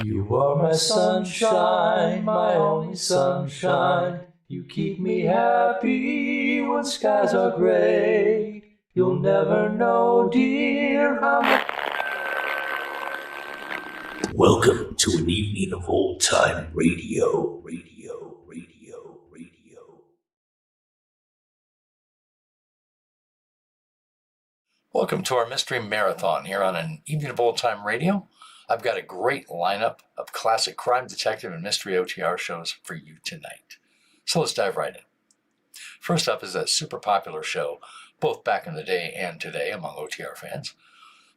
You are my sunshine, my only sunshine. You keep me happy when skies are gray. You'll never know, dear, how. Welcome to an evening of old-time radio. Welcome to our mystery marathon here on an evening of old-time radio. I've got a great lineup of classic crime detective and mystery OTR shows for you tonight. So let's dive right in. First up is that super popular show, both back in the day and today among OTR fans,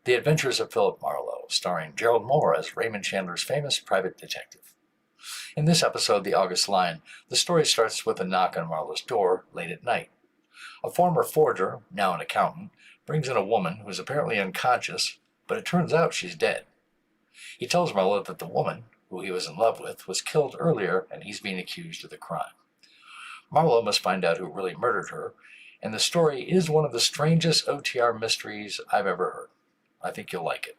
The Adventures of Philip Marlowe, starring Gerald Moore as Raymond Chandler's famous private detective. In this episode, The August Lion, the story starts with a knock on Marlowe's door late at night. A former forger, now an accountant, brings in a woman who is apparently unconscious, but it turns out she's dead. He tells Marlowe that the woman, who he was in love with, was killed earlier and he's being accused of the crime. Marlowe must find out who really murdered her, and the story is one of the strangest OTR mysteries I've ever heard. I think you'll like it.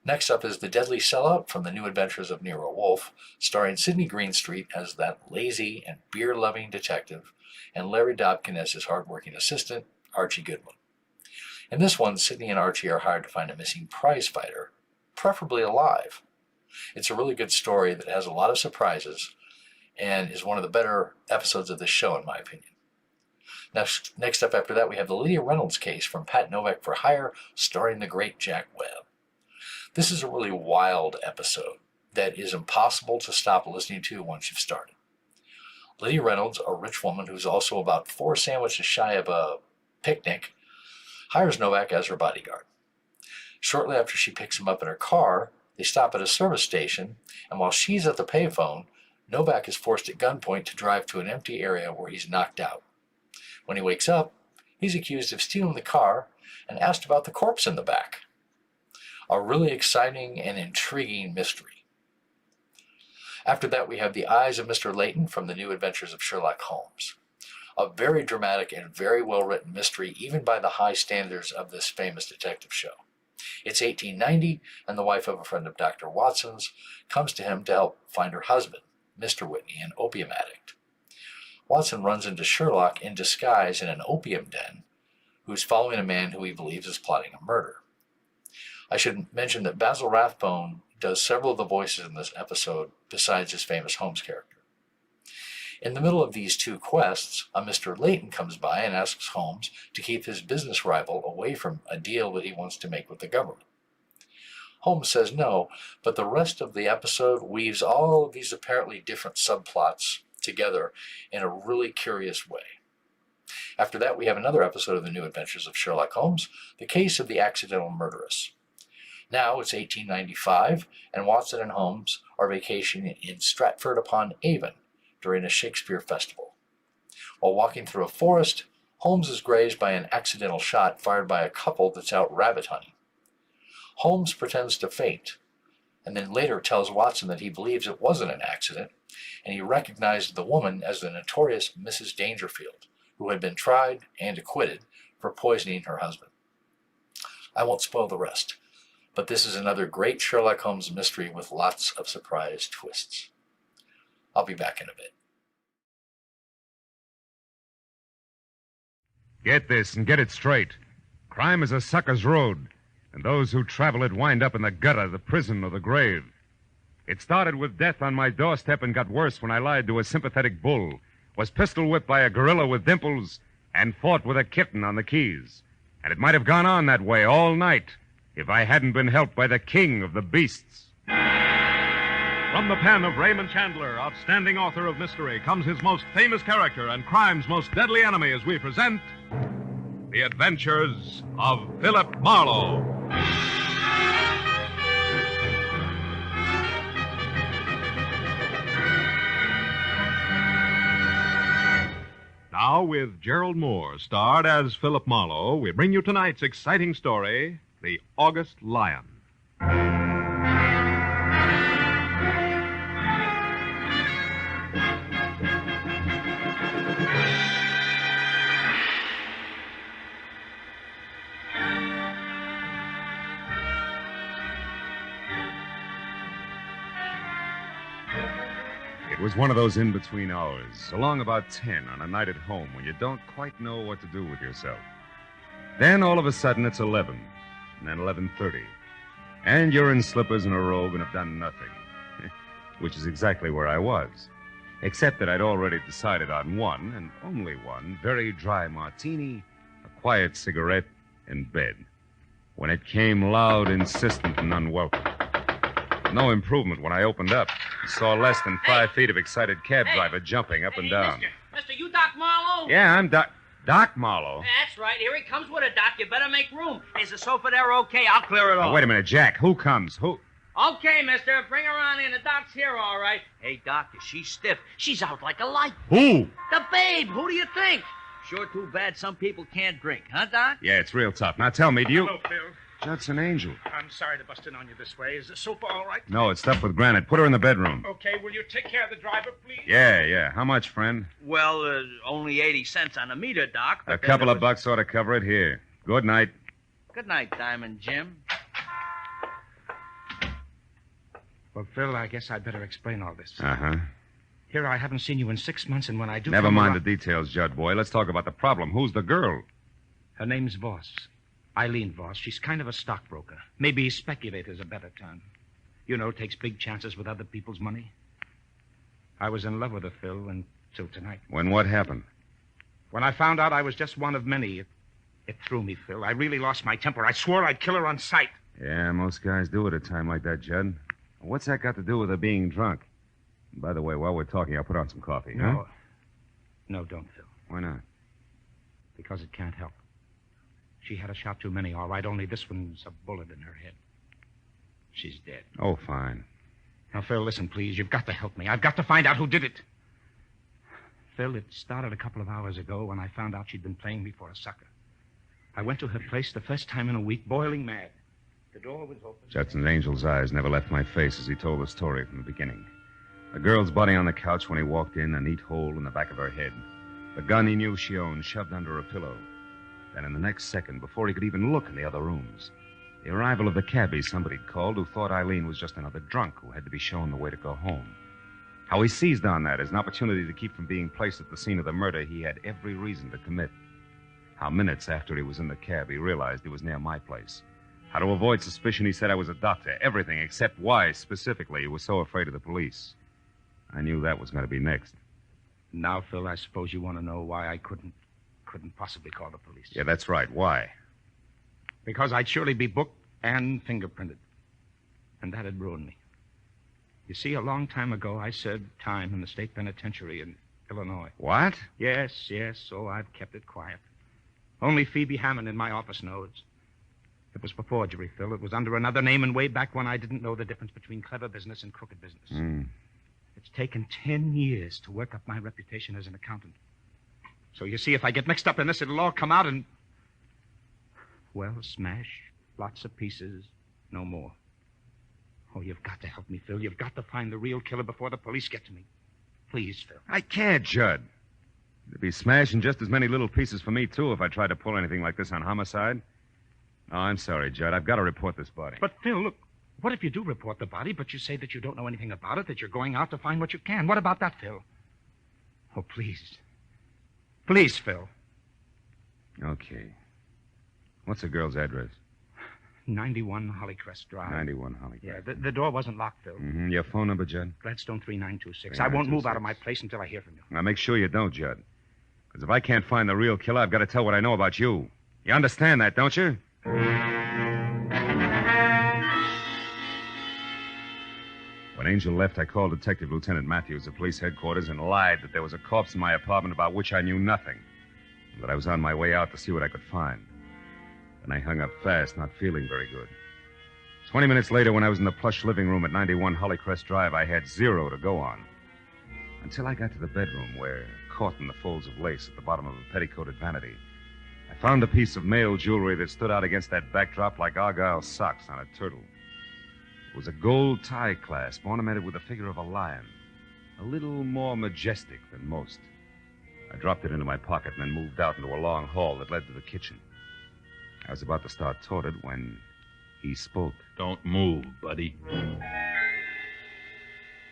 Next up is The Deadly Sellout from The New Adventures of Nero, Wolfe, starring Sidney Greenstreet as that lazy and beer-loving detective, and Larry Dobkin as his hard-working assistant, Archie Goodwin. In this one, Sidney and Archie are hired to find a missing prize fighter, preferably alive. It's a really good story that has a lot of surprises and is one of the better episodes of this show, in my opinion. Next up after that, we have the Lydia Reynolds case from Pat Novak for Hire, starring the great Jack Webb. This is a really wild episode that is impossible to stop listening to once you've started. Lydia Reynolds, a rich woman who's also about 4 sandwiches shy of a picnic, hires Novak as her bodyguard. Shortly after she picks him up in her car, they stop at a service station, and while she's at the payphone, Novak is forced at gunpoint to drive to an empty area where he's knocked out. When he wakes up, he's accused of stealing the car and asked about the corpse in the back. A really exciting and intriguing mystery. After that, we have The Eyes of Mr. Leyton from The New Adventures of Sherlock Holmes. A very dramatic and very well-written mystery, even by the high standards of this famous detective show. It's 1890, and the wife of a friend of Dr. Watson's comes to him to help find her husband, Mr. Whitney, an opium addict. Watson runs into Sherlock in disguise in an opium den, who's following a man who he believes is plotting a murder. I should mention that Basil Rathbone does several of the voices in this episode besides his famous Holmes character. In the middle of these two quests, a Mr. Leyton comes by and asks Holmes to keep his business rival away from a deal that he wants to make with the government. Holmes says no, but the rest of the episode weaves all of these apparently different subplots together in a really curious way. After that, we have another episode of The New Adventures of Sherlock Holmes, The Case of the Accidental Murderess. Now it's 1895, and Watson and Holmes are vacationing in Stratford-upon-Avon during a Shakespeare festival. While walking through a forest, Holmes is grazed by an accidental shot fired by a couple that's out rabbit hunting. Holmes pretends to faint, and then later tells Watson that he believes it wasn't an accident, and he recognized the woman as the notorious Mrs. Dangerfield, who had been tried and acquitted for poisoning her husband. I won't spoil the rest, but this is another great Sherlock Holmes mystery with lots of surprise twists. I'll be back in a bit. Get this and get it straight. Crime is a sucker's road, and those who travel it wind up in the gutter, the prison, or the grave. It started with death on my doorstep and got worse when I lied to a sympathetic bull, was pistol whipped by a gorilla with dimples, and fought with a kitten on the Keys. And it might have gone on that way all night if I hadn't been helped by the king of the beasts. From the pen of Raymond Chandler, outstanding author of mystery, comes his most famous character and crime's most deadly enemy as we present The Adventures of Philip Marlowe. Now, with Gerald Moore starred as Philip Marlowe, we bring you tonight's exciting story, The August Lion. It was one of those in-between hours, along about 10 on a night at home when you don't quite know what to do with yourself. Then, all of a sudden, it's 11, and then 11:30. And you're in slippers and a robe and have done nothing, which is exactly where I was, except that I'd already decided on one, and only one, very dry martini, a quiet cigarette, and bed, when it came loud, insistent, and unwelcome. No improvement when I opened up. Saw less than 5 feet of excited cab driver jumping up and down. Mister, you Doc Marlowe? Yeah, I'm Doc Marlowe. That's right. Here he comes with a Doc. You better make room. Is the sofa there okay? I'll clear it off. Oh, wait a minute, Jack. Who comes? Who? Okay, mister. Bring her on in. The Doc's here, all right. Hey, Doc, she's stiff. She's out like a light. Who? The babe. Who do you think? Sure too bad some people can't drink, huh, Doc? Yeah, it's real tough. Now tell me, do you... Hello, Phil. Judson Angel. I'm sorry to bust in on you this way. Is the sofa all right? No, it's stuffed with granite. Put her in the bedroom. Okay, will you take care of the driver, please? Yeah. How much, friend? Well, only 80 cents on the meter, Doc. A couple of bucks ought to cover it here. Good night. Good night, Diamond Jim. Well, Phil, I guess I'd better explain all this. Uh-huh. Here, I haven't seen you in 6 months, and when I do... Never mind the details, Judd boy. Let's talk about the problem. Who's the girl? Her name's Voss. Eileen Voss. She's kind of a stockbroker. Maybe speculator's a better term. You know, takes big chances with other people's money. I was in love with her, Phil, until tonight. When what happened? When I found out I was just one of many, it threw me, Phil. I really lost my temper. I swore I'd kill her on sight. Yeah, most guys do at a time like that, Judd. What's that got to do with her being drunk? And by the way, while we're talking, I'll put on some coffee, huh? No, don't, Phil. Why not? Because it can't help. She had a shot too many, all right, only this one's a bullet in her head. She's dead. Oh, fine. Now, Phil, listen, please. You've got to help me. I've got to find out who did it. Phil, it started a couple of hours ago when I found out she'd been playing me for a sucker. I went to her place the first time in a week, boiling mad. The door was open. Judson Angel's eyes never left my face as he told the story from the beginning. The girl's body on the couch when he walked in, a neat hole in the back of her head. The gun he knew she owned shoved under her pillow. Then in the next second, before he could even look in the other rooms, the arrival of the cabbie somebody'd called who thought Eileen was just another drunk who had to be shown the way to go home. How he seized on that as an opportunity to keep from being placed at the scene of the murder he had every reason to commit. How minutes after he was in the cab, he realized he was near my place. How to avoid suspicion, he said I was a doctor. Everything except why, specifically, he was so afraid of the police. I knew that was going to be next. Now, Phil, I suppose you want to know why I couldn't possibly call the police. Yeah, that's right. Why? Because I'd surely be booked and fingerprinted. And that'd ruin me. You see, a long time ago, I served time in the state penitentiary in Illinois. What? Yes, so I've kept it quiet. Only Phoebe Hammond in my office knows. It was for forgery, Phil. It was under another name and way back when I didn't know the difference between clever business and crooked business. It's taken 10 years to work up my reputation as an accountant. So you see, if I get mixed up in this, it'll all come out and... Well, smash, lots of pieces, no more. Oh, you've got to help me, Phil. You've got to find the real killer before the police get to me. Please, Phil. I can't, Judd. It'd be smashing just as many little pieces for me, too, if I tried to pull anything like this on homicide. Oh, I'm sorry, Judd. I've got to report this body. But, Phil, look, what if you do report the body, but you say that you don't know anything about it, that you're going out to find what you can? What about that, Phil? Oh, please. Please, Phil. Okay. What's the girl's address? 91 Hollycrest Drive. 91 Hollycrest. Yeah, the door wasn't locked, Phil. Mm-hmm. Your phone number, Judd? Gladstone 3926. I won't move out of my place until I hear from you. Now, make sure you don't, Judd. Because if I can't find the real killer, I've got to tell what I know about you. You understand that, don't you? When Angel left, I called Detective Lieutenant Matthews of police headquarters and lied that there was a corpse in my apartment about which I knew nothing. That I was on my way out to see what I could find. Then I hung up fast, not feeling very good. 20 minutes later, when I was in the plush living room at 91 Hollycrest Drive, I had zero to go on. Until I got to the bedroom where, caught in the folds of lace at the bottom of a petticoated vanity, I found a piece of male jewelry that stood out against that backdrop like Argyle socks on a turtle. It was a gold tie clasp ornamented with the figure of a lion, a little more majestic than most. I dropped it into my pocket and then moved out into a long hall that led to the kitchen. I was about to start toward it when he spoke. Don't move, buddy.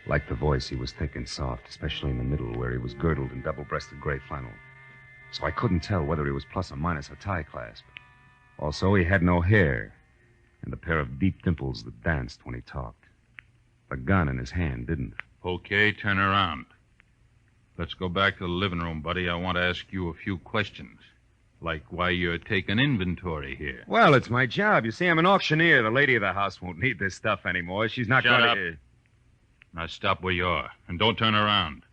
Like the voice, he was thick and soft, especially in the middle where he was girdled in double-breasted gray flannel. So I couldn't tell whether he was plus or minus a tie clasp. Also, he had no hair and a pair of deep dimples that danced when he talked. The gun in his hand didn't. Okay, turn around. Let's go back to the living room, buddy. I want to ask you a few questions. Like why you're taking inventory here. Well, it's my job. You see, I'm an auctioneer. The lady of the house won't need this stuff anymore. She's not Shut going up. to... Now stop where you are, and don't turn around.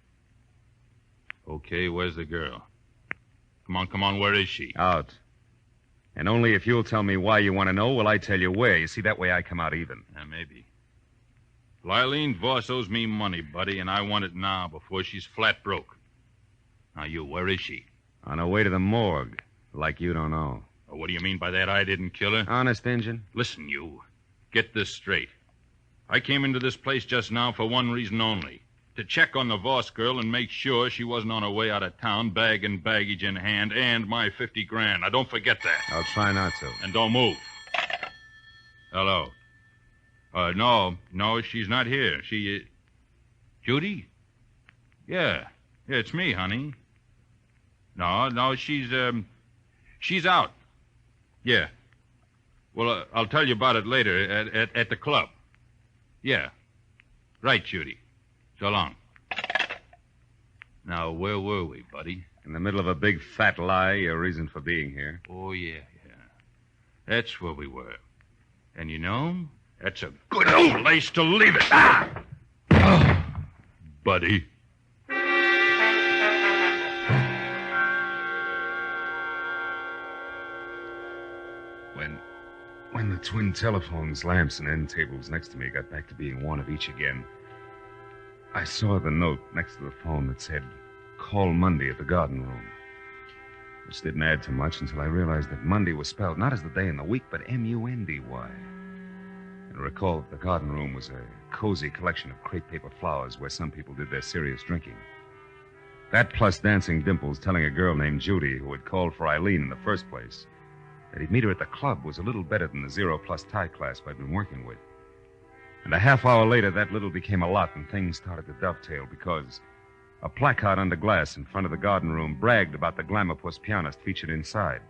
Okay, where's the girl? Come on, where is she? Out. And only if you'll tell me why you want to know will I tell you where. You see, that way I come out even. Yeah, maybe. Eileen Voss owes me money, buddy, and I want it now before she's flat broke. Now, where is she? On her way to the morgue. Like you don't know. Oh, what do you mean by that? I didn't kill her? Honest, Injun? Listen, you. Get this straight. I came into this place just now for one reason only. To check on the Voss girl and make sure she wasn't on her way out of town, bag and baggage in hand, and my 50 grand. Now, don't forget that. I'll try not to. And don't move. Hello. No, she's not here. Judy? Yeah, it's me, honey. No, she's out. Yeah. Well, I'll tell you about it later at the club. Yeah. Right, Judy. So long. Now, where were we, buddy? In the middle of a big fat lie, your reason for being here. Oh, yeah. That's where we were. And you know, that's a good old place to leave it. Oh, buddy. When the twin telephones, lamps, and end tables next to me got back to being one of each again, I saw the note next to the phone that said, "Call Monday at the garden room," which didn't add to much until I realized that Monday was spelled not as the day in the week, but M-U-N-D-Y. And recall that the garden room was a cozy collection of crepe paper flowers where some people did their serious drinking. That plus dancing dimples telling a girl named Judy, who had called for Eileen in the first place, that he'd meet her at the club was a little better than the 0+ tie clasp I'd been working with. And a half hour later, that little became a lot, and things started to dovetail because a placard under glass in front of the garden room bragged about the glamour-puss pianist featured inside,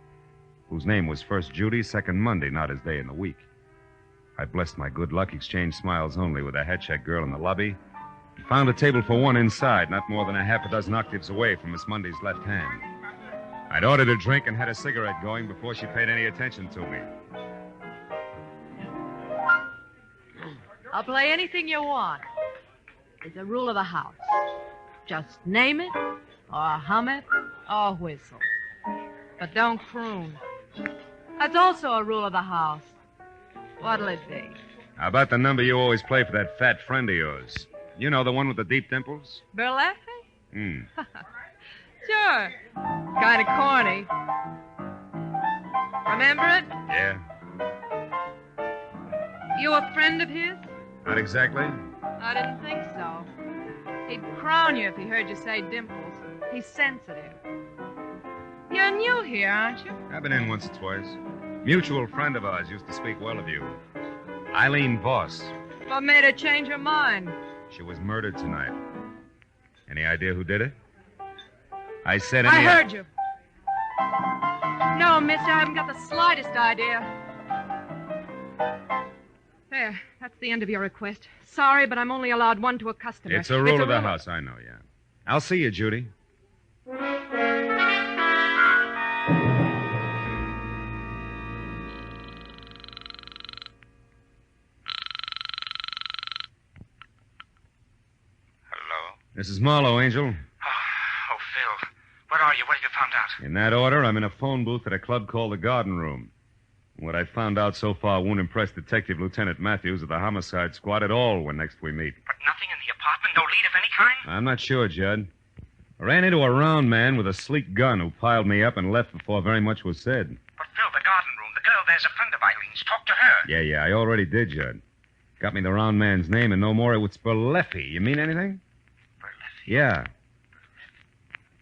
whose name was first Judy, second Monday, not his day in the week. I blessed my good luck, exchanged smiles only with a hat-check girl in the lobby, and found a table for one inside, not more than a half a dozen octaves away from Miss Monday's left hand. I'd ordered a drink and had a cigarette going before she paid any attention to me. I'll play anything you want. It's a rule of the house. Just name it, or hum it, or whistle. But don't croon. That's also a rule of the house. What'll it be? How about the number you always play for that fat friend of yours? You know, the one with the deep dimples? Burlesque? Sure. Kind of corny. Remember it? Yeah. You a friend of his? Not exactly. I didn't think so. He'd crown you if he heard you say dimples. He's sensitive. You're new here, aren't you? I've been in once or twice. Mutual friend of ours used to speak well of you. Eileen Voss. What made her change her mind? She was murdered tonight. Any idea who did it? I said I heard you. No, mister, I haven't got the slightest idea. There, that's the end of your request. Sorry, but I'm only allowed one to a customer. It's a rule of the house, I know, yeah. I'll see you, Judy. This is Marlowe, Angel. Oh, Phil. Where are you? What have you found out? In that order, I'm in a phone booth at a club called the Garden Room. What I found out so far won't impress Detective Lieutenant Matthews of the Homicide Squad at all when next we meet. But nothing in the apartment? No lead of any kind? I'm not sure, Judd. I ran into a round man with a sleek gun who piled me up and left before very much was said. But, Phil, the garden room, the girl there's a friend of Eileen's. Talk to her. Yeah, I already did, Judd. Got me the round man's name and no more. It's Berleffi. You mean anything? Berleffi? Yeah.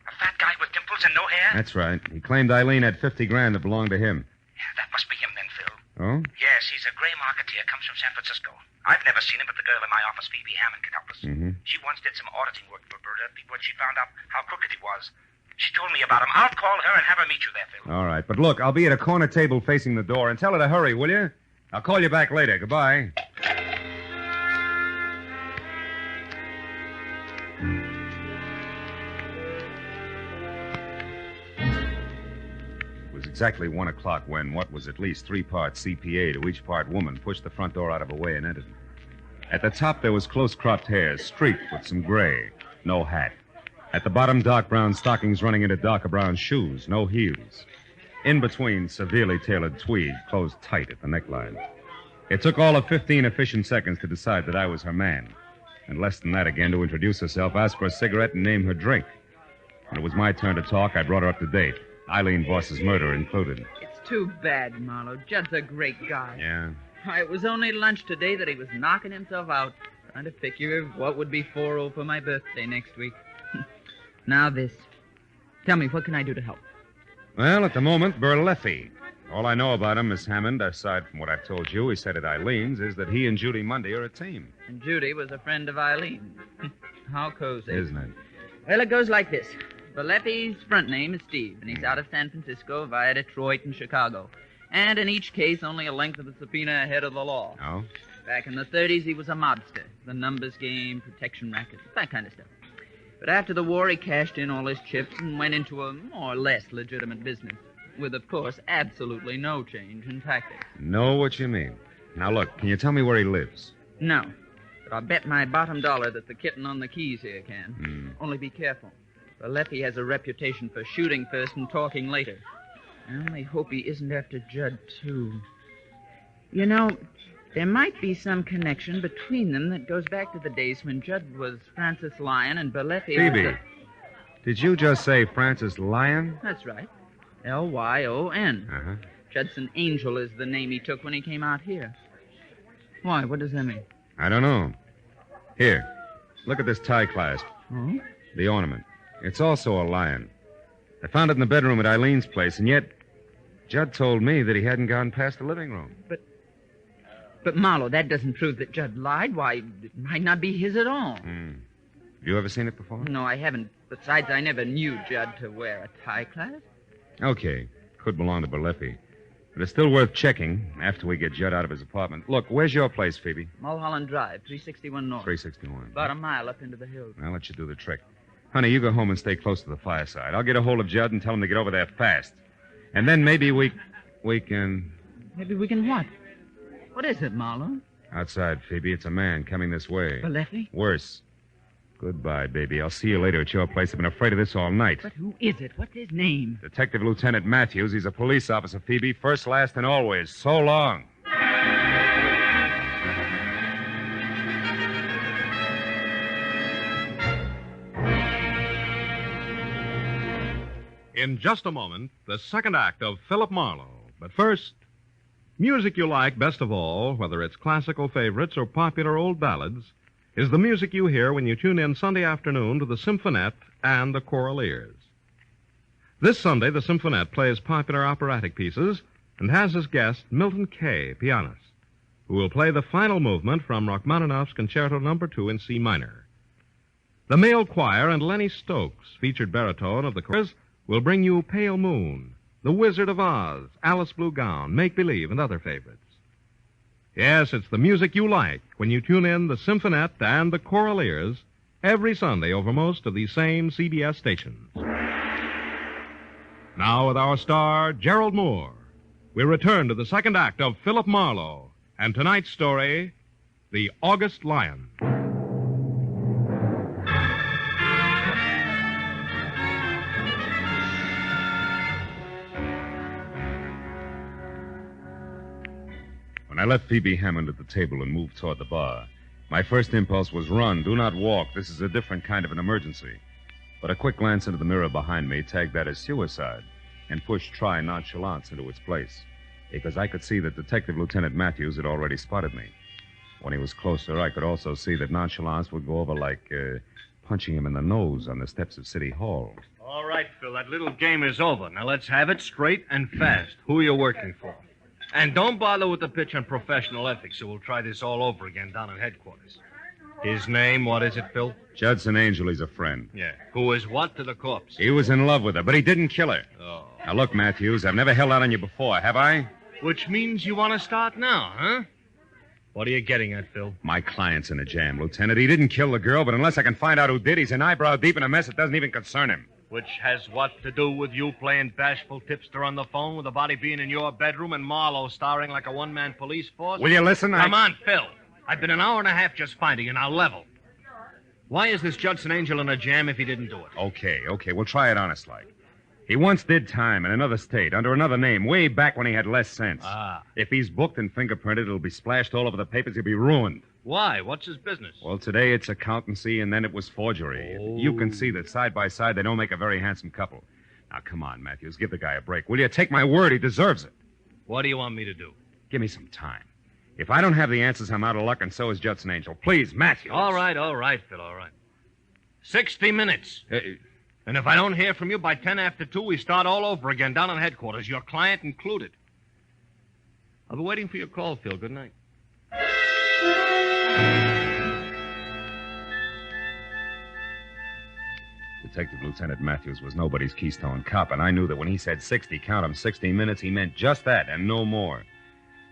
A fat guy with dimples and no hair? That's right. He claimed Eileen had 50 grand that belonged to him. Yeah, that must be him then, Phil. Oh? Yes, he's a gray marketeer, comes from San Francisco. I've never seen him, but the girl in my office, Phoebe Hammond, can help us. Mm-hmm. She once did some auditing work for Bertie when she found out how crooked he was. She told me about him. I'll call her and have her meet you there, Phil. All right, but look, I'll be at a corner table facing the door, and tell her to hurry, will you? I'll call you back later. Goodbye. It was exactly 1 o'clock when what was at least 3 parts CPA to each part woman pushed the front door out of her way and entered. At the top, there was close-cropped hair, streaked with some gray. No hat. At the bottom, dark brown stockings running into darker brown shoes. No heels. In between, severely tailored tweed, closed tight at the neckline. It took all of 15 efficient seconds to decide that I was her man. And less than that again to introduce herself, ask for a cigarette, and name her drink. When it was my turn to talk, I brought her up to date. Eileen Voss's murder included. It's too bad, Marlowe. Judd's a great guy. Yeah? Why, it was only lunch today that he was knocking himself out, trying to figure what would be 4-0 for my birthday next week. Now this. Tell me, what can I do to help? Well, at the moment, Berleffi. All I know about him, Miss Hammond, aside from what I've told you, he said at Eileen's, is that he and Judy Mundy are a team. And Judy was a friend of Eileen's. How cozy. Isn't it? Well, it goes like this. Berleffi's front name is Steve, and he's out of San Francisco via Detroit and Chicago. And in each case, only a length of a subpoena ahead of the law. Oh? Back in the 30s, he was a mobster. The numbers game, protection racket, that kind of stuff. But after the war, he cashed in all his chips and went into a more or less legitimate business, with, of course, absolutely no change in tactics. Know what you mean. Now, look, can you tell me where he lives? No, but I'll bet my bottom dollar that the kitten on the keys here can. Only be careful. Berleffi has a reputation for shooting first and talking later. I only hope he isn't after Judd, too. You know, there might be some connection between them that goes back to the days when Judd was Francis Lyon and Berleffi Phoebe, was... did you just say Francis Lyon? That's right. Lyon. Uh-huh. Judson Angel is the name he took when he came out here. Why, what does that mean? I don't know. Here, look at this tie clasp. Oh? The ornament. It's also a lion. I found it in the bedroom at Eileen's place, and yet Judd told me that he hadn't gone past the living room. But, Marlowe, that doesn't prove that Judd lied. Why, it might not be his at all. You ever seen it before? No, I haven't. Besides, I never knew Judd to wear a tie clasp. Okay. Could belong to Berleffi. But it's still worth checking after we get Judd out of his apartment. Look, where's your place, Phoebe? Mulholland Drive, 361 North. 361. About a mile up into the hills. I'll let you do the trick. Honey, you go home and stay close to the fireside. I'll get a hold of Judd and tell him to get over there fast. And then maybe we can... Maybe we can what? What is it, Marlowe? Outside, Phoebe. It's a man coming this way. Berleffi? Worse. Goodbye, baby. I'll see you later at your place. I've been afraid of this all night. But who is it? What's his name? Detective Lieutenant Matthews. He's a police officer, Phoebe. First, last, and always. So long. In just a moment, the second act of Philip Marlowe. But first, music you like best of all, whether it's classical favorites or popular old ballads, is the music you hear when you tune in Sunday afternoon to the Symphonette and the Choral Ears. This Sunday, the Symphonette plays popular operatic pieces and has as guest Milton Kay, pianist, who will play the final movement from Rachmaninoff's Concerto No. 2 in C minor. The male choir and Lenny Stokes, featured baritone of the chorus, will bring you Pale Moon, The Wizard of Oz, Alice Blue Gown, Make Believe, and other favorites. Yes, it's the music you like when you tune in the Symphonette and the Choral Ears every Sunday over most of these same CBS stations. Now, with our star, Gerald Moore, we return to the second act of Philip Marlowe and tonight's story, The August Lion. When I left Phoebe Hammond at the table and moved toward the bar, my first impulse was run, do not walk. This is a different kind of an emergency. But a quick glance into the mirror behind me tagged that as suicide and pushed try nonchalance into its place, because I could see that Detective Lieutenant Matthews had already spotted me. When he was closer, I could also see that nonchalance would go over like punching him in the nose on the steps of City Hall. All right, Phil, that little game is over. Now let's have it straight and fast. Who are you working for? And don't bother with the pitch on professional ethics, so we'll try this all over again down at headquarters. His name, what is it, Phil? Judson Angel, he's a friend. Yeah. Who is what to the corpse? He was in love with her, but he didn't kill her. Oh. Now, look, Matthews, I've never held out on you before, have I? Which means you want to start now, huh? What are you getting at, Phil? My client's in a jam, Lieutenant. He didn't kill the girl, but unless I can find out who did, he's an eyebrow deep in a mess that doesn't even concern him. Which has what to do with you playing bashful tipster on the phone with the body being in your bedroom and Marlowe starring like a one-man police force? Will you listen? Come on, Phil. I've been an hour and a half just finding you. Now level. Why is this Judson Angel in a jam if he didn't do it? Okay. We'll try it honest-like. He once did time in another state under another name way back when he had less sense. Ah. If he's booked and fingerprinted, it'll be splashed all over the papers. He'll be ruined. Why? What's his business? Well, today it's accountancy, and then it was forgery. Oh. You can see that side by side they don't make a very handsome couple. Now, come on, Matthews. Give the guy a break. Will you? Take my word, he deserves it. What do you want me to do? Give me some time. If I don't have the answers, I'm out of luck, and so is Judson Angel. Please, Matthews. All right, Phil, all right. 60 minutes. And if I don't hear from you by 10 after 2, we start all over again down on headquarters, your client included. I'll be waiting for your call, Phil. Good night. Detective Lieutenant Matthews was nobody's keystone cop, and I knew that when he said 60, count 'em, 60 minutes, he meant just that and no more.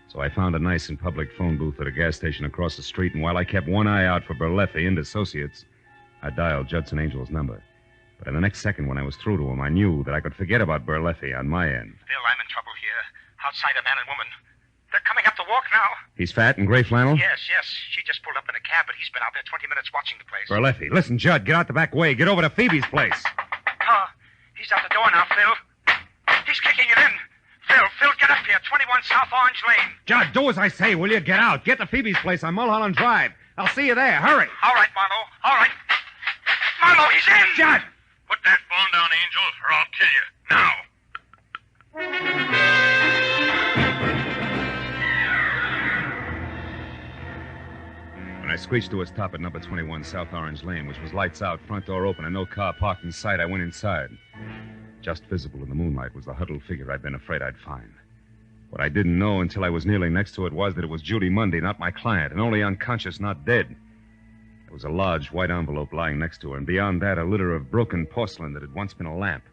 So I found a nice and public phone booth at a gas station across the street, and while I kept one eye out for Berleffi and associates, I dialed Judson Angel's number. But in the next second, when I was through to him, I knew that I could forget about Berleffi on my end. Phil, I'm in trouble here. Outside a man and woman. They're coming up the walk now. He's fat and gray flannel? Yes. She just pulled up in a cab, but he's been out there 20 minutes watching the place. Berleffi, listen, Judd, get out the back way. Get over to Phoebe's place. He's out the door now, Phil. He's kicking it in. Phil, get up here. 21 South Orange Lane. Judd, do as I say, will you? Get out. Get to Phoebe's place on Mulholland Drive. I'll see you there. Hurry. All right, Marlowe. All right. Marlowe, he's in. Judd! Put that phone down, Angel, or I'll kill you. Now. When I screeched to a stop at number 21 South Orange Lane, which was lights out, front door open, and no car parked in sight, I went inside. Just visible in the moonlight was the huddled figure I'd been afraid I'd find. What I didn't know until I was kneeling next to it was that it was Judy Mundy, not my client, and only unconscious, not dead. There was a large white envelope lying next to her, and beyond that, a litter of broken porcelain that had once been a lamp.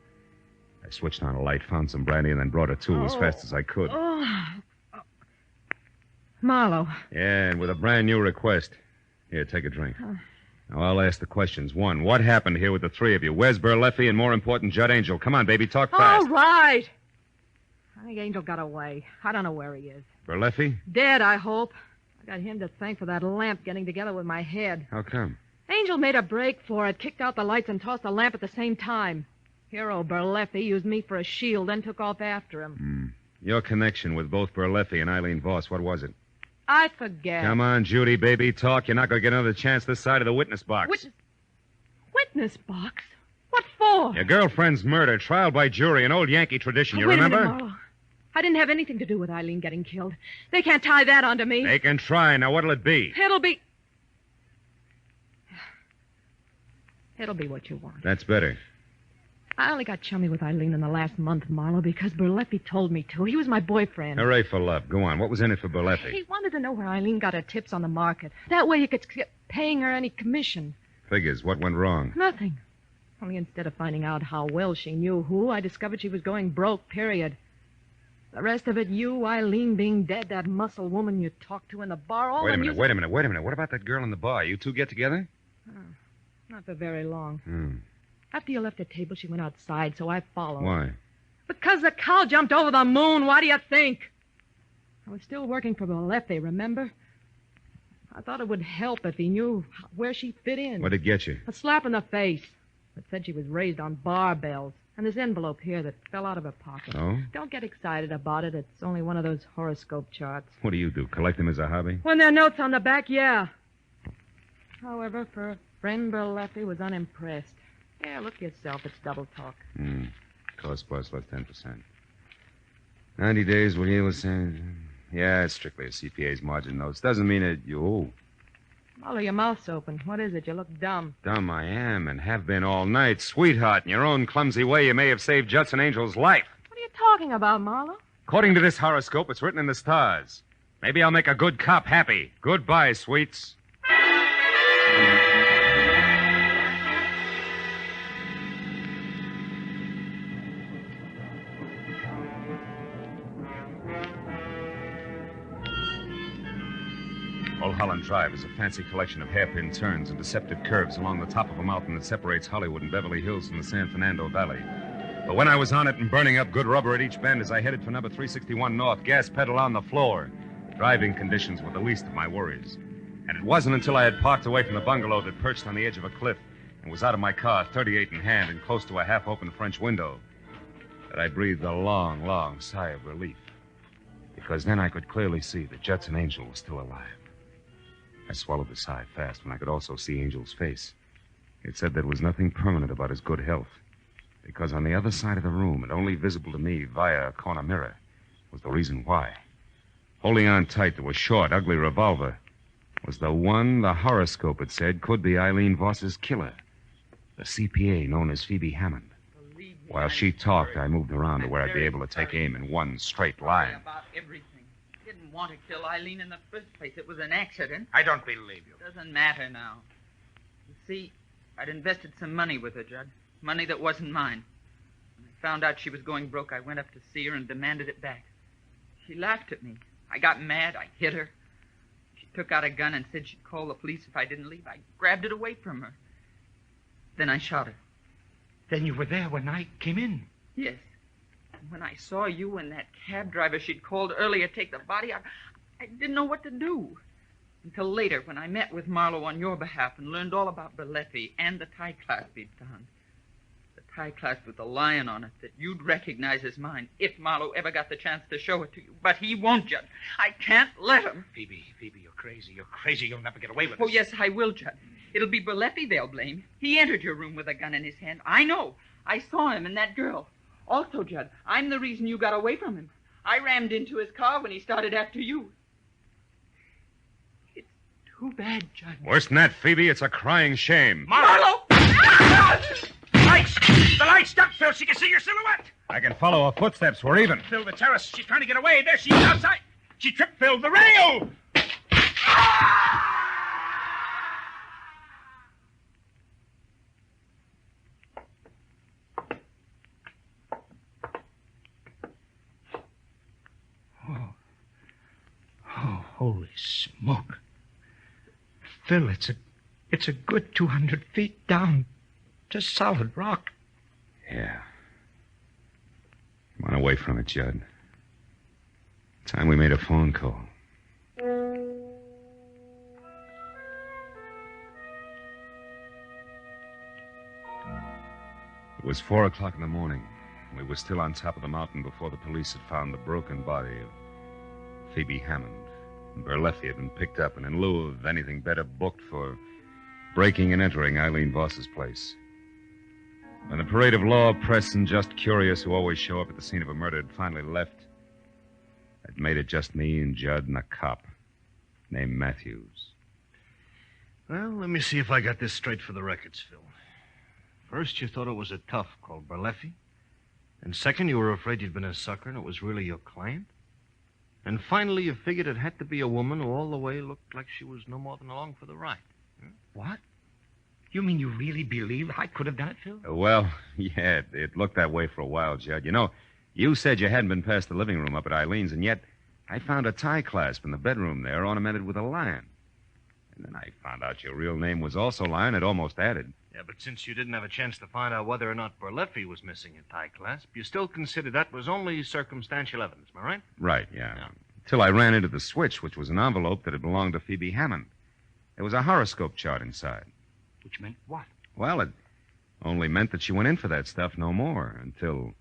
I switched on a light, found some brandy, and then brought her to as fast as I could. Marlowe. Yeah, and with a brand new request. Here, take a drink. Now, I'll ask the questions. One, what happened here with the three of you? Where's Berleffi and, more important, Judd Angel? Come on, baby, talk fast. All right. I think Angel got away. I don't know where he is. Berleffi? Dead, I hope. I got him to thank for that lamp getting together with my head. How come? Angel made a break for it, kicked out the lights, and tossed the lamp at the same time. Hero Berleffi used me for a shield, then took off after him. Your connection with both Berleffi and Eileen Voss, what was it? I forget. Come on, Judy, baby, talk. You're not going to get another chance this side of the witness box. Witness box? What for? Your girlfriend's murder, trial by jury, an old Yankee tradition. You Wait remember? a minute, Marlowe. I didn't have anything to do with Eileen getting killed. They can't tie that onto me. They can try. Now, what'll it be? It'll be what you want. That's better. I only got chummy with Eileen in the last month, Marlowe, because Berleffi told me to. He was my boyfriend. Hooray for love. Go on. What was in it for Berleffi? He wanted to know where Eileen got her tips on the market. That way he could skip paying her any commission. Figures. What went wrong? Nothing. Only instead of finding out how well she knew who, I discovered she was going broke, period. The rest of it, you, Eileen being dead, that muscle woman you talked to in the bar, all Wait a the minute. What about that girl in the bar? You two get together? Not for very long. After you left the table, she went outside, so I followed. Why? Because the cow jumped over the moon. Why do you think? I was still working for Berleffi, remember? I thought it would help if he knew where she fit in. What'd it get you? A slap in the face. It said she was raised on barbells. And this envelope here that fell out of her pocket. Oh? Don't get excited about it. It's only one of those horoscope charts. What do you do? Collect them as a hobby? When there are notes on the back, yeah. However, for friend Berleffi was unimpressed. Yeah, look yourself. It's double talk. Cost plus 10%. 90 days will yield us. Yeah, it's strictly a CPA's margin notes. Doesn't mean that you... Oh. Marlowe, your mouth's open. What is it? You look dumb. Dumb I am and have been all night. Sweetheart, in your own clumsy way, you may have saved Judson Angel's life. What are you talking about, Marlowe? According to this horoscope, it's written in the stars. Maybe I'll make a good cop happy. Goodbye, sweets. Mulholland Drive is a fancy collection of hairpin turns and deceptive curves along the top of a mountain that separates Hollywood and Beverly Hills from the San Fernando Valley. But when I was on it and burning up good rubber at each bend as I headed for number 361 North, gas pedal on the floor, driving conditions were the least of my worries. And it wasn't until I had parked away from the bungalow that perched on the edge of a cliff and was out of my car, 38 in hand and close to a half-open French window, that I breathed a long, long sigh of relief. Because then I could clearly see that Judson Angel was still alive. I swallowed the sigh fast when I could also see Angel's face. It said there was nothing permanent about his good health, because on the other side of the room, and only visible to me via a corner mirror, was the reason why. Holding on tight to a short, ugly revolver was the one the horoscope had said could be Eileen Voss's killer, the CPA known as Phoebe Hammond. While she talked, I moved around to where I'd be able to take aim in one straight line. About everything. Didn't want to kill Eileen in the first place. It was an accident. I don't believe you. Doesn't matter now. You see, I'd invested some money with her, Judd. Money that wasn't mine. When I found out she was going broke, I went up to see her and demanded it back. She laughed at me. I got mad. I hit her. She took out a gun and said she'd call the police if I didn't leave. I grabbed it away from her. Then I shot her. Then you were there when I came in. Yes. When I saw you and that cab driver she'd called earlier take the body, I didn't know what to do. Until later, when I met with Marlowe on your behalf and learned all about Berleffi and the tie clasp he'd found. The tie clasp with the lion on it that you'd recognize as mine if Marlowe ever got the chance to show it to you. But he won't, Judd. I can't let him. Phoebe, you're crazy. You're crazy. You'll never get away with Oh, this. yes, I will, Judd. It'll be Berleffi they'll blame. He entered your room with a gun in his hand. I know. I saw him and that girl. Also, Judd, I'm the reason you got away from him. I rammed into his car when he started after you. It's too bad, Judd. Worse than that, Phoebe, it's a crying shame. Marlowe! Lights! The lights! Stop, Phil. She can see your silhouette. I can follow her footsteps. We're even. Phil, the terrace. She's trying to get away. There she is outside. She tripped Phil. The rail! Oh, holy smoke. Phil, it's a good 200 feet down to solid rock. Yeah. Come on away from it, Judd. Time we made a phone call. It was 4 o'clock in the morning. We were still on top of the mountain before the police had found the broken body of Phoebe Hammond. And Berleffi had been picked up and in lieu of anything better booked for breaking and entering Eileen Voss's place. When the parade of law, press, and just curious who always show up at the scene of a murder had finally left, it made it just me and Judd and a cop named Matthews. Well, let me see if I got this straight for the records, Phil. First, you thought it was a tough called Berleffi. And second, you were afraid you'd been a sucker and it was really your client. And finally, you figured it had to be a woman who all the way looked like she was no more than along for the ride. What? You mean you really believe I could have done it, Phil? Well, yeah, it looked that way for a while, Judd. You know, you said you hadn't been past the living room up at Eileen's, and yet I found a tie clasp in the bedroom there ornamented with a lion. And then I found out your real name was also Lion. It almost added. Yeah, but since you didn't have a chance to find out whether or not Berleffi was missing a tie clasp, you still considered that was only circumstantial evidence, am I right? Right, yeah. Till I ran into the switch, which was an envelope that had belonged to Phoebe Hammond. There was a horoscope chart inside. Which meant what? Well, it only meant that she went in for that stuff no more until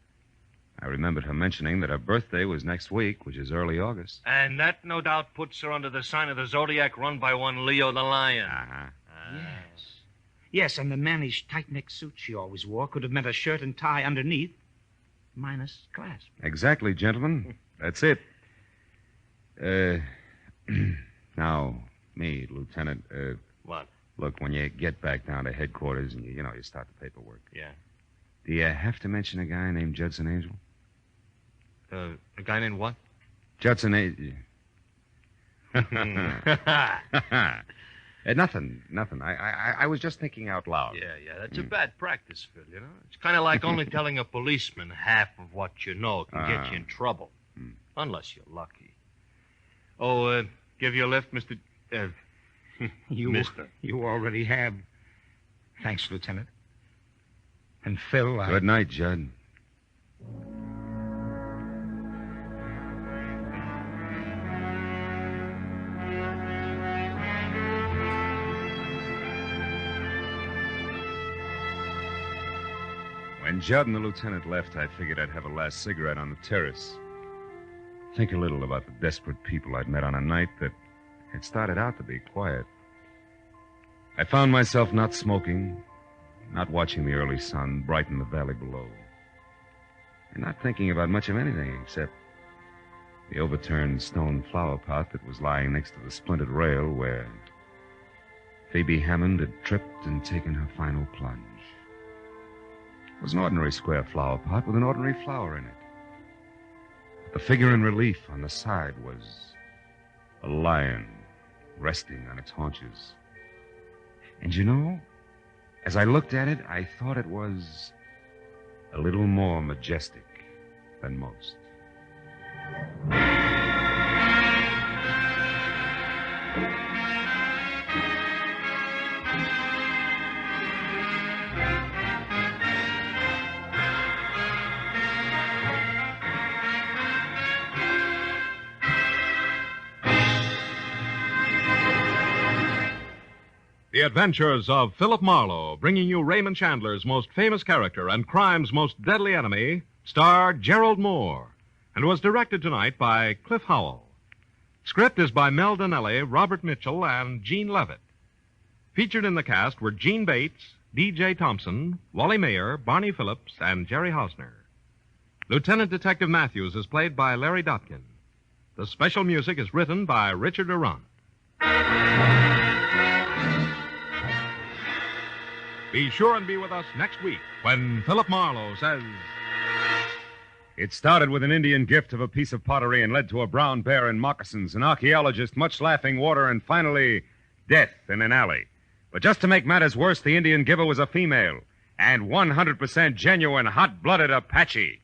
I remembered her mentioning that her birthday was next week, which is early August. And that no doubt puts her under the sign of the Zodiac run by one Leo the Lion. Uh-huh. Yes. Yes, and the mannish tight-neck suit she always wore could have meant a shirt and tie underneath, minus clasp. Exactly, gentlemen. That's it. Now, me, Lieutenant, What? Look, when you get back down to headquarters and, you start the paperwork. Yeah. Do you have to mention a guy named Judson Angel? A guy named what? Judson Nothing. I was just thinking out loud. Yeah, that's a bad practice, Phil, you know? It's kind of like only telling a policeman half of what you know can get you in trouble. Unless you're lucky. Oh, give you a lift, Mr. Mister. You already have. Thanks, Lieutenant. And Phil, Good night, Judd. When Judd and the lieutenant left, I figured I'd have a last cigarette on the terrace. Think a little about the desperate people I'd met on a night that had started out to be quiet. I found myself not smoking, not watching the early sun brighten the valley below, and not thinking about much of anything except the overturned stone flower pot that was lying next to the splintered rail where Phoebe Hammond had tripped and taken her final plunge. It was an ordinary square flower pot with an ordinary flower in it. But the figure in relief on the side was a lion resting on its haunches. And you know, as I looked at it, I thought it was a little more majestic than most. The Adventures of Philip Marlowe, bringing you Raymond Chandler's most famous character and crime's most deadly enemy, starred Gerald Moore, and was directed tonight by Cliff Howell. Script is by Mel Donnelly, Robert Mitchell, and Gene Levitt. Featured in the cast were Gene Bates, D.J. Thompson, Wally Mayer, Barney Phillips, and Jerry Hausner. Lieutenant Detective Matthews is played by Larry Dotkin. The special music is written by Richard Durant. Be sure and be with us next week when Philip Marlowe says... It started with an Indian gift of a piece of pottery and led to a brown bear in moccasins, an archaeologist, much laughing water, and finally, death in an alley. But just to make matters worse, the Indian giver was a female, and 100% genuine, hot-blooded Apache.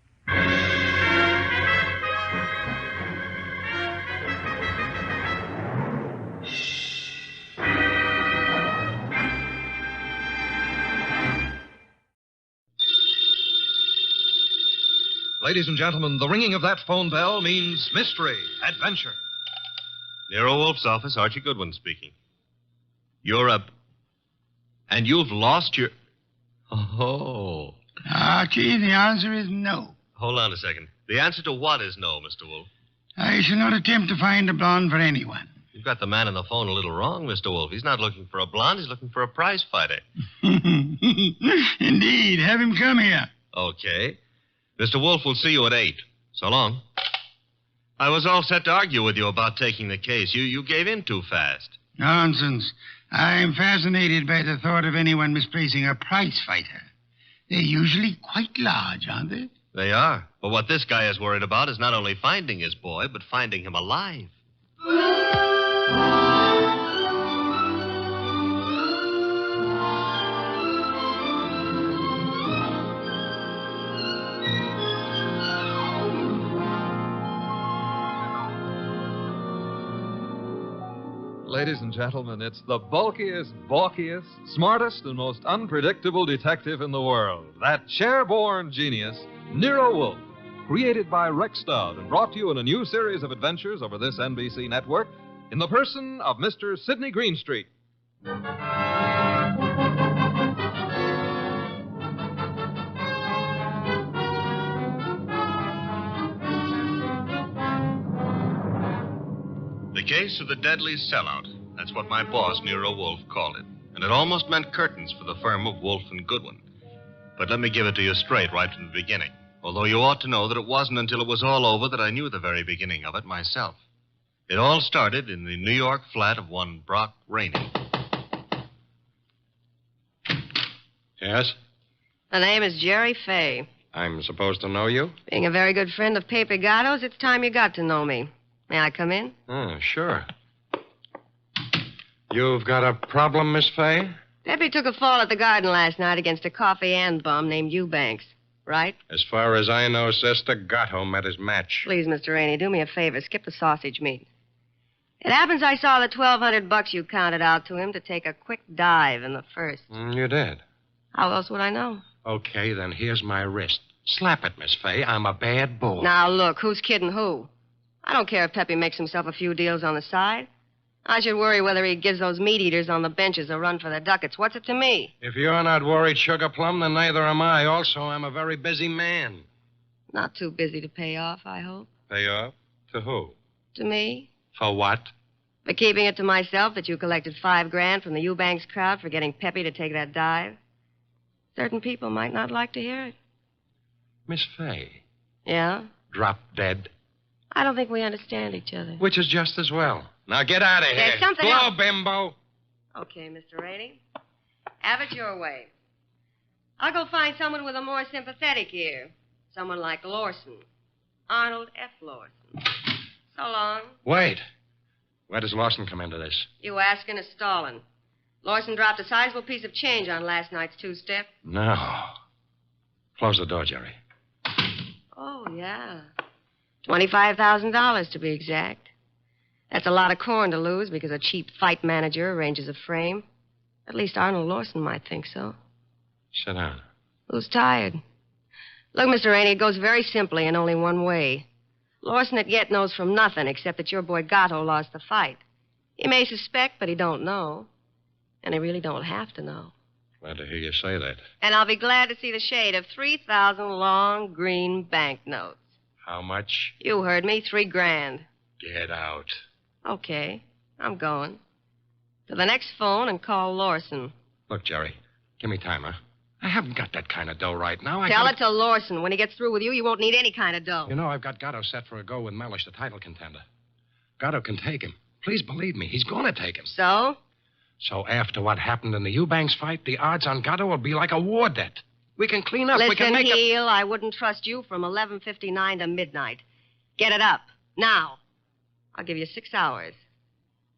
Ladies and gentlemen, the ringing of that phone bell means mystery, adventure. Nero Wolfe's office, Archie Goodwin speaking. You're up. And you've lost your... Oh. Archie, the answer is no. Hold on a second. The answer to what is no, Mr. Wolfe? I shall not attempt to find a blonde for anyone. You've got the man on the phone a little wrong, Mr. Wolfe. He's not looking for a blonde. He's looking for a prize fighter. Indeed. Have him come here. Okay. Mr. Wolfe will see you at 8. So long. I was all set to argue with you about taking the case. You gave in too fast. Nonsense. I'm fascinated by the thought of anyone misplacing a prize fighter. They're usually quite large, aren't they? They are. But what this guy is worried about is not only finding his boy, but finding him alive. Ladies and gentlemen, it's the bulkiest, balkiest, smartest, and most unpredictable detective in the world. That chair-born genius, Nero Wolfe. Created by Rex Stout and brought to you in a new series of adventures over this NBC network in the person of Mr. Sidney Greenstreet. The case of the deadly Sellout. That's what my boss, Nero Wolfe, called it. And it almost meant curtains for the firm of Wolfe and Goodwin. But let me give it to you straight right from the beginning. Although you ought to know that it wasn't until it was all over that I knew the very beginning of it myself. It all started in the New York flat of one Brock Rainey. Yes? The name is Jerry Fay. I'm supposed to know you? Being a very good friend of Pepe Gatto's, it's time you got to know me. May I come in? Oh, sure. You've got a problem, Miss Fay? Pepe took a fall at the garden last night against a coffee and bum named Eubanks, right? As far as I know, Sister, Gatto met his match. Please, Mr. Rainey, do me a favor. Skip the sausage meat. It happens I saw the $1,200 you counted out to him to take a quick dive in the first. You did? How else would I know? Okay, then here's my wrist. Slap it, Miss Fay. I'm a bad bull. Now, look, who's kidding who? I don't care if Pepe makes himself a few deals on the side. I should worry whether he gives those meat eaters on the benches a run for their ducats. What's it to me? If you're not worried, Sugar Plum, then neither am I. Also, I'm a very busy man. Not too busy to pay off, I hope. Pay off? To who? To me. For what? For keeping it to myself that you collected $5,000 from the Eubanks crowd for getting Pepe to take that dive. Certain people might not like to hear it. Miss Fay. Yeah? Drop dead. I don't think we understand each other. Which is just as well. Now get out of here. There's something Blow, else. bimbo. Okay, Mr. Rainey. Have it your way. I'll go find someone with a more sympathetic ear. Someone like Lawson. Arnold F. Lawson. So long. Wait. Where does Lawson come into this? You asking is stalling. Lawson dropped a sizable piece of change on last night's two-step. No. Close the door, Jerry. Oh, yeah. $25,000 to be exact. That's a lot of corn to lose because a cheap fight manager arranges a frame. At least Arnold Lawson might think so. Sit down. Who's tired? Look, Mr. Rainey, it goes very simply and only one way. Lawson at yet knows from nothing except that your boy Gatto lost the fight. He may suspect, but he don't know. And he really don't have to know. Glad to hear you say that. And I'll be glad to see the shade of 3,000 long green banknotes. How much? You heard me, $3,000. Get out. Okay, I'm going. To the next phone and call Lawson. Look, Jerry, give me time, huh? I haven't got that kind of dough right now. Tell it to Lawson. When he gets through with you, you won't need any kind of dough. You know, I've got Gatto set for a go with Mellish, the title contender. Gatto can take him. Please believe me, he's going to take him. So? So after what happened in the Eubanks fight, the odds on Gatto will be like a war debt. We can clean up. Listen, we can make Heel, I wouldn't trust you from 11:59 to midnight. Get it up. Now. I'll give you 6 hours.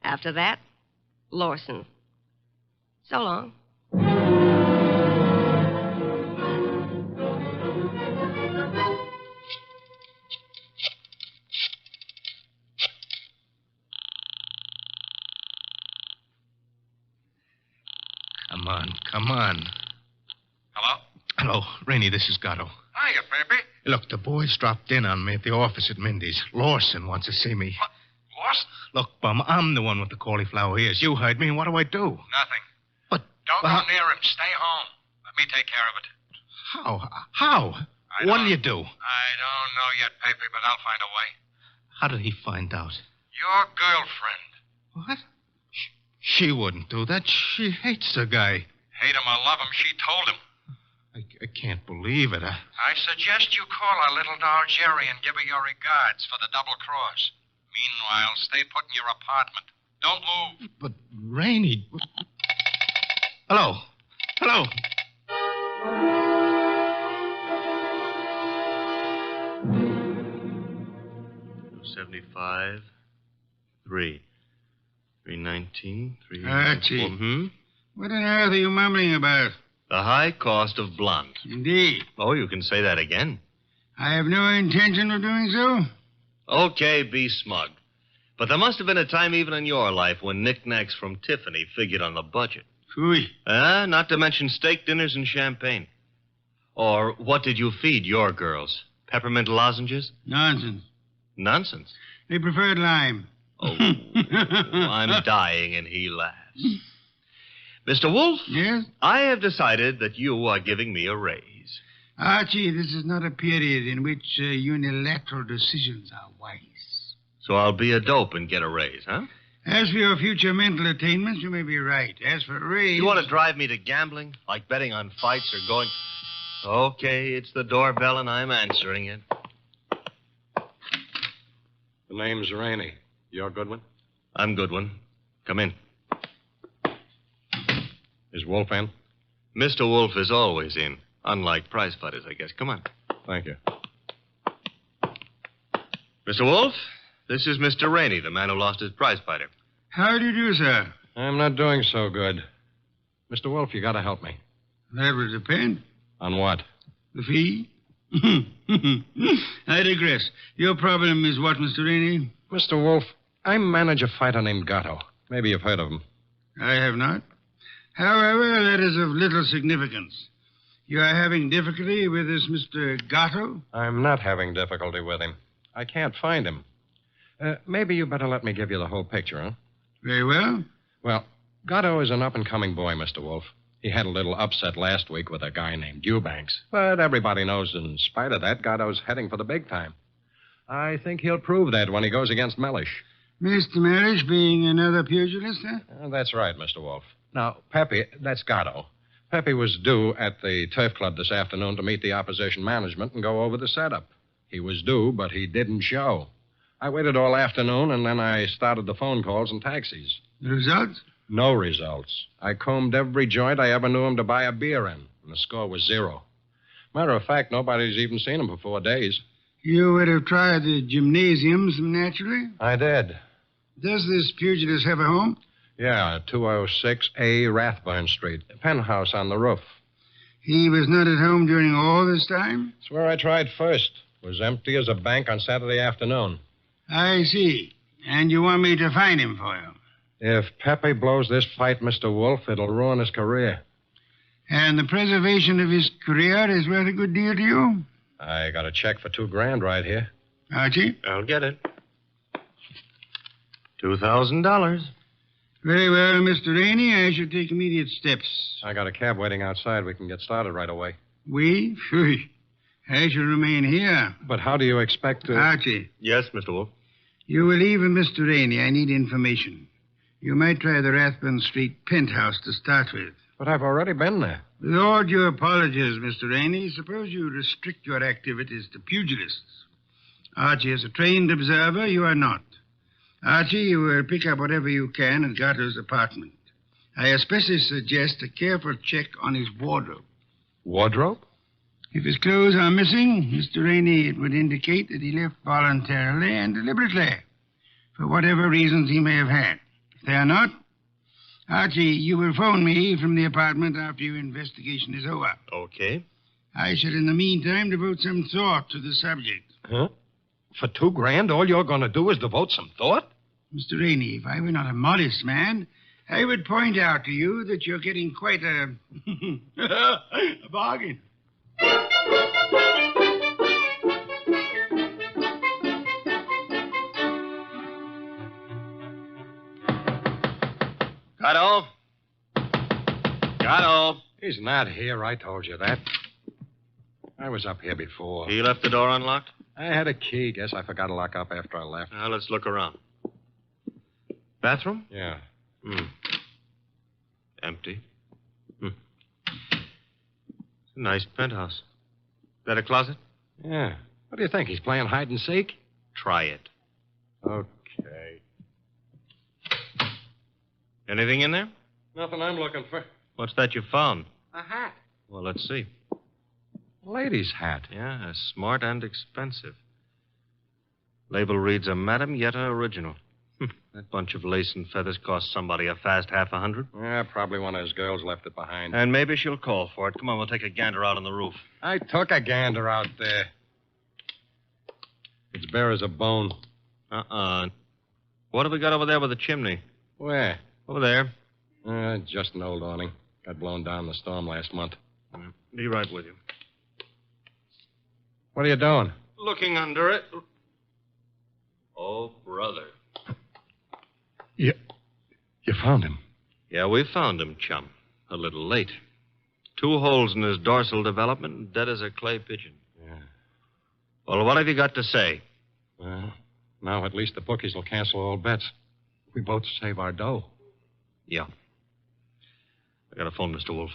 After that, Lawson. So long. Come on. Hello? Hello, Rainey, this is Gatto. Hiya, Pepe. Look, the boys dropped in on me at the office at Mindy's. Lawson wants to see me. What? Lost? Look, Bum, I'm the one with the cauliflower ears. You heard me. What do I do? Nothing. But... Don't go near him. Stay home. Let me take care of it. How? What'll you do? I don't know yet, Pepe, but I'll find a way. How did he find out? Your girlfriend. What? She wouldn't do that. She hates the guy. Hate him or love him, she told him. I can't believe it. I suggest you call our little doll Jerry and give her your regards for the double cross. Meanwhile, stay put in your apartment. Don't move. But, Rainey... Hello. 75, 319, 3... Archie. What on earth are you mumbling about? The high cost of blonde. Indeed. Oh, you can say that again. I have no intention of doing so. Okay, be smug. But there must have been a time even in your life when knickknacks from Tiffany figured on the budget. Phooey. Not to mention steak dinners and champagne. Or what did you feed your girls? Peppermint lozenges? Nonsense. Nonsense? They preferred lime. Oh, I'm dying, and he laughs. Mr. Wolfe? Yes? I have decided that you are giving me a raise. Archie, this is not a period in which unilateral decisions are wise. So I'll be a dope and get a raise, huh? As for your future mental attainments, you may be right. As for a raise... You want to drive me to gambling? Like betting on fights or going... Okay, it's the doorbell, and I'm answering it. The name's Rainey. You're Goodwin? I'm Goodwin. Come in. Is Wolfe in? Mr. Wolfe is always in. Unlike prize fighters, I guess. Come on. Thank you. Mr. Wolfe, this is Mr. Rainey, the man who lost his prize fighter. How do you do, sir? I'm not doing so good. Mr. Wolfe, you got to help me. That will depend. On what? The fee? I digress. Your problem is what, Mr. Rainey? Mr. Wolfe, I manage a fighter named Gatto. Maybe you've heard of him. I have not. However, that is of little significance. You are having difficulty with this Mr. Gatto? I'm not having difficulty with him. I can't find him. Maybe you better let me give you the whole picture, huh? Very well. Well, Gatto is an up-and-coming boy, Mr. Wolfe. He had a little upset last week with a guy named Eubanks. But everybody knows in spite of that, Gatto's heading for the big time. I think he'll prove that when he goes against Mellish. Mr. Mellish being another pugilist, huh? That's right, Mr. Wolfe. Now, Pepe, that's Gatto. Pepe was due at the Turf Club this afternoon to meet the opposition management and go over the setup. He was due, but he didn't show. I waited all afternoon, and then I started the phone calls and taxis. The results? No results. I combed every joint I ever knew him to buy a beer in, and the score was 0. Matter of fact, nobody's even seen him for 4 days. You would have tried the gymnasiums, naturally? I did. Does this pugilist have a home? Yeah, 206A Rathburn Street. A penthouse on the roof. He was not at home during all this time? It's where I tried first. It was empty as a bank on Saturday afternoon. I see. And you want me to find him for you? If Pepe blows this fight, Mr. Wolfe, it'll ruin his career. And the preservation of his career is worth a good deal to you? I got a check for $2,000 right here. Archie? I'll get it. $2,000. Very well, Mr. Rainey. I shall take immediate steps. I got a cab waiting outside. We can get started right away. We? Phew. I shall remain here. But how do you expect to... Archie. Yes, Mr. Wolfe. You will leave with Mr. Rainey. I need information. You might try the Rathburn Street penthouse to start with. But I've already been there. With all due apologies, Mr. Rainey, suppose you restrict your activities to pugilists. Archie is a trained observer. You are not. Archie, you will pick up whatever you can at Gatto's apartment. I especially suggest a careful check on his wardrobe. Wardrobe? If his clothes are missing, Mr. Rainey, it would indicate that he left voluntarily and deliberately, for whatever reasons he may have had. If they are not, Archie, you will phone me from the apartment after your investigation is over. Okay. I shall, in the meantime, devote some thought to the subject. Huh? For $2,000, all you're going to do is devote some thought? Mr. Rainey, if I were not a modest man, I would point out to you that you're getting quite a... a bargain. Gatto? Gatto? He's not here. I told you that. I was up here before. He left the door unlocked? I had a key. Guess I forgot to lock up after I left. Now, let's look around. Bathroom? Yeah. Empty. It's a nice penthouse. That a closet? Yeah. What do you think? He's playing hide and seek? Try it. Okay. Anything in there? Nothing I'm looking for. What's that you found? A hat. Well, let's see. Lady's hat. Yeah, smart and expensive. Label reads a Madam Yetta original. That bunch of lace and feathers cost somebody a fast $50. Yeah, probably one of his girls left it behind. And maybe she'll call for it. Come on, we'll take a gander out on the roof. I took a gander out there. It's bare as a bone. What have we got over there with the chimney? Where? Over there. Just an old awning. Got blown down in the storm last month. Be right with you. What are you doing? Looking under it. Oh, brother. You found him? Yeah, we found him, chum. A little late. 2 holes in his dorsal development and dead as a clay pigeon. Yeah. Well, what have you got to say? Well, now at least the bookies will cancel all bets. We both save our dough. Yeah. I got a phone, Mr. Wolfe.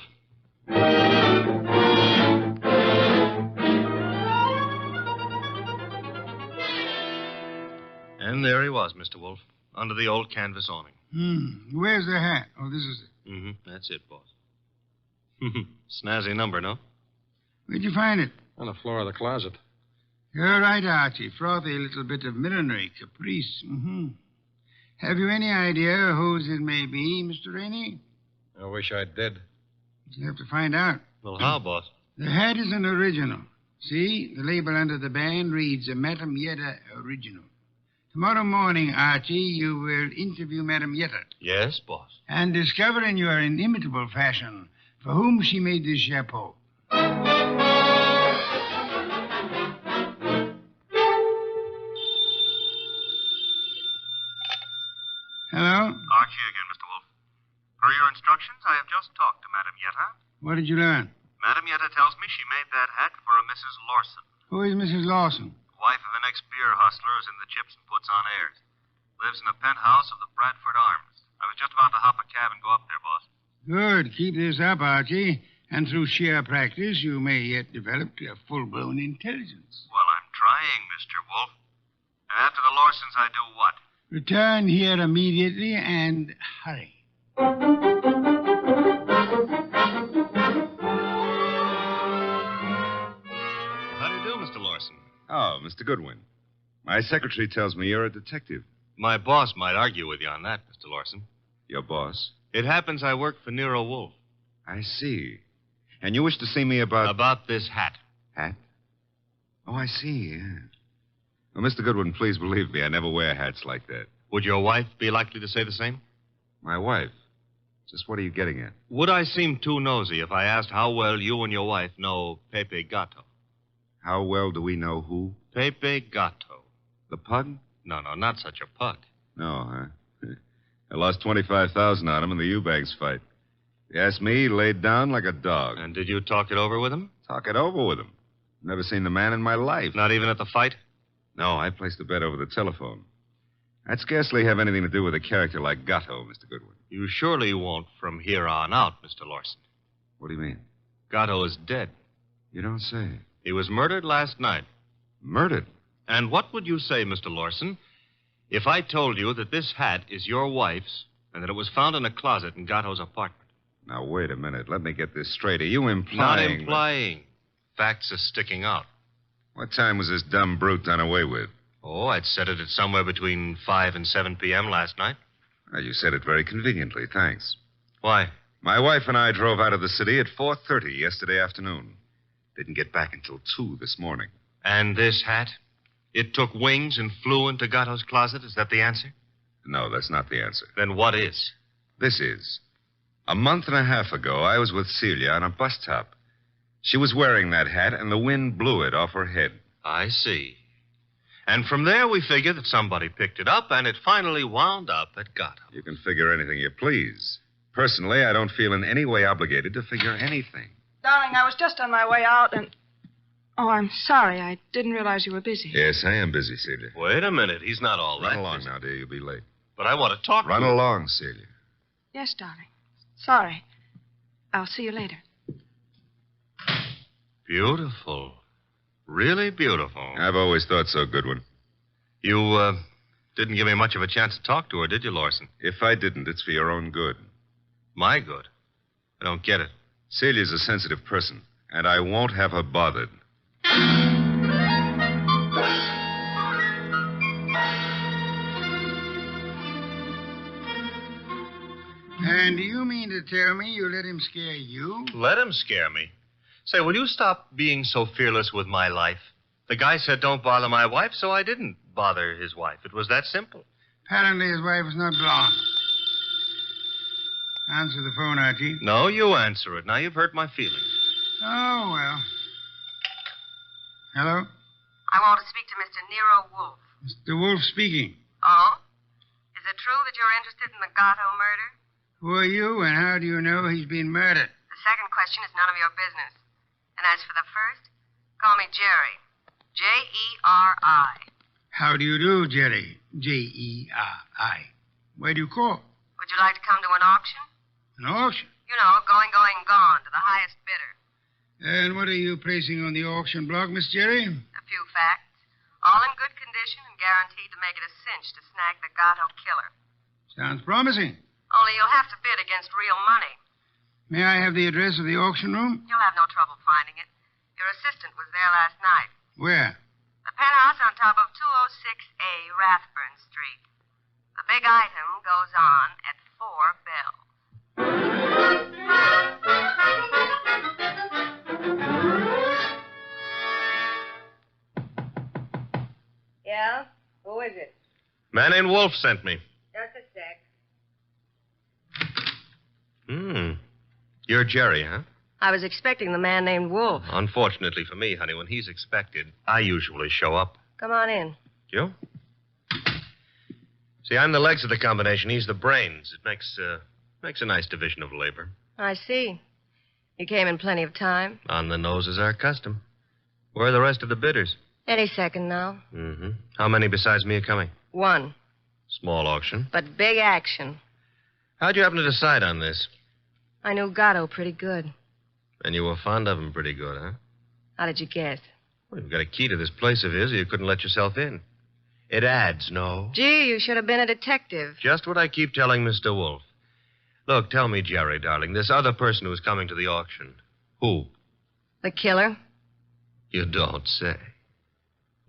And there he was, Mr. Wolfe, under the old canvas awning. Where's the hat? Oh, this is it. That's it, boss. Snazzy number, no? Where'd you find it? On the floor of the closet. You're right, Archie. Frothy little bit of millinery caprice. Mm-hmm. Have you any idea whose it may be, Mr. Rainey? I wish I did. You have to find out. Well, how, boss? The hat is an original. See, the label under the band reads a Madame Yetta original. Tomorrow morning, Archie, you will interview Madame Yetta. Yes, boss. And discover in your inimitable fashion for whom she made this chapeau. Hello? Archie again, Mr. Wolfe. Per your instructions, I have just talked to Madame Yetta. What did you learn? Madame Yetta tells me she made that hat for a Mrs. Lawson, Who is Mrs. Lawson? wife of an ex-beer hustler who's in the chips and puts on airs. Lives in a penthouse of the Bradford Arms. I was just about to hop a cab and go up there, boss. Good. Keep this up, Archie. And through sheer practice, you may yet develop a full-blown intelligence. Well, I'm trying, Mr. Wolfe. And after the Lawsons, I do what? Return here immediately and hurry. How do you do, Mr. Lawson? Oh, Mr. Goodwin. My secretary tells me you're a detective. My boss might argue with you on that, Mr. Lawson. Your boss? It happens I work for Nero Wolfe. I see. And you wish to see me about... About this hat. Hat? Oh, I see, yeah. Well, Mr. Goodwin, please believe me, I never wear hats like that. Would your wife be likely to say the same? My wife? Just what are you getting at? Would I seem too nosy if I asked how well you and your wife know Pepe Gato? How well do we know who? Pepe Gato. The pug? No, not such a pug. No, huh? I lost $25,000 on him in the Eubanks fight. If you ask me, he laid down like a dog. And did you talk it over with him? Talk it over with him. Never seen the man in my life. Not even at the fight? No, I placed a bet over the telephone. I'd scarcely have anything to do with a character like Gatto, Mr. Goodwin. You surely won't from here on out, Mr. Lawson. What do you mean? Gatto is dead. You don't say. He was murdered last night. Murdered? And what would you say, Mr. Lawson, if I told you that this hat is your wife's and that it was found in a closet in Gatto's apartment? Now, wait a minute. Let me get this straight. Are you implying... Not implying. Facts are sticking out. What time was this dumb brute done away with? Oh, I'd set it at somewhere between 5 and 7 p.m. last night. Well, you said it very conveniently. Thanks. Why? My wife and I drove out of the city at 4:30 yesterday afternoon. Didn't get back until 2 this morning. And this hat? It took wings and flew into Gatto's closet? Is that the answer? No, that's not the answer. Then what is? This is. A month and a half ago, I was with Celia on a bus top. She was wearing that hat, and the wind blew it off her head. I see. And from there, we figure that somebody picked it up, and it finally wound up at Gatto. You can figure anything you please. Personally, I don't feel in any way obligated to figure anything. Darling, I was just on my way out and... Oh, I'm sorry. I didn't realize you were busy. Yes, I am busy, Celia. Wait a minute. He's not all that Run along busy. now, dear. You'll be late. But I want to talk Run to you. along, Celia. Yes, darling. Sorry. I'll see you later. Beautiful. Really beautiful. I've always thought so, Goodwin. You, didn't give me much of a chance to talk to her, did you, Lawson? If I didn't, it's for your own good. My good? I don't get it. Celia's a sensitive person, and I won't have her bothered. And do you mean to tell me you let him scare you? Let him scare me. Say, will you stop being so fearless with my life? The guy said don't bother my wife, so I didn't bother his wife. It was that simple. Apparently his wife was not blonde. Answer the phone, Archie. No, you answer it. Now you've hurt my feelings. Oh, well. Hello? I want to speak to Mr. Nero Wolfe. Mr. Wolfe speaking. Oh? Is it true that you're interested in the Gatto murder? Who are you, and how do you know he's been murdered? The second question is none of your business. And as for the first, call me Jerry. Jerry. How do you do, Jerry? Jerry. Where do you call? Would you like to come to an auction? An auction? You know, going, gone, to the highest bidder. And what are you placing on the auction block, Miss Jerry? A few facts. All in good condition and guaranteed to make it a cinch to snag the Gatto killer. Sounds promising. Only you'll have to bid against real money. May I have the address of the auction room? You'll have no trouble finding it. Your assistant was there last night. Where? The penthouse on top of 206A Rathburn Street. The big item goes on at 4 bells. Yeah? Who is it? Man named Wolfe sent me. Just a sec. You're Jerry, huh? I was expecting the man named Wolfe. Unfortunately for me, honey, when he's expected, I usually show up. Come on in. You? See, I'm the legs of the combination. He's the brains. It makes a nice division of labor. I see. You came in plenty of time. On the nose is our custom. Where are the rest of the bidders? Any second now. Mm-hmm. How many besides me are coming? 1. Small auction. But big action. How'd you happen to decide on this? I knew Gatto pretty good. And you were fond of him pretty good, huh? How did you guess? Well, you've got a key to this place of his, or you couldn't let yourself in. It adds, no? Gee, you should have been a detective. Just what I keep telling Mr. Wolfe. Look, tell me, Jerry, darling, this other person who's coming to the auction, who? The killer? You don't say.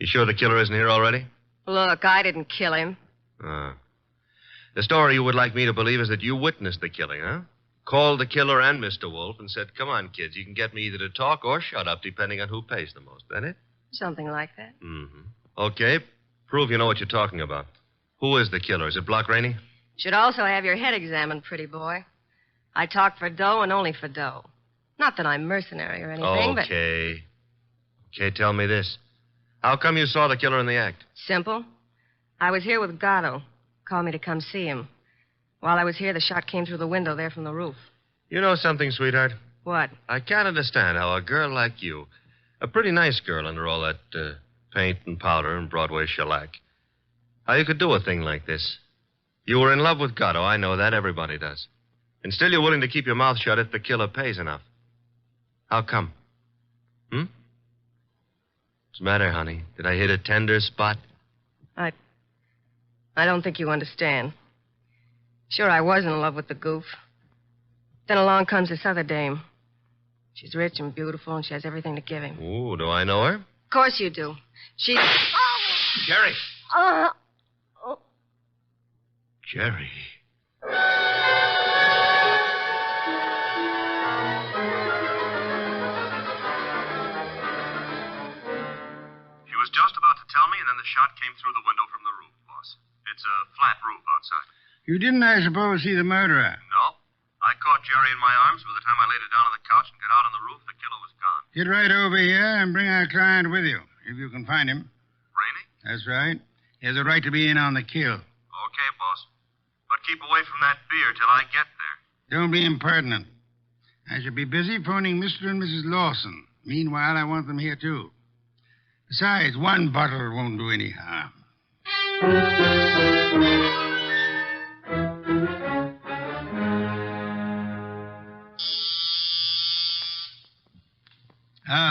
You sure the killer isn't here already? Look, I didn't kill him. The story you would like me to believe is that you witnessed the killing, huh? Called the killer and Mr. Wolfe and said, come on, kids, you can get me either to talk or shut up, depending on who pays the most. That it? Something like that. Mm-hmm. Okay, prove you know what you're talking about. Who is the killer? Is it Block Rainey? Should also have your head examined, pretty boy. I talk for dough and only for dough. Not that I'm mercenary or anything, but... Okay, tell me this. How come you saw the killer in the act? Simple. I was here with Gatto. Called me to come see him. While I was here, the shot came through the window there from the roof. You know something, sweetheart? What? I can't understand how a girl like you, a pretty nice girl under all that paint and powder and Broadway shellac, how you could do a thing like this. You were in love with Gatto, I know that. Everybody does. And still you're willing to keep your mouth shut if the killer pays enough. How come? What's the matter, honey? Did I hit a tender spot? I don't think you understand. Sure, I was in love with the goof. Then along comes this other dame. She's rich and beautiful, and she has everything to give him. Ooh, do I know her? Of course you do. She's... Jerry! Jerry. She was just about to tell me, and then the shot came through the window from the roof, boss. It's a flat roof outside. You didn't, I suppose, see the murderer? No. I caught Jerry in my arms. By the time I laid her down on the couch and got out on the roof, the killer was gone. Get right over here and bring our client with you, if you can find him. Rainey? That's right. He has a right to be in on the kill. Okay, boss. But keep away from that beer till I get there. Don't be impertinent. I shall be busy phoning Mr. and Mrs. Lawson. Meanwhile, I want them here, too. Besides, one bottle won't do any harm.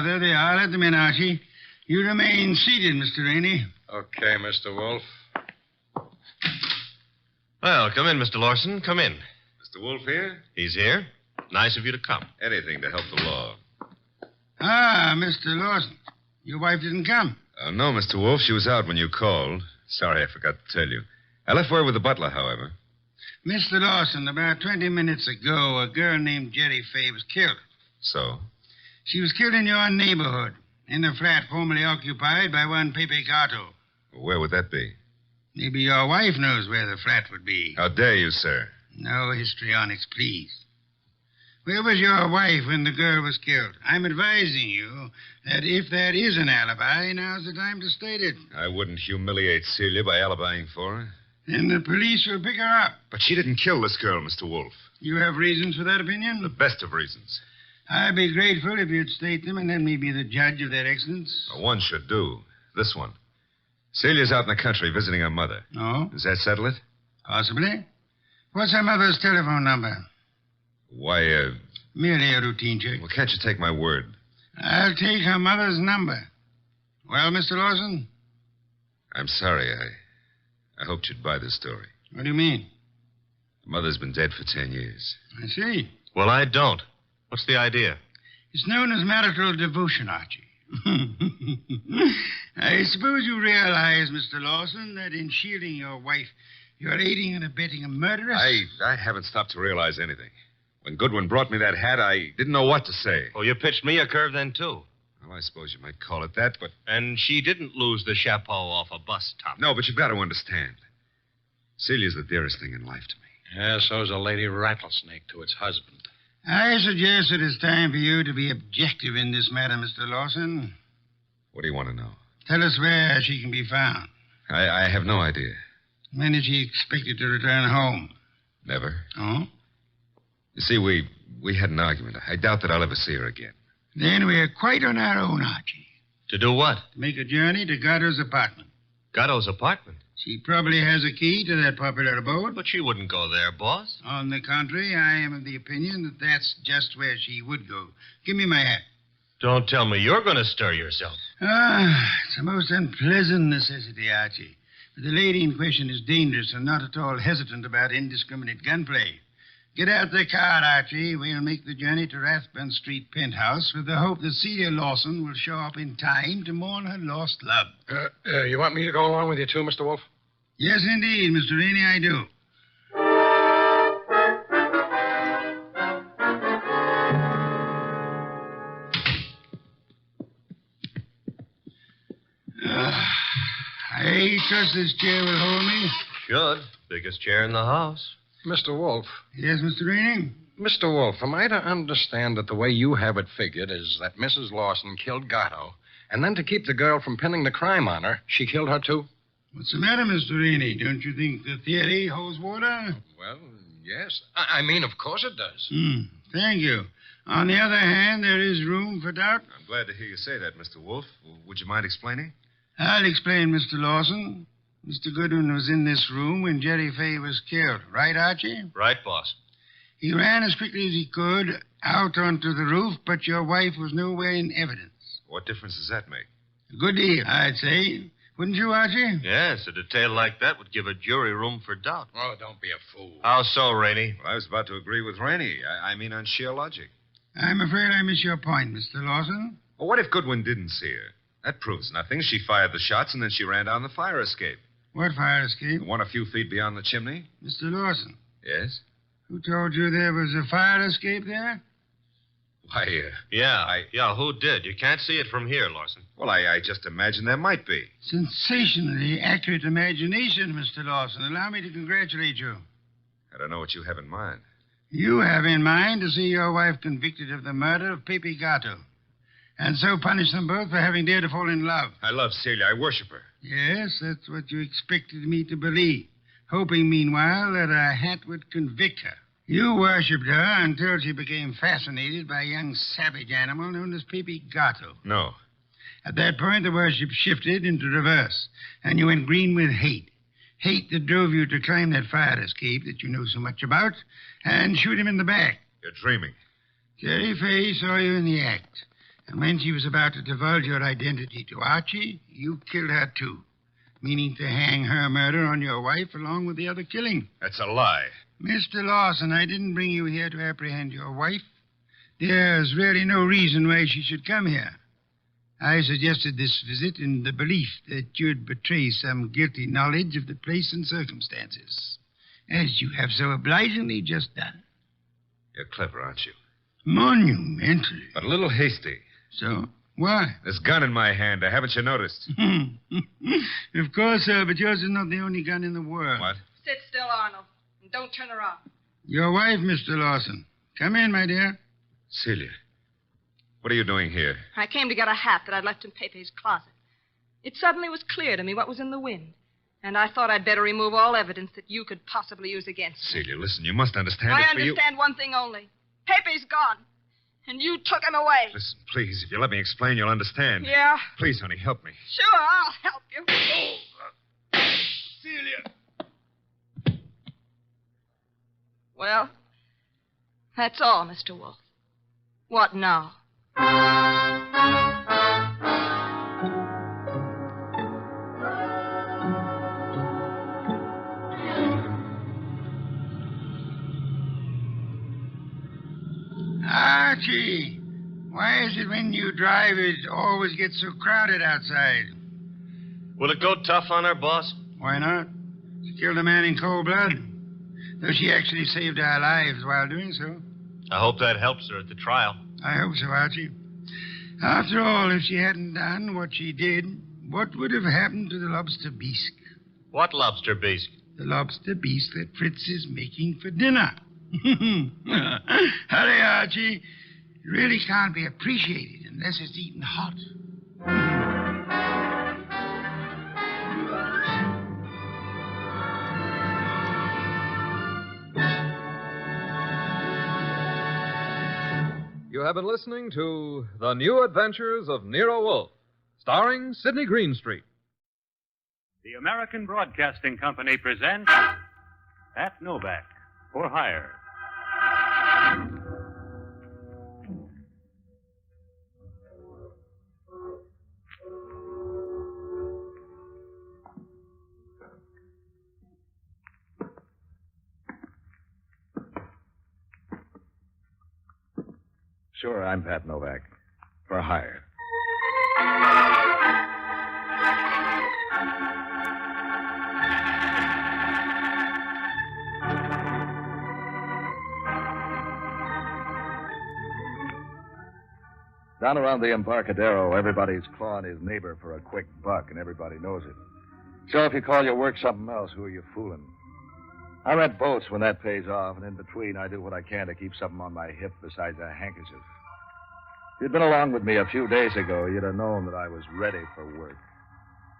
There they are. Let them in, Archie. You remain seated, Mr. Rainey. Okay, Mr. Wolfe. Well, come in, Mr. Lawson. Come in. Mr. Wolfe here? He's here. Nice of you to come. Anything to help the law. Mr. Lawson. Your wife didn't come. No, Mr. Wolfe. She was out when you called. Sorry, I forgot to tell you. I left word with the butler, however. Mr. Lawson, about 20 minutes ago, a girl named Jerry Fay was killed. So? She was killed in your neighborhood, in a flat formerly occupied by one Pepe Gatto. Where would that be? Maybe your wife knows where the flat would be. How dare you, sir? No histrionics, please. Where was your wife when the girl was killed? I'm advising you that if there is an alibi, now's the time to state it. I wouldn't humiliate Celia by alibying for her. Then the police will pick her up. But she didn't kill this girl, Mr. Wolfe. You have reasons for that opinion? The best of reasons. I'd be grateful if you'd state them and let me be the judge of their excellence. One should do. This one. Celia's out in the country visiting her mother. Oh? Does that settle it? Possibly. What's her mother's telephone number? Why, Merely a routine check. Well, can't you take my word? I'll take her mother's number. Well, Mr. Lawson? I'm sorry. I hoped you'd buy this story. What do you mean? The mother's been dead for 10 years. I see. Well, I don't. What's the idea? It's known as marital devotion, Archie. I suppose you realize, Mr. Lawson, that in shielding your wife, you're aiding and abetting a murderess? I haven't stopped to realize anything. When Goodwin brought me that hat, I didn't know what to say. Oh, you pitched me a curve then, too. Well, I suppose you might call it that, but... And she didn't lose the chapeau off a bus top. No, but you've got to understand. Celia's the dearest thing in life to me. Yeah, so's a lady rattlesnake to its husband. I suggest it is time for you to be objective in this matter, Mr. Lawson. What do you want to know? Tell us where she can be found. I have no idea. When is she expected to return home? Never. Oh? You see, we had an argument. I doubt that I'll ever see her again. Then we're quite on our own, Archie. To do what? To make a journey to Gatto's apartment. Gatto's apartment? She probably has a key to that popular abode. But she wouldn't go there, boss. On the contrary, I am of the opinion that that's just where she would go. Give me my hat. Don't tell me you're going to stir yourself. It's a most unpleasant necessity, Archie. But the lady in question is dangerous and not at all hesitant about indiscriminate gunplay. Get out the car, Archie. We'll make the journey to Rathbun Street penthouse with the hope that Celia Lawson will show up in time to mourn her lost love. You want me to go along with you, too, Mr. Wolfe? Yes, indeed, Mr. Rainey, I do. I trust this chair will hold me. Should. Biggest chair in the house. Mr. Wolfe. Yes, Mr. Rainey? Mr. Wolfe, am I to understand that the way you have it figured is that Mrs. Lawson killed Gatto, and then to keep the girl from pinning the crime on her, she killed her, too? What's the matter, Mr. Rainey? Don't you think the theory holds water? Well, yes. I mean, of course it does. Thank you. On the other hand, there is room for doubt. I'm glad to hear you say that, Mr. Wolfe. Would you mind explaining? I'll explain, Mr. Lawson. Mr. Goodwin was in this room when Jerry Fay was killed. Right, Archie? Right, boss. He ran as quickly as he could out onto the roof, but your wife was nowhere in evidence. What difference does that make? A good deal, I'd say. Wouldn't you, Archie? Yes, a detail like that would give a jury room for doubt. Oh, don't be a fool. How so, Rainey? Well, I was about to agree with Rainey. I mean on sheer logic. I'm afraid I miss your point, Mr. Lawson. Well, what if Goodwin didn't see her? That proves nothing. She fired the shots, and then she ran down the fire escape. What fire escape? The one a few feet beyond the chimney. Mr. Lawson. Yes? Who told you there was a fire escape there? Why, Yeah, who did? You can't see it from here, Lawson. Well, I just imagined there might be. Sensationally accurate imagination, Mr. Lawson. Allow me to congratulate you. I don't know what you have in mind. You have in mind to see your wife convicted of the murder of Pepe Gatto, and so punish them both for having dared to fall in love. I love Celia. I worship her. Yes, that's what you expected me to believe, hoping, meanwhile, that a hat would convict her. You worshipped her until she became fascinated by a young savage animal known as Pepe Gatto. No. At that point, the worship shifted into reverse, and you went green with hate. Hate that drove you to climb that fire escape that you know so much about and shoot him in the back. You're dreaming. Jerry Fay saw you in the act, and when she was about to divulge your identity to Archie, you killed her too, meaning to hang her murder on your wife along with the other killing. That's a lie. Mr. Lawson, I didn't bring you here to apprehend your wife. There's really no reason why she should come here. I suggested this visit in the belief that you'd betray some guilty knowledge of the place and circumstances, as you have so obligingly just done. You're clever, aren't you? Monumentally. But a little hasty. So, why? This gun in my hand. Haven't you noticed? Of course, sir, but yours is not the only gun in the world. What? Sit still, Arnold, and don't turn around. Your wife, Mr. Lawson. Come in, my dear. Celia, what are you doing here? I came to get a hat that I'd left in Pepe's closet. It suddenly was clear to me what was in the wind, and I thought I'd better remove all evidence that you could possibly use against me. Celia, listen, you must understand I it for you. understand one thing only. Pepe's gone, and you took him away. Listen, please, if you let me explain, you'll understand. Yeah? Please, honey, help me. Sure, I'll help you. Celia! Well, that's all, Mr. Wolfe. What now? Archie, Why is it when you drive it always gets so crowded outside? Will it go tough on her, boss? Why not? She killed a man in cold blood. Though she actually saved our lives while doing so. I hope that helps her at the trial. I hope so, Archie. After all, if she hadn't done what she did, what would have happened to the lobster bisque? What lobster bisque? The lobster bisque that Fritz is making for dinner. Hurry, Archie. It really can't be appreciated unless it's eaten hot. You have been listening to The New Adventures of Nero Wolfe, starring Sidney Greenstreet. The American Broadcasting Company presents At Novak for Hire. Sure, I'm Pat Novak. For hire. Down around the Embarcadero, everybody's clawing his neighbor for a quick buck, and everybody knows it. So if you call your work something else, who are you fooling? I rent boats when that pays off, and in between, I do what I can to keep something on my hip besides a handkerchief. If you'd been along with me a few days ago, you'd have known that I was ready for work.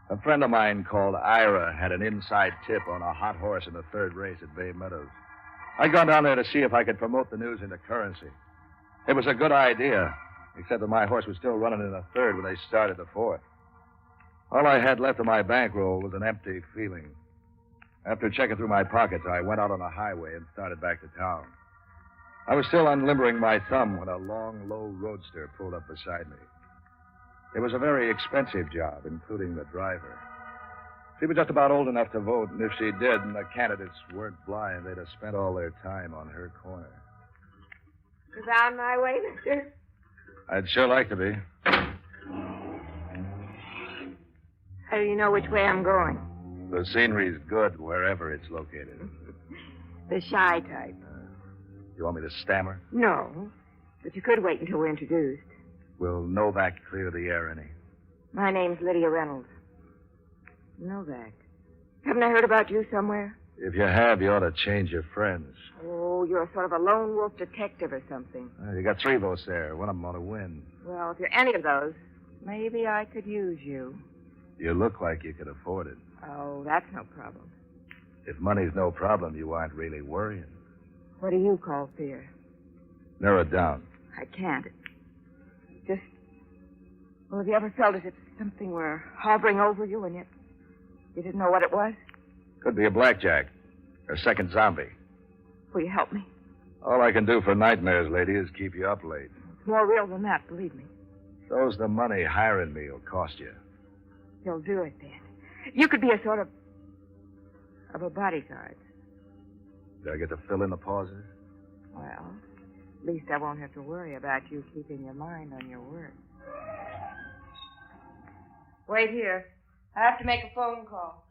A friend of mine called Ira had an inside tip on a hot horse in the third race at Bay Meadows. I'd gone down there to see if I could promote the news into currency. It was a good idea, except that my horse was still running in the third when they started the fourth. All I had left of my bankroll was an empty feeling. After checking through my pockets, I went out on the highway and started back to town. I was still unlimbering my thumb when a long, low roadster pulled up beside me. It was a very expensive job, including the driver. She was just about old enough to vote, and if she did, and the candidates weren't blind, they'd have spent all their time on her corner. Is on my way, mister? I'd sure like to be. How do you know which way I'm going? The scenery's good wherever it's located. The shy type. You want me to stammer? No, but you could wait until we're introduced. Will Novak clear the air any? My name's Lydia Reynolds. Novak. Haven't I heard about you somewhere? If you have, you ought to change your friends. Oh, you're sort of a lone wolf detective or something. You got 3 votes there. One of them ought to win. Well, if you're any of those, maybe I could use you. You look like you could afford it. Oh, that's no problem. If money's no problem, you aren't really worrying. What do you call fear? Narrow it down. I can't. Just, well, have you ever felt as if something were hovering over you and yet you didn't know what it was? Could be a blackjack. Or a second zombie. Will you help me? All I can do for nightmares, lady, is keep you up late. It's more real than that, believe me. So's the money hiring me will cost you. You'll do it then. You could be a sort of a bodyguard. Do I get to fill in the pauses? Well, at least I won't have to worry about you keeping your mind on your work. Wait here. I have to make a phone call.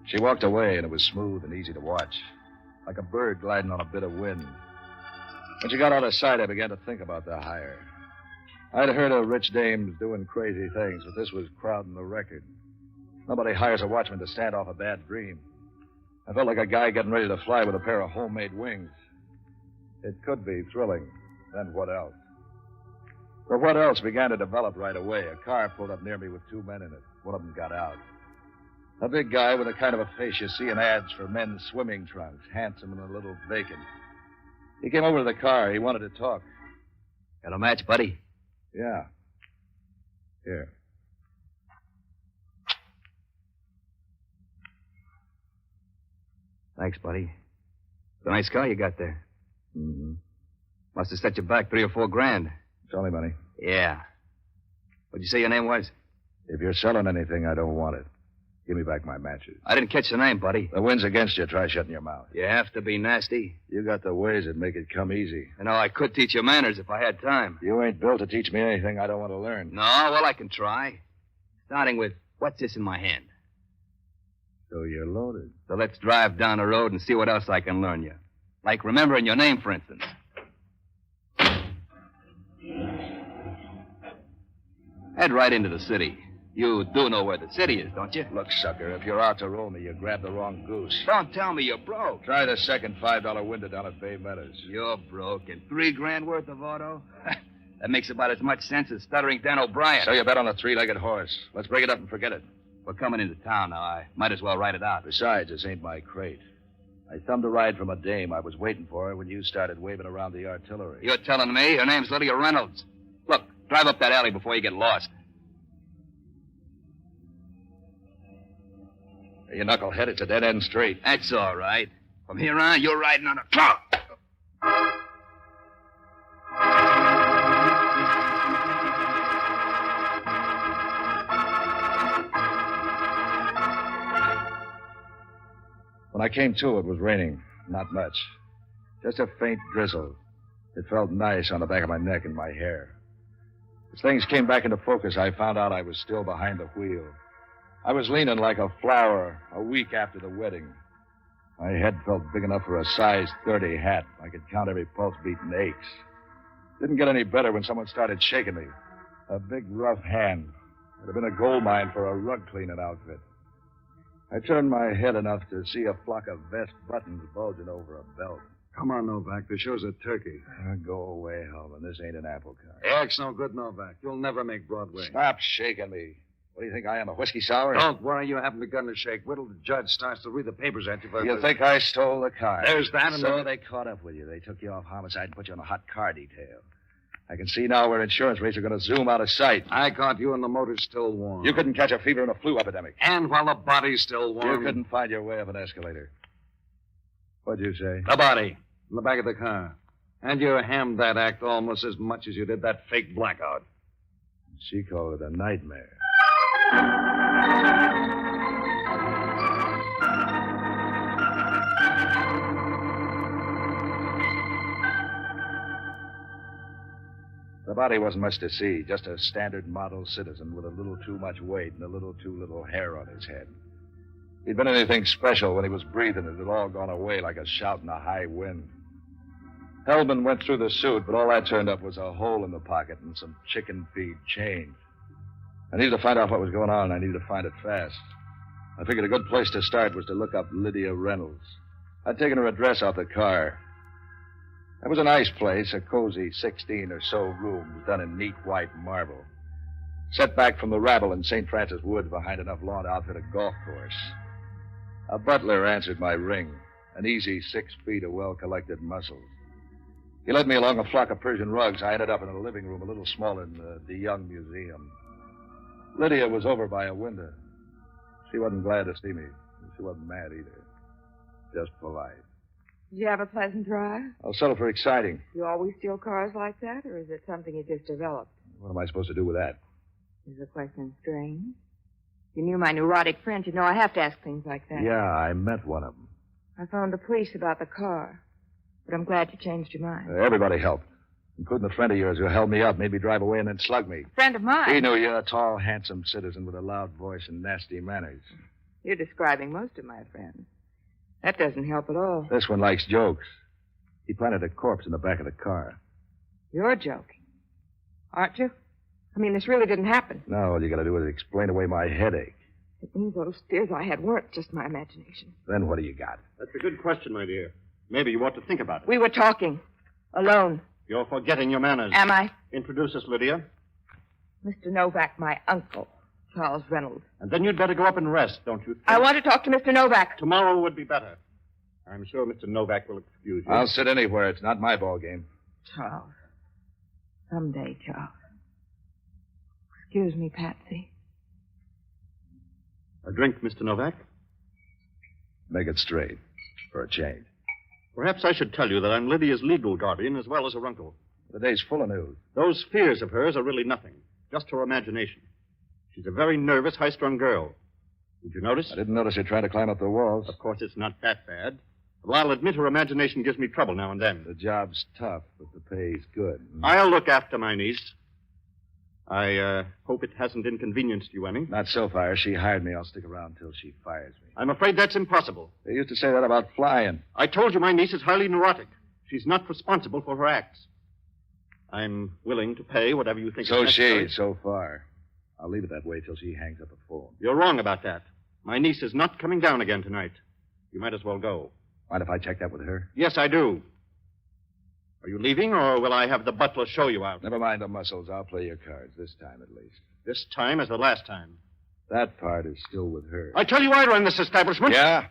She walked away, and it was smooth and easy to watch, like a bird gliding on a bit of wind. When she got out of sight, I began to think about the hire. I'd heard of rich dames doing crazy things, but this was crowding the record. Nobody hires a watchman to stand off a bad dream. I felt like a guy getting ready to fly with a pair of homemade wings. It could be thrilling. Then what else? But what else began to develop right away. A car pulled up near me with 2 men in it. One of them got out. A big guy with the kind of a face you see in ads for men's swimming trunks, handsome and a little vacant. He came over to the car. He wanted to talk. Got a match, buddy? Yeah. Here. Thanks, buddy. It's a nice car you got there. Mm-hmm. Must have set you back $3 or $4 grand. It's only money. Yeah. What'd you say your name was? If you're selling anything, I don't want it. Give me back my matches. I didn't catch the name, buddy. The wind's against you. Try shutting your mouth. You have to be nasty. You got the ways that make it come easy. You know, I could teach you manners if I had time. You ain't built to teach me anything I don't want to learn. No, well, I can try. Starting with, what's this in my hand? So you're loaded. So let's drive down the road and see what else I can learn you. Like remembering your name, for instance. Head right into the city. You do know where the city is, don't you? Look, sucker, if you're out to roll me, you grabbed the wrong goose. Don't tell me you're broke. Try the second $5 window down at Bay Meadows. You're broke. And $3,000 worth of auto? That makes about as much sense as stuttering Dan O'Brien. So you bet on the three-legged horse. Let's break it up and forget it. We're coming into town now. I might as well write it out. Besides, this ain't my crate. I thumbed a ride from a dame I was waiting for when you started waving around the artillery. You're telling me her name's Lydia Reynolds. Look, drive up that alley before you get lost. You knucklehead, it's a dead-end street. That's all right. From here on, you're riding on a truck. When I came to, it was raining. Not much. Just a faint drizzle. It felt nice on the back of my neck and my hair. As things came back into focus, I found out I was still behind the wheel. I was leaning like a flower a week after the wedding. My head felt big enough for a size 30 hat. I could count every pulse beat and aches. Didn't get any better when someone started shaking me. A big, rough hand. It had been a gold mine for a rug cleaning outfit. I turned my head enough to see a flock of vest buttons bulging over a belt. Come on, Novak. The show's a turkey. Go away, Holman. This ain't an apple cart. Act's no good, Novak. You'll never make Broadway. Stop shaking me. What do you think I am, a whiskey sour? Don't worry, you haven't begun to shake. Wait till the judge starts to read the papers at you. You think I stole the car? There's that and so they caught up with you. They took you off homicide and put you on a hot car detail. I can see now where insurance rates are going to zoom out of sight. I caught you and the motor's still warm. You couldn't catch a fever and a flu epidemic. And while the body's still warm. You couldn't find your way up an escalator. What'd you say? The body. In the back of the car. And you hammed that act almost as much as you did that fake blackout. She called it a nightmare. The body wasn't much to see, just a standard model citizen with a little too much weight and a little too little hair on his head. If he'd been anything special when he was breathing, it had all gone away like a shout in a high wind. Hellman went through the suit, but all that turned up was a hole in the pocket and some chicken feed change. I needed to find out what was going on, and I needed to find it fast. I figured a good place to start was to look up Lydia Reynolds. I'd taken her address off the car. It was a nice place, a cozy 16 or so rooms done in neat white marble. Set back from the rabble in St. Francis Woods behind enough lawn to outfit a golf course. A butler answered my ring, an easy 6 feet of well-collected muscles. He led me along a flock of Persian rugs. I ended up in a living room a little smaller than the Young Museum. Lydia was over by a window. She wasn't glad to see me. She wasn't mad either. Just polite. Did you have a pleasant drive? I'll settle for exciting. You always steal cars like that, or is it something you just developed? What am I supposed to do with that? Is the question strange? You knew my neurotic friend. You know I have to ask things like that. Yeah, I met one of them. I phoned the police about the car, but I'm glad you changed your mind. Everybody helped, including a friend of yours who held me up, made me drive away, and then slugged me. Friend of mine? He knew you, a tall, handsome citizen with a loud voice and nasty manners. You're describing most of my friends. That doesn't help at all. This one likes jokes. He planted a corpse in the back of the car. You're joking. Aren't you? I mean, this really didn't happen. No, all you got to do is explain away my headache. It means those fears I had weren't just my imagination. Then what do you got? That's a good question, my dear. Maybe you ought to think about it. We were talking. Alone. You're forgetting your manners. Am I? Introduce us, Lydia. Mr. Novak, my uncle, Charles Reynolds. And then you'd better go up and rest, don't you think? I want to talk to Mr. Novak. Tomorrow would be better. I'm sure Mr. Novak will excuse you. I'll sit anywhere. It's not my ball game. Charles. Someday, Charles. Excuse me, Patsy. A drink, Mr. Novak? Make it straight, for a change. Perhaps I should tell you that I'm Lydia's legal guardian as well as her uncle. The day's full of news. Those fears of hers are really nothing. Just her imagination. She's a very nervous, high-strung girl. Did you notice? I didn't notice her trying to climb up the walls. Of course, it's not that bad. Well, I'll admit her imagination gives me trouble now and then. The job's tough, but the pay's good. I'll look after my niece. I hope it hasn't inconvenienced you any. Not so far. She hired me. I'll stick around till she fires me. I'm afraid that's impossible. They used to say that about flying. I told you my niece is highly neurotic. She's not responsible for her acts. I'm willing to pay whatever you think is necessary. So far. I'll leave it that way till she hangs up a phone. You're wrong about that. My niece is not coming down again tonight. You might as well go. Mind if I check that with her? Yes, I do. Are you leaving, or will I have the butler show you out? Never mind the muscles. I'll play your cards, this time at least. This time as the last time. That part is still with her. I tell you I run this establishment. Yeah?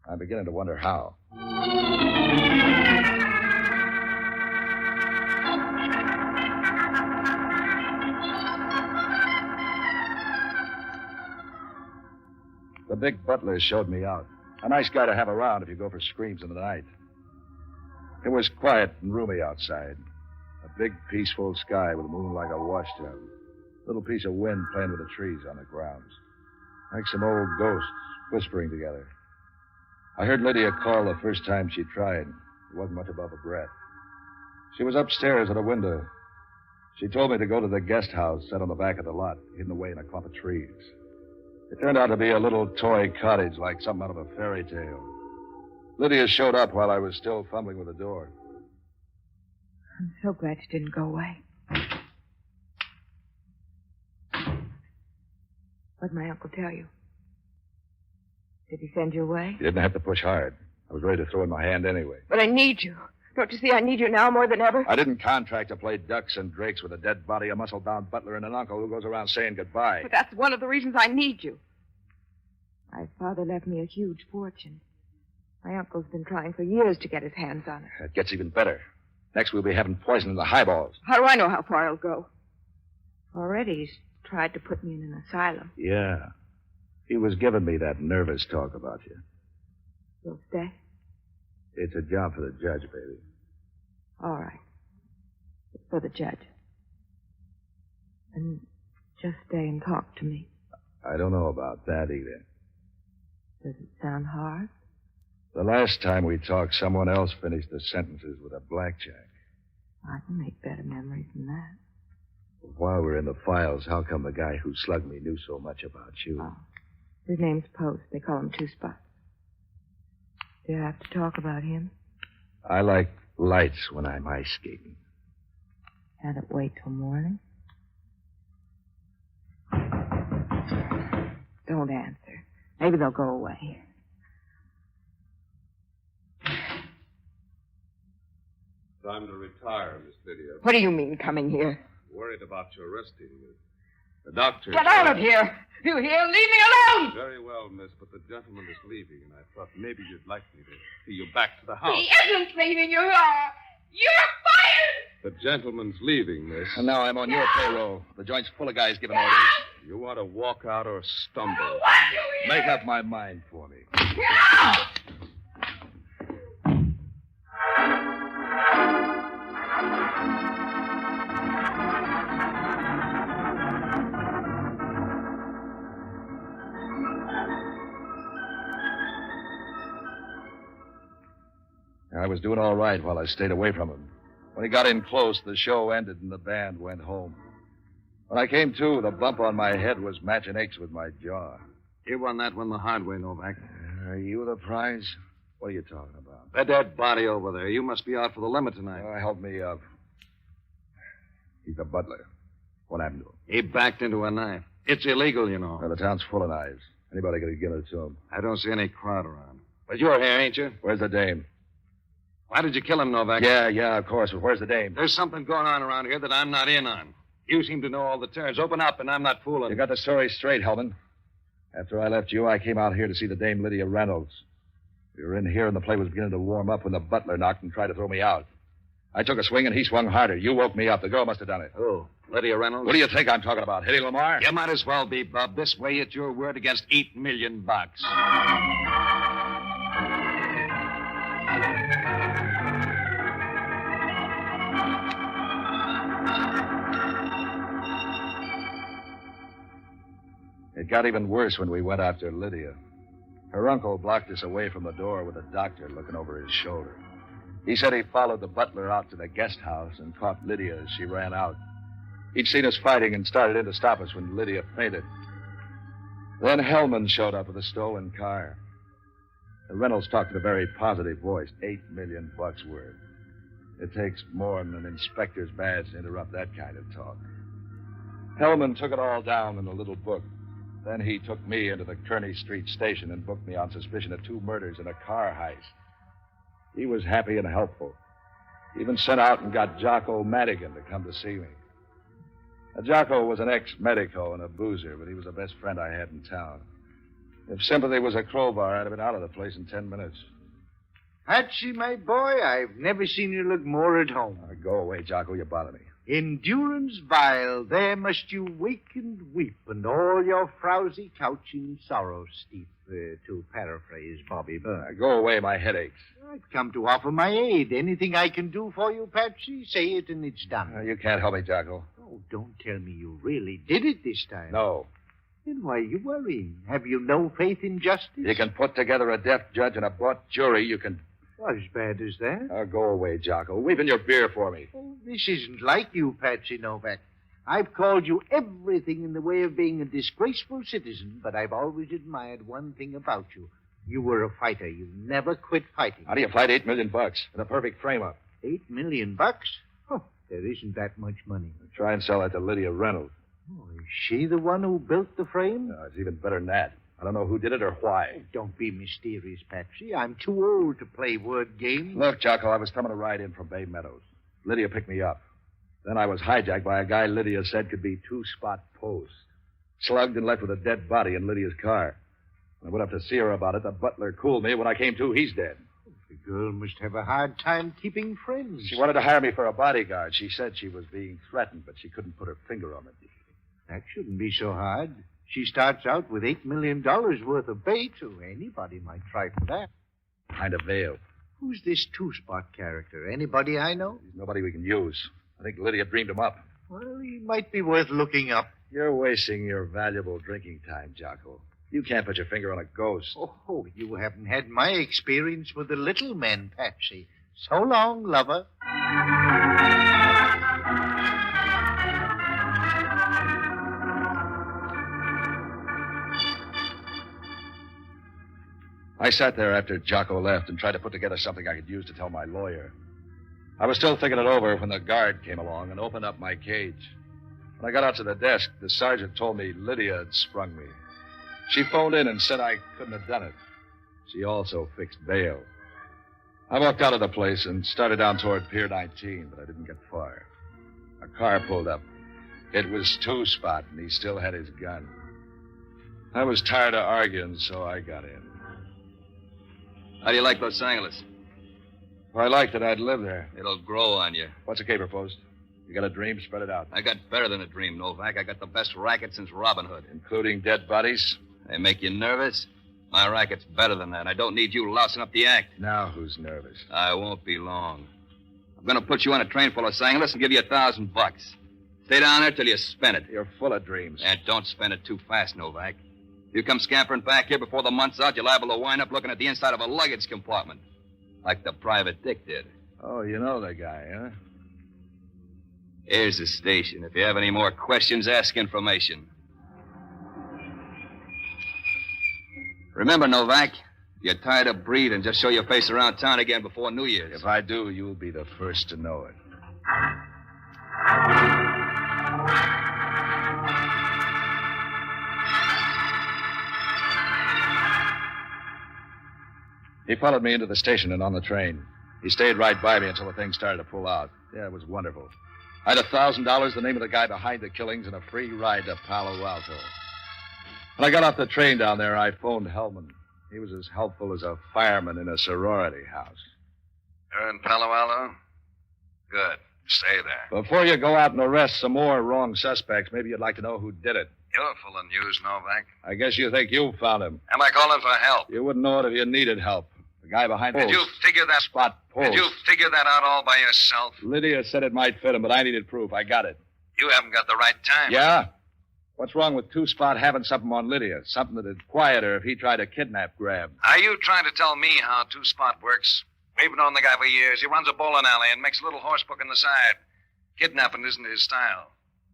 I'm beginning to wonder how. The big butler showed me out. A nice guy to have around if you go for screams in the night. It was quiet and roomy outside. A big, peaceful sky with the moon like a washtub. A little piece of wind playing with the trees on the grounds. Like some old ghosts whispering together. I heard Lydia call the first time she tried. It wasn't much above a breath. She was upstairs at a window. She told me to go to the guest house set on the back of the lot, hidden away in a clump of trees. It turned out to be a little toy cottage like something out of a fairy tale. Lydia showed up while I was still fumbling with the door. I'm so glad you didn't go away. What'd my uncle tell you? Did he send you away? You didn't have to push hard. I was ready to throw in my hand anyway. But I need you. Don't you see I need you now more than ever? I didn't contract to play ducks and drakes with a dead body, a muscle-bound butler, and an uncle who goes around saying goodbye. But that's one of the reasons I need you. My father left me a huge fortune. My uncle's been trying for years to get his hands on it. It gets even better. Next, we'll be having poison in the highballs. How do I know how far it'll go? Already he's tried to put me in an asylum. Yeah. He was giving me that nervous talk about you. You'll stay? It's a job for the judge, baby. All right. It's for the judge. And just stay and talk to me. I don't know about that either. Does it sound hard? The last time we talked, someone else finished the sentences with a blackjack. I can make better memories than that. While we're in the files, how come the guy who slugged me knew so much about you? Oh. His name's Post. They call him Two Spots. Do you have to talk about him? I like lights when I'm ice skating. Can't it wait till morning? Don't answer. Maybe they'll go away. Time to retire, Miss Lydia. What do you mean, coming here? Worried about your resting. The doctor... Get out of here! You hear? Leave me alone! Very well, miss, but the gentleman is leaving, and I thought maybe you'd like me to see you back to the house. He isn't leaving. You are. You're fired! The gentleman's leaving, miss. And now I'm on your payroll. The joint's full of guys giving orders. You want to walk out or stumble? Make up my mind for me. I was doing all right while I stayed away from him. When he got in close, the show ended and the band went home. When I came to, the bump on my head was matching aches with my jaw. You won that one the hard way, Novak. Are you the prize? What are you talking about? The dead body over there. You must be out for the limit tonight. Help me up. He's the butler. What happened to him? He backed into a knife. It's illegal, you know. Well, the town's full of knives. Anybody could have given it to him. I don't see any crowd around. But you're here, ain't you? Where's the dame? Why did you kill him, Novak? Yeah, of course. But where's the dame? There's something going on around here that I'm not in on. You seem to know all the turns. Open up, and I'm not fooling. You got the story straight, Hellman. After I left you, I came out here to see the dame Lydia Reynolds. We were in here, and the play was beginning to warm up when the butler knocked and tried to throw me out. I took a swing, and he swung harder. You woke me up. The girl must have done it. Oh, Lydia Reynolds? What do you think I'm talking about? Hitting Lamar? You might as well be, Bub. This way, it's your word against $8 million. It It got even worse when we went after Lydia. Her uncle blocked us away from the door with a doctor looking over his shoulder. He said he followed the butler out to the guest house and caught Lydia as she ran out. He'd seen us fighting and started in to stop us when Lydia fainted. Then Hellman showed up with a stolen car. Reynolds talked in a very positive voice. $8 million worth. It takes more than an inspector's badge to interrupt that kind of talk. Hellman took it all down in a little book. Then he took me into the Kearney Street station and booked me on suspicion of 2 murders and a car heist. He was happy and helpful. He even sent out and got Jocko Madigan to come to see me. Jocko was an ex-medico and a boozer, but he was the best friend I had in town. If sympathy was a crowbar, I'd have been out of the place in 10 minutes. Patsy, my boy, I've never seen you look more at home. Go away, Jocko. You bother me. Endurance vile, there must you wake and weep, and all your frowsy couch in sorrow steep, to paraphrase Bobby Burns. Go away, my head aches. I've come to offer my aid. Anything I can do for you, Patsy, say it and it's done. You can't help me, Jocko. Oh, don't tell me you really did it this time. No. Then why are you worrying? Have you no faith in justice? You can put together a deaf judge and a bought jury. You can... Well, as bad as that? Go away, Jocko. Weep in your beer for me. Oh, this isn't like you, Patsy Novak. I've called you everything in the way of being a disgraceful citizen, but I've always admired one thing about you. You were a fighter. You never quit fighting. How do you fight $8 million in a perfect frame-up? $8 million? Oh, there isn't that much money. Try and sell that to Lydia Reynolds. Oh, is she the one who built the frame? No, it's even better than that. I don't know who did it or why. Oh, don't be mysterious, Patsy. I'm too old to play word games. Look, Jocko, I was coming to ride in from Bay Meadows. Lydia picked me up. Then I was hijacked by a guy Lydia said could be 2-spot post. Slugged and left with a dead body in Lydia's car. When I went up to see her about it, the butler cooled me. When I came to, he's dead. The girl must have a hard time keeping friends. She wanted to hire me for a bodyguard. She said she was being threatened, but she couldn't put her finger on it. That shouldn't be so hard. She starts out with $8 million worth of bait, so anybody might try for that. Kind of veil. Who's this 2-spot character? Anybody I know? He's nobody we can use. I think Lydia dreamed him up. Well, he might be worth looking up. You're wasting your valuable drinking time, Jocko. You can't put your finger on a ghost. Oh, you haven't had my experience with the little men, Patsy. So long, lover. I sat there after Jocko left and tried to put together something I could use to tell my lawyer. I was still thinking it over when the guard came along and opened up my cage. When I got out to the desk, the sergeant told me Lydia had sprung me. She phoned in and said I couldn't have done it. She also fixed bail. I walked out of the place and started down toward Pier 19, but I didn't get far. A car pulled up. It was 2-spot, and he still had his gun. I was tired of arguing, so I got in. How do you like Los Angeles? If I liked it, I'd live there. It'll grow on you. What's a caper post? You got a dream? Spread it out. I got better than a dream, Novak. I got the best racket since Robin Hood. Including dead bodies? They make you nervous? My racket's better than that. I don't need you lousing up the act. Now who's nervous? I won't be long. I'm going to put you on a train for Los Angeles and give you $1,000. Stay down there till you spend it. You're full of dreams. And don't spend it too fast, Novak. If you come scampering back here before the month's out, you're liable to wind up looking at the inside of a luggage compartment. Like the private dick did. Oh, you know the guy, huh? Here's the station. If you have any more questions, ask information. Remember, Novak, you're tired of breathing. Just show your face around town again before New Year's. If I do, you'll be the first to know it. He followed me into the station and on the train. He stayed right by me until the thing started to pull out. Yeah, it was wonderful. I had $1,000, the name of the guy behind the killings, and a free ride to Palo Alto. When I got off the train down there, I phoned Hellman. He was as helpful as a fireman in a sorority house. You're in Palo Alto? Good. Stay there. Before you go out and arrest some more wrong suspects, maybe you'd like to know who did it. You're full of news, Novak. I guess you think you found him. Am I calling for help? You wouldn't know it if you needed help. The guy behind the Did you figure that spot post. Did you figure that out all by yourself? Lydia said it might fit him, but I needed proof. I got it. You haven't got the right time. Yeah? What's wrong with Two-Spot having something on Lydia? Something that'd quiet her if he tried to kidnap Grab. Are you trying to tell me how Two-Spot works? We've known the guy for years. He runs a bowling alley and makes a little horse book on the side. Kidnapping isn't his style.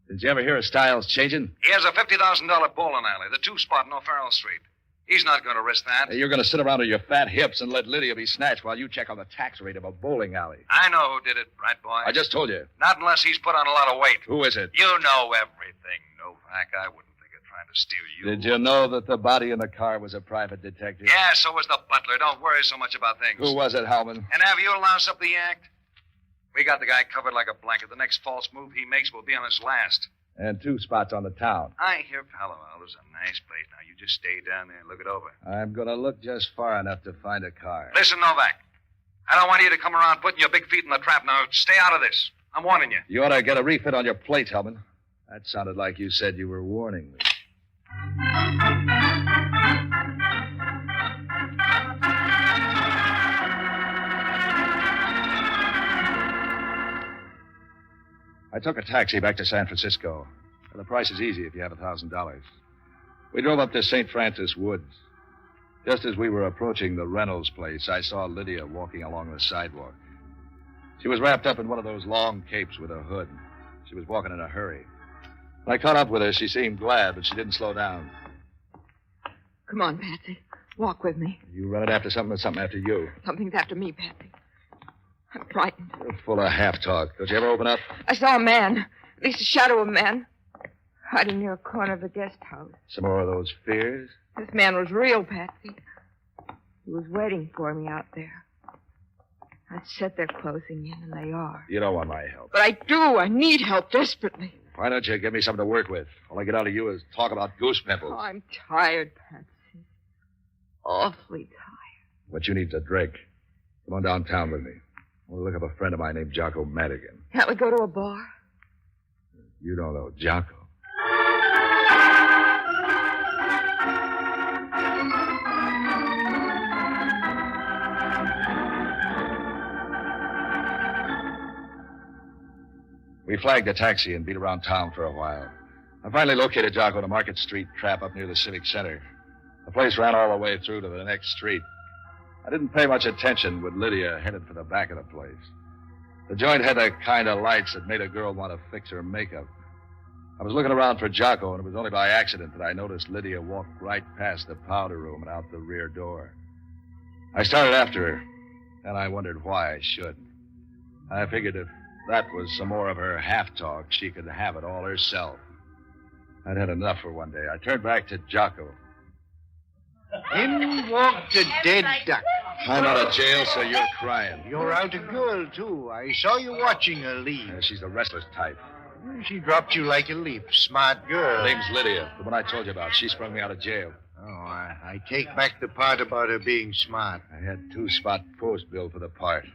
Did you ever hear of styles changing? He has a $50,000 bowling alley, the Two-Spot in O'Farrell Street. He's not going to risk that. Hey, you're going to sit around on your fat hips and let Lydia be snatched while you check on the tax rate of a bowling alley. I know who did it, right, boy? I just told you. Not unless he's put on a lot of weight. Who is it? You know everything, Novak. I wouldn't think of trying to steal you. Did you know that the body in the car was a private detective? Yeah, so was the butler. Don't worry so much about things. Who was it, Hellman? And have you loused up the act? We got the guy covered like a blanket. The next false move he makes will be on his last. And Two-Spot's on the town. I hear Palo Alto's a nice place. Now, you just stay down there and look it over. I'm going to look just far enough to find a car. Listen, Novak. I don't want you to come around putting your big feet in the trap. Now, stay out of this. I'm warning you. You ought to get a refit on your plate, Hellman. That sounded like you said you were warning me. I took a taxi back to San Francisco. The price is easy if you have $1,000. We drove up to St. Francis Woods. Just as we were approaching the Reynolds place, I saw Lydia walking along the sidewalk. She was wrapped up in one of those long capes with a hood. She was walking in a hurry. When I caught up with her, she seemed glad, but she didn't slow down. Come on, Patsy. Walk with me. You running after something or something after you? Something's after me, Patsy. I'm frightened. You're full of half-talk. Don't you ever open up? I saw a man, at least a shadow of a man, hiding near a corner of the guest house. Some more of those fears? This man was real, Patsy. He was waiting for me out there. I said they're closing in, and they are. You don't want my help. But I do. I need help desperately. Why don't you give me something to work with? All I get out of you is talk about goose pimples. Oh, I'm tired, Patsy. Awfully tired. What you need's a drink. Come on downtown with me. I want to look up a friend of mine named Jocko Madigan. Can't we go to a bar? You don't know Jocko. We flagged a taxi and beat around town for a while. I finally located Jocko at a Market Street trap up near the Civic Center. The place ran all the way through to the next street. I didn't pay much attention when Lydia headed for the back of the place. The joint had the kind of lights that made a girl want to fix her makeup. I was looking around for Jocko, and it was only by accident that I noticed Lydia walk right past the powder room and out the rear door. I started after her, and I wondered why I should. I figured if that was some more of her half-talk, she could have it all herself. I'd had enough for one day. I turned back to Jocko. In walked a dead duck. I'm out of jail, so you're crying. You're out a girl, too. I saw you watching her leave. She's the restless type. She dropped you like a leaf. Smart girl. Her name's Lydia, the one I told you about. She sprung me out of jail. Oh, I take back the part about her being smart. I had Two-Spot post billed for the part.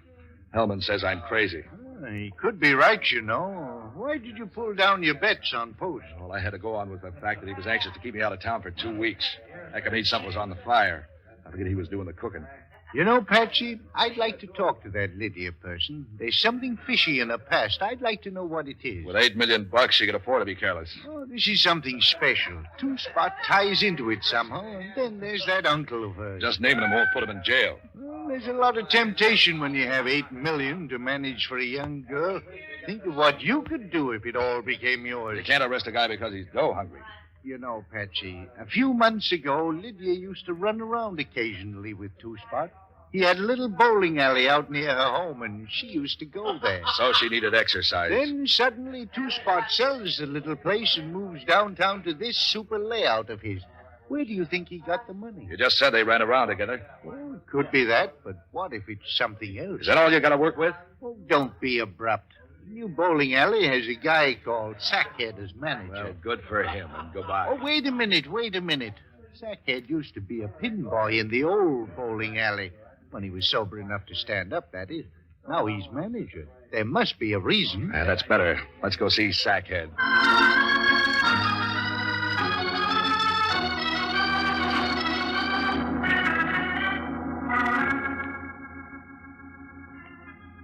Hellman says I'm crazy. He could be right, you know. Why did you pull down your bets on Post? All I had to go on was the fact that he was anxious to keep me out of town for 2 weeks. That could mean something was on the fire. I figured he was doing the cooking. You know, Patsy, I'd like to talk to that Lydia person. There's something fishy in her past. I'd like to know what it is. With $8 million, she could afford to be careless. Oh, this is something special. Two-Spot ties into it somehow, and then there's that uncle of hers. Just naming him won't put him in jail. Well, there's a lot of temptation when you have $8 million to manage for a young girl. Think of what you could do if it all became yours. You can't arrest a guy because he's dough hungry. You know, Patsy, a few months ago, Lydia used to run around occasionally with Two-Spot. He had a little bowling alley out near her home, and she used to go there. So she needed exercise. Then suddenly Two-Spot sells the little place and moves downtown to this super layout of his. Where do you think he got the money? You just said they ran around together. Well, it could be that, but what if it's something else? Is that all you got to work with? Oh, don't be abrupt. The new bowling alley has a guy called Sackhead as manager. Well, good for him, and goodbye. Oh, wait a minute. Sackhead used to be a pin boy in the old bowling alley. When he was sober enough to stand up, that is. Now he's manager. There must be a reason. Yeah, that's better. Let's go see Sackhead.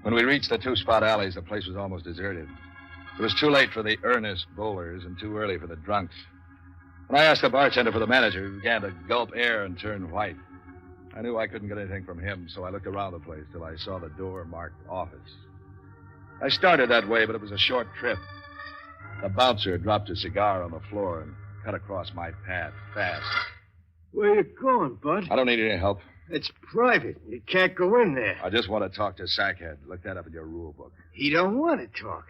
When we reached the Two-Spot alleys, the place was almost deserted. It was too late for the earnest bowlers and too early for the drunks. When I asked the bartender for the manager, he began to gulp air and turn white. I knew I couldn't get anything from him, so I looked around the place till I saw the door marked office. I started that way, but it was a short trip. The bouncer dropped a cigar on the floor and cut across my path fast. Where you going, Bud? I don't need any help. It's private. You can't go in there. I just want to talk to Sackhead. Look that up in your rule book. He don't want to talk.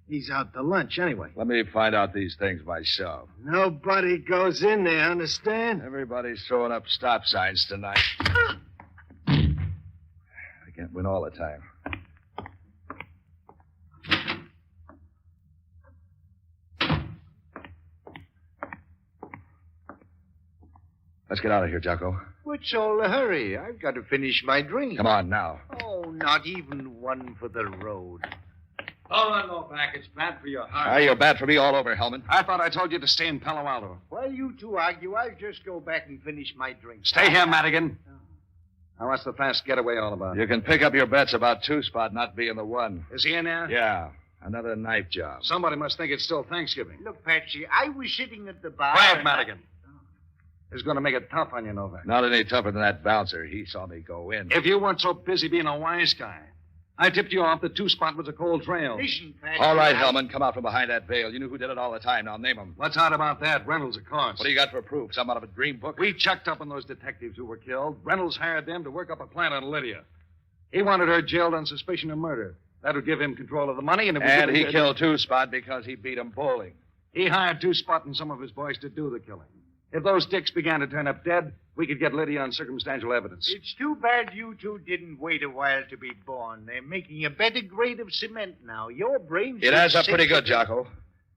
He's out to lunch anyway. Let me find out these things myself. Nobody goes in there, understand? Everybody's throwing up stop signs tonight. I can't win all the time. Let's get out of here, Jocko. What's all the hurry? I've got to finish my drink. Come on now. Oh, not even one for the road. Hold on, Novak. It's bad for your heart. Ah, you're bad for me all over, Hellman. I thought I told you to stay in Palo Alto. While you two argue, I'll just go back and finish my drink. Stay here, Madigan. Now, what's the fast getaway all about? You can pick up your bets about Two-Spot not being the one. Is he in there? Yeah. Another knife job. Somebody must think it's still Thanksgiving. Look, Patsy, I was sitting at the bar. Quiet, Madigan. He's going to make it tough on you, Novak. Not any tougher than that bouncer. He saw me go in. If you weren't so busy being a wise guy, I tipped you off that Two-Spot was a cold trail. Listen, Patsy. All right, Hellman, come out from behind that veil. You knew who did it all the time. Now name him. What's hard about that? Reynolds, of course. What do you got for proof? Some out of a dream book? We checked up on those detectives who were killed. Reynolds hired them to work up a plan on Lydia. He wanted her jailed on suspicion of murder. That would give him control of the money, and it would And he give killed Two-Spot because he beat him bowling. He hired Two-Spot and some of his boys to do the killing. If those dicks began to turn up dead, we could get Lydia on circumstantial evidence. It's too bad you two didn't wait a while to be born. They're making a better grade of cement now. Your brains... It adds up pretty good, Jocko.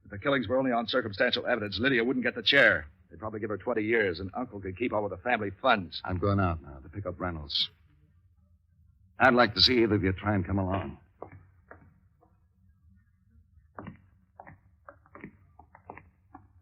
If the killings were only on circumstantial evidence, Lydia wouldn't get the chair. They'd probably give her 20 years, and Uncle could keep all of the family funds. I'm going out now to pick up Reynolds. I'd like to see either of you try and come along.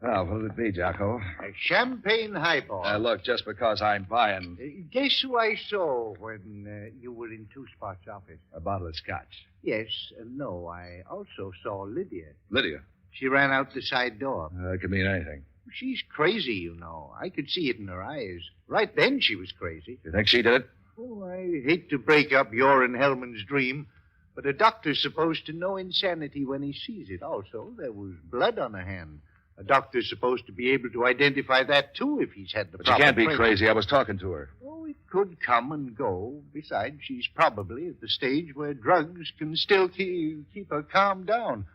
Well, what'll it be, Jocko? A champagne highball. Look, just because I'm buying Guess who I saw when you were in Two-Spot's office? a bottle of scotch. Yes, no, I also saw Lydia. Lydia? She ran out the side door. It could mean anything. She's crazy, you know. I could see it in her eyes. Right then she was crazy. You think she did it? Oh, I hate to break up your and Hellman's dream, but a doctor's supposed to know insanity when he sees it. Also, there was blood on her hand. A doctor's supposed to be able to identify that, too, if he's had the But she proper can't be training. crazy. I was talking to her. Oh, it could come and go. Besides, she's probably at the stage where drugs can still keep her calm down.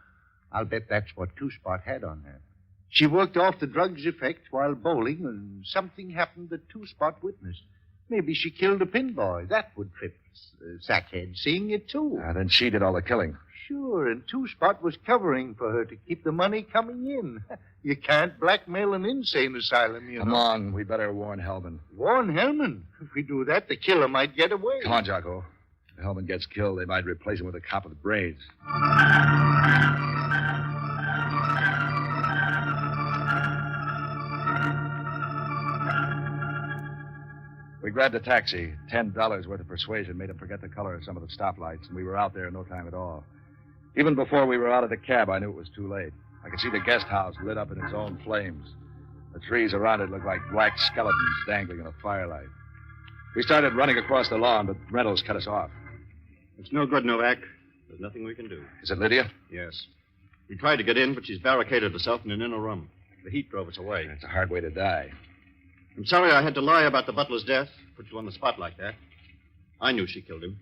I'll bet that's what Two-Spot had on her. She worked off the drug's effect while bowling, and something happened that Two-Spot witnessed. Maybe she killed a pinboy. That would trip Sackhead, seeing it, too. Then she did all the killing. Sure, and Two-Spot was covering for her to keep the money coming in. You can't blackmail an insane asylum, you know. Come on, we better warn Hellman. Warn Hellman? If we do that, the killer might get away. Come on, Jocko. If Hellman gets killed, they might replace him with a cop with brains. We grabbed a taxi. $10 worth of persuasion made him forget the color of some of the stoplights, and we were out there in no time at all. Even before we were out of the cab, I knew it was too late. I could see the guest house lit up in its own flames. The trees around it looked like black skeletons dangling in the firelight. We started running across the lawn, but Reynolds cut us off. It's no good, Novak. There's nothing we can do. Is it Lydia? Yes. We tried to get in, but she's barricaded herself in an inner room. The heat drove us away. It's a hard way to die. I'm sorry I had to lie about the butler's death, put you on the spot like that. I knew she killed him.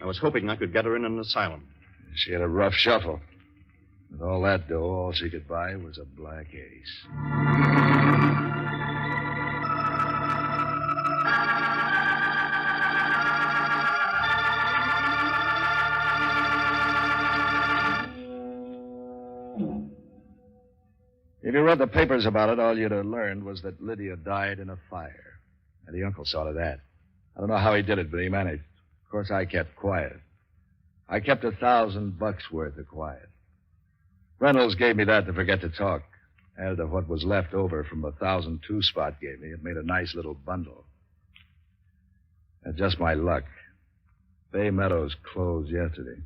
I was hoping I could get her in an asylum. She had a rough shuffle. With all that dough, all she could buy was a black ace. If you read the papers about it, all you'd have learned was that Lydia died in a fire. And the uncle saw to that. I don't know how he did it, but he managed. Of course, I kept quiet. I kept $1,000 worth of quiet. Reynolds gave me that to forget to talk. Added to what was left over from the 1,000 Two-Spot gave me. It made a nice little bundle. And just my luck. Bay Meadows closed yesterday.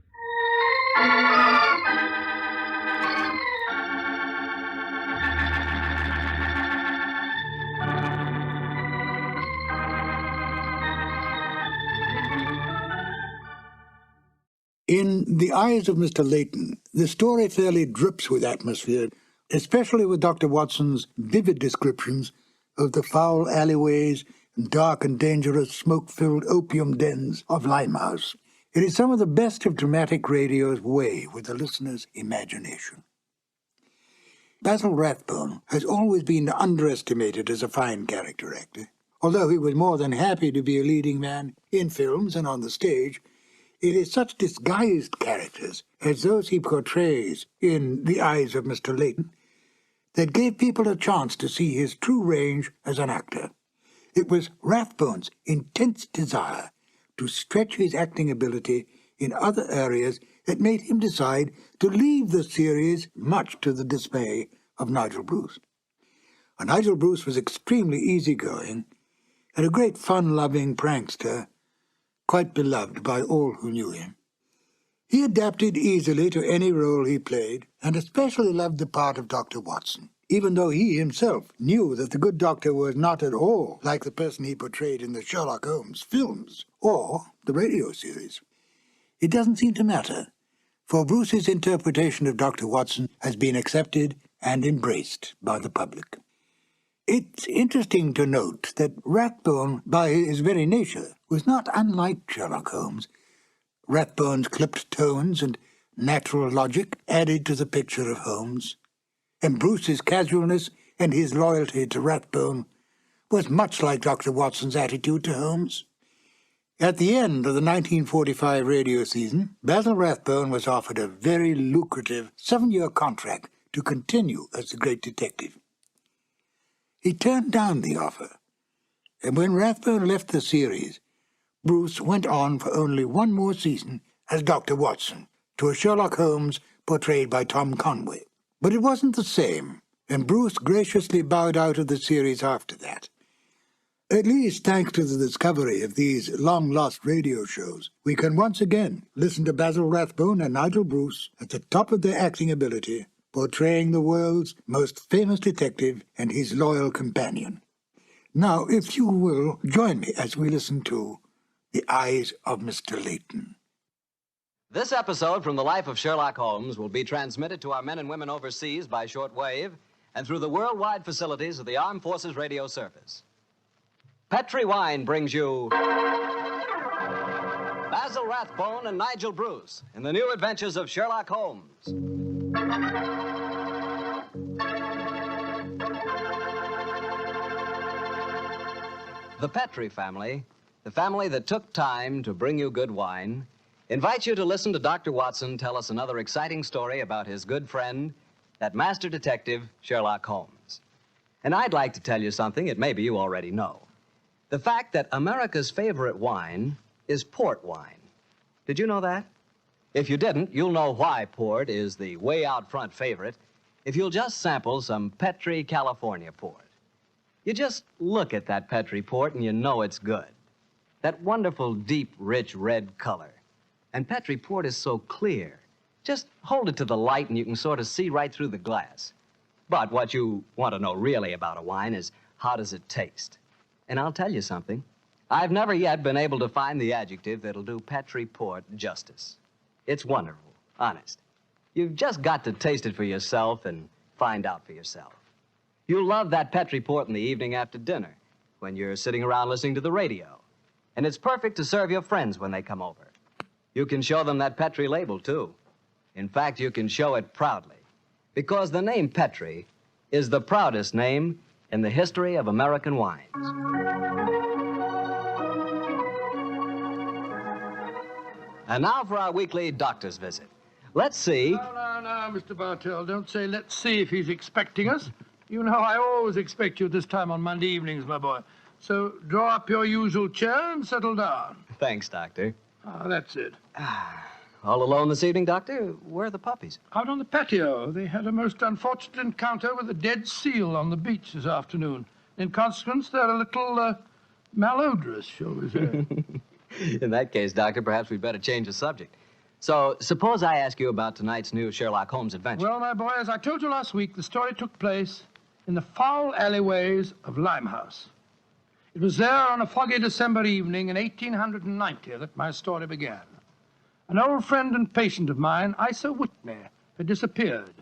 In The Eyes of Mr. Leyton, the story fairly drips with atmosphere, especially with Dr. Watson's vivid descriptions of the foul alleyways and dark and dangerous smoke-filled opium dens of Limehouse. It is some of the best of dramatic radio's way with the listener's imagination. Basil Rathbone has always been underestimated as a fine character actor. Although he was more than happy to be a leading man in films and on the stage, it is such disguised characters as those he portrays in The Eyes of Mr. Leyton that gave people a chance to see his true range as an actor. It was Rathbone's intense desire to stretch his acting ability in other areas that made him decide to leave the series, much to the dismay of Nigel Bruce. Nigel Bruce was extremely easygoing and a great fun-loving prankster, quite beloved by all who knew him. He adapted easily to any role he played, and especially loved the part of Dr. Watson, even though he himself knew that the good doctor was not at all like the person he portrayed in the Sherlock Holmes films or the radio series. It doesn't seem to matter, for Bruce's interpretation of Dr. Watson has been accepted and embraced by the public. It's interesting to note that Rathbone, by his very nature, was not unlike Sherlock Holmes. Rathbone's clipped tones and natural logic added to the picture of Holmes, and Bruce's casualness and his loyalty to Rathbone was much like Dr. Watson's attitude to Holmes. At the end of the 1945 radio season, Basil Rathbone was offered a very lucrative 7-year contract to continue as the great detective. He turned down the offer, and when Rathbone left the series, Bruce went on for only one more season as Dr. Watson to a Sherlock Holmes portrayed by Tom Conway. But it wasn't the same, and Bruce graciously bowed out of the series after that. At least thanks to the discovery of these long-lost radio shows, we can once again listen to Basil Rathbone and Nigel Bruce at the top of their acting ability, portraying the world's most famous detective and his loyal companion. Now, if you will, join me as we listen to The Eyes of Mr. Leyton. This episode from the life of Sherlock Holmes will be transmitted to our men and women overseas by shortwave and through the worldwide facilities of the Armed Forces Radio Service. Petri Wine brings you Basil Rathbone and Nigel Bruce in the new adventures of Sherlock Holmes. The Petri family, the family that took time to bring you good wine, invites you to listen to Dr. Watson tell us another exciting story about his good friend, that master detective, Sherlock Holmes. And I'd like to tell you something that maybe you already know. The fact that America's favorite wine is port wine. Did you know that? If you didn't, you'll know why port is the way out front favorite if you'll just sample some Petri California port. You just look at that Petri port and you know it's good. That wonderful, deep, rich red color. And Petri port is so clear. Just hold it to the light and you can sort of see right through the glass. But what you want to know really about a wine is how does it taste? And I'll tell you something. I've never yet been able to find the adjective that'll do Petri port justice. It's wonderful, honest. You've just got to taste it for yourself and find out for yourself. You'll love that Petri port in the evening after dinner when you're sitting around listening to the radio. And it's perfect to serve your friends when they come over. You can show them that Petri label, too. In fact, you can show it proudly, because the name Petri is the proudest name in the history of American wines. And now for our weekly doctor's visit. Let's see. No, Mr. Bartell. Don't say let's see if he's expecting us. You know I always expect you this time on Monday evenings, my boy. So draw up your usual chair and settle down. Thanks, Doctor. That's it. All alone this evening, Doctor? Where are the puppies? Out on the patio. They had a most unfortunate encounter with a dead seal on the beach this afternoon. In consequence, they're a little malodorous, shall we say. In that case, Doctor, perhaps we'd better change the subject. So, suppose I ask you about tonight's new Sherlock Holmes adventure. Well, my boy, as I told you last week, the story took place in the foul alleyways of Limehouse. It was there on a foggy December evening in 1890 that my story began. An old friend and patient of mine, Isa Whitney, had disappeared,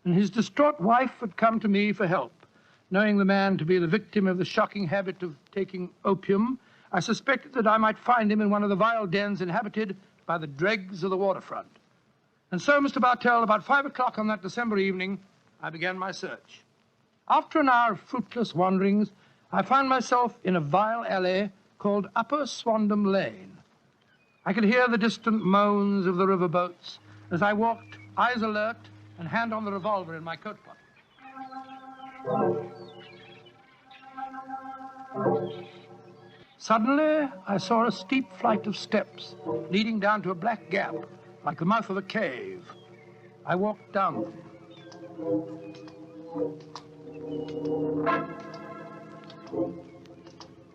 and his distraught wife had come to me for help. Knowing the man to be the victim of the shocking habit of taking opium, I suspected that I might find him in one of the vile dens inhabited by the dregs of the waterfront. And so, Mr. Bartell, about 5 o'clock on that December evening, I began my search. After an hour of fruitless wanderings, I found myself in a vile alley called Upper Swandam Lane. I could hear the distant moans of the riverboats as I walked, eyes alert, and hand on the revolver in my coat pocket. Suddenly, I saw a steep flight of steps leading down to a black gap, like the mouth of a cave. I walked down them.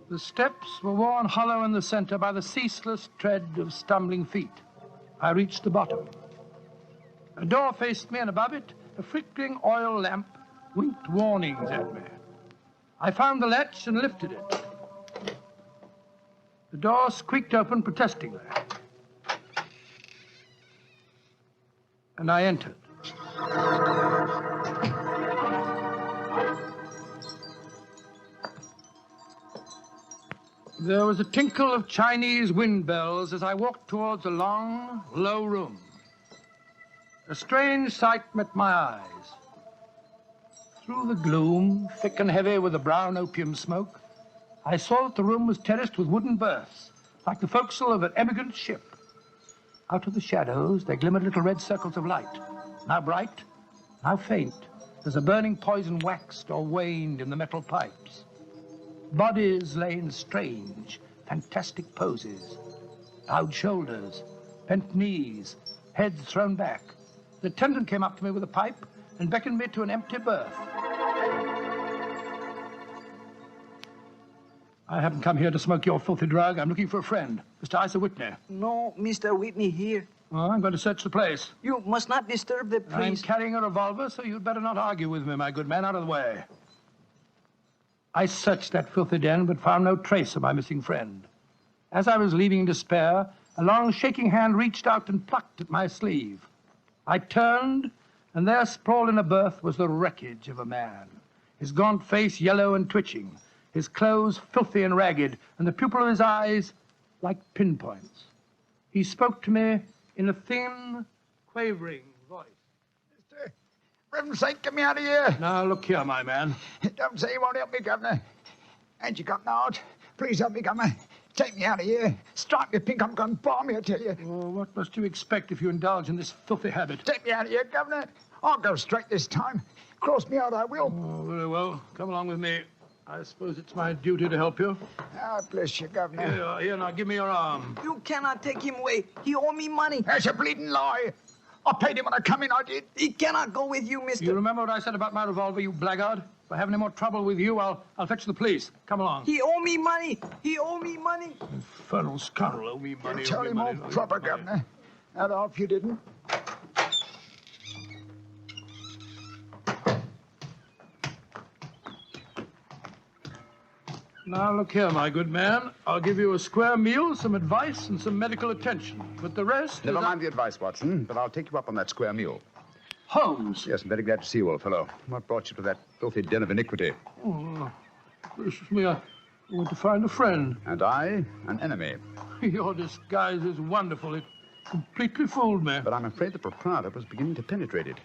The steps were worn hollow in the center by the ceaseless tread of stumbling feet. I reached the bottom. A door faced me, and above it, a flickering oil lamp winked warnings at me. I found the latch and lifted it. The door squeaked open protestingly. And I entered. There was a tinkle of Chinese wind bells as I walked towards a long, low room. A strange sight met my eyes. Through the gloom, thick and heavy with the brown opium smoke, I saw that the room was terraced with wooden berths, like the forecastle of an emigrant ship. Out of the shadows, there glimmered little red circles of light, now bright, now faint, as the burning poison waxed or waned in the metal pipes. Bodies lay in strange, fantastic poses. Bowed shoulders, bent knees, heads thrown back. The attendant came up to me with a pipe and beckoned me to an empty berth. I haven't come here to smoke your filthy drug. I'm looking for a friend, Mr. Isa Whitney. No, Mr. Whitney here. Oh, I'm going to search the place. You must not disturb the priest. I'm carrying a revolver, so you'd better not argue with me, my good man. Out of the way. I searched that filthy den, but found no trace of my missing friend. As I was leaving in despair, a long shaking hand reached out and plucked at my sleeve. I turned, and there sprawled in a berth was the wreckage of a man, his gaunt face yellow and twitching, his clothes filthy and ragged, and the pupil of his eyes like pinpoints. He spoke to me in a thin, quavering voice. Reverend Saint, get me out of here. Now, look here, my man. Don't say you won't help me, Governor. Ain't you got an heart? Please help me, Governor. Take me out of here. Strike me pink, I'm going to bomb you, I tell you. Oh, what must you expect if you indulge in this filthy habit? Take me out of here, Governor. I'll go straight this time. Cross me out, I will. Oh, very well. Come along with me. I suppose it's my duty to help you. Ah, bless you, Governor. Here, now, give me your arm. You cannot take him away. He owe me money. That's a bleeding lie. I paid him when I come in, I did. He cannot go with you, mister. You remember what I said about my revolver, you blackguard? If I have any more trouble with you, I'll fetch the police. Come along. He owe me money. He owe me money. Infernal scoundrel, owe me money. Tell him all proper, Governor. That off you didn't. Now, look here, my good man. I'll give you a square meal, some advice, and some medical attention. But the rest Never mind the advice, Watson, but I'll take you up on that square meal. Holmes. Yes, I'm very glad to see you, old fellow. What brought you to that filthy den of iniquity? Oh, gracious me, I want to find a friend. And I, an enemy. Your disguise is wonderful. It completely fooled me. But I'm afraid the proprietor was beginning to penetrate it.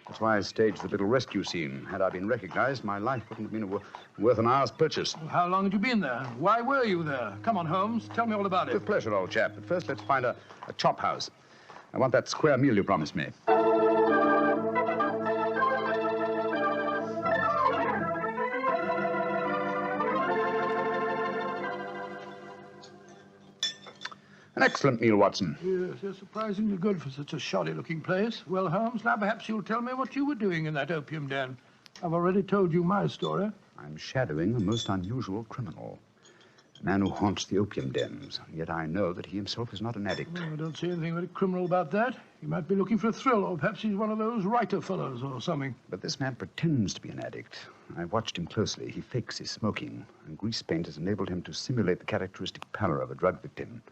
That's why I staged the little rescue scene. Had I been recognized, my life wouldn't have been worth an hour's purchase. Well, how long had you been there? Why were you there? Come on, Holmes. Tell me all about it. With pleasure, old chap. But first, let's find a chop house. I want that square meal you promised me. An excellent meal, Watson. Yes, they're surprisingly good for such a shoddy-looking place. Well, Holmes, now perhaps you'll tell me what you were doing in that opium den. I've already told you my story. I'm shadowing a most unusual criminal. A man who haunts the opium dens. Yet I know that he himself is not an addict. Oh, I don't see anything very criminal about that. He might be looking for a thrill, or perhaps he's one of those writer fellows or something. But this man pretends to be an addict. I watched him closely. He fakes his smoking, and grease paint has enabled him to simulate the characteristic pallor of a drug victim.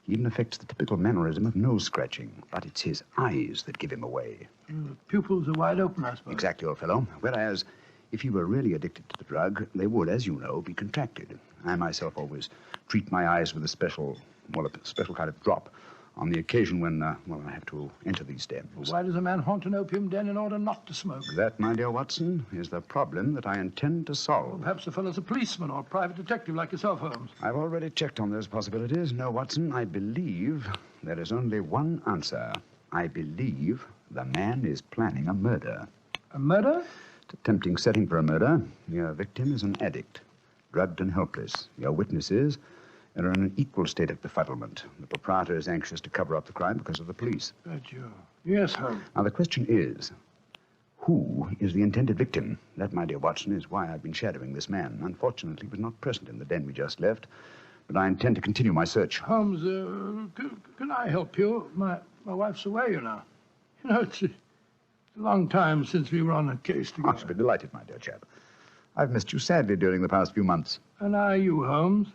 He even affects the typical mannerism of nose scratching, but it's his eyes that give him away. The pupils are wide open, I suppose. Exactly, old fellow. Whereas, if he were really addicted to the drug, they would, as you know, be contracted. I myself always treat my eyes with a special kind of drop on the occasion when, I have to enter these dens. Why does a man haunt an opium den in order not to smoke? That, my dear Watson, is the problem that I intend to solve. Well, perhaps the fellow's a policeman or a private detective like yourself, Holmes. I've already checked on those possibilities. No, Watson, I believe there is only one answer. I believe the man is planning a murder. A murder? It's a tempting setting for a murder. Your victim is an addict, drugged and helpless. Your witnesses are in an equal state of befuddlement. The proprietor is anxious to cover up the crime because of the police. But you... Yes, Holmes. Now, the question is, who is the intended victim? That, my dear Watson, is why I've been shadowing this man. Unfortunately, he was not present in the den we just left, but I intend to continue my search. Holmes, can I help you? My wife's away, you know. You know, it's a long time since we were on a case together. I should be delighted, my dear chap. I've missed you sadly during the past few months. And are you, Holmes?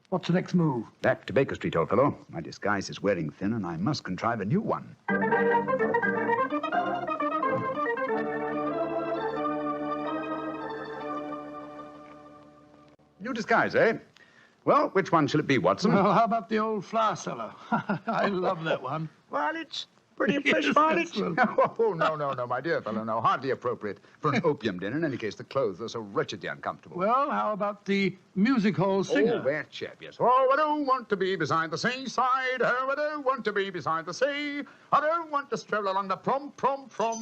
What's the next move? Back to Baker Street, old fellow. My disguise is wearing thin, and I must contrive a new one. New disguise, eh? Well, which one shall it be, Watson? Well, how about the old flour cellar? I love that one. Well, it's pretty fish, varnish. Oh, no, my dear fellow, no. Hardly appropriate for an opium den. In any case, the clothes are so wretchedly uncomfortable. Well, how about the music hall singer? Oh, that chap, yes. Oh, I don't want to be beside the seaside. Oh, I don't want to be beside the sea. I don't want to stroll along the prom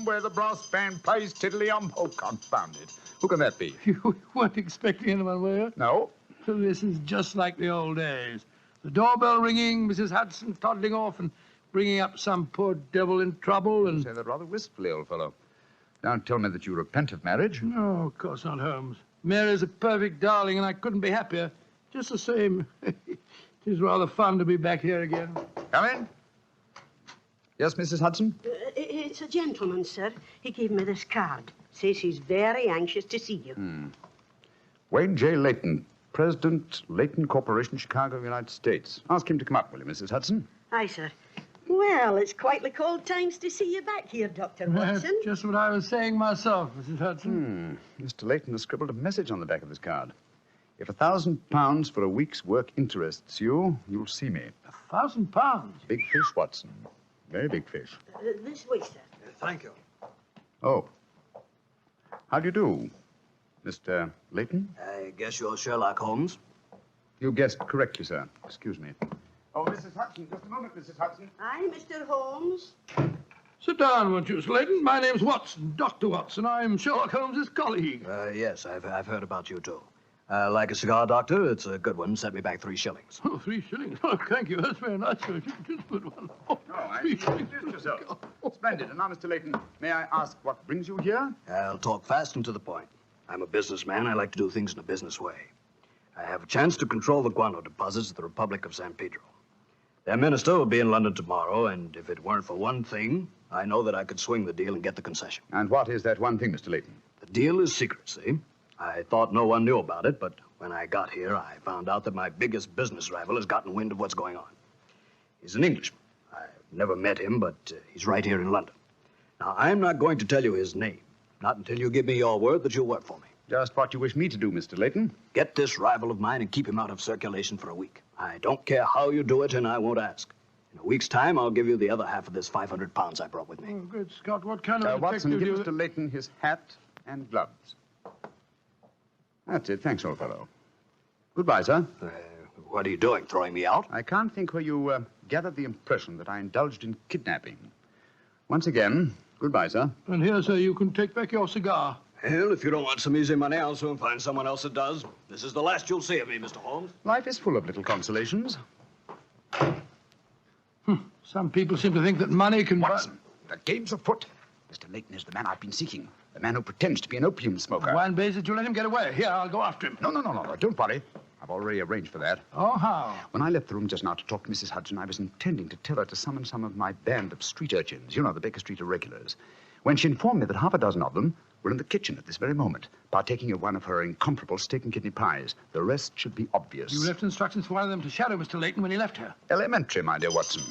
where the brass band plays tiddly-um. Oh, confound it. Who can that be? You weren't expecting anyone, were you? No. So this is just like the old days. The doorbell ringing, Mrs. Hudson toddling off and bringing up some poor devil in trouble and... You say that rather wistfully, old fellow. Don't tell me that you repent of marriage. No, of course not, Holmes. Mary's a perfect darling, and I couldn't be happier. Just the same, it is rather fun to be back here again. Come in. Yes, Mrs. Hudson? It's a gentleman, sir. He gave me this card. Says he's very anxious to see you. Wayne J. Leyton, President, Leyton Corporation, Chicago, United States. Ask him to come up, will you, Mrs. Hudson? Aye, sir. Well, it's quite the cold times to see you back here, Dr. Watson. Just what I was saying myself, Mrs. Hudson. Mr. Leyton has scribbled a message on the back of this card. If £1,000 for a week's work interests you, you'll see me. £1,000? Big fish, Watson. Very big fish. This way, sir. Thank you. Oh. How do you do, Mr. Leyton? I guess you're Sherlock Holmes. You guessed correctly, sir. Excuse me. Oh, Mrs. Hudson, just a moment, Mrs. Hudson. Aye, Mr. Holmes. Sit down, won't you, Miss Leyton? My name's Watson, Dr. Watson. I'm Sherlock Holmes' colleague. Yes, I've heard about you, too. Like a cigar, Doctor? It's a good one. Set me back 3 shillings. Oh, 3 shillings? Oh, thank you. That's very nice, sir. Just put one. Oh, you introduced yourself. Splendid. And now, Mr. Leyton, may I ask what brings you here? I'll talk fast and to the point. I'm a businessman. I like to do things in a business way. I have a chance to control the guano deposits of the Republic of San Pedro. Their minister will be in London tomorrow, and if it weren't for one thing, I know that I could swing the deal and get the concession. And what is that one thing, Mr. Leyton? The deal is secret, see? I thought no one knew about it, but when I got here, I found out that my biggest business rival has gotten wind of what's going on. He's an Englishman. I've never met him, but he's right here in London. Now, I'm not going to tell you his name, not until you give me your word that you'll work for me. Just what you wish me to do, Mr. Leyton. Get this rival of mine and keep him out of circulation for a week. I don't care how you do it, and I won't ask. In a week's time, I'll give you the other half of this £500 I brought with me. Oh, good Scott. What kind of Watson, detective give Mr. Leyton his hat and gloves. That's it. Thanks, old fellow. Goodbye, sir. What are you doing, throwing me out? I can't think where you gathered the impression that I indulged in kidnapping. Once again, goodbye, sir. And here, sir, you can take back your cigar. Well, if you don't want some easy money, I'll soon find someone else that does. This is the last you'll see of me, Mr. Holmes. Life is full of little consolations. Some people seem to think that money can... Watson, the game's afoot. Mr. Leyton is the man I've been seeking. The man who pretends to be an opium smoker. Why in blazes did you let him get away? Here, I'll go after him. No. Don't worry. I've already arranged for that. Oh, how? When I left the room just now to talk to Mrs. Hudson, I was intending to tell her to summon some of my band of street urchins. You know, the Baker Street irregulars. When she informed me that half a dozen of them We're in the kitchen at this very moment, partaking of one of her incomparable steak and kidney pies. The rest should be obvious. You left instructions for one of them to shadow Mr. Leyton when he left here. Elementary, my dear Watson.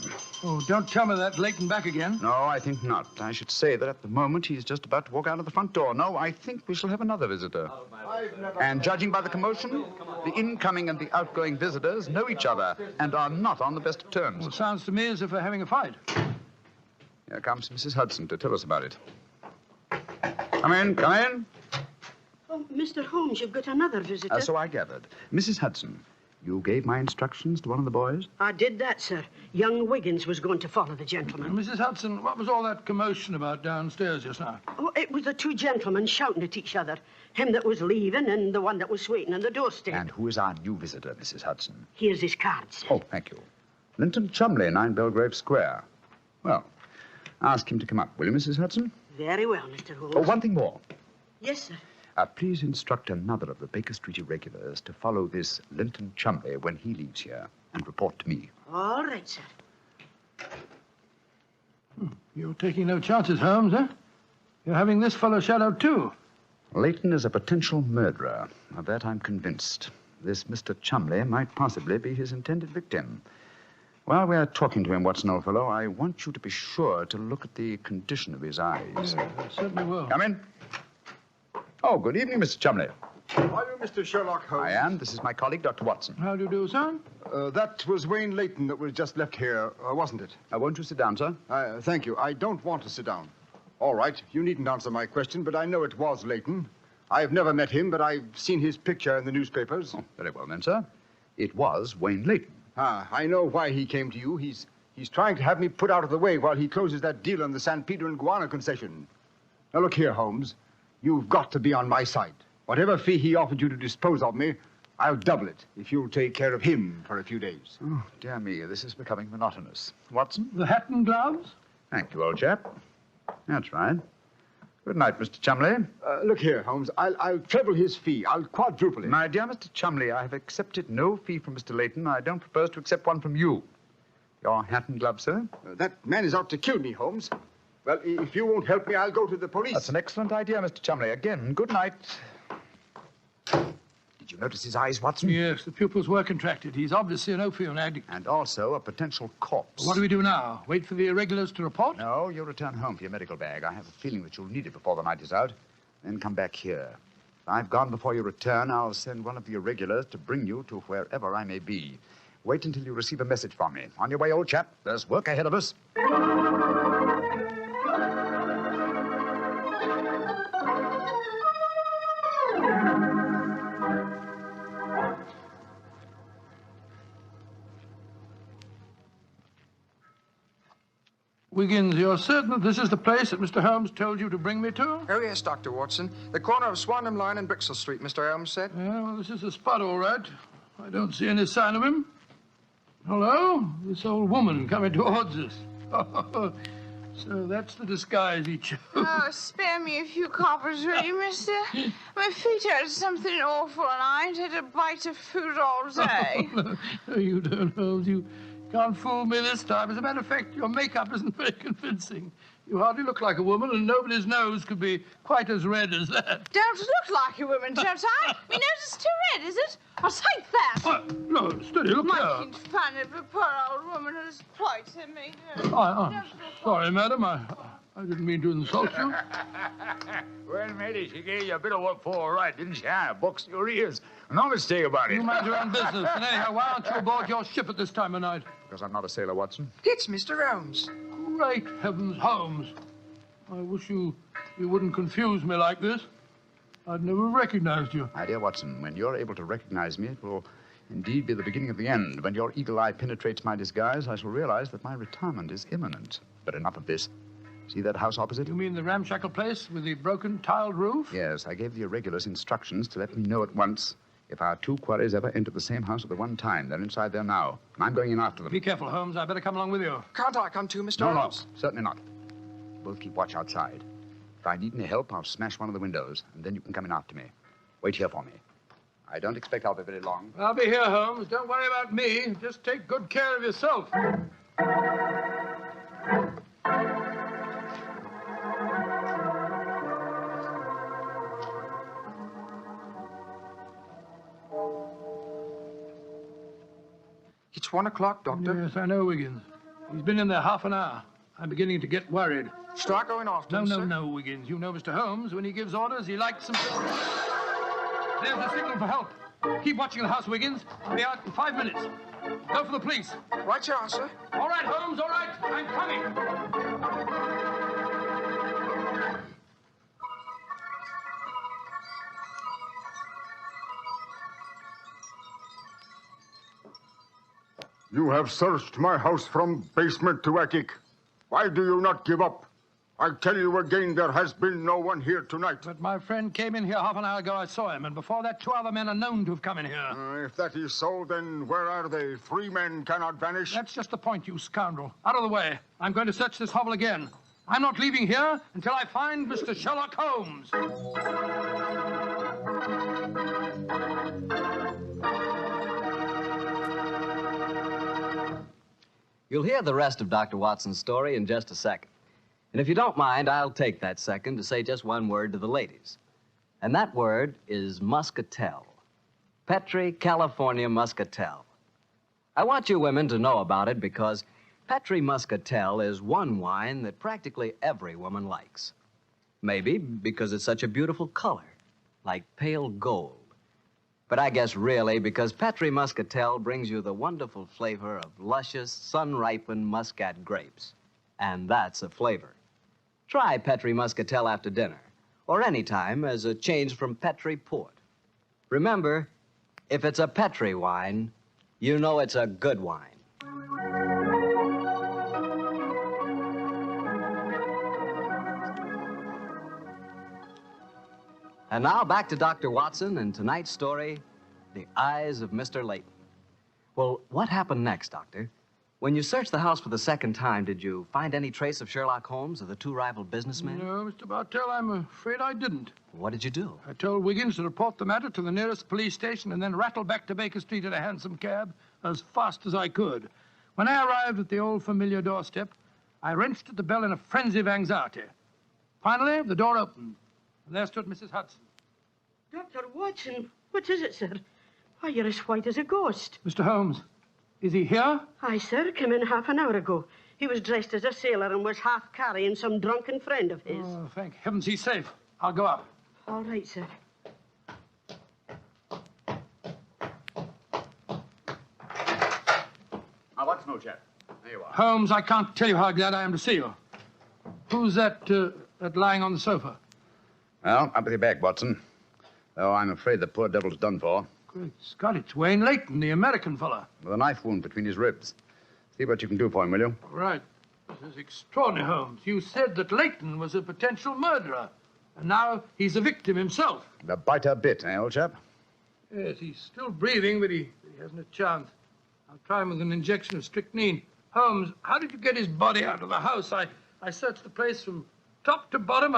Oh, don't tell me that Leyton back again. No, I think not. I should say that at the moment he's just about to walk out of the front door. No, I think we shall have another visitor. And judging by the commotion, the incoming and the outgoing visitors know each other and are not on the best of terms. Well, it sounds to me as if they're having a fight. Here comes Mrs. Hudson to tell us about it. Come in, come in. Oh, Mr. Holmes, you've got another visitor. So I gathered. Mrs. Hudson, you gave my instructions to one of the boys? I did that, sir. Young Wiggins was going to follow the gentleman. Mrs. Hudson, what was all that commotion about downstairs just now? Oh, it was the two gentlemen shouting at each other. Him that was leaving and the one that was waiting on the doorstep. And who is our new visitor, Mrs. Hudson? Here's his card, sir. Oh, thank you. Linton Chumley, 9 Belgrave Square. Well, ask him to come up, will you, Mrs. Hudson? Very well, Mr. Holmes. Oh, one thing more. Yes, sir. Please instruct another of the Baker Street irregulars to follow this Linton Chumley when he leaves here and report to me. All right, sir. You're taking no chances, Holmes, eh? You're having this fellow shadowed, too. Leyton is a potential murderer. Of that I'm convinced. This Mr. Chumley might possibly be his intended victim. While we're talking to him, Watson, old fellow, I want you to be sure to look at the condition of his eyes. Yes, I certainly will. Come in. Oh, good evening, Mr. Chumley. Are you Mr. Sherlock Holmes? I am. This is my colleague, Dr. Watson. How do you do, sir? That was Wayne Leyton that was just left here, wasn't it? Won't you sit down, sir? Thank you. I don't want to sit down. All right. You needn't answer my question, but I know it was Leyton. I've never met him, but I've seen his picture in the newspapers. Oh, very well, then, sir. It was Wayne Leyton. I know why he came to you. He's trying to have me put out of the way while he closes that deal on the San Pedro and Guana concession. Now, look here, Holmes. You've got to be on my side. Whatever fee he offered you to dispose of me, I'll double it if you'll take care of him for a few days. Oh, dear me, this is becoming monotonous. Watson? The hat and gloves? Thank you, old chap. That's right. Good night, Mr. Chumley. Look here, Holmes. I'll treble his fee. I'll quadruple it. My dear Mr. Chumley, I have accepted no fee from Mr. Leyton. I don't propose to accept one from you. Your hat and gloves, sir? That man is out to kill me, Holmes. Well, if you won't help me, I'll go to the police. That's an excellent idea, Mr. Chumley. Again, good night. Did you notice his eyes, Watson? Yes, the pupils were contracted. He's obviously an opium addict. And also a potential corpse. What do we do now? Wait for the irregulars to report? No, you'll return home for your medical bag. I have a feeling that you'll need it before the night is out. Then come back here. If I've gone before you return, I'll send one of the irregulars to bring you to wherever I may be. Wait until you receive a message from me. On your way, old chap. There's work ahead of us. Wiggins, you're certain that this is the place that Mr. Holmes told you to bring me to? Oh, yes, Dr. Watson. The corner of Swanham Line and Brixton Street, Mr. Holmes said. Yeah, well, this is the spot, all right. I don't see any sign of him. Hello? This old woman coming towards us. So that's the disguise he chose. Oh, spare me a few coppers, will you, mister? My feet hurt something awful, and I ain't had a bite of food all day. No, you don't, Holmes. You can't fool me this time. As a matter of fact, your makeup isn't very convincing. You hardly look like a woman, and nobody's nose could be quite as red as that. Don't look like a woman, don't I? My nose is too red, is it? I'll take that. No, steady, look here. Making fun of a poor old woman who's poison me. I'm sorry, madam. I didn't mean to insult you. Well, matey, she gave you a bit of what for, all right, didn't she? Box your ears. No mistake about it. You mind your own business. And anyhow, why aren't you aboard your ship at this time of night? Because I'm not a sailor, Watson. It's Mr. Holmes. Great heavens, Holmes. I wish you wouldn't confuse me like this. I'd never recognized you. My dear Watson, when you're able to recognize me, it will indeed be the beginning of the end. When your eagle eye penetrates my disguise, I shall realize that my retirement is imminent. But enough of this. See that house opposite? You mean the ramshackle place with the broken tiled roof? Yes, I gave the irregulars instructions to let me know at once if our two quarries ever enter the same house at the one time. They're inside there now, and I'm going in after them. Be careful, Holmes. I better come along with you. Can't I come too, Mr. No, Holmes? no, certainly not. Both keep watch outside. If I need any help, I'll smash one of the windows, and then you can come in after me. Wait here for me. I don't expect I'll be very long. I'll be here, Holmes. Don't worry about me. Just take good care of yourself. It's 1 o'clock, Doctor. Yes, I know, Wiggins. He's been in there half an hour. I'm beginning to get worried. Start going off, No, Wiggins. You know Mr. Holmes. When he gives orders, he likes them. There's the signal for help. Keep watching the house, Wiggins. I'll be out in 5 minutes. Go for the police. Right you are, sir. All right, Holmes, all right. I'm coming. You have searched my house from basement to attic. Why do you not give up? I tell you again, there has been no one here tonight. But my friend came in here half an hour ago. I saw him, and before that, 2 other men are known to have come in here. If that is so, then where are they? 3 men cannot vanish. That's just the point, you scoundrel. Out of the way. I'm going to search this hovel again. I'm not leaving here until I find Mr. Sherlock Holmes. You'll hear the rest of Dr. Watson's story in just a second. And if you don't mind, I'll take that second to say just one word to the ladies. And that word is muscatel. Petri California Muscatel. I want you women to know about it because Petri Muscatel is one wine that practically every woman likes. Maybe because it's such a beautiful color, like pale gold. But I guess really because Petri Muscatel brings you the wonderful flavor of luscious, sun-ripened Muscat grapes. And that's a flavor. Try Petri Muscatel after dinner, or any time as a change from Petri port. Remember, if it's a Petri wine, you know it's a good wine. And now back to Dr. Watson and tonight's story, The Eyes of Mr. Leyton. Well, what happened next, Doctor? When you searched the house for the second time, did you find any trace of Sherlock Holmes or the 2 rival businessmen? No, Mr. Bartell, I'm afraid I didn't. What did you do? I told Wiggins to report the matter to the nearest police station and then rattle back to Baker Street in a hansom cab as fast as I could. When I arrived at the old familiar doorstep, I wrenched at the bell in a frenzy of anxiety. Finally, the door opened, and there stood Mrs. Hudson. Dr. Watson, what is it, sir? Why, you're as white as a ghost. Mr. Holmes, is he here? Aye, sir, came in half an hour ago. He was dressed as a sailor and was half carrying some drunken friend of his. Oh, thank heavens he's safe. I'll go up. All right, sir. Now, what's no, chap? There you are. Holmes, I can't tell you how glad I am to see you. Who's that lying on the sofa? Well, up with your back, Watson. Though I'm afraid the poor devil's done for. Great Scott, it's Wayne Leyton, the American fella. With a knife wound between his ribs. See what you can do for him, will you? Right. This is extraordinary, Holmes. You said that Leyton was a potential murderer, and now he's a victim himself. The biter bit, eh, old chap? Yes, he's still breathing, but he hasn't a chance. I'll try him with an injection of strychnine. Holmes, how did you get his body out of the house? I searched the place from top to bottom.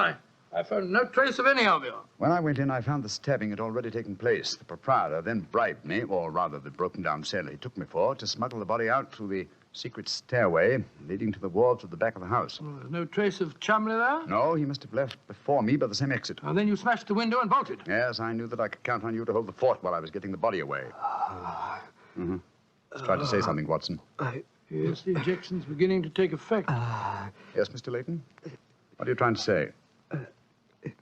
I found no trace of any of you. When I went in, I found the stabbing had already taken place. The proprietor then bribed me, or rather the broken-down sailor he took me for, to smuggle the body out through the secret stairway leading to the wharves at the back of the house. Well, there's no trace of Chumley there? No, he must have left before me by the same exit. And then you smashed the window and bolted? Yes, I knew that I could count on you to hold the fort while I was getting the body away. Just tried to say something, Watson. Yes, the injection's beginning to take effect. Yes, Mr. Leyton? What are you trying to say?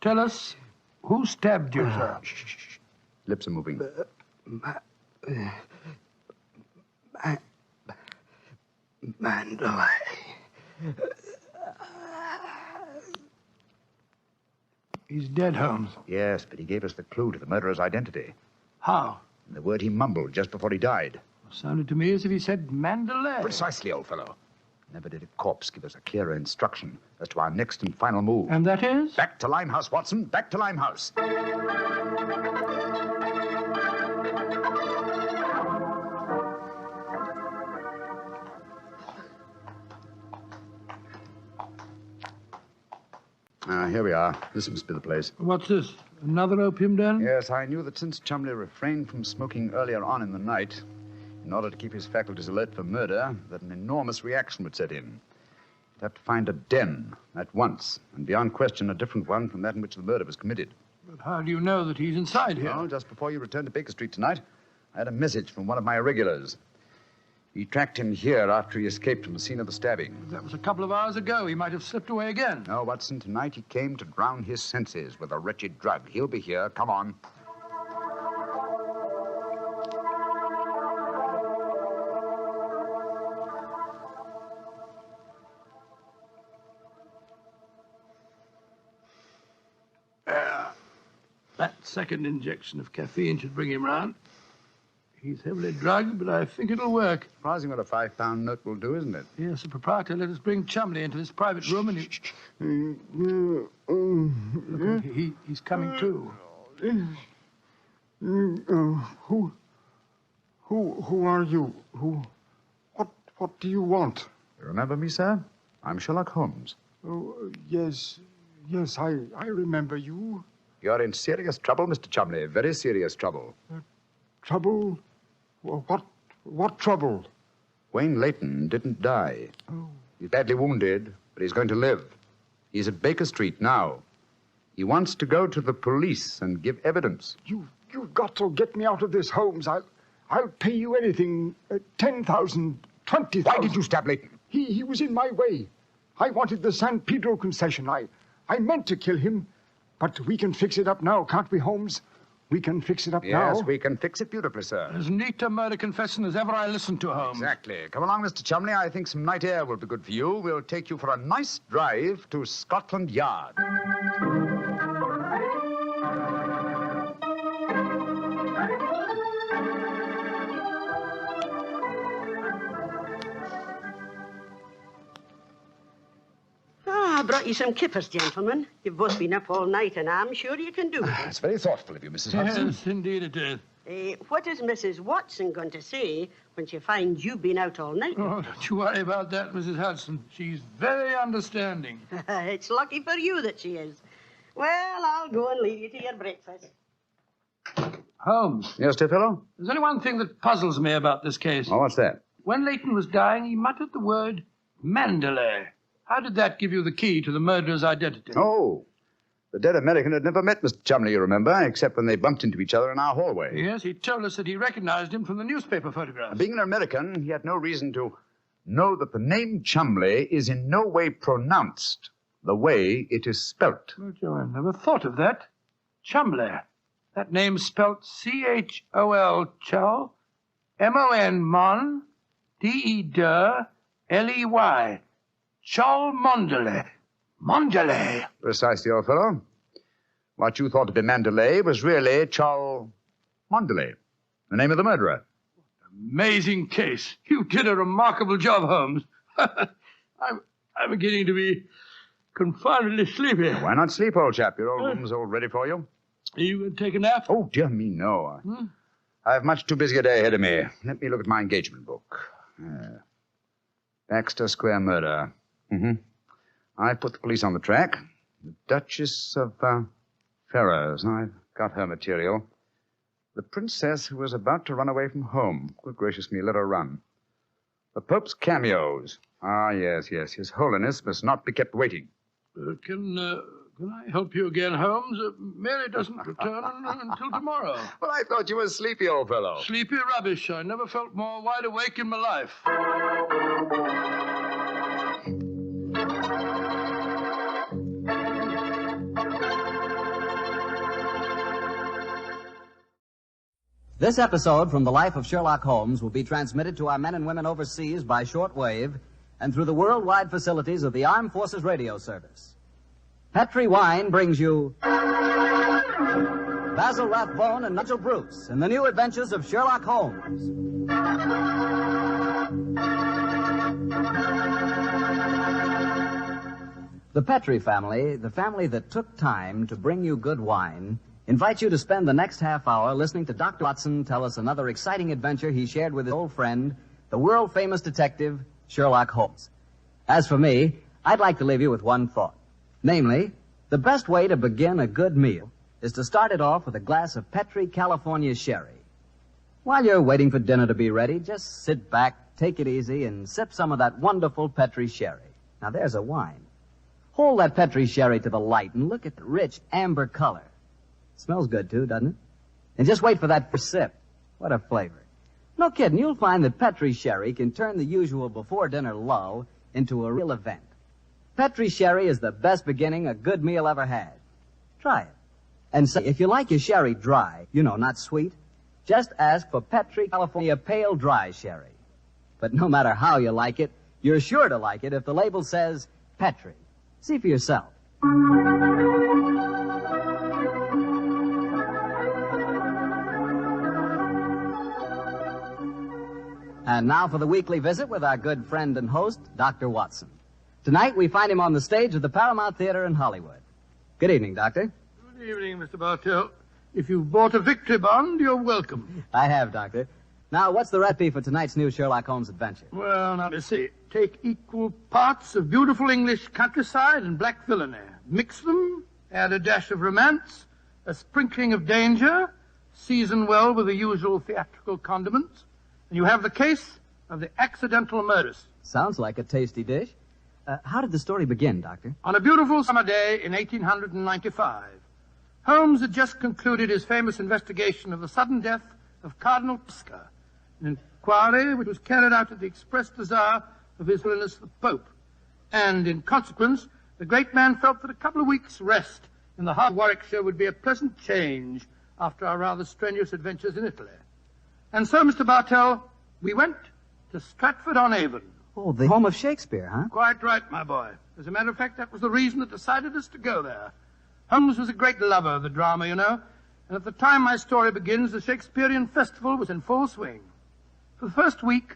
Tell us, who stabbed you, sir? Shh. Lips are moving. Mandalay. He's dead, Holmes. Yes, but he gave us the clue to the murderer's identity. How? The word he mumbled just before he died. Sounded to me as if he said Mandalay. Precisely, old fellow. Never did a corpse give us a clearer instruction as to our next and final move. And that is? Back to Limehouse, Watson. Back to Limehouse. Here we are. This must be the place. What's this? Another opium den? Yes, I knew that since Chumley refrained from smoking earlier on in the night, in order to keep his faculties alert for murder, that an enormous reaction would set in. You'd have to find a den at once, and beyond question a different one from that in which the murder was committed. But how do you know that he's inside here? Well, just before you returned to Baker Street tonight, I had a message from one of my irregulars. He tracked him here after he escaped from the scene of the stabbing. That was a couple of hours ago. He might have slipped away again. No, Watson, tonight he came to drown his senses with a wretched drug. He'll be here. Come on. That second injection of caffeine should bring him round. He's heavily drugged, but I think it'll work. Surprising what a £5 note will do, isn't it? Yes, the proprietor let us bring Chumley into this private room, and Look, he's coming too. Who are you? What do you want? You remember me, sir? I'm Sherlock Holmes. Oh, yes, I remember you. You're in serious trouble, Mr. Chumley. Very serious trouble. Trouble? What trouble? Wayne Leyton didn't die. Oh. He's badly wounded, but he's going to live. He's at Baker Street now. He wants to go to the police and give evidence. You've got to get me out of this, Holmes. I'll pay you anything. 10,000, 20,000. Why did you stab Leyton? He was in my way. I wanted the San Pedro concession. I meant to kill him, but we can fix it up now, can't we, Holmes? We can fix it up now. Yes, we can fix it beautifully, sir. As neat a murder confession as ever I listened to, Holmes. Exactly. Come along, Mr. Chumley. I think some night air will be good for you. We'll take you for a nice drive to Scotland Yard. I brought you some kippers, gentlemen. You've both been up all night, and I'm sure you can do it. It's very thoughtful of you, Mrs. Hudson. Yes, indeed it is. What is Mrs. Watson going to say when she finds you've been out all night? Oh, don't you worry about that, Mrs. Hudson. She's very understanding. It's lucky for you that she is. Well, I'll go and leave you to your breakfast. Holmes. Yes, dear fellow? There's only one thing that puzzles me about this case. Oh, what's that? When Leyton was dying, he muttered the word Mandalay. How did that give you the key to the murderer's identity? Oh, the dead American had never met Mr. Chumley, you remember, except when they bumped into each other in our hallway. Yes, he told us that he recognized him from the newspaper photographs. Being an American, he had no reason to know that the name Chumley is in no way pronounced the way it is spelt. Oh, Joe, I never thought of that. Chumley. That name's spelt C-H-O-L, Chow, M-O-N, Mon, D-E-D, L-E-Y. Chol Mondale. Mondale. Precisely, old fellow. What you thought to be Mandalay was really Chol Mondale, the name of the murderer. Amazing case. You did a remarkable job, Holmes. I'm beginning to be confoundedly sleepy. Why not sleep, old chap? Your old room's all ready for you. Are you going to take a nap? Oh, dear me, no. I have much too busy a day ahead of me. Let me look at my engagement book. Baxter Square murder. I put the police on the track. The Duchess of Ferrers. I've got her material. The princess who was about to run away from home. Good gracious me, let her run. The Pope's cameos. Ah, yes. His Holiness must not be kept waiting. Can I help you again, Holmes? Mary doesn't return until tomorrow. Well, I thought you were sleepy, old fellow. Sleepy rubbish. I never felt more wide awake in my life. This episode from the life of Sherlock Holmes will be transmitted to our men and women overseas by shortwave and through the worldwide facilities of the Armed Forces Radio Service. Petri Wine brings you Basil Rathbone and Nigel Bruce in the new adventures of Sherlock Holmes. The Petri family, the family that took time to bring you good wine, invites you to spend the next half hour listening to Dr. Watson tell us another exciting adventure he shared with his old friend, the world-famous detective, Sherlock Holmes. As for me, I'd like to leave you with one thought. Namely, the best way to begin a good meal is to start it off with a glass of Petri California sherry. While you're waiting for dinner to be ready, just sit back, take it easy, and sip some of that wonderful Petri sherry. Now, there's a wine. Hold that Petri sherry to the light and look at the rich amber color. Smells good, too, doesn't it? And just wait for that first sip. What a flavor. No kidding. You'll find that Petri Sherry can turn the usual before-dinner lull into a real event. Petri Sherry is the best beginning a good meal ever had. Try it. And say, if you like your sherry dry, not sweet, just ask for Petri California Pale Dry Sherry. But no matter how you like it, you're sure to like it if the label says Petri. See for yourself. And now for the weekly visit with our good friend and host, Dr. Watson. Tonight we find him on the stage of the Paramount Theater in Hollywood. Good evening, Doctor. Good evening, Mr. Bartell. If you've bought a victory bond, you're welcome. I have, Doctor. Now, what's the recipe for tonight's new Sherlock Holmes adventure? Well, now, let's see. Take equal parts of beautiful English countryside and black villainy. Mix them, add a dash of romance, a sprinkling of danger, season well with the usual theatrical condiments, and you have the case of the accidental murderess. Sounds like a tasty dish. How did the story begin, Doctor? On a beautiful summer day in 1895, Holmes had just concluded his famous investigation of the sudden death of Cardinal Pisca, an inquiry which was carried out at the express desire of His Holiness the Pope. And in consequence, the great man felt that a couple of weeks' rest in the heart of Warwickshire would be a pleasant change after our rather strenuous adventures in Italy. And so, Mr. Bartell, we went to Stratford-on-Avon. Oh, the home of Shakespeare, huh? Quite right, my boy. As a matter of fact, that was the reason that decided us to go there. Holmes was a great lover of the drama, and at the time my story begins, the Shakespearean festival was in full swing. For the first week,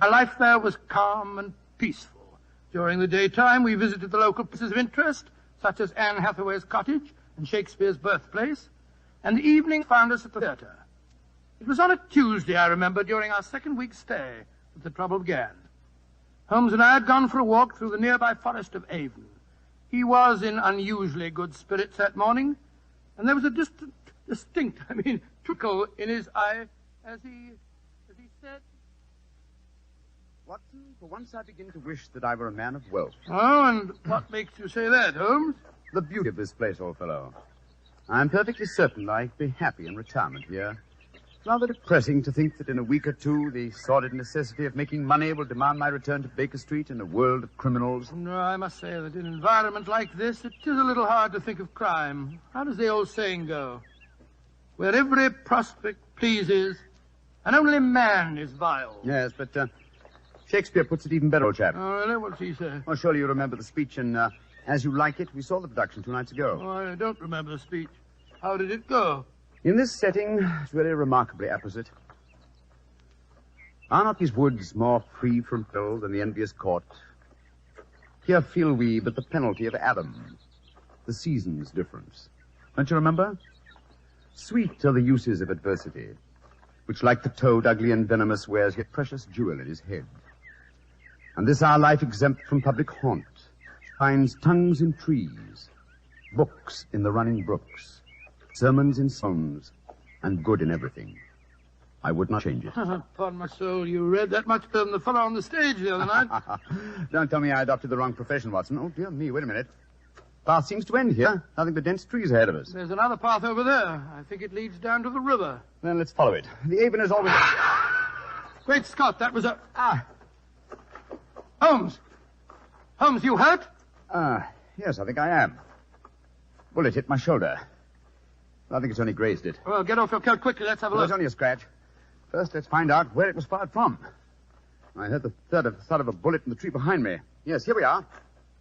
our life there was calm and peaceful. During the daytime, we visited the local places of interest, such as Anne Hathaway's cottage and Shakespeare's birthplace, and the evening found us at the theater. It was on a Tuesday, I remember, during our second week's stay, that the trouble began. Holmes and I had gone for a walk through the nearby forest of Avon. He was in unusually good spirits that morning, and there was a distinct twinkle in his eye as he said... Watson, for once I begin to wish that I were a man of wealth. Oh, and what makes you say that, Holmes? The beauty of this place, old fellow. I'm perfectly certain I'd be happy in retirement here. It's rather depressing to think that in a week or two the sordid necessity of making money will demand my return to Baker Street in a world of criminals. No, I must say that in an environment like this, it is a little hard to think of crime. How does the old saying go? Where every prospect pleases, and only man is vile. Yes, but Shakespeare puts it even better, old chap. Oh, really? What's he say? Well, surely you remember the speech in As You Like It. We saw the production 2 nights ago. Oh, I don't remember the speech. How did it go? In this setting, it's really remarkably apposite. Are not these woods more free from peril than the envious court? Here feel we but the penalty of Adam, the season's difference. Don't you remember? Sweet are the uses of adversity, which like the toad, ugly and venomous, wears yet precious jewel in his head. And this our life exempt from public haunt finds tongues in trees, books in the running brooks, sermons in songs, and good in everything. I would not change it. Upon my soul, you read that much better than the fellow on the stage the other night. Don't tell me I adopted the wrong profession, Watson. Oh, dear me, wait a minute. Path seems to end here. Nothing but dense trees ahead of us. There's another path over there. I think it leads down to the river. Then let's follow it. The Avon is always... Great Scott, that was a... Holmes! Holmes, you hurt? Yes, I think I am. Bullet hit my shoulder. I think it's only grazed it. Well, get off your coat quickly. Let's have a look. It's only a scratch. First, let's find out where it was fired from. I heard the thud of a bullet in the tree behind me. Yes, here we are.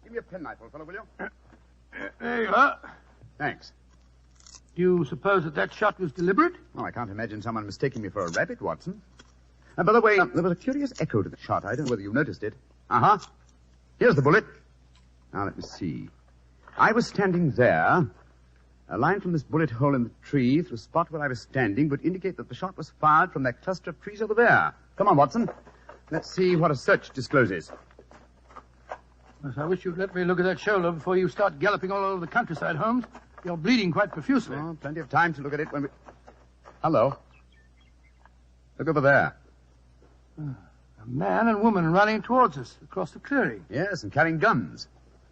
Give me a penknife, old fellow, will you? There you are. Thanks. Do you suppose that shot was deliberate? Oh, I can't imagine someone mistaking me for a rabbit, Watson. And by the way, there was a curious echo to the shot. I don't know whether you noticed it. Uh-huh. Here's the bullet. Now, let me see. I was standing there. A line from this bullet hole in the tree to the spot where I was standing would indicate that the shot was fired from that cluster of trees over there. Come on, Watson. Let's see what a search discloses. Yes, I wish you'd let me look at that shoulder before you start galloping all over the countryside, Holmes. You're bleeding quite profusely. Oh, plenty of time to look at it when we... Hello. Look over there. A man and woman running towards us across the clearing. Yes, and carrying guns.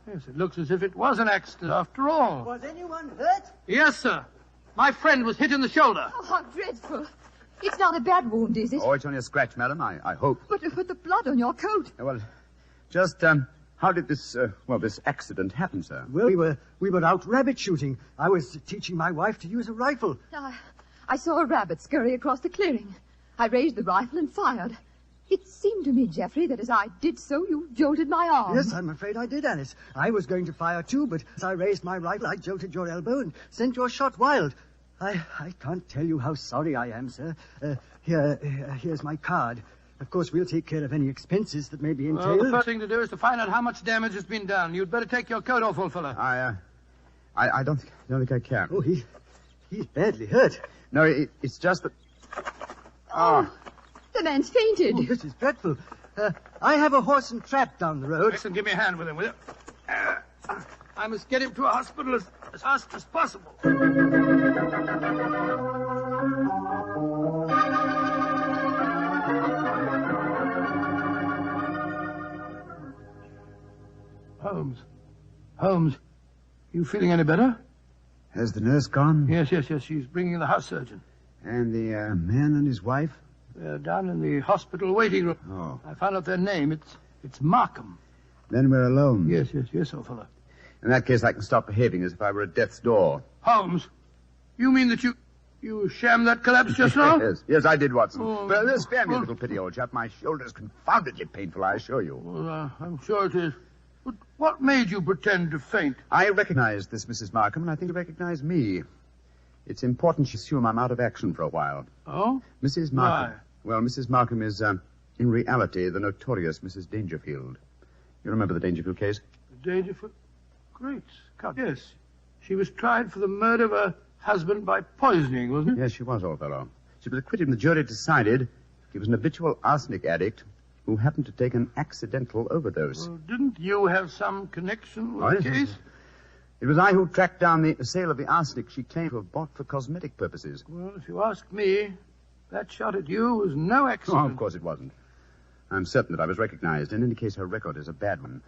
Yes, it looks as if it was an accident after all. Was anyone hurt? Yes, sir. My friend was hit in the shoulder. Oh, how dreadful. It's not a bad wound, is it? Oh, it's only a scratch, madam, I hope. But the blood on your coat. Well, just, how did this accident happen, sir? Well, we were out rabbit shooting. I was teaching my wife to use a rifle. I saw a rabbit scurry across the clearing. I raised the rifle and fired. It seemed to me, Geoffrey, that as I did so, you jolted my arm. Yes, I'm afraid I did, Alice. I was going to fire too, but as I raised my rifle, I jolted your elbow and sent your shot wild. I can't tell you how sorry I am, sir. Here's my card. Of course, we'll take care of any expenses that may be entailed. Well, the first thing to do is to find out how much damage has been done. You'd better take your coat off, old fella. I don't think I can. Oh, he's badly hurt. No, it's just that... The man's fainted. Oh, this is dreadful. I have a horse and trap down the road. Listen, give me a hand with him, will you? I must get him to a hospital as fast as possible. Holmes, you feeling any better? Has the nurse gone? Yes. She's bringing the house surgeon. And the man and his wife? They're down in the hospital waiting room. Oh. I found out their name. It's Markham. Then we're alone. Yes, old fella. In that case, I can stop behaving as if I were at death's door. Holmes, you mean that you shammed that collapse just now? Yes, I did, Watson. But spare me a little pity, old chap. My shoulder's confoundedly painful, I assure you. Well, I'm sure it is. But what made you pretend to faint? I recognized this Mrs. Markham, and I think you recognize me. It's important she assume I'm out of action for a while. Oh? Mrs. Markham. Why? Well, Mrs. Markham is, in reality, the notorious Mrs. Dangerfield. You remember the Dangerfield case? Dangerfield? Great Scott. Yes. She was tried for the murder of her husband by poisoning, wasn't it? Yes, she was, old fellow. She was acquitted, and the jury decided he was an habitual arsenic addict who happened to take an accidental overdose. Well, didn't you have some connection with the case? It was I who tracked down the sale of the arsenic she claimed to have bought for cosmetic purposes. Well, if you ask me, that shot at you was no accident. Oh, of course it wasn't. I'm certain that I was recognized. In any case, her record is a bad one.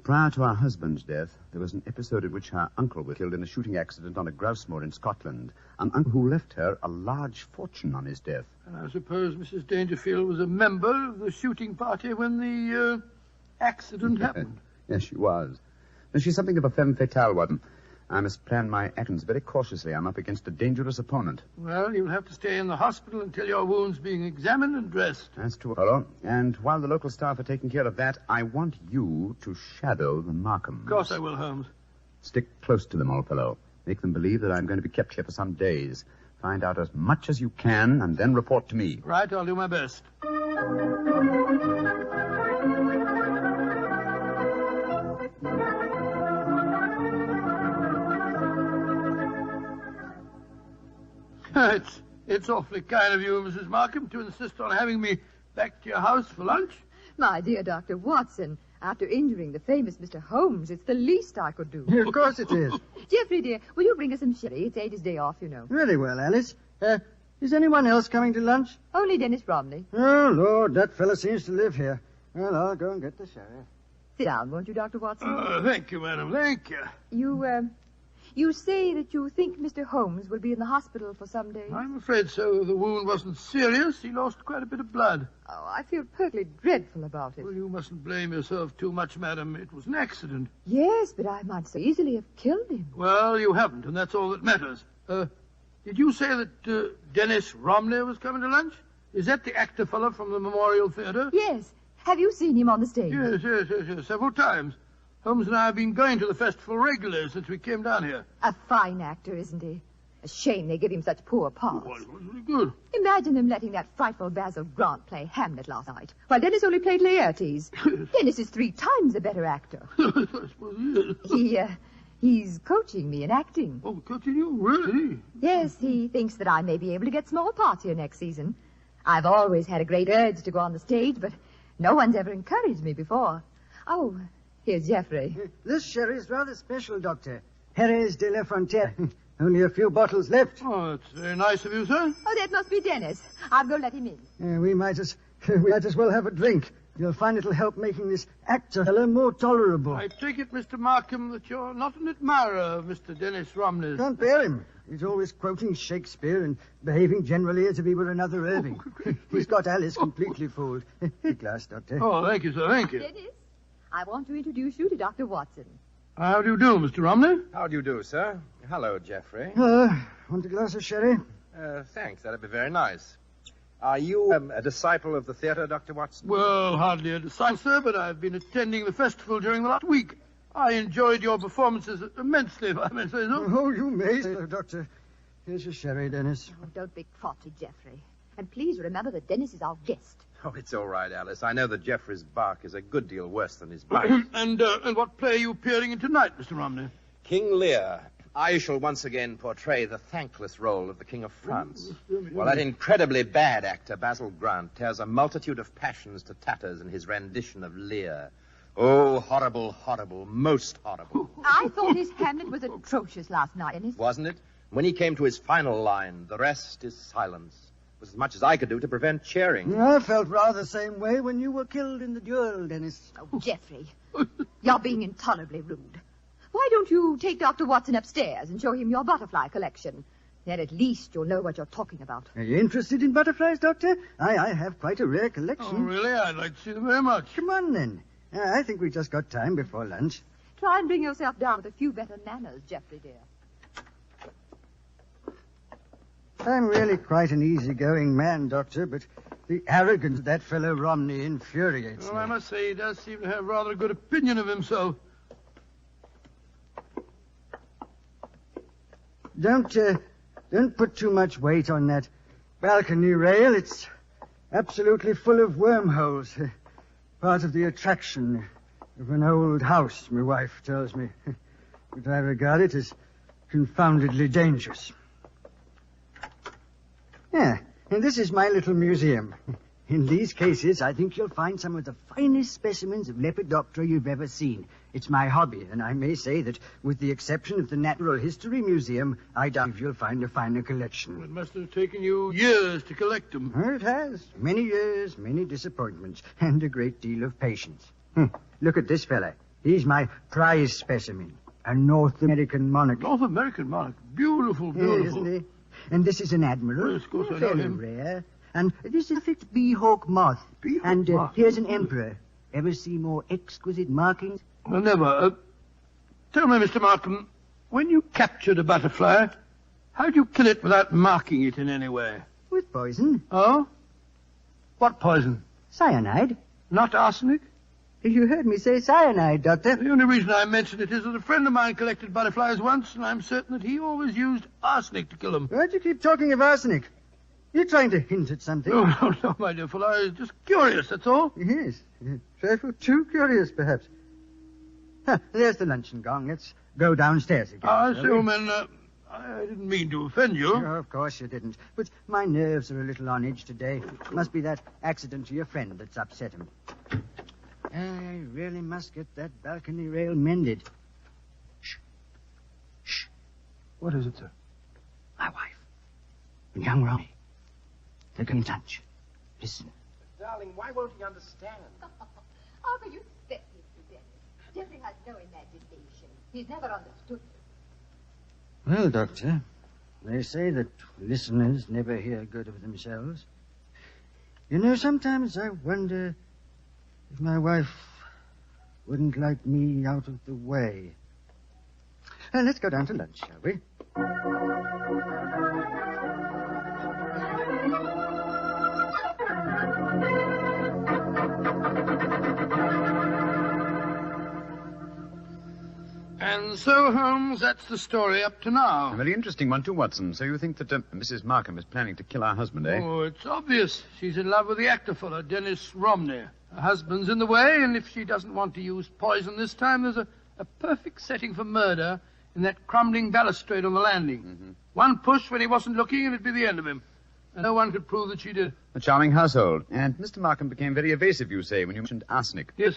Prior to her husband's death, there was an episode in which her uncle was killed in a shooting accident on a grouse moor in Scotland. An uncle who left her a large fortune on his death. And I suppose Mrs. Dangerfield was a member of the shooting party when the accident happened. Yes, she was. And she's something of a femme fatale, Watson. I must plan my actions very cautiously. I'm up against a dangerous opponent. Well, you'll have to stay in the hospital until your wound's being examined and dressed. That's true, fellow. And while the local staff are taking care of that, I want you to shadow the Markhams. Of course I will, Holmes. Stick close to them, old fellow. Make them believe that I'm going to be kept here for some days. Find out as much as you can, and then report to me. Right, I'll do my best. It's awfully kind of you, Mrs. Markham, to insist on having me back to your house for lunch. My dear Dr. Watson, after injuring the famous Mr. Holmes, it's the least I could do. Of course it is. Geoffrey, dear, will you bring us some sherry? It's Ada's day off, you know. Very well, Alice. Is anyone else coming to lunch? Only Dennis Romney. Oh, Lord, that fellow seems to live here. Well, I'll go and get the sherry. Sit down, won't you, Dr. Watson? Thank you, madam. Thank you. You say that you think Mr. Holmes will be in the hospital for some days? I'm afraid so. The wound wasn't serious. He lost quite a bit of blood. Oh, I feel perfectly dreadful about it. Well, you mustn't blame yourself too much, madam. It was an accident. Yes, but I might so easily have killed him. Well, you haven't, and that's all that matters. Did you say that Dennis Romney was coming to lunch? Is that the actor fellow from the Memorial Theatre? Yes. Have you seen him on the stage? Yes, several times. Holmes and I have been going to the festival regularly since we came down here. A fine actor, isn't he? A shame they give him such poor parts. Well, it was really good. Imagine him letting that frightful Basil Grant play Hamlet last night, while Dennis only played Laertes. Dennis is 3 times a better actor. I suppose he is. He's coaching me in acting. Oh, coaching you? Really? Yes, he thinks that I may be able to get small parts here next season. I've always had a great urge to go on the stage, but no one's ever encouraged me before. Oh, here's Geoffrey. This sherry's rather special, Doctor. Jerez de la Frontiere. Only a few bottles left. Oh, that's very nice of you, sir. Oh, that must be Dennis. I'll go let him in. We might as well have a drink. You'll find it'll help making this actor fellow more tolerable. I take it, Mr. Markham, that you're not an admirer of Mr. Dennis Romney's. Can't bear him. He's always quoting Shakespeare and behaving generally as if he were another Irving. He's got Alice completely fooled. A glass, Doctor. Oh, thank you, sir, thank you. Dennis, I want to introduce you to Dr. Watson. How do you do, Mr. Romney? How do you do, sir? Hello, Geoffrey. Want a glass of sherry? Thanks, that'd be very nice. Are you a disciple of the theater, Dr. Watson? Well, hardly a disciple, sir, but I've been attending the festival during the last week. I enjoyed your performances immensely, if I may say so. Oh, you may say so, Doctor. Here's your sherry, Dennis. Oh, don't be crossy, Geoffrey. And please remember that Dennis is our guest. Oh, it's all right, Alice. I know that Geoffrey's bark is a good deal worse than his bite. And what play are you appearing in tonight, Mr. Romney? King Lear. I shall once again portray the thankless role of the King of France. Well, that incredibly bad actor, Basil Grant, tears a multitude of passions to tatters in his rendition of Lear. Oh, horrible, horrible, most horrible. I thought his Hamlet was atrocious last night, Dennis. Wasn't it? When he came to his final line, the rest is silence, was as much as I could do to prevent cheering. I felt rather the same way when you were killed in the duel, Dennis. Oh, Geoffrey, you're being intolerably rude. Why don't you take Dr. Watson upstairs and show him your butterfly collection? Then at least you'll know what you're talking about. Are you interested in butterflies, Doctor? I have quite a rare collection. Oh, really? I'd like to see them very much. Come on, then. I think we've just got time before lunch. Try and bring yourself down with a few better manners, Geoffrey, dear. I'm really quite an easygoing man, Doctor, but the arrogance of that fellow Romney infuriates Well, me. I must say he does seem to have rather a good opinion of himself. Don't put too much weight on that balcony rail. It's absolutely full of wormholes. Part of the attraction of an old house, my wife tells me. But I regard it as confoundedly dangerous. Yeah, and this is my little museum. In these cases, I think you'll find some of the finest specimens of Lepidoptera you've ever seen. It's my hobby, and I may say that, with the exception of the Natural History Museum, I doubt if you'll find a finer collection. It must have taken you years to collect them. It has. Many years, many disappointments, and a great deal of patience. Look at this fella. He's my prize specimen, a North American monarch. North American monarch. Beautiful, Yeah, beautiful. isn't he? And this is an admiral. Yes, of course I know Fairly him. rare. And this is a fixed bee-hawk moth. And here's an emperor. Ever see more exquisite markings? Well, never. Tell me, Mr. Markham, when you captured a butterfly, how'd you kill it without marking it in any way? With poison. Oh? What poison? Cyanide. Not arsenic? You heard me say cyanide, Doctor. The only reason I mention it is that a friend of mine collected butterflies once, and I'm certain that he always used arsenic to kill them. Why'd you keep talking of arsenic? You're trying to hint at something. No, my dear fellow. I was just curious, that's all. Yes. A trifle too curious, perhaps. There's the luncheon gong. Let's go downstairs again. I shall say, we? old man, I didn't mean to offend you. Oh, of course you didn't. But my nerves are a little on edge today. Must be that accident to your friend that's upset him. I really must get that balcony rail mended. Shh. What is it, sir? My wife. And young Rowdy. They're going to lunch. Listen. Darling, why won't he understand? How can you expect him to, Dennis? Geoffrey has no imagination. He's never understood. Well, Doctor, they say that listeners never hear good of themselves. You know, sometimes I wonder if my wife wouldn't like me out of the way. Let's go down to lunch, shall we? And so, Holmes, that's the story up to now. A very interesting one, too, Watson. So you think that Mrs. Markham is planning to kill our husband, eh? Oh, it's obvious. She's in love with the actor fellow, Dennis Romney. Her husband's in the way, and if she doesn't want to use poison this time, there's a perfect setting for murder in that crumbling balustrade on the landing. Mm-hmm. One push when he wasn't looking, and it'd be the end of him. And no one could prove that she did. A charming household. And Mr. Markham became very evasive, you say, when you mentioned arsenic. Yes.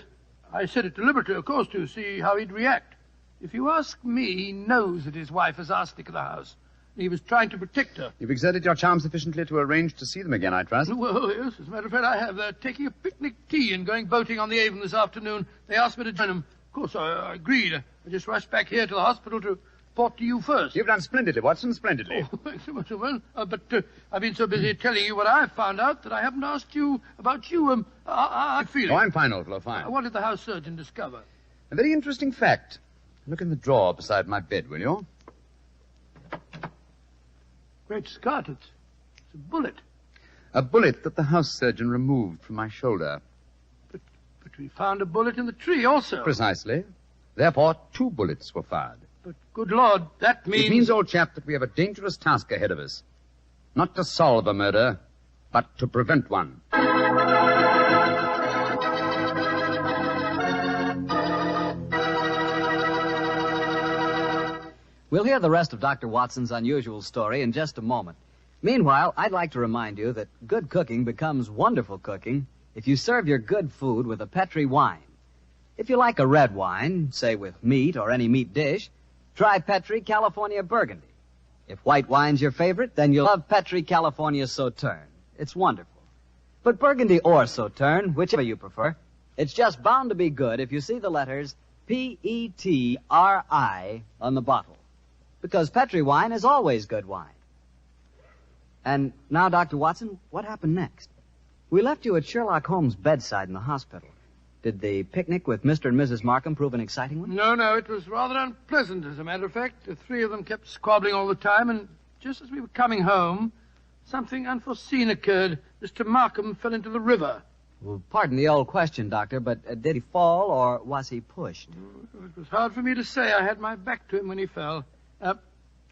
I said it deliberately, of course, to see how he'd react. If you ask me, he knows that his wife has arsenic in the house. He was trying to protect her. You've exerted your charm sufficiently to arrange to see them again, I trust. Well, yes, as a matter of fact, I have. They're taking a picnic tea and going boating on the Avon this afternoon. They asked me to join them. Of course, I agreed. I just rushed back here to the hospital to report to you first. You've done splendidly, Watson, splendidly. Oh, thanks so much, well. But I've been so busy telling you what I've found out that I haven't asked you about you. I'm feeling. Oh, I'm fine, old fellow, fine. What did the house surgeon discover? A very interesting fact. Look in the drawer beside my bed, will you? Great Scott, it's a bullet. A bullet that the house surgeon removed from my shoulder. But we found a bullet in the tree also. Precisely. Therefore, 2 bullets were fired. But, good Lord, that means... It means, old chap, that we have a dangerous task ahead of us. Not to solve a murder, but to prevent one. We'll hear the rest of Dr. Watson's unusual story in just a moment. Meanwhile, I'd like to remind you that good cooking becomes wonderful cooking if you serve your good food with a Petri wine. If you like a red wine, say with meat or any meat dish, try Petri California Burgundy. If white wine's your favorite, then you'll love Petri California Sauterne. It's wonderful. But Burgundy or Sauterne, whichever you prefer, it's just bound to be good if you see the letters P-E-T-R-I on the bottle. Because Petri wine is always good wine. And now, Dr. Watson, what happened next? We left you at Sherlock Holmes' bedside in the hospital. Did the picnic with Mr. and Mrs. Markham prove an exciting one? No, it was rather unpleasant, as a matter of fact. The 3 of them kept squabbling all the time, and just as we were coming home, something unforeseen occurred. Mr. Markham fell into the river. Well, pardon the old question, Doctor, but did he fall or was he pushed? It was hard for me to say. I had my back to him when he fell.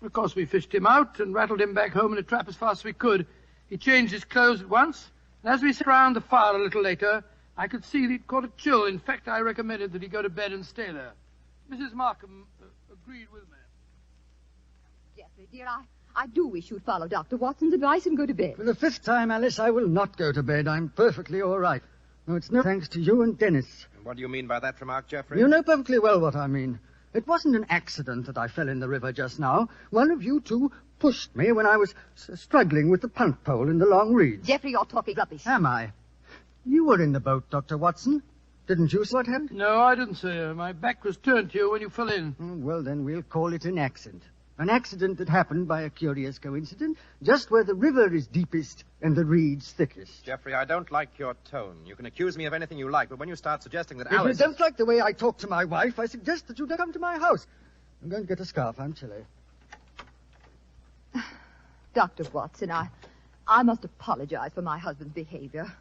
Of course, we fished him out and rattled him back home in a trap as fast as we could. He changed his clothes at once, and as we sat round the fire a little later, I could see that he'd caught a chill. In fact, I recommended that he go to bed and stay there. Mrs. Markham agreed with me. Geoffrey, dear, I do wish you'd follow Dr. Watson's advice and go to bed. For the 5th time, Alice, I will not go to bed. I'm perfectly all right. No, it's no thanks to you and Dennis. What do you mean by that remark, Geoffrey? You know perfectly well what I mean. It wasn't an accident that I fell in the river just now. One of you 2 pushed me when I was struggling with the punt pole in the long reeds. Geoffrey, you're talking rubbish. Am I? You were in the boat, Dr. Watson. Didn't you see what happened? No, I didn't see her. My back was turned to you when you fell in. Well, then we'll call it an accident. An accident that happened by a curious coincidence, just where the river is deepest and the reeds thickest. Geoffrey, I don't like your tone. You can accuse me of anything you like, but when you start suggesting that If Alice... you don't like the way I talk to my wife, I suggest that you don't come to my house. I'm going to get a scarf. I'm chilly. Dr. Watson, I must apologize for my husband's behavior.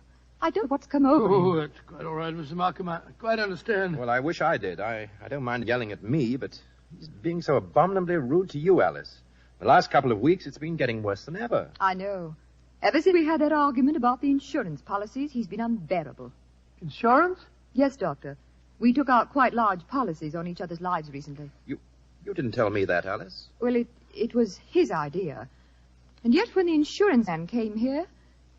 I don't know what's come over him. Oh, that's quite all right, Mrs. Markham. I quite understand. Well, I wish I did. I don't mind yelling at me, but he's being so abominably rude to you, Alice. The last couple of weeks, it's been getting worse than ever. I know. Ever since we had that argument about the insurance policies, he's been unbearable. Insurance? Yes, Doctor. We took out quite large policies on each other's lives recently. You didn't tell me that, Alice. Well, it was his idea. And yet when the insurance man came here,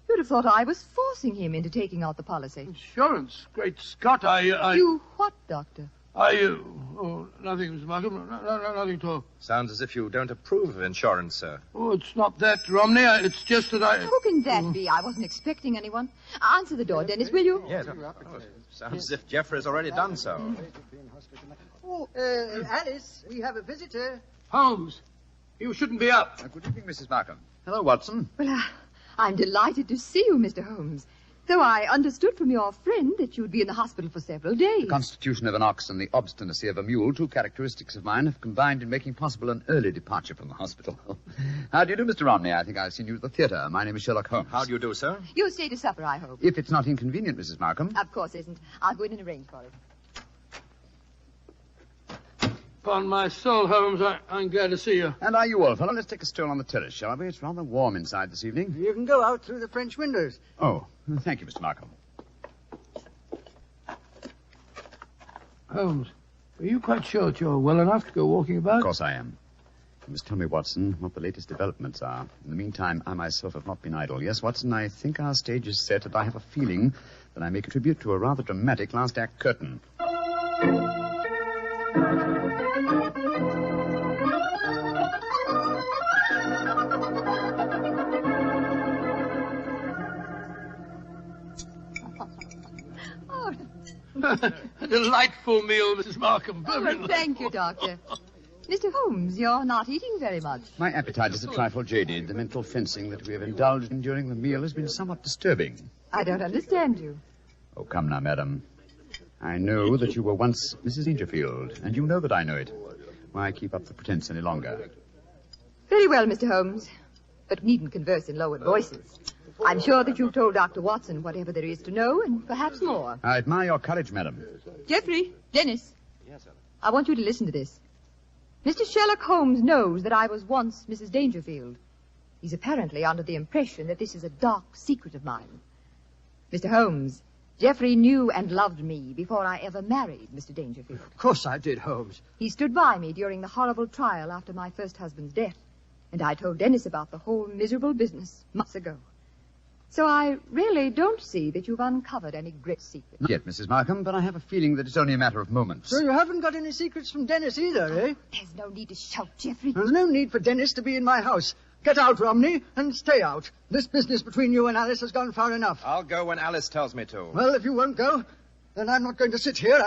you'd have thought I was forcing him into taking out the policy. Insurance? Great Scott, I... You what, Doctor? Nothing, Mrs. Markham. No, nothing at all. Sounds as if you don't approve of insurance, sir. Oh, it's not that, Romney. It's just that I... Who can that be? I wasn't expecting anyone. Answer the door, Dennis, will you? Yes. Sounds as if Geoffrey's already done so. Oh, Alice, we have a visitor. Holmes, you shouldn't be up. Good evening, Mrs. Markham. Hello, Watson. Well, I'm delighted to see you, Mr. Holmes. Though I understood from your friend that you'd be in the hospital for several days. The constitution of an ox and the obstinacy of a mule, 2 characteristics of mine, have combined in making possible an early departure from the hospital. How do you do, Mr. Romney? I think I've seen you at the theatre. My name is Sherlock Holmes. How do you do, sir? You'll stay to supper, I hope. If it's not inconvenient, Mrs. Markham. Of course it isn't. I'll go in and arrange for it. Upon my soul, Holmes, I'm glad to see you. And are you, Wolfe? Well, let's take a stroll on the terrace, shall we? It's rather warm inside this evening. You can go out through the French windows. Oh, thank you, Mr. Markham. Holmes, are you quite sure that you're well enough to go walking about? Of course I am. You must tell me, Watson, what the latest developments are. In the meantime, I myself have not been idle. Yes, Watson, I think our stage is set, and I have a feeling that I may contribute to a rather dramatic last act curtain. A delightful meal, Mrs. Markham. Oh, thank you, Doctor. Mr. Holmes, you're not eating very much. My appetite is a trifle jaded. The mental fencing that we have indulged in during the meal has been somewhat disturbing. I don't understand you. Oh, come now, madam. I know that you were once Mrs. Dangerfield, and you know that I know it. Why keep up the pretense any longer? Very well, Mr. Holmes, but needn't converse in lowered voices. I'm sure that you've told Dr. Watson whatever there is to know, and perhaps more. I admire your courage, madam. Geoffrey, Dennis. Yes, sir. I want you to listen to this. Mr. Sherlock Holmes knows that I was once Mrs. Dangerfield. He's apparently under the impression that this is a dark secret of mine. Mr. Holmes, Geoffrey knew and loved me before I ever married Mr. Dangerfield. Of course I did, Holmes. He stood by me during the horrible trial after my first husband's death, and I told Dennis about the whole miserable business months ago. So I really don't see that you've uncovered any great secret. Not yet, Mrs. Markham, but I have a feeling that it's only a matter of moments. So you haven't got any secrets from Dennis either, eh? There's no need to shout, Geoffrey. There's no need for Dennis to be in my house. Get out, Romney, and stay out. This business between you and Alice has gone far enough. I'll go when Alice tells me to. Well, if you won't go, then I'm not going to sit here.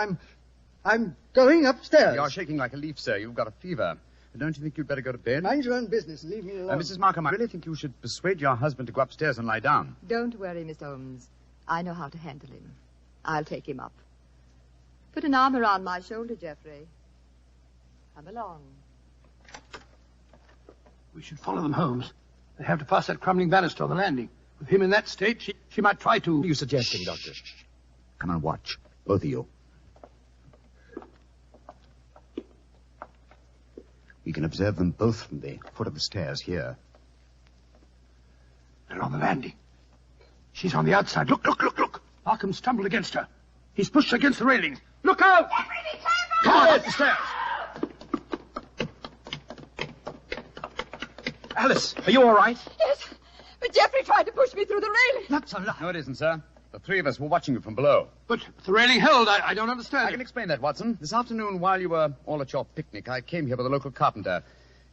I'm going upstairs. You're shaking like a leaf, sir. You've got a fever. Don't you think you'd better go to bed? Mind your own business and leave me alone. Mrs. Markham, I really think you should persuade your husband to go upstairs and lie down. Don't worry, Mr. Holmes. I know how to handle him. I'll take him up. Put an arm around my shoulder, Geoffrey. Come along. We should follow them, Holmes. They have to pass that crumbling banister on the landing. With him in that state, she might try to... What are you suggesting, Doctor? Come and watch, both of you. We can observe them both from the foot of the stairs here. They're on the landing. She's on the outside. Look. Markham stumbled against her. He's pushed against the railing. Look out! Come on, up the stairs. Alice, are you all right? Yes, but Geoffrey tried to push me through the railing. That's a lie. No, it isn't, sir. The three of us were watching you from below. But the railing held. I don't understand. I can explain that, Watson. This afternoon, while you were all at your picnic, I came here with a local carpenter.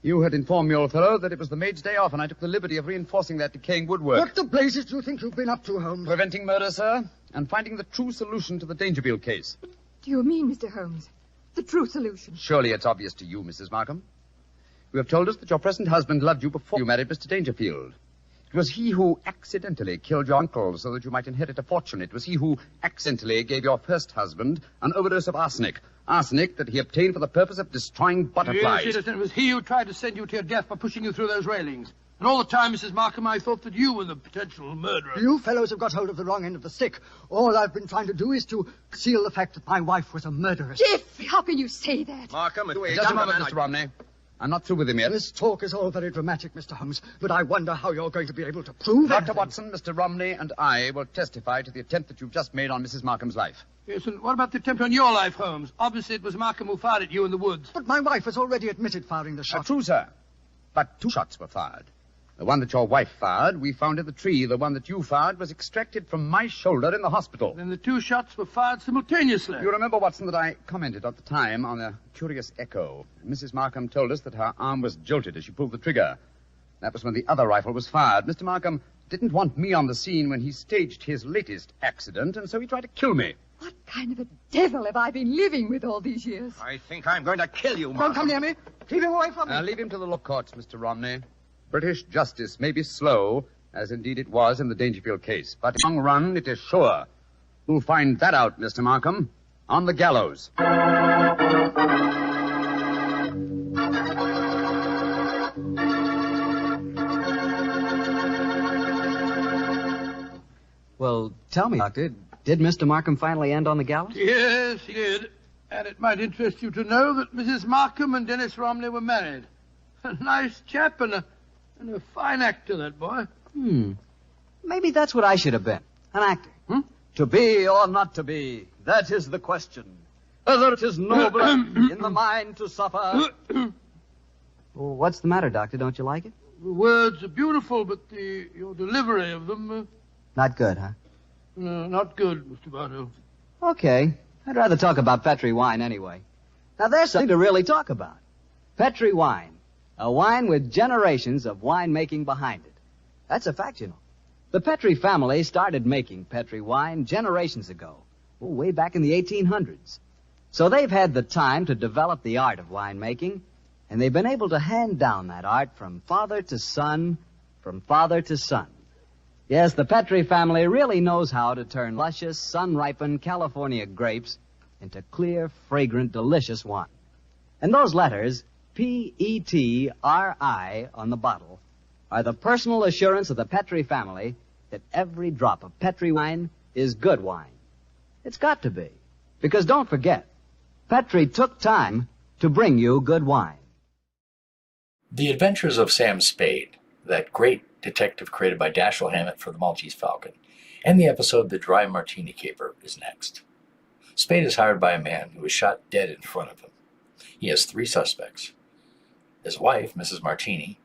You had informed me, old fellow, that it was the maid's day off, and I took the liberty of reinforcing that decaying woodwork. What the blazes do you think you've been up to, Holmes? Preventing murder, sir, and finding the true solution to the Dangerfield case. What do you mean, Mr. Holmes? The true solution? Surely it's obvious to you, Mrs. Markham. You have told us that your present husband loved you before you married Mr. Dangerfield. It was he who accidentally killed your uncle so that you might inherit a fortune. It was he who accidentally gave your first husband an overdose of arsenic. Arsenic that he obtained for the purpose of destroying butterflies. Yes, it was he who tried to send you to your death by pushing you through those railings. And all the time, Mrs. Markham, I thought that you were the potential murderer. You fellows have got hold of the wrong end of the stick. All I've been trying to do is to conceal the fact that my wife was a murderess. Geoffrey, how can you say that? Markham, Just a moment, Mr. Romney. I'm not through with him yet. This talk is all very dramatic, Mr. Holmes, but I wonder how you're going to be able to prove it. Dr. Watson, Mr. Romney, and I will testify to the attempt that you've just made on Mrs. Markham's life. Yes, and what about the attempt on your life, Holmes? Obviously, it was Markham who fired at you in the woods. But my wife has already admitted firing the shot. True, sir. But 2 shots were fired. The one that your wife fired, we found in the tree. The one that you fired was extracted from my shoulder in the hospital. Then the 2 shots were fired simultaneously. You remember, Watson, that I commented at the time on a curious echo. Mrs. Markham told us that her arm was jolted as she pulled the trigger. That was when the other rifle was fired. Mr. Markham didn't want me on the scene when he staged his latest accident, and so he tried to kill me. What kind of a devil have I been living with all these years? I think I'm going to kill you, Markham. Don't come near me. Keep him away from me. Leave him to the law courts, Mr. Romney. British justice may be slow, as indeed it was in the Dangerfield case, but in the long run, it is sure. We'll find that out, Mr. Markham, on the gallows. Well, tell me, Doctor, did Mr. Markham finally end on the gallows? Yes, he did. And it might interest you to know that Mrs. Markham and Dennis Romney were married. A nice chap and a fine actor, that boy. Maybe that's what I should have been. An actor. To be or not to be, that is the question. Whether it is noble in the mind to suffer. Well, what's the matter, Doctor? Don't you like it? The words are beautiful, but your delivery of them... Not good, huh? Not good, Mr. Bardo. Okay. I'd rather talk about Petri wine anyway. Now, there's something to really talk about. Petri wine. A wine with generations of winemaking behind it. That's a fact, you know. The Petri family started making Petri wine generations ago. way back in the 1800s. So they've had the time to develop the art of winemaking, and they've been able to hand down that art from father to son, from father to son. Yes, the Petri family really knows how to turn luscious, sun-ripened California grapes into clear, fragrant, delicious wine. And those letters, P-E-T-R-I, on the bottle, are the personal assurance of the Petri family that every drop of Petri wine is good wine. It's got to be. Because don't forget, Petri took time to bring you good wine. The Adventures of Sam Spade, that great detective created by Dashiell Hammett for the Maltese Falcon, and the episode The Dry Martini Caper is next. Spade is hired by a man who is shot dead in front of him. He has 3 suspects. His wife, Mrs. Martini,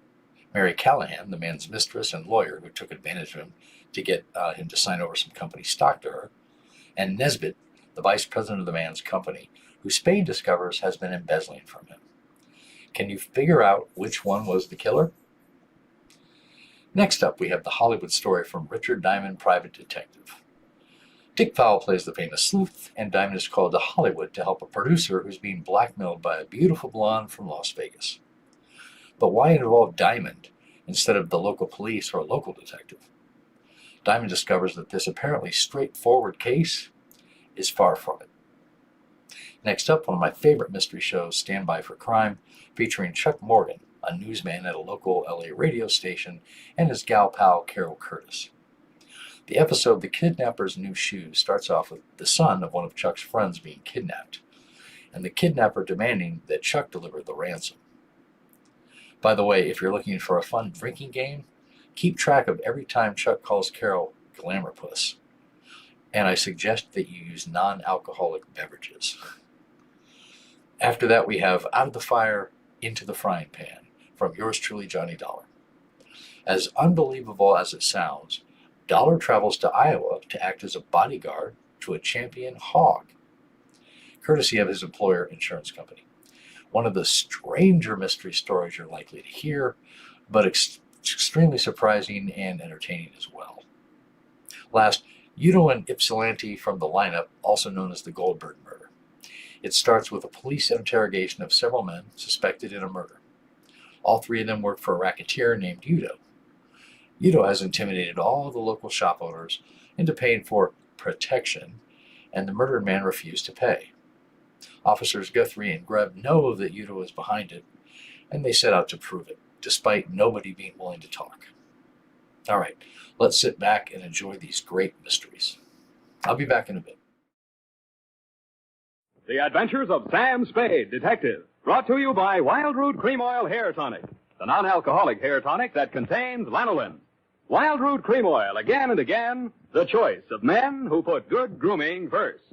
Mary Callahan, the man's mistress and lawyer who took advantage of him to get him to sign over some company stock to her, and Nesbitt, the vice president of the man's company, who Spade discovers has been embezzling from him. Can you figure out which one was the killer? Next up, we have the Hollywood story from Richard Diamond, private detective. Dick Powell plays the famous sleuth, and Diamond is called to Hollywood to help a producer who's being blackmailed by a beautiful blonde from Las Vegas. But why involve Diamond instead of the local police or a local detective? Diamond discovers that this apparently straightforward case is far from it. Next up, one of my favorite mystery shows, Stand By for Crime, featuring Chuck Morgan, a newsman at a local LA radio station, and his gal pal Carol Curtis. The episode The Kidnapper's New Shoes starts off with the son of one of Chuck's friends being kidnapped, and the kidnapper demanding that Chuck deliver the ransom. By the way, if you're looking for a fun drinking game, keep track of every time Chuck calls Carol Glamour Puss, and I suggest that you use non-alcoholic beverages. After that, we have Out of the Fire, Into the Frying Pan, from yours truly, Johnny Dollar. As unbelievable as it sounds, Dollar travels to Iowa to act as a bodyguard to a champion hog, courtesy of his employer insurance company. One of the stranger mystery stories you're likely to hear, but extremely surprising and entertaining as well. Last, Yudo and Ypsilanti from the lineup, also known as the Goldberg murder. It starts with a police interrogation of several men suspected in a murder. All 3 of them work for a racketeer named Yudo. Yudo has intimidated all the local shop owners into paying for protection, and the murdered man refused to pay. Officers Guthrie and Greb know that Yudo is behind it, and they set out to prove it, despite nobody being willing to talk. All right, let's sit back and enjoy these great mysteries. I'll be back in a bit. The Adventures of Sam Spade, Detective, brought to you by Wild Root Cream Oil Hair Tonic, the non-alcoholic hair tonic that contains lanolin. Wild Root Cream Oil, again and again, the choice of men who put good grooming first.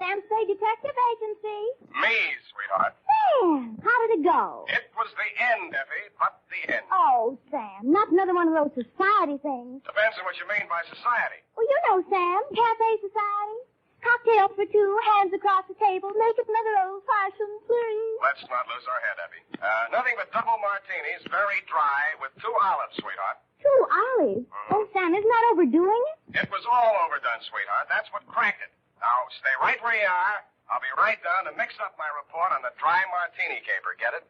Sam Spade Detective Agency. Me, sweetheart. Sam, how did it go? It was the end, Effie, but the end. Oh, Sam, not another one of those society things. Depends on what you mean by society. Well, you know, Sam, cafe society. Cocktails for 2, hands across the table. Make it another old-fashioned, please. Let's not lose our head, Effie. Nothing but double martinis, very dry, with 2 olives, sweetheart. 2 olives? Oh, Sam, isn't that overdoing it? It was all overdone, sweetheart. That's what cracked it. Now, stay right where you are. I'll be right down to mix up my report on the dry martini caper. Get it?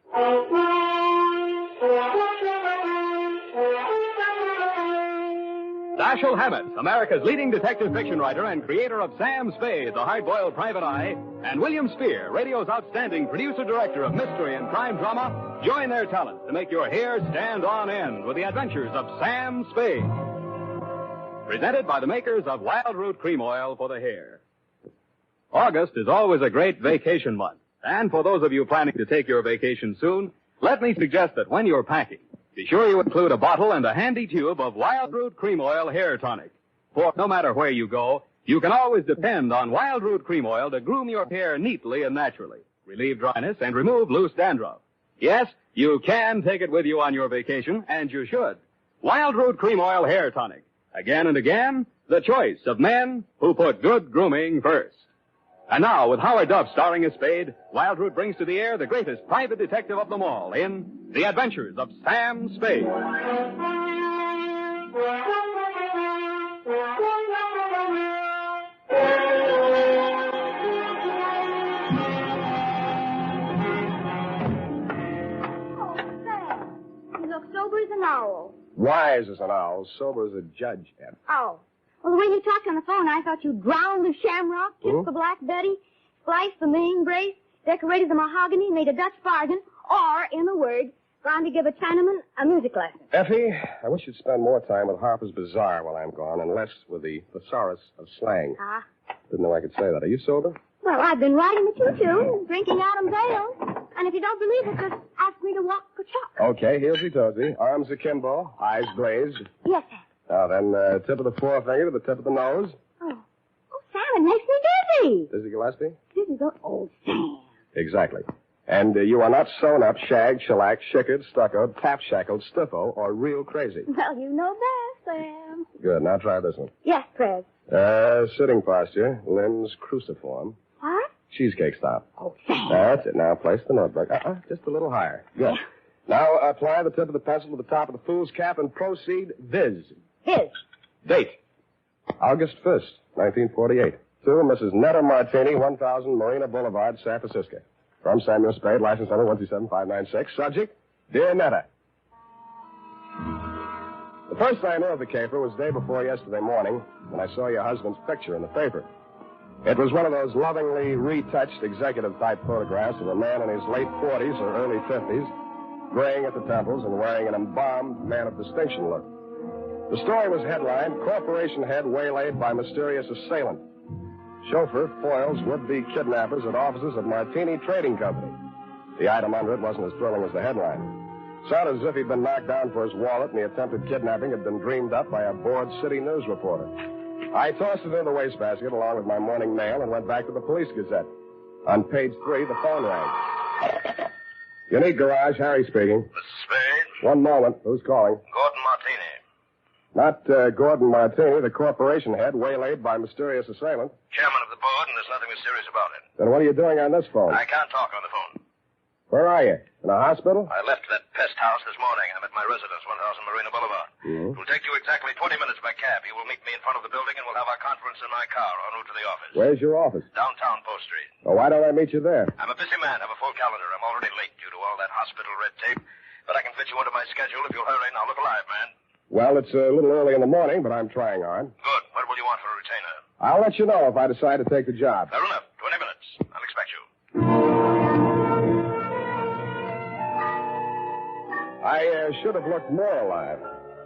Dashiell Hammett, America's leading detective fiction writer and creator of Sam Spade, the hard-boiled private eye, and William Spear, radio's outstanding producer-director of mystery and crime drama, join their talents to make your hair stand on end with the adventures of Sam Spade. Presented by the makers of Wild Root Cream Oil for the hair. August is always a great vacation month. And for those of you planning to take your vacation soon, let me suggest that when you're packing, be sure you include a bottle and a handy tube of Wild Root Cream Oil Hair Tonic. For no matter where you go, you can always depend on Wild Root Cream Oil to groom your hair neatly and naturally, relieve dryness, and remove loose dandruff. Yes, you can take it with you on your vacation, and you should. Wild Root Cream Oil Hair Tonic. Again and again, the choice of men who put good grooming first. And now, with Howard Duff starring as Spade, Wildroot brings to the air the greatest private detective of them all in The Adventures of Sam Spade. Sober as an owl. Wise as an owl, sober as a judge, Ed. Oh. Well, the way you talked on the phone, I thought you drowned the shamrock, kissed the Black Betty, spliced the main brace, decorated the mahogany, made a Dutch bargain, or, in a word, gone to give a Chinaman a music lesson. Effie, I wish you'd spend more time with Harper's Bazaar while I'm gone and less with the thesaurus of slang. Ah. Didn't know I could say that. Are you sober? Well, I've been riding the choo-choo, drinking Adam's ale. And if you don't believe it, just ask me to walk for chalk. Okay, heelsy-toesy, arms akimbo, eyes glazed. Yes, sir. Now then, tip of the forefinger to the tip of the nose. Oh, Sam, it makes me dizzy. Dizzy Gillespie? Dizzy go, oh, Sam. Exactly. And you are not sewn up, shagged, shellacked, shickered, stuccoed, tap-shackled, stiffo, or real crazy. Well, you know best, Sam. Good, now try this one. Yes, Fred. Sitting posture, limbs cruciform. What? Cheesecake stop. Oh, Sam. That's it. Now place the notebook. Just a little higher. Good. Now apply the tip of the pencil to the top of the fool's cap and proceed viz. Viz. Date. August 1st, 1948. To Mrs. Netta Martini, 1000 Marina Boulevard, San Francisco. From Samuel Spade, license number 127596. Subject, Dear Netta. The first I knew of the caper was day before yesterday morning when I saw your husband's picture in the paper. It was one of those lovingly retouched executive-type photographs of a man in his late 40s or early 50s, graying at the temples and wearing an embalmed man of distinction look. The story was headlined, Corporation Head Waylaid by Mysterious Assailant. Chauffeur foils would-be kidnappers at offices of Martini Trading Company. The item under it wasn't as thrilling as the headline. Sounded as if he'd been knocked down for his wallet and the attempted kidnapping had been dreamed up by a bored city news reporter. I tossed it in the wastebasket along with my morning mail and went back to the Police Gazette. On page 3, the phone rang. Unique Garage, Harry speaking. Mrs. Spade? One moment. Who's calling? Gordon Martini. Not Gordon Martini, the corporation head, waylaid by mysterious assailant. Chairman of the board, and there's nothing mysterious about it. Then what are you doing on this phone? I can't talk on the phone. Where are you? In a hospital? I left that pest house this morning. I'm at my residence, 1000 Marina Boulevard. Mm-hmm. It will take you exactly 20 minutes by cab. You will meet me in front of the building, and we'll have our conference in my car en route to the office. Where's your office? Downtown Post Street. Oh, why don't I meet you there? I'm a busy man. I have a full calendar. I'm already late due to all that hospital red tape. But I can fit you into my schedule if you'll hurry. Now, look alive, man. Well, it's a little early in the morning, but I'm trying hard. Good. What will you want for a retainer? I'll let you know if I decide to take the job. Fair enough. 20 minutes. I'll expect you. I should have looked more alive.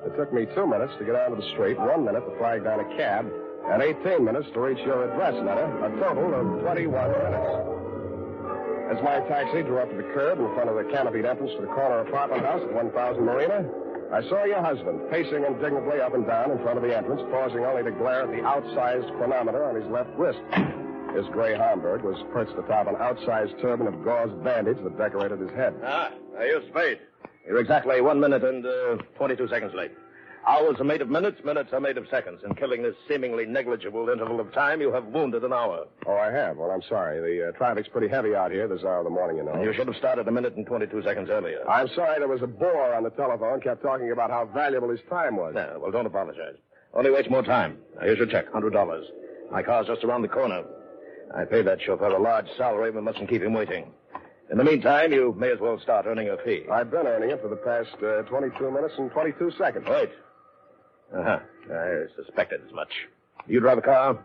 It took me 2 minutes to get out of the street, 1 minute to flag down a cab, and 18 minutes to reach your address, Netta. A total of 21 minutes. As my taxi drew up to the curb in front of the canopied entrance to the corner apartment house at 1000 Marina, I saw your husband pacing indignantly up and down in front of the entrance, pausing only to glare at the outsized chronometer on his left wrist. His gray Homburg was perched atop an outsized turban of gauze bandage that decorated his head. You're Spade. You're exactly 1 minute and 22 seconds late. Hours are made of minutes, minutes are made of seconds. In killing this seemingly negligible interval of time, you have wounded an hour. Oh, I have? Well, I'm sorry. The traffic's pretty heavy out here this hour of the morning, you know. You should have started 1 minute and 22 seconds earlier. I'm sorry there was a bore on the telephone, kept talking about how valuable his time was. No, well, don't apologize. Only waste more time. Now, here's your check, $100. My car's just around the corner. I paid that chauffeur a large salary, but mustn't keep him waiting. In the meantime, you may as well start earning a fee. I've been earning it for the past 22 minutes and 22 seconds. Wait. I suspected as much. You drive a car?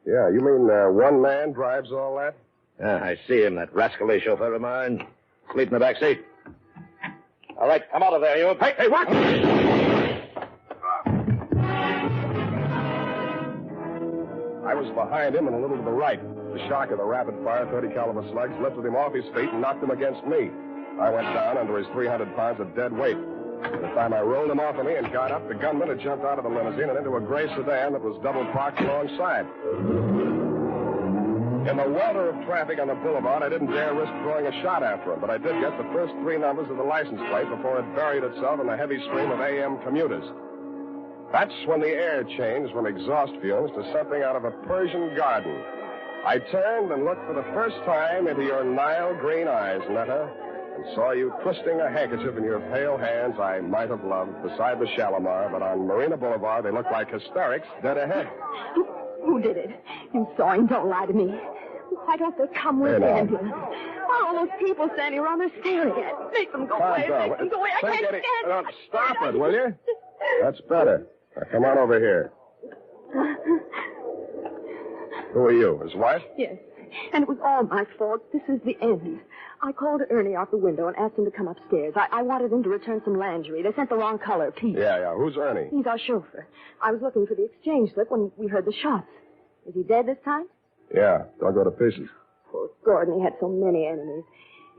Yeah, you mean one man drives all that? I see him, that rascally chauffeur of mine. Sleep in the back seat. All right, come out of there, you. Hey, what? I was behind him and a little to the right. The shock of the rapid-fire 30-caliber slugs lifted him off his feet and knocked him against me. I went down under his 300 pounds of dead weight. By the time I rolled him off of me and got up, the gunman had jumped out of the limousine and into a gray sedan that was double parked alongside. In the welter of traffic on the boulevard, I didn't dare risk throwing a shot after him, but I did get the first 3 numbers of the license plate before it buried itself in the heavy stream of AM commuters. That's when the air changed from exhaust fumes to something out of a Persian garden. I turned and looked for the first time into your Nile green eyes, Netta, and saw you twisting a handkerchief in your pale hands I might have loved beside the Shalimar, but on Marina Boulevard they looked like hysterics dead ahead. Who did it? You saw him. Don't lie to me. Why don't they come with the ambulance? All those people standing around there staring at it. Make them go away. Make them go away. I can't stand it. Stop it, will you? That's better. Now, come on over here. Who are you, his wife? Yes. And it was all my fault. This is the end. I called Ernie out the window and asked him to come upstairs. I wanted him to return some lingerie. They sent the wrong color, Pete. Yeah. Who's Ernie? He's our chauffeur. I was looking for the exchange slip when we heard the shots. Is he dead this time? Yeah, don't go to pieces. Poor Gordon, he had so many enemies.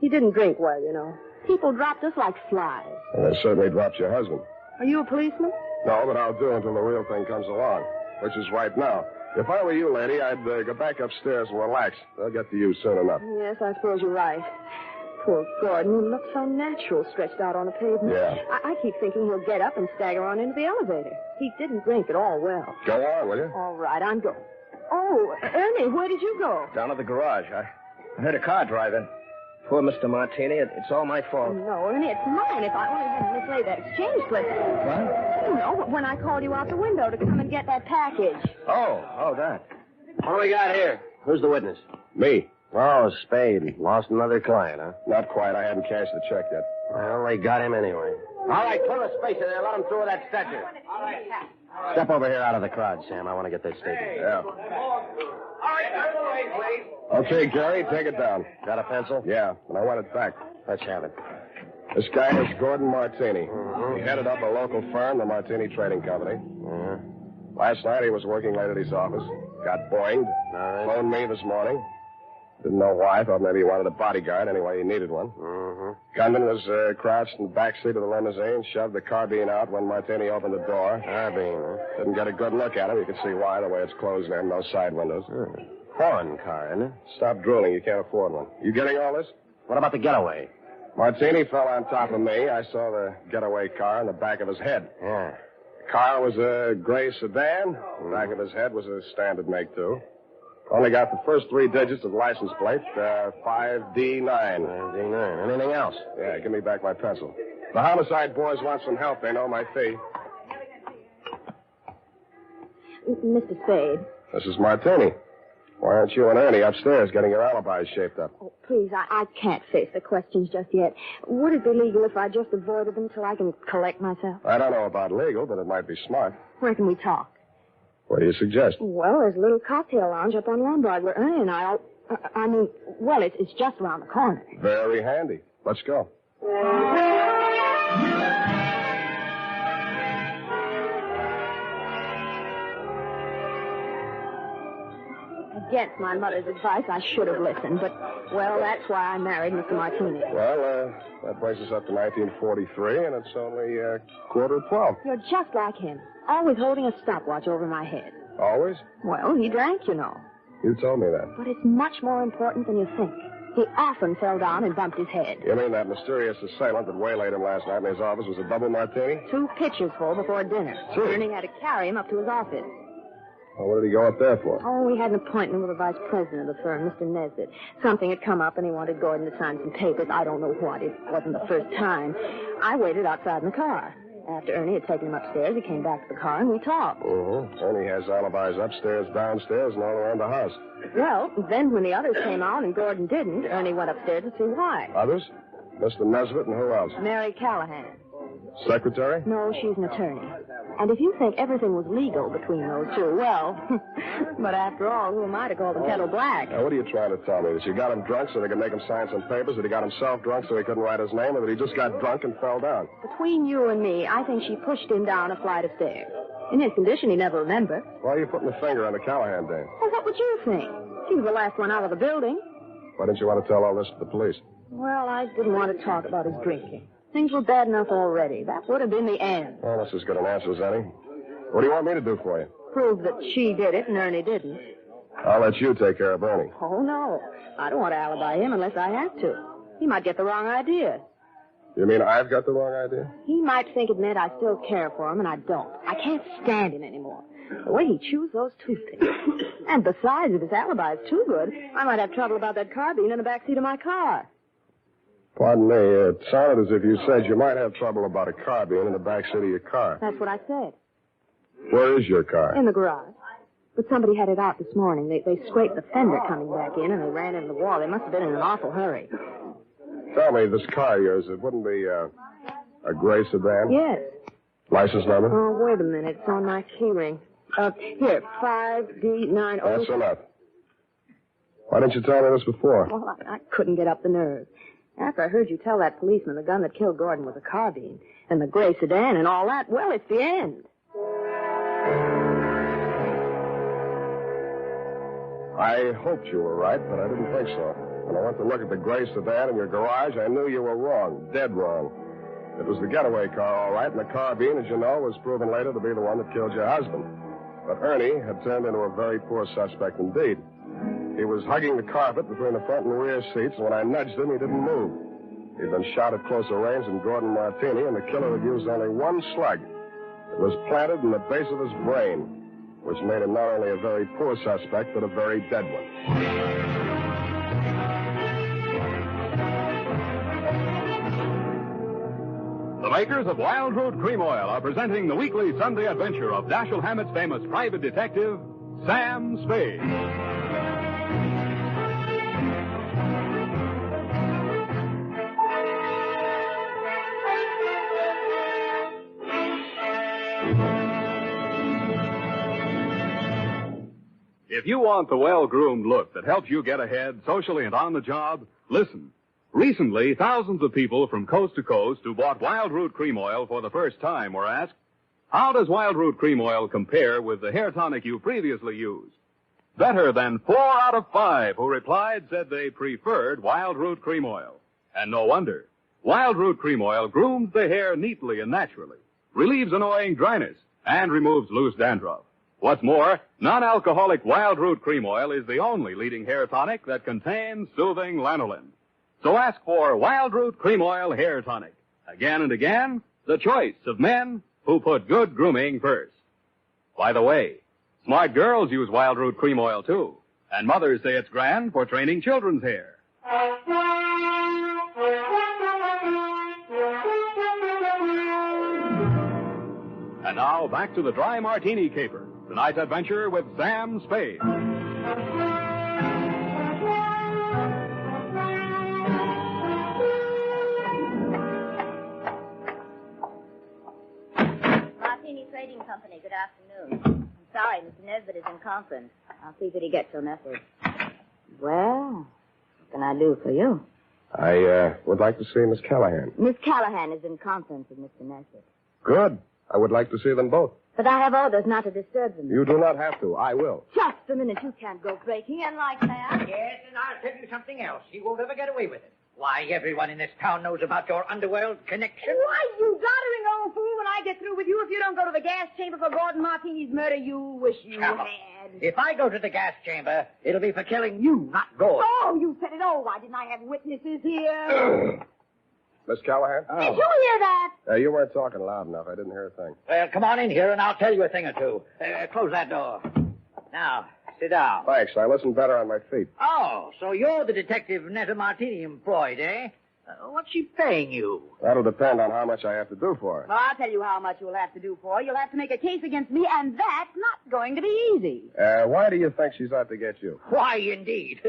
He didn't drink well, you know. People dropped us like flies. And they certainly dropped your husband. Are you a policeman? No, but I'll do until the real thing comes along, which is right now. If I were you, lady, I'd go back upstairs and relax. They'll get to you soon enough. Yes, I suppose you're right. Poor Gordon, he looks so natural stretched out on the pavement. Yeah. I keep thinking he'll get up and stagger on into the elevator. He didn't drink at all well. Go on, will you? All right, I'm going. Oh, Ernie, where did you go? Down to the garage. I heard a car drive in. Poor Mr. Martini. It's all my fault. No, Ernie, it's mine if I only hadn't mislaid that exchange slip. What? You know, when I called you out the window to come and get that package. Oh, that. What do we got here? Who's the witness? Me. Oh, Spade. Lost another client, huh? Not quite. I hadn't cashed the check yet. Well, they got him anyway. All right, put a space in there. Let him through that stretcher. All right. Step over here out of the crowd, Sam. I want to get this statement. Yeah. All right, out of the way, please. Okay, Gary, take it down. Got a pencil? Yeah, and I want it back. Let's have it. This guy is Gordon Martini. Mm-hmm. He headed up a local firm, the Martini Trading Company. Last night he was working late at his office. Got boinged. Phoned me this morning. Didn't know why. Thought maybe he wanted a bodyguard. Anyway, he needed one. Gunman was crouched in the back seat of the limousine, shoved the carbine out when Martini opened the door. Carbine, huh? Didn't get a good look at him. You can see why, the way it's closed in, no side windows. Foreign car, isn't it? Stop drooling. You can't afford one. You getting all this? What about the getaway? Martini fell on top of me. I saw the getaway car in the back of his head. Yeah. The car was a gray sedan. The back of his head was a standard make, too. Only got the first 3 digits of the license plate, 5D9. 5D9. Anything else? Yeah, give me back my pencil. The homicide boys want some help. They know my fee. Mr. Spade. This is Martini. Why aren't you and Ernie upstairs getting your alibis shaped up? Oh, please, I can't face the questions just yet. Would it be legal if I just avoided them till I can collect myself? I don't know about legal, but it might be smart. Where can we talk? What do you suggest? Well, there's a little cocktail lounge up on Lombard where Ernie and I it's just around the corner. Very handy. Let's go. Against my mother's advice, I should have listened, but, well, that's why I married Mr. Martini. Well, that brings us up to 1943, and it's only 11:45. You're just like him, always holding a stopwatch over my head. Always? Well, he drank, you know. You told me that. But it's much more important than you think. He often fell down and bumped his head. You mean that mysterious assailant that waylaid him last night in his office was a double Martini? 2 pitchers full before dinner. Gee. Ernie had to carry him up to his office. Well, what did he go up there for? Oh, we had an appointment with the vice president of the firm, Mr. Nesbitt. Something had come up, and he wanted Gordon to sign some papers. I don't know what. It wasn't the first time. I waited outside in the car. After Ernie had taken him upstairs, he came back to the car, and we talked. Ernie has alibis upstairs, downstairs, and all around the house. Well, then when the others came out and Gordon didn't, Ernie went upstairs to see why. Others? Mr. Nesbitt and who else? Mary Callahan. Secretary? No, she's an attorney. And if you think everything was legal between those two, well, but after all, who am I to call the kettle black? Now, what are you trying to tell me? That you got him drunk so they could make him sign some papers? That he got himself drunk so he couldn't write his name? Or that he just got drunk and fell down? Between you and me, I think she pushed him down a flight of stairs. In his condition, he never remembered. Why are you putting the finger on the Callahan dame? Well, what would you think? She was the last one out of the building. Why didn't you want to tell all this to the police? Well, I didn't want to talk about his drinking. Things were bad enough already. That would have been the end. Well, that's as good an answer as any. What do you want me to do for you? Prove that she did it and Ernie didn't. I'll let you take care of Ernie. Oh, no. I don't want to alibi him unless I have to. He might get the wrong idea. You mean I've got the wrong idea? He might think it meant I still care for him, and I don't. I can't stand him anymore. The way he chews those toothpicks. And besides, if his alibi is too good, I might have trouble about that carbine in the backseat of my car. Pardon me, it sounded as if you said you might have trouble about a carbine in the backseat of your car. That's what I said. Where is your car? In the garage. But somebody had it out this morning. They scraped the fender coming back in, and they ran into the wall. They must have been in an awful hurry. Tell me, this car of yours, it wouldn't be a gray sedan? Yes. License number? Oh, wait a minute. It's on my keyring. Here, 5D90. That's enough. Why didn't you tell me this before? Well, I couldn't get up the nerve. After I heard you tell that policeman the gun that killed Gordon was a carbine, and the gray sedan and all that, well, it's the end. I hoped you were right, but I didn't think so. When I went to look at the gray sedan in your garage, I knew you were wrong, dead wrong. It was the getaway car, all right, and the carbine, as you know, was proven later to be the one that killed your husband. But Ernie had turned into a very poor suspect indeed. He was hugging the carpet between the front and rear seats, and when I nudged him, he didn't move. He'd been shot at closer range than Gordon Martini, and the killer had used only one slug. It was planted in the base of his brain, which made him not only a very poor suspect, but a very dead one. The makers of Wild Root Cream Oil are presenting the weekly Sunday adventure of Dashiell Hammett's famous private detective, Sam Spade. If you want the well-groomed look that helps you get ahead socially and on the job, listen. Recently, thousands of people from coast to coast who bought Wild Root Cream Oil for the first time were asked, how does Wild Root Cream Oil compare with the hair tonic you previously used? Better than 4 out of 5 who replied said they preferred Wild Root Cream Oil. And no wonder. Wild Root Cream Oil grooms the hair neatly and naturally, relieves annoying dryness, and removes loose dandruff. What's more, non-alcoholic Wild Root Cream Oil is the only leading hair tonic that contains soothing lanolin. So ask for Wild Root Cream Oil Hair Tonic. Again and again, the choice of men who put good grooming first. By the way, smart girls use Wild Root Cream Oil, too. And mothers say it's grand for training children's hair. And now, back to the Dry Martini Caper. Tonight's adventure with Sam Spade. Martini Trading Company, good afternoon. I'm sorry, Mr. Nesbitt is in conference. I'll see that he gets your message. Well, what can I do for you? I would like to see Miss Callahan. Miss Callahan is in conference with Mr. Nesbitt. Good. I would like to see them both. But I have orders not to disturb them. You do not have to. I will. Just a minute. You can't go breaking in like that. Yes, and I'll tell you something else. He won't ever get away with it. Why, everyone in this town knows about your underworld connection. Why, you doddering old fool, when I get through with you, if you don't go to the gas chamber for Gordon Martini's murder, you wish you Chapel, had. if I go to the gas chamber, it'll be for killing you, not Gordon. Oh, you said it. Oh, why didn't I have witnesses here? Miss Callahan? Did you hear that? You weren't talking loud enough. I didn't hear a thing. Well, come on in here, and I'll tell you a thing or two. Close that door. Now, sit down. Thanks. I listen better on my feet. Oh, so you're the detective Netta Martini employed, eh? What's she paying you? That'll depend on how much I have to do for her. Well, I'll tell you how much you'll have to do for her. You'll have to make a case against me, and that's not going to be easy. Why do you think she's out to get you? Why, indeed.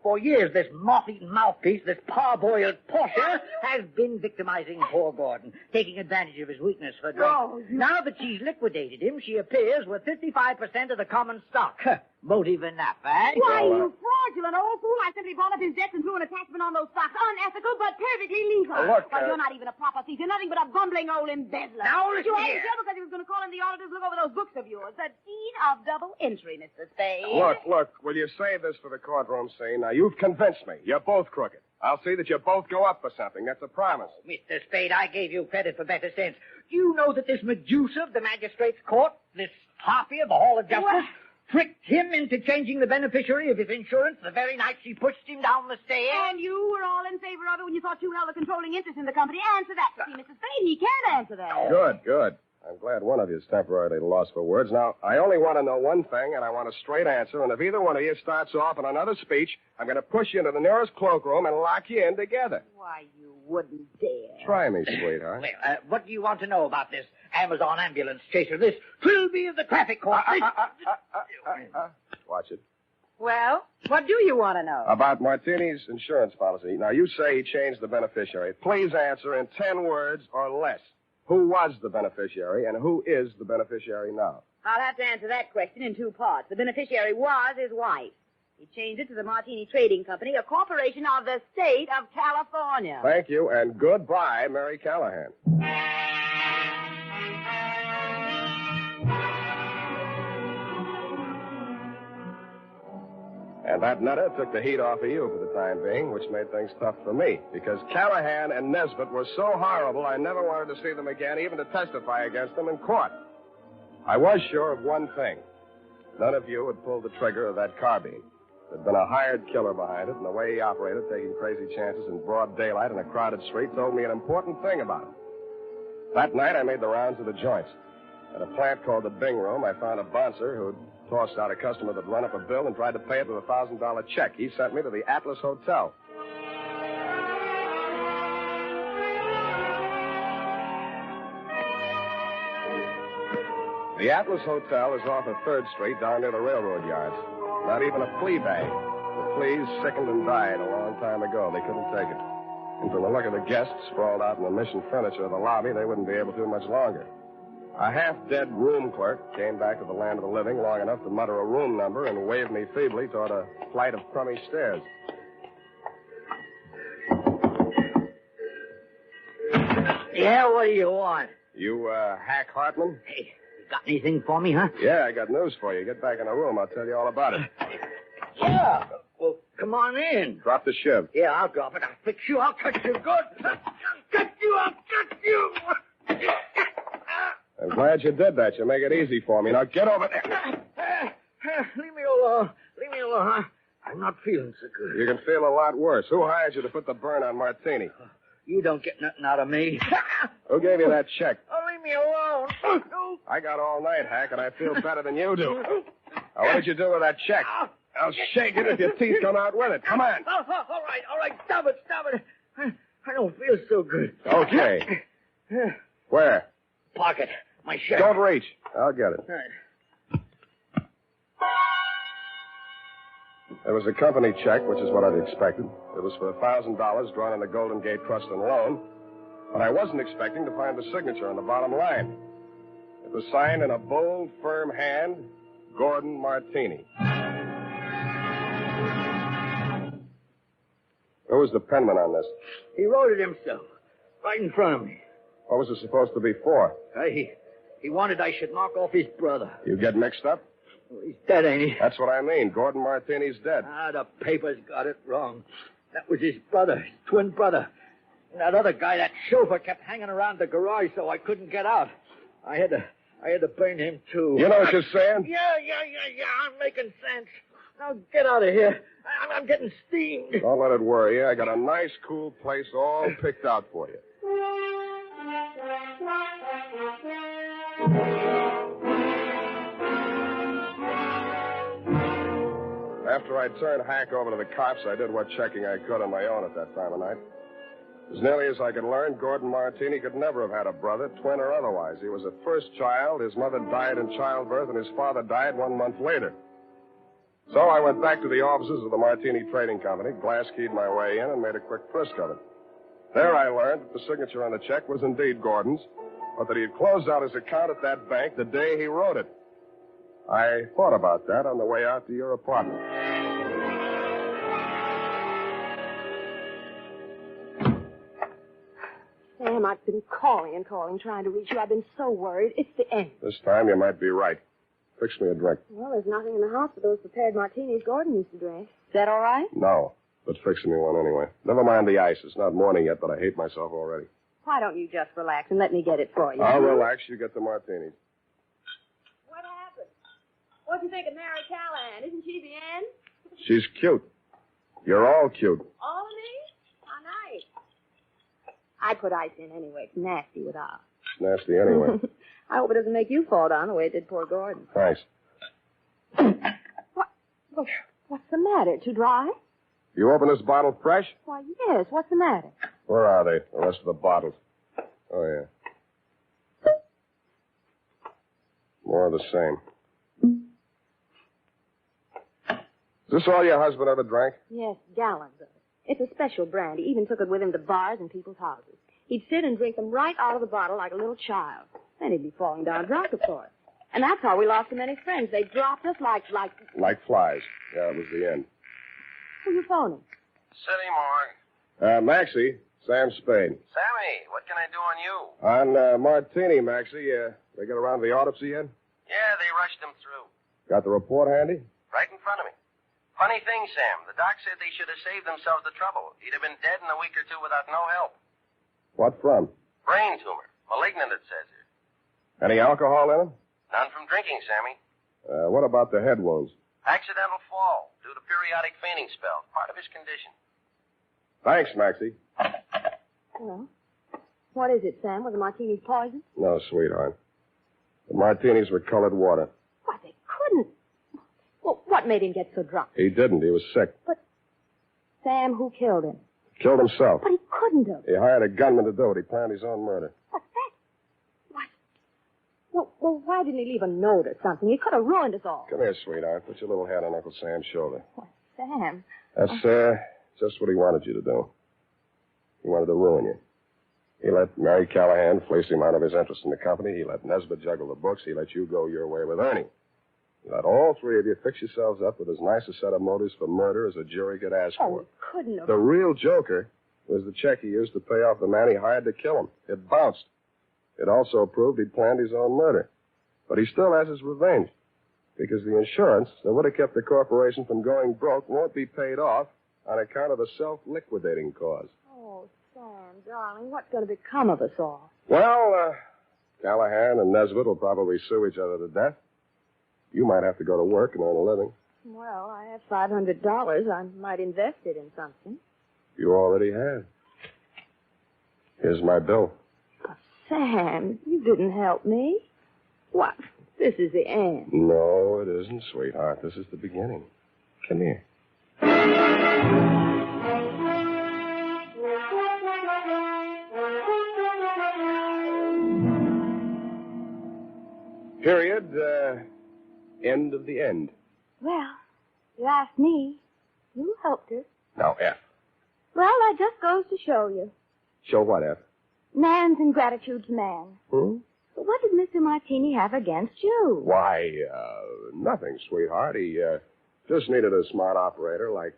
For years, this moth-eaten mouthpiece, this parboiled Portia, has been victimizing poor Gordon, taking advantage of his weakness for drink. Oh, Now that she's liquidated him, she appears with 55% of the common stock. Motive enough, eh? Why, you fraudulent old fool. I simply brought up his debts and threw an attachment on those stocks. Unethical, but perfectly legal. Look, Well, you're not even a proper thief. You're nothing but a bumbling old embezzler. Now, listen You had here. to tell because he was going to call in the auditors to look over those books of yours. The deed of double entry, Mr. Spade. Look, will you save this for the courtroom scene? Now, you've convinced me. You're both crooked. I'll see that you both go up for something. That's a promise. Mr. Spade, I gave you credit for better sense. Do you know that this Medusa of the magistrate's court, this harpy of the Hall of Justice, tricked him into changing the beneficiary of his insurance the very night she pushed him down the stairs? And you were all in favor of it when you thought you held a controlling interest in the company. Answer that. See, Mr. Spade, he can't answer that. Good. I'm glad one of you is temporarily lost for words. Now, I only want to know one thing, and I want a straight answer. And if either one of you starts off on another speech, I'm going to push you into the nearest cloakroom and lock you in together. Why, you wouldn't dare. Try me, sweetheart. Well, what do you want to know about this Amazon ambulance chaser? This Trilby of the traffic court? Watch it. Well, what do you want to know? About Martini's insurance policy. Now, you say he changed the beneficiary. Please answer in 10 words or less. Who was the beneficiary and who is the beneficiary now? I'll have to answer that question in 2 parts. The beneficiary was his wife. He changed it to the Martini Trading Company, a corporation of the state of California. Thank you, and goodbye, Mary Callahan. And that nutter took the heat off of you for the time being, which made things tough for me. Because Callahan and Nesbitt were so horrible, I never wanted to see them again, even to testify against them in court. I was sure of one thing. None of you would pull the trigger of that carbine. There'd been a hired killer behind it, and the way he operated, taking crazy chances in broad daylight in a crowded street, told me an important thing about him. That night, I made the rounds of the joints. At a plant called the Bing Room, I found a bouncer who'd tossed out a customer that'd run up a bill and tried to pay it with a $1,000 check. He sent me to the Atlas Hotel. The Atlas Hotel is off of 3rd Street down near the railroad yards. Not even a flea bag. The fleas sickened and died a long time ago. They couldn't take it. And from the look of the guests sprawled out in the mission furniture of the lobby, they wouldn't be able to much longer. A half-dead room clerk came back to the land of the living long enough to mutter a room number and waved me feebly toward a flight of crummy stairs. Yeah, what do you want? You, Hack Hartman? Hey, you got anything for me, huh? Yeah, I got news for you. Get back in the room. I'll tell you all about it. Yeah. Well, come on in. Drop the shiv. Yeah, I'll drop it. I'll fix you. I'll cut you good. I'll cut you. I'll cut you. I'm glad you did that. You make it easy for me. Now get over there. Leave me alone. Leave me alone. I'm not feeling so good. You can feel a lot worse. Who hired you to put the burn on Martini? You don't get nothing out of me. Who gave you that check? Oh, leave me alone. I got all night, Hack, and I feel better than you do. Now, what did you do with that check? I'll shake it if your teeth come out with it. Come on. All right. Stop it. I don't feel so good. Okay. Where? Pocket. My shirt. Don't reach. I'll get it. All right. There was a company check, which is what I'd expected. It was for $1,000 drawn in the Golden Gate Trust and Loan. But I wasn't expecting to find the signature on the bottom line. It was signed in a bold, firm hand, Gordon Martini. Who was the penman on this? He wrote it himself, right in front of me. What was it supposed to be for? He wanted I should knock off his brother. You get mixed up? Well, he's dead, ain't he? That's what I mean. Gordon Martini's dead. The papers got it wrong. That was his brother, his twin brother. And that other guy, that chauffeur, kept hanging around the garage so I couldn't get out. I had to burn him, too. You know what you're saying? Yeah. I'm making sense. Now get out of here. I'm getting steamed. Don't let it worry you. I got a nice, cool place all picked out for you. After I turned Hack over to the cops, I did what checking I could on my own at that time of night. As nearly as I could learn, Gordon Martini could never have had a brother, twin or otherwise. He was a first child. His mother died in childbirth, and his father died 1 month later. So I went back to the offices of the Martini Trading Company, glass-keyed my way in, and made a quick frisk of it. There I learned that the signature on the check was indeed Gordon's, but that he had closed out his account at that bank the day he wrote it. I thought about that on the way out to your apartment. Sam, I've been calling, trying to reach you. I've been so worried. It's the end. This time you might be right. Fix me a drink. Well, there's nothing in the house but those prepared martinis Gordon used to drink. Is that all right? No, but fix me one anyway. Never mind the ice. It's not morning yet, but I hate myself already. Why don't you just relax and let me get it for you? I'll relax. You get the martinis. What happened? What'd you think of Mary Callahan? Isn't she the end? She's cute. You're all cute. All of me? How nice. I put ice in anyway. It's nasty without. nasty anyway. I hope it doesn't make you fall down the way it did poor Gordon. Thanks. What's the matter? Too dry? You open this bottle fresh? Why, yes. What's the matter? Where are they, the rest of the bottles? Oh, yeah. More of the same. Is this all your husband ever drank? Yes, gallons of it. It's a special brand. He even took it with him to bars and people's houses. He'd sit and drink them right out of the bottle like a little child. Then he'd be falling down drunk, of course. And that's how we lost so many friends. They dropped us like... Like flies. Yeah, it was the end. Who you phoning? City Morgue. Maxie, Sam Spade. Sammy, what can I do on you? On Martini, Maxie. They get around to the autopsy yet? Yeah, they rushed him through. Got the report handy? Right in front of me. Funny thing, Sam. The doc said they should have saved themselves the trouble. He'd have been dead in a week or two without no help. What from? Brain tumor. Malignant, it says here. Any alcohol in him? None from drinking, Sammy. What about the head wounds? Accidental fall due to periodic fainting spells. Part of his condition. Thanks, Maxie. Well, what is it, Sam? Was the martinis poison? No, sweetheart. The martinis were colored water. Why, they couldn't. Well, what made him get so drunk? He didn't. He was sick. But, Sam, who killed him? Killed himself. But he couldn't have. He hired a gunman to do it. He planned his own murder. What's that? What? Well, why didn't he leave a note or something? He could have ruined us all. Come here, sweetheart. Put your little head on Uncle Sam's shoulder. Why, Sam. That's, just what he wanted you to do. He wanted to ruin you. He let Mary Callahan fleece him out of his interest in the company. He let Nesbitt juggle the books. He let you go your way with Ernie. He let all three of you fix yourselves up with as nice a set of motives for murder as a jury could ask for. Oh, couldn't have. The real joker was the check he used to pay off the man he hired to kill him. It bounced. It also proved he'd planned his own murder. But he still has his revenge. Because the insurance that would have kept the corporation from going broke won't be paid off on account of a self-liquidating cause. Oh, Sam, darling, what's going to become of us all? Well, Callahan and Nesbitt will probably sue each other to death. You might have to go to work and earn a living. Well, I have $500. I might invest it in something. You already have. Here's my bill. Sam, you didn't help me. What? This is the end. No, it isn't, sweetheart. This is the beginning. Come here. Period. End of the end. Well, you asked me. You helped us. Now, F. Well, that just goes to show you. Show what, F? Man's ingratitude to man. Hmm? But what did Mr. Martini have against you? Why, nothing, sweetheart. He, just needed a smart operator like,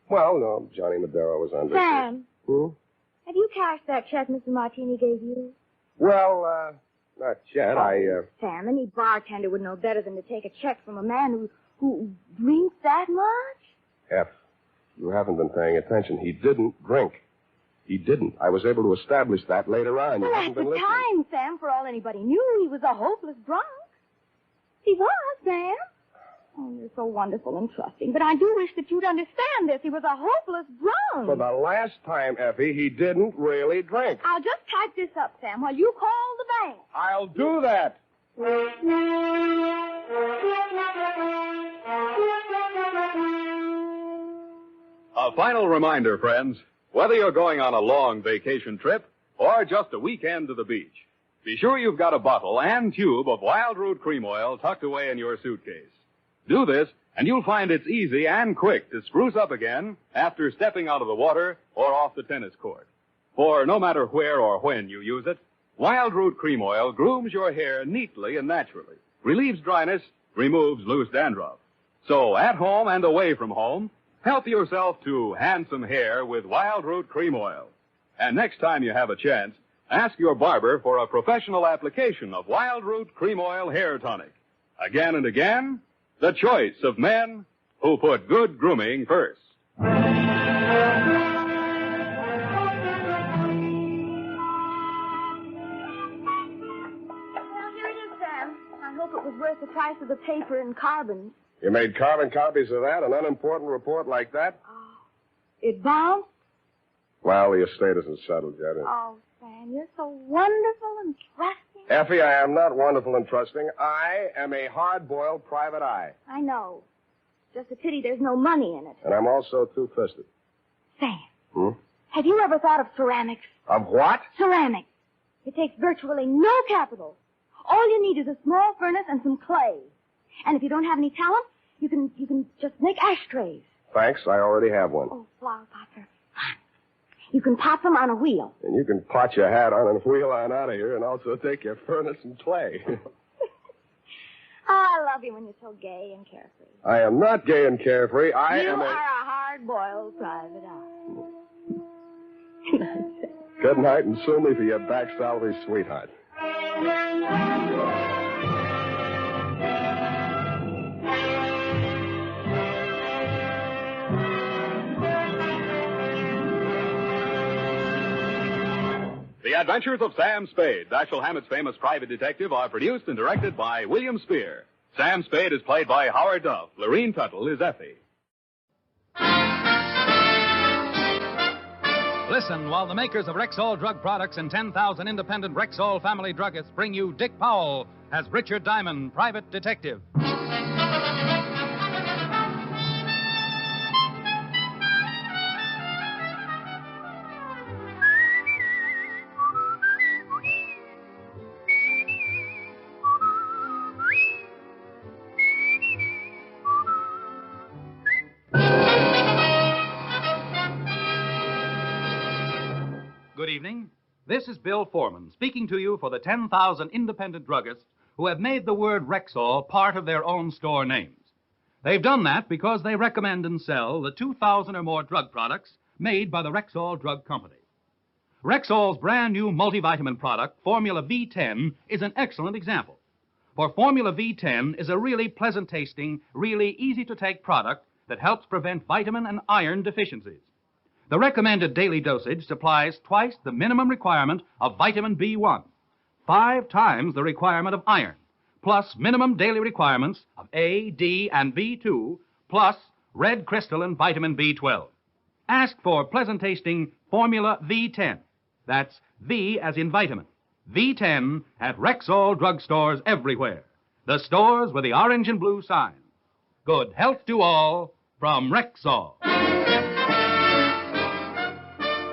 Johnny Madero was under. Sam. Hmm? Have you cashed that check Mr. Martini gave you? Well, not yet. Sam, any bartender would know better than to take a check from a man who drinks that much. F, you haven't been paying attention. He didn't drink. He didn't. I was able to establish that later on. You Well, haven't at the been listening. time, Sam, for all anybody knew, he was a hopeless drunk. He was, Sam. Oh, you're so wonderful and trusting. But I do wish that you'd understand this. He was a hopeless drunk. For the last time, Effie, he didn't really drink. I'll just type this up, Sam, while you call the bank. I'll do that. A final reminder, friends. Whether you're going on a long vacation trip or just a weekend to the beach, be sure you've got a bottle and tube of Wild Root Cream Oil tucked away in your suitcase. Do this, and you'll find it's easy and quick to spruce up again after stepping out of the water or off the tennis court. For no matter where or when you use it, Wild Root Cream Oil grooms your hair neatly and naturally, relieves dryness, removes loose dandruff. So at home and away from home, help yourself to handsome hair with Wild Root Cream Oil. And next time you have a chance, ask your barber for a professional application of Wild Root Cream Oil Hair Tonic. Again and again, the choice of men who put good grooming first. Well, here it is, Sam. I hope it was worth the price of the paper and carbon. You made carbon copies of that? An unimportant report like that? It bounced? Well, the estate isn't settled yet. Oh, Sam. You're so wonderful and trusting. Effie, I am not wonderful and trusting. I am a hard-boiled private eye. I know. Just a pity there's no money in it. And I'm also two-fisted. Sam, have you ever thought of ceramics? Of what? Ceramics. It takes virtually no capital. All you need is a small furnace and some clay. And if you don't have any talent, you can just make ashtrays. Thanks, I already have one. Oh, flower pots are fun. You can pop them on a wheel. And you can pot your hat on and wheel on out of here and also take your furnace and clay. Oh, I love you when you're so gay and carefree. I am not gay and carefree. You are a hard-boiled private eye. Good night and sue me for your back salary, sweetheart. The Adventures of Sam Spade, Dashiell Hammett's famous private detective, are produced and directed by William Spear. Sam Spade is played by Howard Duff. Lorene Tuttle is Effie. Listen while the makers of Rexall drug products and 10,000 independent Rexall family druggists bring you Dick Powell as Richard Diamond, private detective. Good evening. This is Bill Foreman speaking to you for the 10,000 independent druggists who have made the word Rexall part of their own store names. They've done that because they recommend and sell the 2,000 or more drug products made by the Rexall Drug Company. Rexall's brand new multivitamin product, Formula V10, is an excellent example. For Formula V10 is a really pleasant-tasting, really easy-to-take product that helps prevent vitamin and iron deficiencies. The recommended daily dosage supplies twice the minimum requirement of vitamin B1, 5 times the requirement of iron, plus minimum daily requirements of A, D, and B2, plus red crystal and vitamin B12. Ask for pleasant-tasting Formula V10. That's V as in vitamin. V10 at Rexall drugstores everywhere. The stores with the orange and blue sign. Good health to all from Rexall.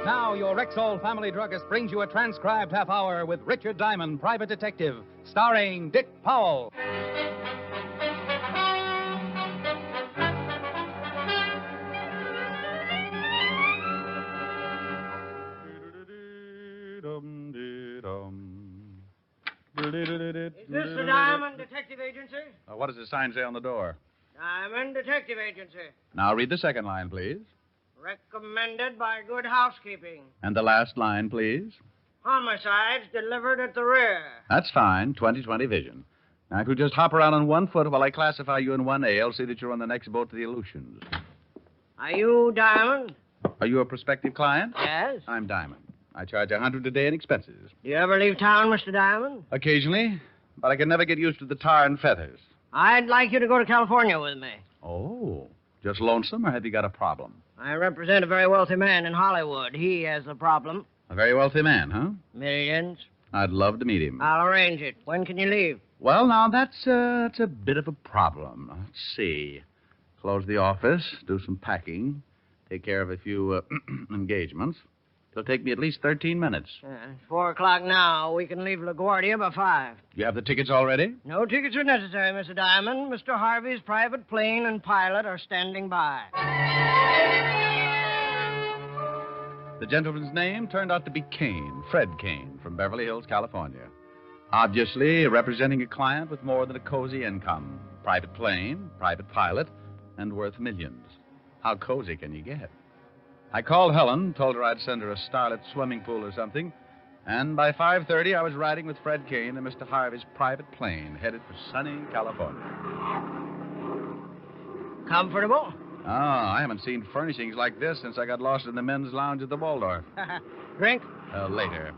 Now, your Rexall family druggist brings you a transcribed half hour with Richard Diamond, private detective, starring Dick Powell. Is this the Diamond Detective Agency? What does the sign say on the door? Diamond Detective Agency. Now, read the second line, please. Recommended by good housekeeping. And the last line, please. Homicides delivered at the rear. That's fine. 20/20 vision. Now, if you just hop around on one foot while I classify you in 1A, I'll see that you're on the next boat to the Aleutians. Are you Diamond? Are you a prospective client? Yes. I'm Diamond. I charge $100 a day in expenses. Do you ever leave town, Mr. Diamond? Occasionally, but I can never get used to the tar and feathers. I'd like you to go to California with me. Oh, just lonesome, or have you got a problem? I represent a very wealthy man in Hollywood. He has a problem. A very wealthy man, huh? Millions. I'd love to meet him. I'll arrange it. When can you leave? Well, now, that's a bit of a problem. Let's see. Close the office, do some packing, take care of a few engagements. It'll take me at least 13 minutes. It's 4 o'clock now. We can leave LaGuardia by 5. You have the tickets already? No tickets are necessary, Mr. Diamond. Mr. Harvey's private plane and pilot are standing by. The gentleman's name turned out to be Kane, Fred Kane, from Beverly Hills, California. Obviously representing a client with more than a cozy income. Private plane, private pilot, and worth millions. How cozy can you get? I called Helen, told her I'd send her a starlit swimming pool or something, and by 5:30 I was riding with Fred Kane in Mr. Harvey's private plane, headed for sunny California. Comfortable? Oh, I haven't seen furnishings like this since I got lost in the men's lounge at the Waldorf. Drink? Later.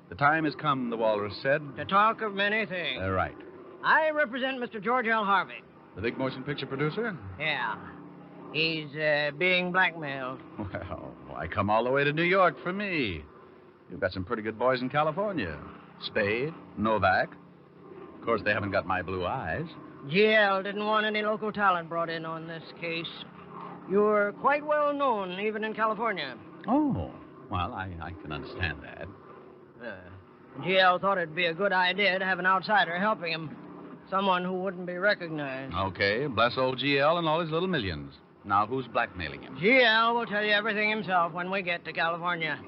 The time has come, the walrus said. To talk of many things. Right. I represent Mr. George L. Harvey. The big motion picture producer? Yeah. He's being blackmailed. Well, why come all the way to New York for me? You've got some pretty good boys in California. Spade, Novak. Of course, they haven't got my blue eyes. GL didn't want any local talent brought in on this case. You're quite well known, even in California. Oh, well, I can understand that. GL thought it'd be a good idea to have an outsider helping him. Someone who wouldn't be recognized. Okay, bless old GL and all his little millions. Now, who's blackmailing him? GL will tell you everything himself when we get to California.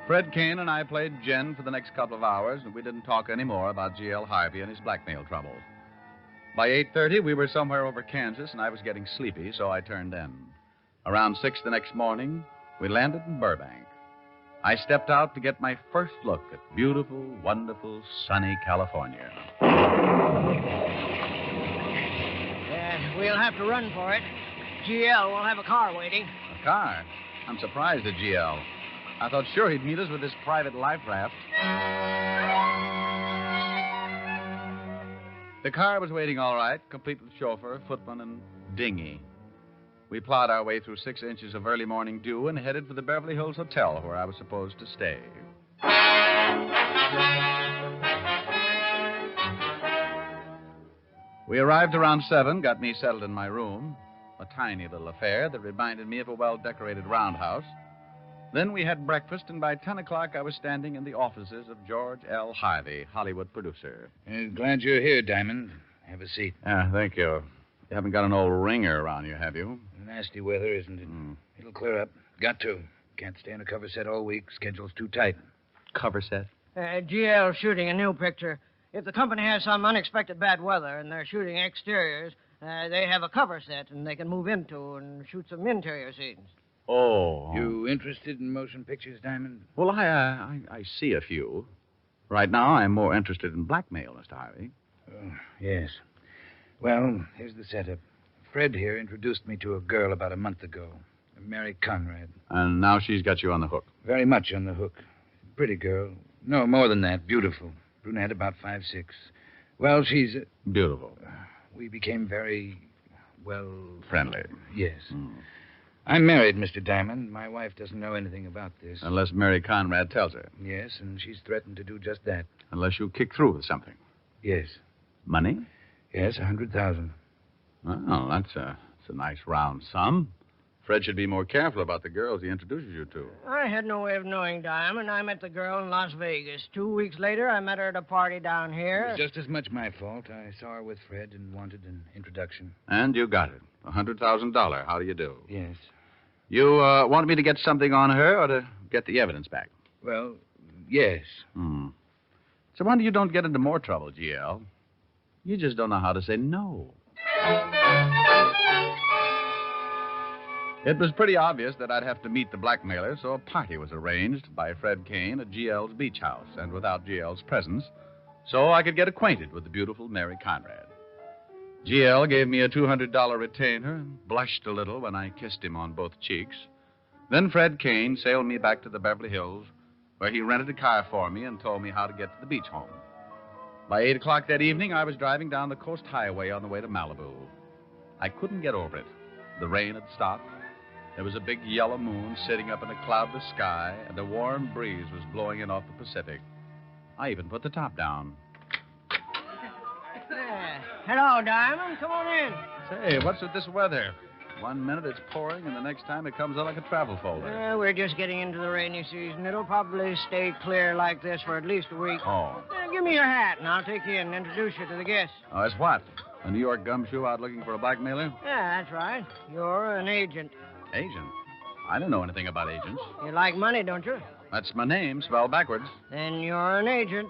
Fred Kane and I played gin for the next couple of hours, and we didn't talk any more about G.L. Harvey and his blackmail troubles. By 8:30, we were somewhere over Kansas, and I was getting sleepy, so I turned in. Around 6 the next morning, we landed in Burbank. I stepped out to get my first look at beautiful, wonderful, sunny California. We'll have to run for it. GL will have a car waiting. A car? I'm surprised at GL. I thought sure he'd meet us with his private life raft. The car was waiting all right, complete with chauffeur, footman, and dinghy. We plowed our way through 6 inches of early morning dew and headed for the Beverly Hills Hotel, where I was supposed to stay. We arrived around 7, got me settled in my room, a tiny little affair that reminded me of a well-decorated roundhouse. Then we had breakfast, and by 10 o'clock I was standing in the offices of George L. Harvey, Hollywood producer. Glad you're here, Diamond. Have a seat. Thank you. You haven't got an old ringer around you, have you? Nasty weather, isn't it? It'll clear up. Got to. Can't stay on a cover set all week. Schedule's too tight. Cover set? GL's shooting a new picture. If the company has some unexpected bad weather and they're shooting exteriors, they have a cover set and they can move into and shoot some interior scenes. Oh. You interested in motion pictures, Diamond? Well, I see a few. Right now, I'm more interested in blackmail, Mr. Harvey. Oh, yes. Well, here's the setup. Fred here introduced me to a girl about a month ago, Mary Conrad. And now she's got you on the hook. Very much on the hook. Pretty girl. No, more than that. Beautiful. Brunette, about 5'6". Well, she's... Beautiful. We became very, well... Friendly. Yes. I'm married, Mr. Diamond. My wife doesn't know anything about this. Unless Mary Conrad tells her. Yes, and she's threatened to do just that. Unless you kick through with something. Yes. Money? Yes, $100,000. Well, that's a nice round sum. Fred should be more careful about the girls he introduces you to. I had no way of knowing, Diamond. I met the girl in Las Vegas. 2 weeks later, I met her at a party down here. It was just as much my fault. I saw her with Fred and wanted an introduction. And you got it. $100,000. How do you do? Yes. You want me to get something on her or to get the evidence back? Well, yes. It's a wonder you don't get into more trouble, GL. You just don't know how to say no. It was pretty obvious that I'd have to meet the blackmailer, so a party was arranged by Fred Kane at GL's beach house, and without GL's presence, so I could get acquainted with the beautiful Mary Conrad. GL gave me a $200 retainer and blushed a little when I kissed him on both cheeks. Then Fred Kane sailed me back to the Beverly Hills, where he rented a car for me and told me how to get to the beach home. By 8 o'clock that evening, I was driving down the coast highway on the way to Malibu. I couldn't get over it. The rain had stopped. There was a big yellow moon sitting up in a cloudless sky, and a warm breeze was blowing in off the Pacific. I even put the top down. Hello, Diamond. Come on in. Say, what's with this weather? 1 minute it's pouring, and the next time it comes out like a travel folder. We're just getting into the rainy season. It'll probably stay clear like this for at least a week. Oh. Give me your hat, and I'll take you in and introduce you to the guests. Oh, it's what? A New York gumshoe out looking for a blackmailer? Yeah, that's right. You're an agent. Agent? I don't know anything about agents. You like money, don't you? That's my name, spelled backwards. Then you're an agent.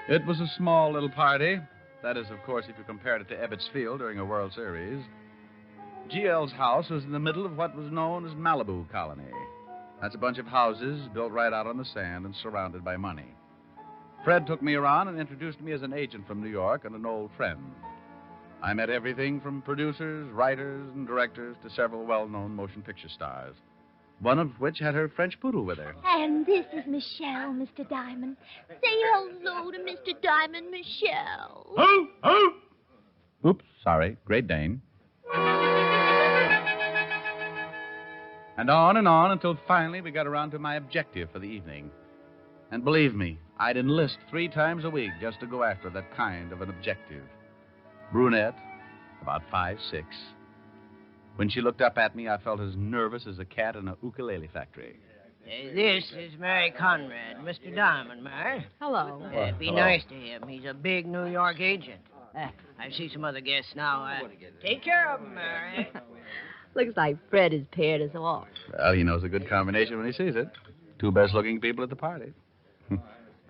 It was a small little party. That is, of course, if you compared it to Ebbets Field during a World Series. GL's house was in the middle of what was known as Malibu Colony. That's a bunch of houses built right out on the sand and surrounded by money. Fred took me around and introduced me as an agent from New York and an old friend. I met everything from producers, writers, and directors to several well-known motion picture stars, one of which had her French poodle with her. And this is Michelle, Mr. Diamond. Say hello to Mr. Diamond, Michelle. Oh! Oops, Sorry, Great Dane. And on until finally we got around to my objective for the evening. And believe me, I'd enlist 3 times a week just to go after that kind of an objective. Brunette, about 5'6". When she looked up at me, I felt as nervous as a cat in a ukulele factory. This is Mary Conrad, Mr. Diamond, Mary. Hello. Be Hello. nice to him. He's a big New York agent. I see some other guests now. Take care of them, Mary. Looks like Fred has paired us off. Well, he knows a good combination when he sees it. 2 best-looking people at the party. Of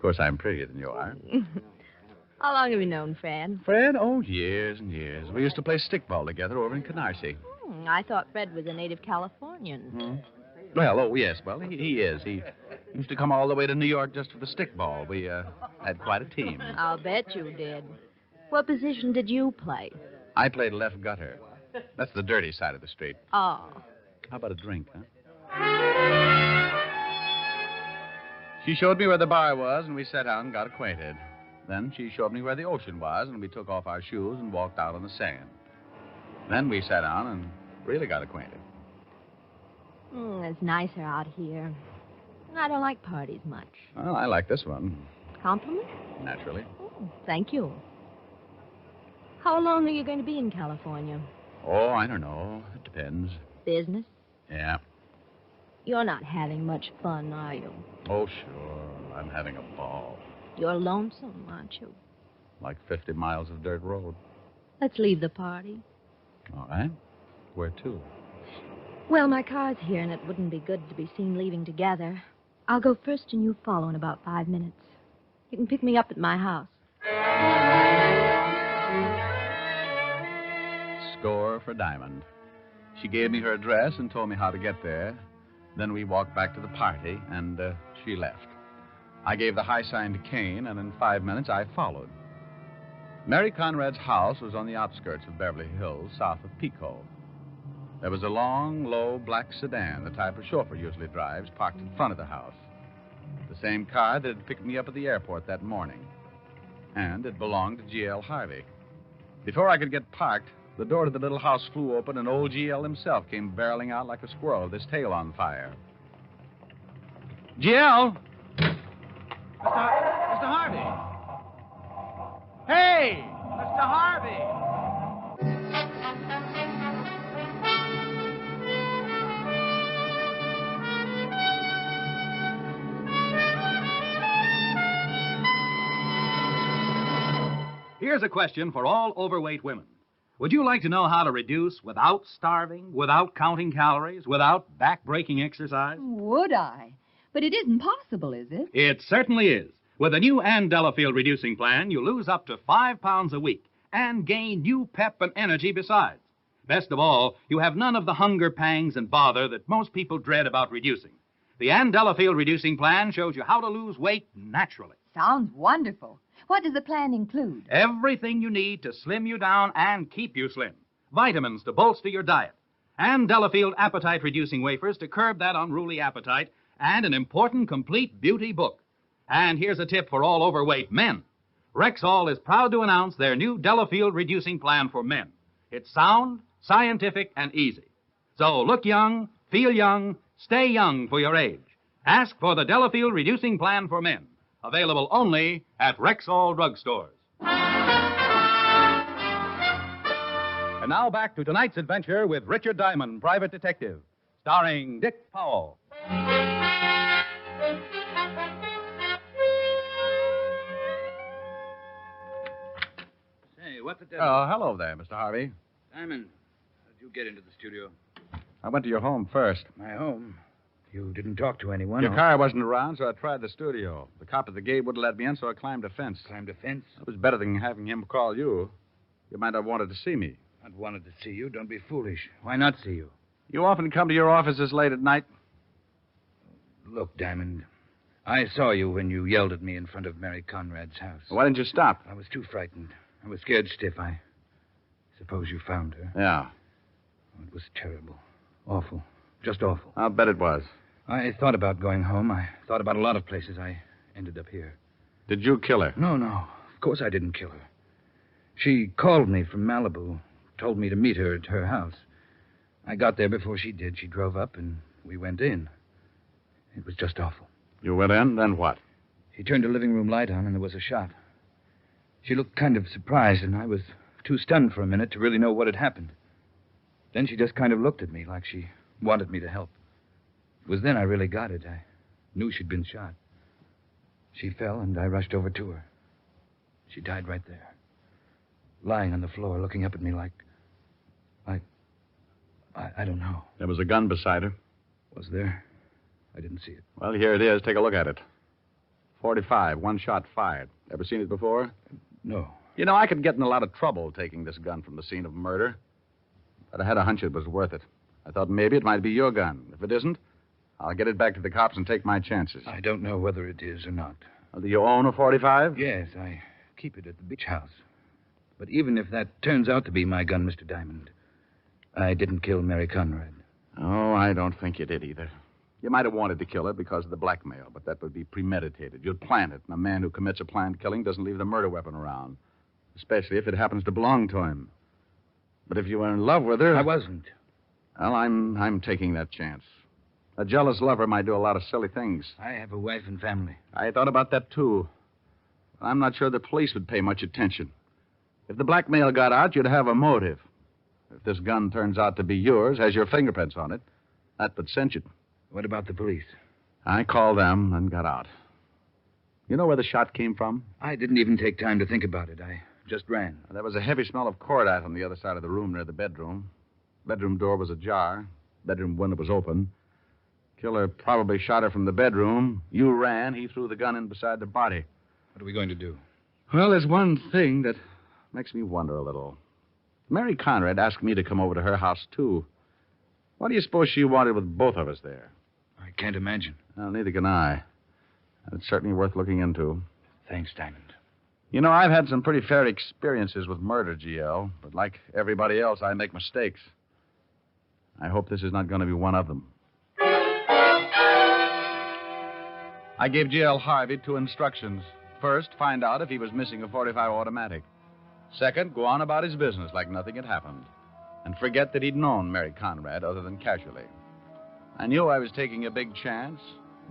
course, I'm prettier than you are. How long have you known Fred? Fred? Oh, years and years. We used to play stickball together over in Canarsie. I thought Fred was a native Californian. Well, oh, yes. Well, he is. He used to come all the way to New York just for the stickball. We had quite a team. I'll bet you did. What position did you play? I played left gutter. That's the dirty side of the street. Oh. How about a drink, huh? She showed me where the bar was, and we sat down and got acquainted. Then she showed me where the ocean was, and we took off our shoes and walked out on the sand. Then we sat down and really got acquainted. It's nicer out here. I don't like parties much. Well, I like this one. Compliment? Naturally. Thank you. How long are you going to be in California? Oh, I don't know. It depends. Business? Yeah. You're not having much fun, are you? Oh, sure. I'm having a ball. You're lonesome, aren't you? Like 50 miles of dirt road. Let's leave the party. All right. Where to? Well, my car's here, and it wouldn't be good to be seen leaving together. I'll go first, and you follow in about 5 minutes. You can pick me up at my house. Score for Diamond. She gave me her address and told me how to get there. Then we walked back to the party, and she left. I gave the high sign to Kane, and in 5 minutes I followed. Mary Conrad's house was on the outskirts of Beverly Hills, south of Pico. There was a long, low, black sedan, the type a chauffeur usually drives, parked in front of the house. The same car that had picked me up at the airport that morning. And it belonged to G.L. Harvey. Before I could get parked, the door to the little house flew open, and old G.L. himself came barreling out like a squirrel with his tail on fire. G.L.! Mr. Harvey! Hey! Mr. Harvey! Here's a question for all overweight women. Would you like to know how to reduce without starving, without counting calories, without back-breaking exercise? Would I? But it isn't possible, is it? It certainly is. With a new Ann Delafield reducing plan, you lose up to 5 pounds a week and gain new pep and energy besides. Best of all, you have none of the hunger pangs and bother that most people dread about reducing. The Ann Delafield reducing plan shows you how to lose weight naturally. Sounds wonderful. What does the plan include? Everything you need to slim you down and keep you slim. Vitamins to bolster your diet. Ann Delafield appetite-reducing wafers to curb that unruly appetite, and an important complete beauty book. And here's a tip for all overweight men. Rexall is proud to announce their new Delafield reducing plan for men. It's sound, scientific, and easy. So look young, feel young, stay young for your age. Ask for the Delafield reducing plan for men. Available only at Rexall drugstores. And now back to tonight's adventure with Richard Diamond, Private Detective, starring Dick Powell. Say, what the devil? Oh, hello there, Mr. Harvey. Diamond, how did you get into the studio? I went to your home first. My home? You didn't talk to anyone? Your or- car wasn't around, so I tried the studio. The cop at the gate wouldn't let me in, so I climbed a fence. Climbed a fence? It was better than having him call you. You might have wanted to see me. I'd wanted to see you. Don't be foolish. Why not see you? You often come to your offices late at night? Look, Diamond, I saw you when you yelled at me in front of Mary Conrad's house. Why didn't you stop? I was too frightened. I was scared stiff. I suppose you found her. Yeah. Oh, it was terrible. Awful. Just awful. I'll bet it was. I thought about going home. I thought about a lot of places. I ended up here. Did you kill her? No. Of course I didn't kill her. She called me from Malibu. told me to meet her at her house. I got there before she did. She drove up, and we went in. It was just awful. You went in, then what? She turned the living room light on, and there was a shot. She looked kind of surprised, and I was too stunned for a minute to really know what had happened. Then she just kind of looked at me like she wanted me to help. It was then I really got it. I knew she'd been shot. She fell, and I rushed over to her. She died right there, lying on the floor, looking up at me like... I don't know. There was a gun beside her. Was there? I didn't see it. Well, here it is. Take a look at it. 45, one shot fired. Ever seen it before? No. You know, I could get in a lot of trouble taking this gun from the scene of murder. But I had a hunch it was worth it. I thought maybe it might be your gun. If it isn't, I'll get it back to the cops and take my chances. I don't know whether it is or not. Well, do you own a 45? Yes, I keep it at the beach house. But even if that turns out to be my gun, Mr. Diamond, I didn't kill Mary Conrad. Oh, I don't think you did either. You might have wanted to kill her because of the blackmail, but that would be premeditated. You'd plan it, and a man who commits a planned killing doesn't leave the murder weapon around, especially if it happens to belong to him. But if you were in love with her... I wasn't. Well, I'm taking that chance. A jealous lover might do a lot of silly things. I have a wife and family. I thought about that, too. I'm not sure the police would pay much attention. If the blackmail got out, you'd have a motive. If this gun turns out to be yours, has your fingerprints on it, that would cinch it. What about the police? I called them and got out. You know where the shot came from? I didn't even take time to think about it. I just ran. There was a heavy smell of cordite on the other side of the room near the bedroom. Bedroom door was ajar. Bedroom window was open. Killer probably shot her from the bedroom. You ran. He threw the gun in beside the body. What are we going to do? Well, there's one thing that makes me wonder a little. Mary Conrad asked me to come over to her house, too. What do you suppose she wanted with both of us there? I can't imagine. Well, neither can I. It's certainly worth looking into. Thanks, Diamond. You know, I've had some pretty fair experiences with murder, GL, but like everybody else, I make mistakes. I hope this is not going to be one of them. I gave GL Harvey 2 instructions. First, find out if he was missing a .45 automatic. Second, go on about his business like nothing had happened. And forget that he'd known Mary Conrad other than casually. I knew I was taking a big chance.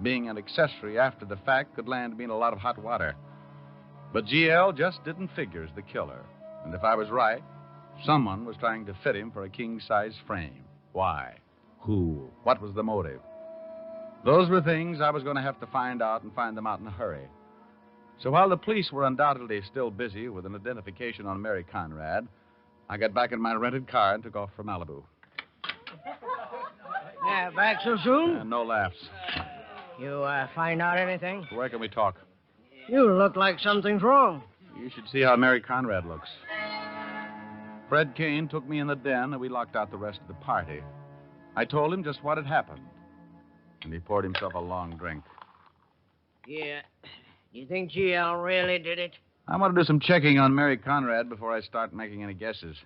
Being an accessory after the fact could land me in a lot of hot water. But GL just didn't figure as the killer. And if I was right, someone was trying to fit him for a king-size frame. Why? Who? What was the motive? Those were things I was going to have to find out and find them out in a hurry. So while the police were undoubtedly still busy with an identification on Mary Conrad, I got back in my rented car and took off for Malibu. Yeah, back so soon? No laughs. You find out anything? Where can we talk? You look like something's wrong. You should see how Mary Conrad looks. Fred Kane took me in the den, and we locked out the rest of the party. I told him just what had happened, and he poured himself a long drink. Yeah. You think GL really did it? I want to do some checking on Mary Conrad before I start making any guesses.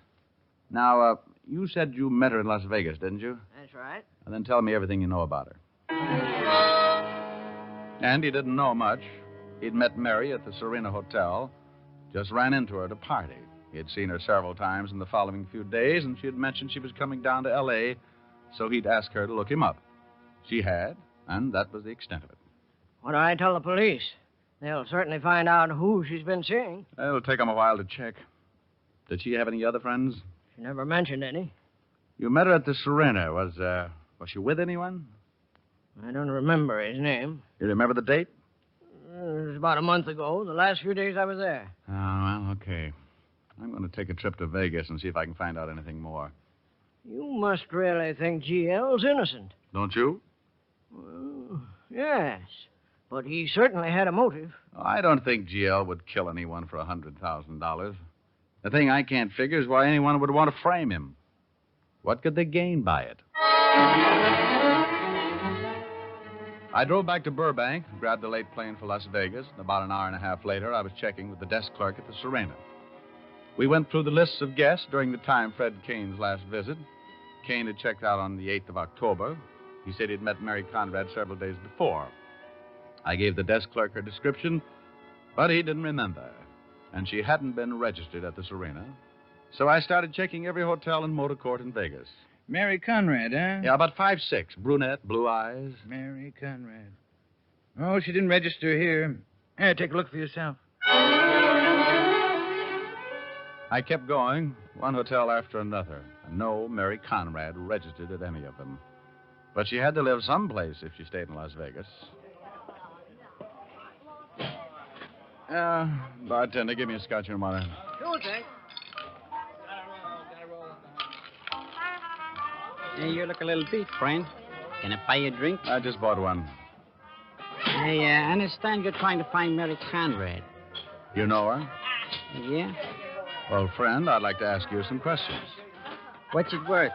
Now, you said you met her in Las Vegas, didn't you? That's right. And then tell me everything you know about her. And he didn't know much. He'd met Mary at the Serena Hotel, just ran into her at a party. He had seen her several times in the following few days, and she had mentioned she was coming down to L.A., so he'd ask her to look him up. She had, and that was the extent of it. What do I tell the police? They'll certainly find out who she's been seeing. It'll take them a while to check. Did she have any other friends? She never mentioned any. You met her at the Serena. Was she with anyone? I don't remember his name. You remember the date? It was about a month ago, the last few days I was there. Oh, well, okay. I'm going to take a trip to Vegas and see if I can find out anything more. You must really think GL's innocent. Don't you? Well, yes. But he certainly had a motive. I don't think GL would kill anyone for $100,000. The thing I can't figure is why anyone would want to frame him. What could they gain by it? I drove back to Burbank, grabbed a late plane for Las Vegas, and about an hour and a half later, I was checking with the desk clerk at the Serena. We went through the lists of guests during the time Fred Kane's last visit. Kane had checked out on the 8th of October. He said he'd met Mary Conrad several days before. I gave the desk clerk her description, but he didn't remember. And she hadn't been registered at the Serena. So I started checking every hotel and motor court in Vegas. Mary Conrad, huh? Yeah, about 5'6", brunette, blue eyes. Mary Conrad. Oh, she didn't register here. Here, take a look for yourself. I kept going, one hotel after another, and no Mary Conrad registered at any of them. But she had to live someplace if she stayed in Las Vegas. Bartender, give me a scotch and water. Sure thing. Hey, you look a little beat, friend. Can I buy you a drink? I just bought one. Hey, I understand you're trying to find Mary Conrad. You know her? Yeah? Well, friend, I'd like to ask you some questions. What's it worth?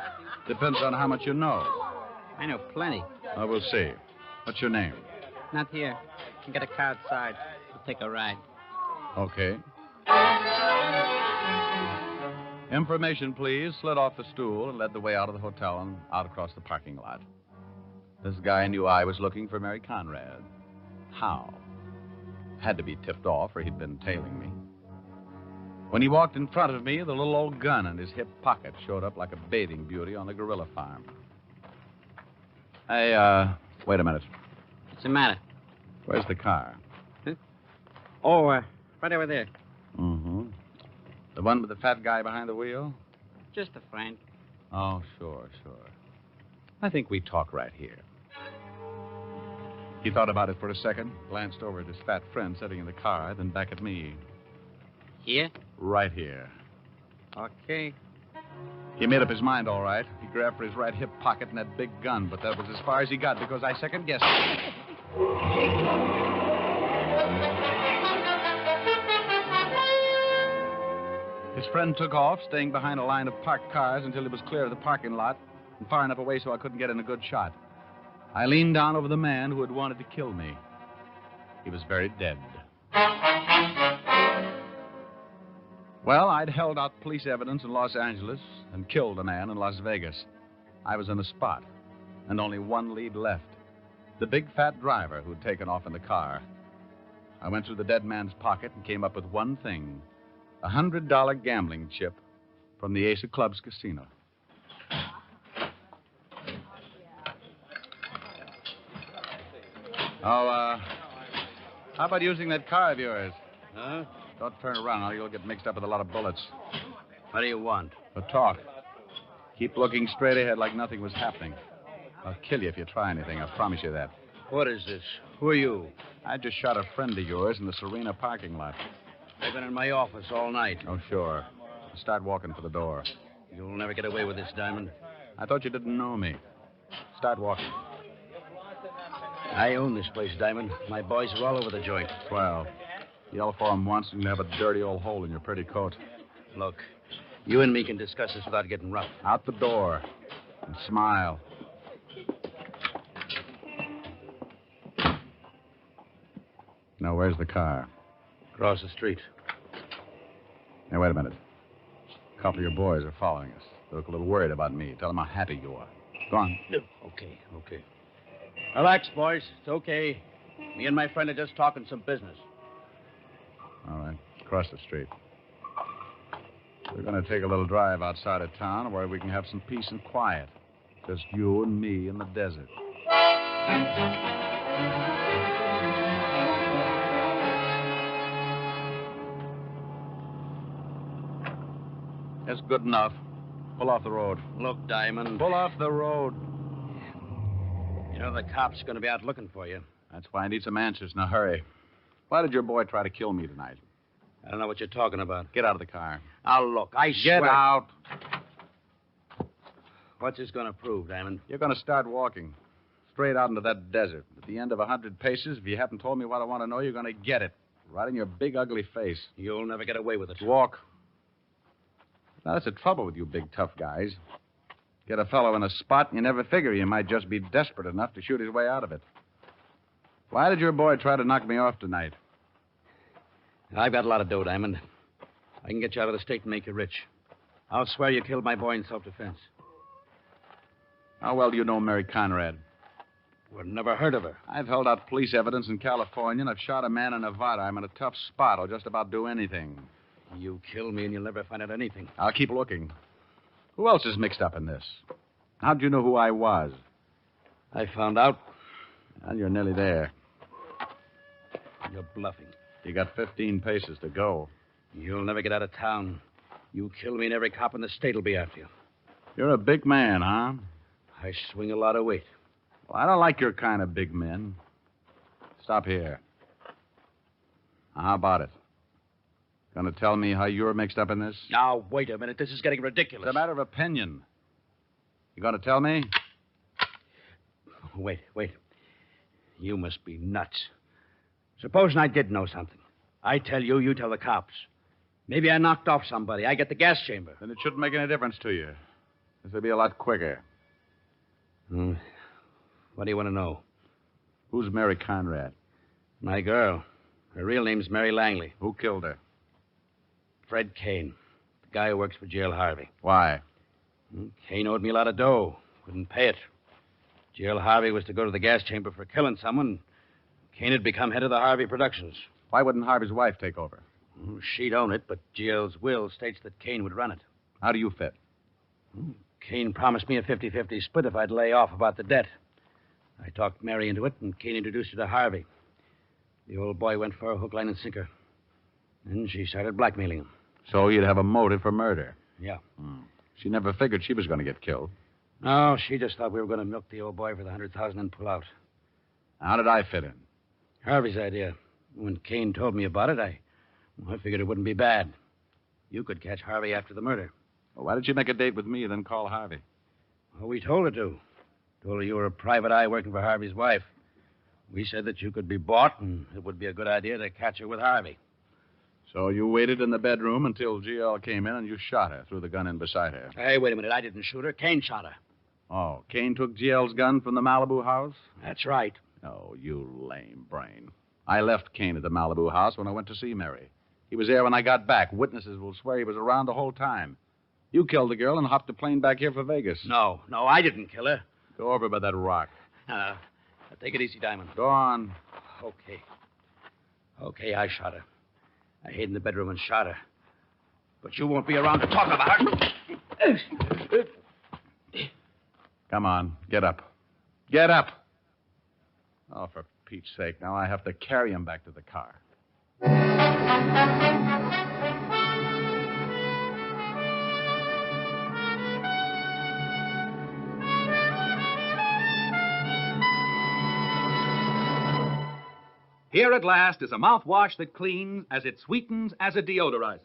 Depends on how much you know. I know plenty. We'll see. What's your name? Not here. You get a car outside. We'll take a ride. Okay. Information, please. Slid off the stool and led the way out of the hotel and out across the parking lot. This guy knew I was looking for Mary Conrad. How? Had to be tipped off or he'd been tailing me. When he walked in front of me, the little old gun in his hip pocket showed up like a bathing beauty on the gorilla farm. Hey, wait a minute. What's the matter? Where's the car? Huh? Oh, right over there. Mm-hmm. The one with the fat guy behind the wheel? Just a friend. Oh, sure. I think we talk right here. He thought about it for a second, glanced over at his fat friend sitting in the car, then back at me. Here? Right here. Okay. He made up his mind, all right. He grabbed for his right hip pocket and that big gun, but that was as far as he got because I second-guessed it. His friend took off, staying behind a line of parked cars until he was clear of the parking lot and far enough away so I couldn't get in a good shot. I leaned down over the man who had wanted to kill me. He was very dead. Well, I'd held out police evidence in Los Angeles and killed a man in Las Vegas. I was in a spot, and only one lead left. The big fat driver who'd taken off in the car. I went through the dead man's pocket and came up with one thing. a $100 gambling chip from the Ace of Clubs casino. Oh, how about using that car of yours? Huh? Don't turn around or you'll get mixed up with a lot of bullets. What do you want? A talk. Keep looking straight ahead like nothing was happening. I'll kill you if you try anything, I promise you that. What is this? Who are you? I just shot a friend of yours in the Serena parking lot. They've been in my office all night. Oh, sure. Start walking for the door. You'll never get away with this, Diamond. I thought you didn't know me. Start walking. I own this place, Diamond. My boys are all over the joint. Swell. Yell for them once and you have a dirty old hole in your pretty coat. Look, you and me can discuss this without getting rough. Out the door. And smile. Now, where's the car? Across the street. Now, wait a minute. A couple of your boys are following us. They look a little worried about me. Tell them how happy you are. Go on. Okay. Relax, boys. It's okay. Me and my friend are just talking some business. All right. Across the street. We're going to take a little drive outside of town where we can have some peace and quiet. Just you and me in the desert. That's good enough. Pull off the road. Look, Diamond. Pull off the road. You know the cop's going to be out looking for you. That's why I need some answers in a hurry. Why did your boy try to kill me tonight? I don't know what you're talking about. Get out of the car. Now, look, I swear... Get out. What's this going to prove, Diamond? You're going to start walking. Straight out into that desert. At the end of 100 paces, if you haven't told me what I want to know, you're going to get it. Right in your big, ugly face. You'll never get away with it. Walk. Now, that's the trouble with you big, tough guys. Get a fellow in a spot, and you never figure he might just be desperate enough to shoot his way out of it. Why did your boy try to knock me off tonight? I've got a lot of dough, Diamond. I can get you out of the state and make you rich. I'll swear you killed my boy in self-defense. How well do you know Mary Conrad? Well, never heard of her. I've held out police evidence in California, and I've shot a man in Nevada. I'm in a tough spot. I'll just about do anything. You kill me and you'll never find out anything. I'll keep looking. Who else is mixed up in this? How'd you know who I was? I found out. Well, you're nearly there. You're bluffing. You got 15 paces to go. You'll never get out of town. You kill me and every cop in the state will be after you. You're a big man, huh? I swing a lot of weight. Well, I don't like your kind of big men. Stop here. Now, how about it? Gonna tell me how you're mixed up in this? Now, wait a minute. This is getting ridiculous. It's a matter of opinion. You gonna tell me? Wait. You must be nuts. Supposing I did know something. I tell you, you tell the cops. Maybe I knocked off somebody. I get the gas chamber. Then it shouldn't make any difference to you. This will be a lot quicker. What do you want to know? Who's Mary Conrad? My girl. Her real name's Mary Langley. Who killed her? Fred Kane. The guy who works for Jail Harvey. Why? Kane owed me a lot of dough. Couldn't pay it. Jail Harvey was to go to the gas chamber for killing someone. Kane had become head of the Harvey Productions. Why wouldn't Harvey's wife take over? She'd own it, but Jail's will states that Kane would run it. How do you fit? Kane promised me a 50-50 split if I'd lay off about the debt. I talked Mary into it, and Kane introduced her to Harvey. The old boy went for a hook, line, and sinker. Then she started blackmailing him. So you'd have a motive for murder? Yeah. She never figured she was going to get killed. No, she just thought we were going to milk the old boy for the $100,000 and pull out. How did I fit in? Harvey's idea. When Kane told me about it, I figured it wouldn't be bad. You could catch Harvey after the murder. Well, why did you make a date with me, then call Harvey? Well, we told her to. Told her you were a private eye working for Harvey's wife. We said that you could be bought, and it would be a good idea to catch her with Harvey. So you waited in the bedroom until GL came in and you shot her, threw the gun in beside her. Hey, wait a minute. I didn't shoot her. Kane shot her. Oh, Kane took GL's gun from the Malibu house? That's right. Oh, you lame brain. I left Kane at the Malibu house when I went to see Mary. He was there when I got back. Witnesses will swear he was around the whole time. You killed the girl and hopped the plane back here for Vegas. No, I didn't kill her. Go over by that rock. Take it easy, Diamond. Go on. Okay, I shot her. I hid in the bedroom and shot her. But you won't be around to talk about her. Come on, get up. Get up! Oh, for Pete's sake, now I have to carry him back to the car. Here at last is a mouthwash that cleans as it sweetens as it deodorizes.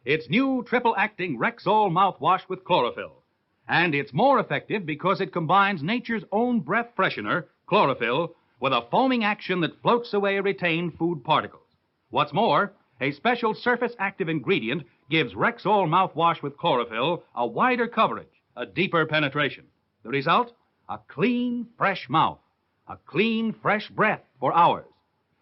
It's new triple-acting Rexall mouthwash with chlorophyll. And it's more effective because it combines nature's own breath freshener, chlorophyll, with a foaming action that floats away retained food particles. What's more, a special surface-active ingredient gives Rexall mouthwash with chlorophyll a wider coverage, a deeper penetration. The result? A clean, fresh mouth. A clean, fresh breath for hours.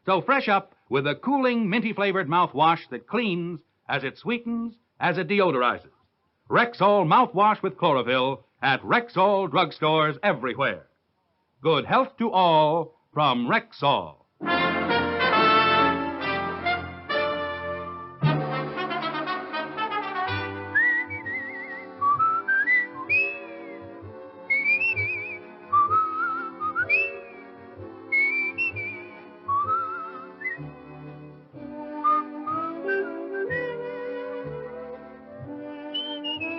So fresh up with a cooling, minty-flavored mouthwash that cleans as it sweetens, as it deodorizes. Rexall mouthwash with chlorophyll at Rexall drugstores everywhere. Good health to all from Rexall.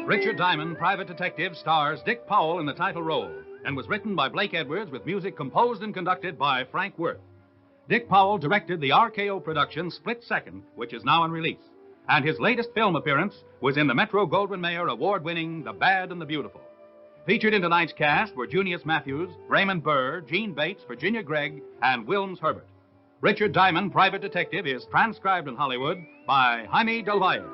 Richard Diamond, Private Detective, stars Dick Powell in the title role and was written by Blake Edwards with music composed and conducted by Frank Worth. Dick Powell directed the RKO production Split Second, which is now on release. And his latest film appearance was in the Metro-Goldwyn-Mayer award-winning The Bad and the Beautiful. Featured in tonight's cast were Junius Matthews, Raymond Burr, Gene Bates, Virginia Gregg, and Wilms Herbert. Richard Diamond, Private Detective, is transcribed in Hollywood by Jaime Del Valle.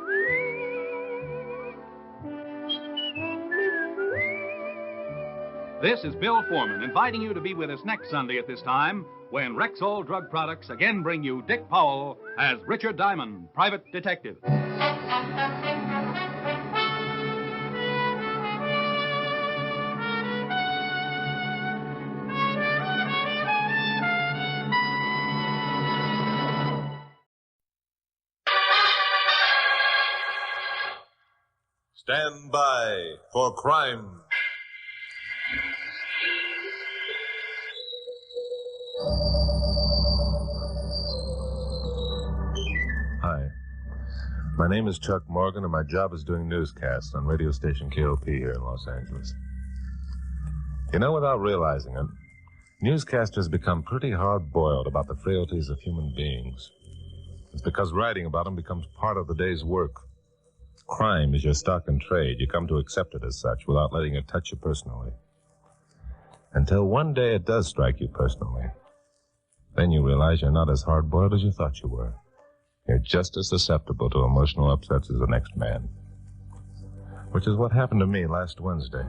This is Bill Foreman inviting you to be with us next Sunday at this time when Rexall Drug Products again bring you Dick Powell as Richard Diamond, Private Detective. Stand by for crime. Hi. My name is Chuck Morgan, and my job is doing newscasts on radio station KOP here in Los Angeles. You know, without realizing it, newscasters become pretty hard-boiled about the frailties of human beings. It's because writing about them becomes part of the day's work. Crime is your stock and trade. You come to accept it as such without letting it touch you personally. Until one day it does strike you personally. Then you realize you're not as hard-boiled as you thought you were. You're just as susceptible to emotional upsets as the next man. Which is what happened to me last Wednesday.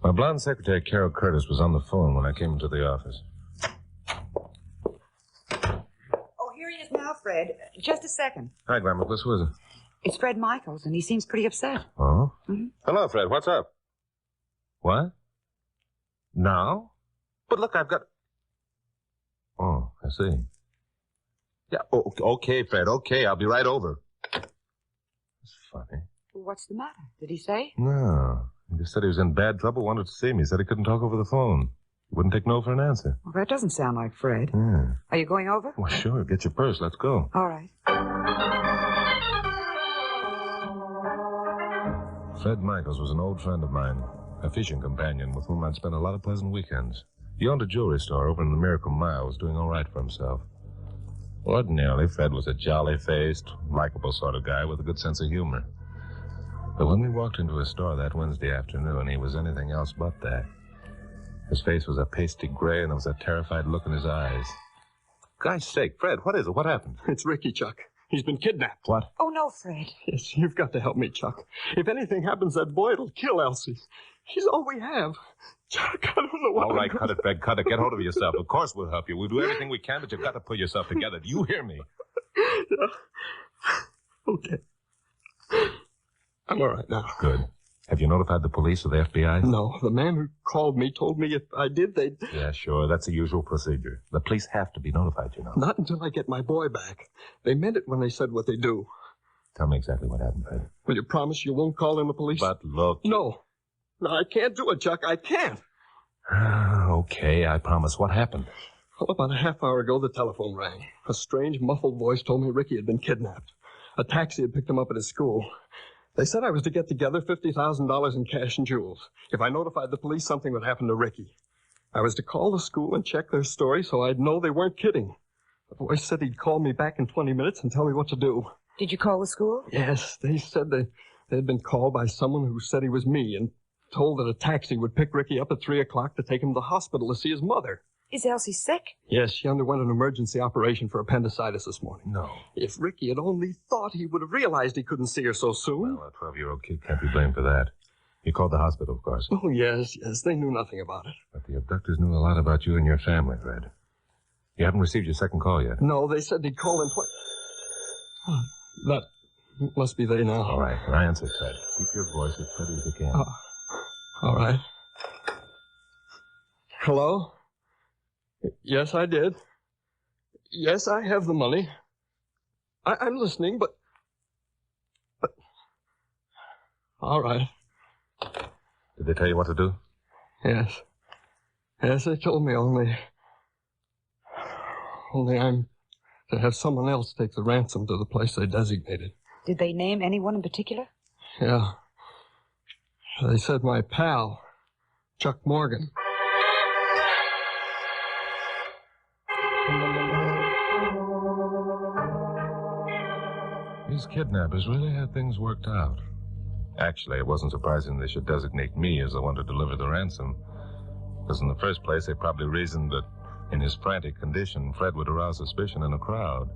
My blonde secretary, Carol Curtis, was on the phone when I came into the office. Oh, here he is now, Fred. Just a second. Hi, Glamorous. Who is it? It's Fred Michaels, and he seems pretty upset. Oh? Mm-hmm. Hello, Fred. What's up? What? Now? But look, I've got... Oh, I see. Yeah, okay, Fred. Okay, I'll be right over. That's funny. What's the matter? Did he say? No. He just said he was in bad trouble, wanted to see me. He said he couldn't talk over the phone. He wouldn't take no for an answer. Well, that doesn't sound like Fred. Yeah. Are you going over? Well, sure. Get your purse. Let's go. All right. Fred Michaels was an old friend of mine, a fishing companion with whom I'd spent a lot of pleasant weekends. He owned a jewelry store over in the Miracle Mile, was doing all right for himself. Ordinarily, Fred was a jolly-faced, likable sort of guy with a good sense of humor. But when we walked into his store that Wednesday afternoon, he was anything else but that. His face was a pasty gray, and there was a terrified look in his eyes. Guy's sake, Fred, what is it? What happened? It's Ricky, Chuck. He's been kidnapped. What? Oh, no, Fred. Yes, you've got to help me, Chuck. If anything happens, that boy will kill Elsie. He's all we have. Chuck, I don't know what... All right, cut it, Fred, cut it. Get hold of yourself. Of course we'll help you. We'll do everything we can, but you've got to pull yourself together. Do you hear me? Yeah. Okay. I'm all right now. Good. Have you notified the police or the FBI? No, the man who called me told me if I did, they'd... Yeah, sure. That's the usual procedure. The police have to be notified, you know. Not until I get my boy back. They meant it when they said what they do. Tell me exactly what happened, Fred. Will you promise you won't call in the police? But look... No. No, I can't do it, Chuck. I can't. Okay, I promise. What happened? Well, about a half hour ago, the telephone rang. A strange, muffled voice told me Ricky had been kidnapped. A taxi had picked him up at his school. They said I was to get together $50,000 in cash and jewels. If I notified the police, something would happen to Ricky. I was to call the school and check their story so I'd know they weren't kidding. The voice said he'd call me back in 20 minutes and tell me what to do. Did you call the school? Yes, they said they had been called by someone who said he was me and told that a taxi would pick Ricky up at 3 o'clock to take him to the hospital to see his mother. Is Elsie sick? Yes, she underwent an emergency operation for appendicitis this morning. No. If Ricky had only thought, he would have realized he couldn't see her so soon. Well, a 12-year-old kid can't be blamed for that. You called the hospital, of course. Oh, yes. They knew nothing about it. But the abductors knew a lot about you and your family, Fred. You haven't received your second call yet. No, they said they'd call in That must be they now. All right, I answer, Fred. Keep your voice as steady as you can. All right. Hello? Yes, I did. Yes, I have the money. I'm listening, but... All right. Did they tell you what to do? Yes. Yes, they told me only I'm to have someone else take the ransom to the place they designated. Did they name anyone in particular? Yeah. They said my pal, Chuck Morgan. These kidnappers really had things worked out. Actually, it wasn't surprising they should designate me as the one to deliver the ransom. Because in the first place, they probably reasoned that in his frantic condition, Fred would arouse suspicion in a crowd.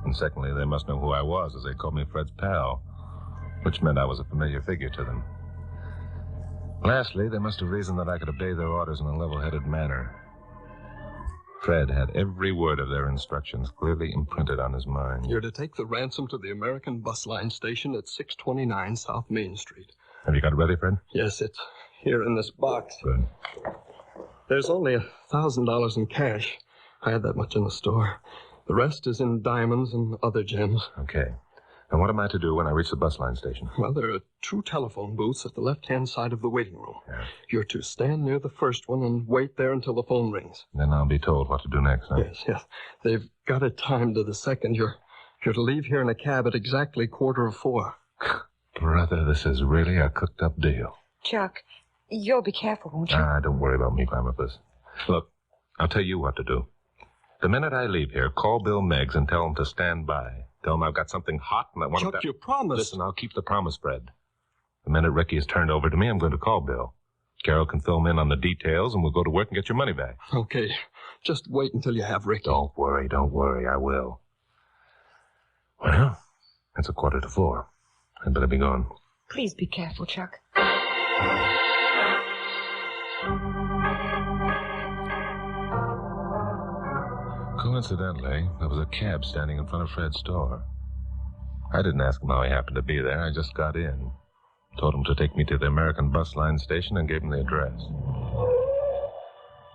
And secondly, they must know who I was, as they called me Fred's pal, which meant I was a familiar figure to them. Lastly, they must have reasoned that I could obey their orders in a level-headed manner. Fred had every word of their instructions clearly imprinted on his mind. You're to take the ransom to the American bus line station at 629 South Main Street. Have you got it ready, Fred? Yes, it's here in this box. Good. There's only $1,000 in cash. I had that much in the store. The rest is in diamonds and other gems. Okay. And what am I to do when I reach the bus line station? Well, there are 2 telephone booths at the left-hand side of the waiting room. Yeah. You're to stand near the first one and wait there until the phone rings. Then I'll be told what to do next, huh? Yes. They've got it timed to the second. You're to leave here in a cab at exactly 4:15. Brother, this is really a cooked-up deal. Chuck, you'll be careful, won't you? Don't worry about me, Primus. Look, I'll tell you what to do. The minute I leave here, call Bill Meggs and tell him to stand by. Tell him I've got something hot and I want Chuck, you promised. Listen, I'll keep the promise, Fred. The minute Ricky is turned over to me, I'm going to call Bill. Carol can fill me in on the details, and we'll go to work and get your money back. Okay. Just wait until you have Ricky. Don't worry. I will. Well, it's 4:45. I'd better be going. Please be careful, Chuck. Coincidentally, there was a cab standing in front of Fred's store. I didn't ask him how he happened to be there. I just got in. Told him to take me to the American bus line station and gave him the address.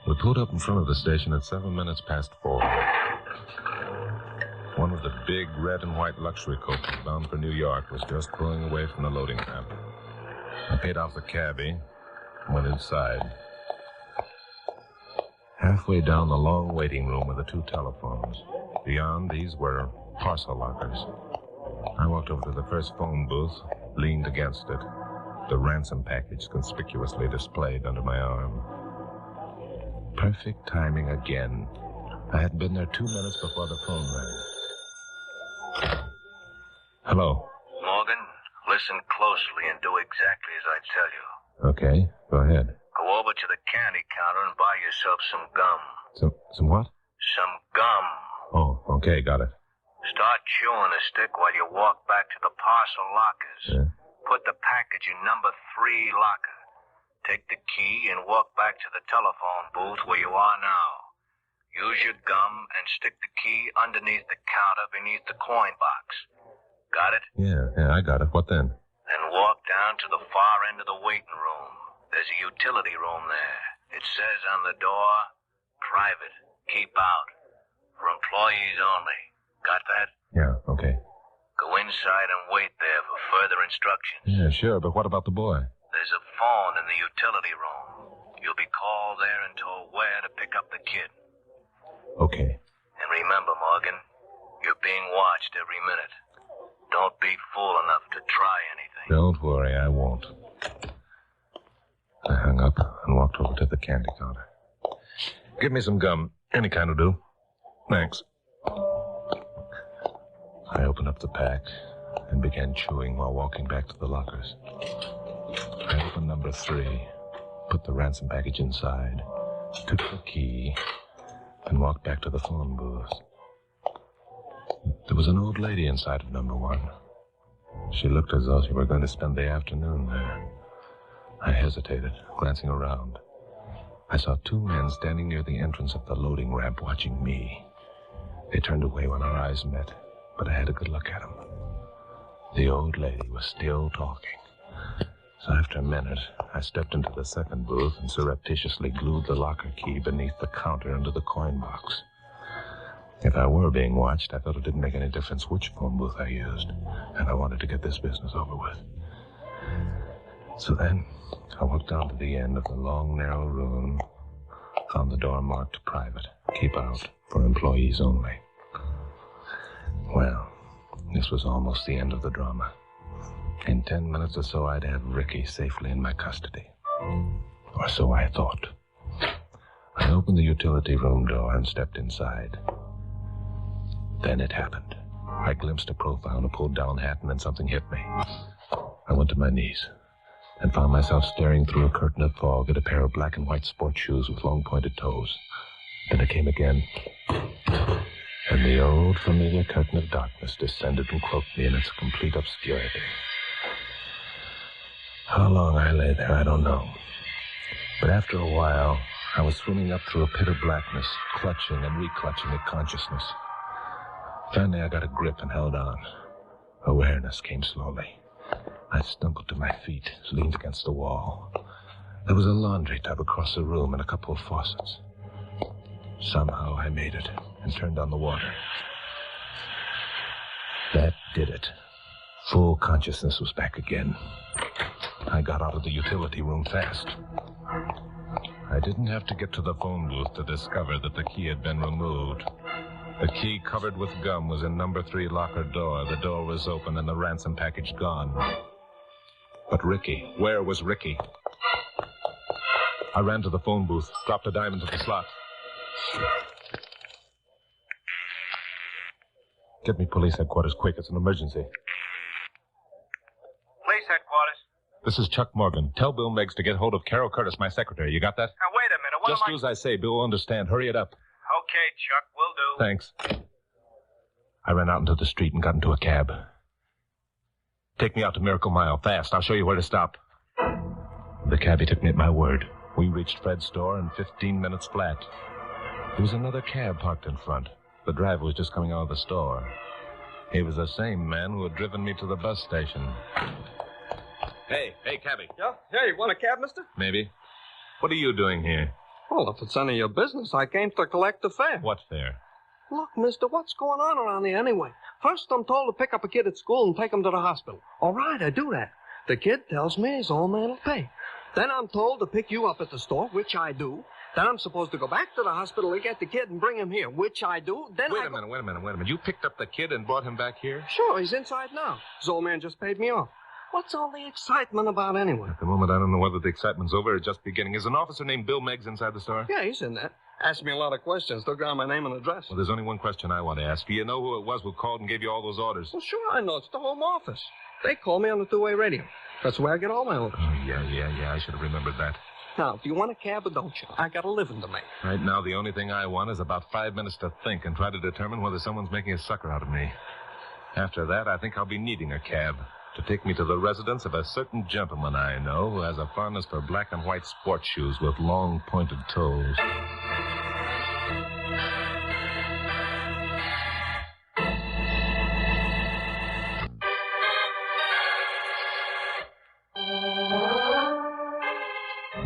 We pulled up in front of the station at 4 7:07. One of the big red and white luxury coaches bound for New York was just pulling away from the loading ramp. I paid off the cabbie and went inside. Halfway down the long waiting room were the 2 telephones. Beyond these were parcel lockers. I walked over to the first phone booth, leaned against it, the ransom package conspicuously displayed under my arm. Perfect timing again. I had been there 2 minutes before the phone rang. Hello. Morgan, listen closely and do exactly as I tell you. Okay, go ahead. Go over to the candy counter and buy yourself some gum. Some what? Some gum. Oh, okay, got it. Start chewing a stick while you walk back to the parcel lockers. Yeah. Put the package in number 3 locker. Take the key and walk back to the telephone booth where you are now. Use your gum and stick the key underneath the counter beneath the coin box. Got it? Yeah, I got it. What then? Then walk down to the far end of the waiting room. There's a utility room there. It says on the door, private, keep out, for employees only. Got that? Yeah, okay. Go inside and wait there for further instructions. Yeah, sure, but what about the boy? There's a phone in the utility room. You'll be called there and told where to pick up the kid. Okay. And remember, Morgan, you're being watched every minute. Don't be fool enough to try anything. Don't worry, I won't. I hung up and walked over to the candy counter. Give me some gum. Any kind will do. Thanks. I opened up the pack and began chewing while walking back to the lockers. I opened number 3, put the ransom package inside, took the key, and walked back to the phone booth. There was an old lady inside of number 1. She looked as though she were going to spend the afternoon there. I hesitated, glancing around. I saw 2 men standing near the entrance of the loading ramp watching me. They turned away when our eyes met, but I had a good look at them. The old lady was still talking. So after a minute, I stepped into the second booth and surreptitiously glued the locker key beneath the counter under the coin box. If I were being watched, I felt it didn't make any difference which phone booth I used, and I wanted to get this business over with. So then, I walked down to the end of the long, narrow room, found the door marked private, keep out, for employees only. Well, this was almost the end of the drama. In 10 minutes or so, I'd have Ricky safely in my custody. Or so I thought. I opened the utility room door and stepped inside. Then it happened. I glimpsed a profile and a pulled-down hat, and then something hit me. I went to my knees and found myself staring through a curtain of fog at a pair of black and white sports shoes with long pointed toes. Then it came again, and the old familiar curtain of darkness descended and cloaked me in its complete obscurity. How long I lay there, I don't know. But after a while, I was swimming up through a pit of blackness, clutching and reclutching at consciousness. Finally, I got a grip and held on. Awareness came slowly. I stumbled to my feet, leaned against the wall. There was a laundry tub across the room and a couple of faucets. Somehow I made it and turned on the water. That did it. Full consciousness was back again. I got out of the utility room fast. I didn't have to get to the phone booth to discover that the key had been removed. The key covered with gum was in number 3 locker door. The door was open and the ransom package gone. But Ricky, where was Ricky? I ran to the phone booth, dropped a dime into the slot. Get me police headquarters quick. It's an emergency. Police headquarters. This is Chuck Morgan. Tell Bill Meggs to get hold of Carol Curtis, my secretary. You got that? Now, wait a minute. Just do as I say. Bill will understand. Hurry it up. Okay, Chuck, will do. Thanks. I ran out into the street and got into a cab. Take me out to Miracle Mile, fast. I'll show you where to stop. The cabbie took me at my word. We reached Fred's store in 15 minutes flat. There was another cab parked in front. The driver was just coming out of the store. He was the same man who had driven me to the bus station. Hey, cabbie. Yeah, you want a cab, mister? Maybe. What are you doing here? Well, if it's none of your business, I came to collect the fare. What fare? Look, mister, what's going on around here anyway? First, I'm told to pick up a kid at school and take him to the hospital. All right, I do that. The kid tells me his old man will pay. Then I'm told to pick you up at the store, which I do. Then I'm supposed to go back to the hospital to get the kid and bring him here, which I do. Then Wait a minute. You picked up the kid and brought him back here? Sure, he's inside now. His old man just paid me off. What's all the excitement about anyway? At the moment, I don't know whether the excitement's over or just beginning. Is an officer named Bill Meggs inside the store? Yeah, he's in there. Asked me a lot of questions. Took down my name and address. Well, there's only one question I want to ask. Do you know who it was who called and gave you all those orders? Well, sure I know. It's the home office. They call me on the two-way radio. That's where I get all my orders. Oh, yeah. I should have remembered that. Now, do you want a cab or don't you? I got a living to make. Right now, the only thing I want is about 5 minutes to think and try to determine whether someone's making a sucker out of me. After that, I think I'll be needing a cab to take me to the residence of a certain gentleman I know who has a fondness for black and white sports shoes with long, pointed toes.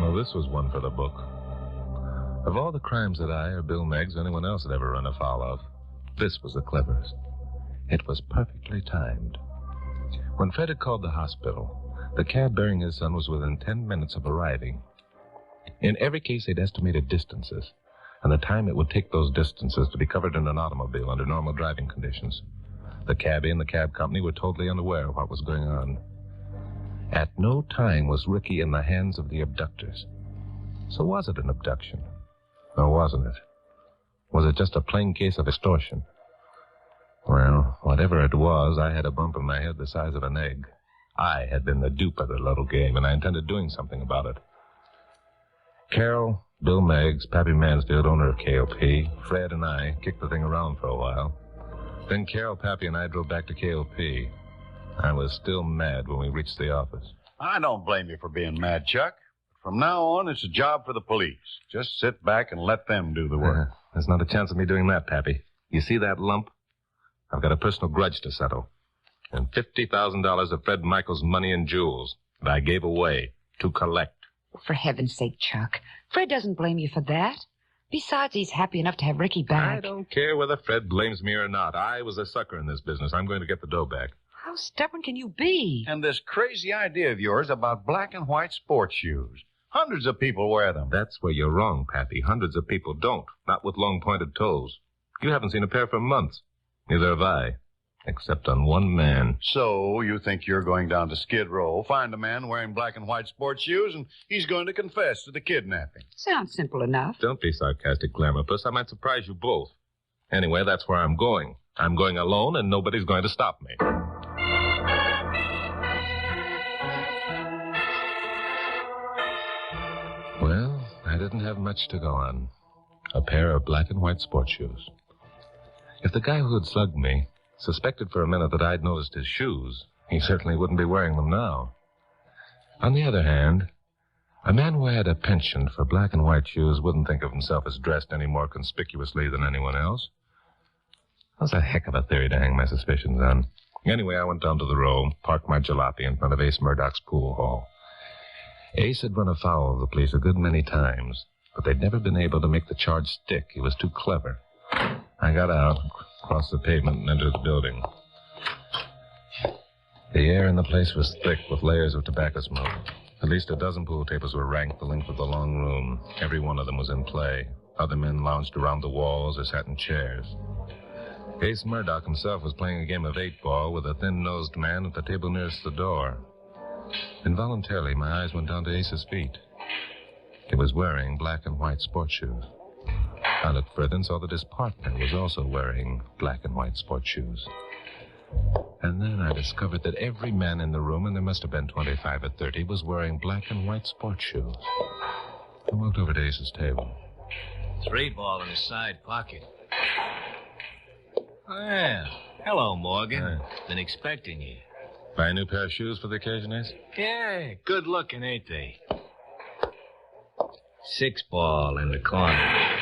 Well, this was one for the book. Of all the crimes that I or Bill Meggs or anyone else had ever run afoul of, this was the cleverest. It was perfectly timed. When Fred had called the hospital, the cab bearing his son was within 10 minutes of arriving. In every case, they'd estimated distances, and the time it would take those distances to be covered in an automobile under normal driving conditions. The cabbie and the cab company were totally unaware of what was going on. At no time was Ricky in the hands of the abductors. So was it an abduction? Or wasn't it? Was it just a plain case of extortion? Well, whatever it was, I had a bump in my head the size of an egg. I had been the dupe of the little game, and I intended doing something about it. Carol, Bill Meggs, Pappy Mansfield, owner of KOP, Fred, and I kicked the thing around for a while. Then Carol, Pappy, and I drove back to KOP. I was still mad when we reached the office. I don't blame you for being mad, Chuck. From now on, it's a job for the police. Just sit back and let them do the work. There's not a chance of me doing that, Pappy. You see that lump? I've got a personal grudge to settle. And $50,000 of Fred Michael's money and jewels that I gave away to collect. For heaven's sake, Chuck. Fred doesn't blame you for that. Besides, he's happy enough to have Ricky back. I don't care whether Fred blames me or not. I was a sucker in this business. I'm going to get the dough back. How stubborn can you be? And this crazy idea of yours about black and white sports shoes. Hundreds of people wear them. That's where you're wrong, Pappy. Hundreds of people don't. Not with long pointed toes. You haven't seen a pair for months. Neither have I. Except on one man. So you think you're going down to Skid Row, find a man wearing black and white sports shoes, and he's going to confess to the kidnapping. Sounds simple enough. Don't be sarcastic, Glamourpuss. I might surprise you both. Anyway, that's where I'm going. I'm going alone, and nobody's going to stop me. Well, I didn't have much to go on. A pair of black and white sports shoes. If the guy who had slugged me suspected for a minute that I'd noticed his shoes, he certainly wouldn't be wearing them now. On the other hand, a man who had a penchant for black and white shoes wouldn't think of himself as dressed any more conspicuously than anyone else. That's a heck of a theory to hang my suspicions on. Anyway, I went down to the row, parked my jalopy in front of Ace Murdoch's pool hall. Ace had run afoul of the police a good many times, but they'd never been able to make the charge stick. He was too clever. I got out, crossed the pavement, and entered the building. The air in the place was thick with layers of tobacco smoke. At least a dozen pool tables were ranked the length of the long room. Every one of them was in play. Other men lounged around the walls or sat in chairs. Ace Murdoch himself was playing a game of 8-ball with a thin-nosed man at the table nearest the door. Involuntarily, my eyes went down to Ace's feet. He was wearing black and white sports shoes. I looked further and saw that his partner was also wearing black and white sports shoes. And then I discovered that every man in the room, and there must have been 25 or 30, was wearing black and white sports shoes. I walked over to Ace's table. 3-ball in his side pocket. Oh, yeah. Hello, Morgan. Been expecting you. Buy a new pair of shoes for the occasion, Ace? Yeah, good looking, ain't they? 6-ball in the corner.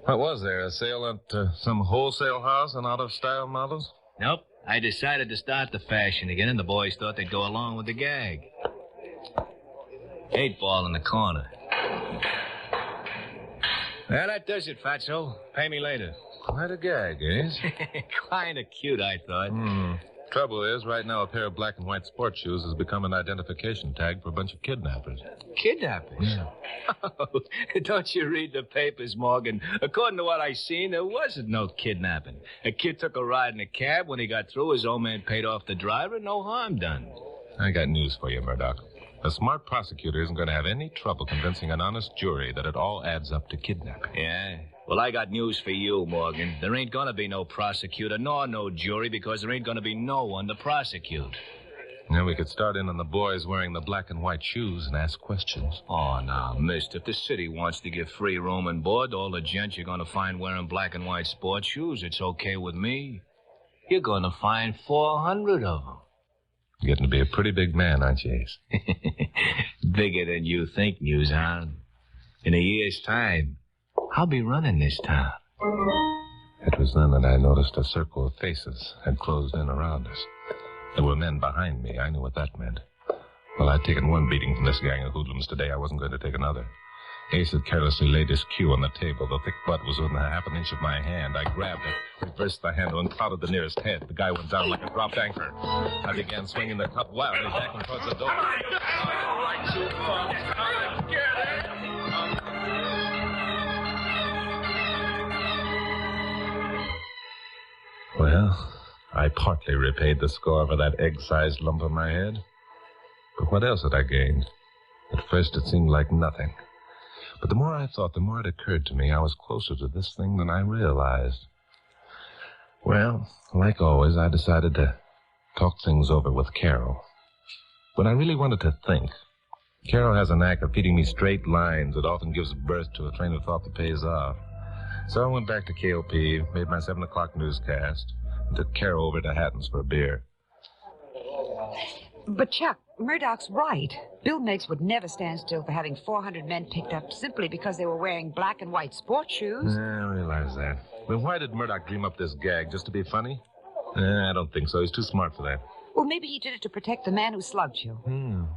What was there, a sale at some wholesale house on out-of-style models? Nope. I decided to start the fashion again, and the boys thought they'd go along with the gag. 8-ball in the corner. Well, that does it, Fatso. Pay me later. Quite a gag, Ace. Kind of cute, I thought. Trouble is, right now, a pair of black and white sports shoes has become an identification tag for a bunch of kidnappers. Kidnappers? Yeah. Oh, don't you read the papers, Morgan? According to what I seen, there wasn't no kidnapping. A kid took a ride in a cab. When he got through, his old man paid off the driver. No harm done. I got news for you, Murdoch. A smart prosecutor isn't going to have any trouble convincing an honest jury that it all adds up to kidnapping. Yeah? Well, I got news for you, Morgan. There ain't going to be no prosecutor nor no jury because there ain't going to be no one to prosecute. Now we could start in on the boys wearing the black and white shoes and ask questions. Oh, now, mister, if the city wants to give free room and board to all the gents you're going to find wearing black and white sports shoes, it's okay with me. You're going to find 400 of them. You're getting to be a pretty big man, aren't you, Ace? Bigger than you think, Newshound. In a year's time, I'll be running this town. It was then that I noticed a circle of faces had closed in around us. There were men behind me. I knew what that meant. Well, I'd taken one beating from this gang of hoodlums today. I wasn't going to take another. Ace had carelessly laid his cue on the table. The thick butt was within half an inch of my hand. I grabbed it, reversed the handle, and clouted the nearest head. The guy went down like a dropped anchor. I began swinging the cup wildly, backing towards the door. Well, I partly repaid the score for that egg-sized lump on my head. But what else had I gained? At first, it seemed like nothing. But the more I thought, the more it occurred to me I was closer to this thing than I realized. Well, like always, I decided to talk things over with Carol. When I really wanted to think, Carol has a knack of feeding me straight lines that often gives birth to a train of thought that pays off. So I went back to KOP, made my 7 o'clock newscast, and took Carol over to Hatton's for a beer. But, Chuck, Murdoch's right. Bill Meigs would never stand still for having 400 men picked up simply because they were wearing black and white sports shoes. I realize that. But why did Murdoch dream up this gag? Just to be funny? I don't think so. He's too smart for that. Well, maybe he did it to protect the man who slugged you.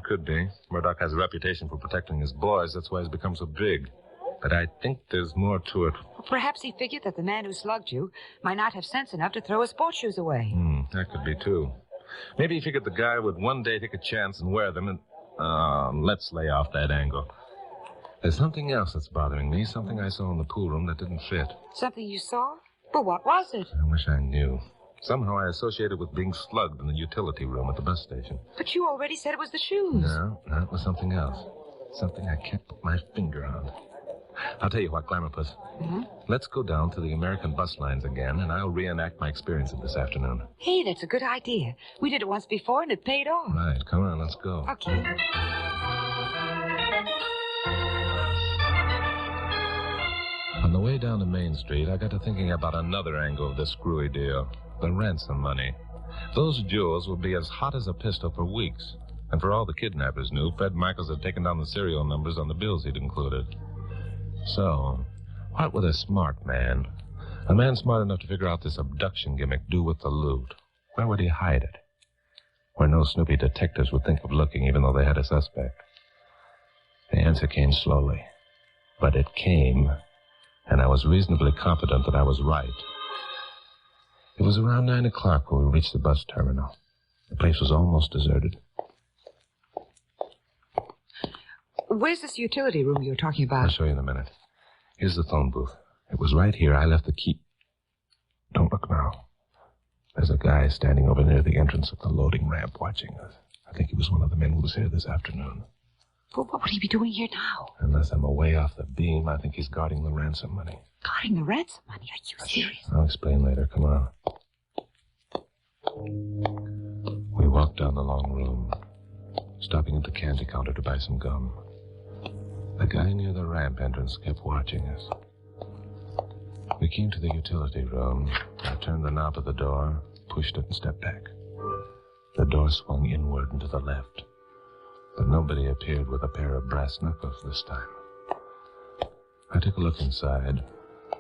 Could be. Murdoch has a reputation for protecting his boys. That's why he's become so big. But I think there's more to it. Well, perhaps he figured that the man who slugged you might not have sense enough to throw his sports shoes away. That could be, too. Maybe he figured the guy would one day take a chance and wear them and... let's lay off that angle. There's something else that's bothering me, something I saw in the pool room that didn't fit. Something you saw? But what was it? I wish I knew. Somehow I associated it with being slugged in the utility room at the bus station. But you already said it was the shoes. No, it was something else. Something I can't put my finger on. I'll tell you what, Glamourpuss. Let's go down to the American bus lines again, and I'll reenact my experience of this afternoon. Hey, that's a good idea. We did it once before, and it paid off. Right, come on, let's go. Okay. On the way down to Main Street, I got to thinking about another angle of this screwy deal. The ransom money. Those jewels would be as hot as a pistol for weeks. And for all the kidnappers knew, Fred Michaels had taken down the serial numbers on the bills he'd included. So, what would a smart man, a man smart enough to figure out this abduction gimmick, do with the loot? Where would he hide it? Where no snoopy detectives would think of looking, even though they had a suspect. The answer came slowly. But it came, and I was reasonably confident that I was right. It was around 9 o'clock when we reached the bus terminal. The place was almost deserted. Where's this utility room you were talking about? I'll show you in a minute. Here's the phone booth. It was right here. I left the key. Don't look now. There's a guy standing over near the entrance of the loading ramp watching us. I think he was one of the men who was here this afternoon. Well, what would he be doing here now? Unless I'm away off the beam, I think he's guarding the ransom money. Guarding the ransom money? Are you serious? I'll explain later. Come on. We walked down the long room, stopping at the candy counter to buy some gum. The guy near the ramp entrance kept watching us. We came to the utility room. I turned the knob of the door, pushed it, and stepped back. The door swung inward and to the left, but nobody appeared with a pair of brass knuckles this time. I took a look inside,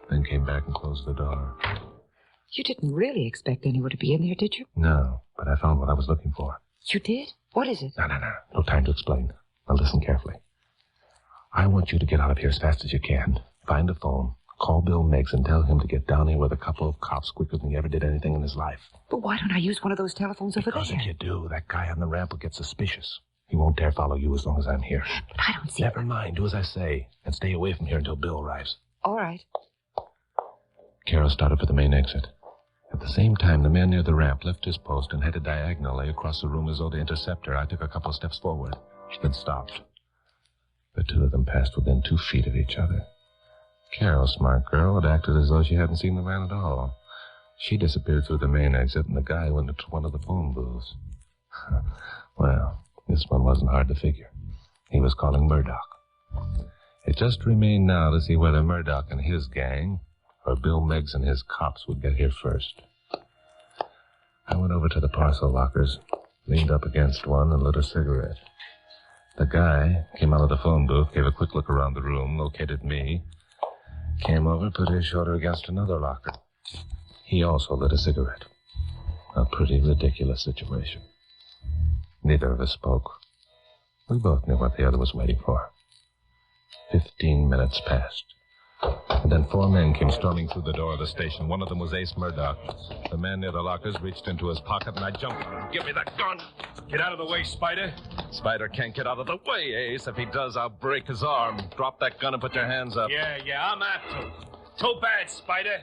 then came back and closed the door. You didn't really expect anyone to be in there, did you? No, but I found what I was looking for. You did? What is it? No. No time to explain. Now listen carefully. I want you to get out of here as fast as you can. Find a phone. Call Bill Meigs and tell him to get down here with a couple of cops quicker than he ever did anything in his life. But why don't I use one of those telephones over there? Because if you do, that guy on the ramp will get suspicious. He won't dare follow you as long as I'm here. But I don't see... Never mind. Do as I say. And stay away from here until Bill arrives. All right. Carol started for the main exit. At the same time, the man near the ramp left his post and headed diagonally across the room as though to intercept her. I took a couple of steps forward, then stopped. The two of them passed within 2 feet of each other. Carol, smart girl, had acted as though she hadn't seen the man at all. She disappeared through the main exit, and the guy went into one of the phone booths. Well, this one wasn't hard to figure. He was calling Murdoch. It just remained now to see whether Murdoch and his gang, or Bill Meigs and his cops, would get here first. I went over to the parcel lockers, leaned up against one, and lit a cigarette. The guy came out of the phone booth, gave a quick look around the room, located me, came over, put his shoulder against another locker. He also lit a cigarette. A pretty ridiculous situation. Neither of us spoke. We both knew what the other was waiting for. 15 minutes passed. And then 4 men came storming through the door of the station. One of them was Ace Murdoch. The man near the lockers reached into his pocket, and I jumped on him. Give me that gun! Get out of the way, Spider. Spider can't get out of the way, Ace. If he does, I'll break his arm. Drop that gun and put your hands up. Yeah, I'm after. Too bad, Spider.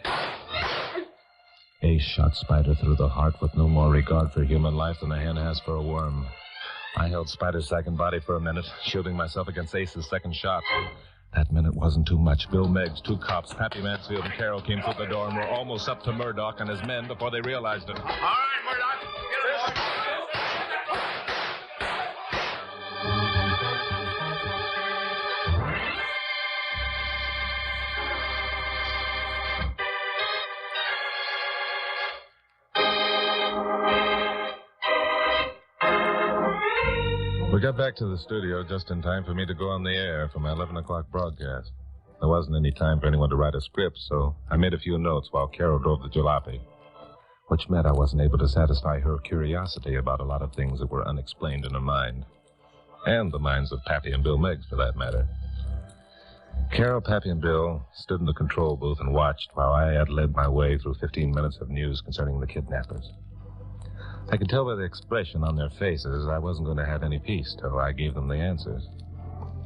Ace shot Spider through the heart with no more regard for human life than a hen has for a worm. I held Spider's second body for a minute, shielding myself against Ace's second shot. That minute wasn't too much. Bill Meigs, 2 cops, Pappy Mansfield, and Carol came through the door and were almost up to Murdoch and his men before they realized it. All right, Murdoch. Get him. We got back to the studio just in time for me to go on the air for my 11 o'clock broadcast. There wasn't any time for anyone to write a script, so I made a few notes while Carol drove the jalopy, which meant I wasn't able to satisfy her curiosity about a lot of things that were unexplained in her mind, and the minds of Pappy and Bill Meigs, for that matter. Carol, Pappy, and Bill stood in the control booth and watched while I had led my way through 15 minutes of news concerning the kidnappers. I could tell by the expression on their faces I wasn't going to have any peace till I gave them the answers.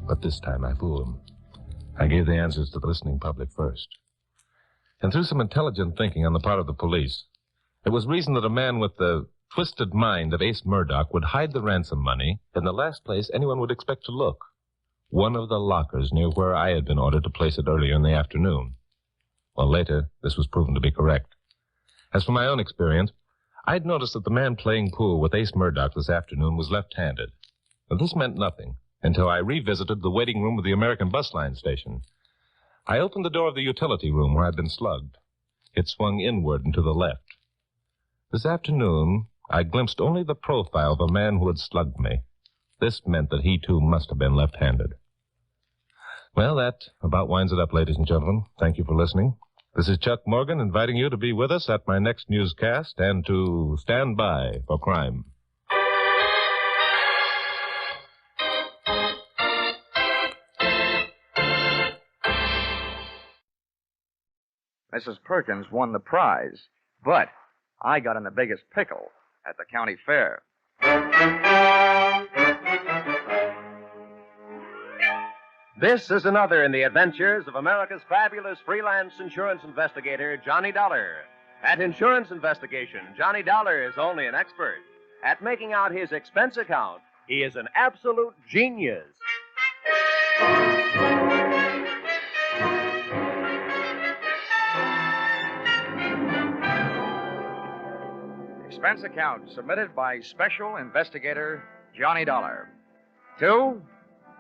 But this time I fooled them. I gave the answers to the listening public first. And through some intelligent thinking on the part of the police, it was reasoned that a man with the twisted mind of Ace Murdoch would hide the ransom money in the last place anyone would expect to look. One of the lockers near where I had been ordered to place it earlier in the afternoon. Well, later, this was proven to be correct. As for my own experience, I'd noticed that the man playing pool with Ace Murdoch this afternoon was left-handed. Now, this meant nothing until I revisited the waiting room of the American bus line station. I opened the door of the utility room where I'd been slugged. It swung inward and to the left. This afternoon, I glimpsed only the profile of a man who had slugged me. This meant that he, too, must have been left-handed. Well, that about winds it up, ladies and gentlemen. Thank you for listening. This is Chuck Morgan inviting you to be with us at my next newscast and to stand by for crime. Mrs. Perkins won the prize, but I got in the biggest pickle at the county fair. This is another in the adventures of America's fabulous freelance insurance investigator, Johnny Dollar. At insurance investigation, Johnny Dollar is only an expert. At making out his expense account, he is an absolute genius. Expense account submitted by Special Investigator Johnny Dollar. To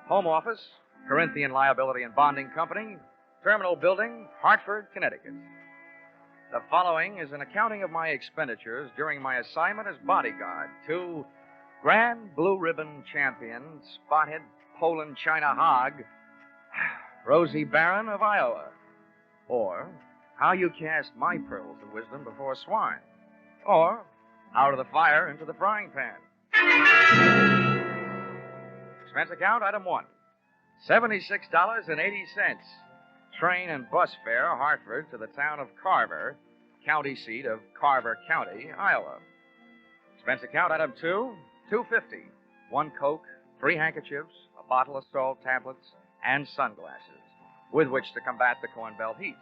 Home Office, Corinthian Liability and Bonding Company, Terminal Building, Hartford, Connecticut. The following is an accounting of my expenditures during my assignment as bodyguard to Grand Blue Ribbon Champion, Spotted Poland China Hog, Rosie Barron of Iowa. Or How You Cast My Pearls of Wisdom Before Swine. Or Out of the Fire into the Frying Pan. Expense account, item 1. $76.80. Train and bus fare, Hartford to the town of Carver, county seat of Carver County, Iowa. Expense account, item 2. $2.50. 1 Coke, 3 handkerchiefs, a bottle of salt tablets, and sunglasses, with which to combat the Corn Belt heat.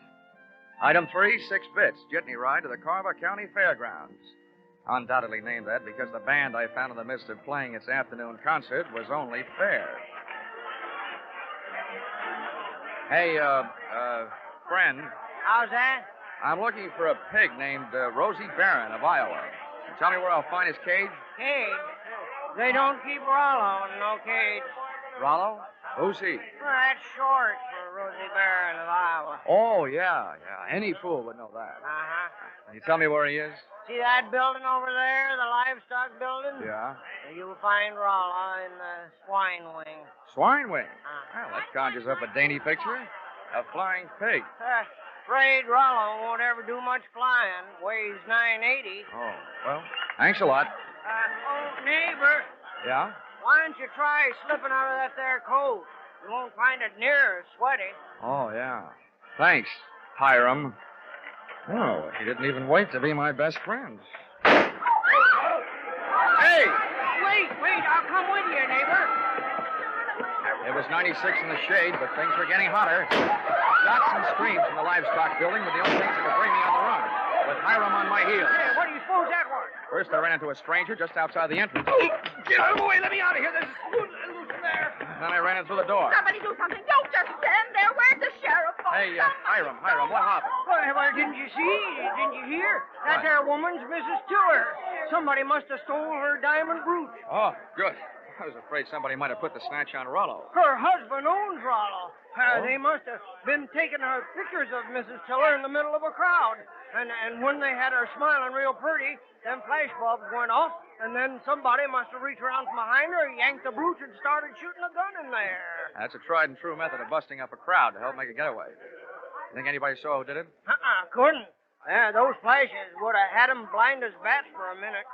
Item 3, 6 bits, jitney ride to the Carver County Fairgrounds. Undoubtedly named that because the band I found in the midst of playing its afternoon concert was only fair. Hey, friend. How's that? I'm looking for a pig named Rosie Barron of Iowa. Can you tell me where I'll find his cage? Cage? They don't keep Rollo in no cage. Rollo? Who's he? Well, that's short for Rosie Barron of Iowa. Oh, yeah. Any fool would know that. Uh-huh. Can you tell me where he is? See that building over there, the livestock building? Yeah. You'll find Rollo in the swine wing. Swine wing? Well, that conjures up a dainty picture. A flying pig. Afraid Rollo won't ever do much flying. Weighs 980. Oh, well, thanks a lot. Neighbor. Yeah? Why don't you try slipping out of that there coat? You won't find it near as sweaty. Oh, yeah. Thanks, Hiram. Oh, he didn't even wait to be my best friend. Hey! Wait, I'll come with you, neighbor. It was 96 in the shade, but things were getting hotter. Shots and screams from the livestock building were the only things that could bring me on the run, with Hiram on my heels. Hey, what do you suppose that was? First, I ran into a stranger just outside the entrance. Get out of the way, let me out of here. There's loose in there. Then I ran in through the door. Somebody do something. Don't just stand there. Where's the sheriff? Hey, Hiram, what happened? Well, didn't you see? Didn't you hear? That there woman's Mrs. Tiller. Somebody must have stole her diamond brooch. Oh, good. I was afraid somebody might have put the snatch on Rollo. Her husband owns Rollo. They must have been taking pictures of Mrs. Tiller in the middle of a crowd. And when they had her smiling real pretty, them flash bulbs went off, and then somebody must have reached around from behind her, yanked the brooch, and started shooting a gun in there. That's a tried and true method of busting up a crowd to help make a getaway. You think anybody saw who did it? Couldn't. Those flashes would have had them blind as bats for a minute.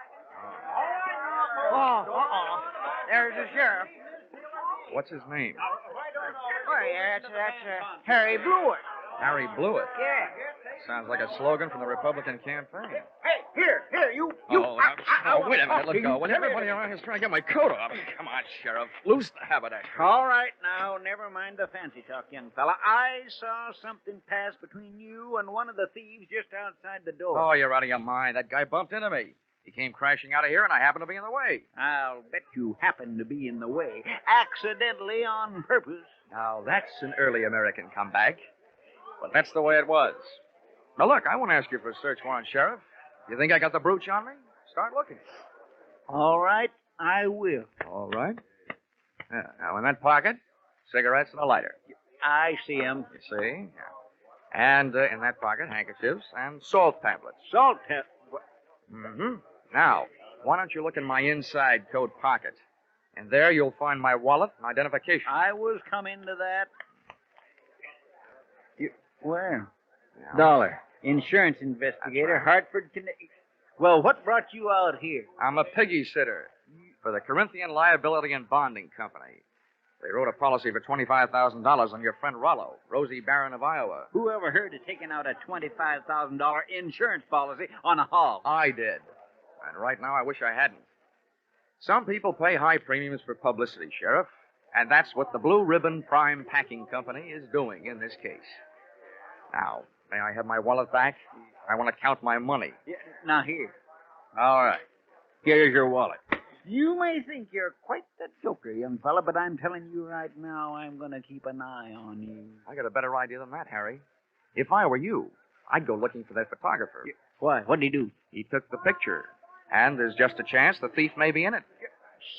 There's the sheriff. What's his name? Oh, yeah, that's Harry Blewett. Harry Blewett? Yeah. Sounds like a slogan from the Republican campaign. Hey, here, you. Wait a minute, let go. When everybody around here's trying to get my coat off. Come on, Sheriff. Loose the haberdasher. All right, now, never mind the fancy talk, young fella. I saw something pass between you and one of the thieves just outside the door. Oh, you're out of your mind. That guy bumped into me. He came crashing out of here, and I happened to be in the way. I'll bet you happened to be in the way. Accidentally on purpose. Now, that's an early American comeback. But that's the way it was. Now, look, I won't ask you for a search warrant, Sheriff. You think I got the brooch on me? Start looking. All right, I will. All right. Yeah, now, in that pocket, cigarettes and a lighter. I see 'em. You see? Yeah. And in that pocket, handkerchiefs and salt tablets. Salt tablets? Mm-hmm. Now, why don't you look in my inside coat pocket? And there you'll find my wallet and identification. I was coming to that. Where? Yeah. Dollar. Insurance investigator, right. Hartford, Connecticut. Well, what brought you out here? I'm a piggy sitter for the Corinthian Liability and Bonding Company. They wrote a policy for $25,000 on your friend Rollo, Rosie Barron of Iowa. Who ever heard of taking out a $25,000 insurance policy on a hog? I did. And right now I wish I hadn't. Some people pay high premiums for publicity, Sheriff, and that's what the Blue Ribbon Prime Packing Company is doing in this case. Now, may I have my wallet back? I want to count my money. Yeah, now, here. All right. Here's your wallet. You may think you're quite the joker, young fella, but I'm telling you right now, I'm going to keep an eye on you. I got a better idea than that, Harry. If I were you, I'd go looking for that photographer. Why? What'd he do? He took the picture, and there's just a chance the thief may be in it.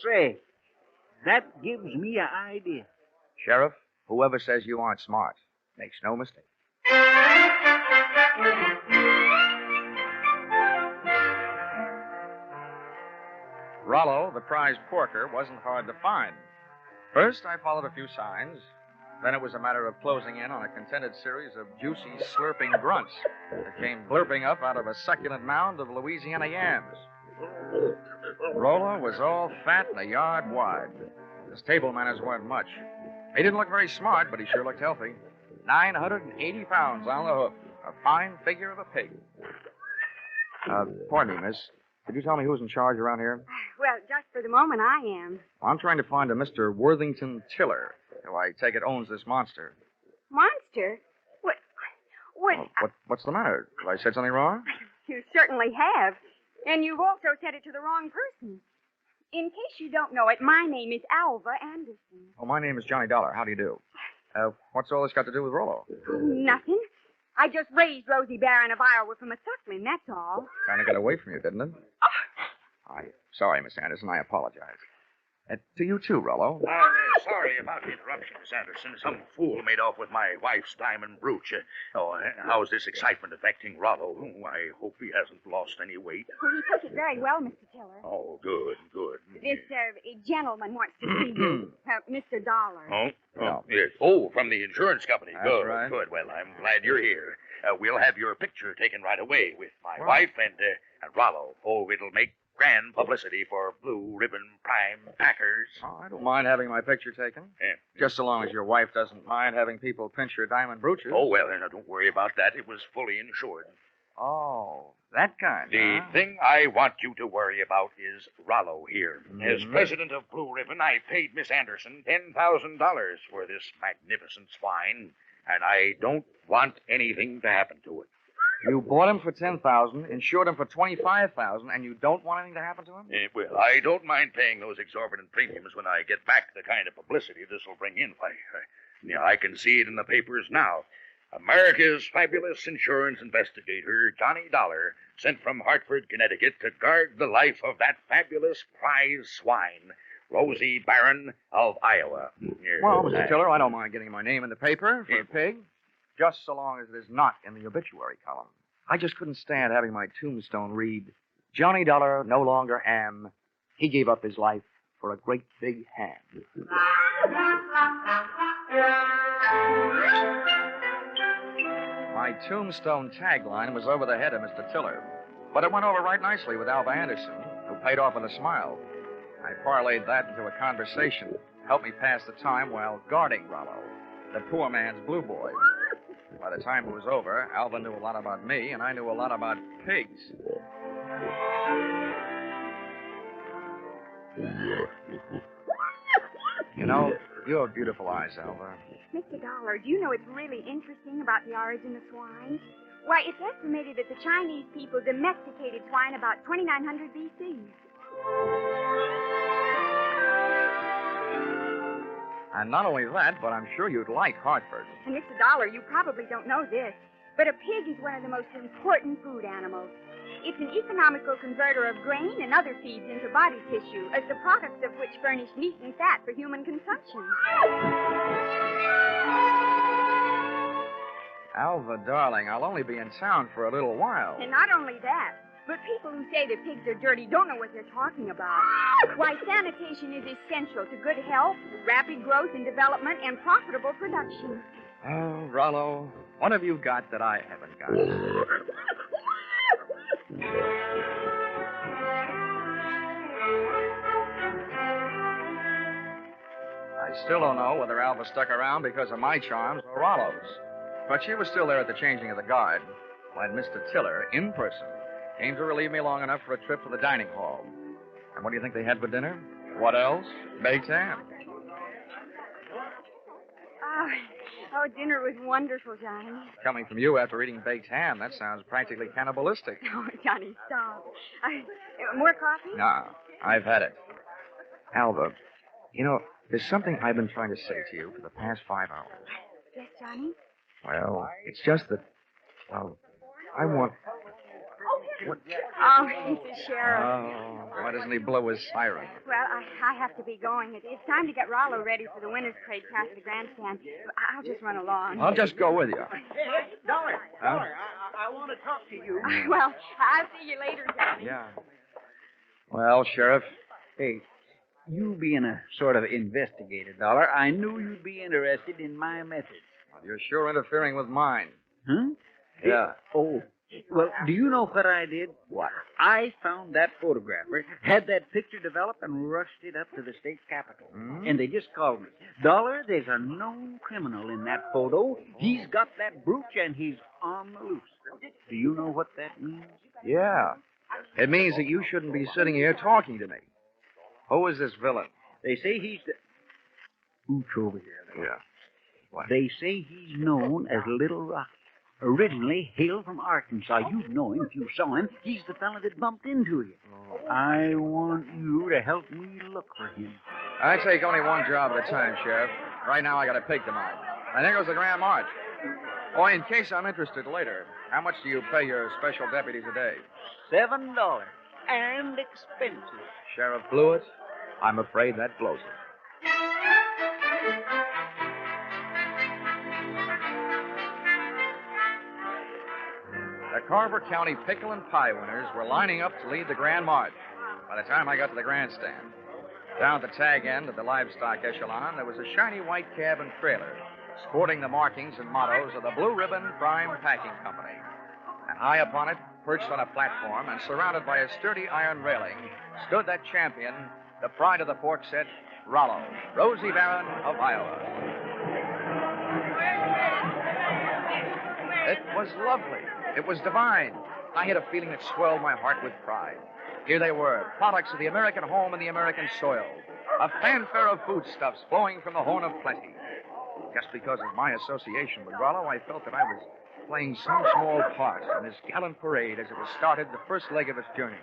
Say, that gives me an idea. Sheriff, whoever says you aren't smart makes no mistake. Rollo, the prize porker, wasn't hard to find. First, I followed a few signs. Then it was a matter of closing in on a contented series of juicy, slurping grunts that came blurping up out of a succulent mound of Louisiana yams. Rollo was all fat and a yard wide. His table manners weren't much. He didn't look very smart, but he sure looked healthy. 980 pounds on the hoof. A fine figure of a pig. Pardon me, miss. Could you tell me who's in charge around here? Well, just for the moment, I am. Well, I'm trying to find a Mr. Worthington Tiller, who I take it owns this monster. Monster? What? What's the matter? Have I said something wrong? You certainly have. And you've also said it to the wrong person. In case you don't know it, my name is Alva Anderson. Oh, my name is Johnny Dollar. How do you do? What's all this got to do with Rollo? Nothing. I just raised Rosie Barron of Iowa from a suckling, that's all. Kind of got away from you, didn't it? I'm sorry, Miss Anderson. I apologize. To you, too, Rollo. Sorry about the interruption, Miss Anderson. Some fool made off with my wife's diamond brooch. How's this excitement affecting Rollo? I hope he hasn't lost any weight. Well, he took it very well, Mr. Tiller. Oh, good. This gentleman wants to see you, Mr. Dollar. Yes. Oh, from the insurance company. That's Good, right. good. Well, I'm glad you're here. We'll have your picture taken right away with my wife and Rollo. Oh, it'll make grand publicity for Blue Ribbon Prime Packers. Oh, I don't mind having my picture taken. Yeah. Just so long as your wife doesn't mind having people pinch your diamond brooches. Oh, well, now, don't worry about that. It was fully insured. Oh, that kind, The thing I want you to worry about is Rollo here. As Mhm. president of Blue Ribbon, I paid Miss Anderson $10,000 for this magnificent swine, and I don't want anything to happen to it. You bought him for $10,000, insured him for $25,000, and you don't want anything to happen to him? Well, I don't mind paying those exorbitant premiums when I get back the kind of publicity this will bring in. I can see it in the papers now. America's fabulous insurance investigator, Johnny Dollar, sent from Hartford, Connecticut, to guard the life of that fabulous prize swine, Rosie Barron of Iowa. Well, Mr. Tiller, I don't mind getting my name in the paper for a pig, just so long as it is not in the obituary column. I just couldn't stand having my tombstone read, Johnny Dollar no longer am. He gave up his life for a great big ham. My tombstone tagline was over the head of Mr. Tiller, but it went over right nicely with Alva Anderson, who paid off with a smile. I parlayed that into a conversation, helped me pass the time while guarding Rollo, the poor man's blue boy. By the time it was over, Alva knew a lot about me, and I knew a lot about pigs. You know, you have beautiful eyes, Alva. Mr. Dollar, do you know what's really interesting about the origin of swine? Why, it's estimated that the Chinese people domesticated swine about 2900 B.C. And not only that, but I'm sure you'd like Hartford. And Mr. Dollar, you probably don't know this, but a pig is one of the most important food animals. It's an economical converter of grain and other feeds into body tissue, as the products of which furnish meat and fat for human consumption. Alva, darling, I'll only be in town for a little while. And not only that, but people who say that pigs are dirty don't know what they're talking about. Why, sanitation is essential to good health, rapid growth and development, and profitable production. Oh, Rollo, what have you got that I haven't got? I still don't know whether Alva stuck around because of my charms or Rollo's. But she was still there at the changing of the guard when Mr. Tiller, in person, came to relieve me long enough for a trip to the dining hall. And what do you think they had for dinner? What else? Baked ham. Oh, dinner was wonderful, Johnny. Coming from you after eating baked ham, that sounds practically cannibalistic. Oh, Johnny, stop. More coffee? Nah, I've had it. Alva, you know, there's something I've been trying to say to you for the past 5 hours. Yes, Johnny? Well, it's just that, well, I want... What? Oh, Mrs. Sheriff. Oh, why doesn't he blow his siren? Well, I have to be going. It's time to get Rollo ready for the winner's parade past the grandstand. I'll just run along. I'll just go with you. Hey, Dollar, Huh? Dollar, I want to talk to you. Well, I'll see you later, Johnny. Yeah. Well, Sheriff, Hey, you being a sort of investigator, Dollar, I knew you'd be interested in my methods. you're sure interfering with mine. Huh? Yeah. Oh, well, do you know what I did? What? I found that photographer, had that picture developed, and rushed it up to the state capitol. And they just called me. Dollar, there's a known criminal in that photo. He's got that brooch, and he's on the loose. Do you know what that means? Yeah. It means that you shouldn't be sitting here talking to me. Who is this villain? They say he's the... Ooch over here. Yeah. What? They say he's known as Little Rocky. Originally hailed from Arkansas. You'd know him if you saw him. He's the fella that bumped into you. Oh. I want you to help me look for him. I take only one job at a time, Sheriff. Right now, I got a pig to mind. And there goes the Grand March. Oh, in case I'm interested later, how much do you pay your special deputies a day? $7 and expenses. Sheriff Blewett, I'm afraid that blows it. The Carver County Pickle and Pie winners were lining up to lead the Grand March. By the time I got to the grandstand, down at the tag end of the livestock echelon, there was a shiny white cab and trailer, sporting the markings and mottos of the Blue Ribbon Prime Packing Company. And high upon it, perched on a platform and surrounded by a sturdy iron railing, stood that champion, the pride of the pork set, Rollo, Rosie Barron of Iowa. It was lovely. It was divine. I had a feeling that swelled my heart with pride. Here they were, products of the American home and the American soil. A fanfare of foodstuffs flowing from the horn of plenty. Just because of my association with Rollo, I felt that I was playing some small part in this gallant parade as it was started the first leg of its journey.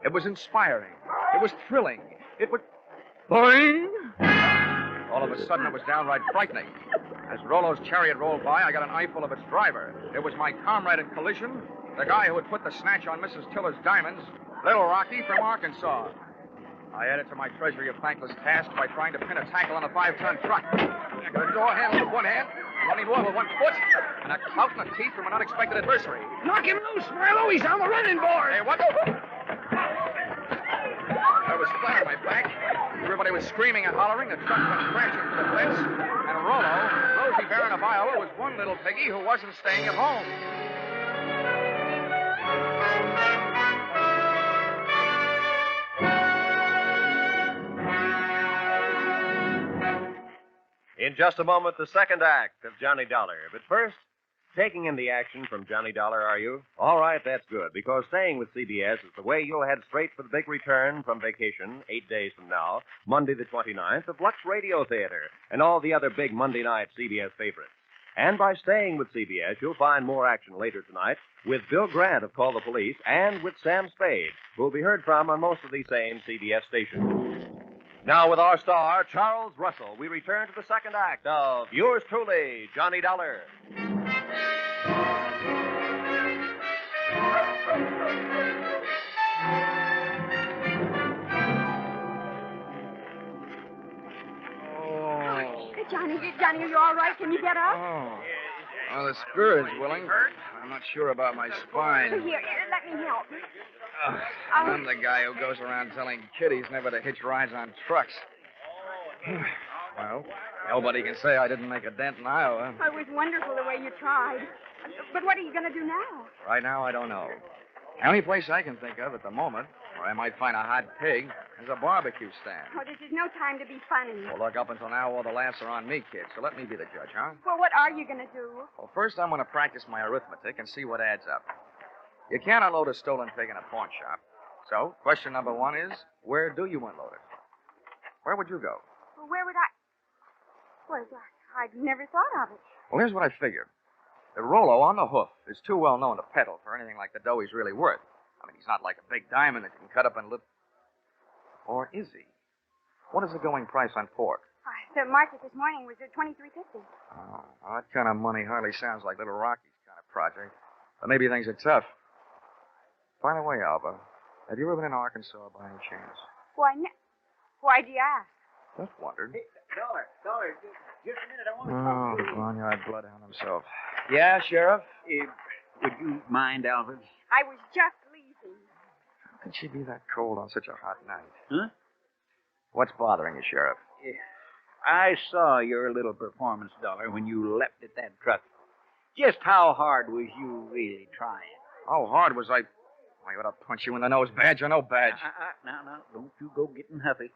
It was inspiring. It was thrilling. It was... Boing! All of a sudden, it was downright frightening. As Rollo's chariot rolled by, I got an eyeful of its driver. It was my comrade in collision, the guy who had put the snatch on Mrs. Tiller's diamonds, Little Rocky from Arkansas. I added to my treasury of thankless tasks by trying to pin a tackle on a 5-ton truck. I got a door handle with one hand, running water with one foot, and a clout in the teeth from an unexpected adversary. Knock him loose, Marlowe. He's on the running board. Hey, what? I was flat on my back. Everybody was screaming and hollering. The truck went crashing to the fence. And Rollo, Rosie Barron of Iowa, was one little piggy who wasn't staying at home. In just a moment, the second act of Johnny Dollar. But first, taking in the action from Johnny Dollar, are you? All right, that's good, because staying with CBS is the way you'll head straight for the big return from vacation 8 days from now, Monday the 29th, of Lux Radio Theater and all the other big Monday night CBS favorites. And by staying with CBS, you'll find more action later tonight with Bill Grant of Call the Police and with Sam Spade, who'll be heard from on most of these same CBS stations. Now, with our star, Charles Russell, we return to the second act of yours truly, Johnny Dollar. Johnny, are you all right? Can you get up? Oh. Well, the spirit's willing. I'm not sure about my spine. Here, let me help. I'm the guy who goes around telling kiddies never to hitch rides on trucks. Well, nobody can say I didn't make a dent in Iowa. It was wonderful the way you tried. But what are you going to do now? Right now, I don't know. The only place I can think of at the moment where I might find a hot pig is a barbecue stand. Oh, this is no time to be funny. Well, look, up until now, all the laughs are on me, kid, so let me be the judge, huh? Well, what are you going to do? Well, first I'm going to practice my arithmetic and see what adds up. You can't unload a stolen pig in a pawn shop, So, question number one is, where do you unload it? Where would you go? Well, where would I... Well, I'd never thought of it. Well, here's what I figured. The Rollo on the hoof is too well known to peddle for anything like the dough he's really worth. I mean, he's not like a big diamond that you can cut up in little... Or is he? What is the going price on pork? The market this morning was at $23.50. Oh, well, that kind of money hardly sounds like Little Rocky's kind of project. But maybe things are tough. By the way, Alba, have you ever been in Arkansas by any chance? Why'd you ask? Just wondered. Hey, Dollar, just a minute. I want to Oh, talk to you. barnyard bloodhound himself. Yeah, Sheriff? Would you mind, Alvin? I was just leaving. How could she be that cold on such a hot night? Huh? What's bothering you, Sheriff? I saw your little performance, Dollar, when you leapt at that truck. Just how hard was you really trying? How hard was I... I ought to punch you in the nose, badge or no badge. Now, don't you go getting huffy.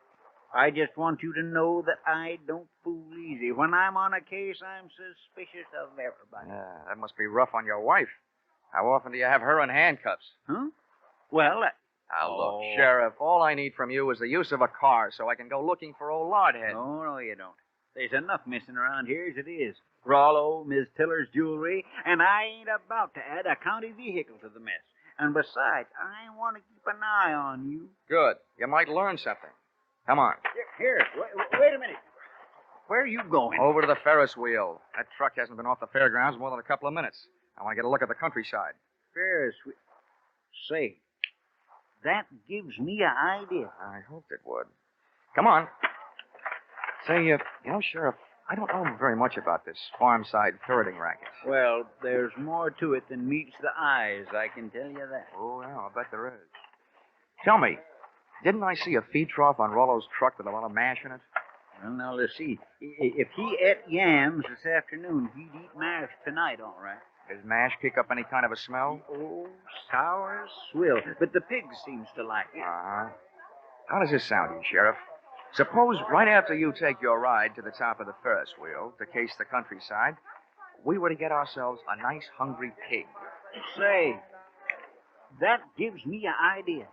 I just want you to know that I don't fool easy. When I'm on a case, I'm suspicious of everybody. Yeah, that must be rough on your wife. How often do you have her in handcuffs? Huh? Well, Now, look, Sheriff, all I need from you is the use of a car so I can go looking for old Lardhead. No, you don't. There's enough missing around here as it is. Rollo, Miss Tiller's jewelry, and I ain't about to add a county vehicle to the mess. And besides, I want to keep an eye on you. Good. You might learn something. Come on. Here, wait a minute. Where are you going? Over to the Ferris wheel. That truck hasn't been off the fairgrounds more than a couple of minutes. I want to get a look at the countryside. Ferris wheel. Say, that gives me an idea. I hoped it would. Come on. Say, you know, Sheriff, I don't know very much about this farm-side ferreting racket. Well, there's more to it than meets the eyes, I can tell you that. Oh, yeah, I bet there is. Tell me, didn't I see a feed trough on Rollo's truck with a lot of mash in it? Well, now, let's see. If he ate yams this afternoon, he'd eat mash tonight, all right. Does mash kick up any kind of a smell? Oh, sour as swill. But the pig seems to like it. Uh-huh. How does this sound to you, Sheriff? Suppose right after you take your ride to the top of the Ferris wheel to case the countryside, we were to get ourselves a nice hungry pig. Say, that gives me an idea.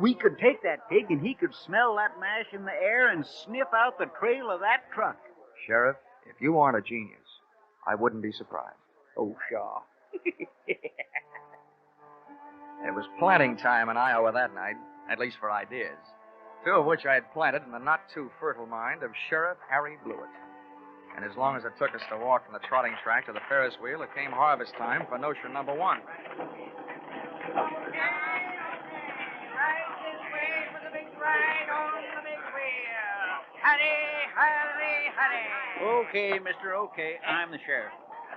We could take that pig and he could smell that mash in the air and sniff out the trail of that truck. Sheriff, if you aren't a genius, I wouldn't be surprised. Oh, Shaw. It was planting time in Iowa that night, at least for ideas. Two of which I had planted in the not-too-fertile mind of Sheriff Harry Blewett. And as long as it took us to walk from the trotting track to the Ferris wheel, it came harvest time for notion number one. Okay, mister, okay. I'm the sheriff.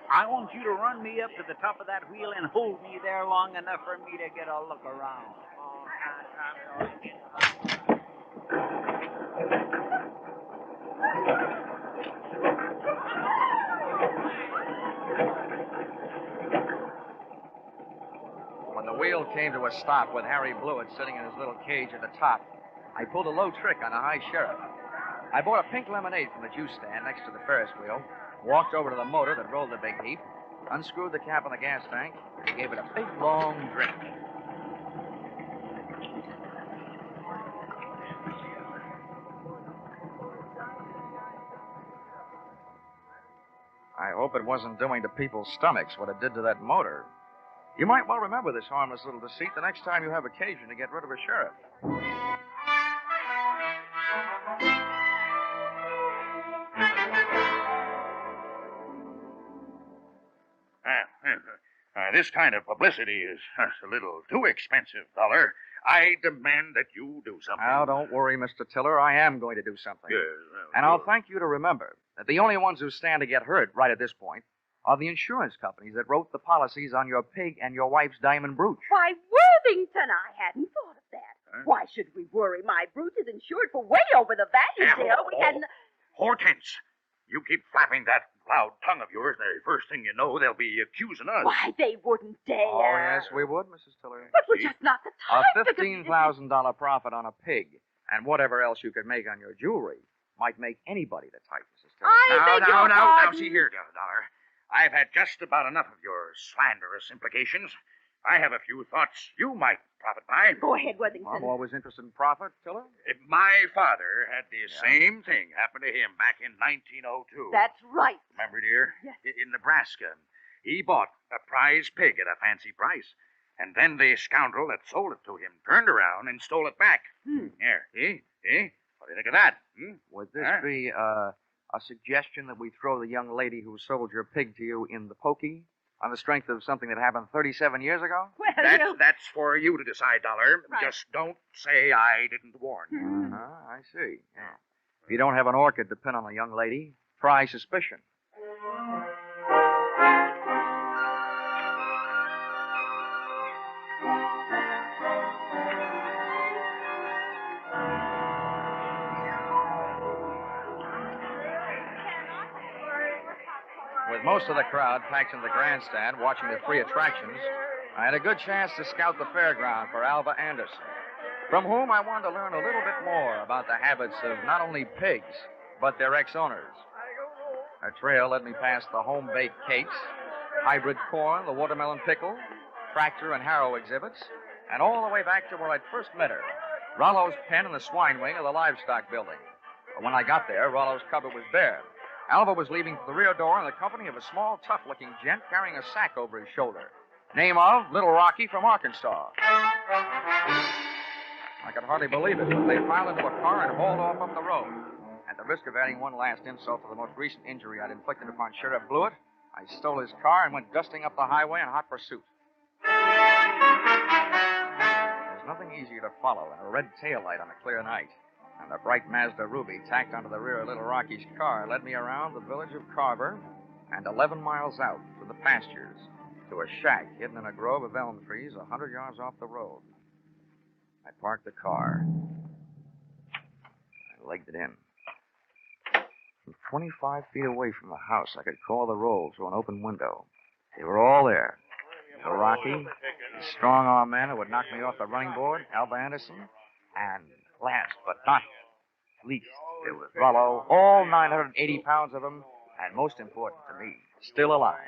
I want you to run me up to the top of that wheel and hold me there long enough for me to get a look around. When the wheel came to a stop with Harry Blewett sitting in his little cage at the top, I pulled a low trick on the high sheriff. I bought a pink lemonade from the juice stand next to the Ferris wheel, walked over to the motor that rolled the big heap, unscrewed the cap on the gas tank, and gave it a big, long drink. I hope it wasn't doing to people's stomachs what it did to that motor. You might well remember this harmless little deceit the next time you have occasion to get rid of a sheriff. This kind of publicity is a little too expensive, Dollar. I demand that you do something. Now, don't worry, Mr. Tiller. I am going to do something. Yes, and I'll thank you to remember that the only ones who stand to get hurt right at this point are the insurance companies that wrote the policies on your pig and your wife's diamond brooch. Why, Worthington, I hadn't thought of that. Huh? Why should we worry? My brooch is insured for way over the value, dear. We hadn't... Hortense, you keep flapping that loud tongue of yours, and the first thing you know, they'll be accusing us. Why, they wouldn't dare. Oh, yes, we would, Mrs. Tiller. But we're just not the type. A $15,000 profit on a pig and whatever else you could make on your jewelry might make anybody the type, Mrs. Tiller. Now, see here, Dollar. I've had just about enough of your slanderous implications. I have a few thoughts you might profit by. Go ahead, Worthington. I'm always interested in profit, Tiller. My father had the same thing happen to him back in 1902. That's right. Remember, dear? Yes. In Nebraska. He bought a prize pig at a fancy price. And then the scoundrel that sold it to him turned around and stole it back. Here, see? What do you think of that? Would this be a suggestion that we throw the young lady who sold your pig to you in the pokey on the strength of something that happened 37 years ago? Well, That's for you to decide, Dollar. Right. Just don't say I didn't warn you. I see. Yeah. If you don't have an orchid to pin on the young lady, try suspicion. With most of the crowd packed in the grandstand watching the free attractions, I had a good chance to scout the fairground for Alva Anderson, from whom I wanted to learn a little bit more about the habits of not only pigs, but their ex-owners. Our trail led me past the home-baked cakes, hybrid corn, the watermelon pickle, tractor and harrow exhibits, and all the way back to where I'd first met her, Rollo's pen in the swine wing of the livestock building. But when I got there, Rollo's cupboard was bare. Alva was leaving for the rear door in the company of a small, tough-looking gent carrying a sack over his shoulder. Name of Little Rocky from Arkansas. I could hardly believe it, but they piled into a car and hauled off up the road. At the risk of adding one last insult to the most recent injury I'd inflicted upon Sheriff Blewett, I stole his car and went dusting up the highway in hot pursuit. There's nothing easier to follow than a red taillight on a clear night. And the bright Mazda Ruby tacked onto the rear of Little Rocky's car led me around the village of Carver and 11 miles out to the pastures to a shack hidden in a grove of elm trees 100 yards off the road. I parked the car. I legged it in. From 25 feet away from the house, I could call the roll through an open window. They were all there. Little Rocky, the strong-arm man who would knock me off the running board, Alva Anderson, and last but not least, there was Rollo, all 980 pounds of him, and most important to me, still alive.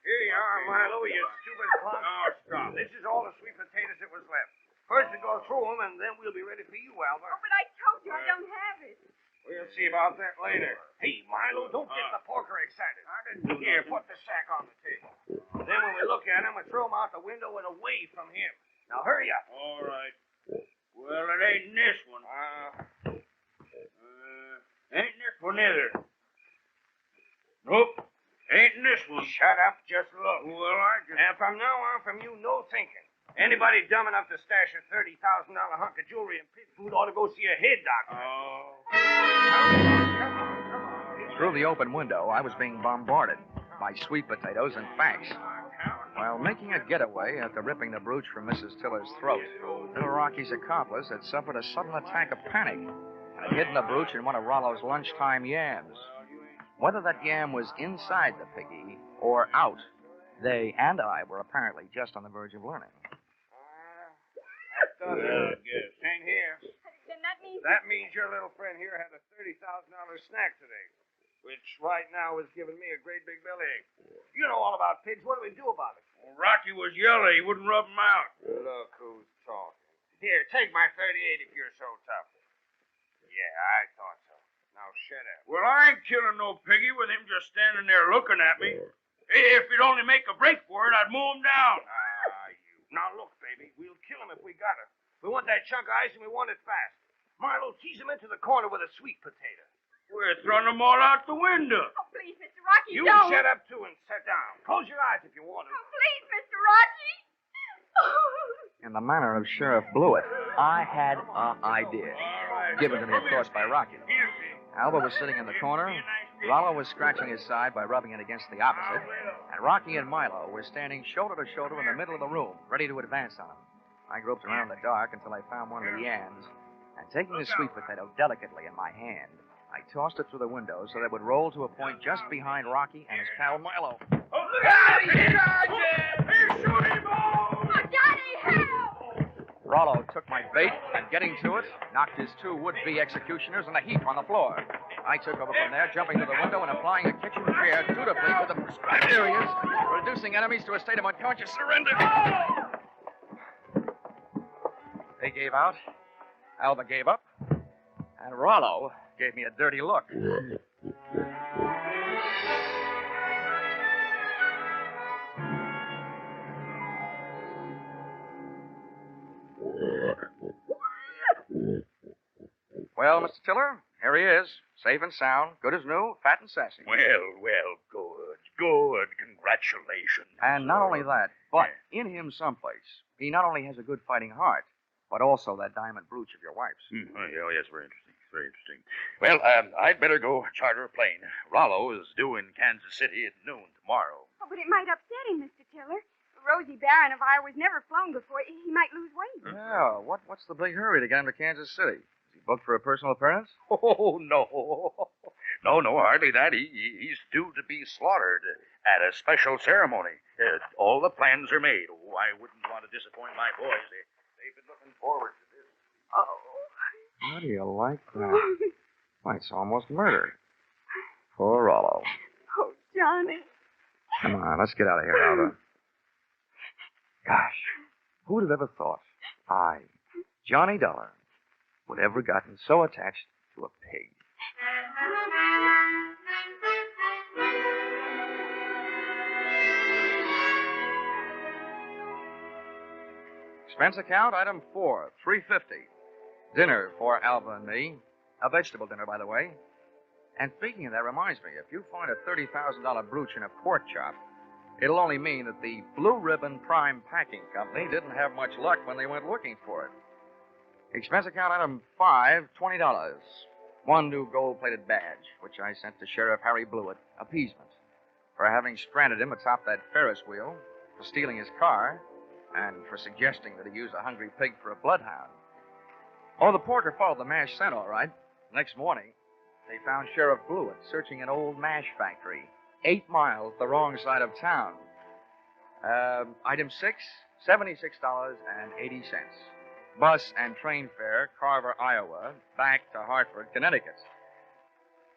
Here you are, Marlowe, you stupid clown. Oh, stop. This is all the sweet potatoes that was left. First we go through them, and then we'll be ready for you, Alva. Oh, but I told you I don't have it. We'll see about that later. Hey, Marlowe, don't get the porker excited. Here, put the sack on the table. Then when we look at him, we throw him out the window and away from him. Now, hurry up. All right. Well, it ain't this one. Ain't this one either. Nope. Ain't this one. Shut up, just look. Well, I just... And from now on, from you, no thinking. Anybody dumb enough to stash a $30,000 hunk of jewelry and pig food ought to go see a head doctor. Oh. Through the open window, I was being bombarded by sweet potatoes and facts. While making a getaway after ripping the brooch from Mrs. Tiller's throat, Little Rocky's accomplice had suffered a sudden attack of panic and had hidden the brooch in one of Rollo's lunchtime yams. Whether that yam was inside the piggy or out, they and I were apparently just on the verge of learning. That does it, I guess. Ain't here. Then that means... That means your little friend here had a $30,000 snack today, which right now is giving me a great big bellyache. You know all about pigs. What do we do about it? Well, Rocky was yellow. He wouldn't rub him out. Look who's talking. Here, take my 38 if you're so tough. Yeah, I thought so. Now shut up. Well, I ain't killing no piggy with him just standing there looking at me. If he'd only make a break for it, I'd mow him down. Now look, baby, we'll kill him if we got him. We want that chunk of ice and we want it fast. Marlowe, tease him into the corner with a sweet potato. We're throwing them all out the window. Oh, please, Mr. Rocky, You don't. shut up, too, and sit down. Close your eyes if you want to. Oh, please, Mr. Rocky. In the manner of Sheriff Blewett, I had an idea. Given to me, of course, by Rocky. Alva was sitting in the corner. Rollo was scratching his side by rubbing it against the opposite. And Rocky and Milo were standing shoulder to shoulder in the middle of the room, ready to advance on him. I groped around in the dark until I found one of the yams. And taking the sweet potato delicately in my hand, I tossed it through the window so that it would roll to a point just behind Rocky and his pal Milo. Oh, look out! He's shooting, Oh, Daddy, help! Rollo took my bait and, getting to it, knocked his two would-be executioners in a heap on the floor. I took over from there, jumping to the window and applying a kitchen chair dutifully to the prescribed areas, reducing enemies to a state of unconscious surrender. They gave out. Alba gave up. And Rollo gave me a dirty look. Well, Mr. Tiller, here he is. Safe and sound, good as new, fat and sassy. Well, good. Congratulations. And not only that, but in him someplace, he not only has a good fighting heart, but also that diamond brooch of your wife's. Oh, yes, very interesting. Well, I'd better go charter a plane. Rollo is due in Kansas City at noon tomorrow. Oh, but it might upset him, Mr. Tiller. Rosie Barron of Iowa's never flown before. He might lose weight. Yeah, what's the big hurry to get him to Kansas City? Is he booked for a personal appearance? Oh, no. No, hardly that. He's due to be slaughtered at a special ceremony. All the plans are made. Oh, I wouldn't want to disappoint my boys. They've been looking forward to this. Oh. How do you like that? Why, it's almost murder. Poor Rollo. Oh, Johnny. Come on, let's get out of here, Alva. Gosh, who would have ever thought I, Johnny Dollar, would have ever gotten so attached to a pig? Expense account, item 4, $3.50. Dinner for Alva and me. A vegetable dinner, by the way. And speaking of that, reminds me, if you find a $30,000 brooch in a pork chop, it'll only mean that the Blue Ribbon Prime Packing Company didn't have much luck when they went looking for it. Expense account item 5, $20. One new gold-plated badge, which I sent to Sheriff Harry Blewett, appeasement, for having stranded him atop that Ferris wheel, for stealing his car, and for suggesting that he use a hungry pig for a bloodhound. Oh, the porter followed the mash scent, all right. Next morning, they found Sheriff Blewett searching an old mash factory 8 miles the wrong side of town. Item 6, $76.80. Bus and train fare, Carver, Iowa, back to Hartford, Connecticut.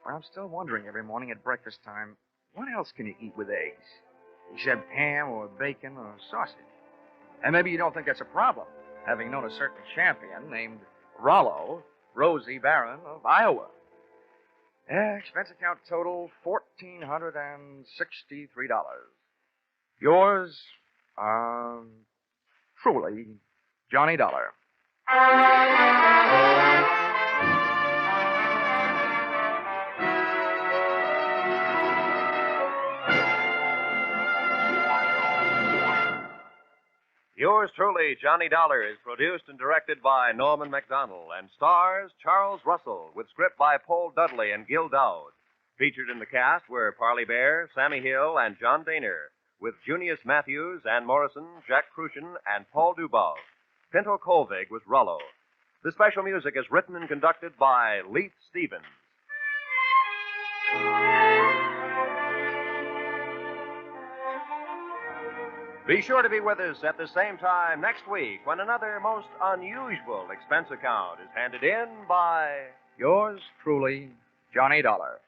Well, I'm still wondering every morning at breakfast time, what else can you eat with eggs? Except ham or bacon or sausage. And maybe you don't think that's a problem, having known a certain champion named Rollo, Rosie Barron of Iowa. Expense account total, $1,463. Yours, truly, Johnny Dollar. Yours truly, Johnny Dollar, is produced and directed by Norman MacDonald and stars Charles Russell with script by Paul Dudley and Gil Dowd. Featured in the cast were Parley Bear, Sammy Hill, and John Daner, with Junius Matthews, Ann Morrison, Jack Crucian, and Paul Dubov. Pinto Colvig was Rollo. The special music is written and conducted by Leith Stevens. Be sure to be with us at the same time next week when another most unusual expense account is handed in by yours truly, Johnny Dollar.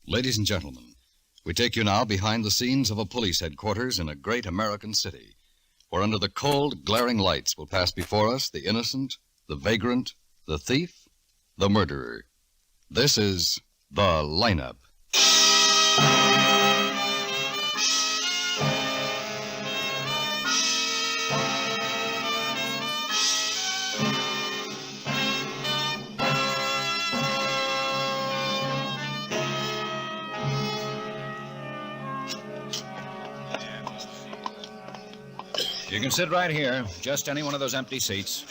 Ladies and gentlemen, we take you now behind the scenes of a police headquarters in a great American city, where under the cold, glaring lights will pass before us the innocent, the vagrant, the thief, the murderer. This is The Lineup. You can sit right here. Just any one of those empty seats.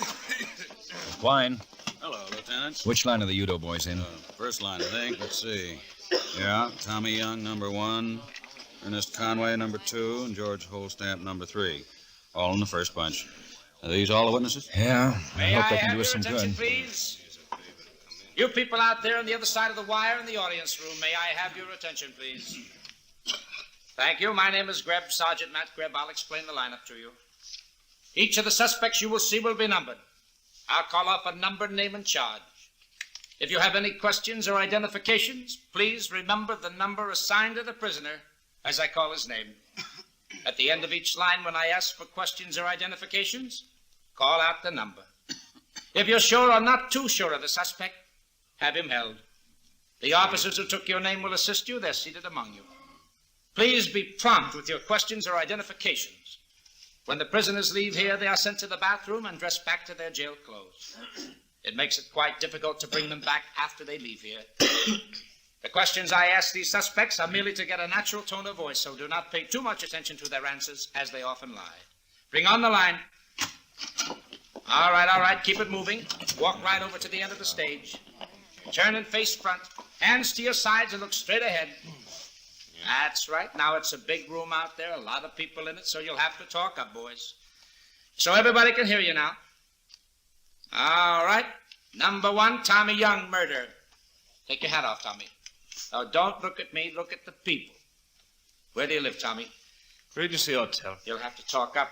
Quine. Hello, Lieutenant. Which line are the Yudo boys in? First line, I think. Let's see. Yeah, Tommy Young, number 1. Ernest Conway, number 2. And George Holstamp, number 3. All in the first bunch. Are these all the witnesses? Yeah. I hope they can do your us some attention, good. Please? You people out there on the other side of the wire in the audience room, may I have your attention, please? Thank you. My name is Greb, Sergeant Matt Greb. I'll explain the lineup to you. Each of the suspects you will see will be numbered. I'll call off a number, name, and charge. If you have any questions or identifications, please remember the number assigned to the prisoner as I call his name. At the end of each line, when I ask for questions or identifications, call out the number. If you're sure or not too sure of the suspect, have him held. The officers who took your name will assist you. They're seated among you. Please be prompt with your questions or identifications. When the prisoners leave here, they are sent to the bathroom and dressed back to their jail clothes. It makes it quite difficult to bring them back after they leave here. The questions I ask these suspects are merely to get a natural tone of voice, so do not pay too much attention to their answers, as they often lie. Bring on the line. All right, keep it moving. Walk right over to the end of the stage. Turn and face front. Hands to your sides and look straight ahead. That's right. Now, it's a big room out there, a lot of people in it, so you'll have to talk up, boys. So everybody can hear you now. All right. Number 1, Tommy Young, murder. Take your hat off, Tommy. Oh, don't look at me. Look at the people. Where do you live, Tommy? Regency Hotel. You'll have to talk up.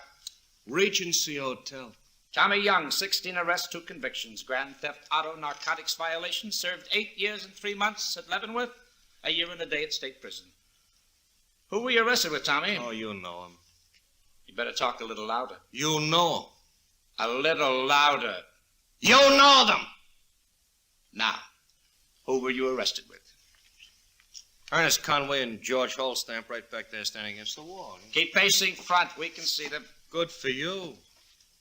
Regency Hotel. Tommy Young, 16 arrests, 2 convictions. Grand theft, auto, narcotics violation. Served 8 years and 3 months at Leavenworth. A year and a day at state prison. Who were you arrested with, Tommy? Oh, you know him. You better talk a little louder. You know him. A little louder. You know them. Now, who were you arrested with? Ernest Conway and George Holstamp right back there standing against the wall. Keep facing front. We can see them. Good for you.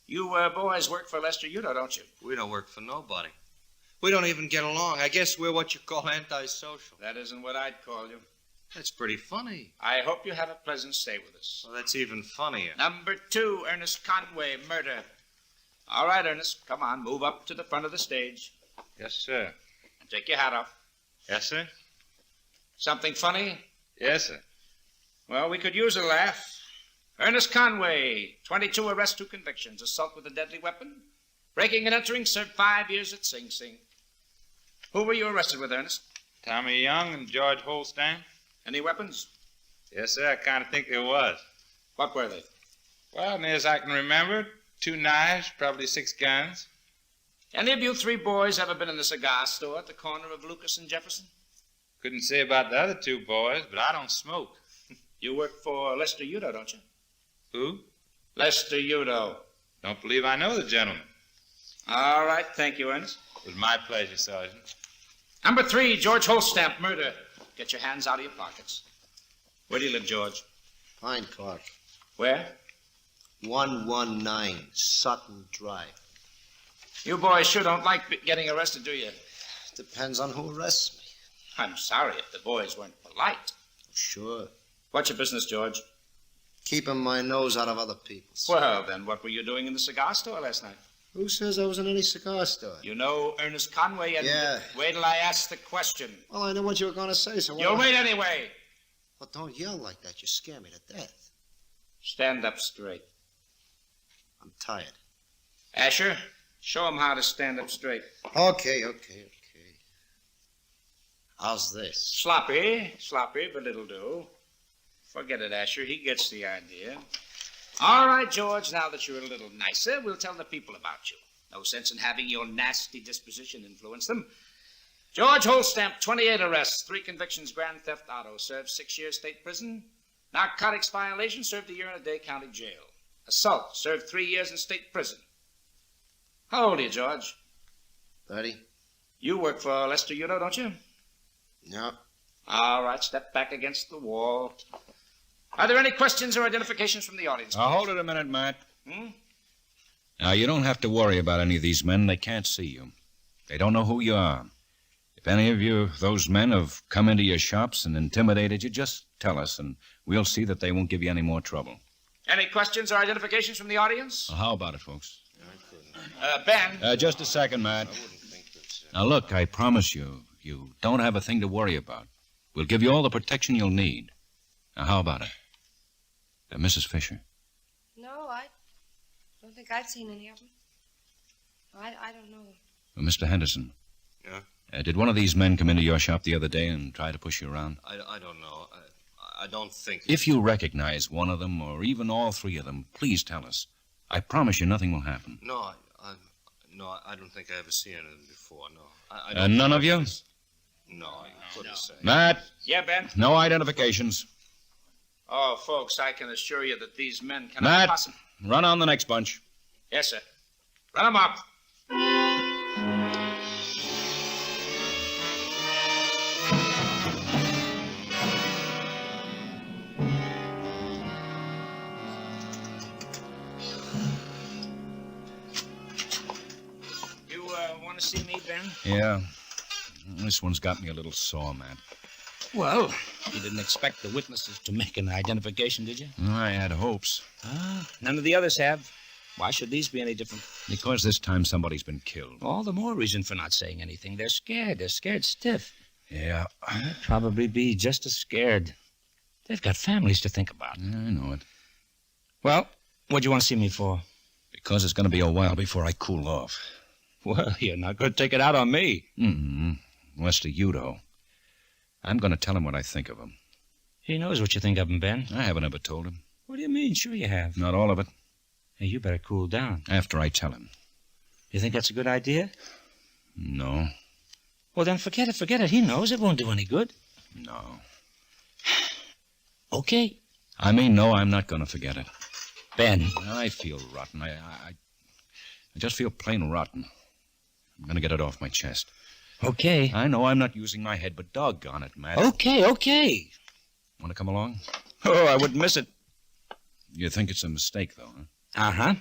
You boys work for Lester Yudo, don't you? We don't work for nobody. We don't even get along. I guess we're what you call antisocial. That isn't what I'd call you. That's pretty funny. I hope you have a pleasant stay with us. Well, that's even funnier. Number 2, Ernest Conway, murder. All right, Ernest, come on. Move up to the front of the stage. Yes, sir. And take your hat off. Yes, sir. Something funny? Yes, sir. Well, we could use a laugh. Ernest Conway, 22 arrests, 2 convictions. Assault with a deadly weapon. Breaking and entering, served 5 years at Sing Sing. Who were you arrested with, Ernest? Tommy Young and George Holstamp. Any weapons? Yes, sir. I kind of think there was. What were they? Well, near as I can remember, 2 knives, probably 6 guns. Any of you 3 boys ever been in the cigar store at the corner of Lucas and Jefferson? Couldn't say about the other 2 boys, but I don't smoke. You work for Lester Yudo, don't you? Who? Lester Yudo. Don't believe I know the gentleman. All right, thank you, Ernest. It was my pleasure, Sergeant. Number 3, George Holstamp, murder. Get your hands out of your pockets. Where do you live, George? Pine Park. Where? 119 Sutton Drive. You boys sure don't like getting arrested, do you? Depends on who arrests me. I'm sorry if the boys weren't polite. Sure. What's your business, George? Keeping my nose out of other people's. Well, then, what were you doing in the cigar store last night? Who says I was in any cigar store? You know Ernest Conway and... Yeah. Wait till I ask the question. Well, I know what you were going to say, so... You'll wait anyway. Well, don't yell like that. You scare me to death. Stand up straight. I'm tired. Asher, show him how to stand up straight. Okay. How's this? Sloppy, but it'll do. Forget it, Asher. He gets the idea. All right, George, now that you're a little nicer, we'll tell the people about you. No sense in having your nasty disposition influence them. George Holstamp, 28 arrests, 3 convictions, grand theft auto, served 6 years state prison. Narcotics violation, served a year in a day county jail. Assault, served 3 years in state prison. How old are you, George? 30. You work for Lester Yudo, don't you? No. All right, step back against the wall. Are there any questions or identifications from the audience? Now, hold it a minute, Matt. Now, you don't have to worry about any of these men. They can't see you. They don't know who you are. If any of you, those men, have come into your shops and intimidated you, just tell us, and we'll see that they won't give you any more trouble. Any questions or identifications from the audience? Well, how about it, folks? Ben. Just a second, Matt. Now, look, I promise you, you don't have a thing to worry about. We'll give you all the protection you'll need. Now, how about it? Mrs. Fisher. No, I don't think I've seen any of them. I don't know them. Well, Mr. Henderson. Yeah? Did one of these men come into your shop the other day and try to push you around? I don't know. I don't think... If you recognize one of them, or even all 3 of them, please tell us. I promise you nothing will happen. No, No, I don't think I ever seen anything before, no. I don't None of you? No, I couldn't say. Matt? Yeah, Ben? No identifications. Oh, folks, I can assure you that these men cannot Matt, possibly... run on the next bunch. Yes, sir. Run them up. You want to see me, Ben? Yeah. This one's got me a little sore, Matt. Well, you didn't expect the witnesses to make an identification, did you? I had hopes. None of the others have. Why should these be any different? Because this time somebody's been killed. All the more reason for not saying anything. They're scared. They're scared stiff. Yeah. They'll probably be just as scared. They've got families to think about. I know it. Well, what'd you want to see me for? Because it's going to be a while before I cool off. Well, you're not going to take it out on me. Lester Yudo. I'm going to tell him what I think of him. He knows what you think of him, Ben. I haven't ever told him. What do you mean? Sure you have. Not all of it. Hey, you better cool down. After I tell him. You think that's a good idea? No. Well, then forget it. Forget it. He knows it won't do any good. No. Okay. I mean, no, I'm not going to forget it. Ben. I feel rotten. I just feel plain rotten. I'm going to get it off my chest. Okay. I know I'm not using my head, but doggone it, Matt. Okay. Want to come along? Oh, I wouldn't miss it. You think it's a mistake, though, huh? Uh-huh.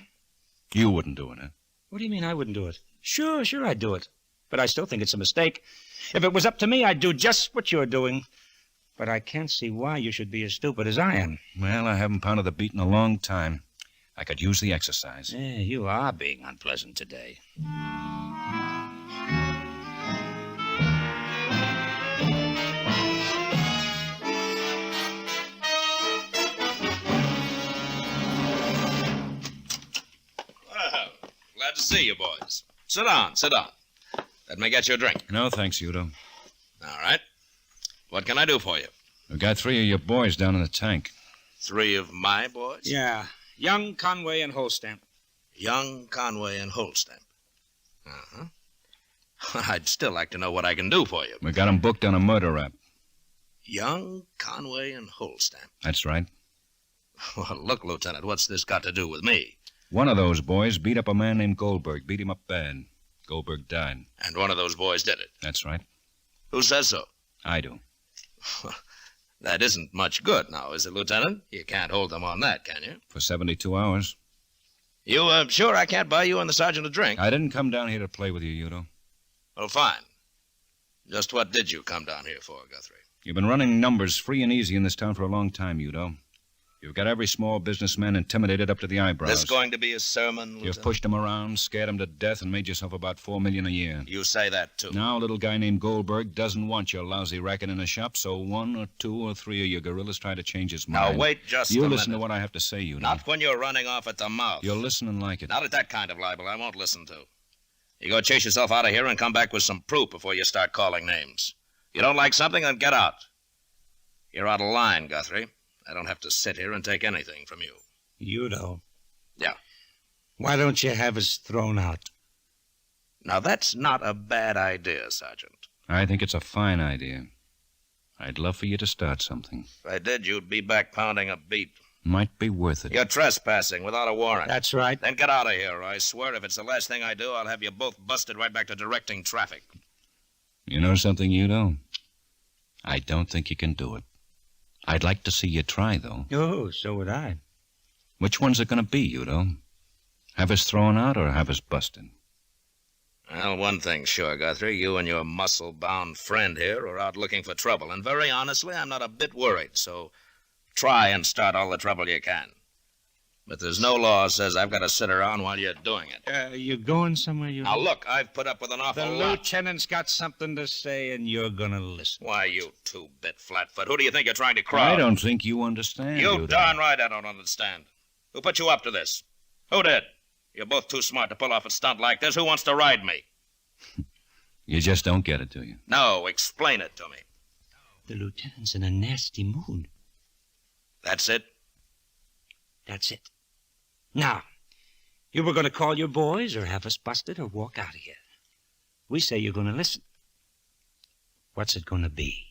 You wouldn't do it, huh? What do you mean I wouldn't do it? Sure, I'd do it. But I still think it's a mistake. If it was up to me, I'd do just what you're doing. But I can't see why you should be as stupid as I am. Well, I haven't pounded the beat in a long time. I could use the exercise. Yeah, you are being unpleasant today. Glad to see you, boys. Sit down. Let me get you a drink. No, thanks, Yudo. All right. What can I do for you? We've got 3 of your boys down in the tank. 3 of my boys? Yeah. Young, Conway, and Holstamp. Young, Conway, and Holstamp. Uh-huh. I'd still like to know what I can do for you. We got 'em booked on a murder rap. Young, Conway, and Holstamp. That's right. Well, look, Lieutenant, what's this got to do with me? One of those boys beat up a man named Goldberg. Beat him up bad. Goldberg died. And one of those boys did it? That's right. Who says so? I do. That isn't much good now, is it, Lieutenant? You can't hold them on that, can you? For 72 hours. You sure I can't buy you and the sergeant a drink? I didn't come down here to play with you, Yudo. Well, fine. Just what did you come down here for, Guthrie? You've been running numbers free and easy in this town for a long time, Yudo. You've got every small businessman intimidated up to the eyebrows. This going to be a sermon, Lieutenant? You've pushed them around, scared them to death, and made yourself about $4 million a year. You say that, too. Now a little guy named Goldberg doesn't want your lousy racket in a shop, so 1 or 2 or 3 of your gorillas try to change his mind. Now, wait just a minute. minute. You listen to what I have to say, Yudo. Not when you're running off at the mouth. You'll listen and like it. Not at that kind of libel. I won't listen to. You go chase yourself out of here and come back with some proof before you start calling names. You don't like something, then get out. You're out of line, Guthrie. I don't have to sit here and take anything from you. Yudo. Yeah. Why don't you have us thrown out? Now, that's not a bad idea, Sergeant. I think it's a fine idea. I'd love for you to start something. If I did, you'd be back pounding a beat. Might be worth it. You're trespassing without a warrant. That's right. Then get out of here. I swear if it's the last thing I do, I'll have you both busted right back to directing traffic. You know something, Yudo? I don't think you can do it. I'd like to see you try, though. Oh, so would I. Which one's it going to be, Yudo? Have us thrown out or have us busted? Well, one thing's sure, Guthrie. You and your muscle-bound friend here are out looking for trouble. And very honestly, I'm not a bit worried, so try and start all the trouble you can. But there's no law that says I've got to sit around while you're doing it. You going somewhere, you... Now, look, I've put up with an awful lot. The lieutenant's got something to say, and you're gonna listen. Why, you two-bit flatfoot. Who do you think you're trying to crowd? I don't think you understand, You Yudo. darn right I don't understand. Who put you up to this? Who did? You're both too smart to pull off a stunt like this. Who wants to ride me? You just don't get it, do you? No, explain it to me. The lieutenant's in a nasty mood. That's it? That's it. Now, You were going to call your boys or have us busted or walk out of here. We say you're going to listen. What's it going to be?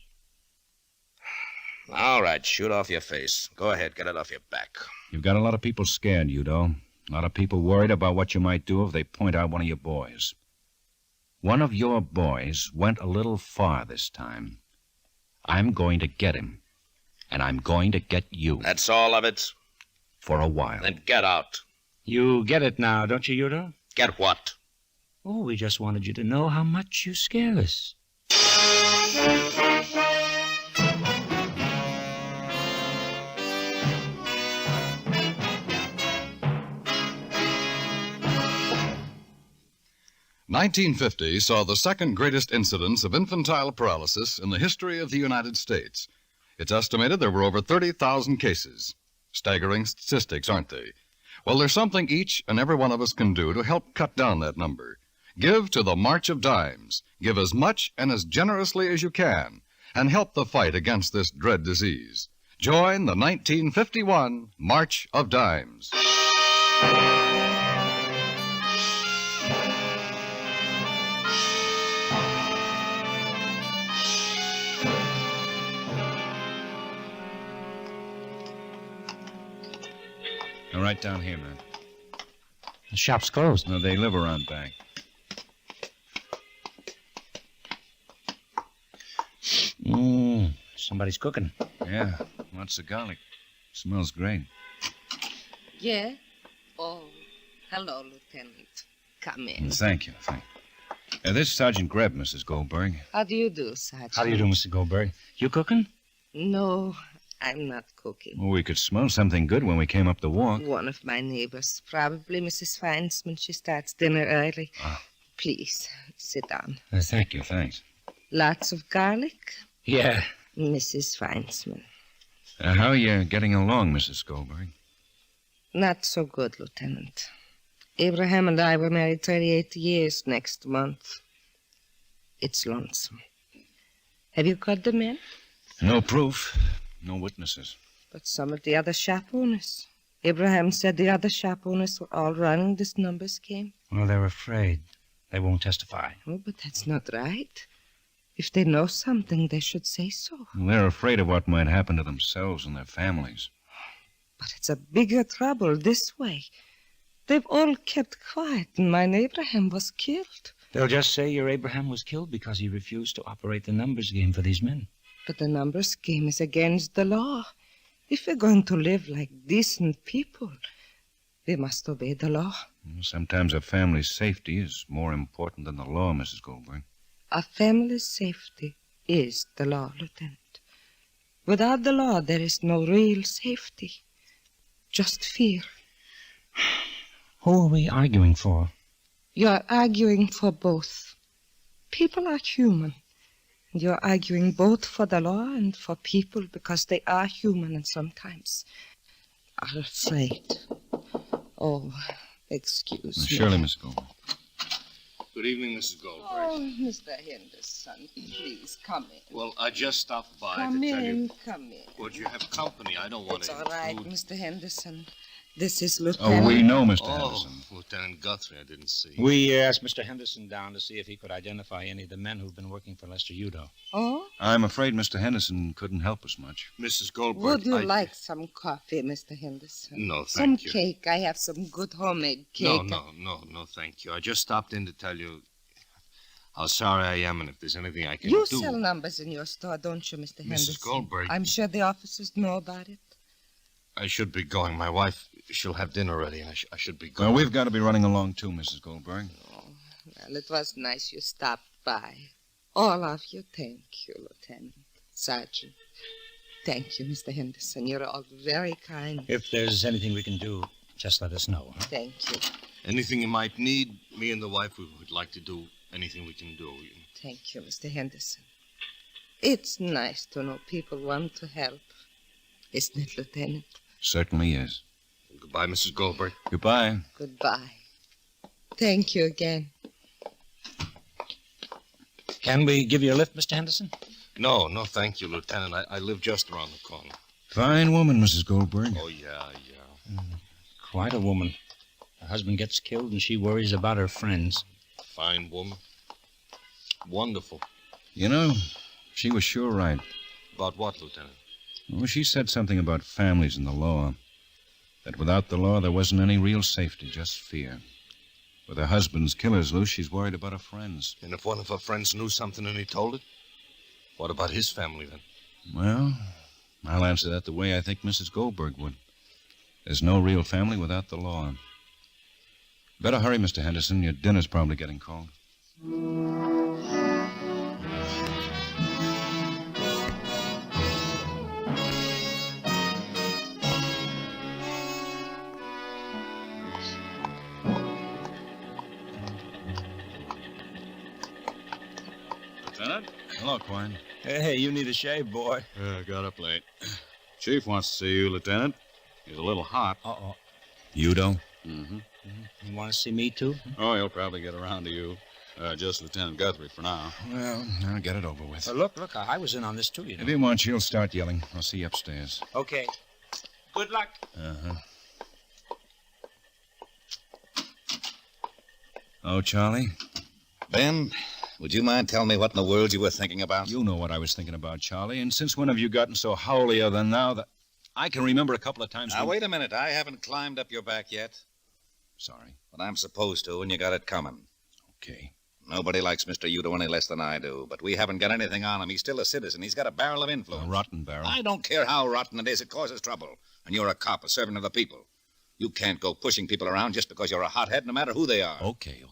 All right, shoot off your face. Go ahead, get it off your back. You've got a lot of people scared, Yudo. A lot of people worried about what you might do if they point out one of your boys. One of your boys went a little far this time. I'm going to get him. And I'm going to get you. That's all of it? For a while. Then get out. You get it now, don't you, Yudo? Get what? Oh, we just wanted you to know how much you scare us. "1950 saw the second greatest incidence of infantile paralysis in the history of the United States. It's estimated there were over 30,000 cases. Staggering statistics, aren't they? Well, there's something each and every one of us can do to help cut down that number. Give to the March of Dimes. Give as much and as generously as you can, and help the fight against this dread disease. Join the 1951 March of Dimes. Now, right down here, man. The shop's closed. No, they live around back. Somebody's cooking. Yeah, lots of garlic. Smells great. Yeah? Oh, hello, Lieutenant. Come in. Thank you. This is Sergeant Greb, Mrs. Goldberg. How do you do, Sergeant? How do you do, Mr. Goldberg? You cooking? No, I'm not cooking. Well, we could smell something good when we came up the walk. One of my neighbors, probably Mrs. Feinsman. She starts dinner early. Please, sit down. Thank you, thanks. Lots of garlic? Yeah. Mrs. Feinsman. How are you getting along, Mrs. Goldberg? Not so good, Lieutenant. Abraham and I were married 38 years next month. It's lonesome. Have you caught the men? No proof. No witnesses. But some of the other shop owners. Abraham said the other shop owners were all running this numbers game. Well, they're afraid. They won't testify. Oh, but that's not right. If they know something, they should say so. Well, they're afraid of what might happen to themselves and their families. But it's a bigger trouble this way. They've all kept quiet, and mine Abraham was killed. They'll just say your Abraham was killed because he refused to operate the numbers game for these men. But the numbers game is against the law. If we're going to live like decent people, we must obey the law. Sometimes a family's safety is more important than the law, Mrs. Goldberg. A family's safety is the law, Lieutenant. Without the law, there is no real safety. Just fear. Who are we arguing for? You're arguing for both. People are human. And you're arguing both for the law and for people because they are human and sometimes are afraid. Oh, excuse me. Surely, Miss Goldberg. Good evening, Mrs. Goldberg. Oh, Mr. Henderson, please come in. Well, I just stopped by Come to tell you. in, come in. Would you have company? I don't want It's to. all right, Mr. Henderson. This is Oh, Lieutenant. we know, Mr. Oh, Henderson. Lieutenant Guthrie, I didn't see. We asked Mr. Henderson down to see if he could identify any of the men who've been working for Lester Yudo. Oh? I'm afraid Mr. Henderson couldn't help us much. Mrs. Goldberg, Would you like some coffee, Mr. Henderson? No, thank some you. Cake. I have some good homemade cake. No, thank you. I just stopped in to tell you how sorry I am and if there's anything I can You do. sell numbers in your store, don't you, Mr. Henderson? Mrs. Goldberg. I'm sure the officers know about it. I should be going. My wife, she'll have dinner ready, and I should be going. Well, we've got to be running along, too, Mrs. Goldberg. Well, it was nice you stopped by. All of you, thank you, Lieutenant. Sergeant. Thank you, Mr. Henderson. You're all very kind. If there's anything we can do, just let us know. Huh? Thank you. Anything you might need, me and the wife, we would like to do anything we can do. Thank you, Mr. Henderson. It's nice to know people want to help. Isn't it, Lieutenant? Certainly is. Goodbye, Mrs. Goldberg. Goodbye. Goodbye. Thank you again. Can we give you a lift, Mr. Henderson? No, thank you, Lieutenant. I live just around the corner. Fine woman, Mrs. Goldberg. Oh, yeah. Quite a woman. Her husband gets killed, and she worries about her friends. Fine woman. Wonderful. You know, she was sure right. About what, Lieutenant? Well, she said something about families and the law. That without the law, there wasn't any real safety, just fear. With her husband's killers loose, she's worried about her friends. And if one of her friends knew something and he told it? What about his family, then? Well, I'll answer that the way I think Mrs. Goldberg would. There's no real family without the law. Better hurry, Mr. Henderson. Your dinner's probably getting cold. Lieutenant? Hello, Quine. Hey, you need a shave, boy. Got up late. Chief wants to see you, Lieutenant. He's a little hot. Uh-oh. Yudo? Mm-hmm. You want to see me, too? Oh, he'll probably get around to you. Just Lieutenant Guthrie for now. Well, I'll get it over with. Look, I was in on this, too, you know. If he wants you, he'll start yelling. I'll see you upstairs. Okay. Good luck. Uh-huh. Oh, Charlie? Ben, would you mind telling me what in the world you were thinking about? You know what I was thinking about, Charlie. And since when have you gotten so howlier than now that... I can remember a couple of times... Now, wait a minute. I haven't climbed up your back yet. Sorry. But I'm supposed to, and you got it coming. Okay. Nobody likes Mr. Yudo any less than I do, but we haven't got anything on him. He's still a citizen. He's got a barrel of influence. A rotten barrel. I don't care how rotten it is. It causes trouble. And you're a cop, a servant of the people. You can't go pushing people around just because you're a hothead, no matter who they are. Okay.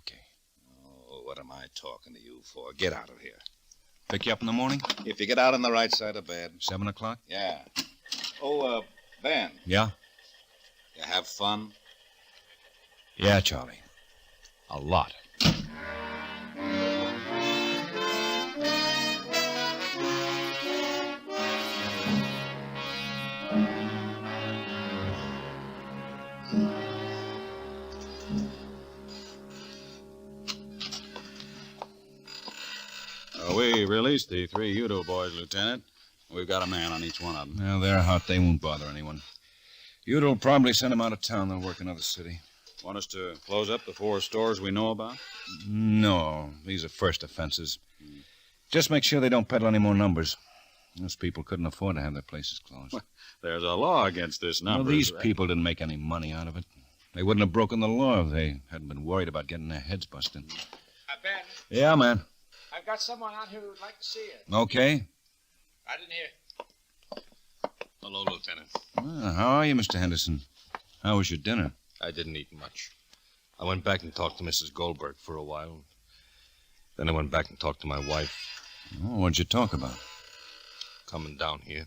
Oh, what am I talking to you for? Get out of here. Pick you up in the morning? If you get out on the right side of bed. 7 o'clock? Yeah. Oh, Ben. Yeah? You have fun? Yeah, Charlie. A lot. We released the 3 Yudo boys, Lieutenant. We've got a man on each one of them. Well, they're hot. They won't bother anyone. Yudo'll probably send them out of town. They'll work another city. Want us to close up the 4 stores we know about? No, these are first offenses. Just make sure they don't peddle any more numbers. Those people couldn't afford to have their places closed. Well, there's a law against this number. Well, these people didn't make any money out of it. They wouldn't have broken the law if they hadn't been worried about getting their heads busted. Ben, Yeah, man. I've got someone out here who'd like to see you. Okay. Right in here. Hello, Lieutenant. Well, how are you, Mr. Henderson? How was your dinner? I didn't eat much. I went back and talked to Mrs. Goldberg for a while. Then I went back and talked to my wife. Oh, what'd you talk about? Coming down here.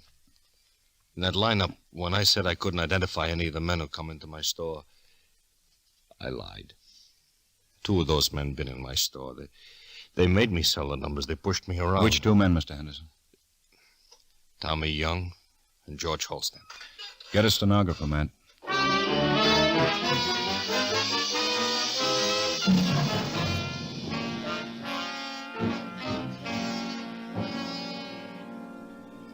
In that lineup, when I said I couldn't identify any of the men who come into my store, I lied. 2 of those men been in my store. They made me sell the numbers. They pushed me around. Which 2 men, Mr. Henderson? Tommy Young and George Holston. Get a stenographer, Matt.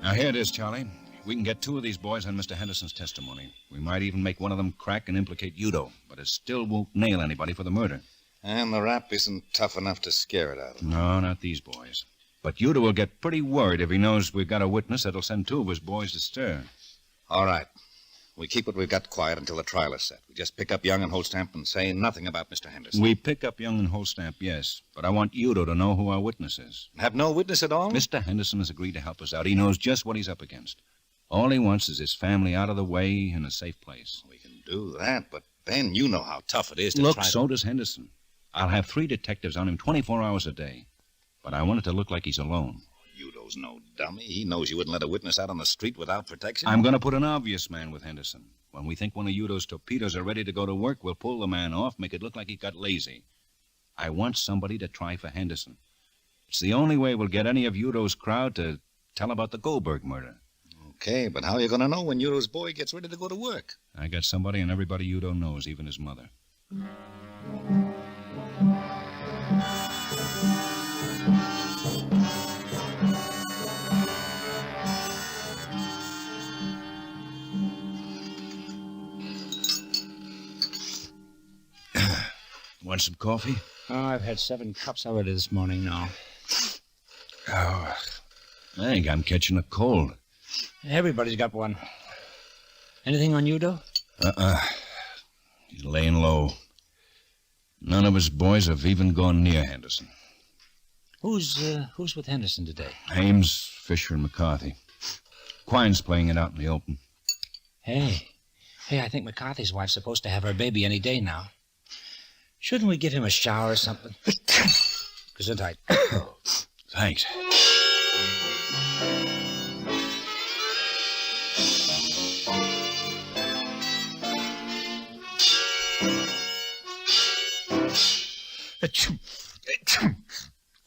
Now, here it is, Charlie. We can get 2 of these boys on Mr. Henderson's testimony. We might even make one of them crack and implicate Yudo, but it still won't nail anybody for the murder. And the rap isn't tough enough to scare it out of them. No, not these boys. But Yudo will get pretty worried if he knows we've got a witness that'll send 2 of his boys to stir. All right. We keep what we've got quiet until the trial is set. We just pick up Young and Holstamp and say nothing about Mr. Henderson. We pick up Young and Holstamp, yes. But I want Yudo to know who our witness is. Have no witness at all? Mr. Henderson has agreed to help us out. He knows just what he's up against. All he wants is his family out of the way in a safe place. We can do that, but, Ben, you know how tough it is to Look, try so does Henderson. I'll have 3 detectives on him 24 hours a day. But I want it to look like he's alone. Yudo's no dummy. He knows you wouldn't let a witness out on the street without protection. I'm going to put an obvious man with Henderson. When we think one of Yudo's torpedoes are ready to go to work, we'll pull the man off, make it look like he got lazy. I want somebody to try for Henderson. It's the only way we'll get any of Yudo's crowd to tell about the Goldberg murder. Okay, but how are you going to know when Yudo's boy gets ready to go to work? I got somebody and everybody Yudo knows, even his mother. Want some coffee? Oh, I've had 7 cups already this morning now. Oh, I think I'm catching a cold. Everybody's got one. Anything on Yudo? He's laying low. None of his boys have even gone near Henderson. Who's with Henderson today? Ames, Fisher, and McCarthy. Quine's playing it out in the open. Hey, I think McCarthy's wife's supposed to have her baby any day now. Shouldn't we give him a shower or something? Gesundheit. Thanks.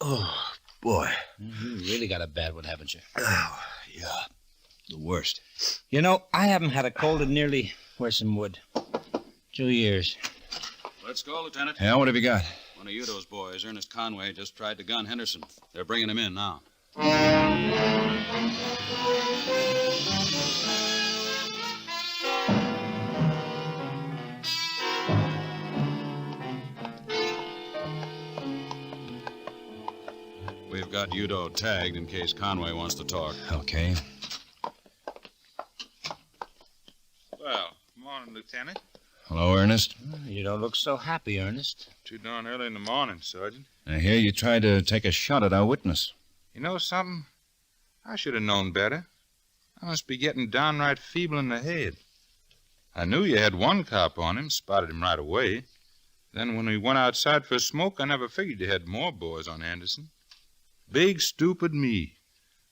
Oh, boy. You really got a bad one, haven't you? Oh, yeah. The worst. You know, I haven't had a cold in nearly, where's some wood? 2 years. Let's go, Lieutenant. Yeah, what have you got? One of Yudo's boys, Ernest Conway, just tried to gun Henderson. They're bringing him in now. We've got Yudo tagged in case Conway wants to talk. Okay. Well, morning, Lieutenant. Hello, Ernest. You don't look so happy, Ernest. Too darn early in the morning, Sergeant. I hear you tried to take a shot at our witness. You know something? I should have known better. I must be getting downright feeble in the head. I knew you had one cop on him, spotted him right away. Then when we went outside for a smoke, I never figured you had more boys on Anderson. Big, stupid me.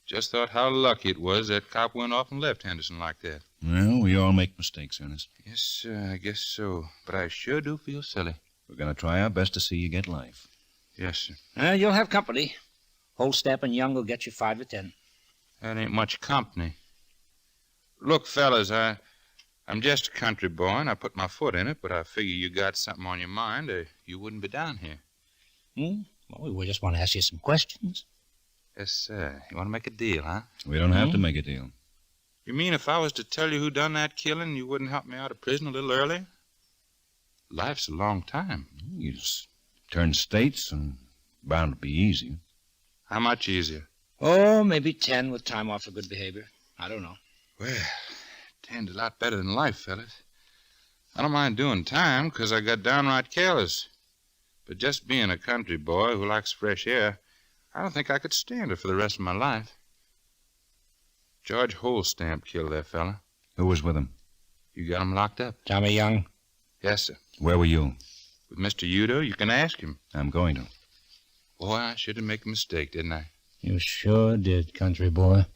Just thought how lucky it was that cop went off and left Henderson like that. Well, we all make mistakes, Ernest. Yes, I guess so. But I sure do feel silly. We're going to try our best to see you get life. Yes, sir. You'll have company. Holstap and Young will get you 5 to 10. That ain't much company. Look, fellas, I'm just a country boy, and I put my foot in it, but I figure you got something on your mind, or you wouldn't be down here. Well, we just want to ask you some questions. Yes, sir. You want to make a deal, huh? We don't have to make a deal. You mean if I was to tell you who done that killing, you wouldn't help me out of prison a little earlier? Life's a long time. You just turn states and bound to be easy. How much easier? Oh, maybe 10 with time off for good behavior. I don't know. Well, 10's a lot better than life, fellas. I don't mind doing time, because I got downright careless. But just being a country boy who likes fresh air, I don't think I could stand it for the rest of my life. George Holstamp killed that fella. Who was with him? You got him locked up. Tommy Young? Yes, sir. Where were you? With Mr. Yudo. You can ask him. I'm going to. Boy, I should have made a mistake, didn't I? You sure did, country boy.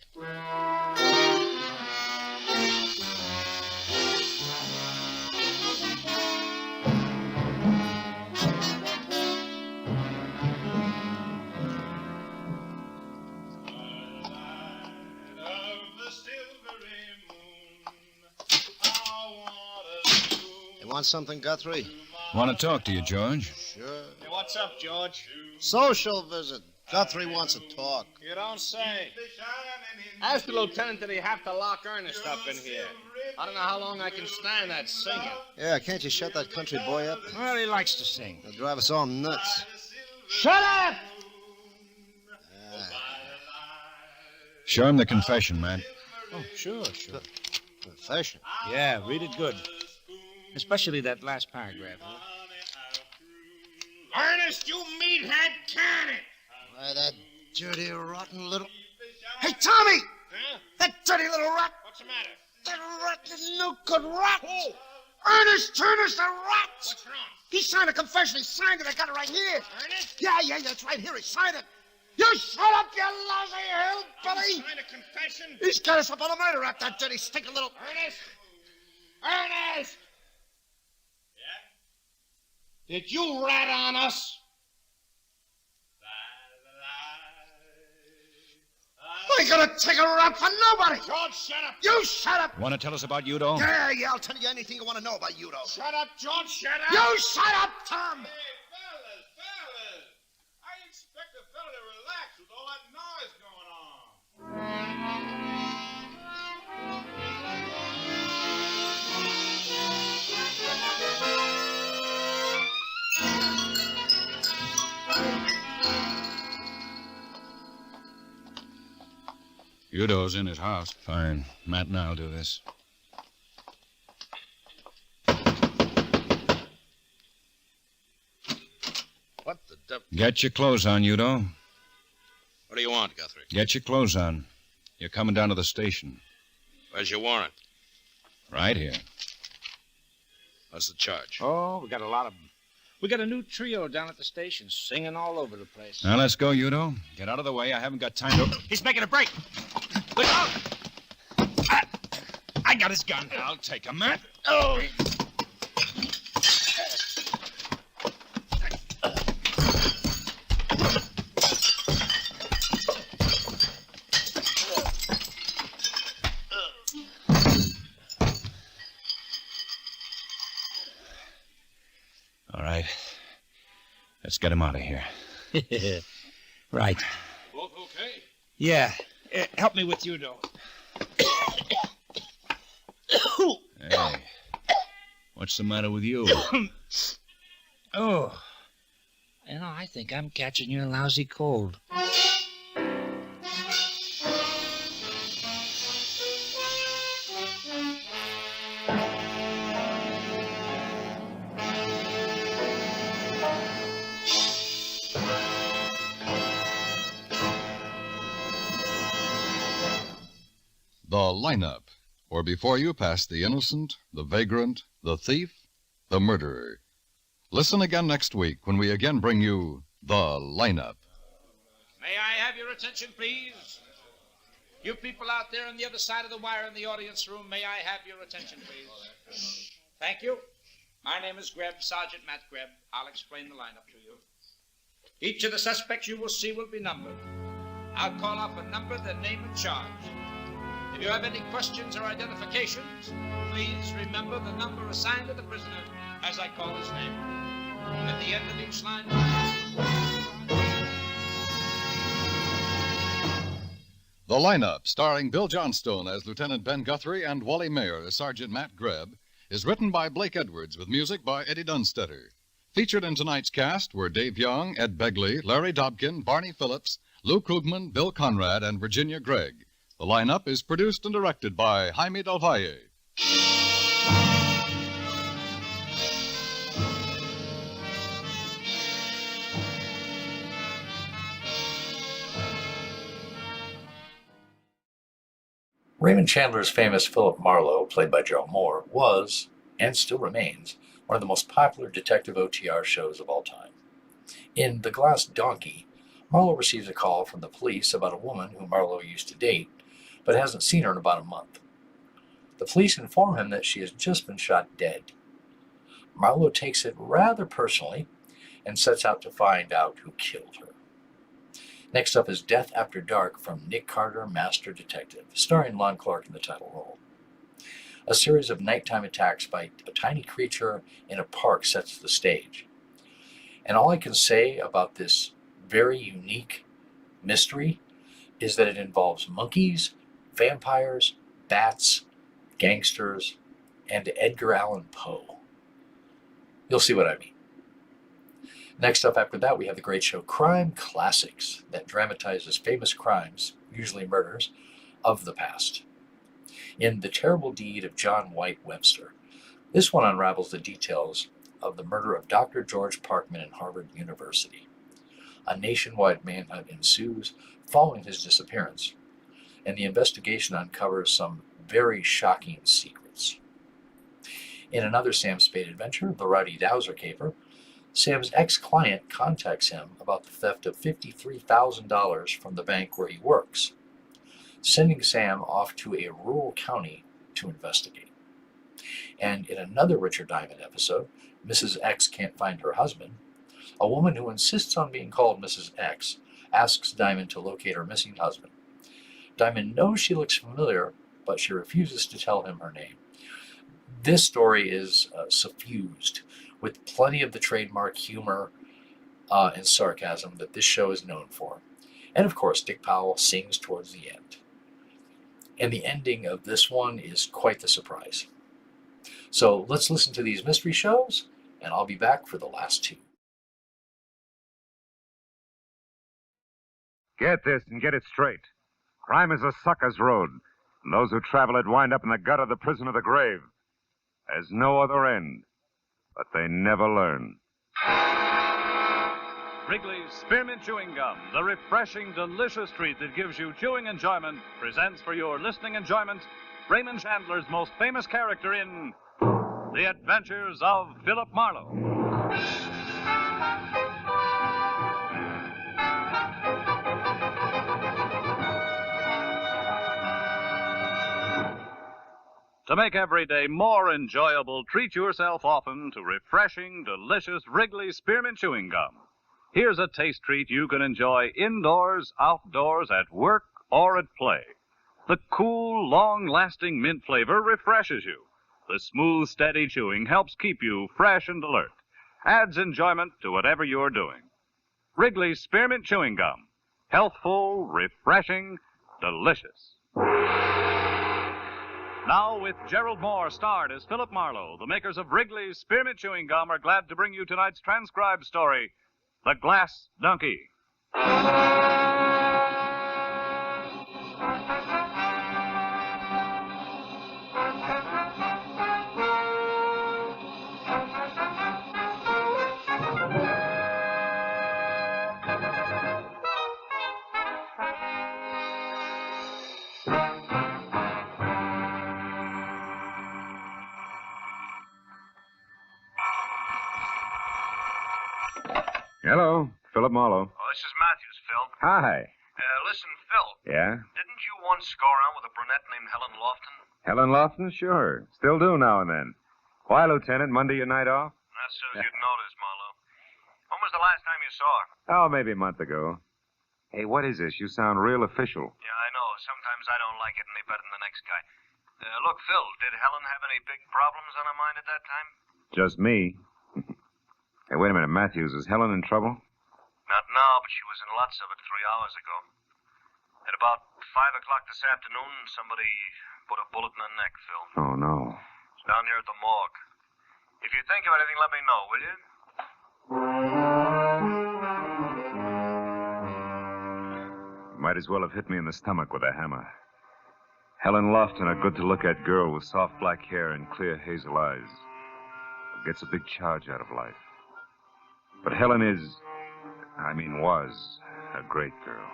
You want something, Guthrie? Want to talk to you, George. Sure. Hey, what's up, George? Social visit. Guthrie wants to talk. You don't say. Ask the lieutenant, did he have to lock Ernest up in here? I don't know how long I can stand that singing. Yeah, can't you shut that country boy up? Well, he likes to sing. He'll drive us all nuts. Shut up! Show him the confession, man. Oh, sure. Confession? Yeah, read it good. Especially that last paragraph. Ernest, you meathead, can it? Why, that dirty, rotten little... Hey, Tommy! Huh? That dirty little rat! What's the matter? That rotten, no-good rat! Who? Ernest Turner's the rat! What's wrong? He signed a confession. He signed it. I got it right here. Ernest? Yeah, that's right here. He signed it. You shut up, you lousy hillbilly! Signed a confession? He's got us up on a murder rap, that dirty, stinking little... Ernest! Ernest! Yeah? Did you rat on us? I ain't gonna take a rap for nobody! George, shut up! You shut up! Want to tell us about Yudo? Yeah, I'll tell you anything you want to know about Yudo. Shut up, George, shut up! You shut up, Tom! Hey, fellas! I expect a fella to relax with all that noise going on. Yudo's in his house. Fine. Matt and I'll do this. What the devil? Get your clothes on, Yudo. What do you want, Guthrie? Get your clothes on. You're coming down to the station. Where's your warrant? Right here. What's the charge? Oh, we got a lot of them. We got a new trio down at the station, singing all over the place. Now, let's go, Yudo. Get out of the way. I haven't got time to... He's making a break. Look out! I got his gun. I'll take him, Matt. Oh! All right. Let's get him out of here. Right. Wolfe, okay? Yeah. Help me with Yudo. Hey. What's the matter with you? Oh. You know, I think I'm catching your lousy cold. The lineup, or before you pass the innocent, the vagrant, the thief, the murderer. Listen again next week when we again bring you The Lineup. May I have your attention, please? You people out there on the other side of the wire in the audience room, may I have your attention, please? Thank you. My name is Greb, Sergeant Matt Greb. I'll explain the lineup to you. Each of the suspects you will see will be numbered. I'll call off a number, their name, and charge. If you have any questions or identifications, please remember the number assigned to the prisoner as I call his name. At the end of each line... The Lineup, starring Bill Johnstone as Lieutenant Ben Guthrie and Wally Mayer as Sergeant Matt Greb, is written by Blake Edwards with music by Eddie Dunstetter. Featured in tonight's cast were Dave Young, Ed Begley, Larry Dobkin, Barney Phillips, Lou Krugman, Bill Conrad, and Virginia Gregg. The Lineup is produced and directed by Jaime Del Valle. Raymond Chandler's famous Philip Marlowe, played by Joe Moore, was, and still remains, one of the most popular detective OTR shows of all time. In The Glass Donkey, Marlowe receives a call from the police about a woman who Marlowe used to date, but hasn't seen her in about a month. The police inform him that she has just been shot dead. Marlowe takes it rather personally and sets out to find out who killed her. Next up is Death After Dark from Nick Carter, Master Detective, starring Lon Clark in the title role. A series of nighttime attacks by a tiny creature in a park sets the stage. And all I can say about this very unique mystery is that it involves monkeys, vampires, bats, gangsters, and Edgar Allan Poe. You'll see what I mean. Next up after that, we have the great show Crime Classics that dramatizes famous crimes, usually murders, of the past. In The Terrible Deed of John White Webster, this one unravels the details of the murder of Dr. George Parkman in Harvard University. A nationwide manhunt ensues following his disappearance, and the investigation uncovers some very shocking secrets. In another Sam Spade adventure, The Rowdy Dowser Caper, Sam's ex-client contacts him about the theft of $53,000 from the bank where he works, sending Sam off to a rural county to investigate. And in another Richard Diamond episode, Mrs. X Can't Find Her Husband, a woman who insists on being called Mrs. X asks Diamond to locate her missing husband. Diamond knows she looks familiar, but she refuses to tell him her name. This story is suffused with plenty of the trademark humor and sarcasm that this show is known for. And of course, Dick Powell sings towards the end. And the ending of this one is quite the surprise. So let's listen to these mystery shows, and I'll be back for the last two. Get this and get it straight. Crime is a sucker's road, and those who travel it wind up in the gut of the prison of the grave. There's no other end, but they never learn. Wrigley's Spearmint Chewing Gum, the refreshing, delicious treat that gives you chewing enjoyment, presents for your listening enjoyment Raymond Chandler's most famous character in The Adventures of Philip Marlowe. To make every day more enjoyable, treat yourself often to refreshing, delicious Wrigley's Spearmint Chewing Gum. Here's a taste treat you can enjoy indoors, outdoors, at work, or at play. The cool, long-lasting mint flavor refreshes you. The smooth, steady chewing helps keep you fresh and alert. Adds enjoyment to whatever you're doing. Wrigley's Spearmint Chewing Gum. Healthful, refreshing, delicious. Now, with Gerald Moore starred as Philip Marlowe, the makers of Wrigley's Spearmint Chewing Gum are glad to bring you tonight's transcribed story, The Glass Donkey. Hello, Philip Marlowe. Oh, this is Matthews, Phil. Hi. Listen, Phil. Yeah? Didn't you once go around with a brunette named Helen Lofton? Helen Lofton? Sure. Still do now and then. Why, Lieutenant? Monday your night off? Not as soon as you'd notice, Marlowe. When was the last time you saw her? Oh, maybe a month ago. Hey, what is this? You sound real official. Yeah, I know. Sometimes I don't like it any better than the next guy. Look, Phil, did Helen have any big problems on her mind at that time? Just me. Hey, wait a minute, Matthews. Is Helen in trouble? Not now, but she was in lots of it 3 hours ago. At about 5 o'clock this afternoon, somebody put a bullet in her neck, Phil. Oh, no. It's down here at the morgue. If you think of anything, let me know, will you? Might as well have hit me in the stomach with a hammer. Helen Lofton, a good-to-look-at girl with soft black hair and clear hazel eyes. Gets a big charge out of life. But Helen was a great girl.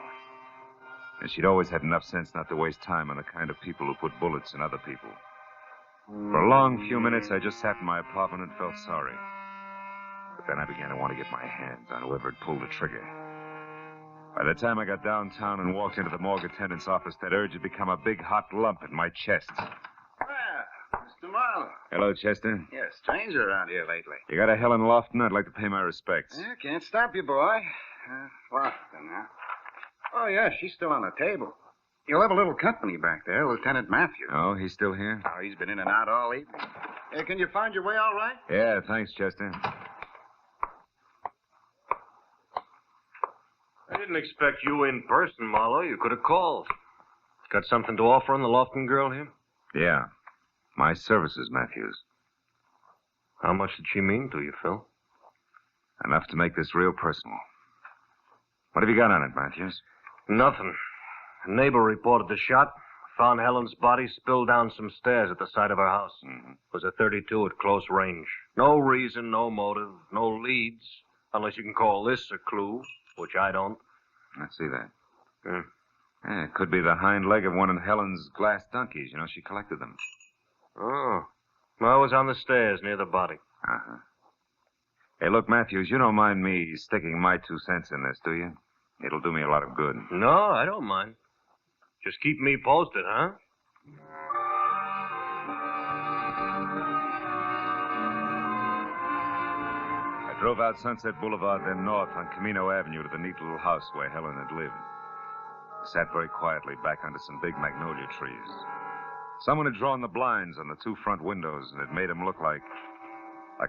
And she'd always had enough sense not to waste time on the kind of people who put bullets in other people. For a long few minutes, I just sat in my apartment and felt sorry. But then I began to want to get my hands on whoever had pulled the trigger. By the time I got downtown and walked into the morgue attendant's office, that urge had become a big hot lump in my chest. Mr. Marlowe. Hello, Chester. Yeah, stranger around here lately. You got a Helen Lofton? I'd like to pay my respects. Yeah, can't stop you, boy. Lofton, huh? Oh, yeah, she's still on the table. You'll have a little company back there, Lieutenant Matthews. Oh, he's still here? Oh, he's been in and out all evening. Hey, can you find your way all right? Yeah, thanks, Chester. I didn't expect you in person, Marlowe. You could have called. Got something to offer on the Lofton girl here? Yeah. My services, Matthews. How much did she mean to you, Phil? Enough to make this real personal. What have you got on it, Matthews? Nothing. A neighbor reported the shot. Found Helen's body spilled down some stairs at the side of her house. Mm-hmm. It was a .32 at close range. No reason, no motive, no leads. Unless you can call this a clue, which I don't. I see that. Yeah, it could be the hind leg of one of Helen's glass donkeys. You know, she collected them. Oh. I was on the stairs near the body. Uh-huh. Hey, look, Matthews, you don't mind me sticking my 2 cents in this, do you? It'll do me a lot of good. No, I don't mind. Just keep me posted, huh? I drove out Sunset Boulevard, then north on Camino Avenue to the neat little house where Helen had lived. I sat very quietly back under some big magnolia trees. Someone had drawn the blinds on the 2 front windows, and it made them look like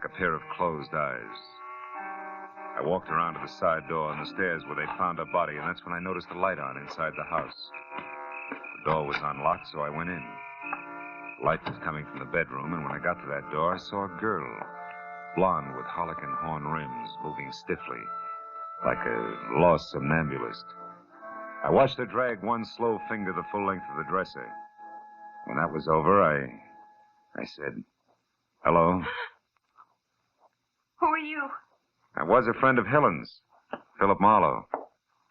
a pair of closed eyes. I walked around to the side door on the stairs where they'd found her body, and that's when I noticed the light on inside the house. The door was unlocked, so I went in. The light was coming from the bedroom, and when I got to that door, I saw a girl, blonde with harlequin horn rims, moving stiffly, like a lost somnambulist. I watched her drag one slow finger the full length of the dresser. When that was over, I said, "Hello." Who are you? I was a friend of Helen's, Philip Marlowe.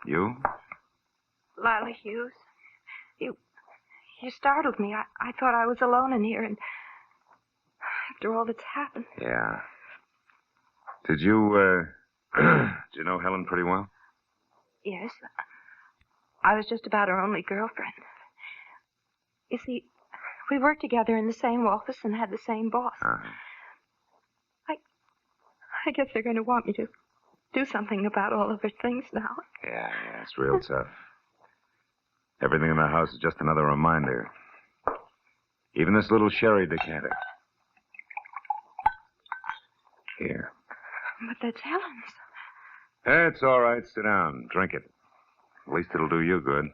You? Lila Hughes. You startled me. I thought I was alone in here, and after all that's happened. Yeah. Did you know Helen pretty well? Yes. I was just about her only girlfriend. You see, we worked together in the same office and had the same boss. I guess they're going to want me to do something about all of her things now. Yeah, it's real tough. Everything in the house is just another reminder. Even this little sherry decanter. Here. But that's Helen's. It's all right. Sit down. Drink it. At least it'll do you good.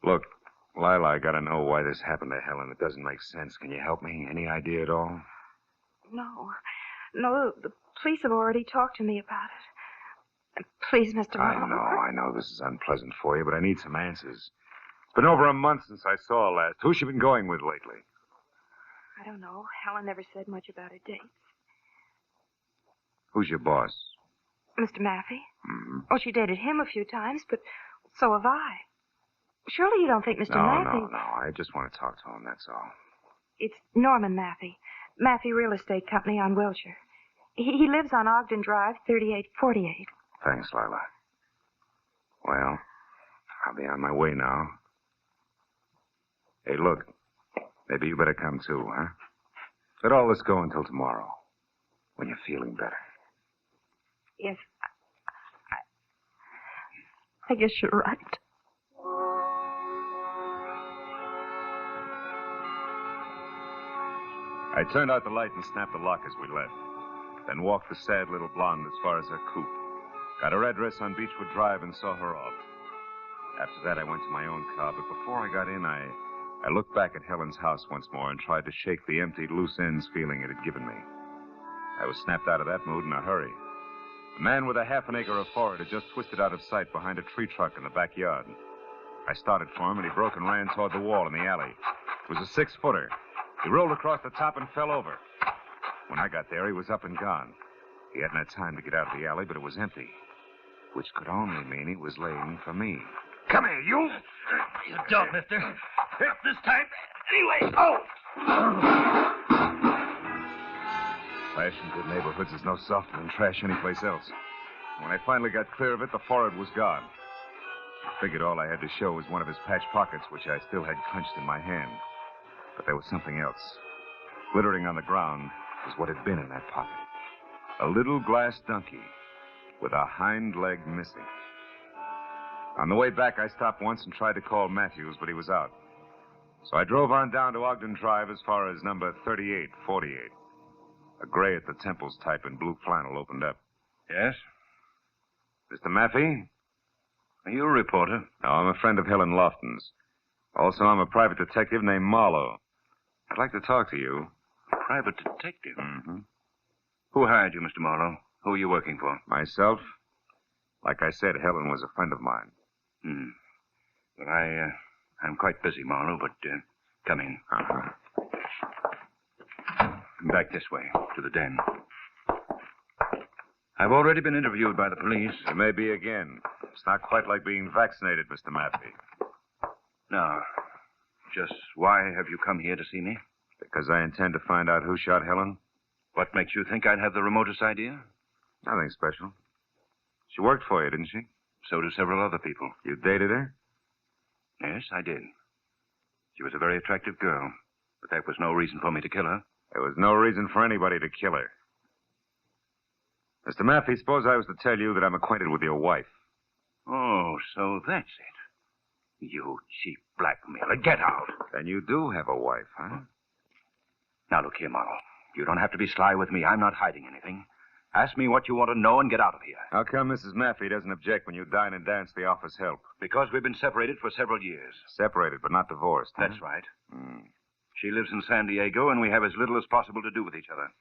Look, Lila, I gotta know why this happened to Helen. It doesn't make sense. Can you help me? Any idea at all? No, the police have already talked to me about it. Please, Mr. Marlowe. I know this is unpleasant for you, but I need some answers. It's been over a month since I saw her last. Who's she been going with lately? I don't know. Helen never said much about her dates. Who's your boss? Mr. Maffey? Mm-hmm. Oh, she dated him a few times, but so have I. Surely you don't think Mr. Maffey... No. I just want to talk to him, that's all. It's Norman Maffey. Maffey Real Estate Company on Wilshire. He lives on Ogden Drive, 3848. Thanks, Lila. Well, I'll be on my way now. Hey, look. Maybe you better come too, huh? Let all this go until tomorrow, when you're feeling better. Yes. I guess you're right. I turned out the light and snapped the lock as we left. Then walked the sad little blonde as far as her coop. Got her address on Beechwood Drive and saw her off. After that, I went to my own car, but before I got in, I looked back at Helen's house once more and tried to shake the empty, loose ends feeling it had given me. I was snapped out of that mood in a hurry. A man with a half an acre of forage had just twisted out of sight behind a tree trunk in the backyard. I started for him, and he broke and ran toward the wall in the alley. It was a 6-footer. He rolled across the top and fell over. When I got there, he was up and gone. He hadn't had time to get out of the alley, but it was empty, which could only mean he was laying for me. Come here, you! You don't, mister. Not this time. Anyway, oh! Trash in good neighborhoods is no softer than trash anyplace else. When I finally got clear of it, the forehead was gone. I figured all I had to show was one of his patch pockets, which I still had clenched in my hand. But there was something else. Glittering on the ground was what had been in that pocket. A little glass donkey with a hind leg missing. On the way back, I stopped once and tried to call Matthews, but he was out. So I drove on down to Ogden Drive as far as number 3848. A gray at the temples type in blue flannel opened up. Yes? Mr. Maffey? Are you a reporter? No, I'm a friend of Helen Lofton's. Also, I'm a private detective named Marlowe. I'd like to talk to you. Private detective? Mm-hmm. Who hired you, Mr. Marlowe? Who are you working for? Myself. Like I said, Helen was a friend of mine. Well, I'm quite busy, Marlowe, but come in. Uh-huh. Back this way, to the den. I've already been interviewed by the police. You may be again. It's not quite like being vaccinated, Mr. Maffey. Now, just why have you come here to see me? Because I intend to find out who shot Helen. What makes you think I'd have the remotest idea? Nothing special. She worked for you, didn't she? So do several other people. You dated her? Yes, I did. She was a very attractive girl, but that was no reason for me to kill her. There was no reason for anybody to kill her. Mr. Maffey, suppose I was to tell you that I'm acquainted with your wife. Oh, so that's it. You cheap blackmailer. Get out. Then you do have a wife, huh? Now, look here, Marlowe. You don't have to be sly with me. I'm not hiding anything. Ask me what you want to know and get out of here. How come Mrs. Maffey doesn't object when you dine and dance the office help? Because we've been separated for several years. Separated, but not divorced, huh? That's right. She lives in San Diego, and we have as little as possible to do with each other.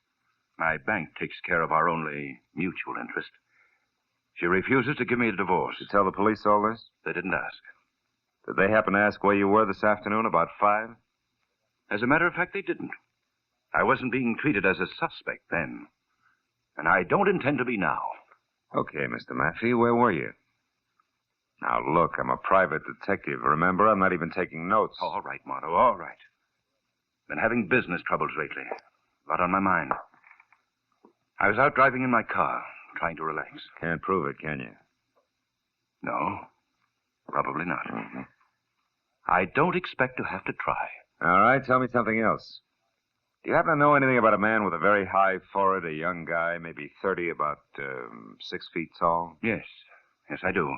My bank takes care of our only mutual interest. She refuses to give me a divorce. Did you tell the police all this? They didn't ask. Did they happen to ask where you were this afternoon about 5? As a matter of fact, they didn't. I wasn't being treated as a suspect then. And I don't intend to be now. Okay, Mr. Maffey, where were you? Now, look, I'm a private detective. Remember, I'm not even taking notes. All right, Marlowe, all right. Been having business troubles lately. A lot on my mind. I was out driving in my car, trying to relax. Can't prove it, can you? No, probably not. Mm-hmm. I don't expect to have to try. All right, tell me something else. Do you happen to know anything about a man with a very high forehead, a young guy, maybe 30, about 6 feet tall? Yes, I do.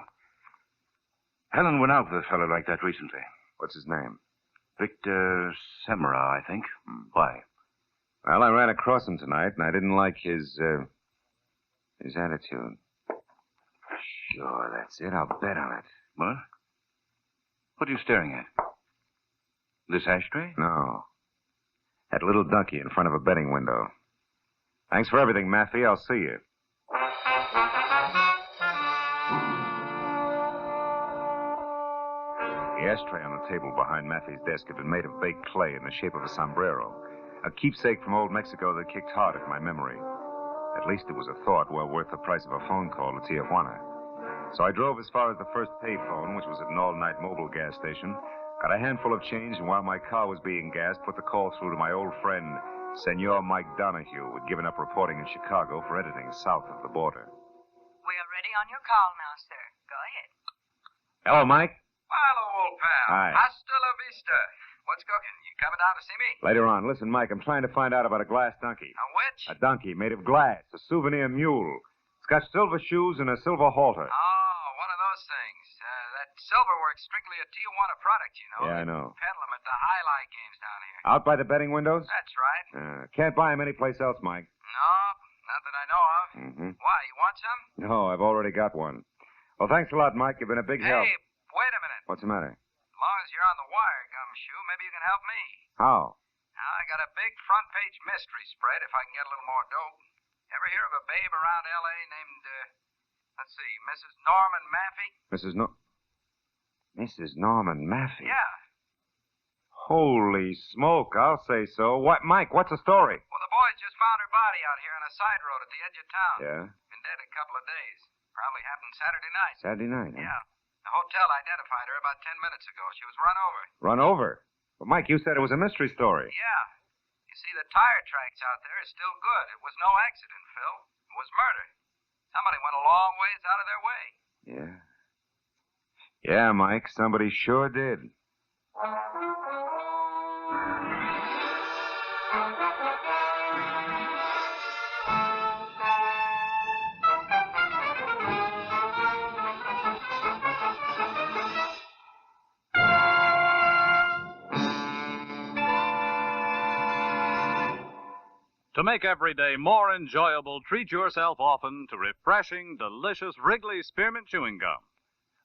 Helen went out with a fellow like that recently. What's his name? Victor Semra, I think. Why? Well, I ran across him tonight, and I didn't like his attitude. Sure, that's it. I'll bet on it. What? What are you staring at? This ashtray? No. That little donkey in front of a betting window. Thanks for everything, Maffey. I'll see you. The ashtray on the table behind Maffey's desk had been made of baked clay in the shape of a sombrero. A keepsake from old Mexico that kicked hard at my memory. At least it was a thought well worth the price of a phone call to Tijuana. So I drove as far as the first payphone, which was at an all-night mobile gas station, got a handful of change, and while my car was being gassed, put the call through to my old friend, Senor Mike Donahue, who'd given up reporting in Chicago for editing south of the border. We are ready on your call now, sir. Go ahead. Hello, Mike. Hello, old pal. Hi. Hasta la vista. What's cooking? You coming down to see me? Later on. Listen, Mike, I'm trying to find out about a glass donkey. A which? A donkey made of glass, a souvenir mule. It's got silver shoes and a silver halter. Oh, one of those things. That silverwork's strictly a Tijuana product, you know. Yeah, I know. They peddle 'em at the highlight games down here. Out by the betting windows? That's right. Can't buy them anyplace else, Mike. No, not that I know of. Mm-hmm. Why, you want some? No, I've already got one. Well, thanks a lot, Mike. You've been a big help. Hey, wait a minute. What's the matter? As long as you're on the wire, Gumshoe, maybe you can help me. How? Now, I got a big front-page mystery spread if I can get a little more dope. Ever hear of a babe around L.A. named, let's see, Mrs. Norman Maffey? Mrs. Norman Maffey? Yeah. Holy smoke, I'll say so. What, Mike, what's the story? Well, the boys just found her body out here on a side road at the edge of town. Yeah? Been dead a couple of days. Probably happened Saturday night. Saturday night, huh? Yeah. The hotel identified her about 10 minutes ago. She was run over. Run over? But, Mike, you said it was a mystery story. Yeah. You see, the tire tracks out there are still good. It was no accident, Phil. It was murder. Somebody went a long ways out of their way. Yeah. Yeah, Mike, somebody sure did. To make every day more enjoyable, treat yourself often to refreshing, delicious Wrigley Spearmint Chewing Gum.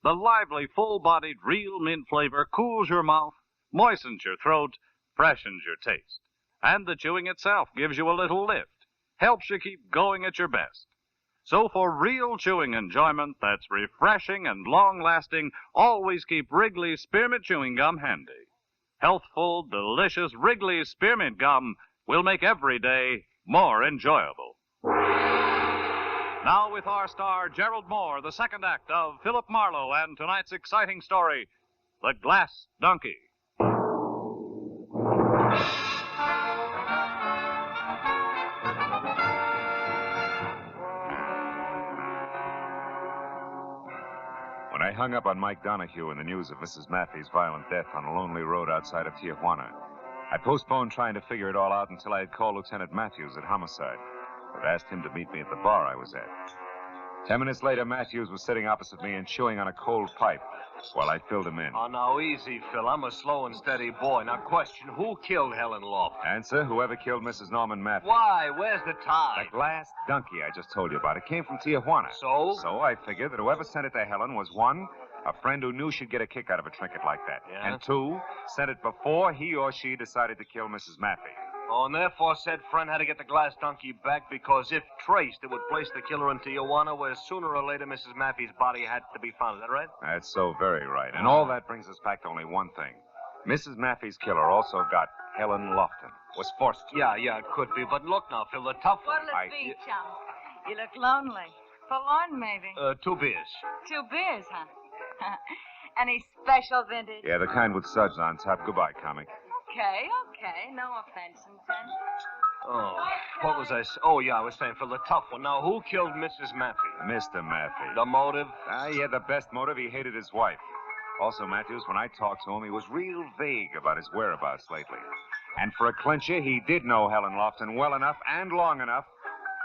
The lively, full-bodied, real mint flavor cools your mouth, moistens your throat, freshens your taste. And the chewing itself gives you a little lift, helps you keep going at your best. So for real chewing enjoyment that's refreshing and long-lasting, always keep Wrigley Spearmint Chewing Gum handy. Healthful, delicious Wrigley Spearmint Gum will make every day more enjoyable. Now with our star, Gerald Moore, the second act of Philip Marlowe and tonight's exciting story, The Glass Donkey. When I hung up on Mike Donahue in the news of Mrs. Maffey's violent death on a lonely road outside of Tijuana, I postponed trying to figure it all out until I had called Lieutenant Matthews at Homicide. I'd asked him to meet me at the bar I was at. 10 minutes later, Matthews was sitting opposite me and chewing on a cold pipe while I filled him in. Oh, now, easy, Phil. I'm a slow and steady boy. Now, question, who killed Helen Love? Answer, whoever killed Mrs. Norman Maffey. Why? Where's the tie? The glass donkey I just told you about. It came from Tijuana. So? So I figured that whoever sent it to Helen was, one, a friend who knew she'd get a kick out of a trinket like that. Yeah? And two, sent it before he or she decided to kill Mrs. Maffey. Oh, and therefore said friend had to get the glass donkey back because if traced, it would place the killer in Tijuana, where sooner or later Mrs. Maffey's body had to be found. Is that right? That's so very right. And all that brings us back to only one thing. Mrs. Maffey's killer also got Helen Lofton. Was forced to. Yeah, it could be. But look now, Phil, the tough one. What'll it be, chum? You look lonely. Forlorn, maybe. 2 beers. 2 beers, huh? Any special vintage? Yeah, the kind with suds on top. Goodbye, comic. Okay. No offense intended. Oh, what was I... Oh, yeah, I was saying, Phil, the tough one. Now, who killed Mrs. Maffey? Mr. Maffey. The motive? He had the best motive. He hated his wife. Also, Matthews, when I talked to him, he was real vague about his whereabouts lately. And for a clincher, he did know Helen Lofton well enough and long enough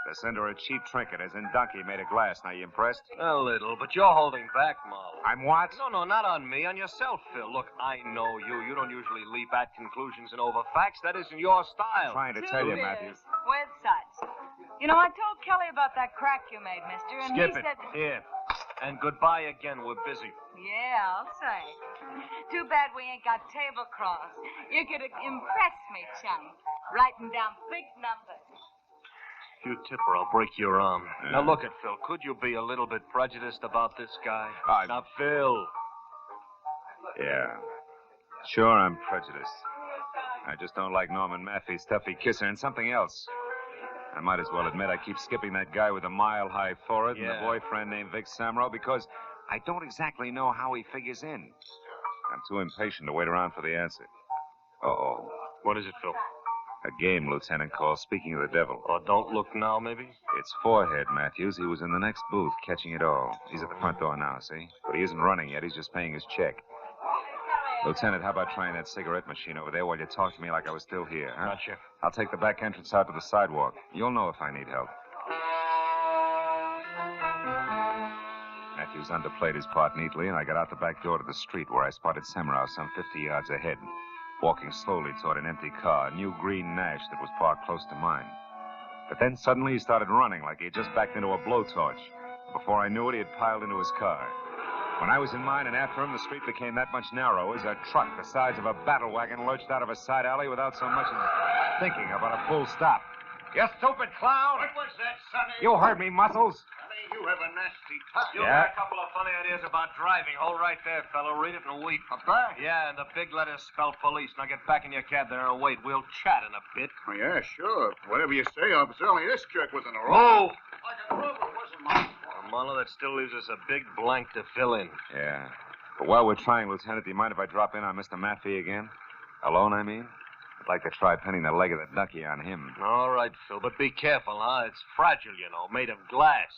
to send her a cheap trinket, as in Donkey made of glass. Now, you impressed? A little, but you're holding back, Marlowe. I'm what? No, not on me, on yourself, Phil. Look, I know you. You don't usually leap at conclusions and over facts. That isn't your style. I'm trying to tell you, Matthews. With such. You know, I told Kelly about that crack you made, mister, and Skip he it. said... Here. And goodbye again. We're busy. Yeah, I'll say. Too bad we ain't got tablecloths. You could impress me, chum. Writing down big numbers. You tipper, I'll break your arm. Now, look at Phil. Could you be a little bit prejudiced about this guy? Now, Phil. Yeah. Sure, I'm prejudiced. I just don't like Norman Maffey's stuffy kisser and something else. I might as well admit I keep skipping that guy with a mile-high forehead and the boyfriend named Vic Samro because I don't exactly know how he figures in. I'm too impatient to wait around for the answer. Uh-oh. What is it, Phil? A game Lieutenant calls Speaking of the Devil. Oh, don't look now, maybe? It's Forehead, Matthews. He was in the next booth catching it all. He's at the front door now, see? But he isn't running yet. He's just paying his check. Lieutenant, how about trying that cigarette machine over there while you talk to me like I was still here, huh? Gotcha. I'll take the back entrance out to the sidewalk. You'll know if I need help. Matthews underplayed his part neatly, and I got out the back door to the street where I spotted Samrow some 50 yards ahead, walking slowly toward an empty car, a new green Nash that was parked close to mine. But then suddenly he started running like he had just backed into a blowtorch. Before I knew it, he had piled into his car. When I was in mine and after him, the street became that much narrower as a truck the size of a battle wagon lurched out of a side alley without so much as thinking about a full stop. You stupid clown! What was that, Sonny? You heard me, Muscles. Sonny, you have a nasty touch. You got a couple of funny ideas about driving. Hold right there, fellow. Read it and weep. A back? Yeah, and the big letters spell police. Now get back in your cab there and wait. We'll chat in a bit. Oh, yeah, sure. Whatever you say, officer. Only this jerk was in a Oh! row. Like a rover wasn't mine. Marlowe, that still leaves us a big blank to fill in. Yeah. But while we're trying, Lieutenant, do you mind if I drop in on Mr. Maffey again? Alone, I mean? I'd like to try pinning the leg of the ducky on him. All right, Phil, but be careful, huh? It's fragile, you know, made of glass.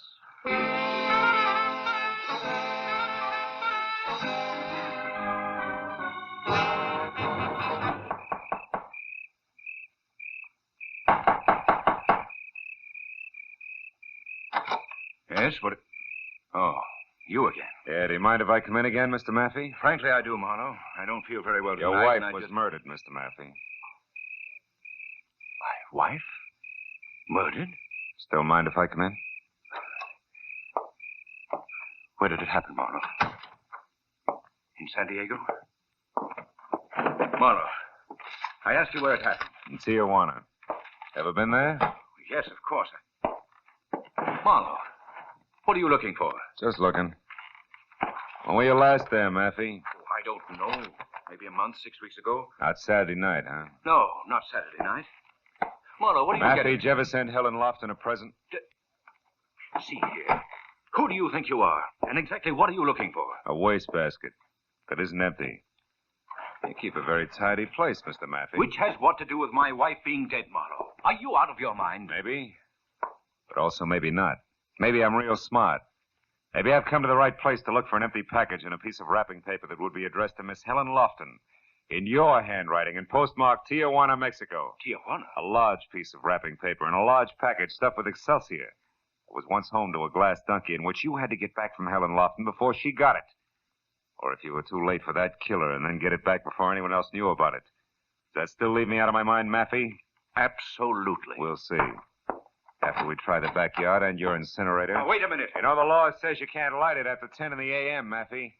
Yes, but... Oh, you again. Yeah, do you mind if I come in again, Mr. Maffey? Frankly, I do, Marlowe. I don't feel very well Your tonight. wife and I was just... murdered, Mr. Maffey. My wife? Murdered? Still mind if I come in? Where did it happen, Marlowe? In San Diego? Marlowe, I asked you where it happened. In Tijuana. Ever been there? Yes, of course. Marlowe, what are you looking for? Just looking. When were you last there, Maffey? I don't know. Maybe a month, 6 weeks ago. Not Saturday night, huh? No, not Saturday night. Marlowe, what are you Maffey, getting? did you ever send Helen Lofton a present? See here. Who do you think you are? And exactly what are you looking for? A wastebasket that isn't empty. You keep a very tidy place, Mr. Maffey. Which has what to do with my wife being dead, Marlowe? Are you out of your mind? Maybe. But also maybe not. Maybe I'm real smart. Maybe I've come to the right place to look for an empty package and a piece of wrapping paper that would be addressed to Miss Helen Lofton in your handwriting and postmarked Tijuana, Mexico. Tijuana? A large piece of wrapping paper and a large package stuffed with Excelsior. It was once home to a glass donkey in which you had to get back from Helen Lofton before she got it. Or if you were too late for that killer and then get it back before anyone else knew about it. Does that still leave me out of my mind, Maffey? Absolutely. We'll see. After we try the backyard and your incinerator. Now, wait a minute. You know, the law says you can't light it after 10 in the a.m., Maffey.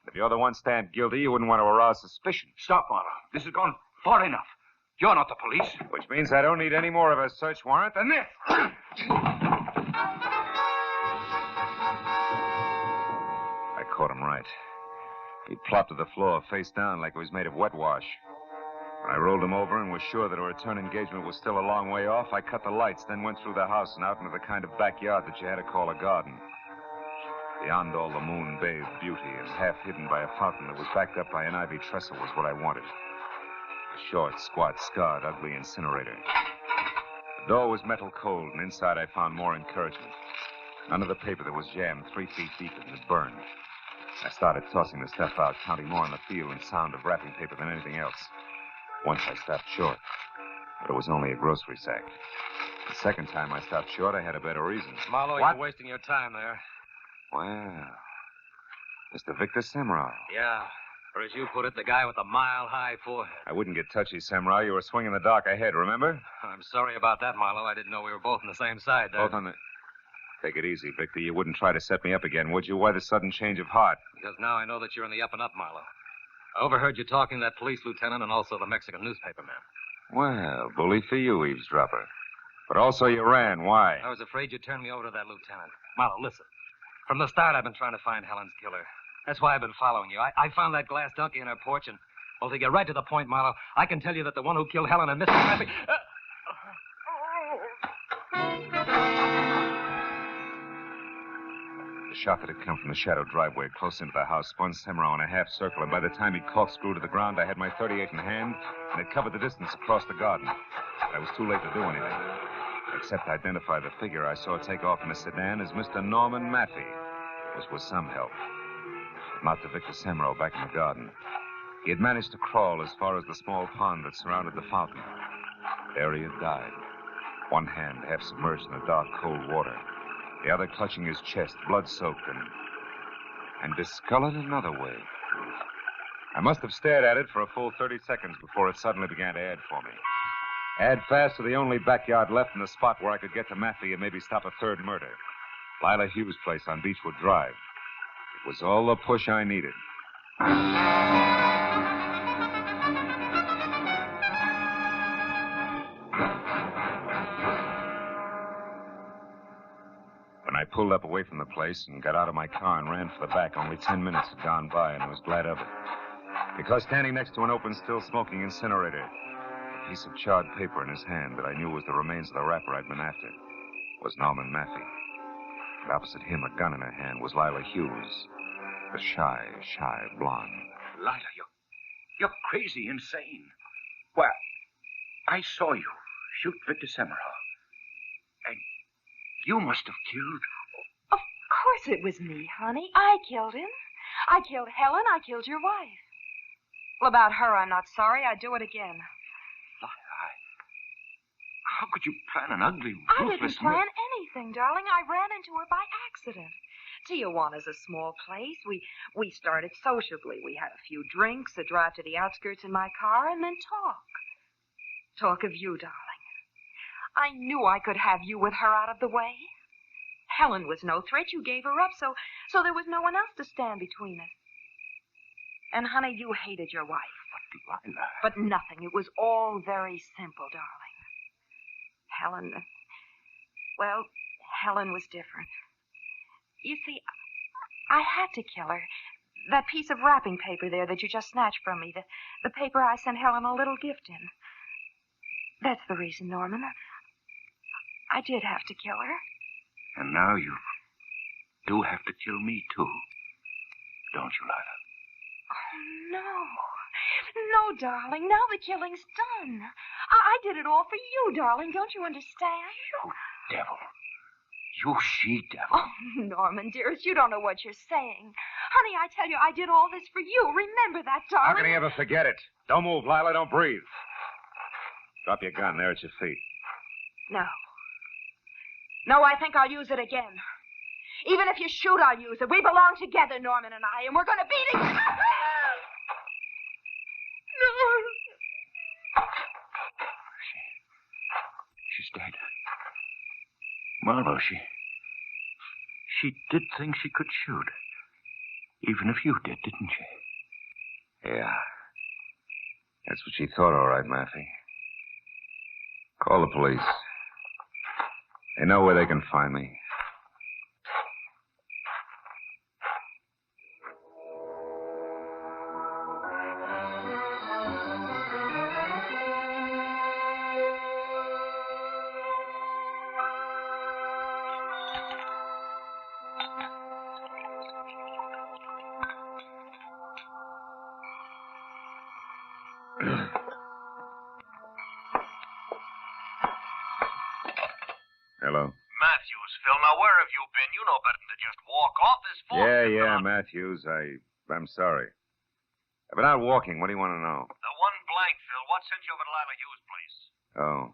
If you're the one stamped guilty, you wouldn't want to arouse suspicion. Stop, Marlowe. This has gone far enough. You're not the police. Which means I don't need any more of a search warrant than this. I caught him right. He plopped to the floor, face down, like it was made of wet wash. When I rolled him over and was sure that a return engagement was still a long way off, I cut the lights, then went through the house and out into the kind of backyard that you had to call a garden. Beyond all the moon-bathed beauty and half hidden by a fountain that was backed up by an ivy trestle was what I wanted. A short, squat, scarred, ugly incinerator. The door was metal cold, and inside I found more encouragement. None of the paper that was jammed 3 feet deep had burned. I started tossing the stuff out, counting more on the feel and sound of wrapping paper than anything else. Once I stopped short, but it was only a grocery sack. The second time I stopped short, I had a better reason. Marlowe, What? you're wasting your time there. Well, Mr. Victor Semrau. Yeah, or as you put it, the guy with the mile-high forehead. I wouldn't get touchy, Semrau. You were swinging the dark ahead, remember? I'm sorry about that, Marlowe. I didn't know we were both on the same side there. Both on the... Take it easy, Victor. You wouldn't try to set me up again, would you? Why the sudden change of heart? Because now I know that you're in the up and up, Marlowe. I overheard you talking to that police lieutenant and also the Mexican newspaper man. Well, bully for you, eavesdropper. But also you ran. Why? I was afraid you'd turn me over to that lieutenant. Marlowe, listen. From the start, I've been trying to find Helen's killer. That's why I've been following you. I found that glass donkey in her porch, and, well, to get right to the point, Marlowe, I can tell you that the one who killed Helen and Mr. Mappy... The shot that had come from the shadow driveway close into the house spun Semrau in a half circle, and by the time he corkscrewed to the ground, I had my .38 in hand, and it covered the distance across the garden. But I was too late to do anything, except identify the figure I saw take off in a sedan as Mr. Norman Maffey, which was some help. But not to Victor Semrau back in the garden. He had managed to crawl as far as the small pond that surrounded the fountain. There he had died, one hand half submerged in the dark, cold water, the other clutching his chest, blood-soaked and discolored another way. I must have stared at it for a full 30 seconds before it suddenly began to add for me. Add fast to the only backyard left in the spot where I could get to Maffey and maybe stop a third murder. Lila Hughes' place on Beechwood Drive. It was all the push I needed. When I pulled up away from the place and got out of my car and ran for the back, only 10 minutes had gone by, and I was glad of it. Because standing next to an open, still-smoking incinerator, a piece of charred paper in his hand that I knew was the remains of the rapper I'd been after, was Norman Maffey. And opposite him, a gun in her hand, was Lila Hughes, the shy blonde. Lila, you're crazy, insane. Well, I saw you shoot Victor Semrau. And you must have killed... Of course it was me, honey. I killed him. I killed Helen. I killed your wife. Well, about her, I'm not sorry. I'd do it again. How could you plan an ugly, I ruthless... didn't plan anything, darling. I ran into her by accident. Tijuana's a small place. We started sociably. We had a few drinks, a drive to the outskirts in my car, and then talk. Talk of you, darling. I knew I could have you with her out of the way. Helen was no threat. You gave her up, so there was no one else to stand between us. And, honey, you hated your wife. But, Lila... But nothing. It was all very simple, darling. Helen was different. You see, I had to kill her. That piece of wrapping paper there that you just snatched from me, the paper I sent Helen a little gift in. That's the reason, Norman. I did have to kill her. And now you do have to kill me, too. Don't you, Lila? Oh, no. No, darling. Now the killing's done. I did it all for you, darling. Don't you understand? You devil. You she-devil. Oh, Norman, dearest, you don't know what you're saying. Honey, I tell you, I did all this for you. Remember that, darling. How can he ever forget it? Don't move, Lila. Don't breathe. Drop your gun there at your feet. No. No, I think I'll use it again. Even if you shoot, I'll use it. We belong together, Norman and I, and we're going to be together. She's dead. Marlowe, she did think she could shoot. Even if you did, didn't she? Yeah. That's what she thought, all right, Maffey. Call the police. They know where they can find me. Hello. Matthews, Phil, now where have you been? You know better than to just walk off this phone. Yeah, Matthews. I'm sorry. I've been out walking. What do you want to know? The one blank, Phil. What sent you over to Lila Hughes' place? Oh,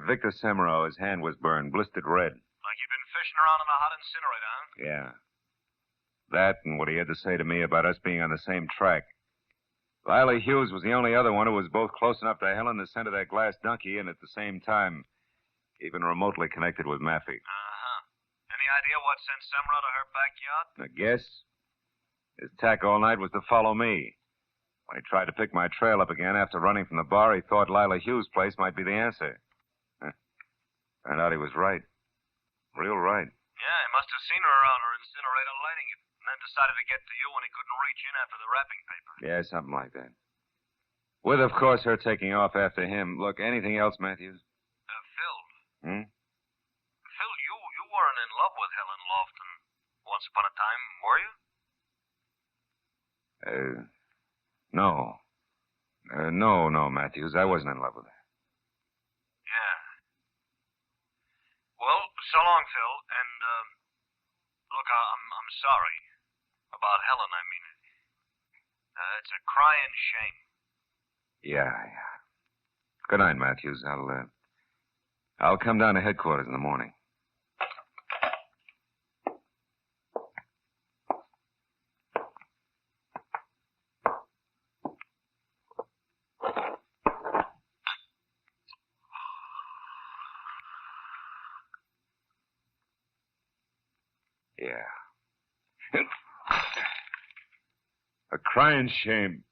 Victor Semero, his hand was burned, blistered red. Like you've been fishing around in a hot incinerator, huh? Yeah. That and what he had to say to me about us being on the same track. Lila Hughes was the only other one who was both close enough to Helen to send her that glass donkey and at the same time even remotely connected with Maffey. Uh-huh. Any idea what sent Semero to her backyard? I guess his tack all night was to follow me. When he tried to pick my trail up again after running from the bar, he thought Lila Hughes' place might be the answer. Turned out he was right. Real right. Yeah, he must have seen her around her incinerator lighting it, and then decided to get to you when he couldn't reach in after the wrapping paper. Yeah, something like that. With, of course, her taking off after him. Look, anything else, Matthews? Phil. Hmm? Phil, you weren't in love with Helen Lofton once upon a time, were you? No. No, Matthews. I wasn't in love with her. Yeah. Well, so long, Phil. And, look, I'm sorry. About Helen, I mean. It's a crying shame. Yeah. Good night, Matthews. I'll come down to headquarters in the morning. Yeah. A crying shame.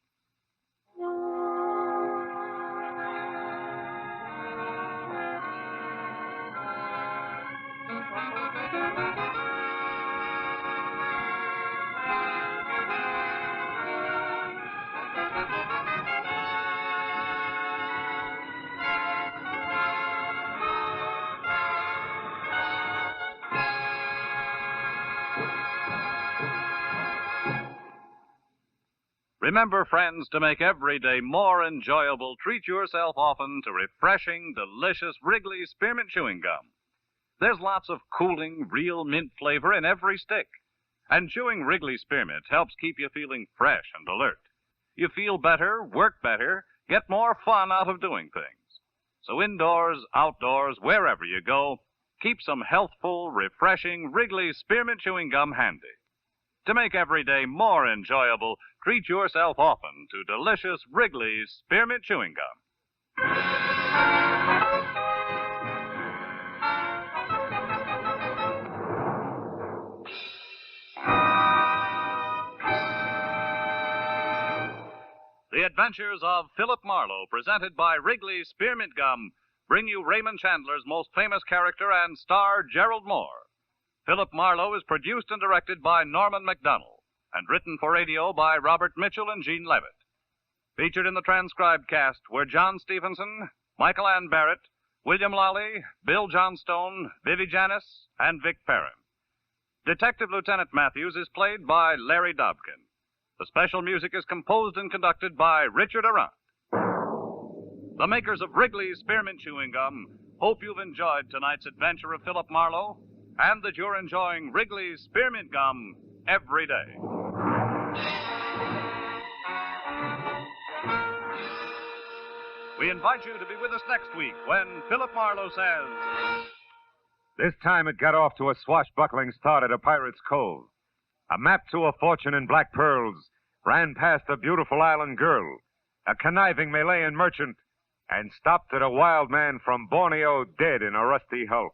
Remember, friends, to make every day more enjoyable, treat yourself often to refreshing, delicious Wrigley Spearmint Chewing Gum. There's lots of cooling, real mint flavor in every stick. And chewing Wrigley Spearmint helps keep you feeling fresh and alert. You feel better, work better, get more fun out of doing things. So indoors, outdoors, wherever you go, keep some healthful, refreshing Wrigley Spearmint Chewing Gum handy. To make every day more enjoyable, treat yourself often to delicious Wrigley's Spearmint Chewing Gum. The Adventures of Philip Marlowe, presented by Wrigley's Spearmint Gum, bring you Raymond Chandler's most famous character and star, Gerald Moore. Philip Marlowe is produced and directed by Norman MacDonald and written for radio by Robert Mitchell and Gene Levitt. Featured in the transcribed cast were John Stevenson, Michael Ann Barrett, William Lawley, Bill Johnstone, Vivi Janis, and Vic Perrin. Detective Lieutenant Matthews is played by Larry Dobkin. The special music is composed and conducted by Richard Arant. The makers of Wrigley's Spearmint Chewing Gum hope you've enjoyed tonight's adventure of Philip Marlowe and that you're enjoying Wrigley's Spearmint Gum every day. We invite you to be with us next week when Philip Marlowe says... This time it got off to a swashbuckling start at a pirate's cove. A map to a fortune in black pearls ran past a beautiful island girl, a conniving Malayan merchant, and stopped at a wild man from Borneo dead in a rusty hulk.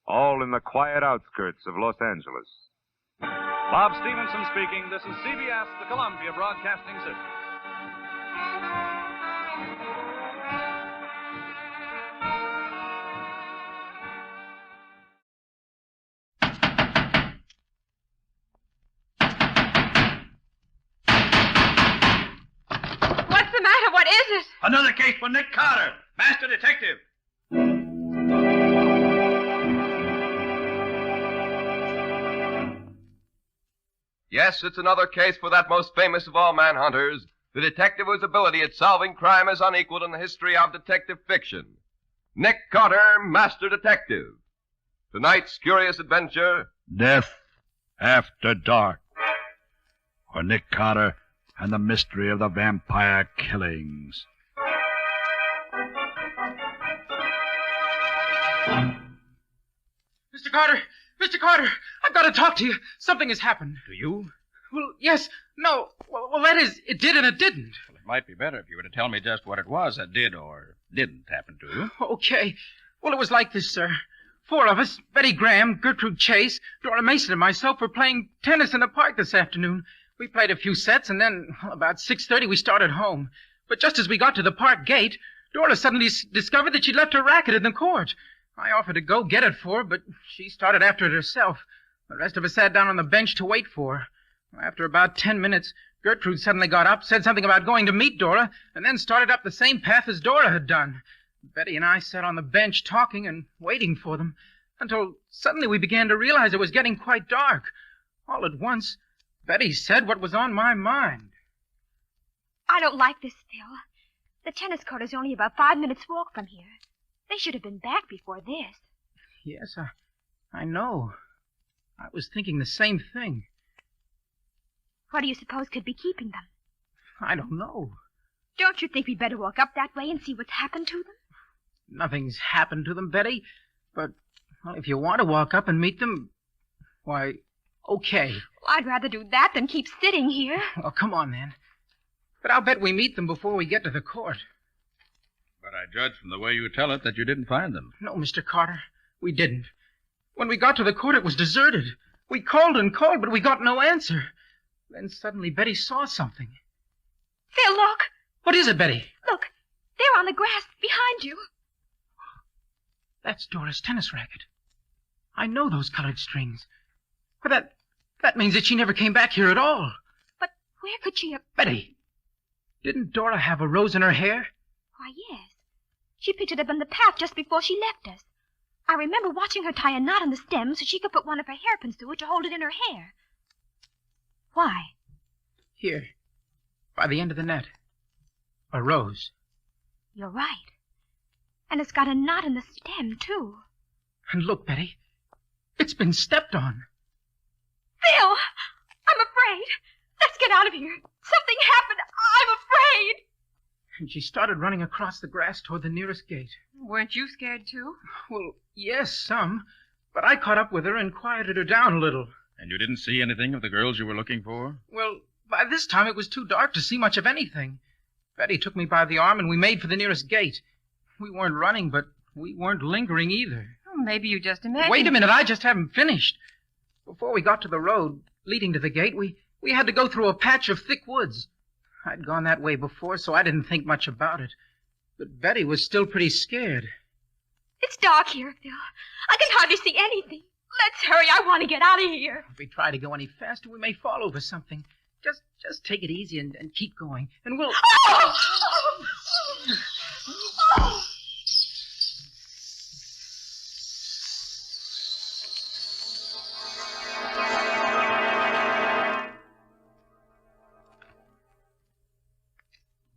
All in the quiet outskirts of Los Angeles. Bob Stevenson speaking. This is CBS, the Columbia Broadcasting System. What is it? Another case for Nick Carter, Master Detective. Yes, it's another case for that most famous of all manhunters, the detective whose ability at solving crime is unequaled in the history of detective fiction. Nick Carter, Master Detective. Tonight's curious adventure, Death After Dark. For Nick Carter and the mystery of the vampire killings. Mr. Carter! Mr. Carter! I've got to talk to you. Something has happened. To you? Well, yes. No. Well, that is, it did and it didn't. Well, it might be better if you were to tell me just what it was that did or didn't happen to you. Okay. Well, it was like this, sir. 4 of us, Betty Graham, Gertrude Chase, Dora Mason, and myself were playing tennis in the park this afternoon. We played a few sets, and then, about 6:30, we started home. But just as we got to the park gate, Dora suddenly discovered that she'd left her racket in the court. I offered to go get it for her, but she started after it herself. The rest of us sat down on the bench to wait for her. After about 10 minutes, Gertrude suddenly got up, said something about going to meet Dora, and then started up the same path as Dora had done. Betty and I sat on the bench talking and waiting for them, until suddenly we began to realize it was getting quite dark. All at once, Betty said what was on my mind. I don't like this, Phil. The tennis court is only about 5 minutes' walk from here. They should have been back before this. Yes, I know. I was thinking the same thing. What do you suppose could be keeping them? I don't know. Don't you think we'd better walk up that way and see what's happened to them? Nothing's happened to them, Betty. But, well, if you want to walk up and meet them, why, okay. Well, I'd rather do that than keep sitting here. Well, come on, then. But I'll bet we meet them before we get to the court. But I judge from the way you tell it that you didn't find them. No, Mr. Carter, we didn't. When we got to the court, it was deserted. We called and called, but we got no answer. Then suddenly Betty saw something. Phil, look. What is it, Betty? Look, there on the grass behind you. That's Dora's tennis racket. I know those colored strings. But that means that she never came back here at all. But where could she have... Betty, didn't Dora have a rose in her hair? Why, yes. She picked it up in the path just before she left us. I remember watching her tie a knot in the stem so she could put one of her hairpins through it to hold it in her hair. Why? Here, by the end of the net. A rose. You're right. And it's got a knot in the stem, too. And look, Betty, it's been stepped on. Phil, I'm afraid. Let's get out of here. Something happened. I'm afraid. And she started running across the grass toward the nearest gate. Weren't you scared, too? Well, yes, some. But I caught up with her and quieted her down a little. And you didn't see anything of the girls you were looking for? Well, by this time it was too dark to see much of anything. Betty took me by the arm and we made for the nearest gate. We weren't running, but we weren't lingering either. Oh, maybe you just imagined... Wait a minute, I just haven't finished. Before we got to the road leading to the gate, we had to go through a patch of thick woods. I'd gone that way before, so I didn't think much about it. But Betty was still pretty scared. It's dark here, Phil. I can hardly see anything. Let's hurry. I want to get out of here. If we try to go any faster, we may fall over something. Just take it easy and keep going, and we'll... Oh! Oh!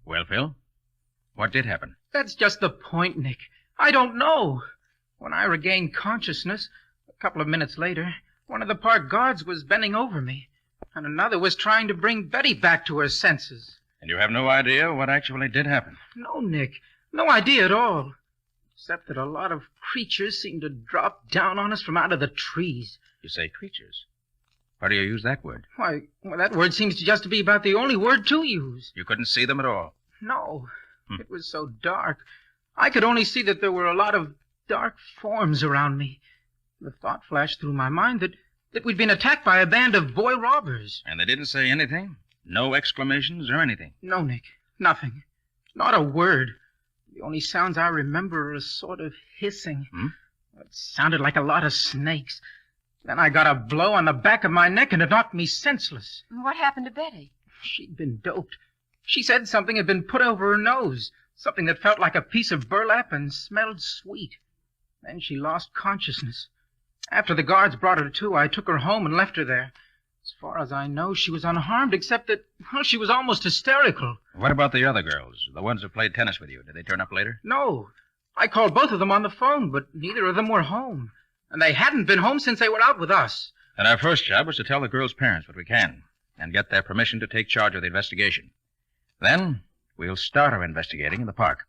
Well, Phil, what did happen? That's just the point, Nick. I don't know. When I regained consciousness, a couple of minutes later, one of the park guards was bending over me, and another was trying to bring Betty back to her senses. And you have no idea what actually did happen? No, Nick. No idea at all. Except that a lot of creatures seemed to drop down on us from out of the trees. You say creatures. Why do you use that word? Why, that word seems to just be about the only word to use. You couldn't see them at all? No. It was so dark. I could only see that there were a lot of dark forms around me. The thought flashed through my mind that we'd been attacked by a band of boy robbers. And they didn't say anything? No exclamations or anything? No, Nick. Nothing. Not a word. The only sounds I remember are a sort of hissing. It sounded like a lot of snakes. Then I got a blow on the back of my neck and it knocked me senseless. What happened to Betty? She'd been doped. She said something had been put over her nose, something that felt like a piece of burlap and smelled sweet. Then she lost consciousness. After the guards brought her to, I took her home and left her there. As far as I know, she was unharmed, except that, well, she was almost hysterical. What about the other girls, the ones who played tennis with you? Did they turn up later? No. I called both of them on the phone, but neither of them were home. And they hadn't been home since they were out with us. And our first job was to tell the girls' parents what we can and get their permission to take charge of the investigation. Then we'll start our investigating in the park.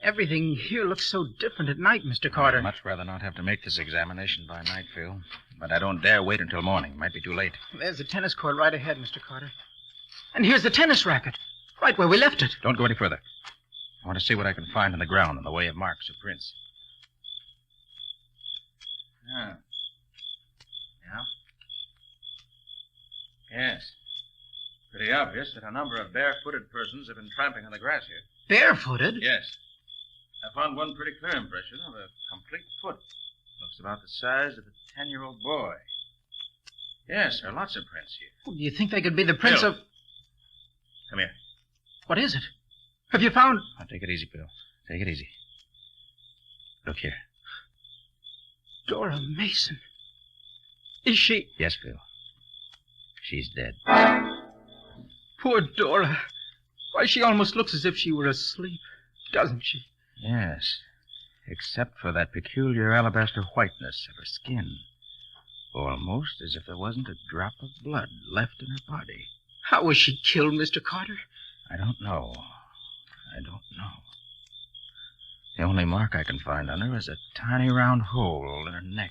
Everything here looks so different at night, Mr. Carter. I'd much rather not have to make this examination by night, Phil. But I don't dare wait until morning. Might be too late. There's the tennis court right ahead, Mr. Carter. And here's the tennis racket, right where we left it. Don't go any further. I want to see what I can find on the ground in the way of marks or prints. Yeah. Yes. Pretty obvious that a number of barefooted persons have been tramping on the grass here. Barefooted? Yes. I found one pretty clear impression of a complete foot. Looks about the size of a 10-year-old boy. Yes, there are lots of prints here. Well, do you think they could be the prints Phil. of... Come here. What is it? Have you found... Now, take it easy, Phil. Take it easy. Look here. Dora Mason. Is she... Yes, Phil. She's dead. Poor Dora. Why, she almost looks as if she were asleep, doesn't she? Yes. Except for that peculiar alabaster whiteness of her skin. Almost as if there wasn't a drop of blood left in her body. How was she killed, Mr. Carter? I don't know. The only mark I can find on her is a tiny round hole in her neck.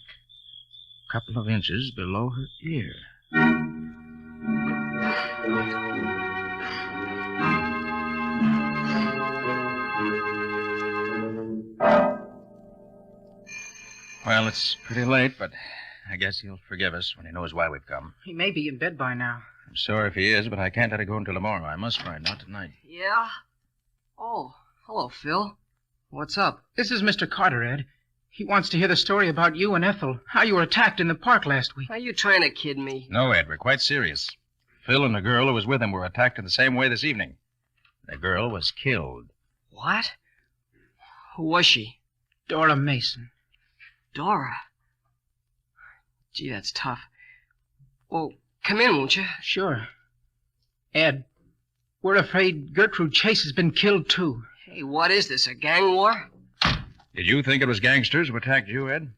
A couple of inches below her ear. Well, it's pretty late, but I guess he'll forgive us when he knows why we've come. He may be in bed by now. I'm sorry if he is, but I can't let it go until tomorrow. I must find out tonight. Yeah? Oh, hello, Phil. What's up? This is Mr. Carter, Ed. He wants to hear the story about you and Ethel, how you were attacked in the park last week. Are you trying to kid me? No, Ed, we're quite serious. Phil and the girl who was with him were attacked in the same way this evening. The girl was killed. What? Who was she? Dora Mason. Dora? Gee, that's tough. Well, come in, won't you? Sure. Ed, we're afraid Gertrude Chase has been killed, too. Hey, what is this, a gang war? Did you think it was gangsters who attacked you, Ed?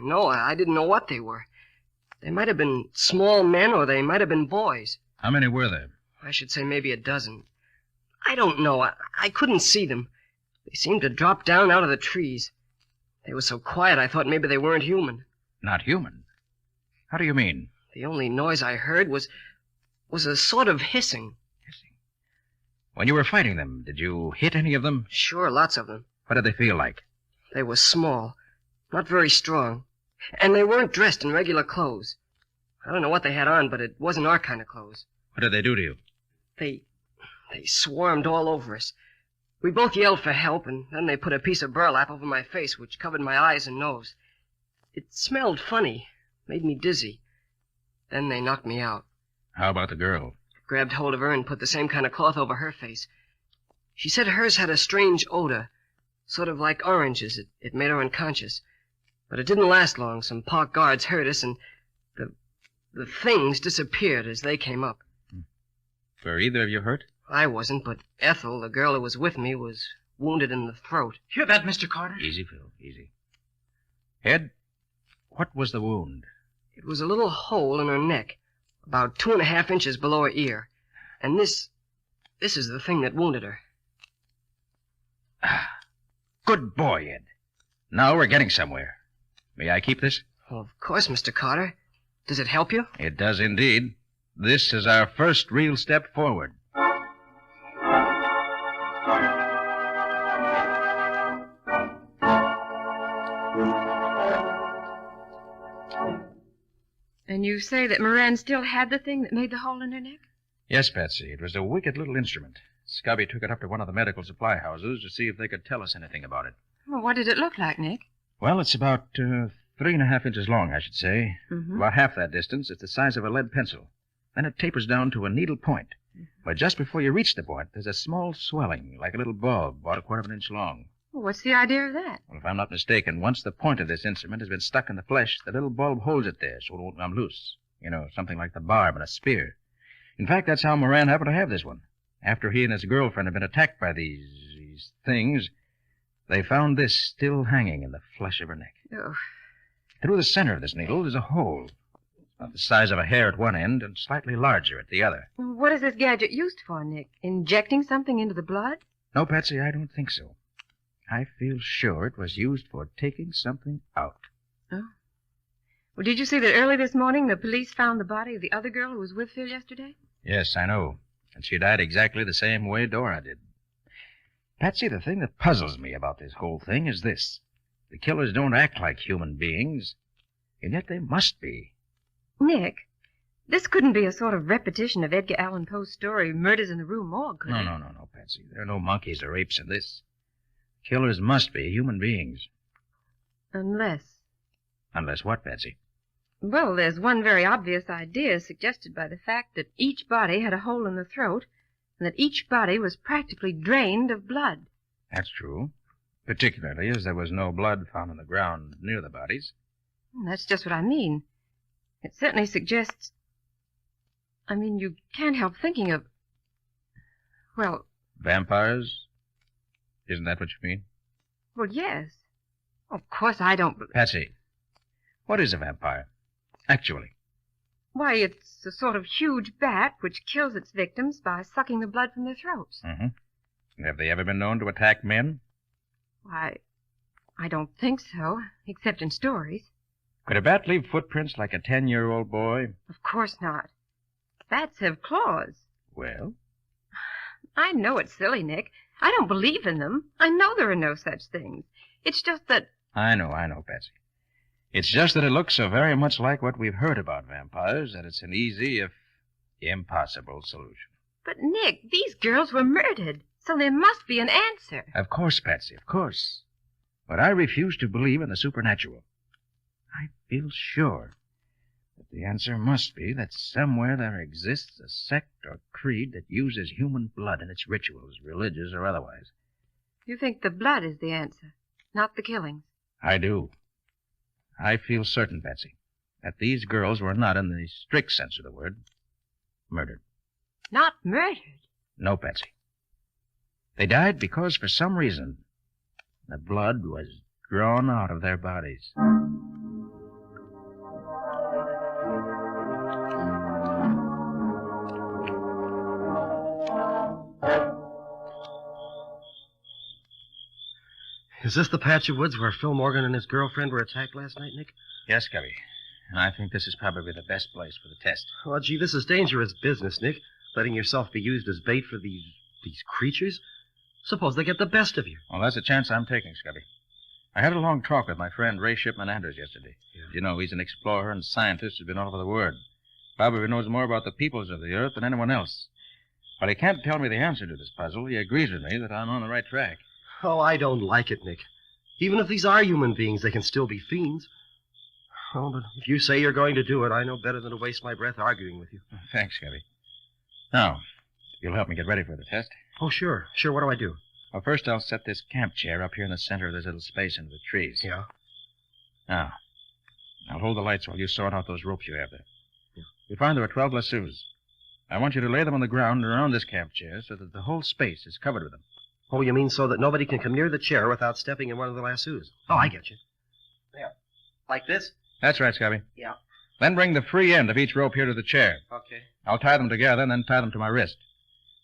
No, I didn't know what they were. They might have been small men or they might have been boys. How many were there? I should say maybe a dozen. I don't know. I couldn't see them. They seemed to drop down out of the trees. They were so quiet I thought maybe they weren't human. Not human? How do you mean? The only noise I heard was a sort of hissing. When you were fighting them, did you hit any of them? Sure, lots of them. What did they feel like? They were small, not very strong, and they weren't dressed in regular clothes. I don't know what they had on, but it wasn't our kind of clothes. What did they do to you? They swarmed all over us. We both yelled for help, and then they put a piece of burlap over my face, which covered my eyes and nose. It smelled funny, made me dizzy. Then they knocked me out. How about the girl? Grabbed hold of her and put the same kind of cloth over her face. She said hers had a strange odor, sort of like oranges. It made her unconscious. But it didn't last long. Some park guards heard us, and the things disappeared as they came up. Were either of you hurt? I wasn't, but Ethel, the girl who was with me, was wounded in the throat. Hear that, Mr. Carter? Easy, Phil, easy. Ed, what was the wound? It was a little hole in her neck, about 2.5 inches below her ear. And this is the thing that wounded her. Good boy, Ed. Now we're getting somewhere. May I keep this? Well, of course, Mr. Carter. Does it help you? It does indeed. This is our first real step forward. And you say that Moran still had the thing that made the hole in her neck? Yes, Patsy. It was a wicked little instrument. Scubby took it up to one of the medical supply houses to see if they could tell us anything about it. Well, what did it look like, Nick? Well, it's about 3.5 inches long, I should say. Mm-hmm. About half that distance, it's the size of a lead pencil. Then it tapers down to a needle point. But just before you reach the point, there's a small swelling, like a little bulb, about 1/4 inch long. Well, what's the idea of that? Well, if I'm not mistaken, once the point of this instrument has been stuck in the flesh, the little bulb holds it there so it won't come loose. You know, something like the barb in a spear. In fact, that's how Moran happened to have this one. After he and his girlfriend had been attacked by these things, they found this still hanging in the flesh of her neck. Oh. Through the center of this needle, there's a hole. About the size of a hair at one end and slightly larger at the other. What is this gadget used for, Nick? Injecting something into the blood? No, Patsy, I don't think so. I feel sure it was used for taking something out. Oh. Well, did you see that early this morning the police found the body of the other girl who was with Phil yesterday? Yes, I know. And she died exactly the same way Dora did. Patsy, the thing that puzzles me about this whole thing is this. The killers don't act like human beings, and yet they must be. Nick, this couldn't be a sort of repetition of Edgar Allan Poe's story, Murders in the Rue Morgue, could it? No, Patsy. There are no monkeys or apes in this. Killers must be human beings. Unless... Unless what, Patsy? Well, there's one very obvious idea suggested by the fact that each body had a hole in the throat, and that each body was practically drained of blood. That's true. Particularly as there was no blood found on the ground near the bodies. That's just what I mean. It certainly suggests... I mean, you can't help thinking of... Well... Vampires? Isn't that what you mean? Well, yes. Of course I don't... Patsy, what is a vampire? Actually. Why, it's a sort of huge bat which kills its victims by sucking the blood from their throats. Mm-hmm. Have they ever been known to attack men? Why, I don't think so, except in stories. Could a bat leave footprints like a 10-year-old boy? Of course not. Bats have claws. Well? I know it's silly, Nick. I don't believe in them. I know there are no such things. It's just that... I know, Patsy. It's just that it looks so very much like what we've heard about vampires that it's an easy, if impossible, solution. But, Nick, these girls were murdered, so there must be an answer. Of course, Patsy, of course. But I refuse to believe in the supernatural. I feel sure that the answer must be that somewhere there exists a sect or creed that uses human blood in its rituals, religious or otherwise. You think the blood is the answer, not the killings? I do. I feel certain, Patsy, that these girls were not, in the strict sense of the word, murdered. Not murdered? No, Patsy. They died because, for some reason, the blood was drawn out of their bodies. Is this the patch of woods where Phil Morgan and his girlfriend were attacked last night, Nick? Yes, Cubby. And I think this is probably the best place for the test. Oh, gee, this is dangerous business, Nick. Letting yourself be used as bait for these creatures. Suppose they get the best of you. Well, that's a chance I'm taking, Scubby. I had a long talk with my friend Ray Shipman Anders yesterday. Yeah. You know, he's an explorer and scientist who's been all over the world. Probably knows more about the peoples of the earth than anyone else. While he can't tell me the answer to this puzzle, he agrees with me that I'm on the right track. Oh, I don't like it, Nick. Even if these are human beings, they can still be fiends. Oh, but if you say you're going to do it, I know better than to waste my breath arguing with you. Thanks, Scubby. Now, you'll help me get ready for the test? Oh, sure. Sure, what do I do? Well, first I'll set this camp chair up here in the center of this little space under the trees. Yeah? Now, I'll hold the lights while you sort out those ropes you have there. Yeah. You'll find there are 12 lassos. I want you to lay them on the ground around this camp chair so that the whole space is covered with them. Oh, you mean so that nobody can come near the chair without stepping in one of the lassos? Oh, I get you. There. Like this? That's right, Scubby. Yeah. Then bring the free end of each rope here to the chair. Okay. I'll tie them together and then tie them to my wrist.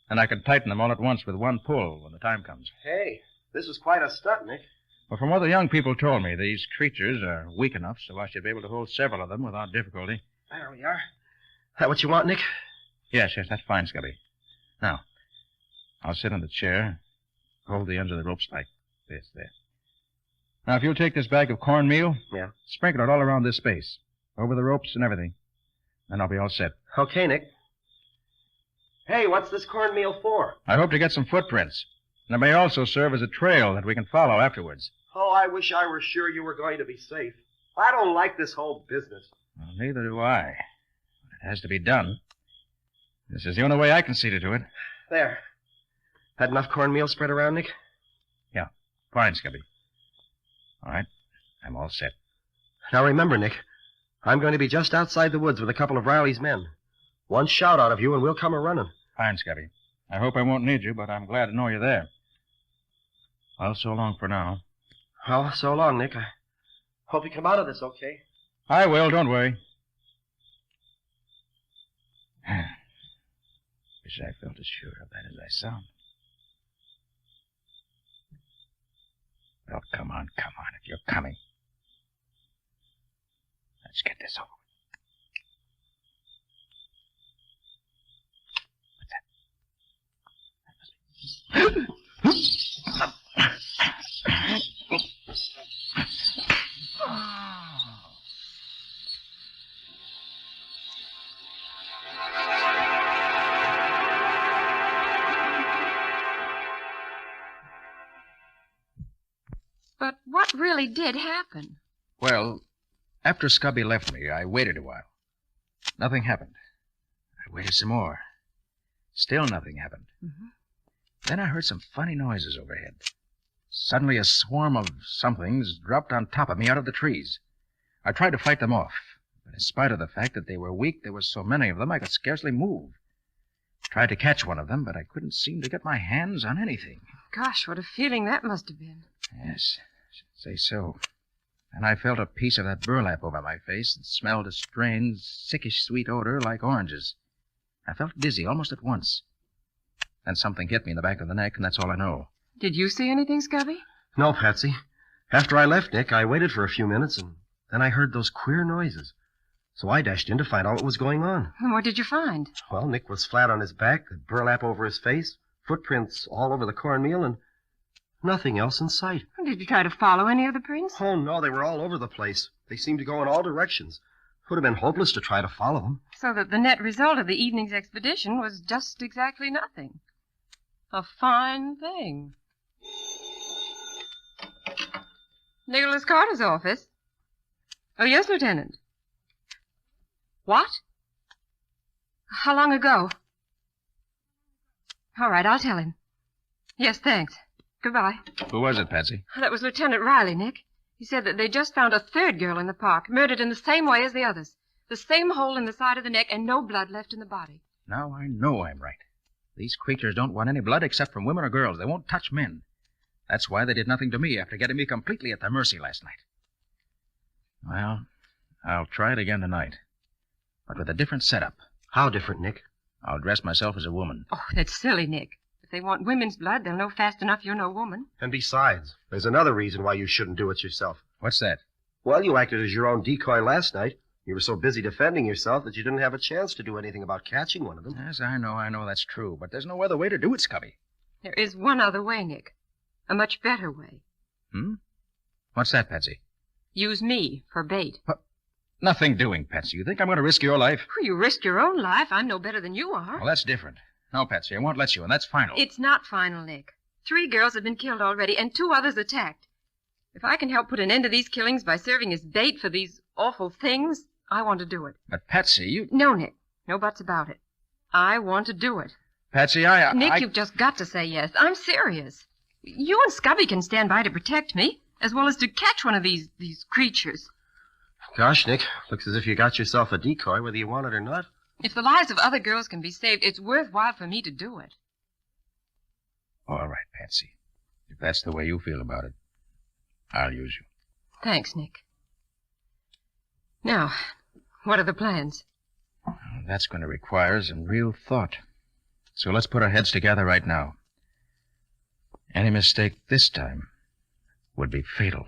Then I can tighten them all at once with one pull when the time comes. Hey, this is quite a stunt, Nick. Well, from what the young people told me, these creatures are weak enough so I should be able to hold several of them without difficulty. There we are. That what you want, Nick? Yes, that's fine, Scubby. Now, I'll sit in the chair, hold the ends of the ropes like this, there. Now, if you'll take this bag of cornmeal, yeah, sprinkle it all around this space, over the ropes and everything. Then I'll be all set. Okay, Nick. Hey, what's this cornmeal for? I hope to get some footprints. And it may also serve as a trail that we can follow afterwards. Oh, I wish I were sure you were going to be safe. I don't like this whole business. Well, neither do I. It has to be done. This is the only way I can see to do it. There. Had enough cornmeal spread around, Nick? Yeah. Fine, Scubby. All right. I'm all set. Now remember, Nick, I'm going to be just outside the woods with a couple of Riley's men. One shout out of you and we'll come a-running. Fine, Scubby. I hope I won't need you, but I'm glad to know you're there. Well, so long for now. Well, so long, Nick. I hope you come out of this okay. I will, don't worry. Wish I felt as sure of that as I sound. Well, come on, if you're coming. Let's get this over with. But what really did happen? Well, after Scubby left me, I waited a while. Nothing happened. I waited some more. Still nothing happened. Mm-hmm. Then I heard some funny noises overhead. Suddenly a swarm of somethings dropped on top of me out of the trees. I tried to fight them off, but in spite of the fact that they were weak, there were so many of them I could scarcely move. Tried to catch one of them, but I couldn't seem to get my hands on anything. Gosh, what a feeling that must have been. Yes, I should say so. And I felt a piece of that burlap over my face and smelled a strange, sickish sweet odor like oranges. I felt dizzy almost at once. Then something hit me in the back of the neck, and that's all I know. Did you see anything, Scubby? No, Patsy. After I left Nick, I waited for a few minutes, and then I heard those queer noises. So I dashed in to find out what was going on. What did you find? Well, Nick was flat on his back, a burlap over his face, footprints all over the cornmeal, and nothing else in sight. Did you try to follow any of the prints? Oh, no, they were all over the place. They seemed to go in all directions. It would have been hopeless to try to follow them. So that the net result of the evening's expedition was just exactly nothing. A fine thing. Nicholas Carter's office? Oh, yes, Lieutenant. What? How long ago? All right, I'll tell him. Yes, thanks. Goodbye. Who was it, Patsy? That was Lieutenant Riley, Nick. He said that they just found a third girl in the park, murdered in the same way as the others. The same hole in the side of the neck and no blood left in the body. Now I know I'm right. These creatures don't want any blood except from women or girls. They won't touch men. That's why they did nothing to me after getting me completely at their mercy last night. Well, I'll try it again tonight. But with a different setup. How different, Nick? I'll dress myself as a woman. Oh, that's silly, Nick. If they want women's blood, they'll know fast enough you're no woman. And besides, there's another reason why you shouldn't do it yourself. What's that? Well, you acted as your own decoy last night. You were so busy defending yourself that you didn't have a chance to do anything about catching one of them. Yes, I know that's true. But there's no other way to do it, Scubby. There is one other way, Nick. A much better way. What's that, Patsy? Use me for bait. Nothing doing, Patsy. You think I'm going to risk your life? Well, you risked your own life. I'm no better than you are. Well, that's different. No, Patsy, I won't let you, and that's final. It's not final, Nick. 3 girls have been killed already, and 2 others attacked. If I can help put an end to these killings by serving as bait for these awful things, I want to do it. But, Patsy, you... No, Nick. No buts about it. I want to do it. Patsy, Nick, you've just got to say yes. I'm serious. You and Scubby can stand by to protect me, as well as to catch one of these creatures. Gosh, Nick, looks as if you got yourself a decoy, whether you want it or not. If the lives of other girls can be saved, it's worthwhile for me to do it. All right, Patsy. If that's the way you feel about it, I'll use you. Thanks, Nick. Now, what are the plans? Well, that's going to require some real thought. So let's put our heads together right now. Any mistake this time would be fatal.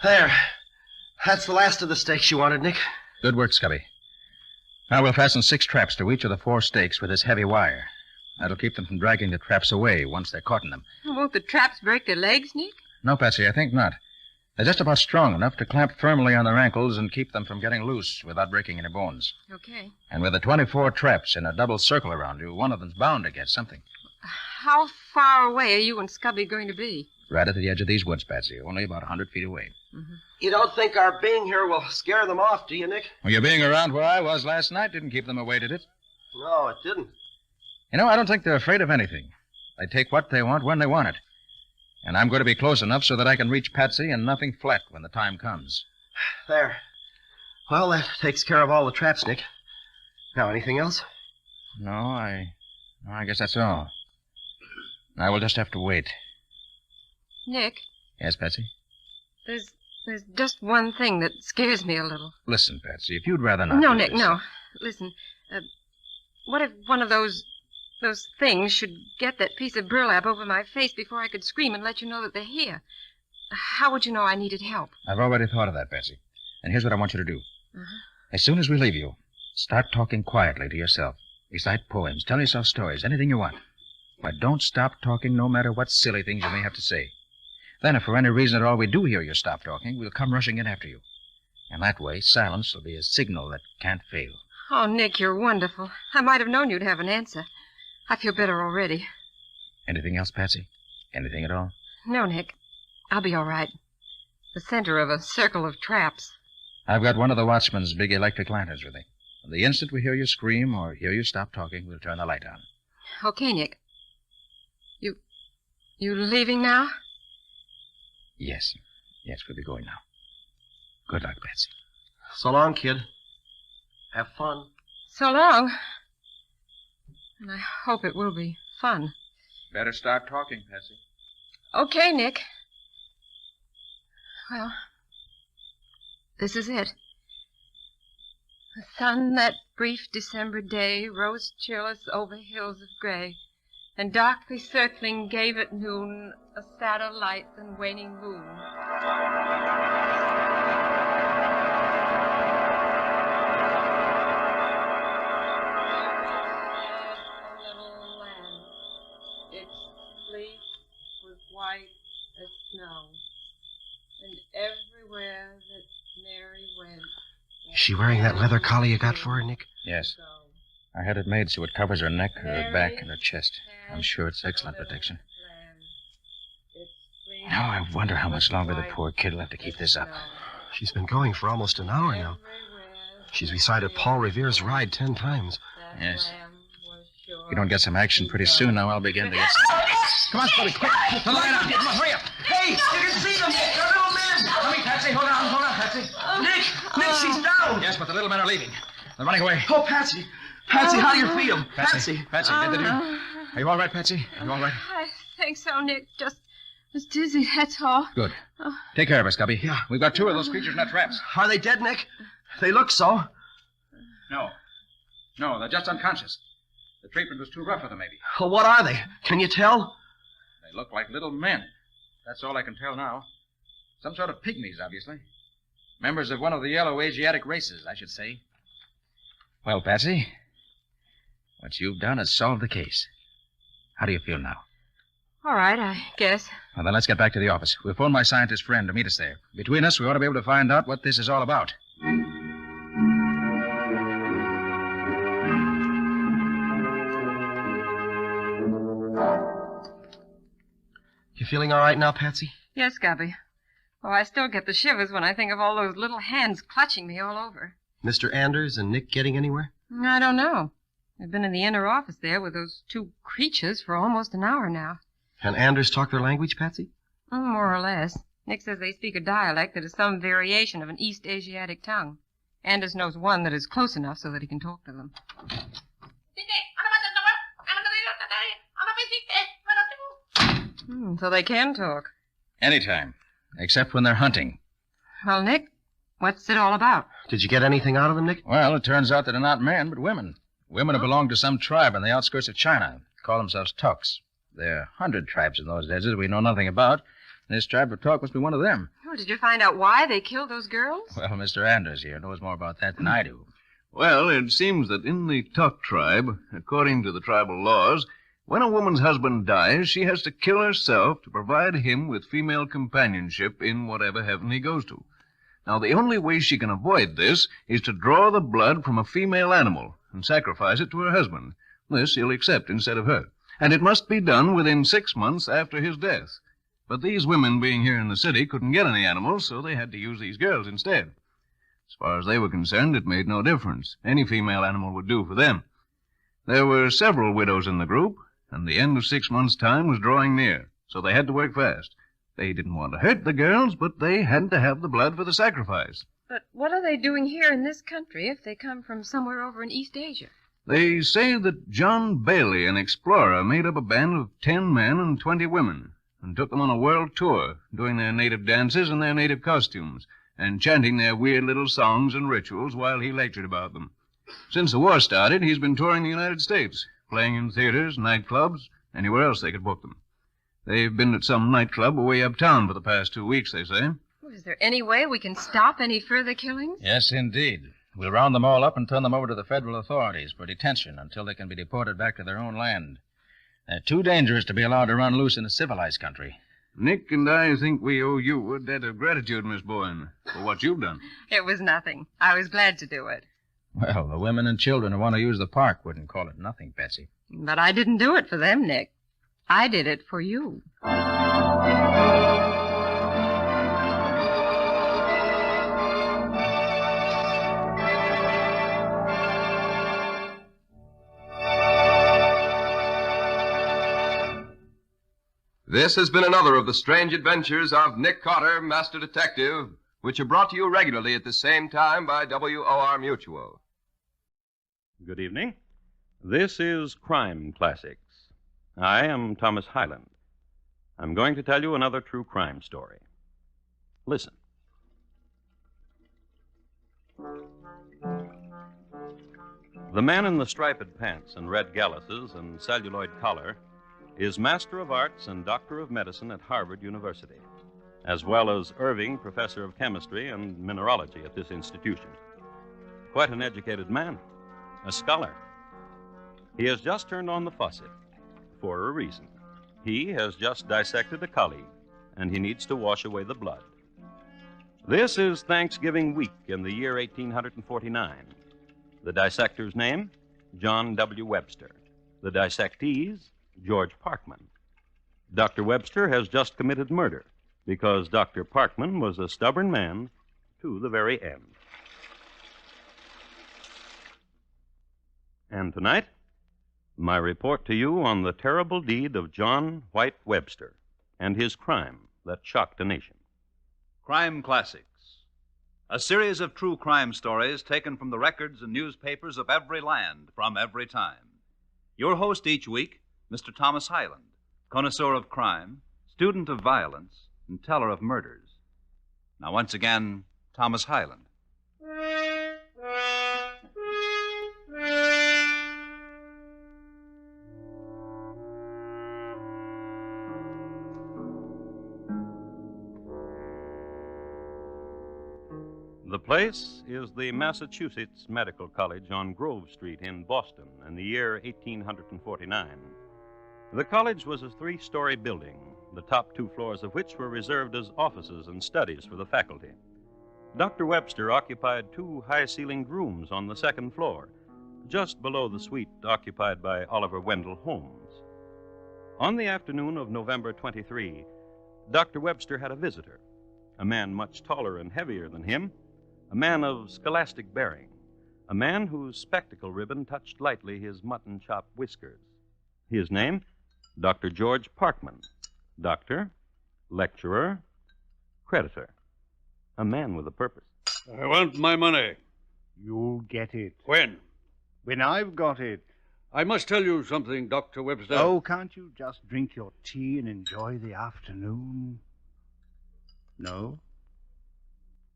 There. That's the last of the stakes you wanted, Nick. Good work, Scubby. Now we'll fasten 6 traps to each of the 4 stakes with this heavy wire. That'll keep them from dragging the traps away once they're caught in them. Won't the traps break their legs, Nick? No, Patsy, I think not. They're just about strong enough to clamp firmly on their ankles and keep them from getting loose without breaking any bones. Okay. And with the 24 traps in a double circle around you, one of them's bound to get something. How far away are you and Scubby going to be? Right at the edge of these woods, Patsy, only about 100 feet away. Mm-hmm. You don't think our being here will scare them off, do you, Nick? Well, your being around where I was last night didn't keep them away, did it? No, it didn't. You know, I don't think they're afraid of anything. They take what they want when they want it. And I'm going to be close enough so that I can reach Patsy and nothing flat when the time comes. There. Well, that takes care of all the traps, Nick. Now, anything else? No, I guess that's all. I will just have to wait. Nick? Yes, Patsy? There's just one thing that scares me a little. Listen, Patsy, if you'd rather not... No, Nick, no. Listen, what if one of those things should get that piece of burlap over my face before I could scream and let you know that they're here? How would you know I needed help? I've already thought of that, Patsy. And here's what I want you to do. Uh-huh. As soon as we leave you, start talking quietly to yourself. Recite poems, tell yourself stories, anything you want. But don't stop talking no matter what silly things you may have to say. Then, if for any reason at all we do hear you stop talking, we'll come rushing in after you. And that way, silence will be a signal that can't fail. Oh, Nick, you're wonderful. I might have known you'd have an answer. I feel better already. Anything else, Patsy? Anything at all? No, Nick. I'll be all right. The center of a circle of traps. I've got one of the watchman's big electric lanterns with me. The instant we hear you scream or hear you stop talking, we'll turn the light on. Okay, Nick. You leaving now? Yes. Yes, we'll be going now. Good luck, Patsy. So long, kid. Have fun. So long. And I hope it will be fun. Better start talking, Patsy. Okay, Nick. Well, this is it. The sun that brief December day rose cheerless over hills of gray, and darkly circling gave at noon a sadder light than waning moon. White as snow, and everywhere that Mary went. Is she wearing that leather collar you got for her, Nick? Yes. I had it made so it covers her neck, her back, and her chest. I'm sure it's excellent protection. Now I wonder how much longer the poor kid will have to keep this up. She's been going for almost an hour now. She's recited Paul Revere's Ride 10 times. Yes. If you don't get some action pretty soon, now I'll begin to get... Come on, Spade, quick. Put the light on. Come on, hurry up. Hey, you can see them, Nick. The little men. Coming, Patsy. Hold on, Patsy. Nick, she's down. Yes, but the little men are leaving. They're running away. Oh, Patsy, how do you feel? Patsy, did they do? Are you all right, Patsy? Are you all right? I think so, Nick. Just dizzy, that's all. Good. Take care of us, Gubby. Yeah. We've got two of those creatures in our traps. Are they dead, Nick? They look so. No, they're just unconscious. The treatment was too rough for them, maybe. Well, what are they? Can you tell? They look like little men. That's all I can tell now. Some sort of pygmies, obviously. Members of one of the yellow Asiatic races, I should say. Well, Patsy, what you've done is solved the case. How do you feel now? All right, I guess. Well, then let's get back to the office. We'll phone my scientist friend to meet us there. Between us, we ought to be able to find out what this is all about. You feeling all right now, Patsy? Yes, Gubby. Oh, I still get the shivers when I think of all those little hands clutching me all over. Mr. Anders and Nick getting anywhere? I don't know. I've been in the inner office there with those two creatures for almost an hour now. Can Anders talk their language, Patsy? More or less. Nick says they speak a dialect that is some variation of an East Asiatic tongue. Anders knows one that is close enough so that he can talk to them. So they can talk. Anytime, except when they're hunting. Well, Nick, what's it all about? Did you get anything out of them, Nick? Well, it turns out that they're not men, but women. Women who belong to some tribe on the outskirts of China. Call themselves Tuks. There are 100 tribes in those deserts we know nothing about. This tribe of Tuk must be one of them. Oh, did you find out why they killed those girls? Well, Mr. Anders here knows more about that than I do. Well, it seems that in the Tuk tribe, according to the tribal laws, When a woman's husband dies, she has to kill herself to provide him with female companionship in whatever heaven he goes to. Now, the only way she can avoid this is to draw the blood from a female animal and sacrifice it to her husband. This he'll accept instead of her. And it must be done within 6 months after his death. But these women, being here in the city, couldn't get any animals, so they had to use these girls instead. As far as they were concerned, it made no difference. Any female animal would do for them. There were several widows in the group, and the end of 6 months' time was drawing near, so they had to work fast. They didn't want to hurt the girls, but they had to have the blood for the sacrifice. But what are they doing here in this country if they come from somewhere over in East Asia? They say that John Bailey, an explorer, made up a band of 10 men and 20 women and took them on a world tour, doing their native dances and their native costumes, and chanting their weird little songs and rituals while he lectured about them. Since the war started, he's been touring the United States, playing in theaters, nightclubs, anywhere else they could book them. They've been at some nightclub away uptown for the past 2 weeks, they say. Well, is there any way we can stop any further killings? Yes, indeed. We'll round them all up and turn them over to the federal authorities for detention until they can be deported back to their own land. They're too dangerous to be allowed to run loose in a civilized country. Nick and I think we owe you a debt of gratitude, Miss Bowen, for what you've done. It was nothing. I was glad to do it. Well, the women and children who want to use the park wouldn't call it nothing, Betsy. But I didn't do it for them, Nick. I did it for you. This has been another of the strange adventures of Nick Carter, Master Detective, which are brought to you regularly at the same time by WOR Mutual. Good evening. This is Crime Classics. I am Thomas Hyland. I'm going to tell you another true crime story. Listen. The man in the striped pants and red galluses and celluloid collar is Master of Arts and Doctor of Medicine at Harvard University, as well as Irving Professor of Chemistry and Mineralogy at this institution. Quite an educated man, a scholar. He has just turned on the faucet for a reason. He has just dissected a colleague, and he needs to wash away the blood. This is Thanksgiving week in the year 1849. The dissector's name, John W. Webster. The dissectees, George Parkman. Dr. Webster has just committed murder because Dr. Parkman was a stubborn man to the very end. And tonight, my report to you on the terrible deed of John White Webster and his crime that shocked a nation. Crime Classics, a series of true crime stories taken from the records and newspapers of every land from every time. Your host each week, Mr. Thomas Hyland, connoisseur of crime, student of violence, and teller of murders. Now, once again, Thomas Hyland. The place is the Massachusetts Medical College on Grove Street in Boston in the year 1849. The college was a 3-story building, the top 2 floors of which were reserved as offices and studies for the faculty. Dr. Webster occupied 2 high-ceilinged rooms on the 2nd floor, just below the suite occupied by Oliver Wendell Holmes. On the afternoon of November 23, Dr. Webster had a visitor, a man much taller and heavier than him, a man of scholastic bearing, a man whose spectacle ribbon touched lightly his mutton-chop whiskers. His name, Dr. George Parkman. Doctor, lecturer, creditor. A man with a purpose. I want my money. You'll get it. When? When I've got it. I must tell you something, Dr. Webster. Oh, can't you just drink your tea and enjoy the afternoon? No?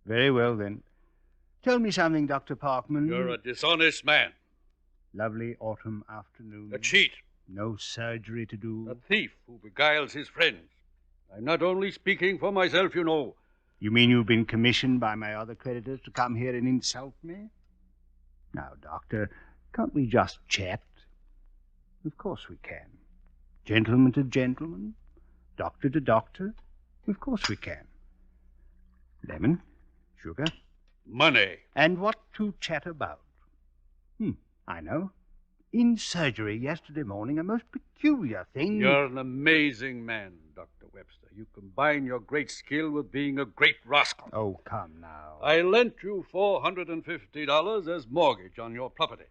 Very well, then. Tell me something, Dr. Parkman. You're a dishonest man. Lovely autumn afternoon. A cheat. No surgery to do. A thief who beguiles his friends. I'm not only speaking for myself, you know. You mean you've been commissioned by my other creditors to come here and insult me? Now, Doctor, can't we just chat? Of course we can. Gentleman to gentleman? Doctor to doctor? Of course we can. Lemon? Sugar? Money. And what to chat about? I know. In surgery yesterday morning, a most peculiar thing... You're an amazing man, Dr. Webster. You combine your great skill with being a great rascal. Oh, come now. I lent you $450 as mortgage on your property.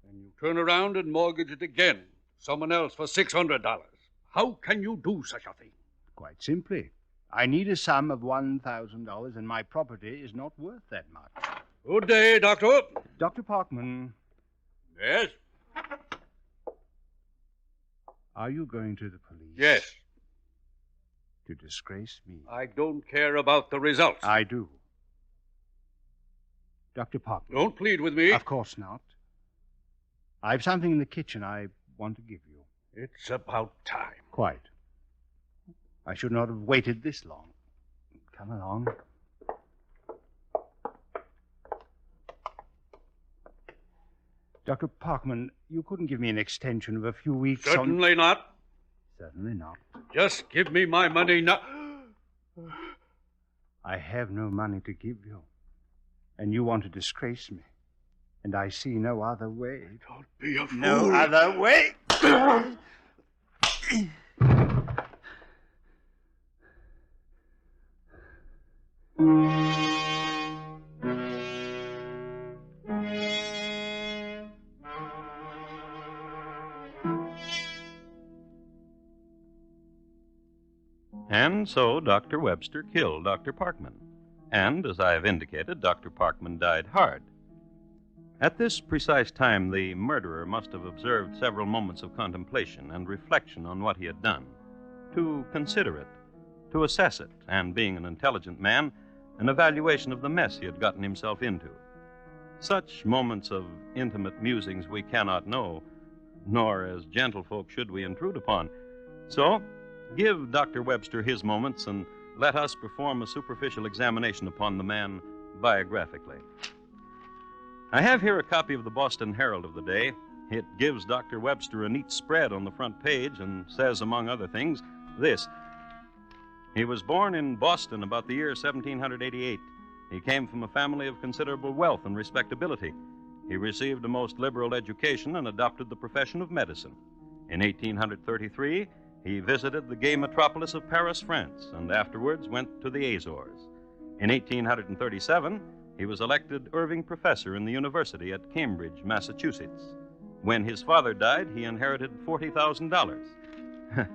And you turn around and mortgage it again. Someone else for $600. How can you do such a thing? Quite simply. I need a sum of $1,000, and my property is not worth that much. Good day, Doctor. Dr. Parkman. Yes? Are you going to the police? Yes. To disgrace me? I don't care about the results. I do. Dr. Parkman. Don't plead with me. Of course not. I've something in the kitchen I want to give you. It's about time. Quite. I should not have waited this long. Come along. Dr. Parkman, you couldn't give me an extension of a few weeks Certainly not. Certainly not. Just give me my money now. I have no money to give you. And you want to disgrace me. And I see no other way. Don't be a fool. No other way. And so Dr. Webster killed Dr. Parkman. And, as I have indicated, Dr. Parkman died hard. At this precise time, the murderer must have observed several moments of contemplation and reflection on what he had done, to consider it, to assess it, and, being an intelligent man, an evaluation of the mess he had gotten himself into. Such moments of intimate musings we cannot know, nor as gentlefolk should we intrude upon. So, give Dr. Webster his moments, and let us perform a superficial examination upon the man biographically. I have here a copy of the Boston Herald of the day. It gives Dr. Webster a neat spread on the front page and says, among other things, this. He was born in Boston about the year 1788. He came from a family of considerable wealth and respectability. He received a most liberal education and adopted the profession of medicine. In 1833, he visited the gay metropolis of Paris, France, and afterwards went to the Azores. In 1837, he was elected Irving Professor in the University at Cambridge, Massachusetts. When his father died, he inherited $40,000.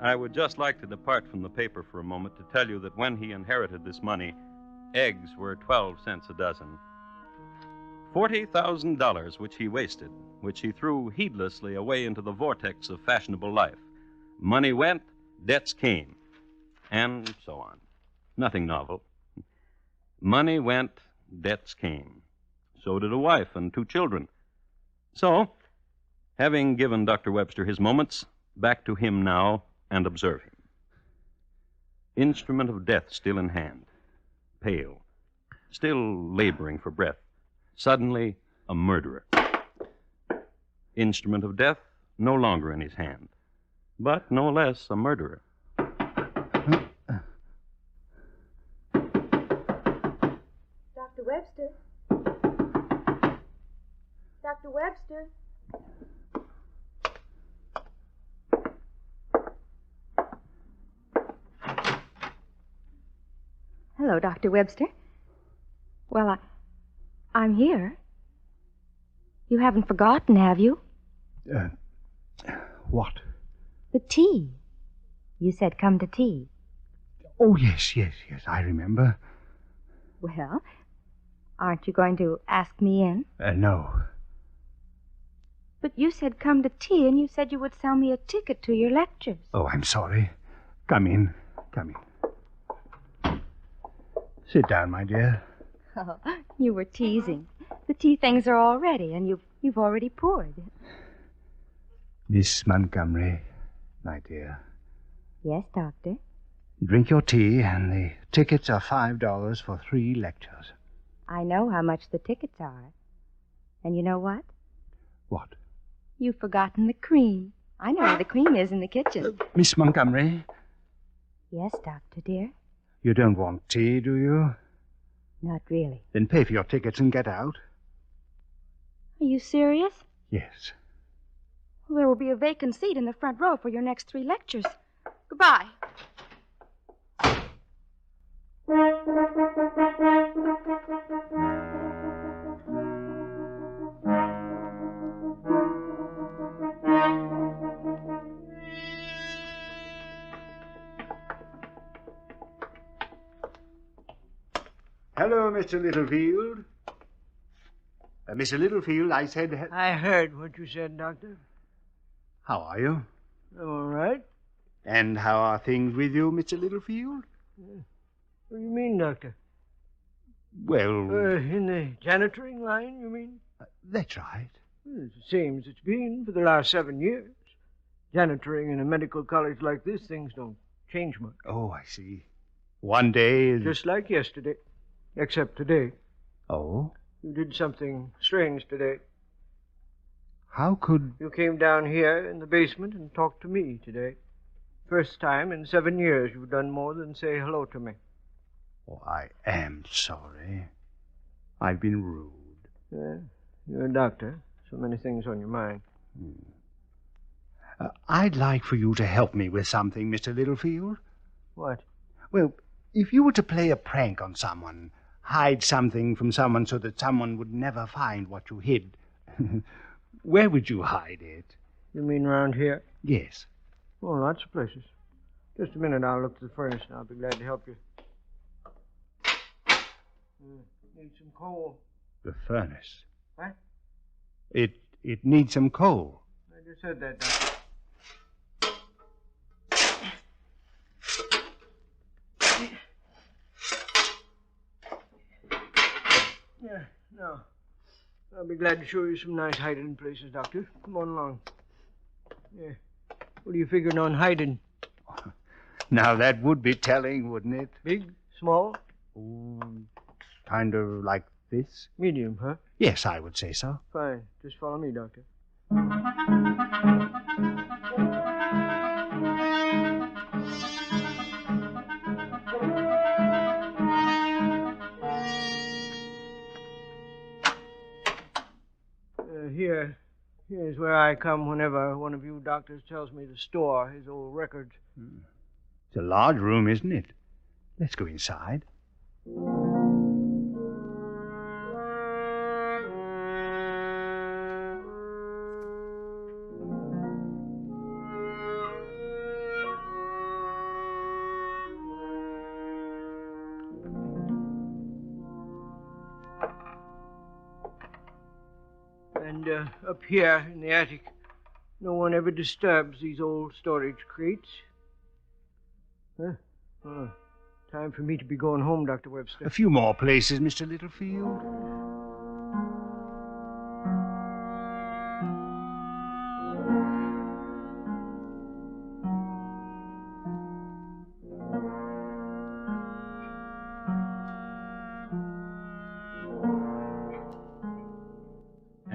I would just like to depart from the paper for a moment to tell you that when he inherited this money, eggs were 12 cents a dozen. $40,000 which he wasted, which he threw heedlessly away into the vortex of fashionable life. Money went, debts came, and so on. Nothing novel. Money went, debts came. So did a wife and 2 children. So, having given Dr. Webster his moments, back to him now and observe him. Instrument of death still in hand, pale, still laboring for breath. Suddenly, a murderer. Instrument of death no longer in his hand, but no less a murderer. Dr. Webster? Dr. Webster? Hello, Dr. Webster. Well, I'm here. You haven't forgotten, have you? What? The tea. You said come to tea. Oh, yes, I remember. Well, aren't you going to ask me in? No. But you said come to tea, and you said you would sell me a ticket to your lectures. Oh, I'm sorry. Come in. Sit down, my dear. Oh, you were teasing. The tea things are all ready, and you've already poured. Miss Montgomery, my dear. Yes, Doctor. Drink your tea, and the tickets are $5 for 3 lectures. I know how much the tickets are. And you know what? What? You've forgotten the cream. I know where the cream is in the kitchen. Miss Montgomery, Yes, Doctor, dear? you don't want tea, do you? Not really. Then pay for your tickets and get out. Are you serious? Yes. Well, there will be a vacant seat in the front row for your next 3 lectures. Goodbye. Hello, Mr. Littlefield. Mr. Littlefield, I said... I heard what you said, Doctor. How are you? I'm all right. And how are things with you, Mr. Littlefield? What do you mean, Doctor? Well... in the janitoring line, you mean? That's right. It's the same as it's been for the last 7 years. Janitoring in a medical college like this, things don't change much. Oh, I see. One day is... Just like yesterday. Except today. Oh? You did something strange today. How could... You came down here in the basement and talked to me today. First time in 7 years you've done more than say hello to me. Oh, I am sorry. I've been rude. Yeah, you're a doctor. So many things on your mind. I'd like for you to help me with something, Mr. Littlefield. What? Well, if you were to play a prank on someone, hide something from someone so that someone would never find what you hid, where would you hide it? You mean round here? Yes. Oh, lots of places. Just a minute, I'll look to the furnace and I'll be glad to help you. Need some coal. The furnace. What? It needs some coal. I just said that, Doctor. Yeah, no. I'll be glad to show you some nice hiding places, Doctor. Come on along. Yeah. What are you figuring on hiding? Now, that would be telling, wouldn't it? Big? Small? Kind of like this? Medium, huh? Yes, I would say so. Fine. Just follow me, Doctor. Here's where I come whenever one of you doctors tells me to store his old records. It's a large room, isn't it? Let's go inside. And up here in the attic, no one ever disturbs these old storage crates. Huh? Oh, time for me to be going home, Dr. Webster. A few more places, Mr. Littlefield.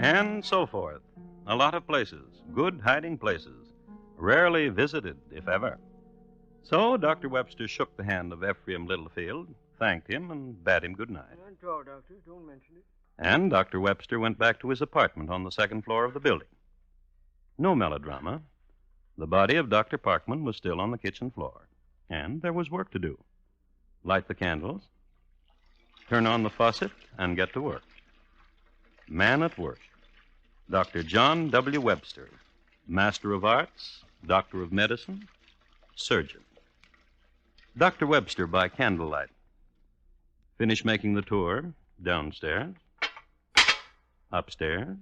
And so forth. A lot of places, good hiding places, rarely visited, if ever. So Dr. Webster shook the hand of Ephraim Littlefield, thanked him, and bade him good night. Not at all, Doctor. Don't mention it. And Dr. Webster went back to his apartment on the second floor of the building. No melodrama. The body of Dr. Parkman was still on the kitchen floor, and there was work to do. Light the candles, turn on the faucet, and get to work. Man at work. Dr. John W. Webster, Master of Arts, Doctor of Medicine, Surgeon. Dr. Webster by candlelight. Finish making the tour, downstairs, upstairs,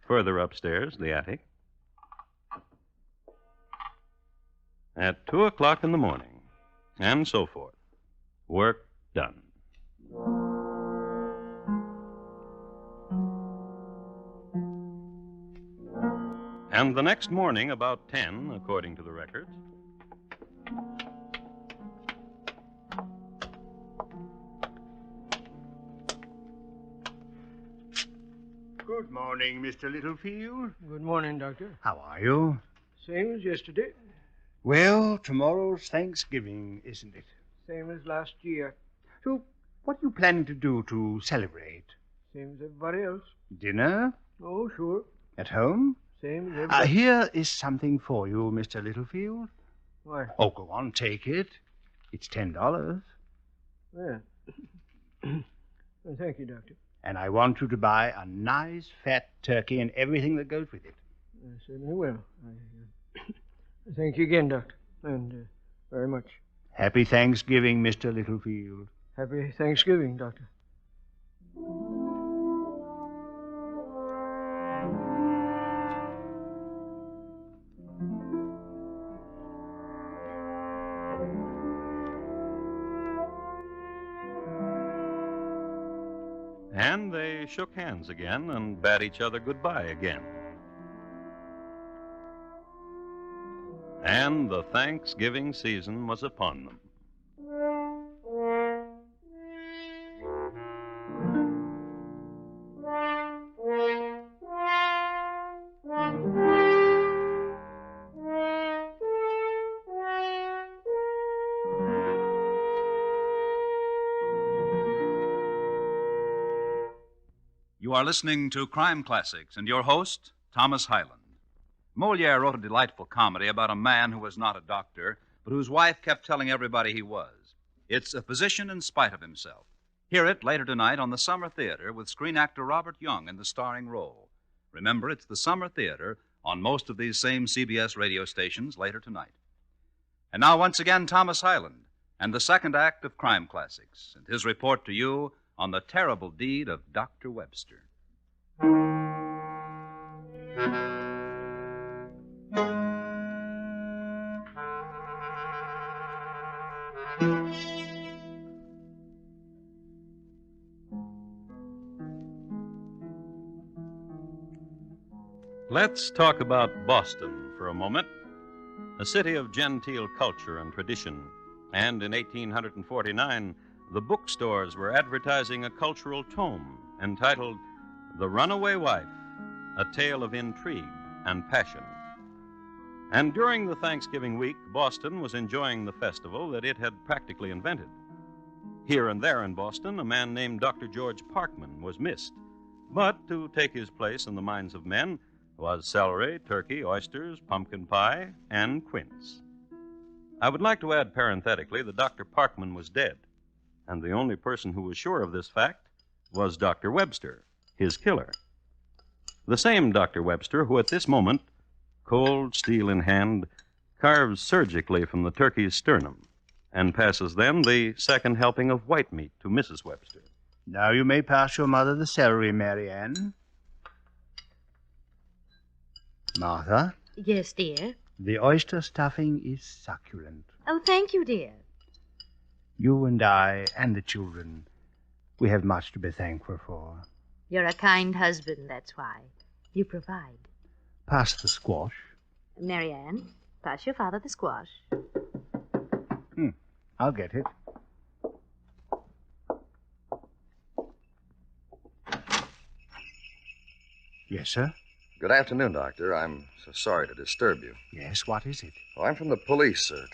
further upstairs, the attic. At 2 o'clock in the morning, and so forth. Work done. And the next morning, about 10, according to the records. Good morning, Mr. Littlefield. Good morning, Doctor. How are you? Same as yesterday. Well, tomorrow's Thanksgiving, isn't it? Same as last year. So, what are you planning to do to celebrate? Same as everybody else. Dinner? Oh, sure. At home? Same as everybody. Here is something for you, Mr. Littlefield. Why? Oh, go on, take it. It's $10. Yeah. Well, thank you, Doctor. And I want you to buy a nice fat turkey and everything that goes with it. I certainly will. I thank you again, Doctor, and very much. Happy Thanksgiving, Mr. Littlefield. Happy Thanksgiving, Doctor. And they shook hands again and bade each other goodbye again. And the Thanksgiving season was upon them. You are listening to Crime Classics, and your host, Thomas Hyland. Moliere wrote a delightful comedy about a man who was not a doctor, but whose wife kept telling everybody he was. It's A Physician in Spite of Himself. Hear it later tonight on the Summer Theater with screen actor Robert Young in the starring role. Remember, it's the Summer Theater on most of these same CBS radio stations later tonight. And now, once again, Thomas Hyland and the second act of Crime Classics and his report to you on the terrible deed of Dr. Webster. Let's talk about Boston for a moment, a city of genteel culture and tradition. And in 1849, the bookstores were advertising a cultural tome entitled The Runaway Wife, A Tale of Intrigue and Passion. And during the Thanksgiving week, Boston was enjoying the festival that it had practically invented. Here and there in Boston, a man named Dr. George Parkman was missed. But to take his place in the minds of men was celery, turkey, oysters, pumpkin pie, and quince. I would like to add parenthetically that Dr. Parkman was dead, and the only person who was sure of this fact was Dr. Webster, his killer. The same Dr. Webster who at this moment, cold steel in hand, carves surgically from the turkey's sternum and passes then the second helping of white meat to Mrs. Webster. Now you may pass your mother the celery, Mary Ann. Martha? Yes, dear? The oyster stuffing is succulent. Oh, thank you, dear. You and I and the children, we have much to be thankful for. You're a kind husband, that's why. You provide. Pass the squash. Mary Ann, pass your father the squash. I'll get it. Yes, sir? Good afternoon, Doctor. I'm so sorry to disturb you. Yes, what is it? Oh, I'm from the police, sir.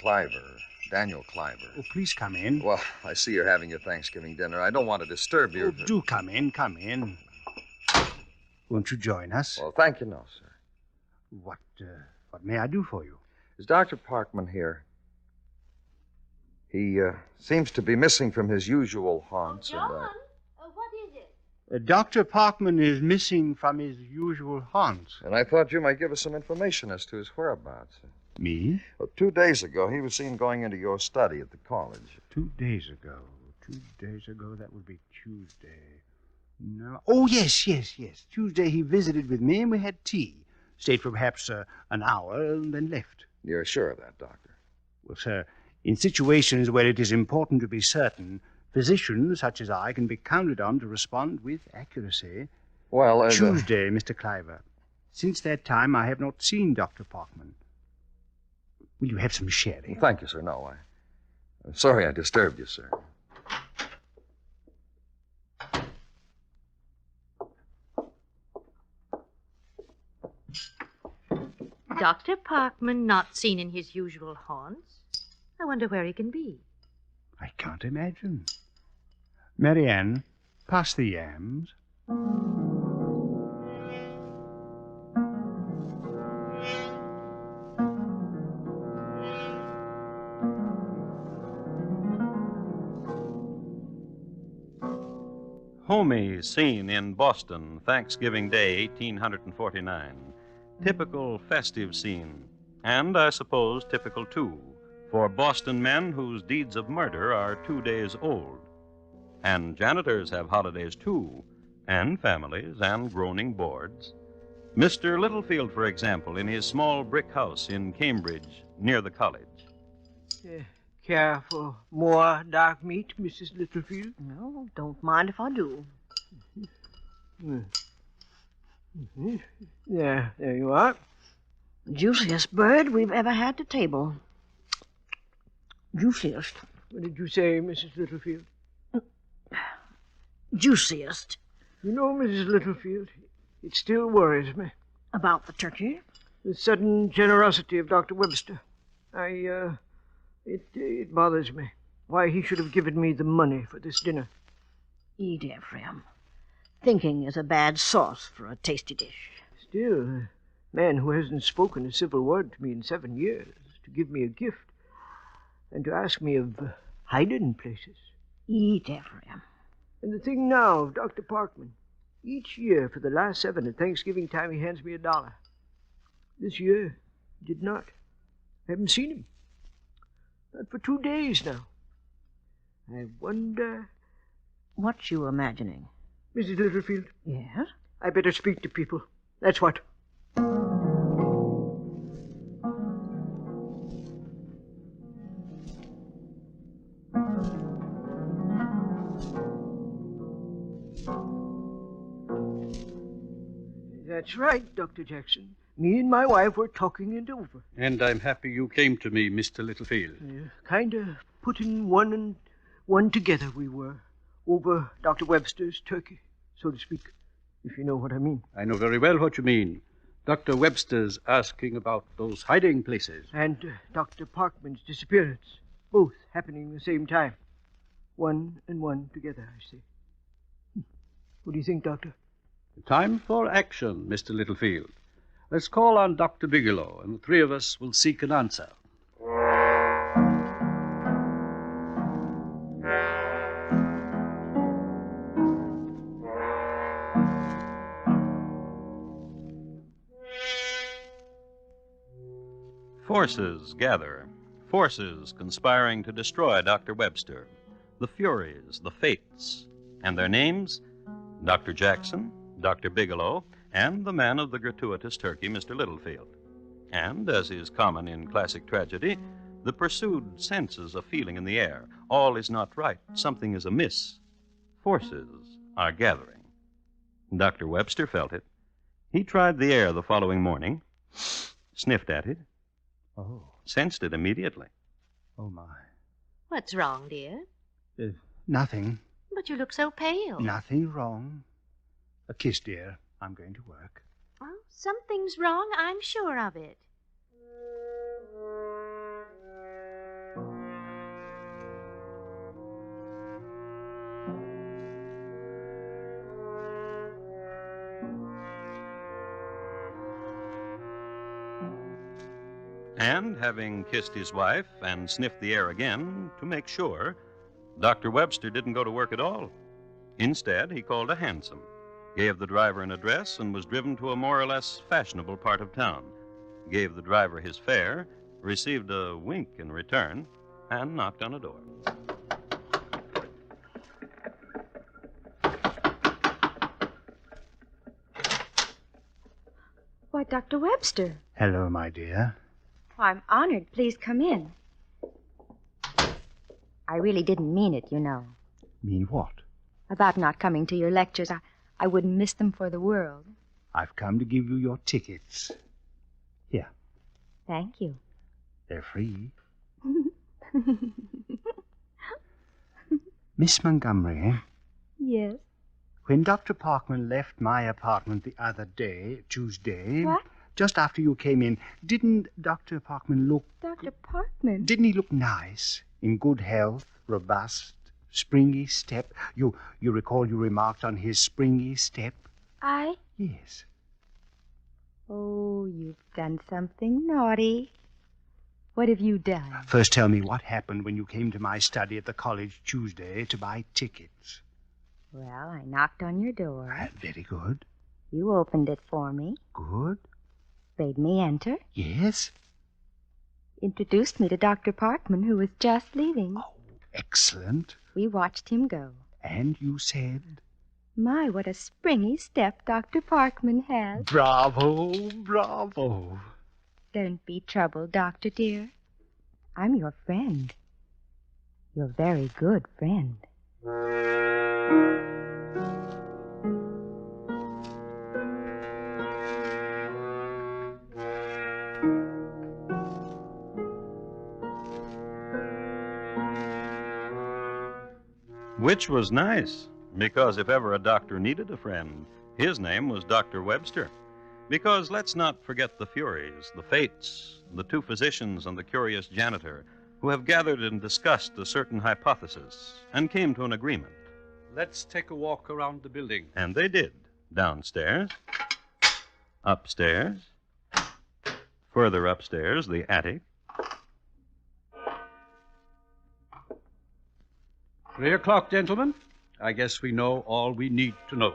Daniel Cliver. Oh, please come in. Well, I see you're having your Thanksgiving dinner. I don't want to disturb you. Oh, do come in, come in. Won't you join us? Well, thank you, no, sir. What may I do for you? Is Dr. Parkman here? He seems to be missing from his usual haunts. John, what is it? Dr. Parkman is missing from his usual haunts. And I thought you might give us some information as to his whereabouts. Me? Well, 2 days ago, he was seen going into your study at the college. 2 days ago. 2 days ago, that would be Tuesday. No. Oh, yes. Tuesday he visited with me and we had tea. Stayed for perhaps an hour and then left. You're sure of that, Doctor? Well, sir, in situations where it is important to be certain, physicians such as I can be counted on to respond with accuracy. Well, Tuesday, Mr. Cliver. Since that time, I have not seen Dr. Parkman. Will you have some sherry? Thank you, sir. No, I'm sorry I disturbed you, sir. Dr. Parkman not seen in his usual haunts? I wonder where he can be. I can't imagine. Marianne, pass the yams. Homey scene in Boston, Thanksgiving Day, 1849. Typical festive scene, and I suppose typical, too, for Boston men whose deeds of murder are 2 days old. And janitors have holidays, too, and families and groaning boards. Mr. Littlefield, for example, in his small brick house in Cambridge, near the college. Care for more dark meat, Mrs. Littlefield? No, don't mind if I do. There you are. Juiciest bird we've ever had to table. Juiciest. What did you say, Mrs. Littlefield? Juiciest. You know, Mrs. Littlefield, it still worries me. About the turkey? The sudden generosity of Dr. Webster. It bothers me. Why he should have given me the money for this dinner. Eat, Ephraim. Thinking is a bad sauce for a tasty dish. Still, a man who hasn't spoken a civil word to me in 7 years, to give me a gift, and to ask me of hiding places. Eat, Ephraim. And the thing now of Dr. Parkman. Each year for the last 7 at Thanksgiving time he hands me $1. This year he did not. I haven't seen him. Not for 2 days now. I wonder... What you imagining? Mrs. Littlefield? Yes? I better speak to people. That's what. That's right, Dr. Jackson. Me and my wife were talking it over. And I'm happy you came to me, Mr. Littlefield. Kind of putting one and one together we were, over Dr. Webster's turkey, so to speak, if you know what I mean. I know very well what you mean. Dr. Webster's asking about those hiding places. And Dr. Parkman's disappearance, both happening at the same time. One and one together, I say. What do you think, Doctor? Time for action, Mr. Littlefield. Let's call on Dr. Bigelow, and the 3 of us will seek an answer. Forces gather. Forces conspiring to destroy Dr. Webster. The Furies, the Fates. And their names? Dr. Jackson, Dr. Bigelow, and the man of the gratuitous turkey, Mr. Littlefield. And, as is common in classic tragedy, the pursued senses a feeling in the air. All is not right. Something is amiss. Forces are gathering. Dr. Webster felt it. He tried the air the following morning, sniffed at it, sensed it immediately. Oh, my. What's wrong, dear? Nothing. But you look so pale. Nothing wrong. A kiss, dear. I'm going to work. Oh, something's wrong, I'm sure of it. And, having kissed his wife and sniffed the air again to make sure, Dr. Webster didn't go to work at all. Instead, he called a hansom, gave the driver an address, and was driven to a more or less fashionable part of town. Gave the driver his fare, received a wink in return, and knocked on a door. Why, Dr. Webster. Hello, my dear. I'm honored. Please come in. I really didn't mean it, you know. Mean what? About not coming to your lectures. I wouldn't miss them for the world. I've come to give you your tickets. Here. Thank you. They're free. Miss Montgomery, eh? Yes. When Dr. Parkman left my apartment the other day, Tuesday... What? just after you came in, didn't Dr. Parkman look... Dr. Parkman? Didn't he look nice? In good health, robust, springy step? You recall you remarked on his springy step? I? Yes. Oh, you've done something naughty. What have you done? First tell me what happened when you came to my study at the college Tuesday to buy tickets. Well, I knocked on your door. Very good. You opened it for me. Good. Bade me enter. Yes. Introduced me to Dr. Parkman, who was just leaving. Oh, excellent. We watched him go. And you said? My, what a springy step Dr. Parkman has. Bravo, bravo. Don't be troubled, Doctor dear. I'm your friend. Your very good friend. Which was nice, because if ever a doctor needed a friend, his name was Dr. Webster. Because let's not forget the Furies, the Fates, the two physicians and the curious janitor who have gathered and discussed a certain hypothesis and came to an agreement. Let's take a walk around the building. And they did. Downstairs, upstairs, further upstairs, the attic. 3 o'clock, gentlemen. I guess we know all we need to know.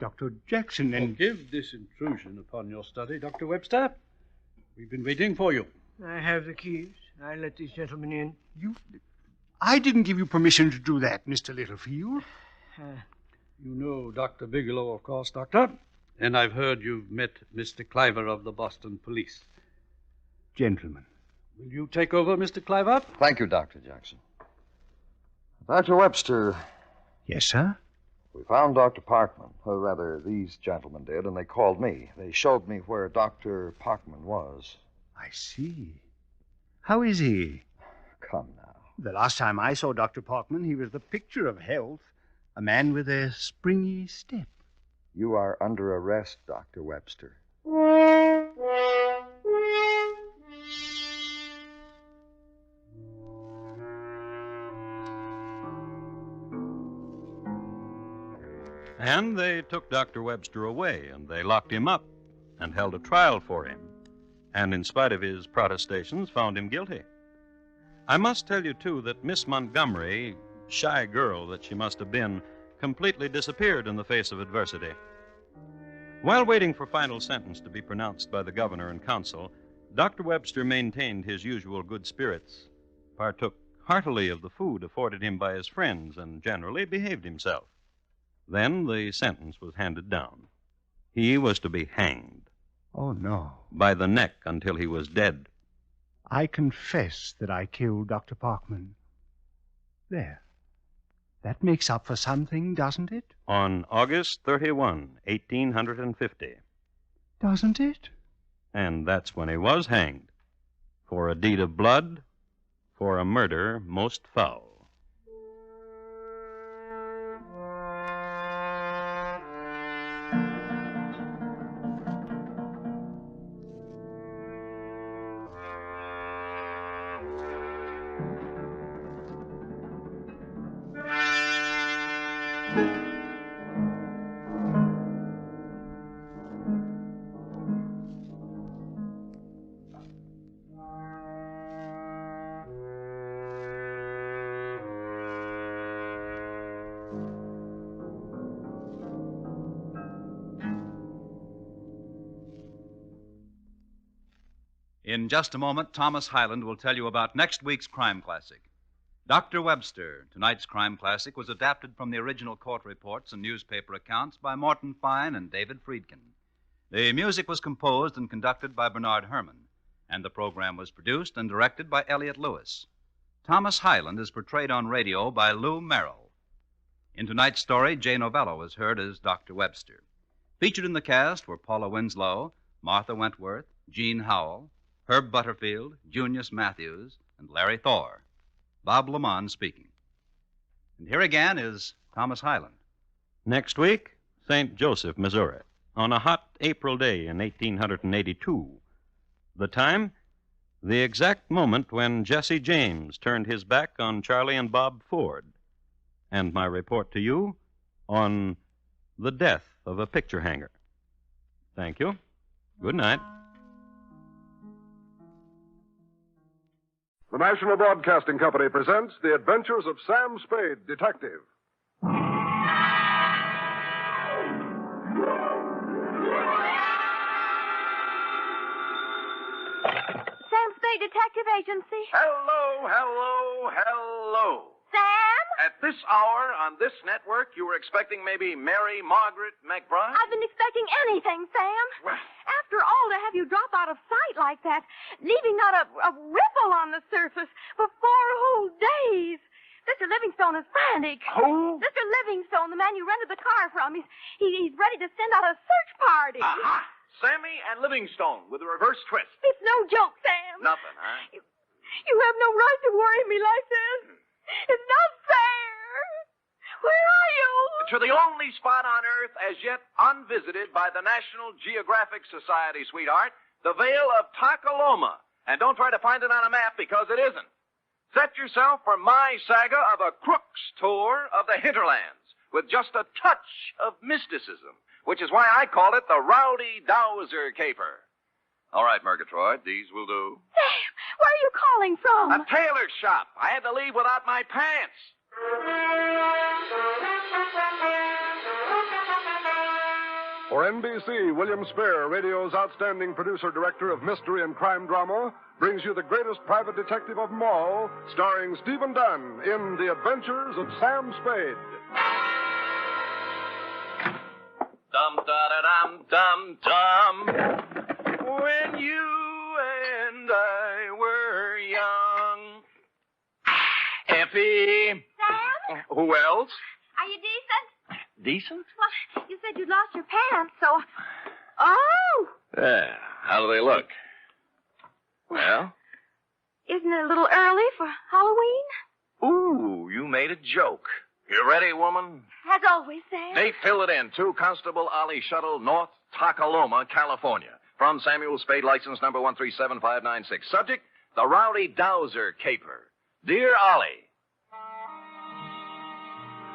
Dr. Jackson and... Forgive this intrusion upon your study, Dr. Webster. We've been waiting for you. I have the keys. I let these gentlemen in. I didn't give you permission to do that, Mr. Littlefield. You know Dr. Bigelow, of course, Doctor. And I've heard you've met Mr. Cliver of the Boston Police. Gentlemen. Will you take over, Mr. Cliver? Thank you, Dr. Jackson. Dr. Webster. Yes, sir? We found Dr. Parkman, or rather, these gentlemen did, and they called me. They showed me where Dr. Parkman was. I see. How is he? Come now. The last time I saw Dr. Parkman, he was the picture of health. A man with a springy step. You are under arrest, Dr. Webster. And they took Dr. Webster away, and they locked him up and held a trial for him, and in spite of his protestations, found him guilty. I must tell you, too, that Miss Montgomery, shy girl that she must have been, completely disappeared in the face of adversity. While waiting for final sentence to be pronounced by the governor and council, Dr. Webster maintained his usual good spirits, partook heartily of the food afforded him by his friends, and generally behaved himself. Then the sentence was handed down. He was to be hanged. Oh, no. By the neck until he was dead. I confess that I killed Dr. Parkman. There. That makes up for something, doesn't it? On August 31, 1850. Doesn't it? And that's when he was hanged. For a deed of blood, for a murder most foul. In just a moment, Thomas Hyland will tell you about next week's crime classic. Dr. Webster. Tonight's crime classic was adapted from the original court reports and newspaper accounts by Morton Fine and David Friedkin. The music was composed and conducted by Bernard Herrmann, and the program was produced and directed by Elliott Lewis. Thomas Hyland is portrayed on radio by Lou Merrill. In tonight's story, Jay Novello was heard as Dr. Webster. Featured in the cast were Paula Winslow, Martha Wentworth, Jean Howell, Herb Butterfield, Junius Matthews, and Larry Thor. Bob Lamont speaking. And here again is Thomas Hyland. Next week, St. Joseph, Missouri, on a hot April day in 1882. The time, the exact moment when Jesse James turned his back on Charlie and Bob Ford. And my report to you on the death of a picture hanger. Thank you. Good night. The National Broadcasting Company presents The Adventures of Sam Spade, Detective. Sam Spade Detective Agency. Hello, hello, hello. Sam? At this hour on this network, you were expecting maybe Mary Margaret McBride? I've been expecting anything, Sam. Well, after all, to have you drop out of sight like that, leaving not a ripple on the surface for 4 whole days. Mr. Livingstone is frantic. Who? Mr. Livingstone, the man you rented the car from. He's ready to send out a search party. Aha! Sammy and Livingstone with a reverse twist. It's no joke, Sam. Nothing, huh? You have no right to worry me like this. It's not fair. Where are you? To the only spot on Earth as yet unvisited by the National Geographic Society, sweetheart, the Vale of Takaloma. And don't try to find it on a map because it isn't. Set yourself for my saga of a crook's tour of the hinterlands with just a touch of mysticism, which is why I call it the Rowdy Dowser caper. All right, Murgatroyd, these will do. Sam, where are you calling from? A tailor shop. I had to leave without my pants. For NBC, William Spear, radio's outstanding producer-director of mystery and crime drama, brings you the greatest private detective of them all, starring Stephen Dunn in The Adventures of Sam Spade. Dum-da-da-dum-dum-dum. When you and I were young. Effie. Sam? Who else? Are you decent? Decent? Well, you said you'd lost your pants, so... Oh! Yeah. How do they look? Well? Isn't it a little early for Halloween? Ooh, you made a joke. You ready, woman? As always, Sam. They fill it in. 2 Constable Ollie Shuttle, North Takaloma, California. From Samuel Spade, license number 137596. Subject, the Rowdy Dowser caper. Dear Ollie,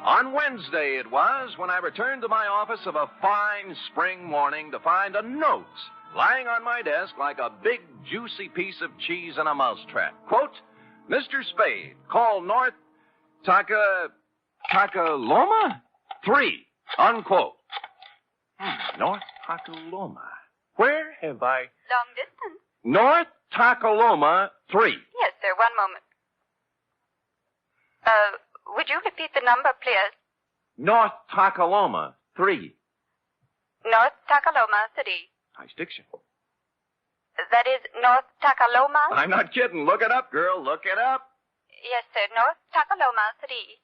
on Wednesday it was when I returned to my office of a fine spring morning to find a note lying on my desk like a big, juicy piece of cheese in a mousetrap. Quote, Mr. Spade, call North Takaloma 3, unquote. North Takaloma. Where have I... Long distance. North Takaloma 3. Yes, sir. One moment. Would you repeat the number, please? North Takaloma 3. North Takaloma City. Nice diction. That is North Takaloma? I'm not kidding. Look it up, girl. Look it up. Yes, sir. North Takaloma City.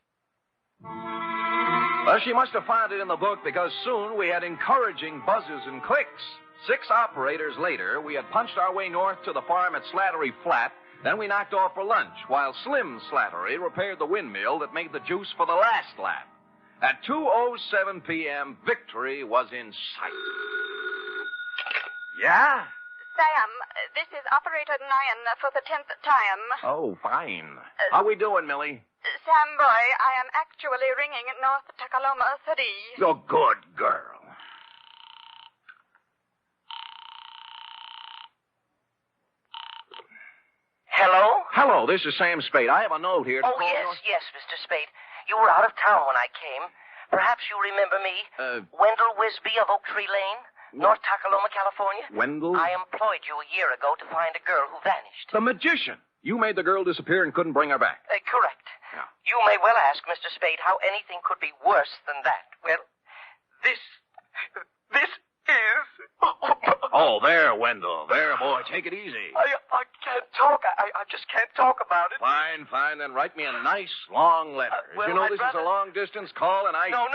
Well, she must have found it in the book because soon we had encouraging buzzes and clicks. 6 operators later, we had punched our way north to the farm at Slattery Flat. Then we knocked off for lunch, while Slim Slattery repaired the windmill that made the juice for the last lap. At 2:07 p.m., victory was in sight. Yeah? Sam, this is Operator Nyan for the 10th time. Oh, fine. How we doing, Millie? Sam boy, I am actually ringing North Takaloma City. Oh, good girl. Hello? Hello, this is Sam Spade. I have a note here. Oh, yes, Mr. Spade. You were out of town when I came. Perhaps you remember me. Wendell Wisby of Oak Tree Lane, North Takaloma, California. Wendell? I employed you a year ago to find a girl who vanished. The magician. You made the girl disappear and couldn't bring her back. Correct. Yeah. You may well ask, Mr. Spade, how anything could be worse than that. Well, this is... Oh, there, Wendell. There, boy. Take it easy. I can't talk. I just can't talk about it. Fine, fine. Then write me a nice, long letter. Well, you know, I'd this rather- is a long-distance call, and I... No.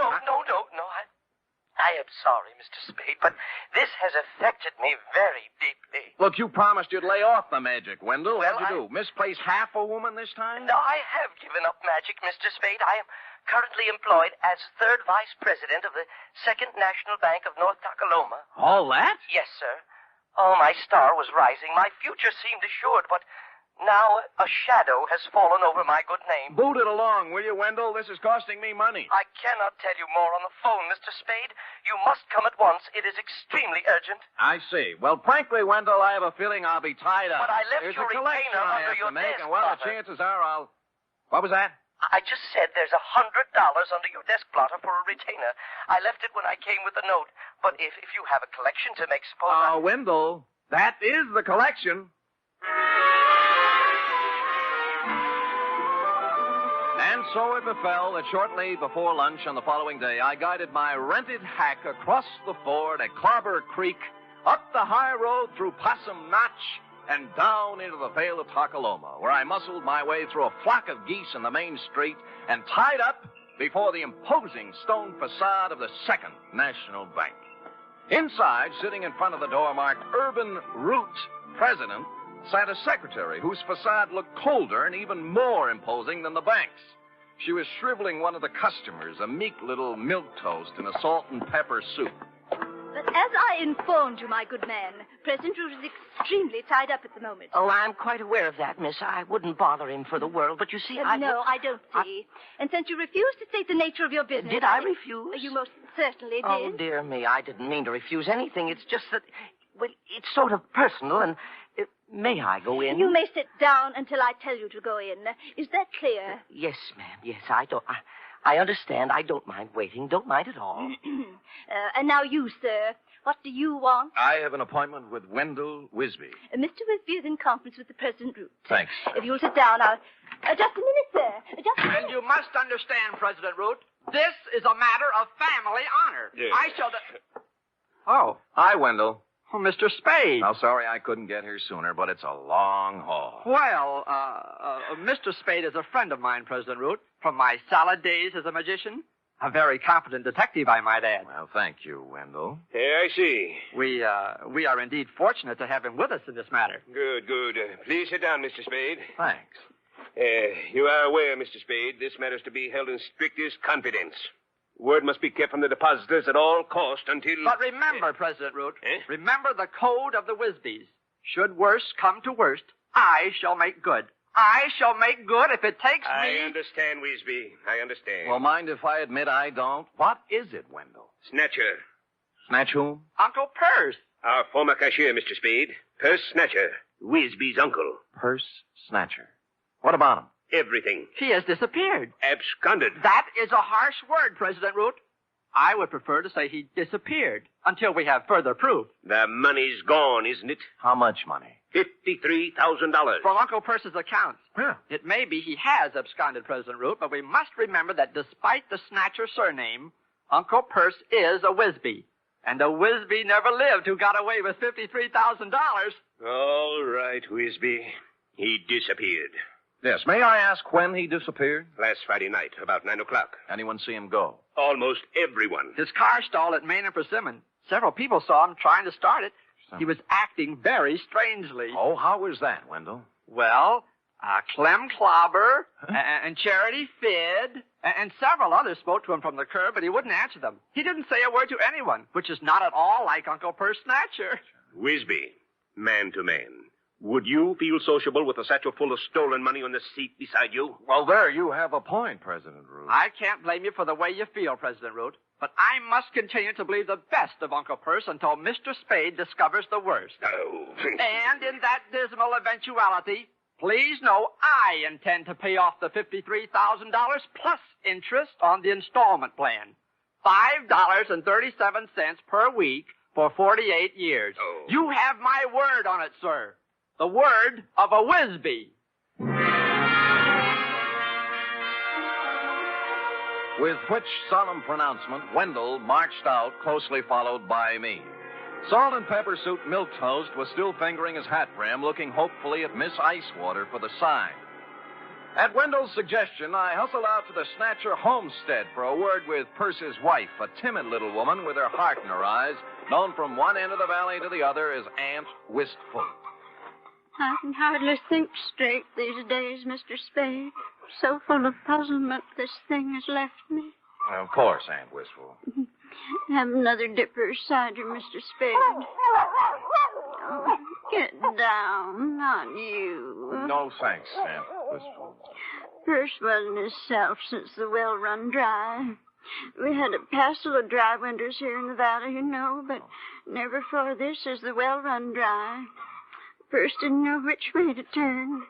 I am sorry, Mr. Spade, but this has affected me very deeply. Look, you promised you'd lay off the magic, Wendell. Well, What'd you do? Misplace half a woman this time? No, I have given up magic, Mr. Spade. I am currently employed as third vice president of the Second National Bank of North Takaloma. All that? Yes, sir. Oh, my star was rising. My future seemed assured, but now a shadow has fallen over my good name. Boot it along, will you, Wendell? This is costing me money. I cannot tell you more on the phone, Mr. Spade. You must come at once. It is extremely urgent. I see. Well, frankly, Wendell, I have a feeling I'll be tied up. But I left There's your a collection retainer I under have your to make, desk, and, well, the Blotter. chances are I'll... What was that? I just said there's $100 under your desk, Blotter, for a retainer. I left it when I came with the note. But if you have a collection to make, suppose Wendell, that is the collection. And so it befell that shortly before lunch on the following day, I guided my rented hack across the ford at Clobber Creek, up the high road through Possum Notch, and down into the Vale of Takaloma, where I muscled my way through a flock of geese in the main street and tied up before the imposing stone facade of the Second National Bank. Inside, sitting in front of the door marked Urban Root President, sat a secretary whose facade looked colder and even more imposing than the bank's. She was shriveling one of the customers, a meek little milquetoast in a salt and pepper soup. But as I informed you, my good man, President Root is extremely tied up at the moment. Oh, I'm quite aware of that, miss. I wouldn't bother him for the world, but you see, No, I don't see. And since you refused to state the nature of your business... Did I refuse? You most certainly did. Oh, dear me, I didn't mean to refuse anything. It's just that, well, it's sort of personal, and may I go in? You may sit down until I tell you to go in. Is that clear? Yes, ma'am. Yes, I understand. I don't mind waiting. Don't mind at all. And now you, sir. What do you want? I have an appointment with Wendell Wisby. Mr. Wisby is in conference with the President Root. Thanks. If you'll sit down, I'll... just a minute, sir. Just a minute. And you must understand, President Root, this is a matter of family honor. Yes. I shall... Oh, hi, Wendell. Oh, Mr. Spade. Now, sorry I couldn't get here sooner, but it's a long haul. Well, Mr. Spade is a friend of mine, President Root, from my salad days as a magician. A very competent detective, I might add. Well, thank you, Wendell. Yeah, I see. We are indeed fortunate to have him with us in this matter. Good, good. Please sit down, Mr. Spade. Thanks. You are aware, Mr. Spade, this matter is to be held in strictest confidence. Word must be kept from the depositors at all cost until... But remember, President Root, remember the code of the Wisbys. Should worst come to worst, I shall make good. I shall make good if it takes I me... understand, Wisby. I understand. Well, mind if I admit I don't? What is it, Wendell? Snatcher. Snatch whom? Uncle Purse. Our former cashier, Mr. Spade. Purse Snatcher. Wisby's uncle. Purse Snatcher. What about him? Everything. He has disappeared. Absconded. That is a harsh word, President Root. I would prefer to say he disappeared until we have further proof. The money's gone, isn't it? How much money? $53,000. From Uncle Purse's accounts. Yeah. It may be he has absconded, President Root, but we must remember that despite the Snatcher surname, Uncle Purse is a Wisby. And a Wisby never lived who got away with $53,000. All right, Wisby. He disappeared. Yes, may I ask when he disappeared? Last Friday night, about 9 o'clock. Anyone see him go? Almost everyone. His car stalled at Main and Persimmon. Several people saw him trying to start it. He was acting very strangely. Oh, how was that, Wendell? Well, Clem Clobber and Charity Fid and several others spoke to him from the curb, but he wouldn't answer them. He didn't say a word to anyone, which is not at all like Uncle Purse Snatcher. Wisby, man to man. Would you feel sociable with a satchel full of stolen money on the seat beside you? Well, there you have a point, President Root. I can't blame you for the way you feel, President Root, but I must continue to believe the best of Uncle Purse until Mr. Spade discovers the worst. Oh. And in that dismal eventuality, please know I intend to pay off the $53,000 plus interest on the installment plan. $5.37 per week for 48 years. Oh. You have my word on it, sir. The word of a Wisby. With which solemn pronouncement, Wendell marched out, closely followed by me. Salt and Pepper Suit Milquetoast was still fingering his hat brim, looking hopefully at Miss Icewater for the sign. At Wendell's suggestion, I hustled out to the Snatcher homestead for a word with Percy's wife, a timid little woman with her heart in her eyes, known from one end of the valley to the other as Aunt Wistful. I can hardly think straight these days, Mr. Spade. So full of puzzlement this thing has left me. Of course, Aunt Wistful. Have another dipper cider, Mr. Spade. Oh, get down, not you. No thanks, Aunt Wistful. Perce wasn't himself since the well run dry. We had a passel of dry winters here in the valley, you know, but never for this as the well run dry. Perce didn't know which way to turn.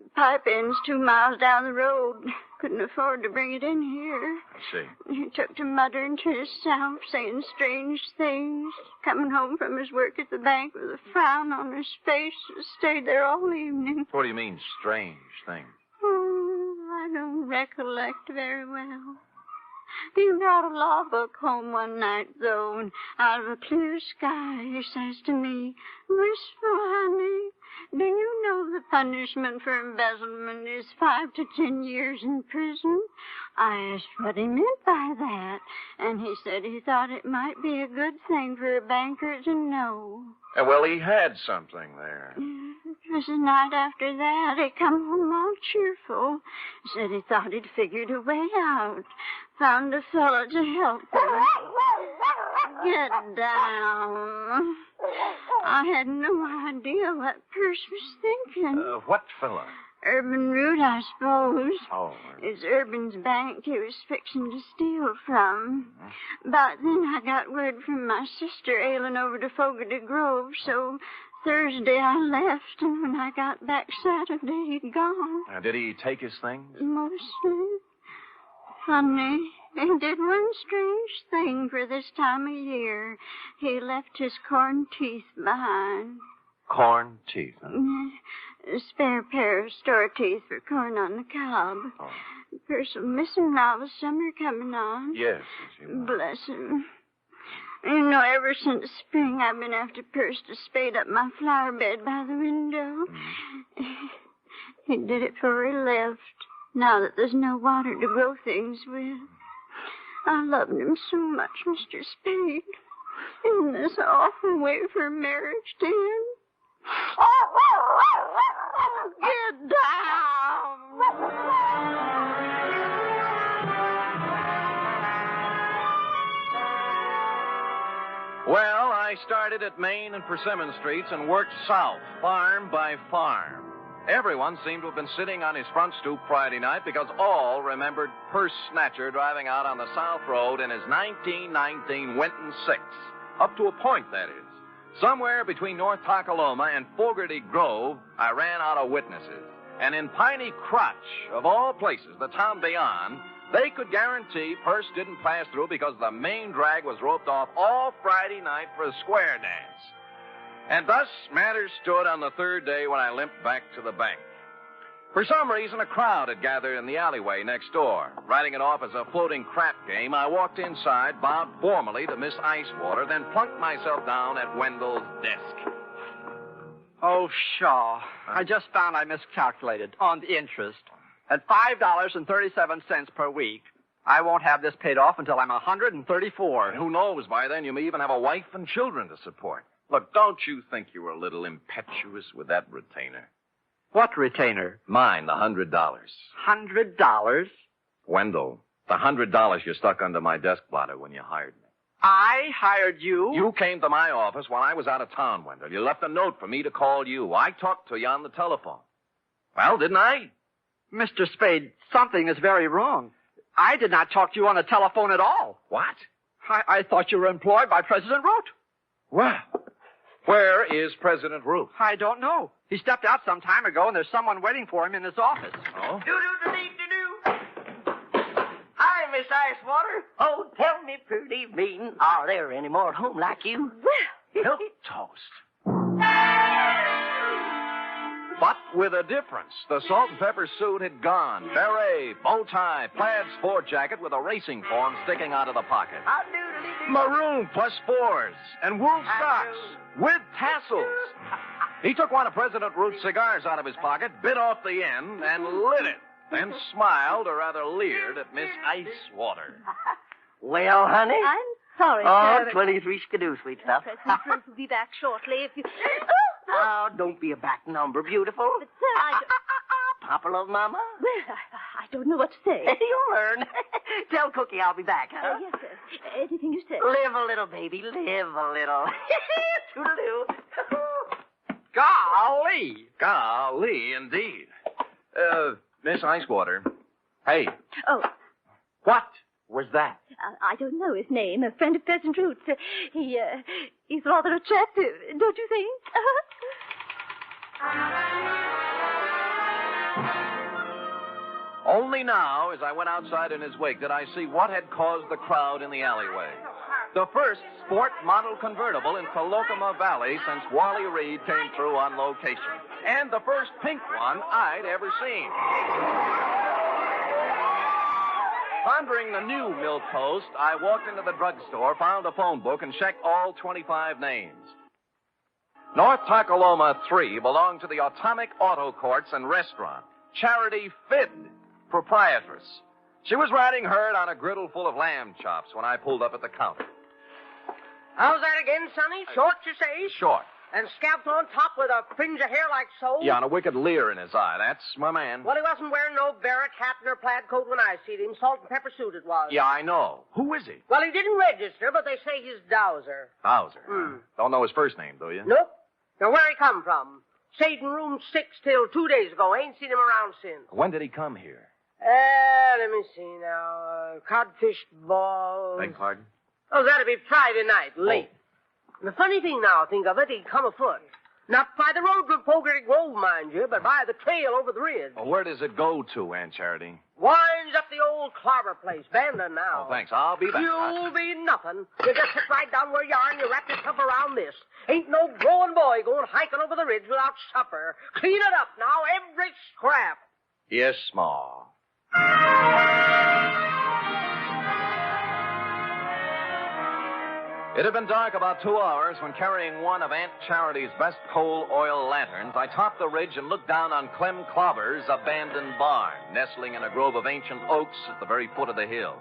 The pipe end's 2 miles down the road. Couldn't afford to bring it in here. I see. He took to muttering to himself, saying strange things. Coming home from his work at the bank with a frown on his face, stayed there all evening. What do you mean, strange things? Oh, I don't recollect very well. He brought a law book home one night, though, and out of a clear sky he says to me, "Wistful, honey, do you know the punishment for embezzlement is 5 to 10 years in prison?" I asked what he meant by that, and he said he thought it might be a good thing for a banker to know. Well, he had something there. It was the night after that. He come home all cheerful. Said he thought he'd figured a way out. Found a fellow to help him. Get down. I had no idea what Perce was thinking. What fella? Urban Root, I suppose. Oh. It's Urban's bank he was fixing to steal from. About then I got word from my sister ailing over to Fogarty Grove, so Thursday I left, and when I got back Saturday, he'd gone. Did he take his things? Mostly. Honey, he did one strange thing for this time of year. He left his corn teeth behind. Corn teeth, huh? A spare pair of store teeth for corn on the cob. Oh. Perce will miss him now with summer coming on. Yes. Bless him. You know, ever since spring, I've been after Perce to spade up my flower bed by the window. He did it before he left, now that there's no water to grow things with. I loved him so much, Mr. Spade. Isn't this an awful way for marriage to end? Get down! Well, I started at Main and Persimmon Streets and worked south, farm by farm. Everyone seemed to have been sitting on his front stoop Friday night because all remembered Perce Snatcher driving out on the South Road in his 1919 Winton 6. Up to a point, that is. Somewhere between North Takaloma and Fogarty Grove, I ran out of witnesses. And in Piney Crotch, of all places, the town beyond, they could guarantee Perce didn't pass through because the main drag was roped off all Friday night for a square dance. And thus matters stood on the third day when I limped back to the bank. For some reason, a crowd had gathered in the alleyway next door. Writing it off as a floating crap game, I walked inside, bowed formally to Miss Icewater, then plunked myself down at Wendell's desk. Oh, Shaw. I just found I miscalculated on the interest. At $5.37 per week, I won't have this paid off until I'm 134. And who knows, by then you may even have a wife and children to support. Look, don't you think you were a little impetuous with that retainer? What retainer? Mine, the $100. $100? Wendell, the $100 you stuck under my desk blotter when you hired me. I hired you? You came to my office while I was out of town, Wendell. You left a note for me to call you. I talked to you on the telephone. Well, didn't I? Mr. Spade, something is very wrong. I did not talk to you on the telephone at all. What? I thought you were employed by President Root. Well, where is President Root? I don't know. He stepped out some time ago, and there's someone waiting for him in his office. Oh? Do-do-do-do-do-do. Hi, Miss Icewater. Oh, tell me, pretty mean, are there any more at home like you? Milk toast. But with a difference. The salt and pepper suit had gone. Beret, bow tie, plaid sport jacket with a racing form sticking out of the pocket. I'll do Maroon plus fours and wool socks with tassels. He took one of President Root's cigars out of his pocket, bit off the end, and lit it. Then smiled, or rather leered, at Miss Icewater. Well, honey? I'm sorry, Oh, sir. 23 skidoo, sweet stuff. President Root will be back shortly if you... Oh, don't be a back number, beautiful. But, sir, I don't... Papa love Mama? Well, I don't know what to say. You'll learn. Tell Cookie I'll be back, huh? Yes, sir. Anything you say. Live a little, baby. Live a little. Toodaloo. Golly. Golly, indeed. Miss Icewater. Hey. Oh. What was that? I don't know his name. A friend of President Root's. He's rather attractive, don't you think? Only now, as I went outside in his wake, did I see what had caused the crowd in the alleyway. The first sport model convertible in Colocoma Valley since Wally Reed came through on location. And the first pink one I'd ever seen. Pondering the new milk toast, I walked into the drugstore, found a phone book, and checked all 25 names. North Tacoloma 3 belonged to the Atomic Auto Courts and Restaurant. Charity Fidd, proprietress. She was riding herd on a griddle full of lamb chops when I pulled up at the counter. How's that again, Sonny? Short, you say? Short. And scalped on top with a fringe of hair like so? Yeah, and a wicked leer in his eye. That's my man. Well, he wasn't wearing no barrack hat nor plaid coat when I seen him. Salt and pepper suit it was. Yeah, I know. Who is he? Well, he didn't register, but they say he's Dowser. Dowser. Don't know his first name, do you? Nope. Now, where he come from? Stayed in room 6 till 2 days ago. Ain't seen him around since. When did he come here? Let me see now. Codfish ball. Beg pardon? Oh, that'd be Friday night, late. And the funny thing now, think of it, he'd come afoot. Not by the road to Fogarty Grove, mind you, but by the trail over the ridge. Well, where does it go to, Aunt Charity? Winds up the old Clobber place, abandoned now. Oh, thanks. I'll be back. You'll be nothing. You just sit right down where you are and you wrap yourself around this. Ain't no growing boy going hiking over the ridge without supper. Clean it up now, every scrap. Yes, Ma. It had been dark about 2 hours when, carrying one of Aunt Charity's best coal oil lanterns, I topped the ridge and looked down on Clem Clobber's abandoned barn, nestling in a grove of ancient oaks at the very foot of the hill.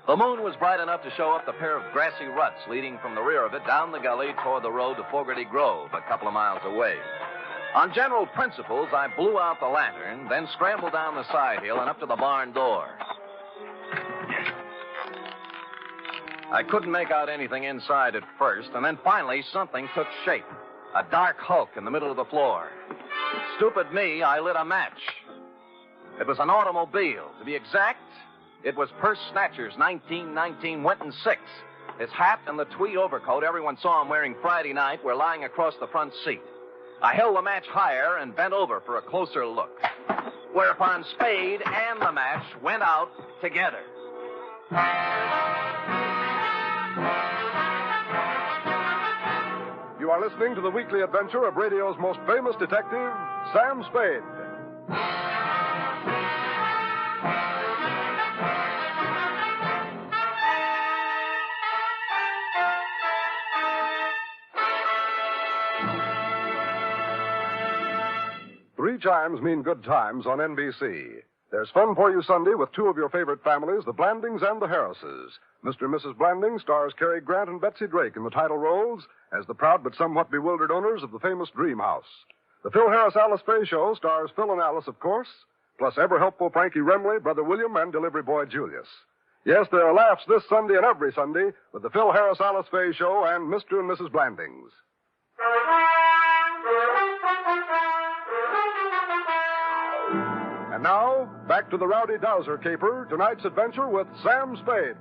The moon was bright enough to show up the pair of grassy ruts leading from the rear of it down the gully toward the road to Fogarty Grove, a couple of miles away. On general principles, I blew out the lantern, then scrambled down the side hill and up to the barn door. I couldn't make out anything inside at first, and then finally something took shape. A dark hulk in the middle of the floor. Stupid me, I lit a match. It was an automobile. To be exact, it was Purse Snatcher's 1919 Winton 6. His hat and the tweed overcoat everyone saw him wearing Friday night were lying across the front seat. I held the match higher and bent over for a closer look. Whereupon Spade and the match went out together. You are listening to the weekly adventure of radio's most famous detective, Sam Spade. Three chimes mean good times on NBC. There's fun for you Sunday with two of your favorite families, the Blandings and the Harrises. Mr. and Mrs. Blanding stars Cary Grant and Betsy Drake in the title roles as the proud but somewhat bewildered owners of the famous Dream House. The Phil Harris-Alice Faye Show stars Phil and Alice, of course, plus ever-helpful Frankie Remley, Brother William, and delivery boy Julius. Yes, there are laughs this Sunday and every Sunday with the Phil Harris-Alice Faye Show and Mr. and Mrs. Blandings. And now, back to the Rowdy Dowser caper, tonight's adventure with Sam Spade.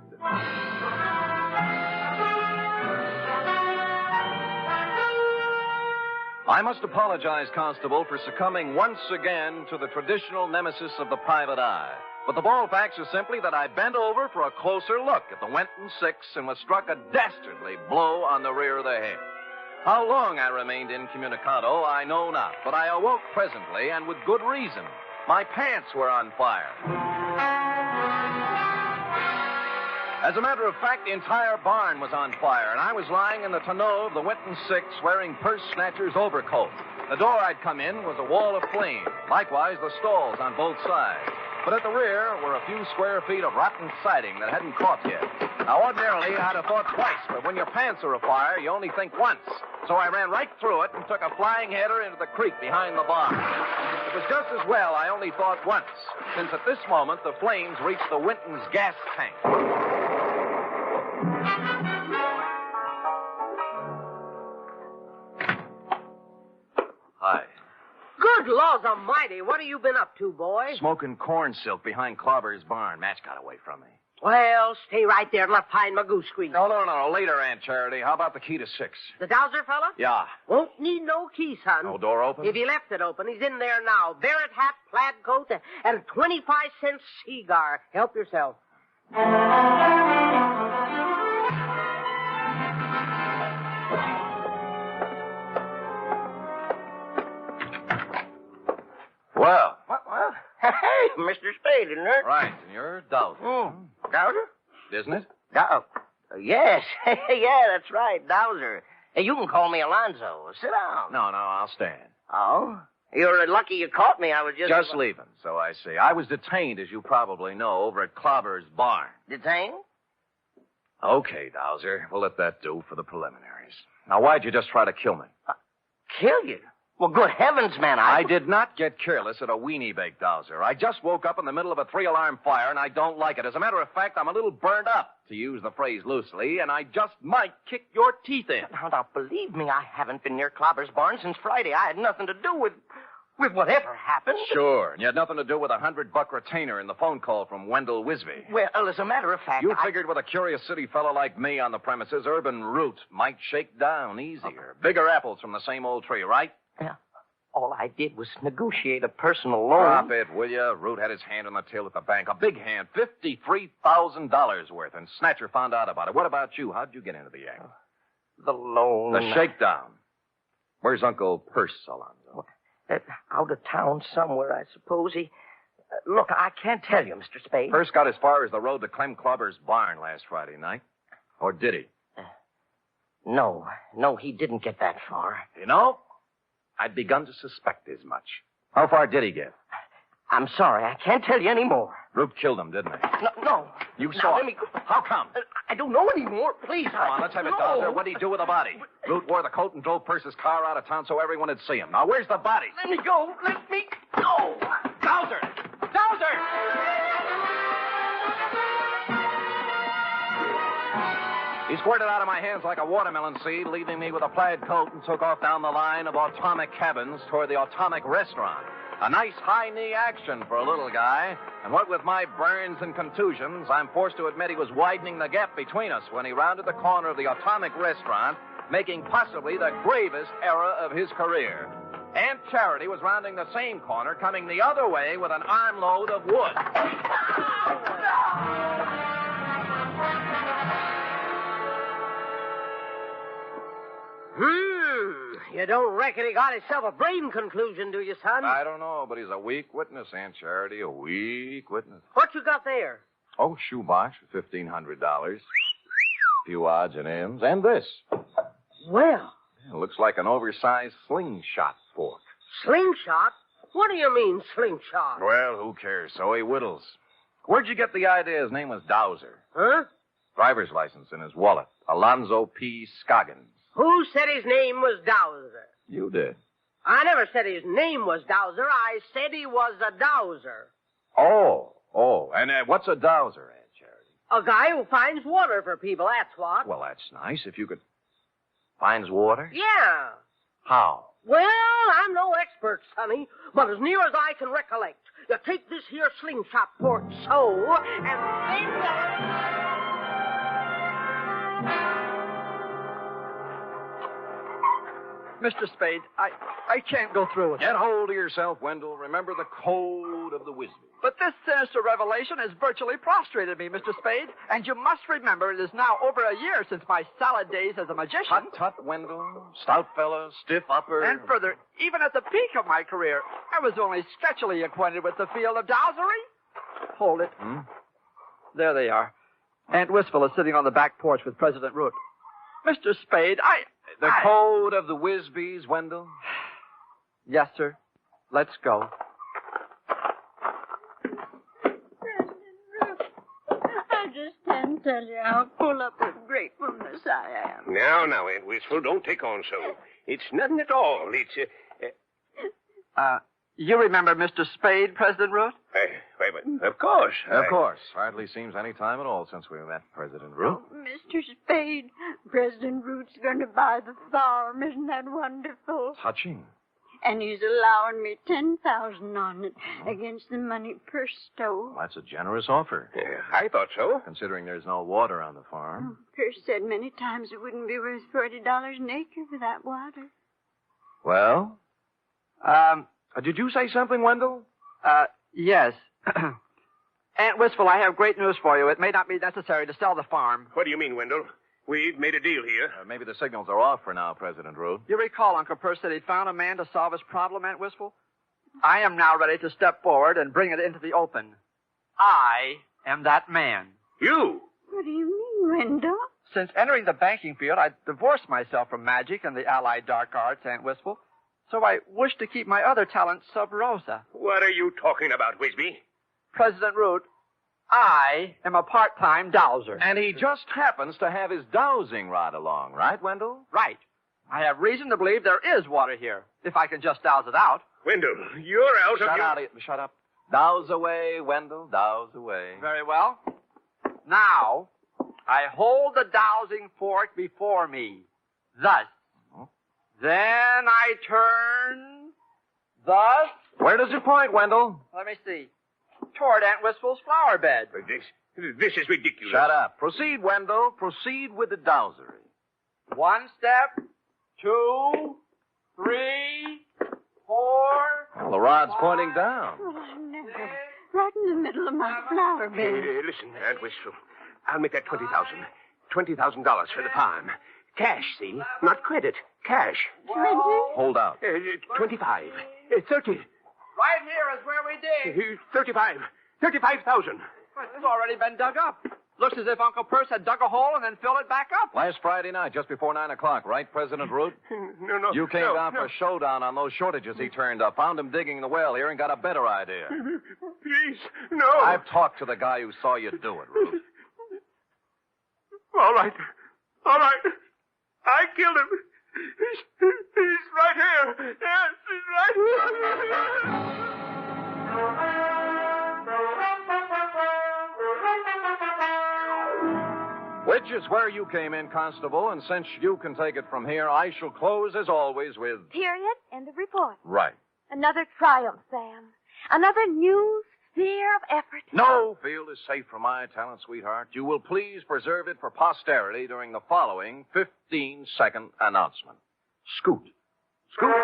I must apologize, Constable, for succumbing once again to the traditional nemesis of the private eye. But the bald facts are simply that I bent over for a closer look at the Winton 6 and was struck a dastardly blow on the rear of the head. How long I remained incommunicado, I know not, but I awoke presently, and with good reason. My pants were on fire. As a matter of fact, the entire barn was on fire, and I was lying in the tonneau of the Winton Six wearing purse snatcher's overcoat. The door I'd come in was a wall of flame, likewise the stalls on both sides. But at the rear were a few square feet of rotten siding that hadn't caught yet. Now, ordinarily, I'd have thought twice, but when your pants are afire, you only think once. So I ran right through it and took a flying header into the creek behind the barn. It was just as well I only thought once, since at this moment the flames reached the Winton's gas tank. Hi. Good laws almighty, what have you been up to, boy? Smoking corn silk behind Clobber's barn. Match got away from me. Well, stay right there and let find my goose squeak. No. Later, Aunt Charity. How about the key to 6? The Dowser fella? Yeah. Won't need no key, son. No door open? If he left it open, he's in there now. Barrett hat, plaid coat, and a 25-cent cigar. Help yourself. Well. What? Hey, Mr. Spade, isn't it? Right, and you're Dowser. Dowser? Isn't it? Yes. Yeah, that's right, Dowser. Hey, you can call me Alonzo. Sit down. No, I'll stand. Oh? You're lucky you caught me. I was Just leaving, so I see. I was detained, as you probably know, over at Clobber's barn. Detained? Okay, Dowser. We'll let that do for the preliminaries. Now, why'd you just try to kill me? Kill you? Well, good heavens, man, I did not get careless at a weenie bake, Dowser. I just woke up in the middle of a 3-alarm fire, and I don't like it. As a matter of fact, I'm a little burned up, to use the phrase loosely, and I just might kick your teeth in. Now, believe me, I haven't been near Clobber's barn since Friday. I had nothing to do with whatever happened. Sure, and you had nothing to do with a $100 retainer in the phone call from Wendell Wisby. Well, as a matter of fact, You figured with a curious city fellow like me on the premises, urban root might shake down easier. Bigger apples from the same old tree, right? Yeah. All I did was negotiate a personal loan. Drop it, will you? Root had his hand on the till at the bank. A big hand, $53,000 worth, and Snatcher found out about it. What about you? How'd you get into the act? The loan. The shakedown. Where's Uncle Purse, Alonzo? Out of town somewhere, I suppose. Look, I can't tell you, Mr. Spade. Purse got as far as the road to Clem Clobber's barn last Friday night. Or did he? No, he didn't get that far. You know, I'd begun to suspect as much. How far did he get? I'm sorry, I can't tell you any more. Root killed him, didn't he? No. You saw let it. How come? I don't know anymore. Please. Come on, let's have it, Dowser. What did he do with the body? Root wore the coat and drove Purse's car out of town so everyone would see him. Now, where's the body? Let me go. Dowser! Dowser! He squirted out of my hands like a watermelon seed, leaving me with a plaid coat, and took off down the line of Atomic Cabins toward the Atomic Restaurant. A nice high-knee action for a little guy, and what with my burns and contusions, I'm forced to admit he was widening the gap between us when he rounded the corner of the Atomic Restaurant, making possibly the gravest error of his career. Aunt Charity was rounding the same corner, coming the other way with an armload of wood. You don't reckon he got himself a brain conclusion, do you, son? I don't know, but he's a weak witness, Aunt Charity, a weak witness. What you got there? Oh, shoebox for $1,500. A few odds and ends. And this. Well. It looks like an oversized slingshot fork. Slingshot? What do you mean, slingshot? Well, who cares? So he whittles. Where'd you get the idea his name was Dowser? Huh? Driver's license in his wallet. Alonzo P. Scoggins. Who said his name was Dowser? You did. I never said his name was Dowser. I said he was a dowser. Oh. And what's a dowser, Aunt Charity? A guy who finds water for people, that's what. Well, that's nice. If you could... Finds water? Yeah. How? Well, I'm no expert, sonny, but as near as I can recollect, you take this here slingshot fork so, and then... Mr. Spade, I can't go through with it. Get hold of yourself, Wendell. Remember the code of the Wisby. But this sinister revelation has virtually prostrated me, Mr. Spade. And you must remember it is now over a year since my salad days as a magician. Tut, Wendell. Stout fella, stiff upper. And further, even at the peak of my career, I was only sketchily acquainted with the field of dowsery. Hold it. Hmm? There they are. Aunt Wistful is sitting on the back porch with President Root. Mr. Spade, The code of the Whizbees, Wendell? Yes, sir. Let's go. I just can't tell you how full up with gratefulness I am. Now, Aunt Wistful, don't take on so. It's nothing at all. It's, You remember Mr. Spade, President Root? Of course. Of course. Hardly seems any time at all since we met President Root. Oh, Mr. Spade, President Root's going to buy the farm. Isn't that wonderful? Touching. And he's allowing me $10,000 on it against the money per stove. That's a generous offer. Yeah, I thought so. Considering there's no water on the farm. Pierce said many times it wouldn't be worth $40 an acre for that water. Well? Did you say something, Wendell? Yes. Aunt Wistful, I have great news for you. It may not be necessary to sell the farm. What do you mean, Wendell? We've made a deal here. Maybe the signals are off for now, President Root. You recall Uncle Percy said he'd found a man to solve his problem, Aunt Wistful? I am now ready to step forward and bring it into the open. I am that man. You? What do you mean, Wendell? Since entering the banking field, I divorced myself from magic and the allied dark arts, Aunt Wistful. So I wish to keep my other talents sub rosa. What are you talking about, Whizbee? President Root, I am a part-time dowser. And he just happens to have his dowsing rod along, right, Wendell? Right. I have reason to believe there is water here, if I can just douse it out. Wendell, you're out of your... Shut up. Douse away, Wendell, douse away. Very well. Now, I hold the dowsing fork before me, thus. Then I turn, thus... Where does it point, Wendell? Let me see. Toward Aunt Wistful's flower bed. This is ridiculous. Shut up. Proceed, Wendell. Proceed with the dowsery. 1 step, 2, 3, 4... Well, the rod's pointing down. Oh, no. Right in the middle of my flower bed. Listen, Aunt Wistful. I'll make that $20,000. $20,000 for the farm. Cash, see? Not credit. Cash. 20? Hold out. 25. 30. Right here is where we dig. 35. 35,000. It's already been dug up. Looks as if Uncle Percy had dug a hole and then filled it back up. Last Friday night, just before 9 o'clock, right, President Root? No. You came down for a showdown on those shortages he turned up, found him digging the well here, and got a better idea. Please, no. I've talked to the guy who saw you do it, Root. All right. I killed him. He's right here. Yes, he's right here. Which is where you came in, Constable, and since you can take it from here, I shall close, as always, with... Period. End of report. Right. Another triumph, Sam. Another new sphere of effort. No field is safe from my talent, sweetheart. You will please preserve it for posterity during the following 15-second announcement. Scoot. Scoot.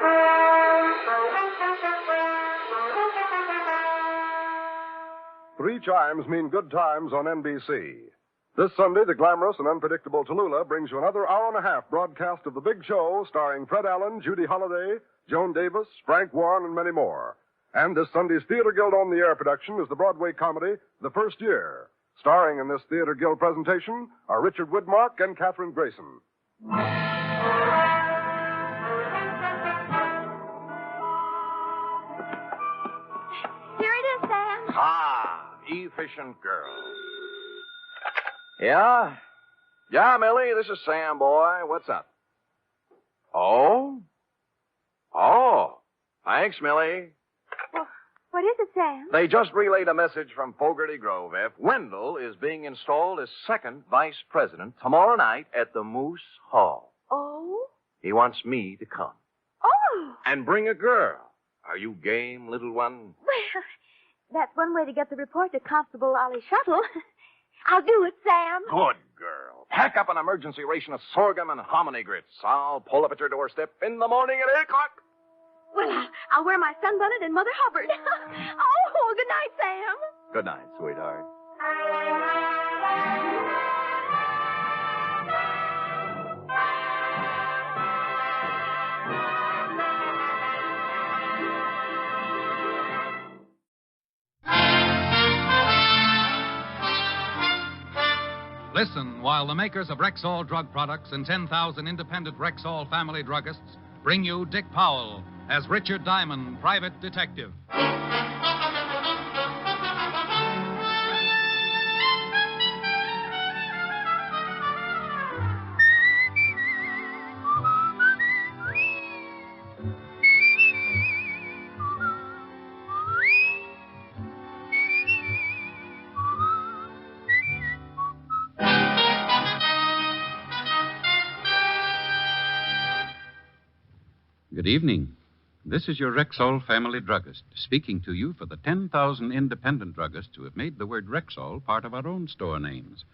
Three chimes mean good times on NBC. This Sunday, the glamorous and unpredictable Tallulah brings you another hour-and-a-half broadcast of The Big Show, starring Fred Allen, Judy Holliday, Joan Davis, Frank Warren, and many more. And this Sunday's Theater Guild on the Air production is the Broadway comedy The First Year. Starring in this Theater Guild presentation are Richard Widmark and Katherine Grayson. Here it is, Sam. Ah, efficient girl. Yeah? Yeah, Millie, this is Sam, boy. What's up? Oh? Oh. Thanks, Millie. Well, what is it, Sam? They just relayed a message from Fogarty Grove, F. Wendell is being installed as second vice president tomorrow night at the Moose Hall. Oh? He wants me to come. Oh! And bring a girl. Are you game, little one? Well, that's one way to get the report to Constable Ollie Shuttle. I'll do it, Sam. Good girl. Pack up an emergency ration of sorghum and hominy grits. I'll pull up at your doorstep in the morning at 8 o'clock. Well, I'll wear my sunbonnet and Mother Hubbard. Oh, good night, Sam. Good night, sweetheart. Listen while the makers of Rexall drug products and 10,000 independent Rexall family druggists bring you Dick Powell as Richard Diamond, private detective. Good evening. This is your Rexall family druggist speaking to you for the 10,000 independent druggists who have made the word Rexall part of our own store names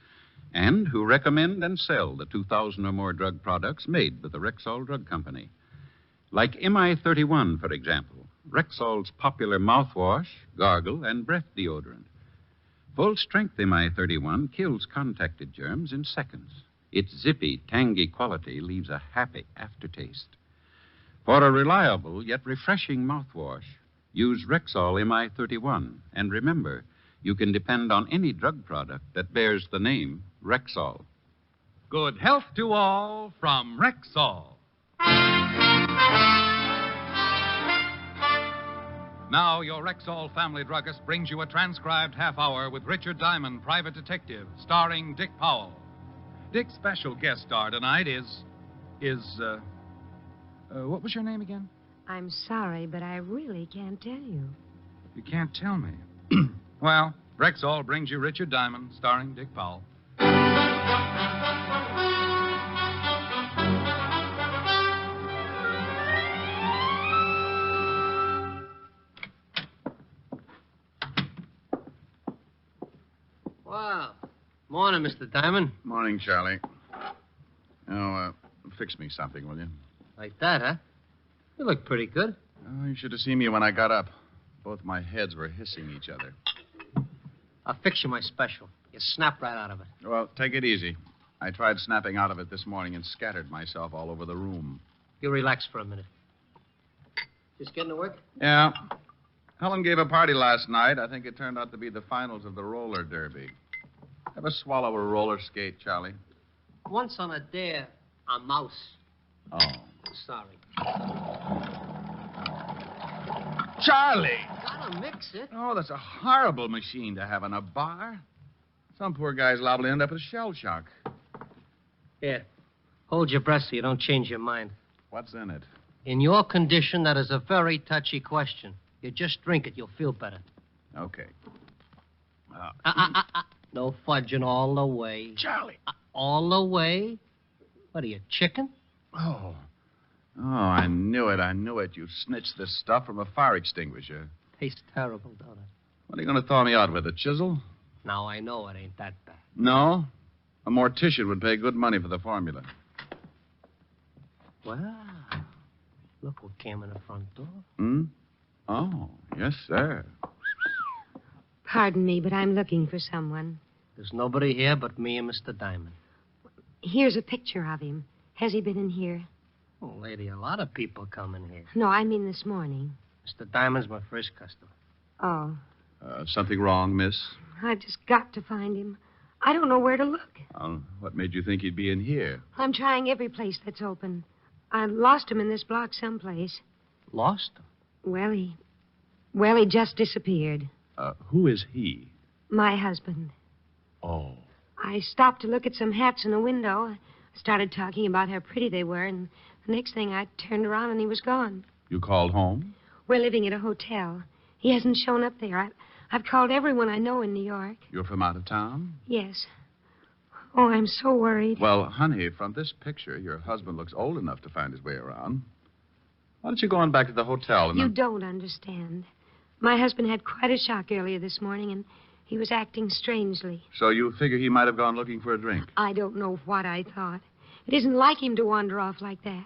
and who recommend and sell the 2,000 or more drug products made with the Rexall Drug Company. Like MI31, for example, Rexall's popular mouthwash, gargle, and breath deodorant. Full-strength MI31 kills contacted germs in seconds. Its zippy, tangy quality leaves a happy aftertaste. For a reliable yet refreshing mouthwash, use Rexall MI31. And remember, you can depend on any drug product that bears the name Rexall. Good health to all from Rexall. Now, your Rexall family druggist brings you a transcribed half hour with Richard Diamond, private detective, starring Dick Powell. Dick's special guest star tonight is what was your name again? I'm sorry, but I really can't tell you. You can't tell me. Well, Rexall brings you Richard Diamond, starring Dick Powell. Wow. Morning, Mr. Diamond. Morning, Charlie. Oh, fix me something, will you? Like that, huh? You look pretty good. Oh, you should have seen me when I got up. Both my heads were hissing each other. I'll fix you my special. You snap right out of it. Well, take it easy. I tried snapping out of it this morning and scattered myself all over the room. You relax for a minute. Just getting to work? Yeah. Helen gave a party last night. I think it turned out to be the finals of the roller derby. Ever swallow a roller skate, Charlie? Once on a dare, a mouse. Oh. Sorry. Charlie! Gotta mix it. Oh, that's a horrible machine to have in a bar. Some poor guy's liable to end up with shell shock. Here. Hold your breath so you don't change your mind. What's in it? In your condition, that is a very touchy question. You just drink it, you'll feel better. Okay. No fudging all the way. Charlie! All the way? What are you, chicken? Oh, I knew it. You snitched this stuff from a fire extinguisher. Tastes terrible, don't it? What are you going to thaw me out with, a chisel? Now, I know it ain't that bad. No? A mortician would pay good money for the formula. Wow. Look what came in the front door. Hmm? Oh, yes, sir. Pardon me, but I'm looking for someone. There's nobody here but me and Mr. Diamond. Here's a picture of him. Has he been in here? Oh, lady, a lot of people come in here. No, I mean this morning. Mr. Diamond's my first customer. Oh. Something wrong, miss? I've just got to find him. I don't know where to look. What made you think he'd be in here? I'm trying every place that's open. I lost him in this block someplace. Lost him? Well, he just disappeared. Who is he? My husband. Oh. I stopped to look at some hats in the window. I started talking about how pretty they were, and the next thing I turned around and he was gone. You called home? We're living at a hotel. He hasn't shown up there. I've called everyone I know in New York. You're from out of town? Yes. Oh, I'm so worried. Well, honey, from this picture, your husband looks old enough to find his way around. Why don't you go on back to the hotel and... You don't understand. My husband had quite a shock earlier this morning, and he was acting strangely. So you figure he might have gone looking for a drink? I don't know what I thought. It isn't like him to wander off like that.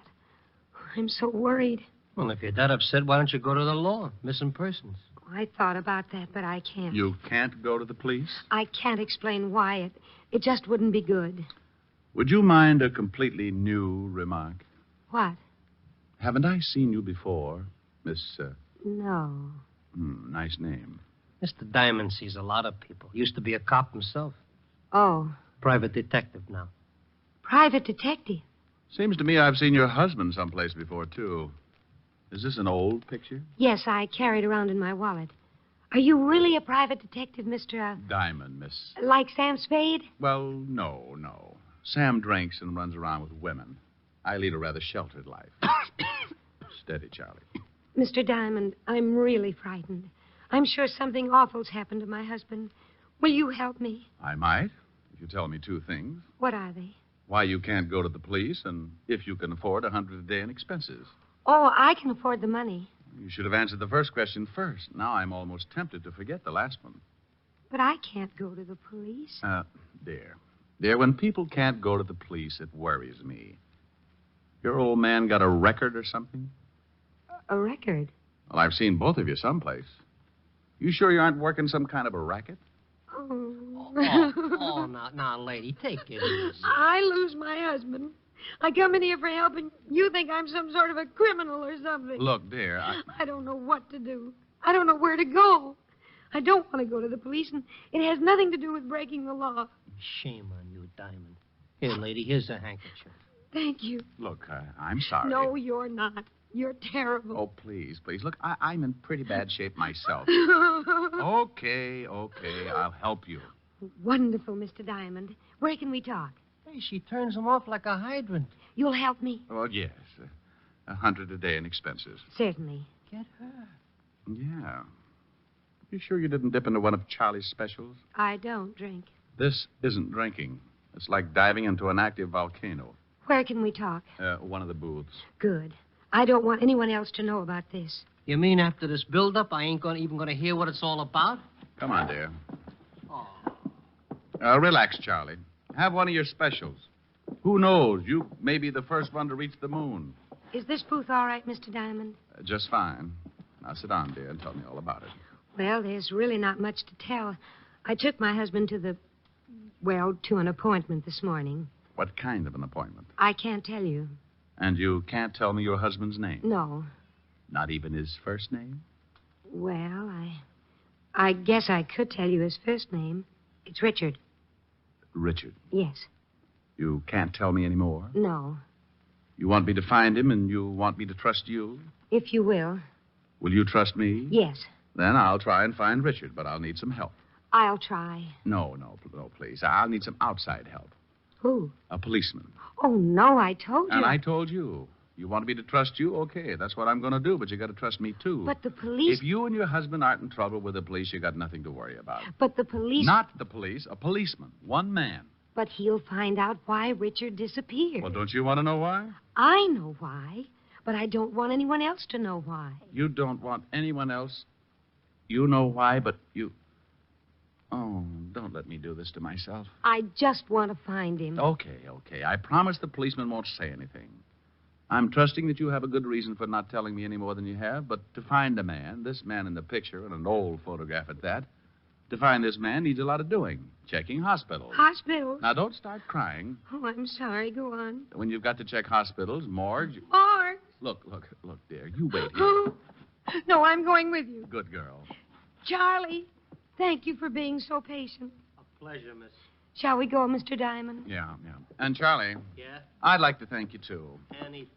I'm so worried. Well, if you're that upset, why don't you go to the law? Missing persons. I thought about that, but I can't. You can't go to the police? I can't explain why. It just wouldn't be good. Would you mind a completely new remark? What? Haven't I seen you before, Miss... No. Nice name. Mr. Diamond sees a lot of people. Used to be a cop himself. Oh, Private detective now. Private detective? Seems to me I've seen your husband someplace before, too. Is this an old picture? Yes, I carry it around in my wallet. Are you really a private detective, Mr. Diamond, miss. Like Sam Spade? Well, no. Sam drinks and runs around with women. I lead a rather sheltered life. Steady, Charlie. Mr. Diamond, I'm really frightened. I'm sure something awful's happened to my husband. Will you help me? I might, if you tell me two things. What are they? Why you can't go to the police, and if you can afford $100 a day in expenses. Oh, I can afford the money. You should have answered the first question first. Now I'm almost tempted to forget the last one. But I can't go to the police. Dear, when people can't go to the police, it worries me. Your old man got a record or something? A record? Well, I've seen both of you someplace. You sure you aren't working some kind of a racket? Now, lady, take it easy. I lose my husband. I come in here for help, and you think I'm some sort of a criminal or something. Look, dear, I don't know what to do. I don't know where to go. I don't want to go to the police, and it has nothing to do with breaking the law. Shame on you, Diamond. Here, lady, here's a handkerchief. Thank you. Look, I'm sorry. No, you're not. You're terrible. Oh, please. Look, I'm in pretty bad shape myself. Okay, I'll help you. Wonderful, Mr. Diamond. Where can we talk? Hey, she turns him off like a hydrant. You'll help me? Oh, yes. $100 a day in expenses. Certainly. Get her. Yeah. You sure you didn't dip into one of Charlie's specials? I don't drink. This isn't drinking. It's like diving into an active volcano. Where can we talk? One of the booths. Good. I don't want anyone else to know about this. You mean after this build-up, I ain't even going to hear what it's all about? Come on, dear. Relax, Charlie. Have one of your specials. Who knows? You may be the first one to reach the moon. Is this booth all right, Mr. Diamond? Just fine. Now sit down, dear, and tell me all about it. Well, there's really not much to tell. I took my husband to an appointment this morning. What kind of an appointment? I can't tell you. And you can't tell me your husband's name? No. Not even his first name? Well, I guess I could tell you his first name. It's Richard. Richard? Yes. You can't tell me any more? No. You want me to find him, and you want me to trust you? If you will. Will you trust me? Yes. Then I'll try and find Richard, but I'll need some help. I'll try. No, please. I'll need some outside help. Who? A policeman. Oh, no, I told you. And I told you. You want me to trust you? Okay, that's what I'm going to do, but you got to trust me, too. But the police... If you and your husband aren't in trouble with the police, you got nothing to worry about. But the police... Not the police, a policeman. One man. But he'll find out why Richard disappeared. Well, don't you want to know why? I know why, but I don't want anyone else to know why. You don't want anyone else? You know why, but you... Oh, don't let me do this to myself. I just want to find him. Okay. I promise the policeman won't say anything. I'm trusting that you have a good reason for not telling me any more than you have, but to find a man, this man in the picture, and an old photograph at that, to find this man needs a lot of doing. Checking hospitals. Hospitals? Now, don't start crying. Oh, I'm sorry. Go on. When you've got to check hospitals, morgues... Morgues? Look, dear. You wait here. No, I'm going with you. Good girl. Charlie, thank you for being so patient. A pleasure, miss. Shall we go, Mr. Diamond? Yeah. And, Charlie... Yeah? I'd like to thank you, too. Anytime.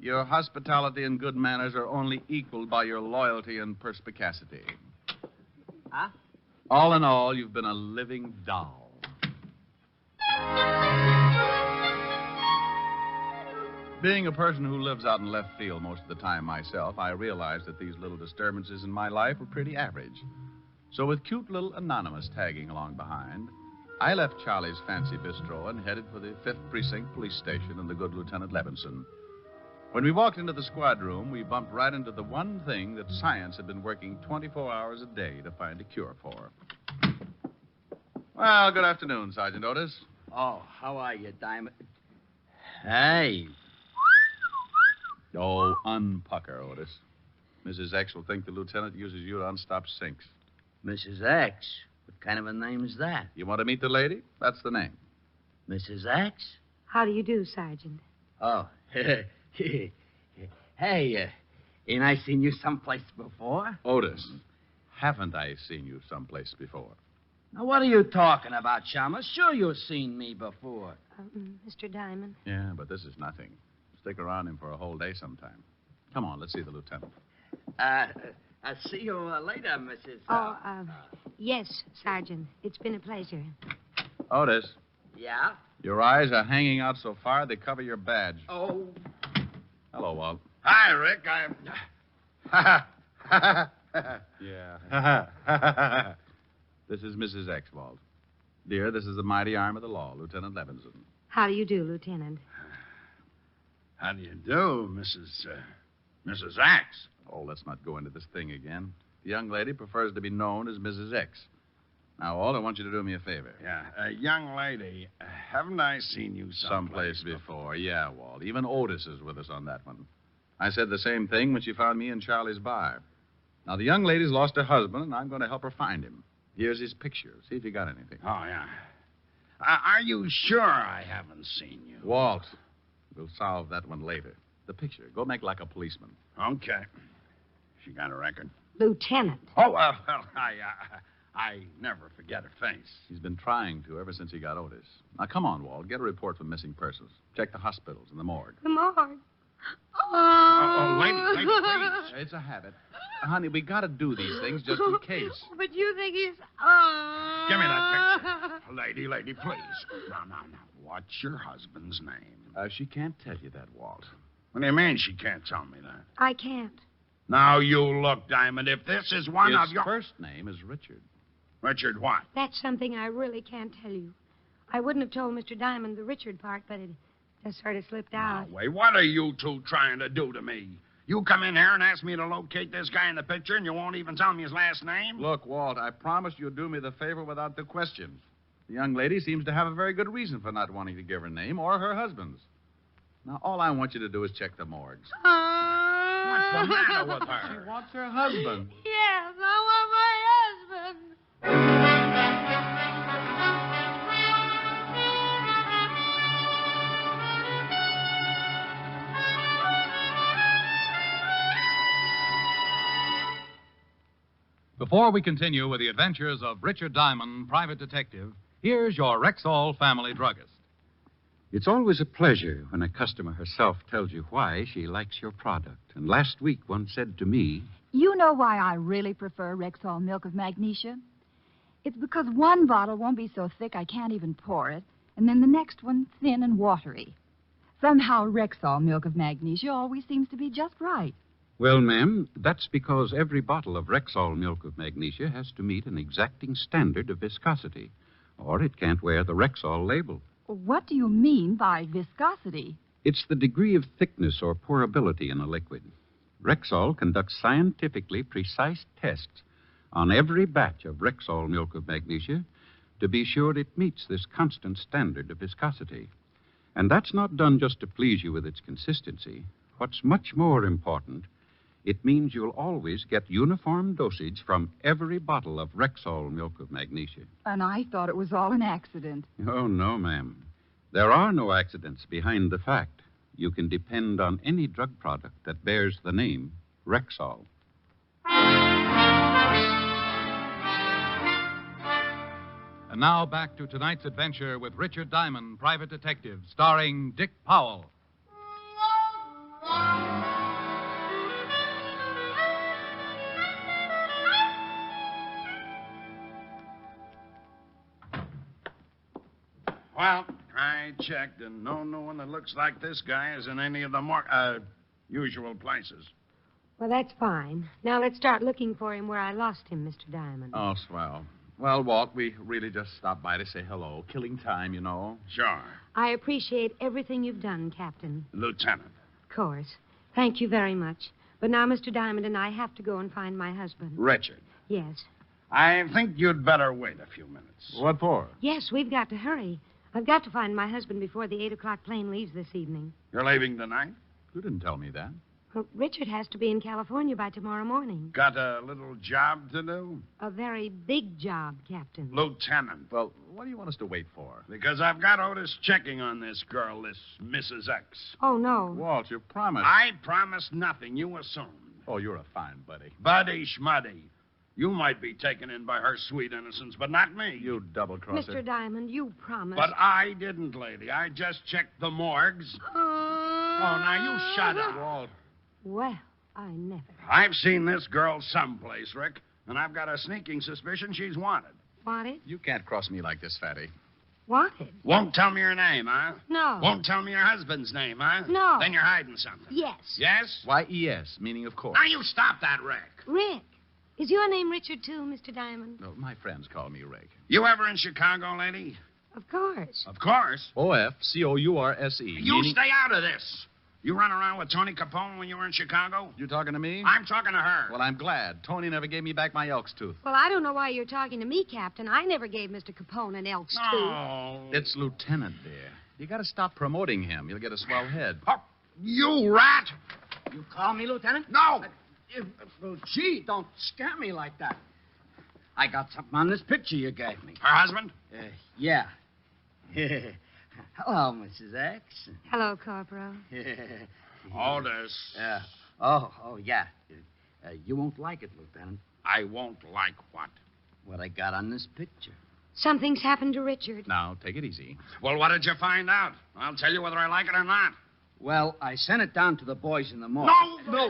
Your hospitality and good manners are only equaled by your loyalty and perspicacity. Huh? All in all, you've been a living doll. Being a person who lives out in left field most of the time myself, I realized that these little disturbances in my life were pretty average. So with cute little Anonymous tagging along behind, I left Charlie's fancy bistro and headed for the 5th Precinct Police Station and the good Lieutenant Levinson. When we walked into the squad room, we bumped right into the one thing that science had been working 24 hours a day to find a cure for. Well, good afternoon, Sergeant Otis. Oh, how are you, Diamond? Hey. Oh, unpucker, Otis. Mrs. X will think the lieutenant uses you to unstop sinks. Mrs. X? What kind of a name is that? You want to meet the lady? That's the name. Mrs. X? How do you do, Sergeant? Oh, hey, ain't I seen you someplace before? Otis, haven't I seen you someplace before? Now, what are you talking about, Chama? Sure you've seen me before. Mr. Diamond. Yeah, but this is nothing. Stick around him for a whole day sometime. Come on, let's see the lieutenant. I'll see you later, Mrs. Yes, Sergeant. It's been a pleasure. Otis, Yeah? your eyes are hanging out so far they cover your badge. Oh. Hello, Walt. Hi, Rick. Yeah. This is Mrs. X, Walt. Dear, this is the mighty arm of the law, Lieutenant Levinson. How do you do, Lieutenant? How do you do, Mrs. Axe? Oh, let's not go into this thing again. The young lady prefers to be known as Mrs. X. Now, Walt, I want you to do me a favor. Yeah, young lady, haven't I seen you Someplace before. Yeah, Walt. Even Otis is with us on that one. I said the same thing when she found me in Charlie's bar. Now, the young lady's lost her husband, and I'm going to help her find him. Here's his picture. See if you got anything. Oh, yeah. Are you sure I haven't seen you? Walt, we'll solve that one later. The picture. Go make like a policeman. Okay. She got a record? Lieutenant. Oh, well, I never forget her face. He's been trying to ever since he got Otis. Now, come on, Walt. Get a report for missing persons. Check the hospitals and the morgue. The morgue. Lady, please. It's a habit. Honey, we got to do these things just in case. But you think he's... Give me that picture. Lady, please. Now. What's your husband's name? She can't tell you that, Walt. What do you mean she can't tell me that? I can't. Now, you look, Diamond, if this is one of your... His first name is Richard. Richard what? That's something I really can't tell you. I wouldn't have told Mr. Diamond the Richard part, but it just sort of slipped out. Wait, what are you two trying to do to me? You come in here and ask me to locate this guy in the picture, and you won't even tell me his last name? Look, Walt, I promised you'd do me the favor without the questions. The young lady seems to have a very good reason for not wanting to give her name or her husband's. Now, all I want you to do is check the morgues. What's the matter with her? She wants her husband. Yes, I want my husband. Before we continue with the adventures of Richard Diamond, private detective, here's your Rexall family druggist. It's always a pleasure when a customer herself tells you why she likes your product. And last week, one said to me, You know why I really prefer Rexall milk of magnesia? It's because one bottle won't be so thick I can't even pour it, and then the next one thin and watery. Somehow Rexall milk of magnesia always seems to be just right. Well, ma'am, that's because every bottle of Rexall milk of magnesia has to meet an exacting standard of viscosity, or it can't wear the Rexall label. What do you mean by viscosity? It's the degree of thickness or pourability in a liquid. Rexall conducts scientifically precise tests on every batch of Rexall milk of magnesia to be sure it meets this constant standard of viscosity. And that's not done just to please you with its consistency. What's much more important, it means you'll always get uniform dosage from every bottle of Rexall milk of magnesia. And I thought it was all an accident. Oh, no, ma'am. There are no accidents behind the fact. You can depend on any drug product that bears the name Rexall. And now back to tonight's adventure with Richard Diamond, private detective, starring Dick Powell. Well, I checked, and no one that looks like this guy is in any of the usual places. Well, that's fine. Now let's start looking for him where I lost him, Mr. Diamond. Oh, swell. Well, Walt, we really just stopped by to say hello. Killing time, you know. Sure. I appreciate everything you've done, Captain. Lieutenant. Of course. Thank you very much. But now Mr. Diamond and I have to go and find my husband. Richard. Yes. I think you'd better wait a few minutes. What for? Yes, we've got to hurry. I've got to find my husband before the 8 o'clock plane leaves this evening. You're leaving tonight? You didn't tell me that. Well, Richard has to be in California by tomorrow morning. Got a little job to do? A very big job, Captain. Lieutenant. Well, what do you want us to wait for? Because I've got Otis checking on this girl, this Mrs. X. Oh, no. Walt, you promised. I promised nothing. You assumed. Oh, you're a fine buddy. Buddy schmuddy. You might be taken in by her sweet innocence, but not me. You double-crosser. Mr. Diamond, you promised. But I didn't, lady. I just checked the morgues. Oh, now you shut up. Walt. Well, I never. I've seen this girl someplace, Rick, and I've got a sneaking suspicion she's wanted. Wanted? You can't cross me like this, Fatty. Wanted? Won't tell me your name, huh? No. Won't tell me your husband's name, huh? No. Then you're hiding something. Yes. Yes? Why, yes, meaning of course. Now you stop that, Rick. Rick. Is your name Richard, too, Mr. Diamond? No, my friends call me Rick. You ever in Chicago, lady? Of course. Of course. O-F-C-O-U-R-S-E. You stay out of this. You run around with Tony Capone when you were in Chicago? You talking to me? I'm talking to her. Well, I'm glad. Tony never gave me back my elk's tooth. Well, I don't know why you're talking to me, Captain. I never gave Mr. Capone an elk's tooth. Oh. It's Lieutenant, dear. You got to stop promoting him. You'll get a swell head. Oh, you rat! You call me, Lieutenant? No! Well, gee, don't scare me like that. I got something on this picture you gave me. Her husband? Yeah. Hello, Mrs. X. Hello, Corporal. Aldous. Yeah. You won't like it, Lieutenant. I won't like what? What I got on this picture. Something's happened to Richard. Now, take it easy. Well, what did you find out? I'll tell you whether I like it or not. Well, I sent it down to the boys in the morgue. No!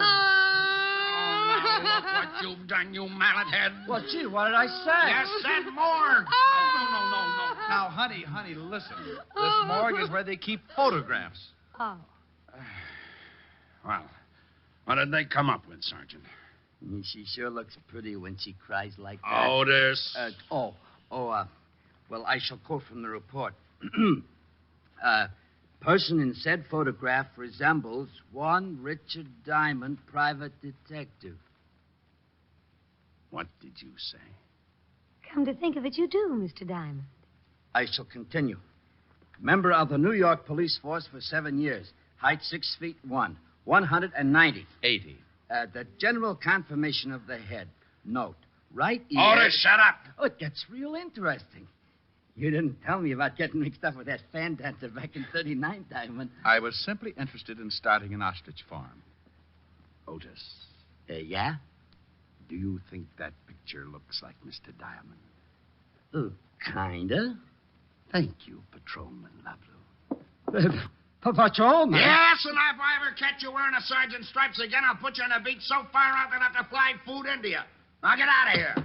Look what you've done, you mallet head. Well, gee, what did I say? You said morgue. No. Now, honey, listen. This morgue is where they keep photographs. Oh. Well, what did they come up with, Sergeant? She sure looks pretty when she cries like that. Otis. Well, I shall quote from the report. Person in said photograph resembles one Richard Diamond, private detective. What did you say? Come to think of it, you do, Mr. Diamond. I shall continue. Member of the New York police force for 7 years. Height 6'1", 190. 80. The general conformation of the head. Note. Right ear... Otis, shut up. Oh, it gets real interesting. You didn't tell me about getting mixed up with that fan dancer back in 39, Diamond. I was simply interested in starting an ostrich farm. Otis. Yeah? Do you think that picture looks like Mr. Diamond? Oh, kinda. Thank you, Patrolman Lovelow. Patrolman? Yes, and if I ever catch you wearing a sergeant's stripes again, I'll put you in a beach so far out that I'll have to fly food into you. Now get out of here.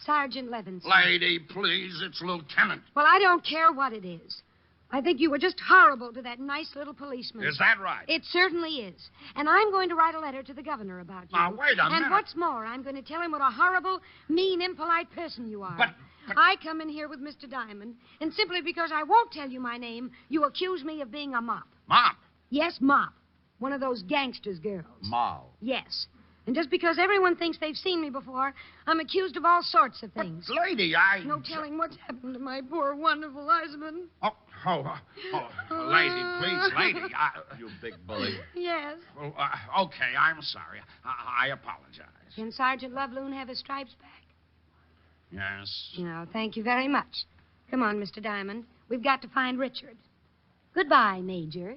Sergeant Levinson. Lady, please, it's Lieutenant. Well, I don't care what it is. I think you were just horrible to that nice little policeman. Is that right? It certainly is. And I'm going to write a letter to the governor about you. Now, wait a minute. And what's more, I'm going to tell him what a horrible, mean, impolite person you are. But I come in here with Mr. Diamond, and simply because I won't tell you my name, you accuse me of being a mop. Mop? Yes, mop. One of those gangsters' girls. Moll. Yes. And just because everyone thinks they've seen me before, I'm accused of all sorts of things. But, lady, I... No telling what's happened to my poor, wonderful husband. Lady, please, lady. You big bully. Yes. Well, okay, I'm sorry. I apologize. Can Sergeant Loveloon have his stripes back? Yes. No, thank you very much. Come on, Mr. Diamond. We've got to find Richard. Goodbye, Major.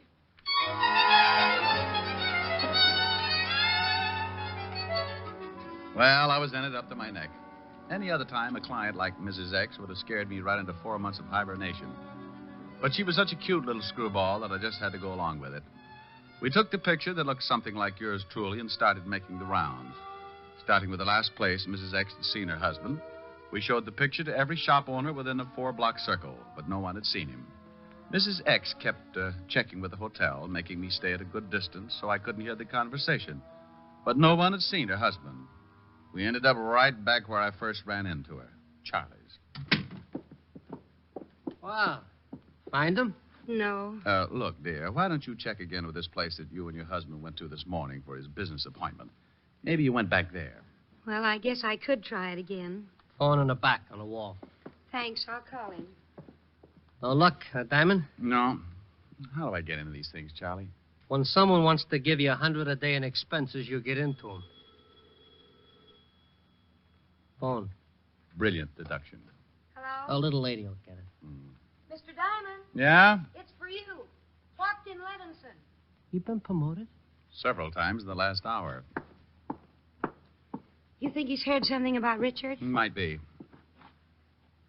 Well, I was in it up to my neck. Any other time, a client like Mrs. X would have scared me right into 4 months of hibernation. But she was such a cute little screwball that I just had to go along with it. We took the picture that looked something like yours truly and started making the rounds. Starting with the last place Mrs. X had seen her husband, we showed the picture to every shop owner within a 4-block circle, but no one had seen him. Mrs. X kept checking with the hotel, making me stay at a good distance so I couldn't hear the conversation. But no one had seen her husband. We ended up right back where I first ran into her, Charlie's. Wow. Find him? No. Look, dear, why don't you check again with this place that you and your husband went to this morning for his business appointment? Maybe you went back there. Well, I guess I could try it again. Phone in the back on the wall. Thanks, I'll call him. No luck, Diamond? No. How do I get into these things, Charlie? When someone wants to give you $100 a day in expenses, you get into them. Phone. Brilliant deduction. Hello? A little lady will get it. Mr. Diamond? Yeah? It's for you. Captain Levinson. You been promoted? Several times in the last hour. You think he's heard something about Richard? Might be.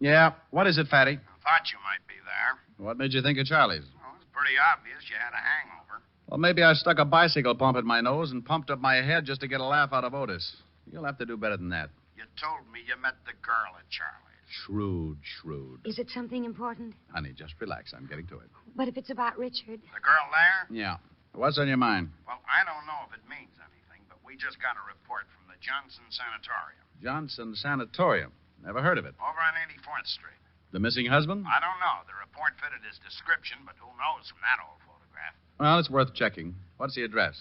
Yeah, what is it, Fatty? Thought you might be there. What made you think of Charlie's? Well, it's pretty obvious you had a hangover. Well, maybe I stuck a bicycle pump in my nose and pumped up my head just to get a laugh out of Otis. You'll have to do better than that. You told me you met the girl at Charlie's. Shrewd. Is it something important? Honey, just relax. I'm getting to it. But if it's about Richard... The girl there? Yeah. What's on your mind? Well, I don't know if it means anything, but we just got a report from the Johnson Sanatorium. Johnson Sanatorium. Never heard of it. Over on 84th Street. The missing husband? I don't know. The report fitted his description, but who knows from that old photograph. Well, it's worth checking. What's the address?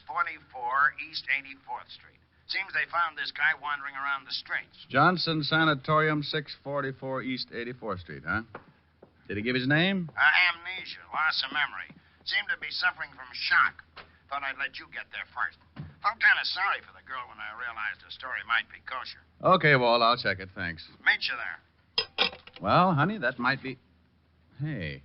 644 East 84th Street. Seems they found this guy wandering around the streets. Johnson Sanatorium, 644 East 84th Street, huh? Did he give his name? Amnesia, loss of memory. Seemed to be suffering from shock. Thought I'd let you get there first. Felt kind of sorry for the girl when I realized the story might be kosher. Okay, Walt, I'll check it. Thanks. Meet you there. Well, honey, that might be... Hey.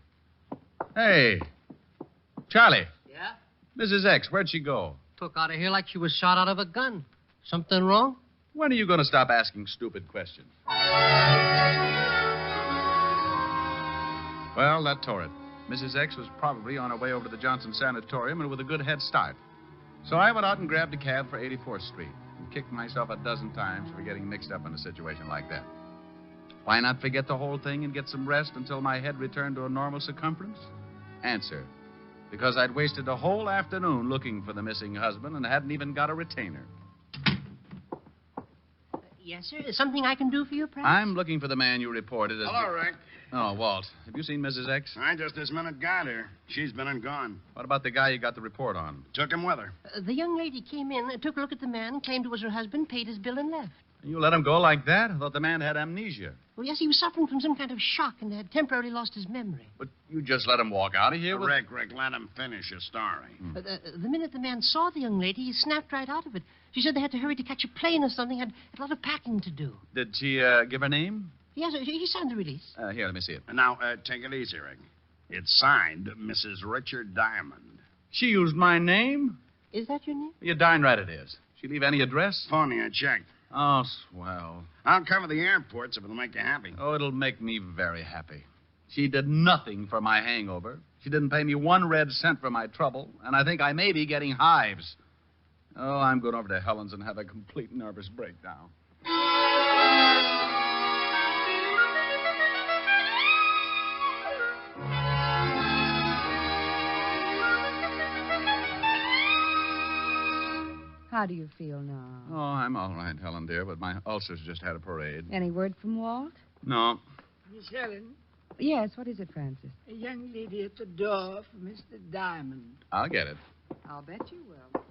Charlie. Yeah? Mrs. X, where'd she go? Took out of here like she was shot out of a gun. Something wrong? When are you going to stop asking stupid questions? Well, that tore it. Mrs. X was probably on her way over to the Johnson Sanatorium and with a good head start. So I went out and grabbed a cab for 84th Street and kicked myself a dozen times for getting mixed up in a situation like that. Why not forget the whole thing and get some rest until my head returned to a normal circumference? Answer. Because I'd wasted a whole afternoon looking for the missing husband and hadn't even got a retainer. Yes, sir. Is something I can do for you, perhaps? I'm looking for the man you reported as... Hello, Rick. Oh, Walt. Have you seen Mrs. X? I just this minute got her. She's been and gone. What about the guy you got the report on? Took him with her. The young lady came in, took a look at the man, claimed it was her husband, paid his bill, and left. You let him go like that? I thought the man had amnesia. Well, yes, he was suffering from some kind of shock and had temporarily lost his memory. But you just let him walk out of here with... Rick, let him finish his story. The minute the man saw the young lady, he snapped right out of it. She said they had to hurry to catch a plane or something, had a lot of packing to do. Did she give her name? Yes, he signed the release. Here, let me see it. Now, take it easy, Rick. It's signed Mrs. Richard Diamond. She used my name? Is that your name? You're darn right it is. She leave any address? Phony, I checked. Oh, swell. I'll cover the airports if it'll make you happy. Oh, it'll make me very happy. She did nothing for my hangover. She didn't pay me 1 red cent for my trouble, and I think I may be getting hives. Oh, I'm going over to Helen's and have a complete nervous breakdown. How do you feel now? Oh, I'm all right, Helen, dear, but my ulcers just had a parade. Any word from Walt? No. Miss Helen, Yes, what is it, Francis? a young lady at the door for Mr. Diamond. I'll get it. I'll bet you will.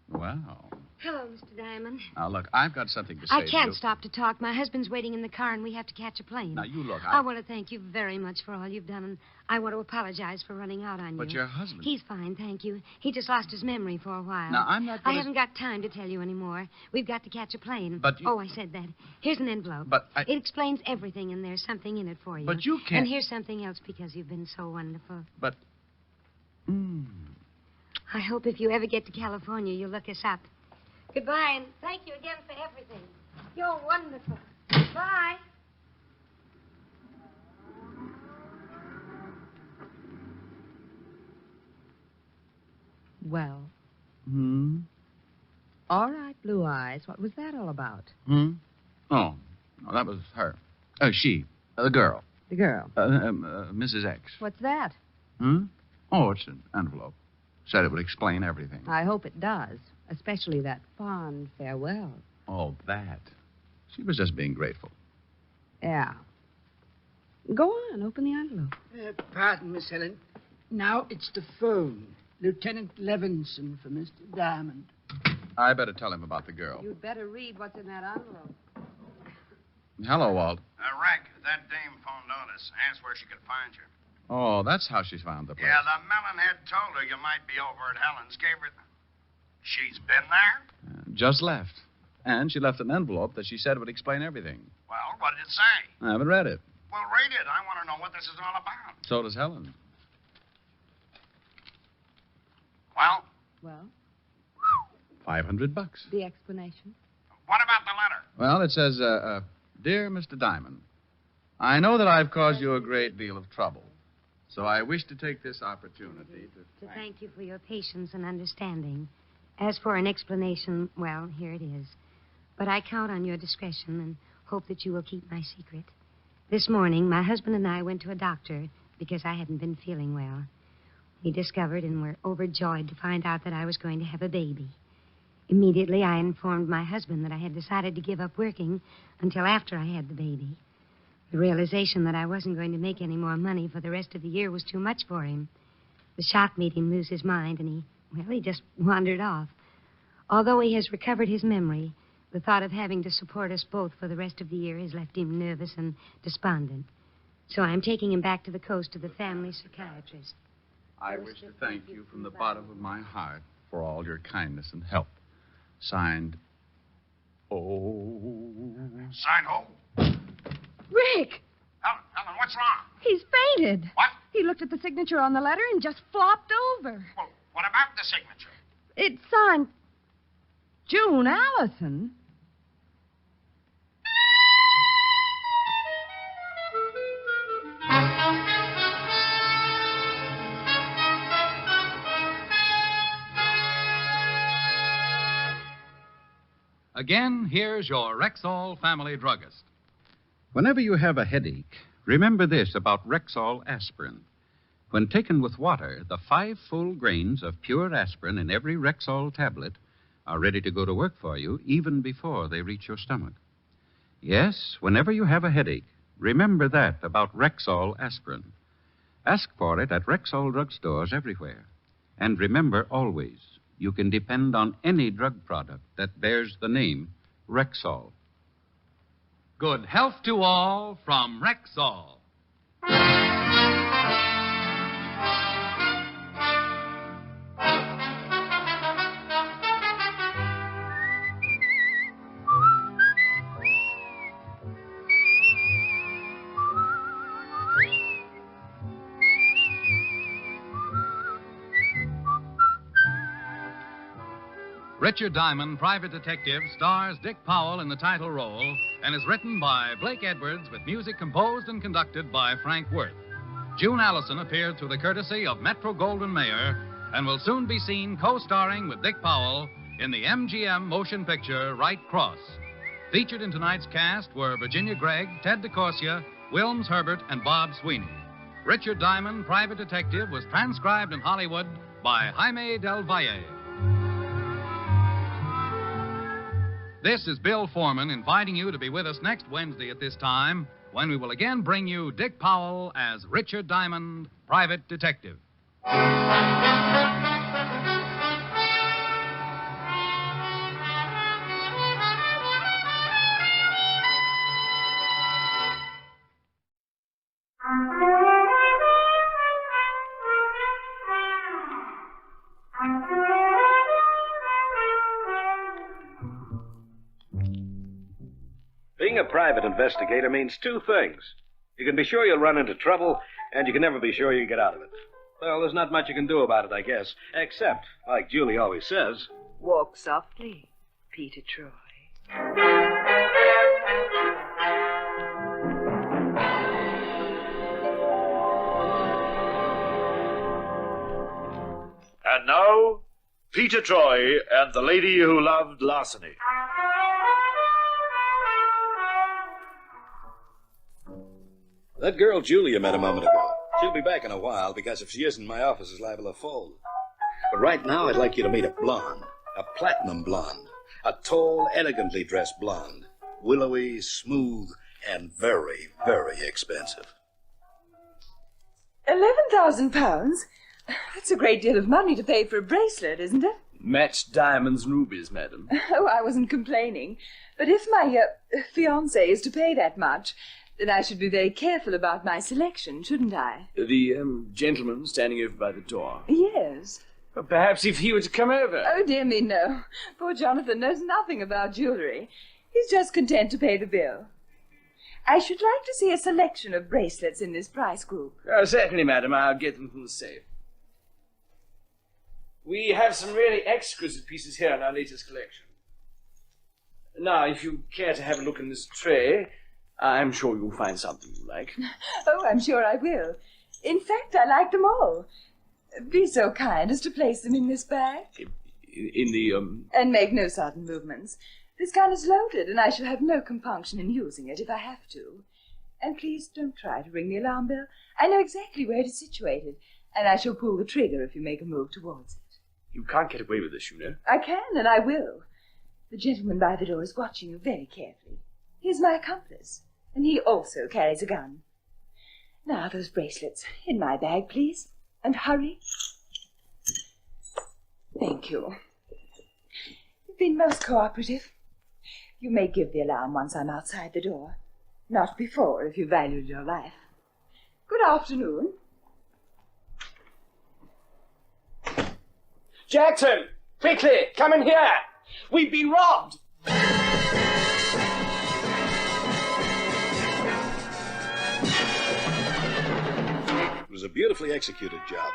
Wow. Hello, Mr. Diamond. Now, look, I've got something to say I to can't you. stop to talk. My husband's waiting in the car, and we have to catch a plane. Now, you look, I want to thank you very much for all you've done, and I want to apologize for running out on you. But your husband... He's fine, thank you. He just lost his memory for a while. Now, I'm not I gonna... haven't got time to tell you anymore. We've got to catch a plane. But you... Oh, I said that. Here's an envelope. But I... It explains everything, and there's something in it for you. But you can't... And here's something else because you've been so wonderful. But... I hope if you ever get to California, you'll look us up. Goodbye, and thank you again for everything. You're wonderful. Bye. Well, All all right, Blue Eyes. What was that all about? Oh, that was her. She. The girl. The girl. Mrs. X. What's that? Oh, it's an envelope. Said it would explain everything. I hope it does, especially that fond farewell. Oh, that. She was just being grateful. Yeah. Go on, open the envelope. Pardon, Miss Helen. Now it's the phone. Lieutenant Levinson for Mr. Diamond. I better tell him about the girl. You'd better read what's in that envelope. Hello, Walt. Rick, that dame phoned Otis. Asked where she could find you. Oh, that's how she's found the place. Yeah, the melonhead told her you might be over at Helen's. Gave her... She's been there? Just left. And she left an envelope that she said would explain everything. Well, what did it say? I haven't read it. Well, read it. I want to know what this is all about. So does Helen. Well? Well? $500. The explanation? What about the letter? Well, it says, Dear Mr. Diamond, I know that I've caused you a great deal of trouble, so I wish to take this opportunity To thank you for your patience and understanding. As for an explanation, well, here it is. But I count on your discretion and hope that you will keep my secret. This morning, my husband and I went to a doctor because I hadn't been feeling well. We discovered and were overjoyed to find out that I was going to have a baby. Immediately, I informed my husband that I had decided to give up working until after I had the baby. The realization that I wasn't going to make any more money for the rest of the year was too much for him. The shock made him lose his mind, and he just wandered off. Although he has recovered his memory, the thought of having to support us both for the rest of the year has left him nervous and despondent. So I'm taking him back to the coast to the family psychiatrist. I wish to thank you from the bottom of my heart for all your kindness and help. Signed, Signed who? Rick! Helen, what's wrong? He's fainted. What? He looked at the signature on the letter and just flopped over. Well, what about the signature? It's signed June Allison. Again, here's your Rexall family druggist. Whenever you have a headache, remember this about Rexall aspirin. When taken with water, the 5 full grains of pure aspirin in every Rexall tablet are ready to go to work for you even before they reach your stomach. Yes, whenever you have a headache, remember that about Rexall aspirin. Ask for it at Rexall drugstores everywhere. And remember always, you can depend on any drug product that bears the name Rexall. Good health to all from Rexall. Richard Diamond, Private Detective, stars Dick Powell in the title role and is written by Blake Edwards with music composed and conducted by Frank Worth. June Allison appeared through the courtesy of Metro-Goldwyn-Mayer and will soon be seen co-starring with Dick Powell in the MGM motion picture Right Cross. Featured in tonight's cast were Virginia Gregg, Ted DeCorsia, Wilms Herbert, and Bob Sweeney. Richard Diamond, Private Detective, was transcribed in Hollywood by Jaime Del Valle. This is Bill Foreman inviting you to be with us next Wednesday at this time when we will again bring you Dick Powell as Richard Diamond, Private Detective. Being a private investigator means 2 things. You can be sure you'll run into trouble, and you can never be sure you'll get out of it. Well, there's not much you can do about it, I guess. Except, like Julie always says, walk softly, Peter Troy. And now, Peter Troy and the lady who loved Larceny. that girl Julia met a moment ago. She'll be back in a while, because if she isn't, my office is liable to fold. But right now, I'd like you to meet a blonde, a platinum blonde, a tall, elegantly dressed blonde, willowy, smooth, and very, very expensive. £11,000? That's a great deal of money to pay for a bracelet, isn't it? Matched diamonds and rubies, madam. Oh, I wasn't complaining. But if my fiancé is to pay that much, then I should be very careful about my selection, shouldn't I? The gentleman standing over by the door. Yes. Well, perhaps if he were to come over. Oh, dear me, no. Poor Jonathan knows nothing about jewellery. He's just content to pay the bill. I should like to see a selection of bracelets in this price group. Oh, certainly, madam. I'll get them from the safe. We have some really exquisite pieces here in our latest collection. Now, if you care to have a look in this tray, I'm sure you'll find something you like. Oh, I'm sure I will. In fact, I like them all. Be so kind as to place them in this bag. In the, And make no sudden movements. This gun is loaded, and I shall have no compunction in using it if I have to. And please don't try to ring the alarm bell. I know exactly where it is situated, and I shall pull the trigger if you make a move towards it. You can't get away with this, you know. I can, and I will. The gentleman by the door is watching you very carefully. He is my accomplice, and he also carries a gun. Now, those bracelets. In my bag, please. And hurry. Thank you. You've been most cooperative. You may give the alarm once I'm outside the door. Not before, if you valued your life. Good afternoon. Jackson! Quickly! Come in here! We've been robbed! It was a beautifully executed job.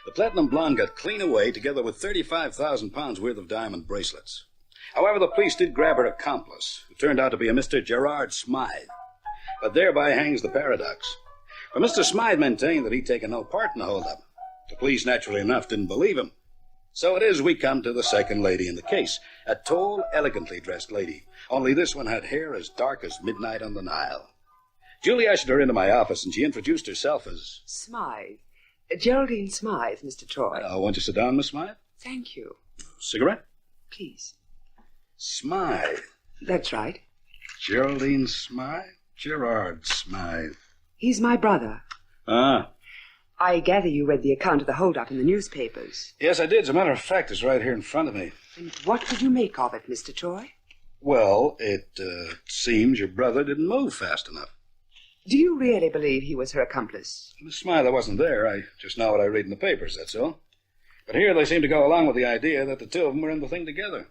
The platinum blonde got clean away, together with 35,000 pounds worth of diamond bracelets. However, the police did grab her accomplice, who turned out to be a Mr. Gerard Smythe. But thereby hangs the paradox. For Mr. Smythe maintained that he'd taken no part in the holdup. The police, naturally enough, didn't believe him. So it is we come to the second lady in the case, a tall, elegantly dressed lady. Only this one had hair as dark as midnight on the Nile. Julie ushered her into my office, and she introduced herself as... Smythe. Geraldine Smythe, Mr. Troy. Won't you sit down, Miss Smythe? Thank you. Cigarette? Please. Smythe. That's right. Geraldine Smythe? Gerard Smythe. He's my brother. Ah. I gather you read the account of the holdup in the newspapers. Yes, I did. As a matter of fact, it's right here in front of me. And what did you make of it, Mr. Troy? Well, it seems your brother didn't move fast enough. Do you really believe he was her accomplice? Miss Smythe, I wasn't there. I just know what I read in the papers, that's all. But here they seem to go along with the idea that the two of them were in the thing together.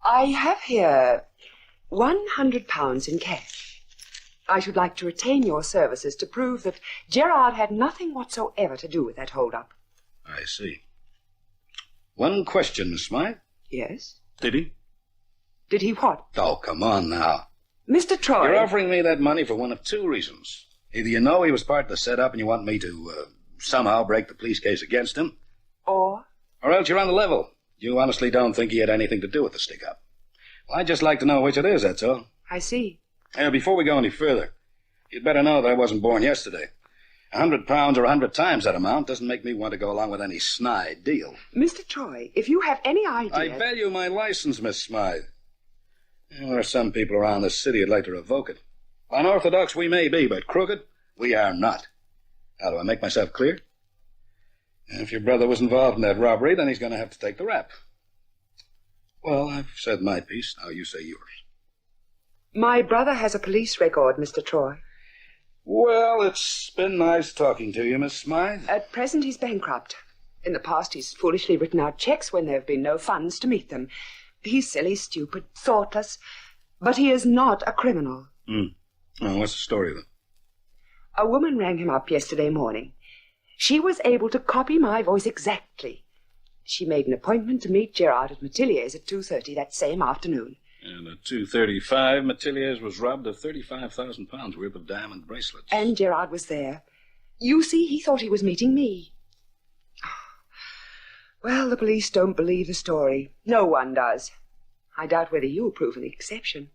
I have here £100 in cash. I should like to retain your services to prove that Gerard had nothing whatsoever to do with that holdup. I see. One question, Miss Smythe. Yes? Did he? Did he what? Oh, come on now. Mr. Troy... You're offering me that money for one of two reasons. Either you know he was part of the setup and you want me to somehow break the police case against him. Or else you're on the level. You honestly don't think he had anything to do with the stick-up. Well, I'd just like to know which it is, that's all. I see. Before we go any further, you'd better know that I wasn't born yesterday. £100 or 100 times that amount doesn't make me want to go along with any snide deal. Mr. Troy, if you have any idea... I value my license, Miss Smythe. There are some people around this city who'd like to revoke it. Unorthodox we may be, but crooked we are not. How do I make myself clear? If your brother was involved in that robbery, then he's going to have to take the rap. Well, I've said my piece. Now you say yours. My brother has a police record, Mr. Troy. Well, it's been nice talking to you, Miss Smythe. At present, he's bankrupt. In the past, he's foolishly written out checks when there have been no funds to meet them. He's silly, stupid, thoughtless, but he is not a criminal. Oh, what's the story, then? A woman rang him up yesterday morning. She was able to copy my voice exactly. She made an appointment to meet Gerard at Matillier's at 2:30 that same afternoon. And at 2:35, Matillier's was robbed of 35,000 pounds worth of diamond bracelets. And Gerard was there. You see, he thought he was meeting me. Well, the police don't believe the story. No one does. I doubt whether you'll prove an exception.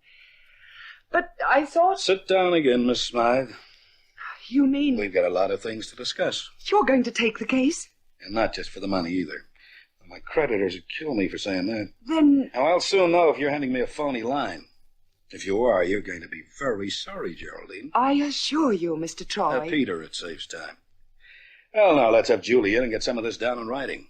But I thought... Sit down again, Miss Smythe. You mean... We've got a lot of things to discuss. You're going to take the case? And not just for the money, either. My creditors would kill me for saying that. Then... Now, I'll soon know if you're handing me a phony line. If you are, you're going to be very sorry, Geraldine. I assure you, Mr. Troy... Peter, it saves time. Well, now, let's have Julie in and get some of this down in writing.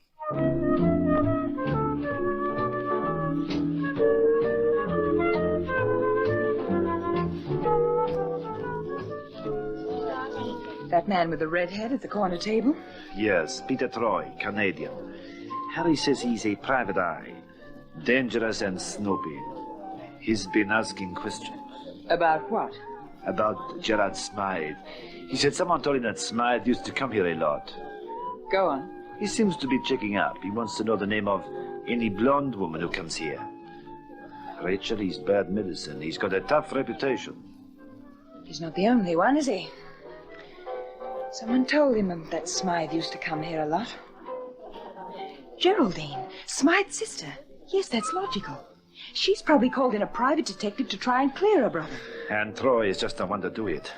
That man with the red head at the corner table? Yes, Peter Troy, Canadian. Harry says he's a private eye. Dangerous and snoopy. He's been asking questions. About what? About Gerard Smythe. He said someone told him that Smythe used to come here a lot. Go on. He seems to be checking up. He wants to know the name of any blonde woman who comes here. Rachel, he's bad medicine. He's got a tough reputation. He's not the only one, is he? Someone told him that Smythe used to come here a lot. Geraldine, Smythe's sister. Yes, that's logical. She's probably called in a private detective to try and clear her brother. And Troy is just the one to do it.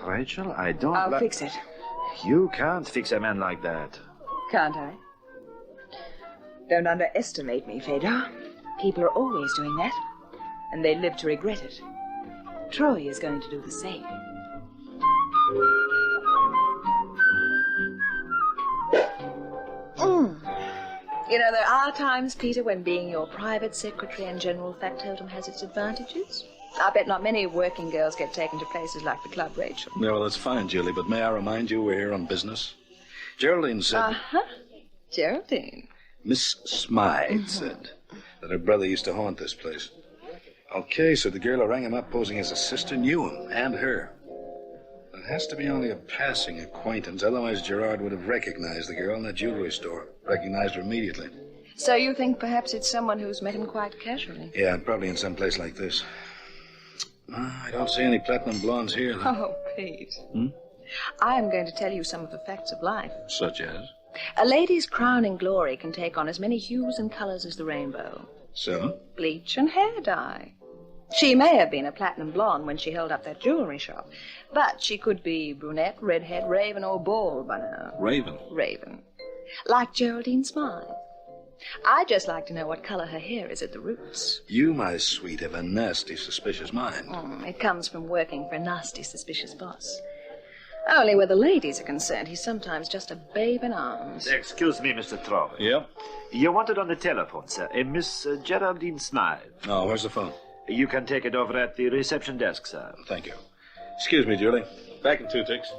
Rachel, I don't I'll fix it. You can't fix a man like that. Can't I? Don't underestimate me, Fedor. People are always doing that, and they live to regret it. Troy is going to do the same. You know, there are times, Peter, when being your private secretary and general factotum has its advantages. I bet not many working girls get taken to places like the club, Rachel. Yeah, well, that's fine, Julie, but may I remind you we're here on business? Geraldine said... Uh-huh. Geraldine. Miss Smythe said that her brother used to haunt this place. Okay, so the girl who rang him up posing as a sister knew him, and her. It has to be only a passing acquaintance, otherwise Gerard would have recognized the girl in the jewelry store. Recognized her immediately. So you think perhaps it's someone who's met him quite casually? Yeah, probably in some place like this. I don't see any platinum blondes here, though. Oh, Pete. I am going to tell you some of the facts of life. Such as? A lady's crowning glory can take on as many hues and colors as the rainbow. So? Bleach and hair dye. She may have been a platinum blonde when she held up that jewelry shop, but she could be brunette, redhead, raven, or bald by now. Raven? Raven. Like Geraldine Smythe. I'd just like to know what color her hair is at the roots. You, my sweet, have a nasty, suspicious mind. It comes from working for a nasty, suspicious boss. Only where the ladies are concerned, he's sometimes just a babe in arms. Excuse me, Mr. Troy. Yep? You're wanted on the telephone, sir. A Miss Geraldine Smythe. Oh, where's the phone? You can take it over at the reception desk, sir. Thank you. Excuse me, Julie. Back in 2 ticks.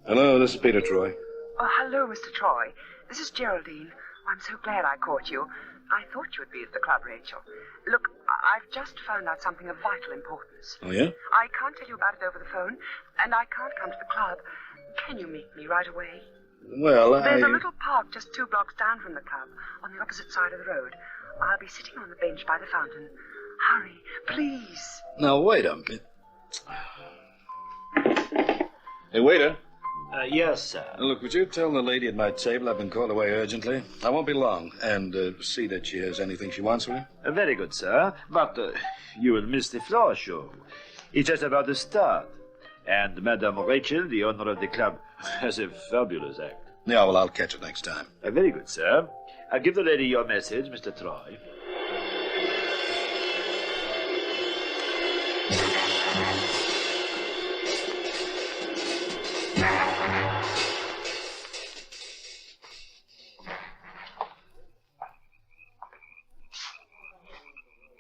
Hello, this is Peter Troy. Oh, hello, Mr. Troy. This is Geraldine. I'm so glad I caught you. I thought you would be at the club, Rachel. Look, I've just found out something of vital importance. Oh, yeah? I can't tell you about it over the phone, and I can't come to the club. Can you meet me right away? Well, There's a little park just 2 blocks down from the club, on the opposite side of the road. I'll be sitting on the bench by the fountain. Hurry, please. Now, wait a minute. Hey, waiter. Yes, sir. Look, would you tell the lady at my table I've been called away urgently? I won't be long. And see that she has anything she wants from me. Very good, sir. But you will miss the floor show. It's just about to start. And Madame Rachel, the owner of the club, has a fabulous act. Yeah, well, I'll catch it next time. Very good, sir. I'll give the lady your message, Mr. Troy.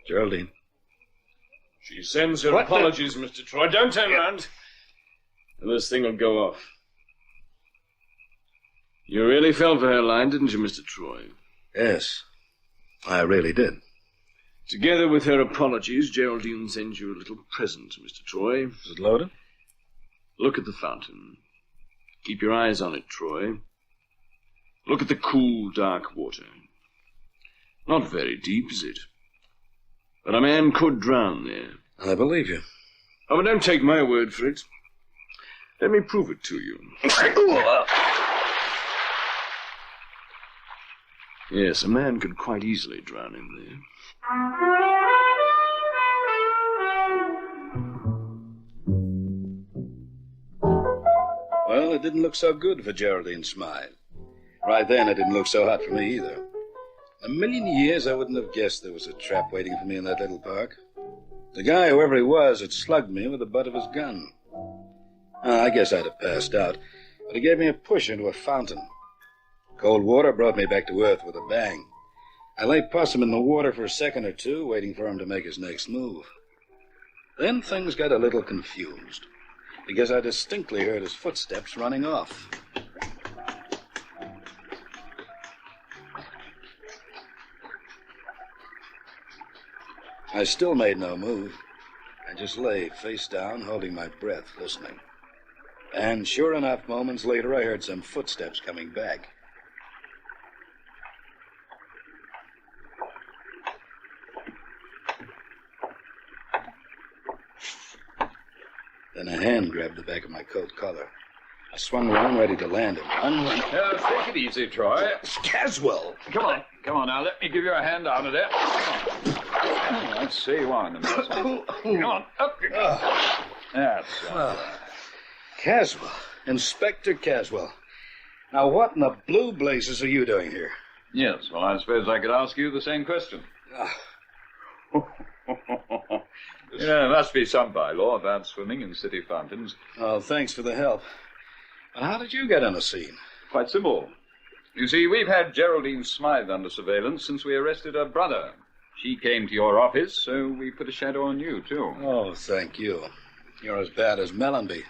Geraldine. She sends her apologies, Mr. Troy. Don't turn around. And this thing will go off. You really fell for her line, didn't you, Mr. Troy? Yes, I really did. Together with her apologies, Geraldine sends you a little present, Mr. Troy. Is it loaded? Look at the fountain. Keep your eyes on it, Troy. Look at the cool, dark water. Not very deep, is it? But a man could drown there. I believe you. Oh, but don't take my word for it. Let me prove it to you. Yes, a man could quite easily drown in there. Well, it didn't look so good for Geraldine Smythe. Right then, it didn't look so hot for me either. In a million years, I wouldn't have guessed there was a trap waiting for me in that little park. The guy, whoever he was, had slugged me with the butt of his gun. I guess I'd have passed out, but he gave me a push into a fountain. Cold water brought me back to earth with a bang. I lay possum in the water for a second or two, waiting for him to make his next move. Then things got a little confused, because I distinctly heard his footsteps running off. I still made no move. I just lay face down, holding my breath, listening. And sure enough, moments later, I heard some footsteps coming back. Then a hand grabbed the back of my coat collar. I swung around, ready to land him. Take it easy, Troy. It's Caswell. Come on now. Let me give you a hand out of there. Let's see you on a minute. Come on, up you go. That's Caswell. Inspector Caswell. Now, what in the blue blazes are you doing here? Yes, well, I suppose I could ask you the same question. There must be some bylaw about swimming in city fountains. Oh, thanks for the help. But how did you get on the scene? Quite simple. You see, we've had Geraldine Smythe under surveillance since we arrested her brother. She came to your office, so we put a shadow on you, too. Oh, thank you. You're as bad as Mellenby.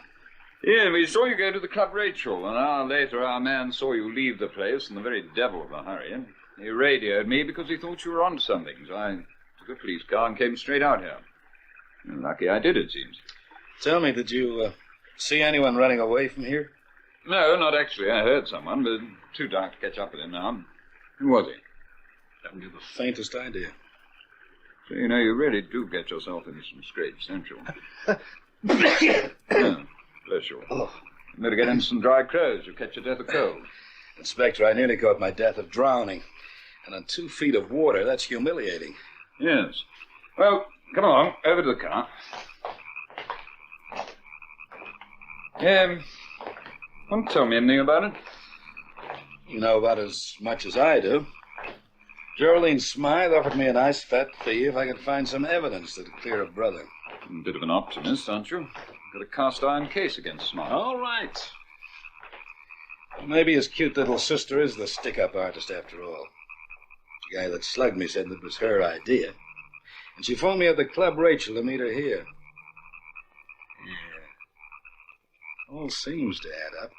Yeah, we saw you go to the Club Rachel. An hour later, our man saw you leave the place in the very devil of a hurry. He radioed me because he thought you were onto something, so I took a police car and came straight out here. Lucky I did, it seems. Tell me, did you see anyone running away from here? No, not actually. I heard someone, but too dark to catch up with him now. Who was he? Haven't you the faintest idea. So, you know, you really do get yourself into some scrapes, don't you? Yeah, bless you. You better get into some dry clothes. You'll catch your death of cold. Inspector, I nearly caught my death of drowning. And on 2 feet of water, that's humiliating. Yes. Well, come along, over to the car. Want to tell me anything about it? You know about as much as I do. Geraldine Smythe offered me a nice fat fee if I could find some evidence that'd clear her brother. A bit of an optimist, aren't you? Got a cast-iron case against Smythe. All right. Maybe his cute little sister is the stick-up artist after all. The guy that slugged me said it was her idea. And she phoned me at the Club Rachel to meet her here. Yeah. All seems to add up.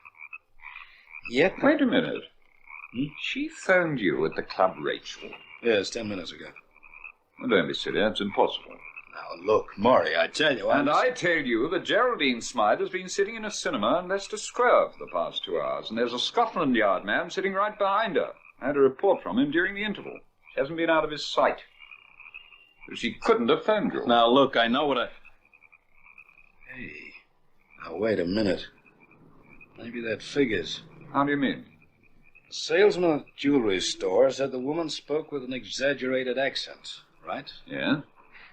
Yet... Wait a minute. She phoned you at the Club Rachel? Yes, 10 minutes ago. Well, don't be silly. That's impossible. Now, look, Maury, I tell you... I tell you that Geraldine Smythe has been sitting in a cinema in Leicester Square for the past 2 hours, and there's a Scotland Yard man sitting right behind her. I had a report from him during the interval. She hasn't been out of his sight. So she couldn't have phoned you. Now, look, I know what I... Hey, now, wait a minute. Maybe that figures. How do you mean? The salesman at the jewelry store said the woman spoke with an exaggerated accent, right? Yeah.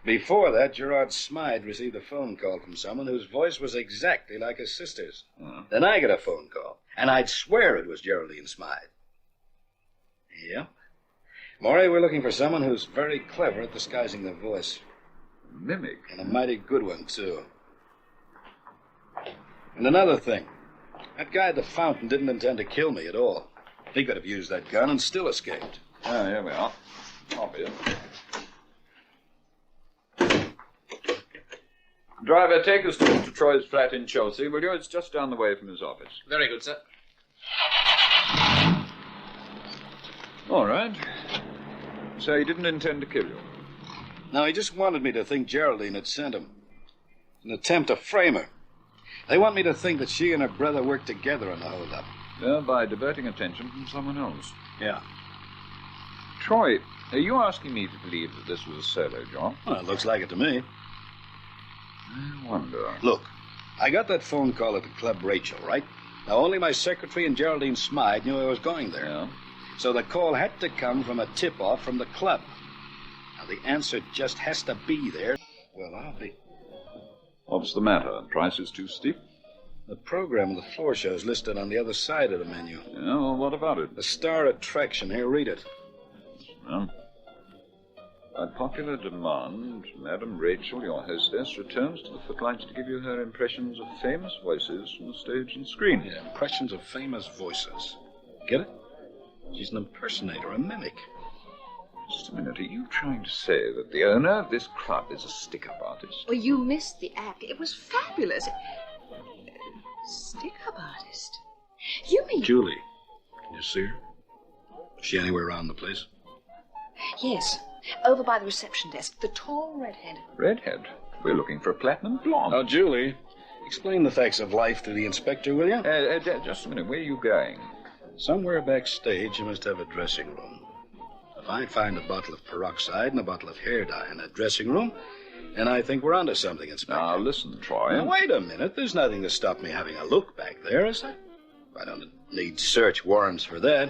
Before that, Gerard Smythe received a phone call from someone whose voice was exactly like his sister's. Then I get a phone call, and I'd swear it was Geraldine Smythe. Yep. Maury, we're looking for someone who's very clever at disguising their voice. Mimic? And a mighty good one, too. And another thing. That guy at the fountain didn't intend to kill me at all. He could have used that gun and still escaped. Oh, here we are. Obvious. Driver, take us to Mr. Troy's flat in Chelsea, will you? It's just down the way from his office. Very good, sir. All right. So he didn't intend to kill you? No, he just wanted me to think Geraldine had sent him. An attempt to frame her. They want me to think that she and her brother worked together on the holdup. Yeah, by diverting attention from someone else. Yeah. Troy, are you asking me to believe that this was a solo job? Well, it looks like it to me. I wonder. Look, I got that phone call at the Club Rachel, right? Now, only my secretary and Geraldine Smythe knew I was going there. Yeah. So the call had to come from a tip-off from the club. Now, the answer just has to be there. Well, I'll be... What's the matter? Price is too steep? The program of the floor show is listed on the other side of the menu. Yeah, well, what about it? The star attraction. Here, read it. Well, by popular demand, Madam Rachel, your hostess, returns to the footlights to give you her impressions of famous voices from the stage and screen. Yeah, impressions of famous voices. Get it? She's an impersonator, a mimic. Just a minute. Are you trying to say that the owner of this club is a stick-up artist? Well, you missed the act. It was fabulous. Stick-up artist? You mean... Julie. Can you see her? Is she anywhere around the place? Yes. Over by the reception desk. The tall redhead. Redhead? We're looking for a platinum blonde. Now, Julie, explain the facts of life to the inspector, will you? Just a minute. Where are you going? Somewhere backstage, you must have a dressing room. If I find a bottle of peroxide and a bottle of hair dye in that dressing room, and I think we're onto something, Inspector. Now, listen, Troy. Now, wait a minute. There's nothing to stop me having a look back there, is there? I don't need search warrants for that.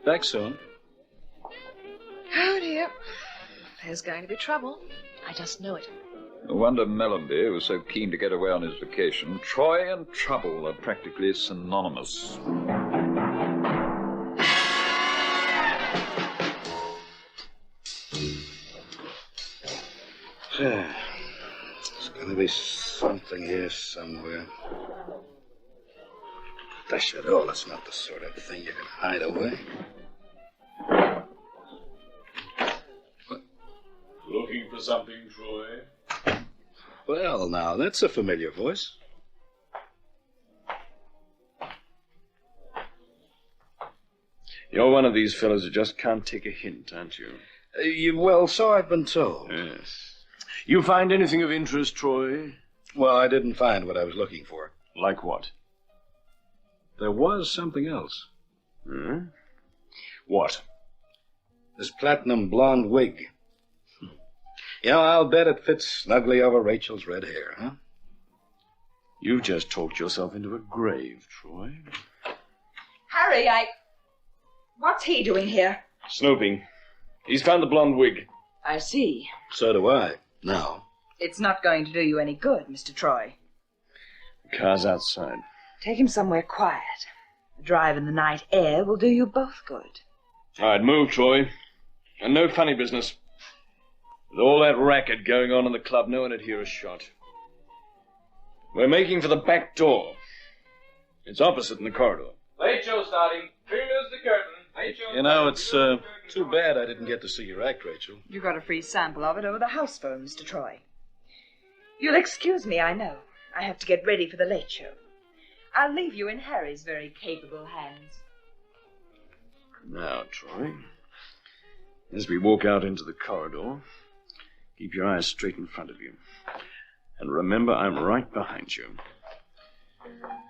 Back soon. Oh, dear. There's going to be trouble. I just know it. No wonder Mellenby was so keen to get away on his vacation. Troy and trouble are practically synonymous. There's going to be something here somewhere. Dash it all, it's not the sort of thing you can hide away. What? Looking for something, Troy? Well, now, that's a familiar voice. You're one of these fellows who just can't take a hint, aren't you? Well, so I've been told. Yes. You find anything of interest, Troy? Well, I didn't find what I was looking for. Like what? There was something else. Hmm? What? This platinum blonde wig. You know, I'll bet it fits snugly over Rachel's red hair, huh? You've just talked yourself into a grave, Troy. Harry, What's he doing here? Snooping. He's found the blonde wig. I see. So do I. Now. It's not going to do you any good, Mr. Troy. The car's outside. Take him somewhere quiet. A drive in the night air will do you both good. All right, move, Troy. And no funny business. With all that racket going on in the club, no one would hear a shot. We're making for the back door. It's opposite in the corridor. Late show starting. 3 minutes to curtain. Late show. You know, it's too bad I didn't get to see your act, Rachel. You got a free sample of it over the house phone, Mr. Troy. You'll excuse me, I know. I have to get ready for the late show. I'll leave you in Harry's very capable hands. Now, Troy, as we walk out into the corridor, keep your eyes straight in front of you. And remember, I'm right behind you.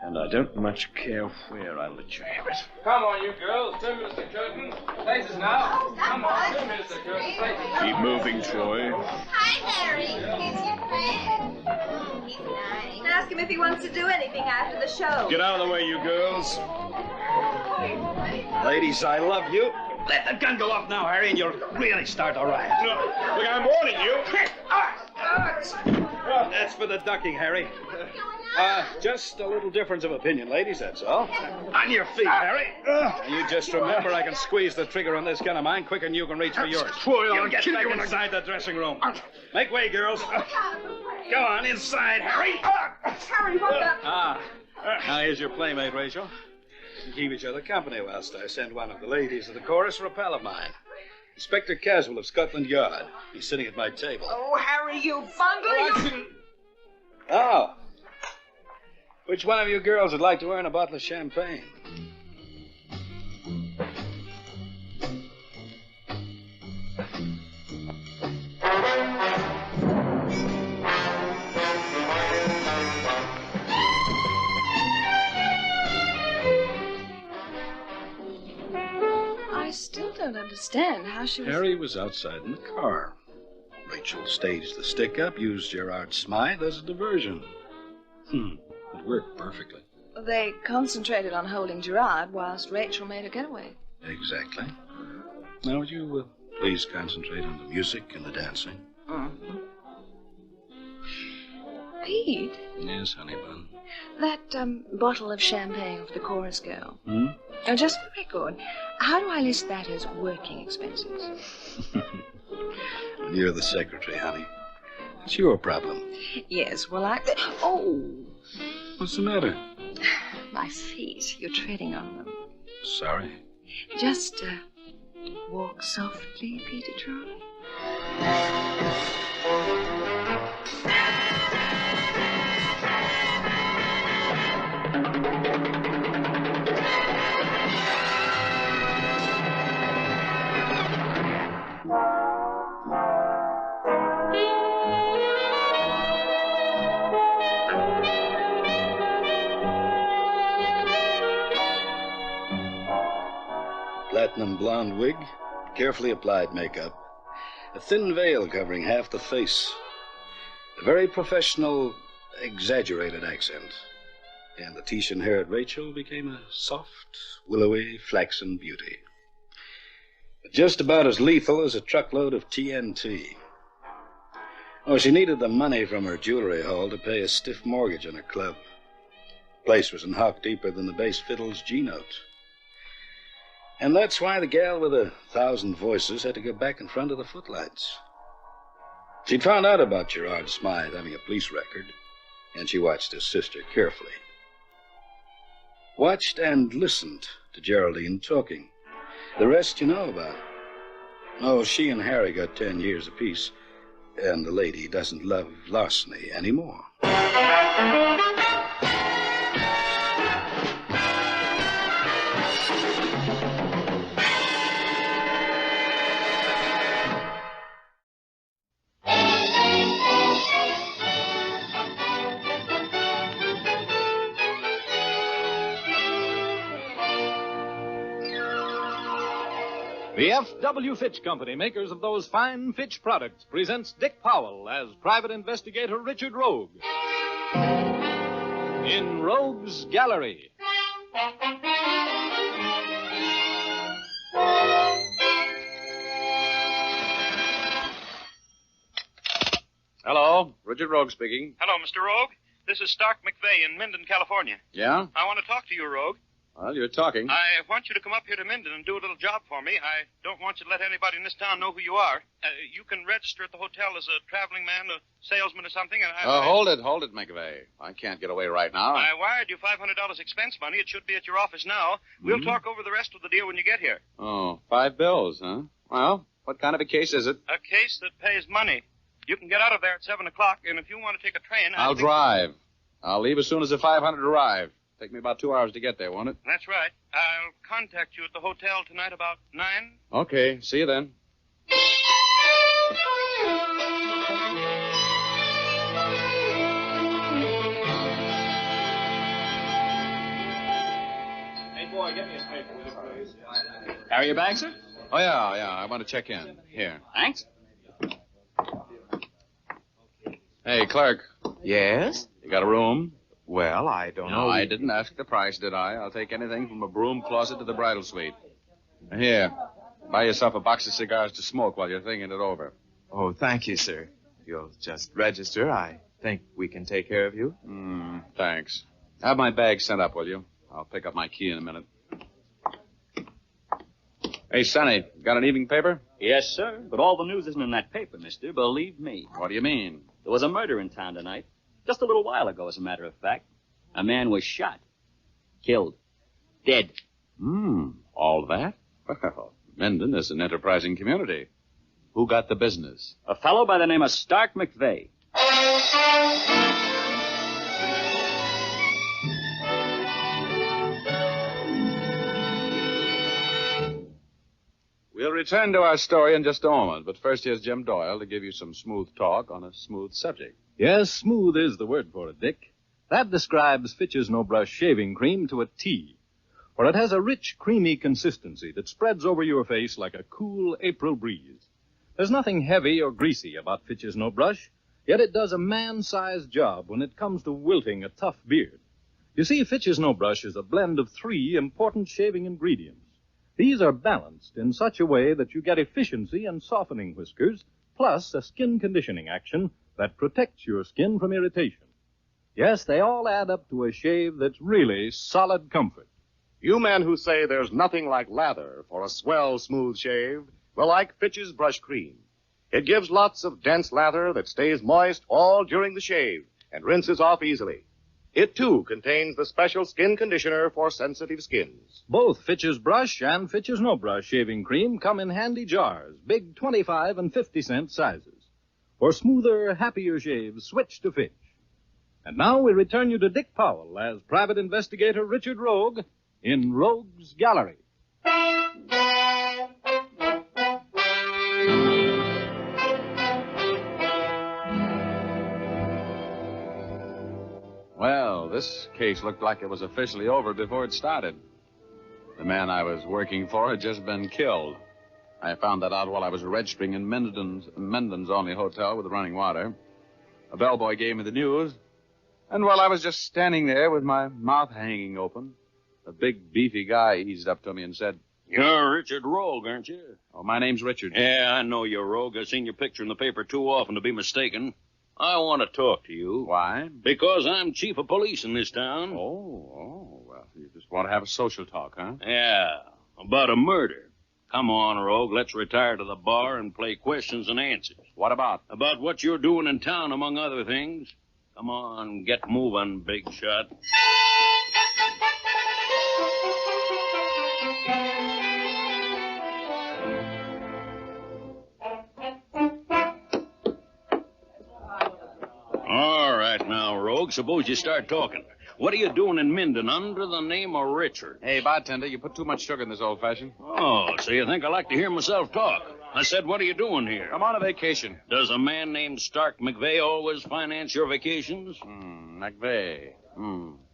And I don't much care where I let you have it. Come on, you girls. 2 minutes to curtain. Places now. Come on, 2 minutes to curtain. Places. Keep moving, Troy. Hi, Harry. Here's your friend. He's nice. Ask him if he wants to do anything after the show. Get out of the way, you girls. Ladies, I love you. Let the gun go off now, Harry, and you'll really start a riot. Look, I'm warning you. That's for the ducking, Harry. Just a little difference of opinion, ladies, that's all. On your feet, Harry. You just remember I can squeeze the trigger on this gun of mine quicker than you can reach for yours. Troy, You get back inside the dressing room. Make way, girls. Go on, inside, Harry. Harry, what the... Now here's your playmate, Rachel. You keep each other company whilst I send one of the ladies of the chorus for a pal of mine. Inspector Caswell of Scotland Yard. He's sitting at my table. Oh, Harry, you bungler, you... Oh. Which one of you girls would like to earn a bottle of champagne? I still don't understand how she was... Harry was outside in the car. Rachel staged the stick-up, used Gerard Smythe as a diversion. It worked perfectly. They concentrated on holding Gerard whilst Rachel made her getaway. Exactly. Now, would you please concentrate on the music and the dancing? Mm-hmm. Pete? Yes, honey bun. That bottle of champagne of the chorus girl. Hmm? Just for record, how do I list that as working expenses? You're the secretary, honey. It's your problem. Yes, well, Oh! What's the matter? My feet. You're treading on them. Sorry. Just walk softly, Peter Troy. platinum blonde wig, carefully applied makeup, a thin veil covering half the face, a very professional, exaggerated accent, and the Titian-haired Rachel became a soft, willowy, flaxen beauty. But just about as lethal as a truckload of TNT. Oh, she needed the money from her jewelry haul to pay a stiff mortgage on her club. The place was in hock deeper than the bass fiddle's G-note. And that's why the gal with 1,000 voices had to go back in front of the footlights. She'd found out about Gerard Smythe having a police record, and she watched his sister carefully. Watched and listened to Geraldine talking. The rest you know about. Oh, she and Harry got 10 years apiece, and the lady doesn't love Larceny anymore. The F.W. Fitch Company, makers of those fine Fitch products, presents Dick Powell as Private Investigator Richard Rogue in Rogue's Gallery. Hello, Richard Rogue speaking. Hello, Mr. Rogue. This is Stark McVeigh in Minden, California. Yeah? I want to talk to you, Rogue. Well, you're talking. I want you to come up here to Minden and do a little job for me. I don't want you to let anybody in this town know who you are. You can register at the hotel as a traveling man, a salesman or something. And hold it, McVeigh. I can't get away right now. I wired you $500 expense money. It should be at your office now. We'll talk over the rest of the deal when you get here. Oh, 5 bills, huh? Well, what kind of a case is it? A case that pays money. You can get out of there at 7 o'clock, and if you want to take a train... I'll drive. I'll leave as soon as the 500 arrive. Take me about 2 hours to get there, won't it? That's right. I'll contact you at the hotel tonight about 9. Okay, see you then. Hey, boy, get me a paper, will you, please? Carry your bag, sir? Oh, yeah, I want to check in. Here. Thanks. Hey, clerk. Yes? You got a room? Well, I don't know. No, I didn't ask the price, did I? I'll take anything from a broom closet to the bridal suite. Here, buy yourself a box of cigars to smoke while you're thinking it over. Oh, thank you, sir. You'll just register. I think we can take care of you. Thanks. Have my bag sent up, will you? I'll pick up my key in a minute. Hey, Sonny, got an evening paper? Yes, sir. But all the news isn't in that paper, mister. Believe me. What do you mean? There was a murder in town tonight. Just a little while ago, as a matter of fact. A man was shot. Killed. Dead. All that? Well, Minden is an enterprising community. Who got the business? A fellow by the name of Stark McVeigh. We'll return to our story in just a moment, but first here's Jim Doyle to give you some smooth talk on a smooth subject. Yes, smooth is the word for it, Dick. That describes Fitch's No Brush shaving cream to a T. For it has a rich, creamy consistency that spreads over your face like a cool April breeze. There's nothing heavy or greasy about Fitch's No Brush, yet it does a man-sized job when it comes to wilting a tough beard. You see, Fitch's No Brush is a blend of 3 important shaving ingredients. These are balanced in such a way that you get efficiency in softening whiskers, plus a skin conditioning action that protects your skin from irritation. Yes, they all add up to a shave that's really solid comfort. You men who say there's nothing like lather for a swell, smooth shave will like Fitch's Brush Cream. It gives lots of dense lather that stays moist all during the shave and rinses off easily. It, too, contains the special skin conditioner for sensitive skins. Both Fitch's Brush and Fitch's No Brush shaving cream come in handy jars, big 25 and 50-cent sizes. For smoother, happier shaves, switch to Fitch. And now we return you to Dick Powell as Private Investigator Richard Rogue in Rogue's Gallery. Well, this case looked like it was officially over before it started. The man I was working for had just been killed. I found that out while I was registering in Minden's only hotel with running water. A bellboy gave me the news, and while I was just standing there with my mouth hanging open, a big, beefy guy eased up to me and said, "You're Richard Rogue, aren't you?" "Oh, my name's Richard." "Yeah, I know you're Rogue. I've seen your picture in the paper too often to be mistaken. I want to talk to you." "Why?" "Because I'm chief of police in this town." Oh, well, you just want to have a social talk, huh?" "Yeah, about a murder. Come on, Rogue, let's retire to the bar and play questions and answers." "What about?" "About what you're doing in town, among other things. Come on, get moving, big shot." All right now, Rogue, suppose you start talking. What are you doing in Minden under the name of Richard? "Hey, bartender, you put too much sugar in this old-fashioned." "Oh, so you think I like to hear myself talk? I said, what are you doing here?" "I'm on a vacation." "Does a man named Stark McVeigh always finance your vacations?" McVeigh.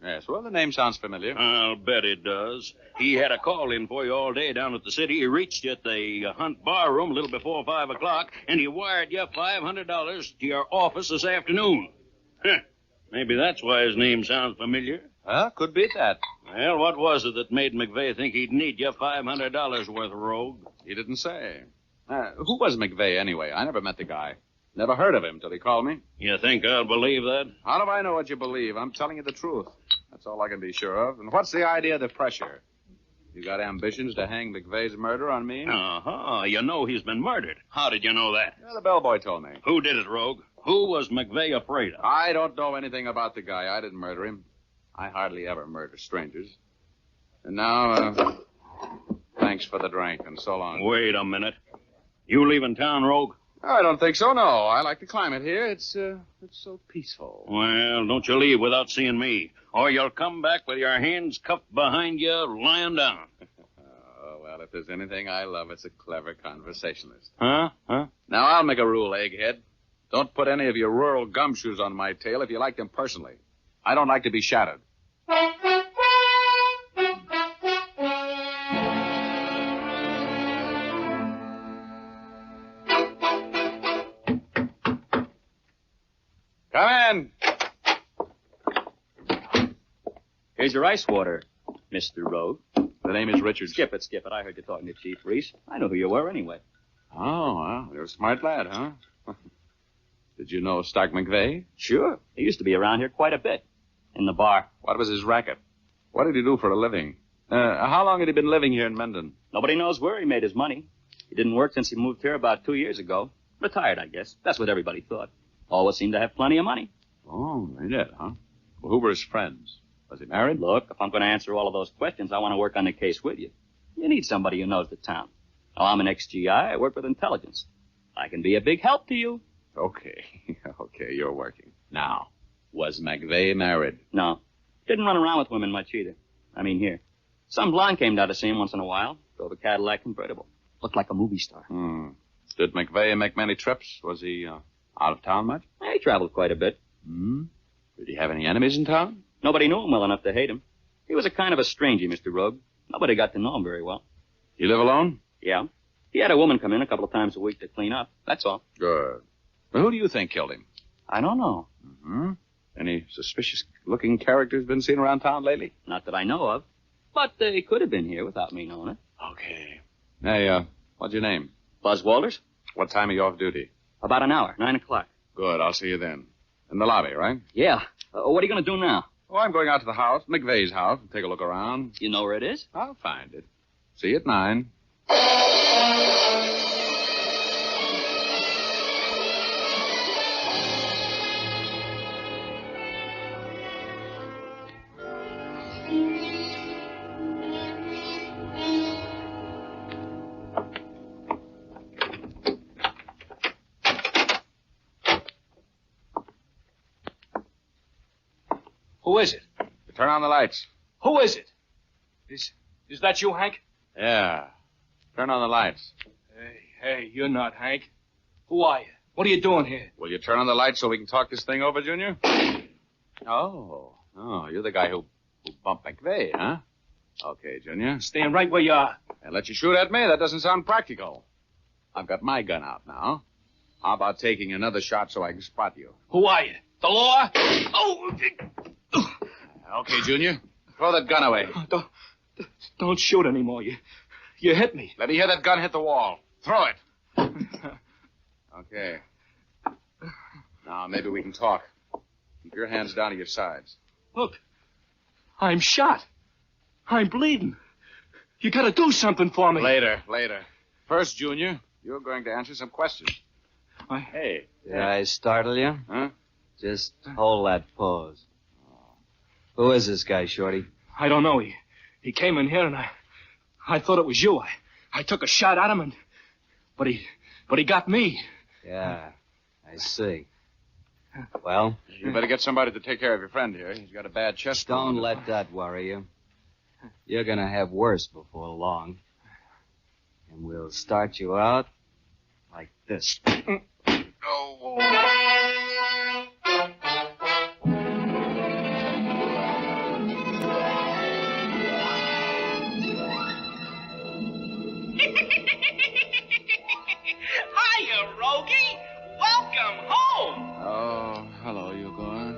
Yes, well, the name sounds familiar. "I'll bet it does. He had a call in for you all day down at the city. He reached you at the Hunt Bar Room a little before 5 o'clock, and he wired you $500 to your office this afternoon." Maybe that's why his name sounds familiar. Could be that. Well, what was it that made McVeigh think he'd need you $500 worth, Rogue? He didn't say. Who was McVeigh, anyway? I never met the guy. Never heard of him till he called me. You think I'll believe that? How do I know what you believe? I'm telling you the truth. That's all I can be sure of. And what's the idea of the pressure? You got ambitions to hang McVeigh's murder on me? Uh-huh. You know he's been murdered. How did you know that? The bellboy told me. Who did it, Rogue? Who was McVeigh afraid of? I don't know anything about the guy. I didn't murder him. I hardly ever murder strangers. And now, thanks for the drink, and so long. Wait a minute. You leaving town, Rogue? I don't think so, no. I like the climate here. It's so peaceful. Well, don't you leave without seeing me, or you'll come back with your hands cuffed behind you, lying down. Well, if there's anything I love, it's a clever conversationalist. Huh? Now, I'll make a rule, egghead. Don't put any of your rural gumshoes on my tail if you like them personally. I don't like to be shadowed. Come in. Here's your ice water, Mr. Rogue. The name is Richard. Skip it. I heard you talking to Chief Reese. I know who you were anyway. Oh, well, you're a smart lad, huh? Did you know Stark McVeigh? Sure. He used to be around here quite a bit. In the bar. What was his racket? What did he do for a living? How long had he been living here in Minden? Nobody knows where he made his money. He didn't work since he moved here about 2 years ago. Retired, I guess. That's what everybody thought. Always seemed to have plenty of money. Oh, he did, huh? Well, who were his friends? Was he married? Look, if I'm going to answer all of those questions, I want to work on the case with you. You need somebody who knows the town. Now, I'm an ex-GI. I work with intelligence. I can be a big help to you. Okay. Okay, you're working. Now, was McVeigh married? No. Didn't run around with women much either. I mean, here. Some blonde came down to see him once in a while. Drove a Cadillac convertible. Looked like a movie star. Did McVeigh make many trips? Was he out of town much? He traveled quite a bit. Did he have any enemies in town? Nobody knew him well enough to hate him. He was a kind of a stranger, Mr. Rogue. Nobody got to know him very well. You live alone? Yeah. He had a woman come in a couple of times a week to clean up. That's all. Good. Well, who do you think killed him? I don't know. Any suspicious-looking characters been seen around town lately? Not that I know of. But they could have been here without me knowing it. Okay. Hey, what's your name? Buzz Walters. What time are you off duty? About an hour, 9 o'clock. Good, I'll see you then. In the lobby, right? Yeah. What are you going to do now? Oh, I'm going out to the house, McVeigh's house, and take a look around. You know where it is? I'll find it. See you at 9. Who is it? Turn on the lights. Who is it? Is that you, Hank? Yeah. Turn on the lights. Hey, you're not Hank. Who are you? What are you doing here? Will you turn on the lights so we can talk this thing over, Junior? Oh, you're the guy who bumped McVeigh, huh? Okay, Junior. Stand right where you are. And let you shoot at me? That doesn't sound practical. I've got my gun out now. How about taking another shot so I can spot you? Who are you? The law? Oh! Okay, Junior. Throw that gun away. Don't shoot anymore. You hit me. Let me hear that gun hit the wall. Throw it. Okay. Now, maybe we can talk. Keep your hands down to your sides. Look. I'm shot. I'm bleeding. You gotta do something for me. Later. First, Junior, you're going to answer some questions. Hey. Did I startle you? Huh? Just hold that pose. Who is this guy, Shorty? I don't know. He came in here and I thought it was you. I took a shot at him but he got me. Yeah, I see. Well? You better get somebody to take care of your friend here. He's got a bad chest. Don't let that worry you. You're gonna have worse before long. And we'll start you out like this. Hiya, Rogie. Welcome home. Oh, hello, Yudo.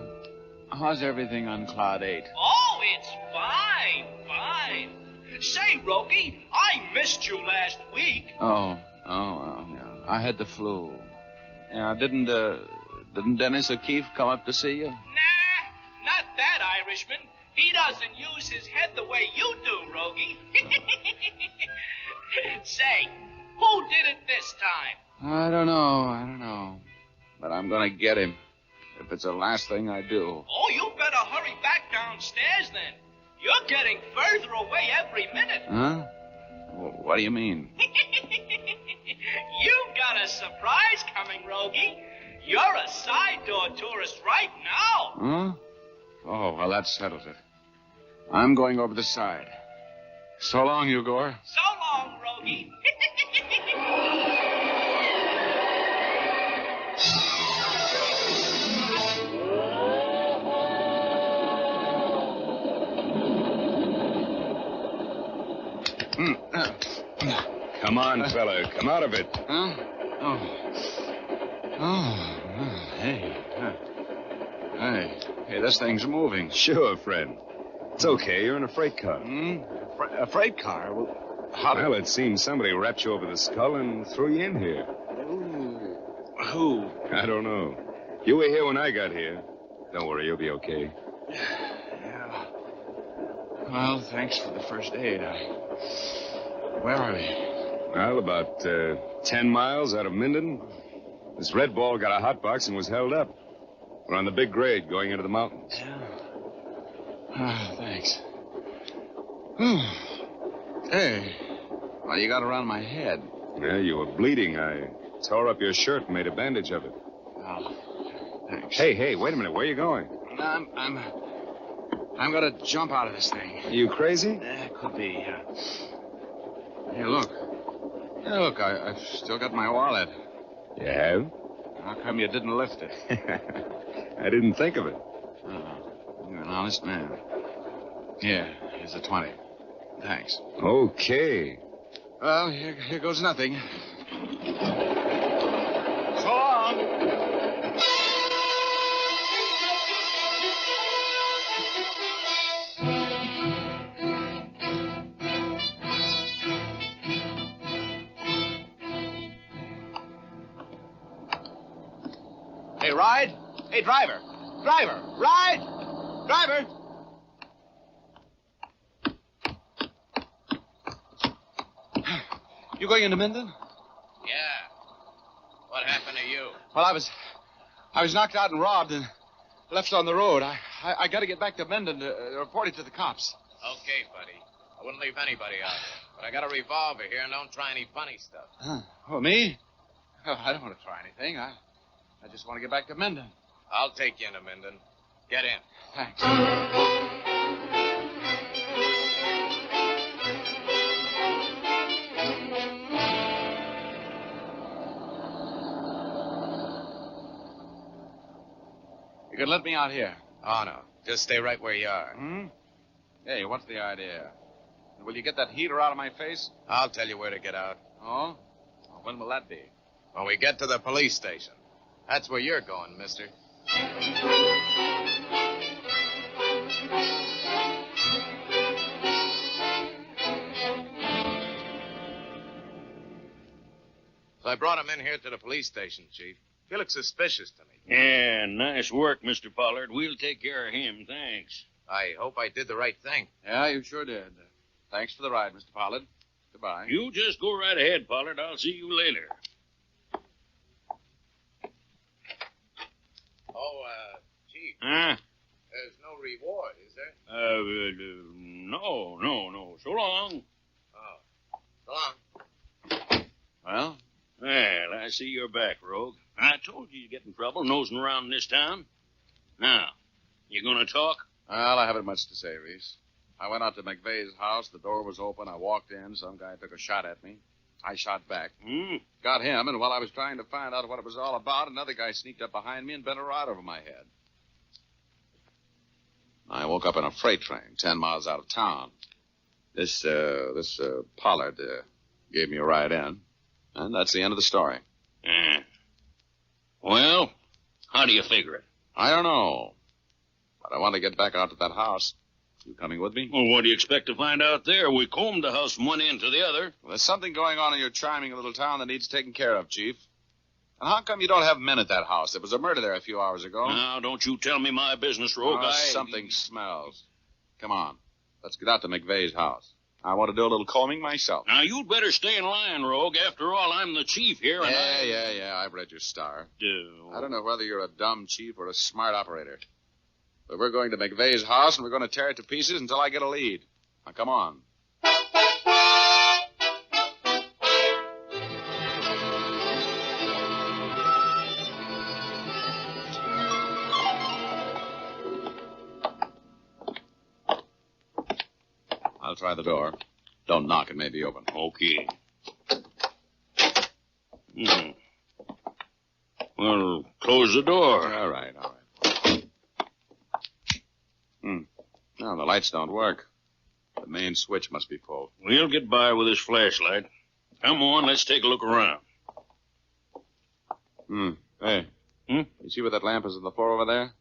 How's everything on Cloud 8? Oh, it's fine. Say, Rogie, I missed you last week. Oh, yeah. I had the flu. Yeah, didn't Dennis O'Keefe come up to see you? Nah, not that Irishman. He doesn't use his head the way you do, Rogie. Say, who did it this time? I don't know. But I'm gonna get him. If it's the last thing I do. Oh, you better hurry back downstairs then. You're getting further away every minute. Huh? What do you mean? You've got a surprise coming, Rogie. You're a side door tourist right now. Huh? Oh, well, that settles it. I'm going over the side. So long, Yudo. So long, Rogie. Come on, fella. Come out of it. Huh? Hey. Hey, this thing's moving. Sure, friend. It's okay. You're in a freight car. A freight car? Well, it seems somebody rapped you over the skull and threw you in here. Who? I don't know. You were here when I got here. Don't worry, you'll be okay. Yeah. Well, thanks for the first aid. Where are we? Well, about 10 miles out of Minden. This red ball got a hot box and was held up. We're on the big grade going into the mountains. Yeah. Thanks. Hey, what do you got around my head? Yeah, you were bleeding. I tore up your shirt and made a bandage of it. Oh, thanks. Hey, wait a minute. Where are you going? I'm gonna jump out of this thing. Are you crazy? Could be. Hey, look. I've still got my wallet. You have? How come you didn't lift it? I didn't think of it. Oh, you're an honest man. Here, here's the 20. Thanks. Okay. Well, here goes nothing. So long. Hey, ride. Hey, driver. Ride. Driver. You going into Minden? Yeah. What happened to you? Well, I was knocked out and robbed and left on the road. I got to get back to Minden to report it to the cops. Okay, buddy. I wouldn't leave anybody out there. But I got a revolver here and don't try any funny stuff. Huh. Oh, me? Oh, I don't want to try anything. I just want to get back to Minden. I'll take you into Minden. Get in. Thanks. You could let me out here. Oh, no. Just stay right where you are. Hey, what's the idea? Will you get that heater out of my face? I'll tell you where to get out. Oh? Well, when will that be? When we get to the police station. That's where you're going, mister. So I brought him in here to the police station, Chief. He looks suspicious to me. Yeah, nice work, Mr. Pollard. We'll take care of him, thanks. I hope I did the right thing. Yeah, you sure did. Thanks for the ride, Mr. Pollard. Goodbye. You just go right ahead, Pollard. I'll see you later. Oh, Chief. Huh? There's no reward, is there? No. So long. Oh. So long. Well? Well, I see you're back, Rogue. I told you you'd get in trouble nosing around this town. Now, you gonna talk? Well, I haven't much to say, Reese. I went out to McVeigh's house. The door was open. I walked in. Some guy took a shot at me. I shot back. Got him, and while I was trying to find out what it was all about, another guy sneaked up behind me and bent a rod over my head. I woke up in a freight train 10 miles out of town. This Pollard gave me a ride in, and that's the end of the story. Well, how do you figure it? I don't know, but I want to get back out to that house. You coming with me? Well, what do you expect to find out there? We combed the house from one end to the other. Well, there's something going on in your charming little town that needs taken care of, Chief. And how come you don't have men at that house? There was a murder there a few hours ago. Now, don't you tell me my business, Rogue. Something smells. Come on. Let's get out to McVeigh's house. I want to do a little combing myself. Now, you'd better stay in line, Rogue. After all, I'm the chief here, and Yeah. I've read your star. I don't know whether you're a dumb chief or a smart operator. But we're going to McVeigh's house, and we're going to tear it to pieces until I get a lead. Now, come on. I'll try the door. Don't knock, it may be open. Okay. Well, close the door. All right. No, the lights don't work. The main switch must be pulled. We'll get by with this flashlight. Come on, let's take a look around. Hey. You see where that lamp is on the floor over there?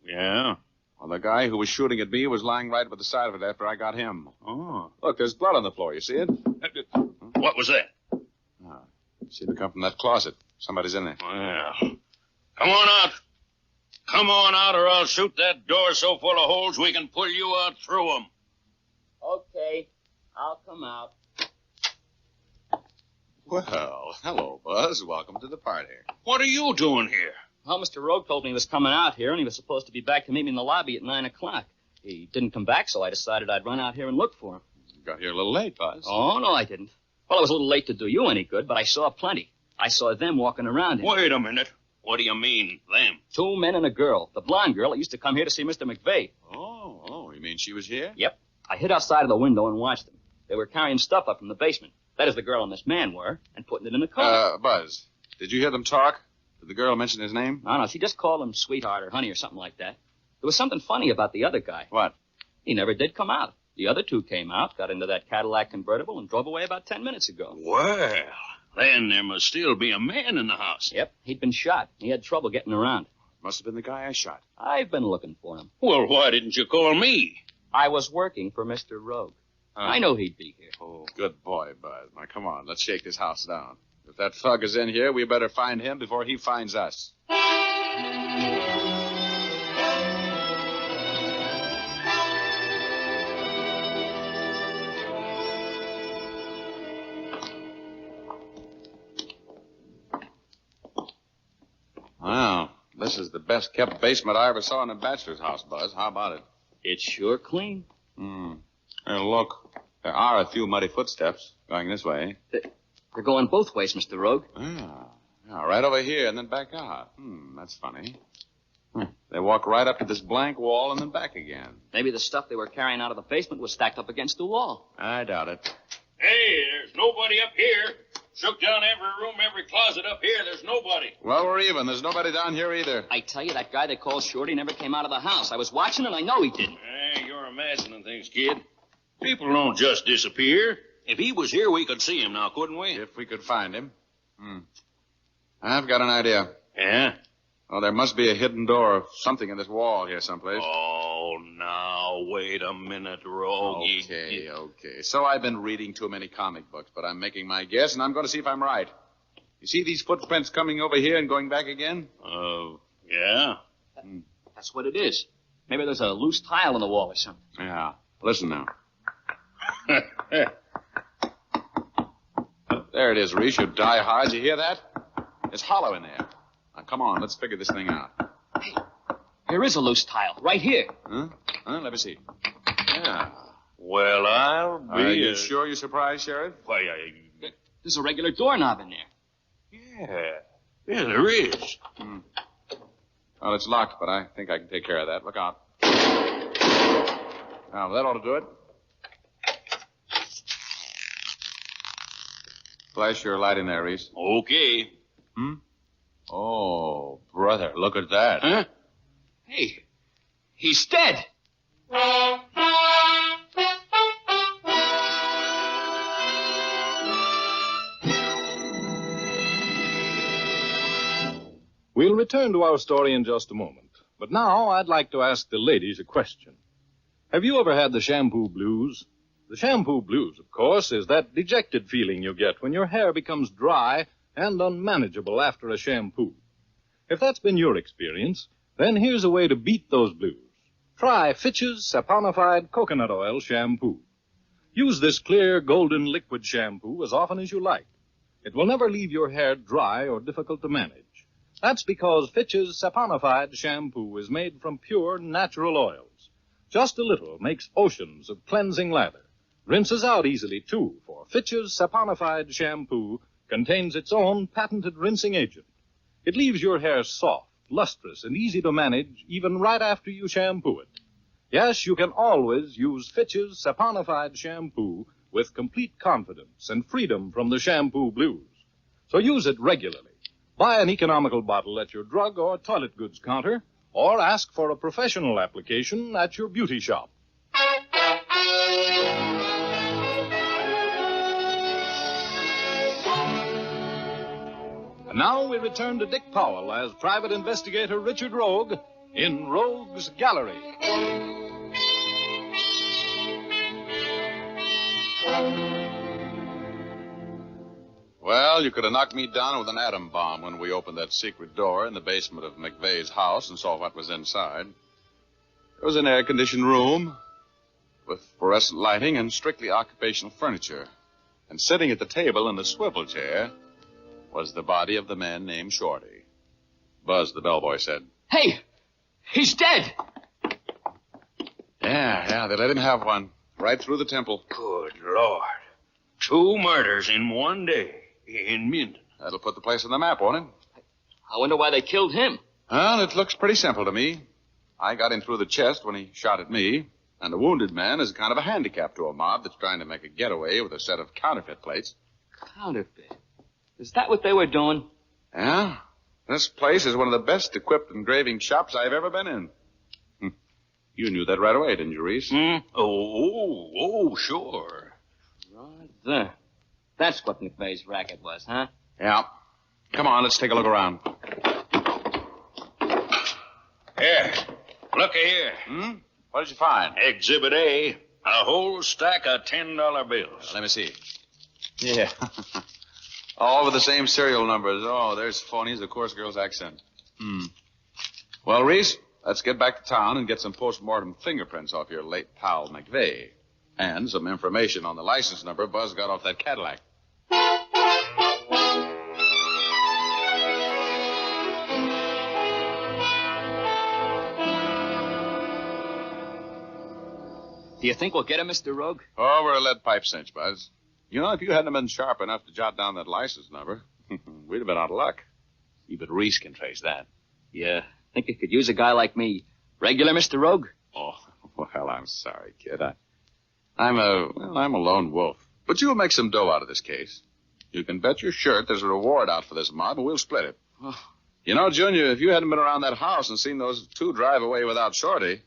Yeah. Well, the guy who was shooting at me was lying right by the side of it after I got him. Oh. Look, there's blood on the floor. You see it? What was that? It seemed to come from that closet. Somebody's in there. Well, come on out. Come on out, or I'll shoot that door so full of holes we can pull you out through them. Okay, I'll come out. Well, hello, Buzz. Welcome to the party. What are you doing here? Well, Mr. Rogue told me he was coming out here, and he was supposed to be back to meet me in the lobby at 9 o'clock. He didn't come back, so I decided I'd run out here and look for him. You got here a little late, Buzz. Oh, no, I didn't. Well, I was a little late to do you any good, but I saw plenty. I saw them walking around here. Wait a minute. What do you mean, them? 2 men and a girl. The blonde girl that used to come here to see Mr. McVeigh. Oh, you mean she was here? Yep. I hid outside of the window and watched them. They were carrying stuff up from the basement. That is, the girl and this man were, and putting it in the car. Buzz, did you hear them talk? Did the girl mention his name? No, she just called him sweetheart or honey or something like that. There was something funny about the other guy. What? He never did come out. The other 2 came out, got into that Cadillac convertible, and drove away about 10 minutes ago. Well, then there must still be a man in the house. Yep, he'd been shot. He had trouble getting around. Must have been the guy I shot. I've been looking for him. Well, why didn't you call me? I was working for Mr. Rogue. I know he'd be here. Oh, good boy, Buzz. Now, come on, let's shake this house down. If that thug is in here, we better find him before he finds us. Well, this is the best-kept basement I ever saw in a bachelor's house, Buzz. How about it? It's sure clean. Hey, look, there are a few muddy footsteps going this way. They're going both ways, Mr. Rogue. Yeah, right over here and then back out. That's funny. They walk right up to this blank wall and then back again. Maybe the stuff they were carrying out of the basement was stacked up against the wall. I doubt it. Hey, there's nobody up here. Shook down every room, every closet up here. There's nobody. Well, we're even. There's nobody down here either. I tell you, that guy they called Shorty never came out of the house. I was watching and I know he didn't. Hey, you're imagining things, kid. People don't just disappear. If he was here, we could see him now, couldn't we? If we could find him. I've got an idea. Yeah? Well, there must be a hidden door or something in this wall here someplace. Oh, now, wait a minute, Rogue. Okay. So I've been reading too many comic books, but I'm making my guess, and I'm going to see if I'm right. You see these footprints coming over here and going back again? Yeah. That's what it is. Maybe there's a loose tile in the wall or something. Yeah. Listen now. There it is, Reese. You die hard. You hear that? It's hollow in there. Now, come on. Let's figure this thing out. Hey, here is a loose tile. Right here. Huh? Let me see. Yeah. Well, I'll be... Are you sure you're surprised, Sheriff? Why, There's a regular doorknob in there. Yeah, there is. Well, it's locked, but I think I can take care of that. Look out. Now, that ought to do it. Flash your light in there, Reese. Okay. Oh, brother, look at that. Huh? Hey, he's dead. We'll return to our story in just a moment. But now I'd like to ask the ladies a question. Have you ever had the shampoo blues? The shampoo blues, of course, is that dejected feeling you get when your hair becomes dry and unmanageable after a shampoo. If that's been your experience, then here's a way to beat those blues. Try Fitch's saponified coconut oil shampoo. Use this clear golden liquid shampoo as often as you like. It will never leave your hair dry or difficult to manage. That's because Fitch's saponified shampoo is made from pure natural oils. Just a little makes oceans of cleansing lather. Rinses out easily, too, for Fitch's saponified shampoo contains its own patented rinsing agent. It leaves your hair soft, lustrous, and easy to manage even right after you shampoo it. Yes, you can always use Fitch's saponified shampoo with complete confidence and freedom from the shampoo blues. So use it regularly. Buy an economical bottle at your drug or toilet goods counter, or ask for a professional application at your beauty shop. And now we return to Dick Powell as Private Investigator Richard Rogue in Rogue's Gallery. Well, you could have knocked me down with an atom bomb when we opened that secret door in the basement of McVeigh's house and saw what was inside. It was an air-conditioned room with fluorescent lighting and strictly occupational furniture. And sitting at the table in the swivel chair was the body of the man named Shorty. Buzz, the bellboy, said. Hey, he's dead. Yeah, they let him have one. Right through the temple. Good Lord. 2 murders in one day. In Minden. That'll put the place on the map, won't it? I wonder why they killed him. Well, it looks pretty simple to me. I got him through the chest when he shot at me, and a wounded man is kind of a handicap to a mob that's trying to make a getaway with a set of counterfeit plates. Counterfeit? Is that what they were doing? Yeah. This place is one of the best equipped engraving shops I've ever been in. You knew that right away, didn't you, Reese? Oh, sure. Right there. That's what McVeigh's racket was, huh? Yeah. Come on, let's take a look around. Here. Look here. What did you find? Exhibit A. A whole stack of $10 bills. Let me see. Yeah. All with the same serial numbers. Oh, there's phonies, the coarse girl's accent. Well, Reese, let's get back to town and get some post-mortem fingerprints off your late pal McVeigh. And some information on the license number Buzz got off that Cadillac. Do you think we'll get him, Mr. Rogue? Oh, we're a lead pipe cinch, Buzz. You know, if you hadn't been sharp enough to jot down that license number, we'd have been out of luck. Even Reese can trace that. Yeah. Think you could use a guy like me. Regular, Mr. Rogue? Oh, well, I'm sorry, kid. I'm a lone wolf. But you'll make some dough out of this case. You can bet your shirt there's a reward out for this mob, and we'll split it. Oh. You know, Junior, if you hadn't been around that house and seen those 2 drive away without Shorty,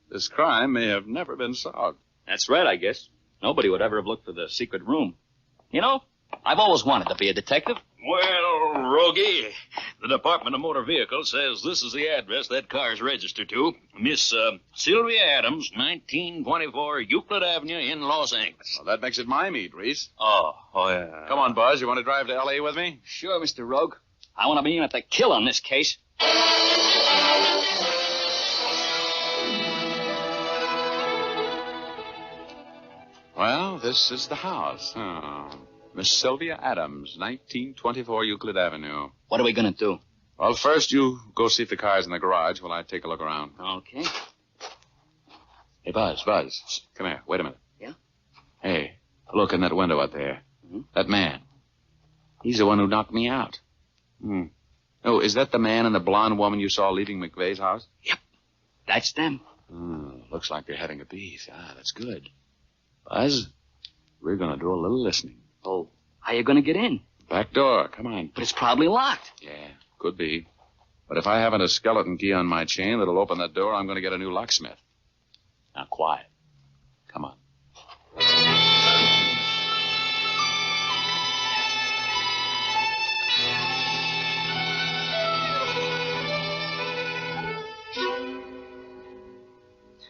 this crime may have never been solved. That's right, I guess. nobody would ever have looked for the secret room. You know, I've always wanted to be a detective. Well, Rogie, the Department of Motor Vehicles says this is the address that car's registered to. Miss Sylvia Adams, 1924 Euclid Avenue in Los Angeles. Well, that makes it my meat, Reese. Oh, yeah. Come on, Buzz. You want to drive to L.A. with me? Sure, Mr. Rogue. I want to be in at the kill on this case. Well, this is the house. Oh. Miss Sylvia Adams, 1924 Euclid Avenue. What are we going to do? Well, first you go see if the car's in the garage while I take a look around. Okay. Hey, Buzz. Come here. Wait a minute. Yeah? Hey, look in that window out there. Mm-hmm. That man. He's the one who knocked me out. Oh, is that the man and the blonde woman you saw leaving McVeigh's house? Yep. That's them. Looks like they're having a beef. That's good. Buzz, we're going to do a little listening. Oh, how you going to get in? Back door. Come on. But it's probably locked. Yeah, could be. But if I haven't a skeleton key on my chain that'll open that door, I'm going to get a new locksmith. Now, quiet. Come on.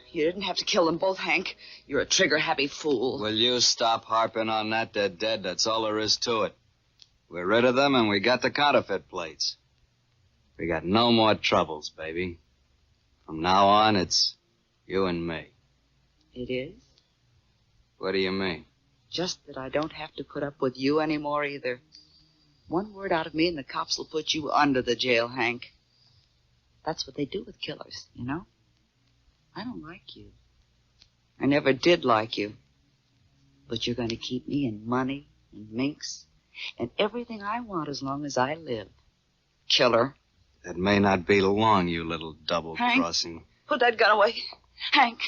You didn't have to kill them both, Hank. You're a trigger-happy fool. Will you stop harping on that? They're dead. That's all there is to it. We're rid of them, and we got the counterfeit plates. We got no more troubles, baby. From now on, it's you and me. It is? What do you mean? Just that I don't have to put up with you anymore either. One word out of me and the cops will put you under the jail, Hank. That's what they do with killers, you know? I don't like you. I never did like you. But you're going to keep me in money and minks and everything I want as long as I live. Killer. That may not be long, you little double-crossing. Hank, put that gun away. Hank,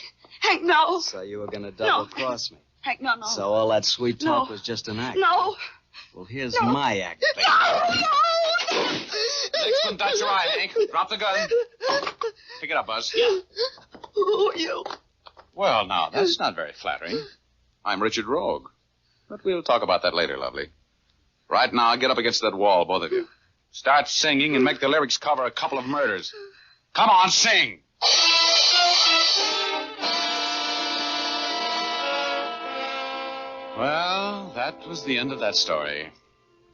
no. So you were going to double-cross me. Hank, no. So all that sweet talk was just an act. No. Well, here's my act, baby. Next one, touch your eye, Hank. Drop the gun. Pick it up, Buzz. Who are you? Well, now, that's not very flattering. I'm Richard Rogue. But we'll talk about that later, lovely. Right now, get up against that wall, both of you. Start singing and make the lyrics cover a couple of murders. Come on, sing! Well, that was the end of that story.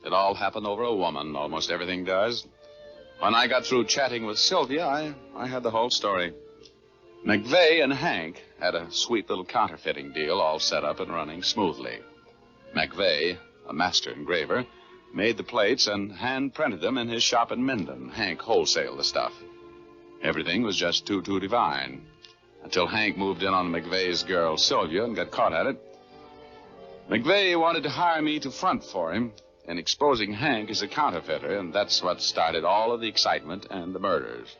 It all happened over a woman. Almost everything does. When I got through chatting with Sylvia, I had the whole story. McVeigh and Hank had a sweet little counterfeiting deal all set up and running smoothly. McVeigh, a master engraver, made the plates and hand-printed them in his shop in Minden. Hank wholesaled the stuff. Everything was just too divine. Until Hank moved in on McVeigh's girl, Sylvia, and got caught at it. McVeigh wanted to hire me to front for him in exposing Hank as a counterfeiter, and that's what started all of the excitement and the murders.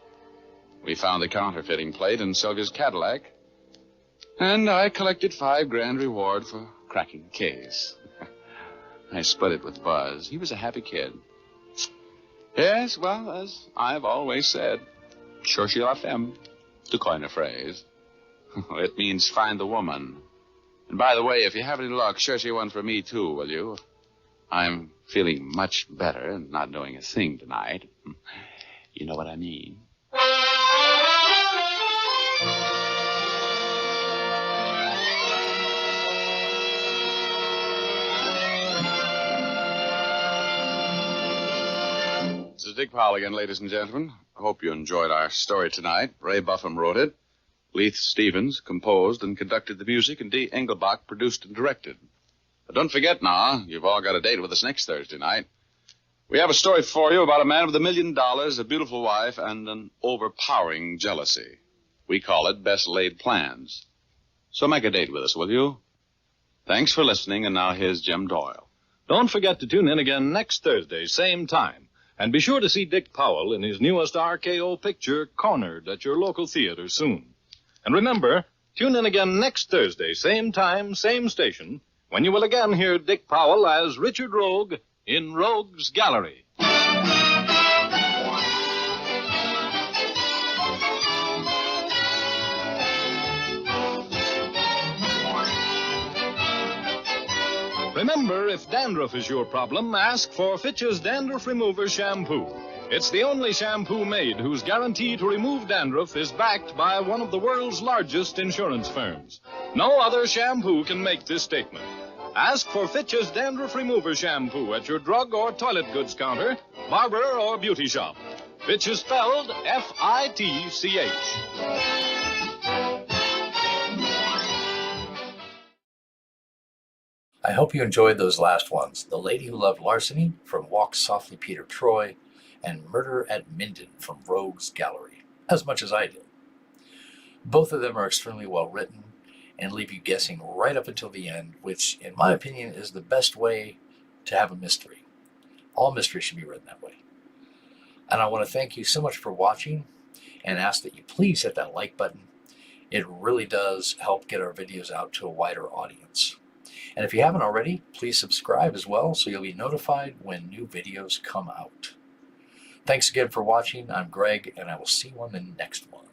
We found the counterfeiting plate in Sylvia's Cadillac, and I collected $5,000 reward for cracking the case. I split it with Buzz. He was a happy kid. Yes, well, as I've always said, cherchez la femme, to coin a phrase. It means find the woman. And by the way, if you have any luck, cherchez one for me, too, will you? I'm feeling much better and not doing a thing tonight. You know what I mean. This is Dick Powell again, ladies and gentlemen. I hope you enjoyed our story tonight. Ray Buffum wrote it. Leith Stevens composed and conducted the music, and Dee Engelbach produced and directed. But don't forget now, you've all got a date with us next Thursday night. We have a story for you about a man with $1 million, a beautiful wife, and an overpowering jealousy. We call it Best Laid Plans. So make a date with us, will you? Thanks for listening, and now here's Jim Doyle. Don't forget to tune in again next Thursday, same time. And be sure to see Dick Powell in his newest RKO picture, Cornered, at your local theater soon. And remember, tune in again next Thursday, same time, same station, when you will again hear Dick Powell as Richard Rogue in Rogue's Gallery. Remember, if dandruff is your problem, ask for Fitch's Dandruff Remover Shampoo. It's the only shampoo made whose guarantee to remove dandruff is backed by one of the world's largest insurance firms. No other shampoo can make this statement. Ask for Fitch's Dandruff Remover Shampoo at your drug or toilet goods counter, barber or beauty shop. Fitch is spelled F-I-T-C-H. I hope you enjoyed those last ones. The Lady Who Loved Larceny from Walk Softly Peter Troy and Murder at Minden from Rogues Gallery, as much as I did. Both of them are extremely well written and leave you guessing right up until the end, which, in my opinion, is the best way to have a mystery. All mysteries should be written that way. And I want to thank you so much for watching and ask that you please hit that like button. It really does help get our videos out to a wider audience. And if you haven't already, please subscribe as well so you'll be notified when new videos come out. Thanks again for watching. I'm Greg, and I will see you on the next one.